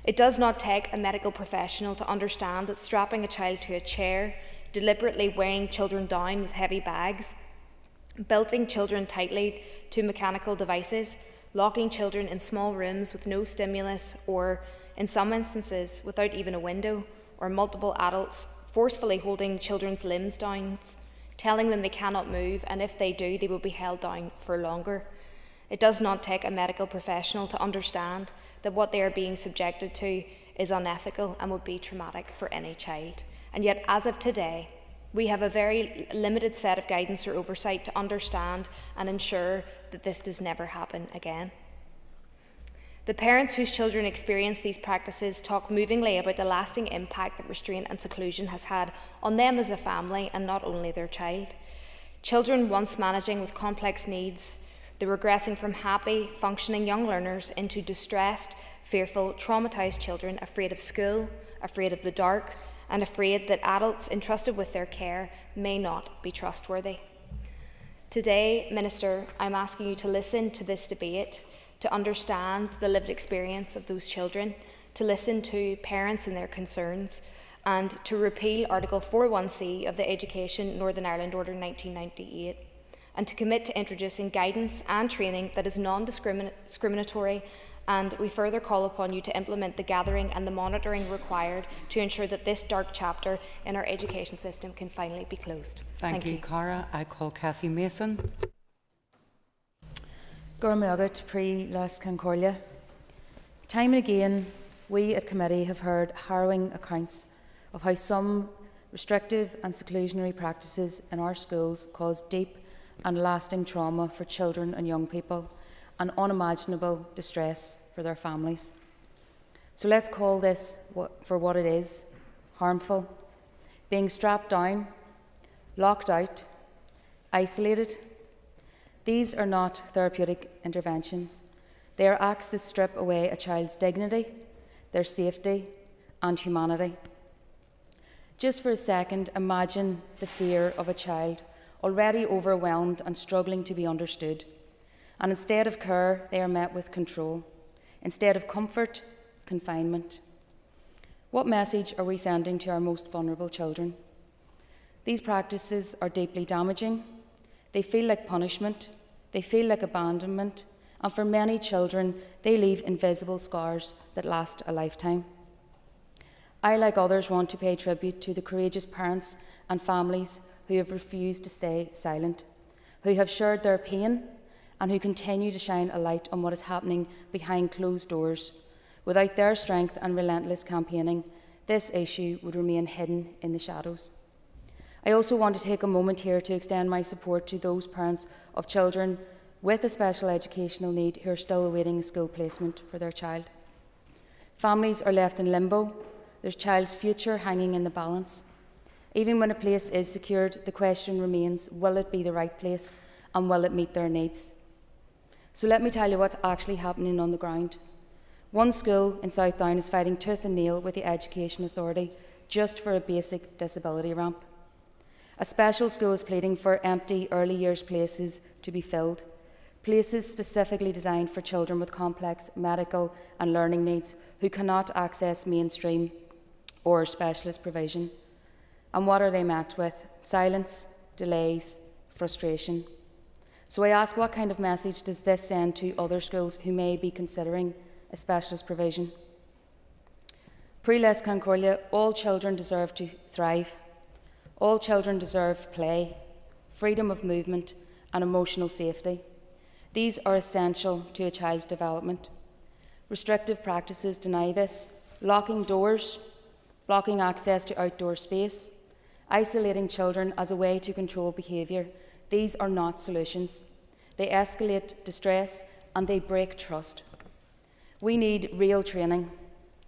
It does not take a medical professional to understand that strapping a child to a chair, deliberately weighing children down with heavy bags, belting children tightly to mechanical devices, locking children in small rooms with no stimulus or, in some instances, without even a window, or multiple adults forcefully holding children's limbs down, telling them they cannot move, and if they do, they will be held down for longer. It does not take a medical professional to understand that what they are being subjected to is unethical and would be traumatic for any child. And yet, as of today, we have a very limited set of guidance or oversight to understand and ensure that this does never happen again. The parents whose children experience these practices talk movingly about the lasting impact that restraint and seclusion has had on them as a family and not only their child. Children once managing with complex needs, they're regressing from happy, functioning young learners into distressed, fearful, traumatised children afraid of school, afraid of the dark, and afraid that adults entrusted with their care may not be trustworthy. Today, Minister, I'm asking you to listen to this debate, to understand the lived experience of those children, to listen to parents and their concerns, and to repeal Article 41C of the Education Northern Ireland Order 1998, and to commit to introducing guidance and training that is non-discriminatory. And we further call upon you to implement the gathering and the monitoring required to ensure that this dark chapter in our education system can finally be closed. Thank you, Cara. I call Cathy Mason. Gormagat pre Las Concordia. Time and again, we at committee have heard harrowing accounts of how some restrictive and seclusionary practices in our schools cause deep and lasting trauma for children and young people, and unimaginable distress for their families. So let's call this for what it is: harmful, being strapped down, locked out, isolated. These are not therapeutic interventions. They are acts that strip away a child's dignity, their safety, and humanity. Just for a second, imagine the fear of a child already overwhelmed and struggling to be understood. And instead of care, they are met with control. Instead of comfort, confinement. What message are we sending to our most vulnerable children? These practices are deeply damaging. They feel like punishment. They feel like abandonment. And for many children, they leave invisible scars that last a lifetime. I, like others, want to pay tribute to the courageous parents and families who have refused to stay silent, who have shared their pain, and who continue to shine a light on what is happening behind closed doors. Without their strength and relentless campaigning, this issue would remain hidden in the shadows. I also want to take a moment here to extend my support to those parents of children with a special educational need who are still awaiting a school placement for their child. Families are left in limbo. Their child's future hanging in the balance. Even when a place is secured, the question remains, will it be the right place and will it meet their needs? So let me tell you what's actually happening on the ground. One school in South Down is fighting tooth and nail with the Education Authority just for a basic disability ramp. A special school is pleading for empty early years places to be filled, places specifically designed for children with complex medical and learning needs who cannot access mainstream or specialist provision. And what are they met with? Silence, delays, frustration. So I ask, what kind of message does this send to other schools who may be considering a specialist provision? Pre-les Concordia, all children deserve to thrive. All children deserve play, freedom of movement and emotional safety. These are essential to a child's development. Restrictive practices deny this, locking doors, blocking access to outdoor space, isolating children as a way to control behaviour. These are not solutions. They escalate distress and they break trust. We need real training.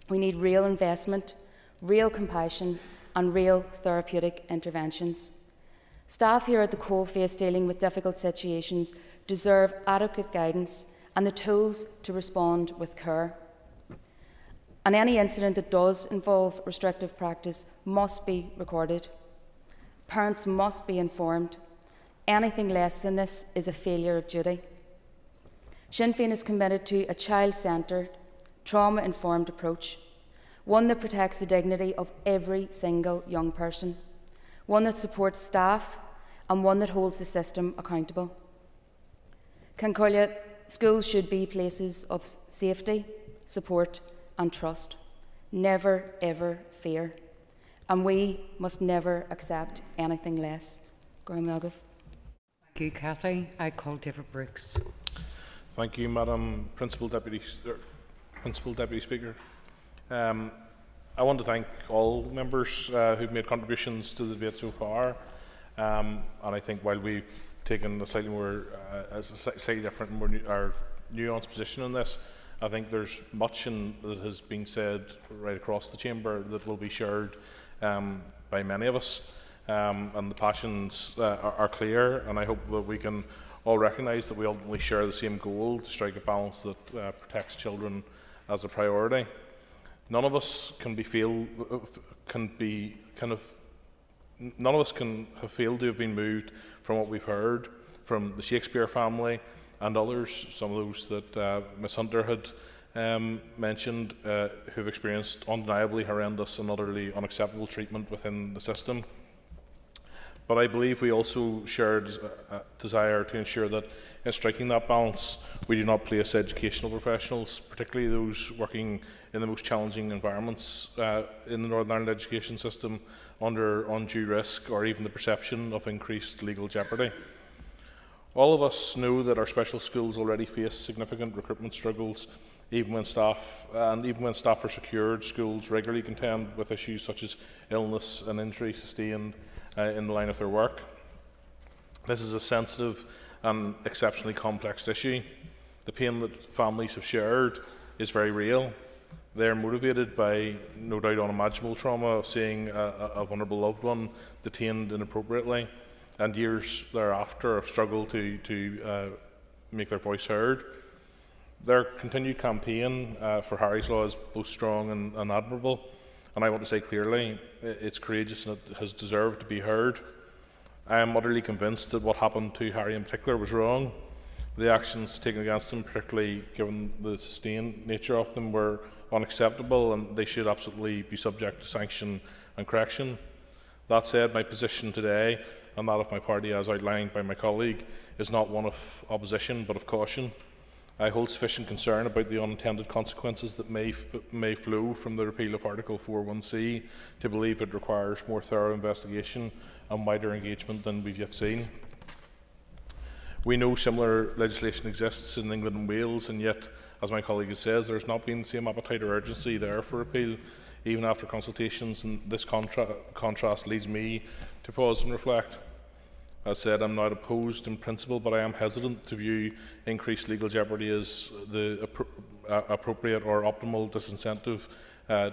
We need real investment, real compassion and real therapeutic interventions. Staff here at the coalface dealing with difficult situations deserve adequate guidance and the tools to respond with care. And any incident that does involve restrictive practice must be recorded. Parents must be informed. Anything less than this is a failure of duty. Sinn Féin is committed to a child-centred, trauma-informed approach, one that protects the dignity of every single young person, one that supports staff and one that holds the system accountable. Concordia, schools should be places of safety, support and trust. Never ever fear. And we must never accept anything less. Thank you, Cathy. I call David Brooks. Thank you, Madam Principal Deputy Speaker. I want to thank all members who've made contributions to the debate so far. And I think while we've taken a slightly more, slightly different, more nuanced position on this, I think there's much that has been said right across the chamber that will be shared by many of us. And the passions are clear, and I hope that we can all recognise that we ultimately share the same goal to strike a balance that protects children as a priority. None of us can have failed to have been moved from what we've heard from the Shakespeare family and others, some of those that Ms Hunter had mentioned, who've experienced undeniably horrendous and utterly unacceptable treatment within the system. But I believe we also shared a desire to ensure that in striking that balance, we do not place educational professionals, particularly those working in the most challenging environments in the Northern Ireland education system, under undue risk or even the perception of increased legal jeopardy. All of us know that our special schools already face significant recruitment struggles, even when staff are secured. Schools regularly contend with issues such as illness and injury sustained in the line of their work. This is a sensitive and exceptionally complex issue. The pain that families have shared is very real. They are motivated by, no doubt, unimaginable trauma of seeing a vulnerable loved one detained inappropriately, and years thereafter have struggled to make their voice heard. Their continued campaign for Harry's Law is both strong and admirable, and I want to say clearly it's courageous and it has deserved to be heard. I am utterly convinced that what happened to Harry in particular was wrong. The actions taken against him, particularly given the sustained nature of them, were unacceptable and they should absolutely be subject to sanction and correction. That said, my position today, and that of my party as outlined by my colleague, is not one of opposition but of caution. I hold sufficient concern about the unintended consequences that may flow from the repeal of Article 4.1c to believe it requires more thorough investigation and wider engagement than we've yet seen. We know similar legislation exists in England and Wales, and yet, as my colleague says, there has not been the same appetite or urgency there for repeal, even after consultations, and this contrast leads me to pause and reflect. As said, I'm not opposed in principle, but I am hesitant to view increased legal jeopardy as the appropriate or optimal disincentive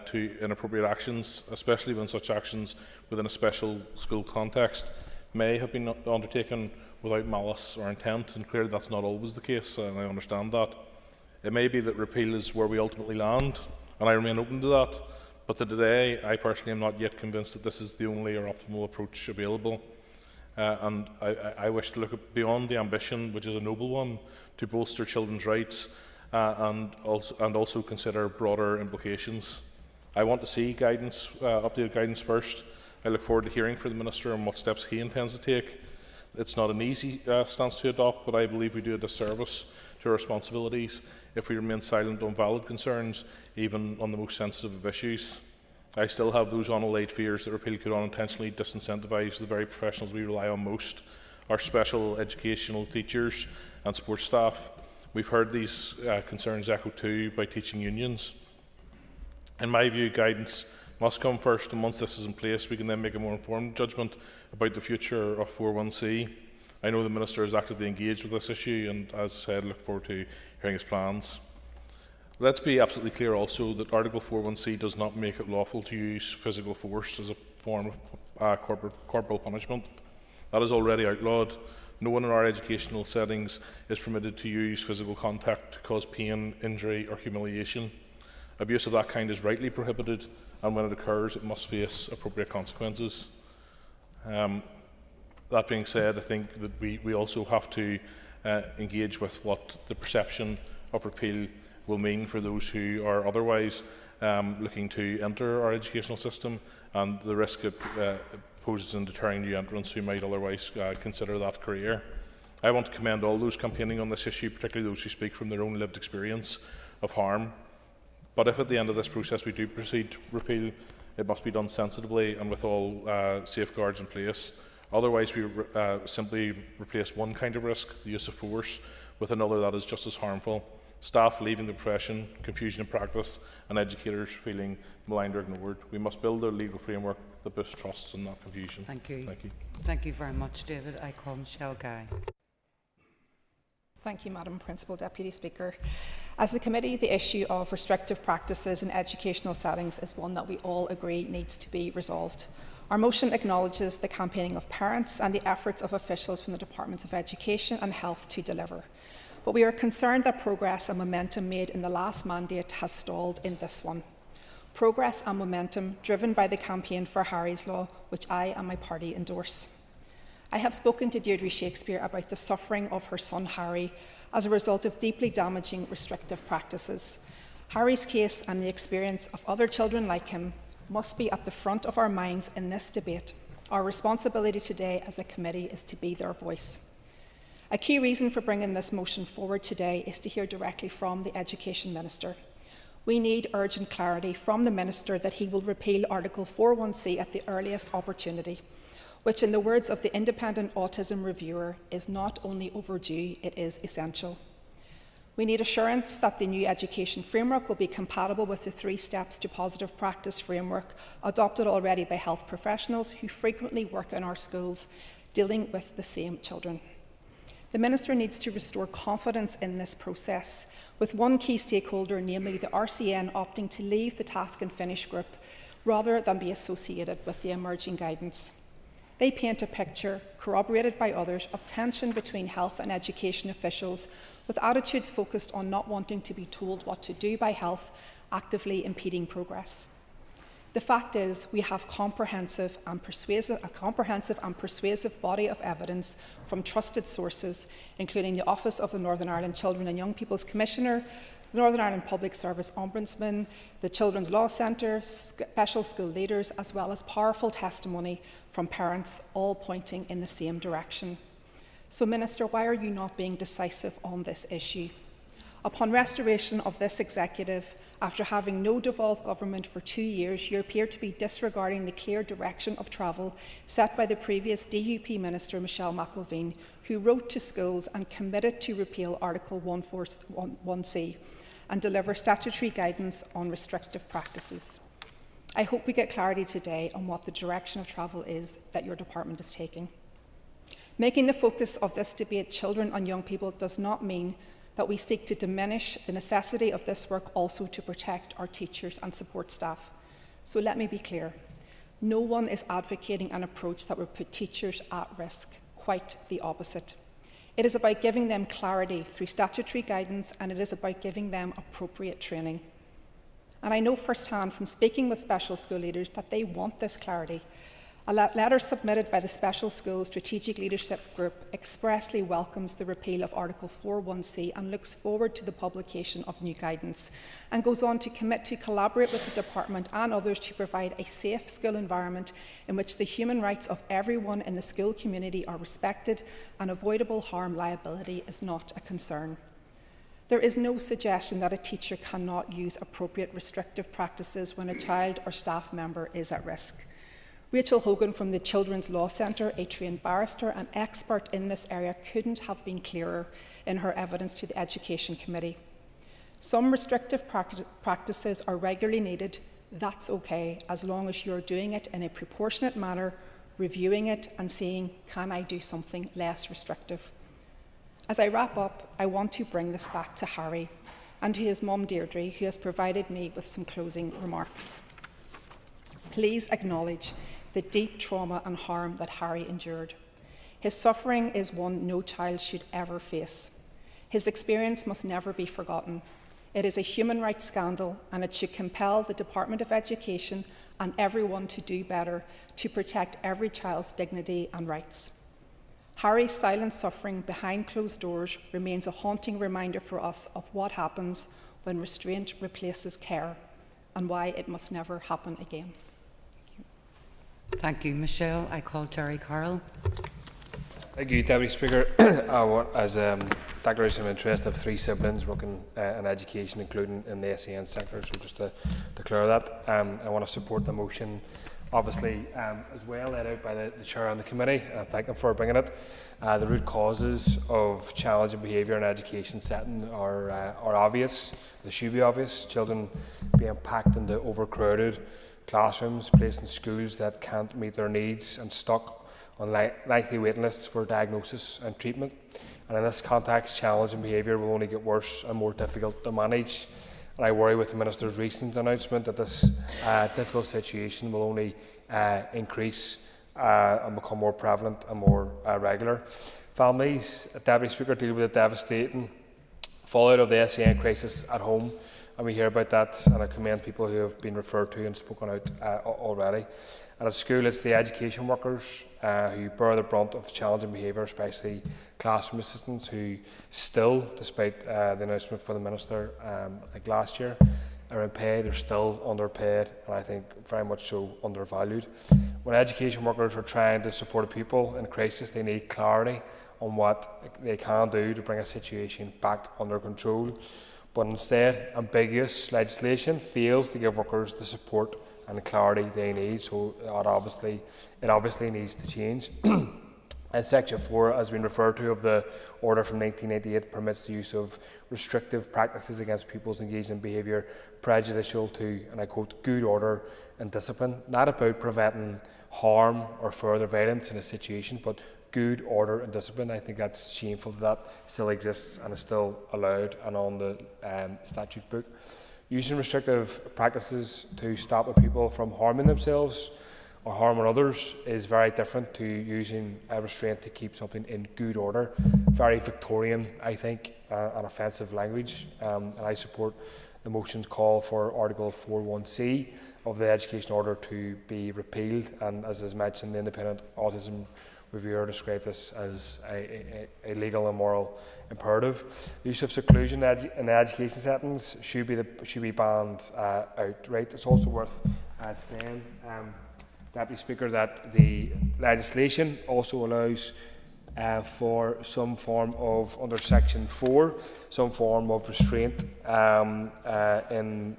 to inappropriate actions, especially when such actions within a special school context may have been undertaken without malice or intent, and clearly that's not always the case, and I understand that. It may be that repeal is where we ultimately land, and I remain open to that, but today I personally am not yet convinced that this is the only or optimal approach available. And I wish to look beyond the ambition, which is a noble one, to bolster children's rights and also consider broader implications. I want to see guidance, updated guidance first. I look forward to hearing from the Minister on what steps he intends to take. It's not an easy stance to adopt, but I believe we do a disservice to our responsibilities if we remain silent on valid concerns, even on the most sensitive of issues. I still have those unallayed fears that repeal could unintentionally disincentivise the very professionals we rely on most, our special educational teachers and support staff. We've heard these concerns echoed too by teaching unions. In my view, guidance must come first, and once this is in place, we can then make a more informed judgment about the future of 4.1c. I know the Minister is actively engaged with this issue, and as I said, look forward to hearing his plans. Let's be absolutely clear also that Article 4.1c does not make it lawful to use physical force as a form of corporal punishment. That is already outlawed. No one in our educational settings is permitted to use physical contact to cause pain, injury or humiliation. Abuse of that kind is rightly prohibited, and when it occurs, it must face appropriate consequences. That being said, I think that we also have to engage with what the perception of repeal will mean for those who are otherwise looking to enter our educational system, and the risk it poses in deterring new entrants who might otherwise consider that career. I want to commend all those campaigning on this issue, particularly those who speak from their own lived experience of harm. But if at the end of this process we do proceed to repeal, it must be done sensitively and with all safeguards in place. Otherwise, we simply replace one kind of risk, the use of force, with another that is just as harmful. Staff leaving the profession, confusion in practice, and educators feeling maligned or ignored. We must build a legal framework that boosts trust and not confusion. Thank you. Thank you. Thank you very much, David. I call Michelle Guy. Thank you, Madam Principal Deputy Speaker. As the committee, the issue of restrictive practices in educational settings is one that we all agree needs to be resolved. Our motion acknowledges the campaigning of parents and the efforts of officials from the Departments of Education and Health to deliver. But we are concerned that progress and momentum made in the last mandate has stalled in this one. Progress and momentum driven by the campaign for Harry's Law, which I and my party endorse. I have spoken to Deirdre Shakespeare about the suffering of her son Harry as a result of deeply damaging restrictive practices. Harry's case and the experience of other children like him must be at the front of our minds in this debate. Our responsibility today as a committee is to be their voice. A key reason for bringing this motion forward today is to hear directly from the Education Minister. We need urgent clarity from the Minister that he will repeal Article 4.1c at the earliest opportunity, which, in the words of the Independent Autism Reviewer, is not only overdue, it is essential. We need assurance that the new education framework will be compatible with the 3 Steps to Positive Practice framework adopted already by health professionals who frequently work in our schools dealing with the same children. The Minister needs to restore confidence in this process, with one key stakeholder, namely the RCN, opting to leave the Task and Finish group rather than be associated with the emerging guidance. They paint a picture, corroborated by others, of tension between health and education officials, with attitudes focused on not wanting to be told what to do by health, actively impeding progress. The fact is, we have a comprehensive and persuasive body of evidence from trusted sources, including the Office of the Northern Ireland Children and Young People's Commissioner, the Northern Ireland Public Service Ombudsman, the Children's Law Centre, special school leaders, as well as powerful testimony from parents, all pointing in the same direction. So, Minister, why are you not being decisive on this issue? Upon restoration of this executive, after having no devolved government for 2 years, you appear to be disregarding the clear direction of travel set by the previous DUP Minister, Michelle McIlveen, who wrote to schools and committed to repeal Article 1.1c and deliver statutory guidance on restrictive practices. I hope we get clarity today on what the direction of travel is that your department is taking. Making the focus of this debate children and young people does not mean that we seek to diminish the necessity of this work also to protect our teachers and support staff. So let me be clear. No one is advocating an approach that would put teachers at risk. Quite the opposite. It is about giving them clarity through statutory guidance, and it is about giving them appropriate training. And I know firsthand from speaking with special school leaders that they want this clarity. A letter submitted by the Special School Strategic Leadership Group expressly welcomes the repeal of Article 4.1c and looks forward to the publication of new guidance, and goes on to commit to collaborate with the Department and others to provide a safe school environment in which the human rights of everyone in the school community are respected and avoidable harm liability is not a concern. There is no suggestion that a teacher cannot use appropriate restrictive practices when a child or staff member is at risk. Rachel Hogan from the Children's Law Centre, a trained barrister and expert in this area, couldn't have been clearer in her evidence to the Education Committee. Some restrictive practices are regularly needed. That's okay, as long as you're doing it in a proportionate manner, reviewing it and seeing, can I do something less restrictive? As I wrap up, I want to bring this back to Harry and to his mum Deirdre, who has provided me with some closing remarks. Please acknowledge the deep trauma and harm that Harry endured. His suffering is one no child should ever face. His experience must never be forgotten. It is a human rights scandal, and it should compel the Department of Education and everyone to do better to protect every child's dignity and rights. Harry's silent suffering behind closed doors remains a haunting reminder for us of what happens when restraint replaces care and why it must never happen again. Thank you. Michelle, I call Terry Carroll. Thank you, Deputy Speaker. As a declaration of interest, I have 3 siblings working in education, including in the SEN sector, so just to declare that. I want to support the motion, obviously, as well laid out by the Chair and the Committee, and I thank them for bringing it. The root causes of challenging behaviour in education setting are obvious. They should be obvious. Children being packed into overcrowded classrooms, placed in schools that can't meet their needs and stuck on lengthy waiting lists for diagnosis and treatment. And in this context, challenging behaviour will only get worse and more difficult to manage. And I worry with the Minister's recent announcement that this difficult situation will only increase and become more prevalent and more regular. Families, Deputy Speaker, deal with the devastating fallout of the SEN crisis at home, and we hear about that, and I commend people who have been referred to and spoken out already. And at school, it's the education workers who bear the brunt of challenging behaviour, especially classroom assistants who still, despite the announcement from the Minister, I think last year, are in pay. They're still underpaid, and I think very much so undervalued. When education workers are trying to support people in crisis, they need clarity on what they can do to bring a situation back under control. But instead, ambiguous legislation fails to give workers the support and the clarity they need, so it obviously needs to change. And Section 4, as been referred to, of the order from 1998 permits the use of restrictive practices against pupils engaged in behaviour prejudicial to, and I quote, good order and discipline, not about preventing harm or further violence in a situation, but good order and discipline. I think that's shameful that still exists and is still allowed and on the statute book. Using restrictive practices to stop people from harming themselves or harming others is very different to using a restraint to keep something in good order. Very Victorian, I think, and offensive language. And I support the motion's call for Article 4.1c of the Education Order to be repealed. And as is mentioned, the Independent Autism Reviewer described this as a legal and moral imperative. The use of seclusion in the education settings should be banned outright. It's also worth saying, Deputy Speaker, that the legislation also allows for some form of, under Section 4, some form of restraint in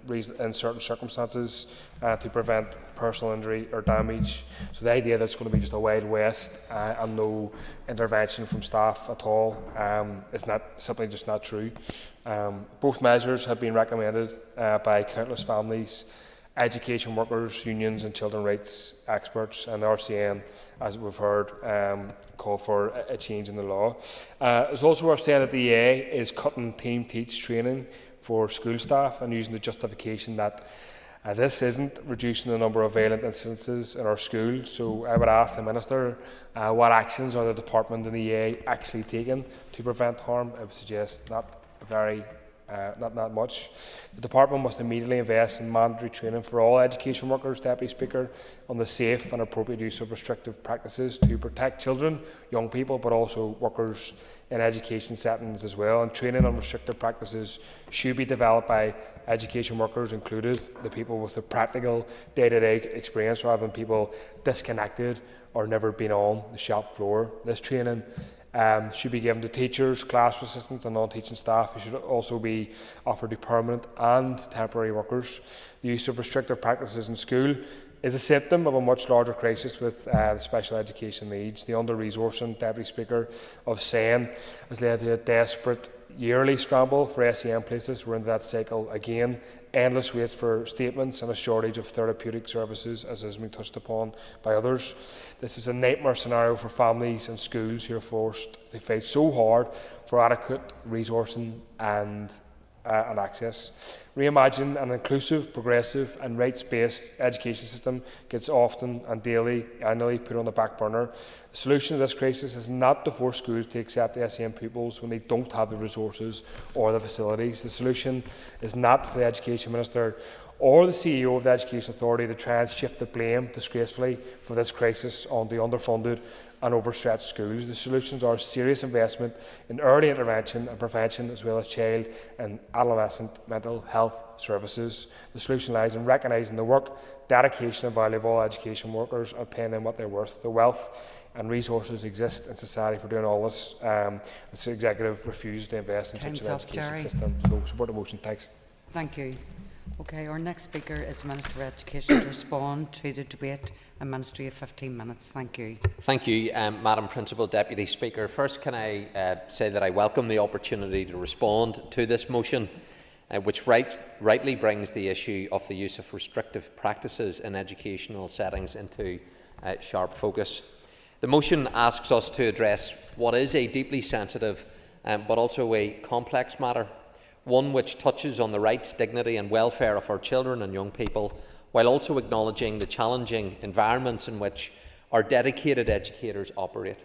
certain circumstances to prevent personal injury or damage. So the idea that it's going to be just a Wild West and no intervention from staff at all is simply just not true. Both measures have been recommended by countless families, education workers, unions and children rights experts, and the RCN, as we've heard, call for a change in the law. It's also worth saying that the EA is cutting team teach training for school staff and using the justification that this isn't reducing the number of violent incidences in our schools. So I would ask the Minister, what actions are the Department and the EA actually taking to prevent harm? I would suggest not much. The Department must immediately invest in mandatory training for all education workers, Deputy Speaker, on the safe and appropriate use of restrictive practices to protect children, young people, but also workers in education settings as well. And training on restrictive practices should be developed by education workers included, the people with the practical day-to-day experience rather than people disconnected or never been on the shop floor. This training should be given to teachers, classroom assistants and non-teaching staff. It should also be offered to permanent and temporary workers. The use of restrictive practices in school is a symptom of a much larger crisis with special education needs. The under-resourcing, Deputy Speaker, of SEN has led to a desperate yearly scramble for SEN places. We're into that cycle again. Endless waits for statements and a shortage of therapeutic services, as has been touched upon by others. This is a nightmare scenario for families and schools who are forced to fight so hard for adequate resourcing and access. Reimagine an inclusive, progressive and rights-based education system gets often and annually put on the back burner. The solution to this crisis is not to force schools to accept SEN pupils when they don't have the resources or the facilities. The solution is not for the Education Minister or the CEO of the Education Authority to try and shift the blame disgracefully for this crisis on the underfunded and overstretched schools. The solutions are serious investment in early intervention and prevention, as well as child and adolescent mental health services. The solution lies in recognising the work, dedication and value of all education workers and paying them what they're worth. The wealth and resources exist in society for doing all this. This executive refused to invest in such an education system. So support the motion. Thanks. Thank you. Okay, our next speaker is the Minister for Education to respond to the debate. A ministry of 15 minutes. Thank you. Thank you, Madam Principal Deputy Speaker. First, can I say that I welcome the opportunity to respond to this motion, which rightly brings the issue of the use of restrictive practices in educational settings into sharp focus. The motion asks us to address what is a deeply sensitive but also a complex matter, one which touches on the rights, dignity and welfare of our children and young people, while also acknowledging the challenging environments in which our dedicated educators operate,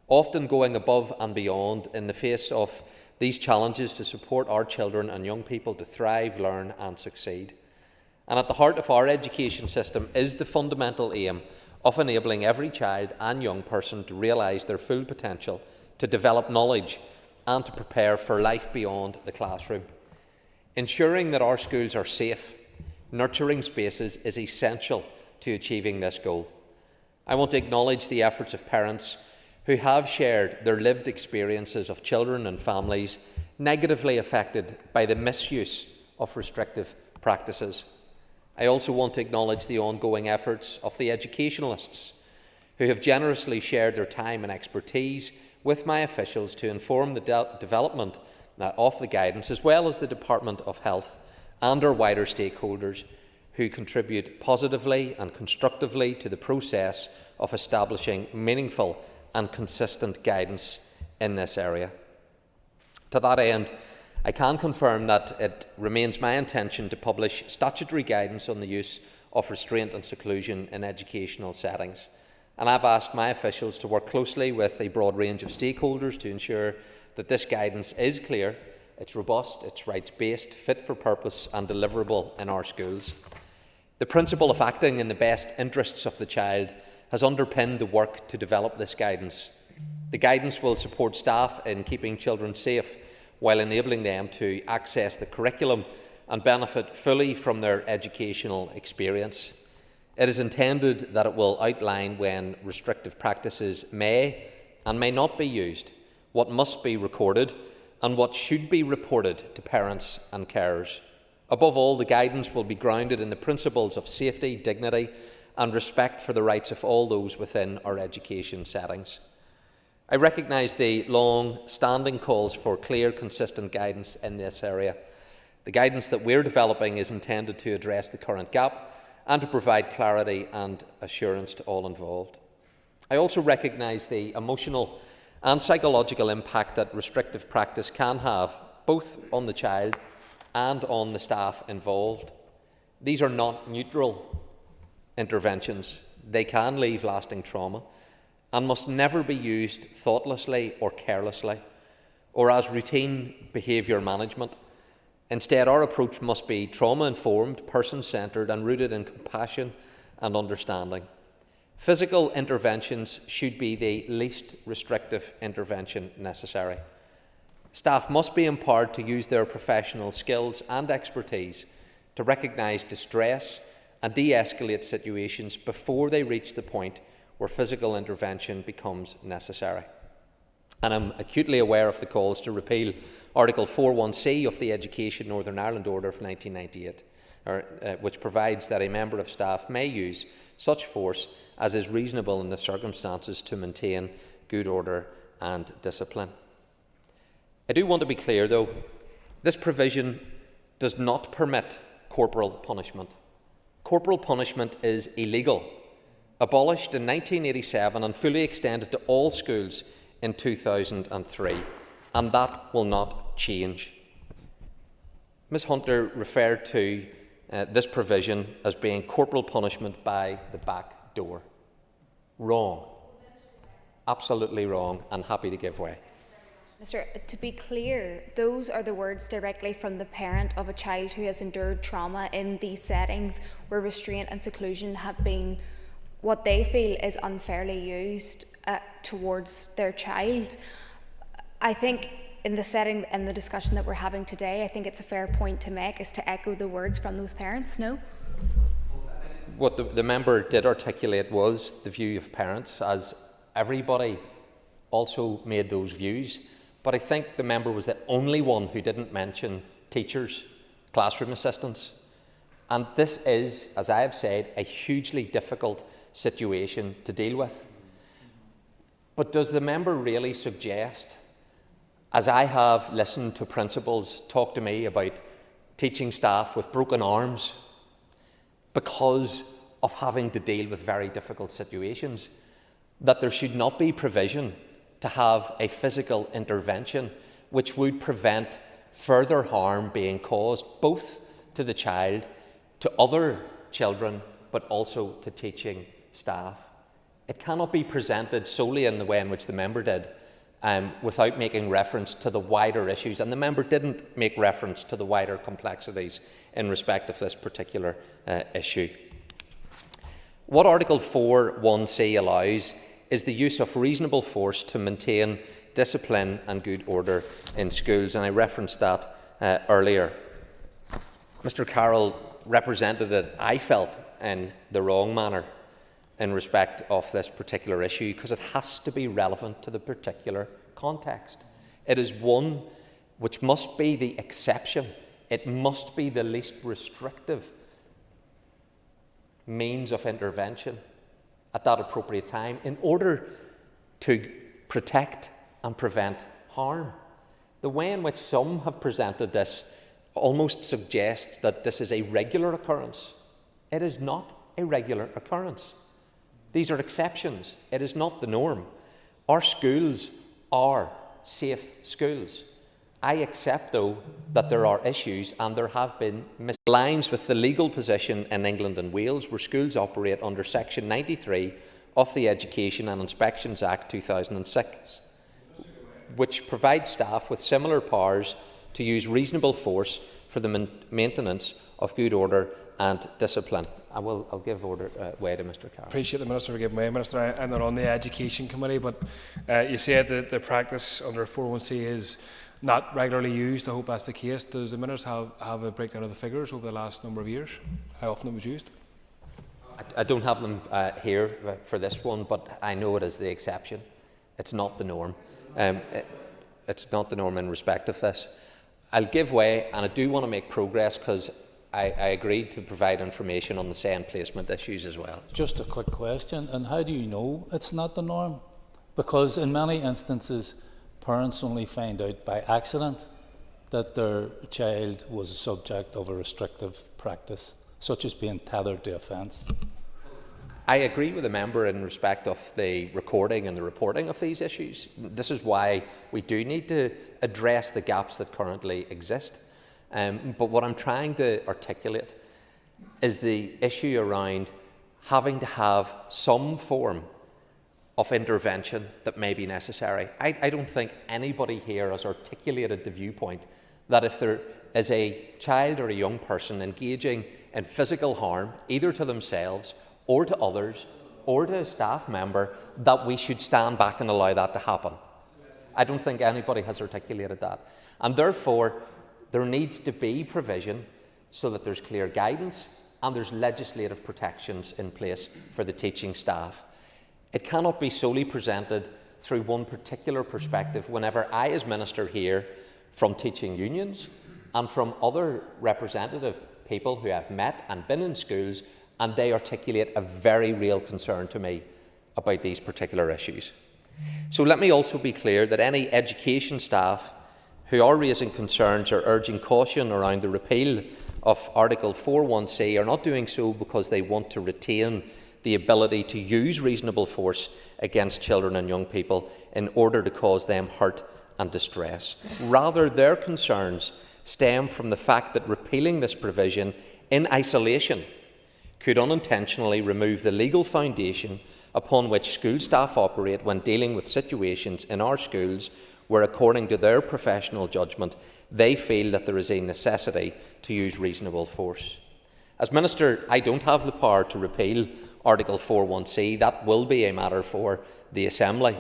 often going above and beyond in the face of these challenges to support our children and young people to thrive, learn and succeed. And at the heart of our education system is the fundamental aim of enabling every child and young person to realise their full potential, to develop knowledge and to prepare for life beyond the classroom. Ensuring that our schools are safe, nurturing spaces is essential to achieving this goal. I want to acknowledge the efforts of parents who have shared their lived experiences of children and families negatively affected by the misuse of restrictive practices. I also want to acknowledge the ongoing efforts of the educationalists who have generously shared their time and expertise with my officials to inform the development of the guidance, as well as the Department of Health and our wider stakeholders who contribute positively and constructively to the process of establishing meaningful and consistent guidance in this area. To that end, I can confirm that it remains my intention to publish statutory guidance on the use of restraint and seclusion in educational settings. And I've asked my officials to work closely with a broad range of stakeholders to ensure that this guidance is clear, it's robust, it's rights-based, fit for purpose and deliverable in our schools. The principle of acting in the best interests of the child has underpinned the work to develop this guidance. The guidance will support staff in keeping children safe while enabling them to access the curriculum and benefit fully from their educational experience. It is intended that it will outline when restrictive practices may and may not be used, what must be recorded and what should be reported to parents and carers. Above all, the guidance will be grounded in the principles of safety, dignity and respect for the rights of all those within our education settings. I recognise the long-standing calls for clear, consistent guidance in this area. The guidance that we're developing is intended to address the current gap and to provide clarity and assurance to all involved. I also recognise the emotional and psychological impact that restrictive practice can have, both on the child and on the staff involved. These are not neutral interventions. They can leave lasting trauma and must never be used thoughtlessly or carelessly or as routine behaviour management. Instead, our approach must be trauma-informed, person-centred and rooted in compassion and understanding. Physical interventions should be the least restrictive intervention necessary. Staff must be empowered to use their professional skills and expertise to recognise distress and de-escalate situations before they reach the point where physical intervention becomes necessary. and I'm acutely aware of the calls to repeal Article 4.1c of the Education Northern Ireland Order of 1998, which provides that a member of staff may use such force as is reasonable in the circumstances to maintain good order and discipline. I do want to be clear, though, this provision does not permit corporal punishment. Corporal punishment is illegal, abolished in 1987 and fully extended to all schools in 2003, and that will not change. Ms Hunter referred to this provision as being corporal punishment by the back door. Wrong. Absolutely wrong, and happy to give way. Minister, to be clear, those are the words directly from the parent of a child who has endured trauma in these settings where restraint and seclusion have been what they feel is unfairly used towards their child. I think in the setting and the discussion that we're having today, I think it's a fair point to make is to echo the words from those parents, no? What the member did articulate was the view of parents, as everybody also made those views. But I think the member was the only one who didn't mention teachers, classroom assistants. And this is, as I have said, a hugely difficult situation to deal with. But does the member really suggest, as I have listened to principals talk to me about teaching staff with broken arms because of having to deal with very difficult situations, that there should not be provision to have a physical intervention which would prevent further harm being caused both to the child, to other children, but also to teaching staff? It cannot be presented solely in the way in which the member did, without making reference to the wider issues, and the member didn't make reference to the wider complexities in respect of this particular issue. What Article 4.1c allows is the use of reasonable force to maintain discipline and good order in schools, and I referenced that earlier. Mr Carroll represented it, I felt, in the wrong manner in respect of this particular issue, because it has to be relevant to the particular context. It is one which must be the exception. It must be the least restrictive means of intervention at that appropriate time in order to protect and prevent harm. The way in which some have presented this almost suggests that this is a regular occurrence. It is not a regular occurrence. These are exceptions. It is not the norm. Our schools are safe schools. I accept, though, that there are issues, and there have been mislines with the legal position in England and Wales, where schools operate under Section 93 of the Education and Inspections Act 2006, which provides staff with similar powers to use reasonable force for the maintenance of good order and discipline. I'll give way to Mr Carroll. Appreciate the Minister for giving way, Minister. I'm not on the Education Committee, but you said that the practice under 4.1c is not regularly used. I hope that's the case. Does the Minister have a breakdown of the figures over the last number of years? How often it was used? I don't have them here for this one, but I know it is the exception. It's not the norm. It's not the norm in respect of this. I'll give way, and I do want to make progress because I agreed to provide information on the SEN placement issues as well. Just a quick question, and how do you know it's not the norm? Because in many instances, parents only find out by accident that their child was a subject of a restrictive practice, such as being tethered to a fence. I agree with the member in respect of the recording and the reporting of these issues. This is why we do need to address the gaps that currently exist. But what I'm trying to articulate is the issue around having to have some form of intervention that may be necessary. I don't think anybody here has articulated the viewpoint that if there is a child or a young person engaging in physical harm, either to themselves or to others or to a staff member, that we should stand back and allow that to happen. I don't think anybody has articulated that. And therefore, there needs to be provision so that there's clear guidance and there's legislative protections in place for the teaching staff. It cannot be solely presented through one particular perspective whenever I, as Minister, hear from teaching unions and from other representative people who I've met and been in schools, and they articulate a very real concern to me about these particular issues. So let me also be clear that any education staff who are raising concerns or urging caution around the repeal of Article 4.1c are not doing so because they want to retain the ability to use reasonable force against children and young people in order to cause them hurt and distress. Rather, their concerns stem from the fact that repealing this provision in isolation could unintentionally remove the legal foundation upon which school staff operate when dealing with situations in our schools where, according to their professional judgment, they feel that there is a necessity to use reasonable force. As Minister, I don't have the power to repeal Article 4.1c. That will be a matter for the Assembly.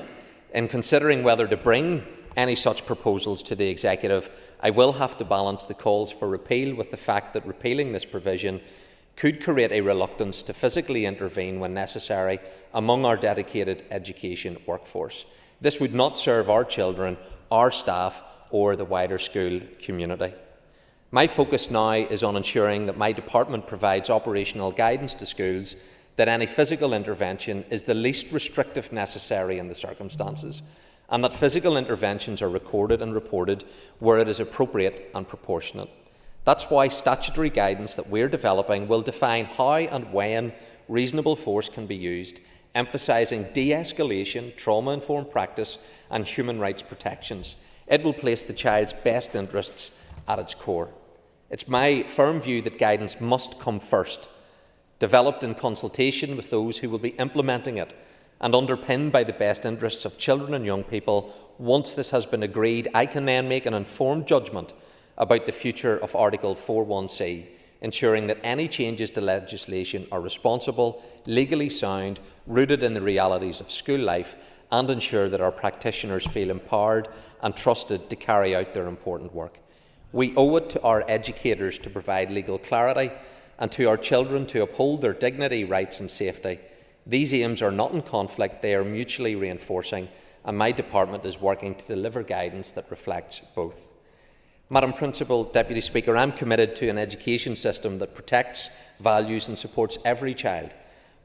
In considering whether to bring any such proposals to the Executive, I will have to balance the calls for repeal with the fact that repealing this provision could create a reluctance to physically intervene when necessary among our dedicated education workforce. This would not serve our children, our staff, or the wider school community. My focus now is on ensuring that my department provides operational guidance to schools that any physical intervention is the least restrictive necessary in the circumstances, and that physical interventions are recorded and reported where it is appropriate and proportionate. That's why statutory guidance that we're developing will define how and when reasonable force can be used, emphasising de-escalation, trauma-informed practice and human rights protections. It will place the child's best interests at its core. It's my firm view that guidance must come first, developed in consultation with those who will be implementing it, and underpinned by the best interests of children and young people. Once this has been agreed, I can then make an informed judgment about the future of Article 4.1c, ensuring that any changes to legislation are responsible, legally sound, rooted in the realities of school life, and ensure that our practitioners feel empowered and trusted to carry out their important work. We owe it to our educators to provide legal clarity and to our children to uphold their dignity, rights and safety. These aims are not in conflict, they are mutually reinforcing, and my department is working to deliver guidance that reflects both. Madam Principal Deputy Speaker, I am committed to an education system that protects, values and supports every child,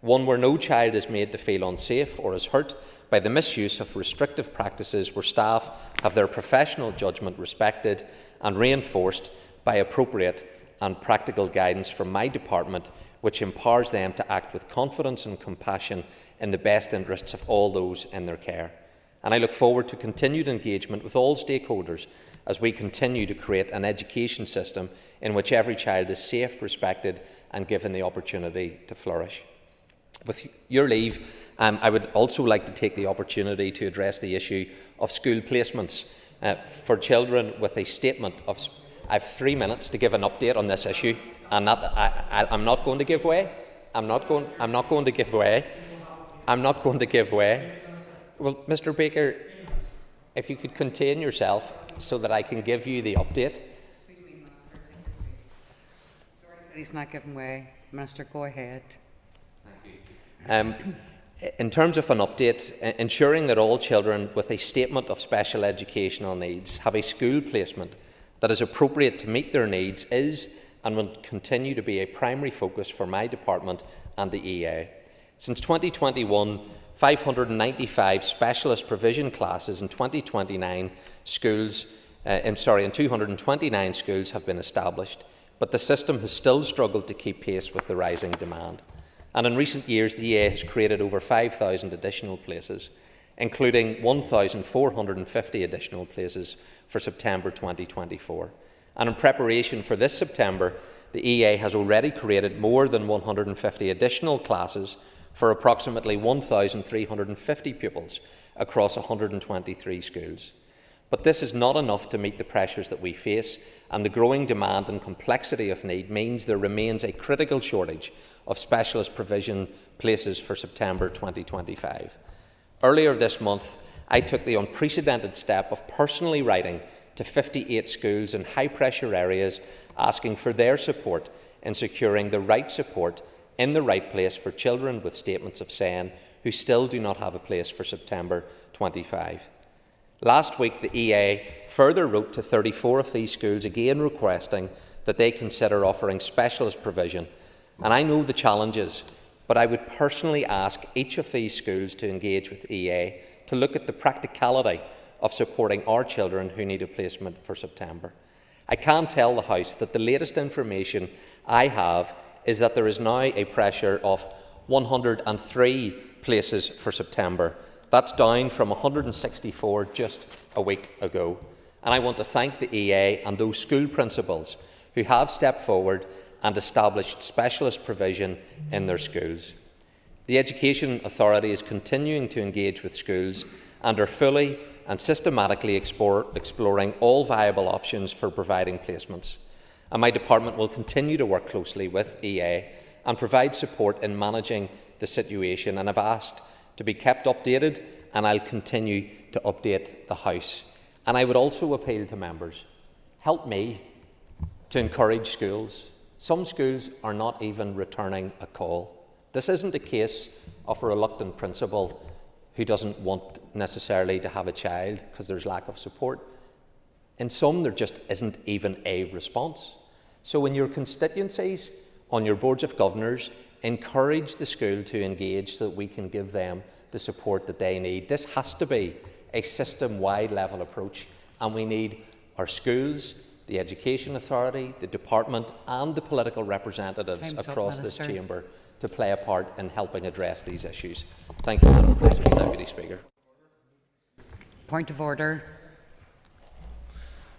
one where no child is made to feel unsafe or is hurt by the misuse of restrictive practices, where staff have their professional judgment respected and reinforced by appropriate and practical guidance from my department, which empowers them to act with confidence and compassion in the best interests of all those in their care. And I look forward to continued engagement with all stakeholders as we continue to create an education system in which every child is safe, respected and given the opportunity to flourish. With your leave, I would also like to take the opportunity to address the issue of school placements for children with a statement of... I have 3 minutes to give an update on this issue, and I'm not going to give way. I'm not going to give way. I'm not going to give way. Well, Mr. Baker, if you could contain yourself so that I can give you the update. He's not giving way. Minister, go ahead. In terms of an update, ensuring that all children with a statement of special educational needs have a school placement that is appropriate to meet their needs is and will continue to be a primary focus for my department and the EA. Since 2021, 595 specialist provision classes in 229 schools have been established, but the system has still struggled to keep pace with the rising demand. And in recent years, the EA has created over 5,000 additional places, including 1,450 additional places for September 2024. And in preparation for this September, the EA has already created more than 150 additional classes for approximately 1,350 pupils across 123 schools. But this is not enough to meet the pressures that we face, and the growing demand and complexity of need means there remains a critical shortage of specialist provision places for September 2025. Earlier this month, I took the unprecedented step of personally writing to 58 schools in high-pressure areas, asking for their support in securing the right support in the right place for children with statements of SEN who still do not have a place for September 25. Last week, the EA further wrote to 34 of these schools, again requesting that they consider offering specialist provision. And I know the challenges, but I would personally ask each of these schools to engage with EA to look at the practicality of supporting our children who need a placement for September. I can tell the House that the latest information I have is that there is now a pressure of 103 places for September. That's down from 164 just a week ago. And I want to thank the EA and those school principals who have stepped forward and established specialist provision in their schools. The Education Authority is continuing to engage with schools and are fully and systematically exploring all viable options for providing placements. And my department will continue to work closely with EA and provide support in managing the situation, and I've asked to be kept updated, and I'll continue to update the House. And I would also appeal to members, help me to encourage schools. Some schools are not even returning a call. This isn't a case of a reluctant principal who doesn't want necessarily to have a child because there's lack of support. In some, there just isn't even a response. So in your constituencies, on your boards of governors, encourage the school to engage so that we can give them the support that they need. This has to be a system-wide level approach, and we need our schools, the Education Authority, the Department and the political representatives across this chamber to play a part in helping address these issues. Thank you, Madam Principal Deputy Speaker. Point of order.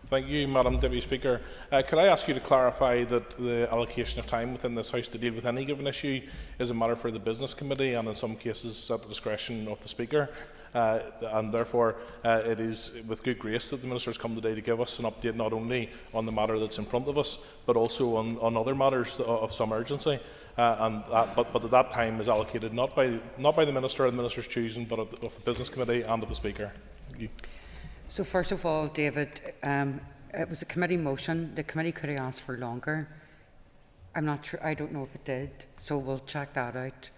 Thank you, Madam Deputy Speaker. Could I ask you to clarify that the allocation of time within this House to deal with any given issue is a matter for the Business Committee and in some cases at the discretion of the Speaker, and therefore it is with good grace that the Minister has come today to give us an update not only on the matter that's in front of us but also on other matters of some urgency, but that time is allocated not by the Minister or the Minister's choosing but of the Business Committee and of the Speaker. Thank you. So first of all, David, it was a committee motion. The committee could have asked for longer. I'm not sure, I don't know if it did, so we'll check that out.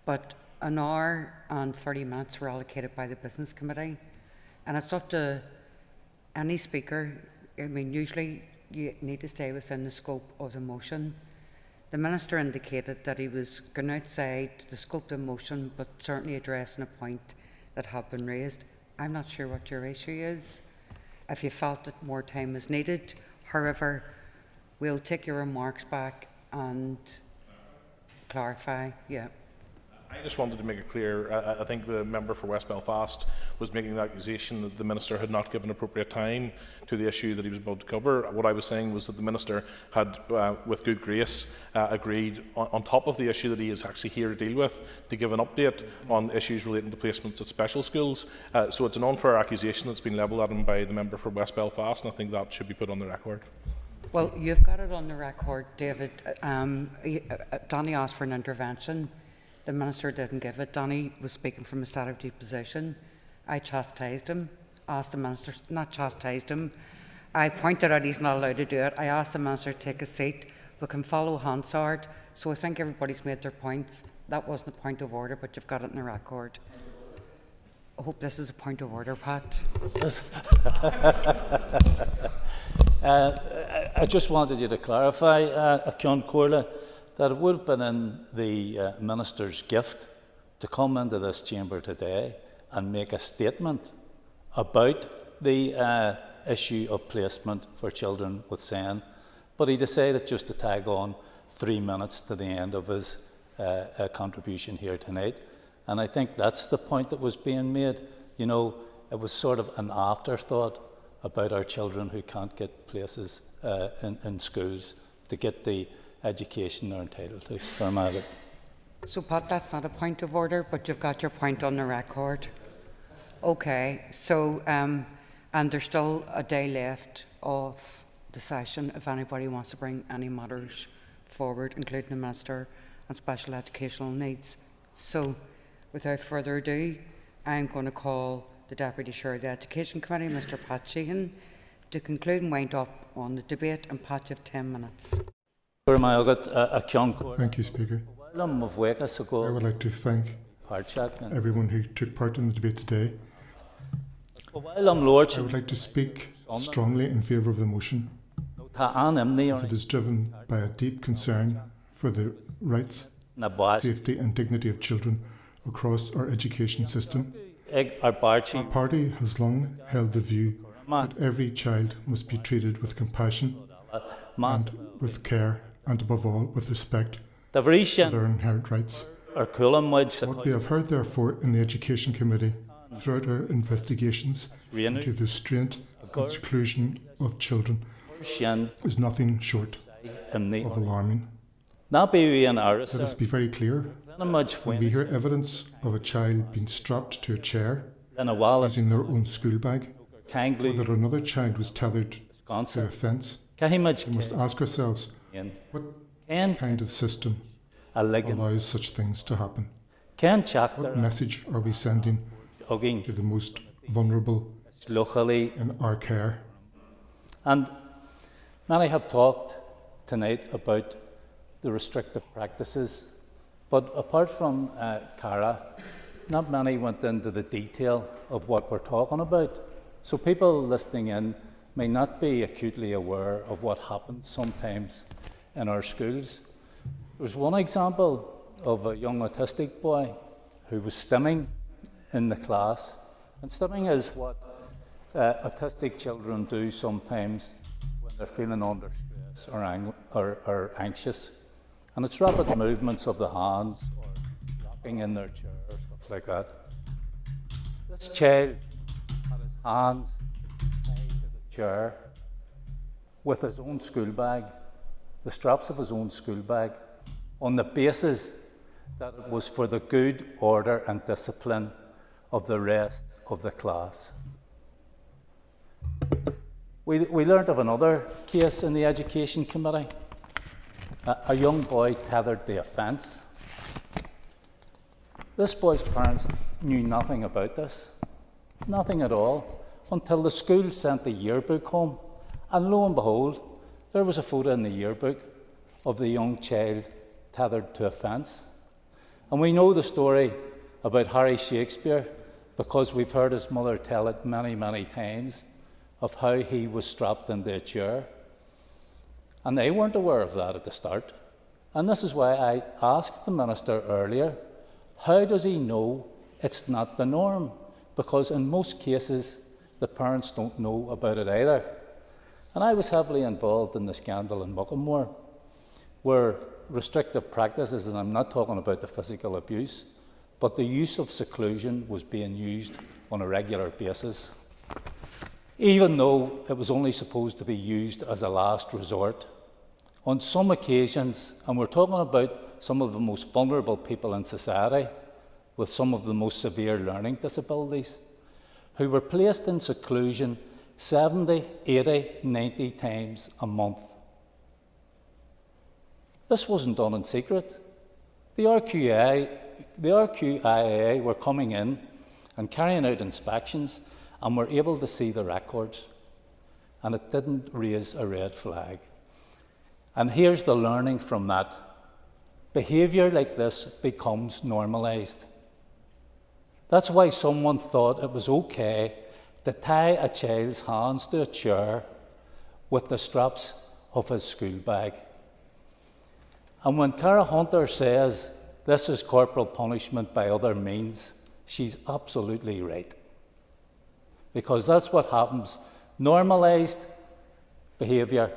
But an hour and 30 minutes were allocated by the Business Committee. And it's up to any speaker. I mean, usually you need to stay within the scope of the motion. The Minister indicated that he was going outside the scope of the motion, but certainly addressing a point that had been raised. I'm not sure what your issue is, if you felt that more time is needed. However, we'll take your remarks back and clarify. Yeah. I just wanted to make it clear, I think the member for West Belfast was making the accusation that the Minister had not given appropriate time to the issue that he was about to cover. What I was saying was that the Minister had, with good grace, agreed on top of the issue that he is actually here to deal with, to give an update on issues relating to placements at special schools. So it's an unfair accusation that's been levelled at him by the member for West Belfast, and I think that should be put on the record. Well, you've got it on the record, David. Danny asked for an intervention. The Minister didn't give it. Danny was speaking from a Saturday position. I chastised him, asked the Minister, not chastised him. I pointed out he's not allowed to do it. I asked the Minister to take a seat. We can follow Hansard. So I think everybody's made their points. That wasn't a point of order, but you've got it in the record. I hope this is a point of order, Pat. I just wanted you to clarify, Cion Corley, that it would have been in the Minister's gift to come into this chamber today and make a statement about the issue of placement for children with SEN, but he decided just to tag on 3 minutes to the end of his contribution here tonight. And I think that's the point that was being made. You know, it was sort of an afterthought about our children who can't get places in schools to get the education they're entitled to. So, Pat, that's not a point of order, but you've got your point on the record. Okay, so, and there's still a day left of the session if anybody wants to bring any matters forward, including the Minister and Special Educational Needs. So, without further ado, I'm going to call the Deputy Chair of the Education Committee, Mr. Pat Sheehan, to conclude and wind up on the debate. And Pat, you have 10 minutes. Thank you, Speaker. I would like to thank everyone who took part in the debate today. I would like to speak strongly in favour of the motion, as it is driven by a deep concern for the rights, safety and dignity of children across our education system. Our party has long held the view that every child must be treated with compassion and with care, and above all with respect for their inherent rights. What we have heard, therefore, in the Education Committee throughout our investigations into the restraint and seclusion of children is nothing short of alarming. Let us be very clear. When we hear evidence of a child being strapped to a chair using their own school bag, or that another child was tethered to a fence, we must ask ourselves, what kind of system allows such things to happen? What message are we sending to the most vulnerable in our care? And many have talked tonight about the restrictive practices, but apart from Cara, not many went into the detail of what we're talking about. So people listening in may not be acutely aware of what happens sometimes in our schools. There's one example of a young autistic boy who was stimming in the class. And stimming is what autistic children do sometimes when they're feeling under stress or anxious. And it's rapid movements of the hands or rocking in their chair or stuff like that. This child had his hands tied to the chair with his own school bag, the straps of his own school bag, on the basis that it was for the good order and discipline of the rest of the class. We learned of another case in the Education Committee. A young boy tethered to a fence. This boy's parents knew nothing about this, nothing at all, until the school sent the yearbook home. And lo and behold, there was a photo in the yearbook of the young child tethered to a fence. And we know the story about Harry Shakespeare because we've heard his mother tell it many, many times of how he was strapped into a chair. And they weren't aware of that at the start. And this is why I asked the Minister earlier, how does he know it's not the norm? Because in most cases, the parents don't know about it either. And I was heavily involved in the scandal in Muckamore, where restrictive practices, and I'm not talking about the physical abuse, but the use of seclusion was being used on a regular basis, even though it was only supposed to be used as a last resort. On some occasions, and we're talking about some of the most vulnerable people in society with some of the most severe learning disabilities, who were placed in seclusion 70, 80, 90 times a month. This wasn't done in secret. The RQIA were coming in and carrying out inspections and were able to see the records, and it didn't raise a red flag. And here's the learning from that. Behaviour like this becomes normalised. That's why someone thought it was okay to tie a child's hands to a chair with the straps of his school bag. And when Cara Hunter says this is corporal punishment by other means, she's absolutely right. Because that's what happens. Normalised behaviour.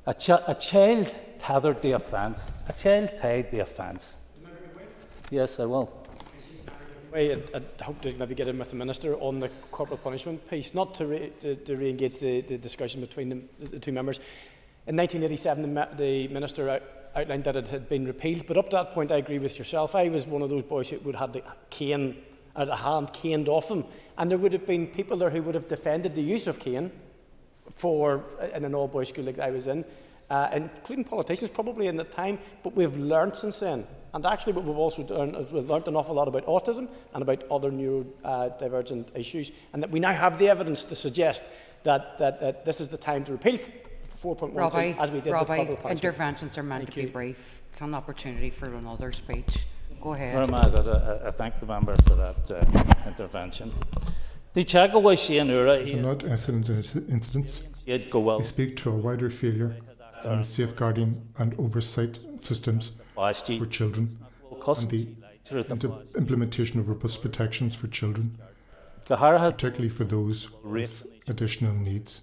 A child tethered to a fence. A child tied to a fence. Yes, I will. I hope to maybe get in with the Minister on the corporal punishment piece, not to re-engage the discussion between the two members. In 1987, the Minister outlined that it had been repealed, but up to that point I agree with yourself. I was one of those boys who would have the cane, a hand caned off him, and there would have been people there who would have defended the use of cane in an all-boys school like I was in, including politicians probably in the time, but we've learned since then. And actually what we've also done is we've learned an awful lot about autism and about other neurodivergent issues, and that we now have the evidence to suggest that this is the time to repeal 4.1 as we did with corporal punishment. Interventions are meant to be brief. It's an opportunity for another speech. Go ahead. I thank the member for that intervention. These are not isolated incidents. They speak to a wider failure in the safeguarding and oversight systems for children and the implementation of robust protections for children, particularly for those with additional needs.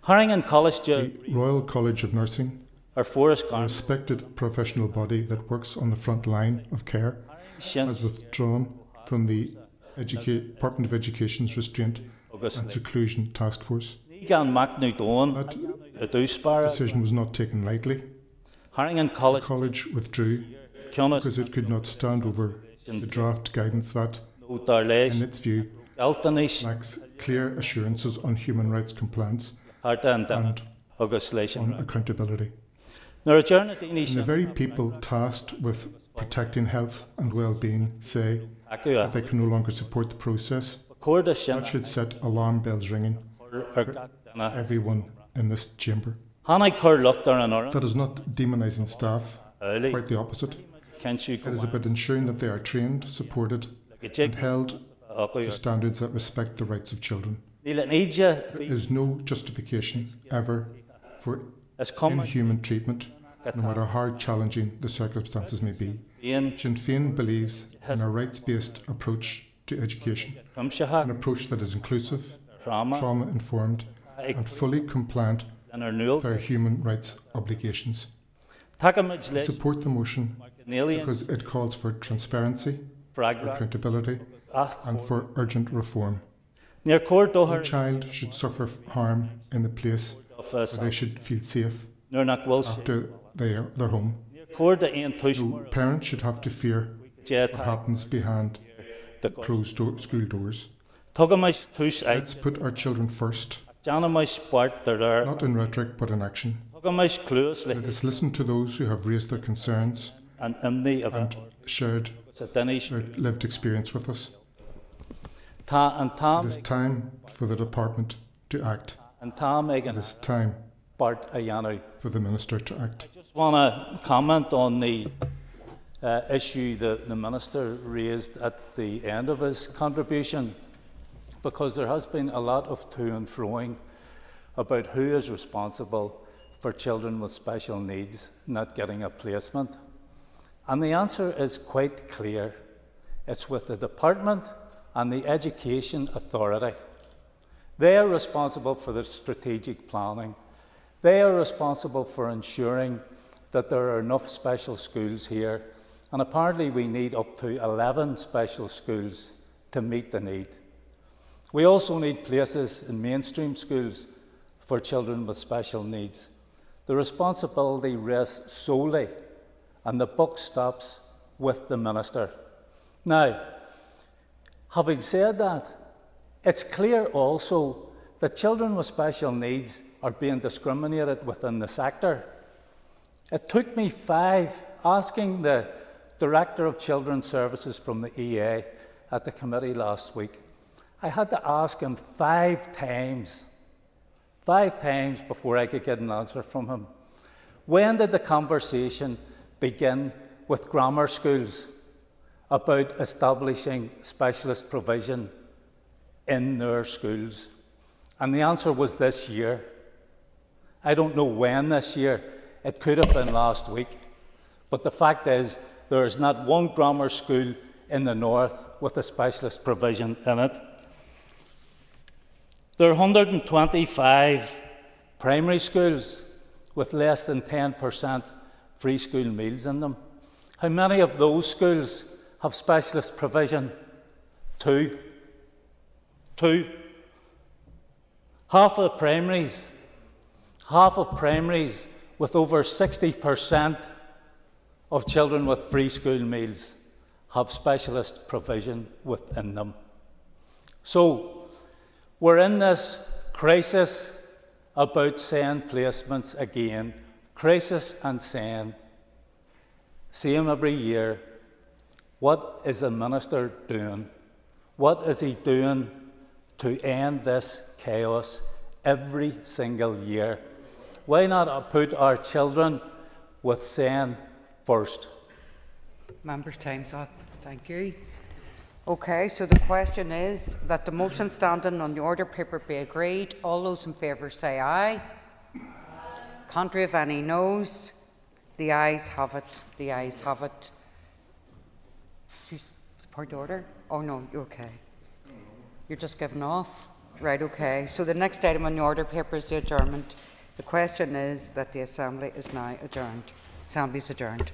The Royal College of Nursing, a respected professional body that works on the front line of care, has withdrawn from the Department of Education's Restraint and Seclusion Task Force. That decision was not taken lightly. The college withdrew because it could not stand over the draft guidance that, in its view, lacks clear assurances on human rights compliance and on accountability. And the very people tasked with protecting health and well-being say that they can no longer support the process. That should set alarm bells ringing for everyone in this chamber. That is not demonising staff, quite the opposite. It is about ensuring that they are trained, supported and held to standards that respect the rights of children. There is no justification ever for inhuman treatment, no matter how challenging the circumstances may be. Sinn Féin believes in a rights-based approach to education, an approach that is inclusive, trauma-informed and fully compliant with our human rights obligations. I support the motion because it calls for transparency, for accountability and for urgent reform. No child should suffer harm in the place where they should feel safe after they're home. No parent should have to fear what happens behind closed school doors. Let's put our children first, not in rhetoric but in action. Let us listen to those who have raised their concerns and shared their lived experience with us. It is time for the department to act. It is time for the Minister to act. I just want to comment on the issue that the Minister raised at the end of his contribution, because there has been a lot of to and froing about who is responsible for children with special needs not getting a placement. And the answer is quite clear. It's with the Department and the Education Authority. They are responsible for the strategic planning. They are responsible for ensuring that there are enough special schools here. And apparently we need up to 11 special schools to meet the need. We also need places in mainstream schools for children with special needs. The responsibility rests solely, and the buck stops with the Minister. Now, having said that, it's clear also that children with special needs are being discriminated within the sector. It took me asking the Director of Children's Services from the EA at the committee last week. I had to ask him 5 times before I could get an answer from him. When did the conversation begin with grammar schools about establishing specialist provision in their schools? And the answer was this year. I don't know when this year. It could have been last week. But the fact is, there is not one grammar school in the north with a specialist provision in it. There are 125 primary schools with less than 10% free school meals in them. How many of those schools have specialist provision? 2. Half of primaries with over 60% of children with free school meals have specialist provision within them. So, we're in this crisis about SEN placements again. Crisis and SEN. Same every year. What is the Minister doing? What is he doing to end this chaos every single year? Why not put our children with SEN first? Members' time's up. Thank you. Okay, so the question is that the motion standing on the order paper be agreed. All those in favour say aye. Contrary of any noes? The ayes have it. The ayes have it. Point of order? Oh no, okay. You're just giving off? Right, okay. So the next item on the order paper is the adjournment. The question is that the Assembly is now adjourned. Assembly is adjourned.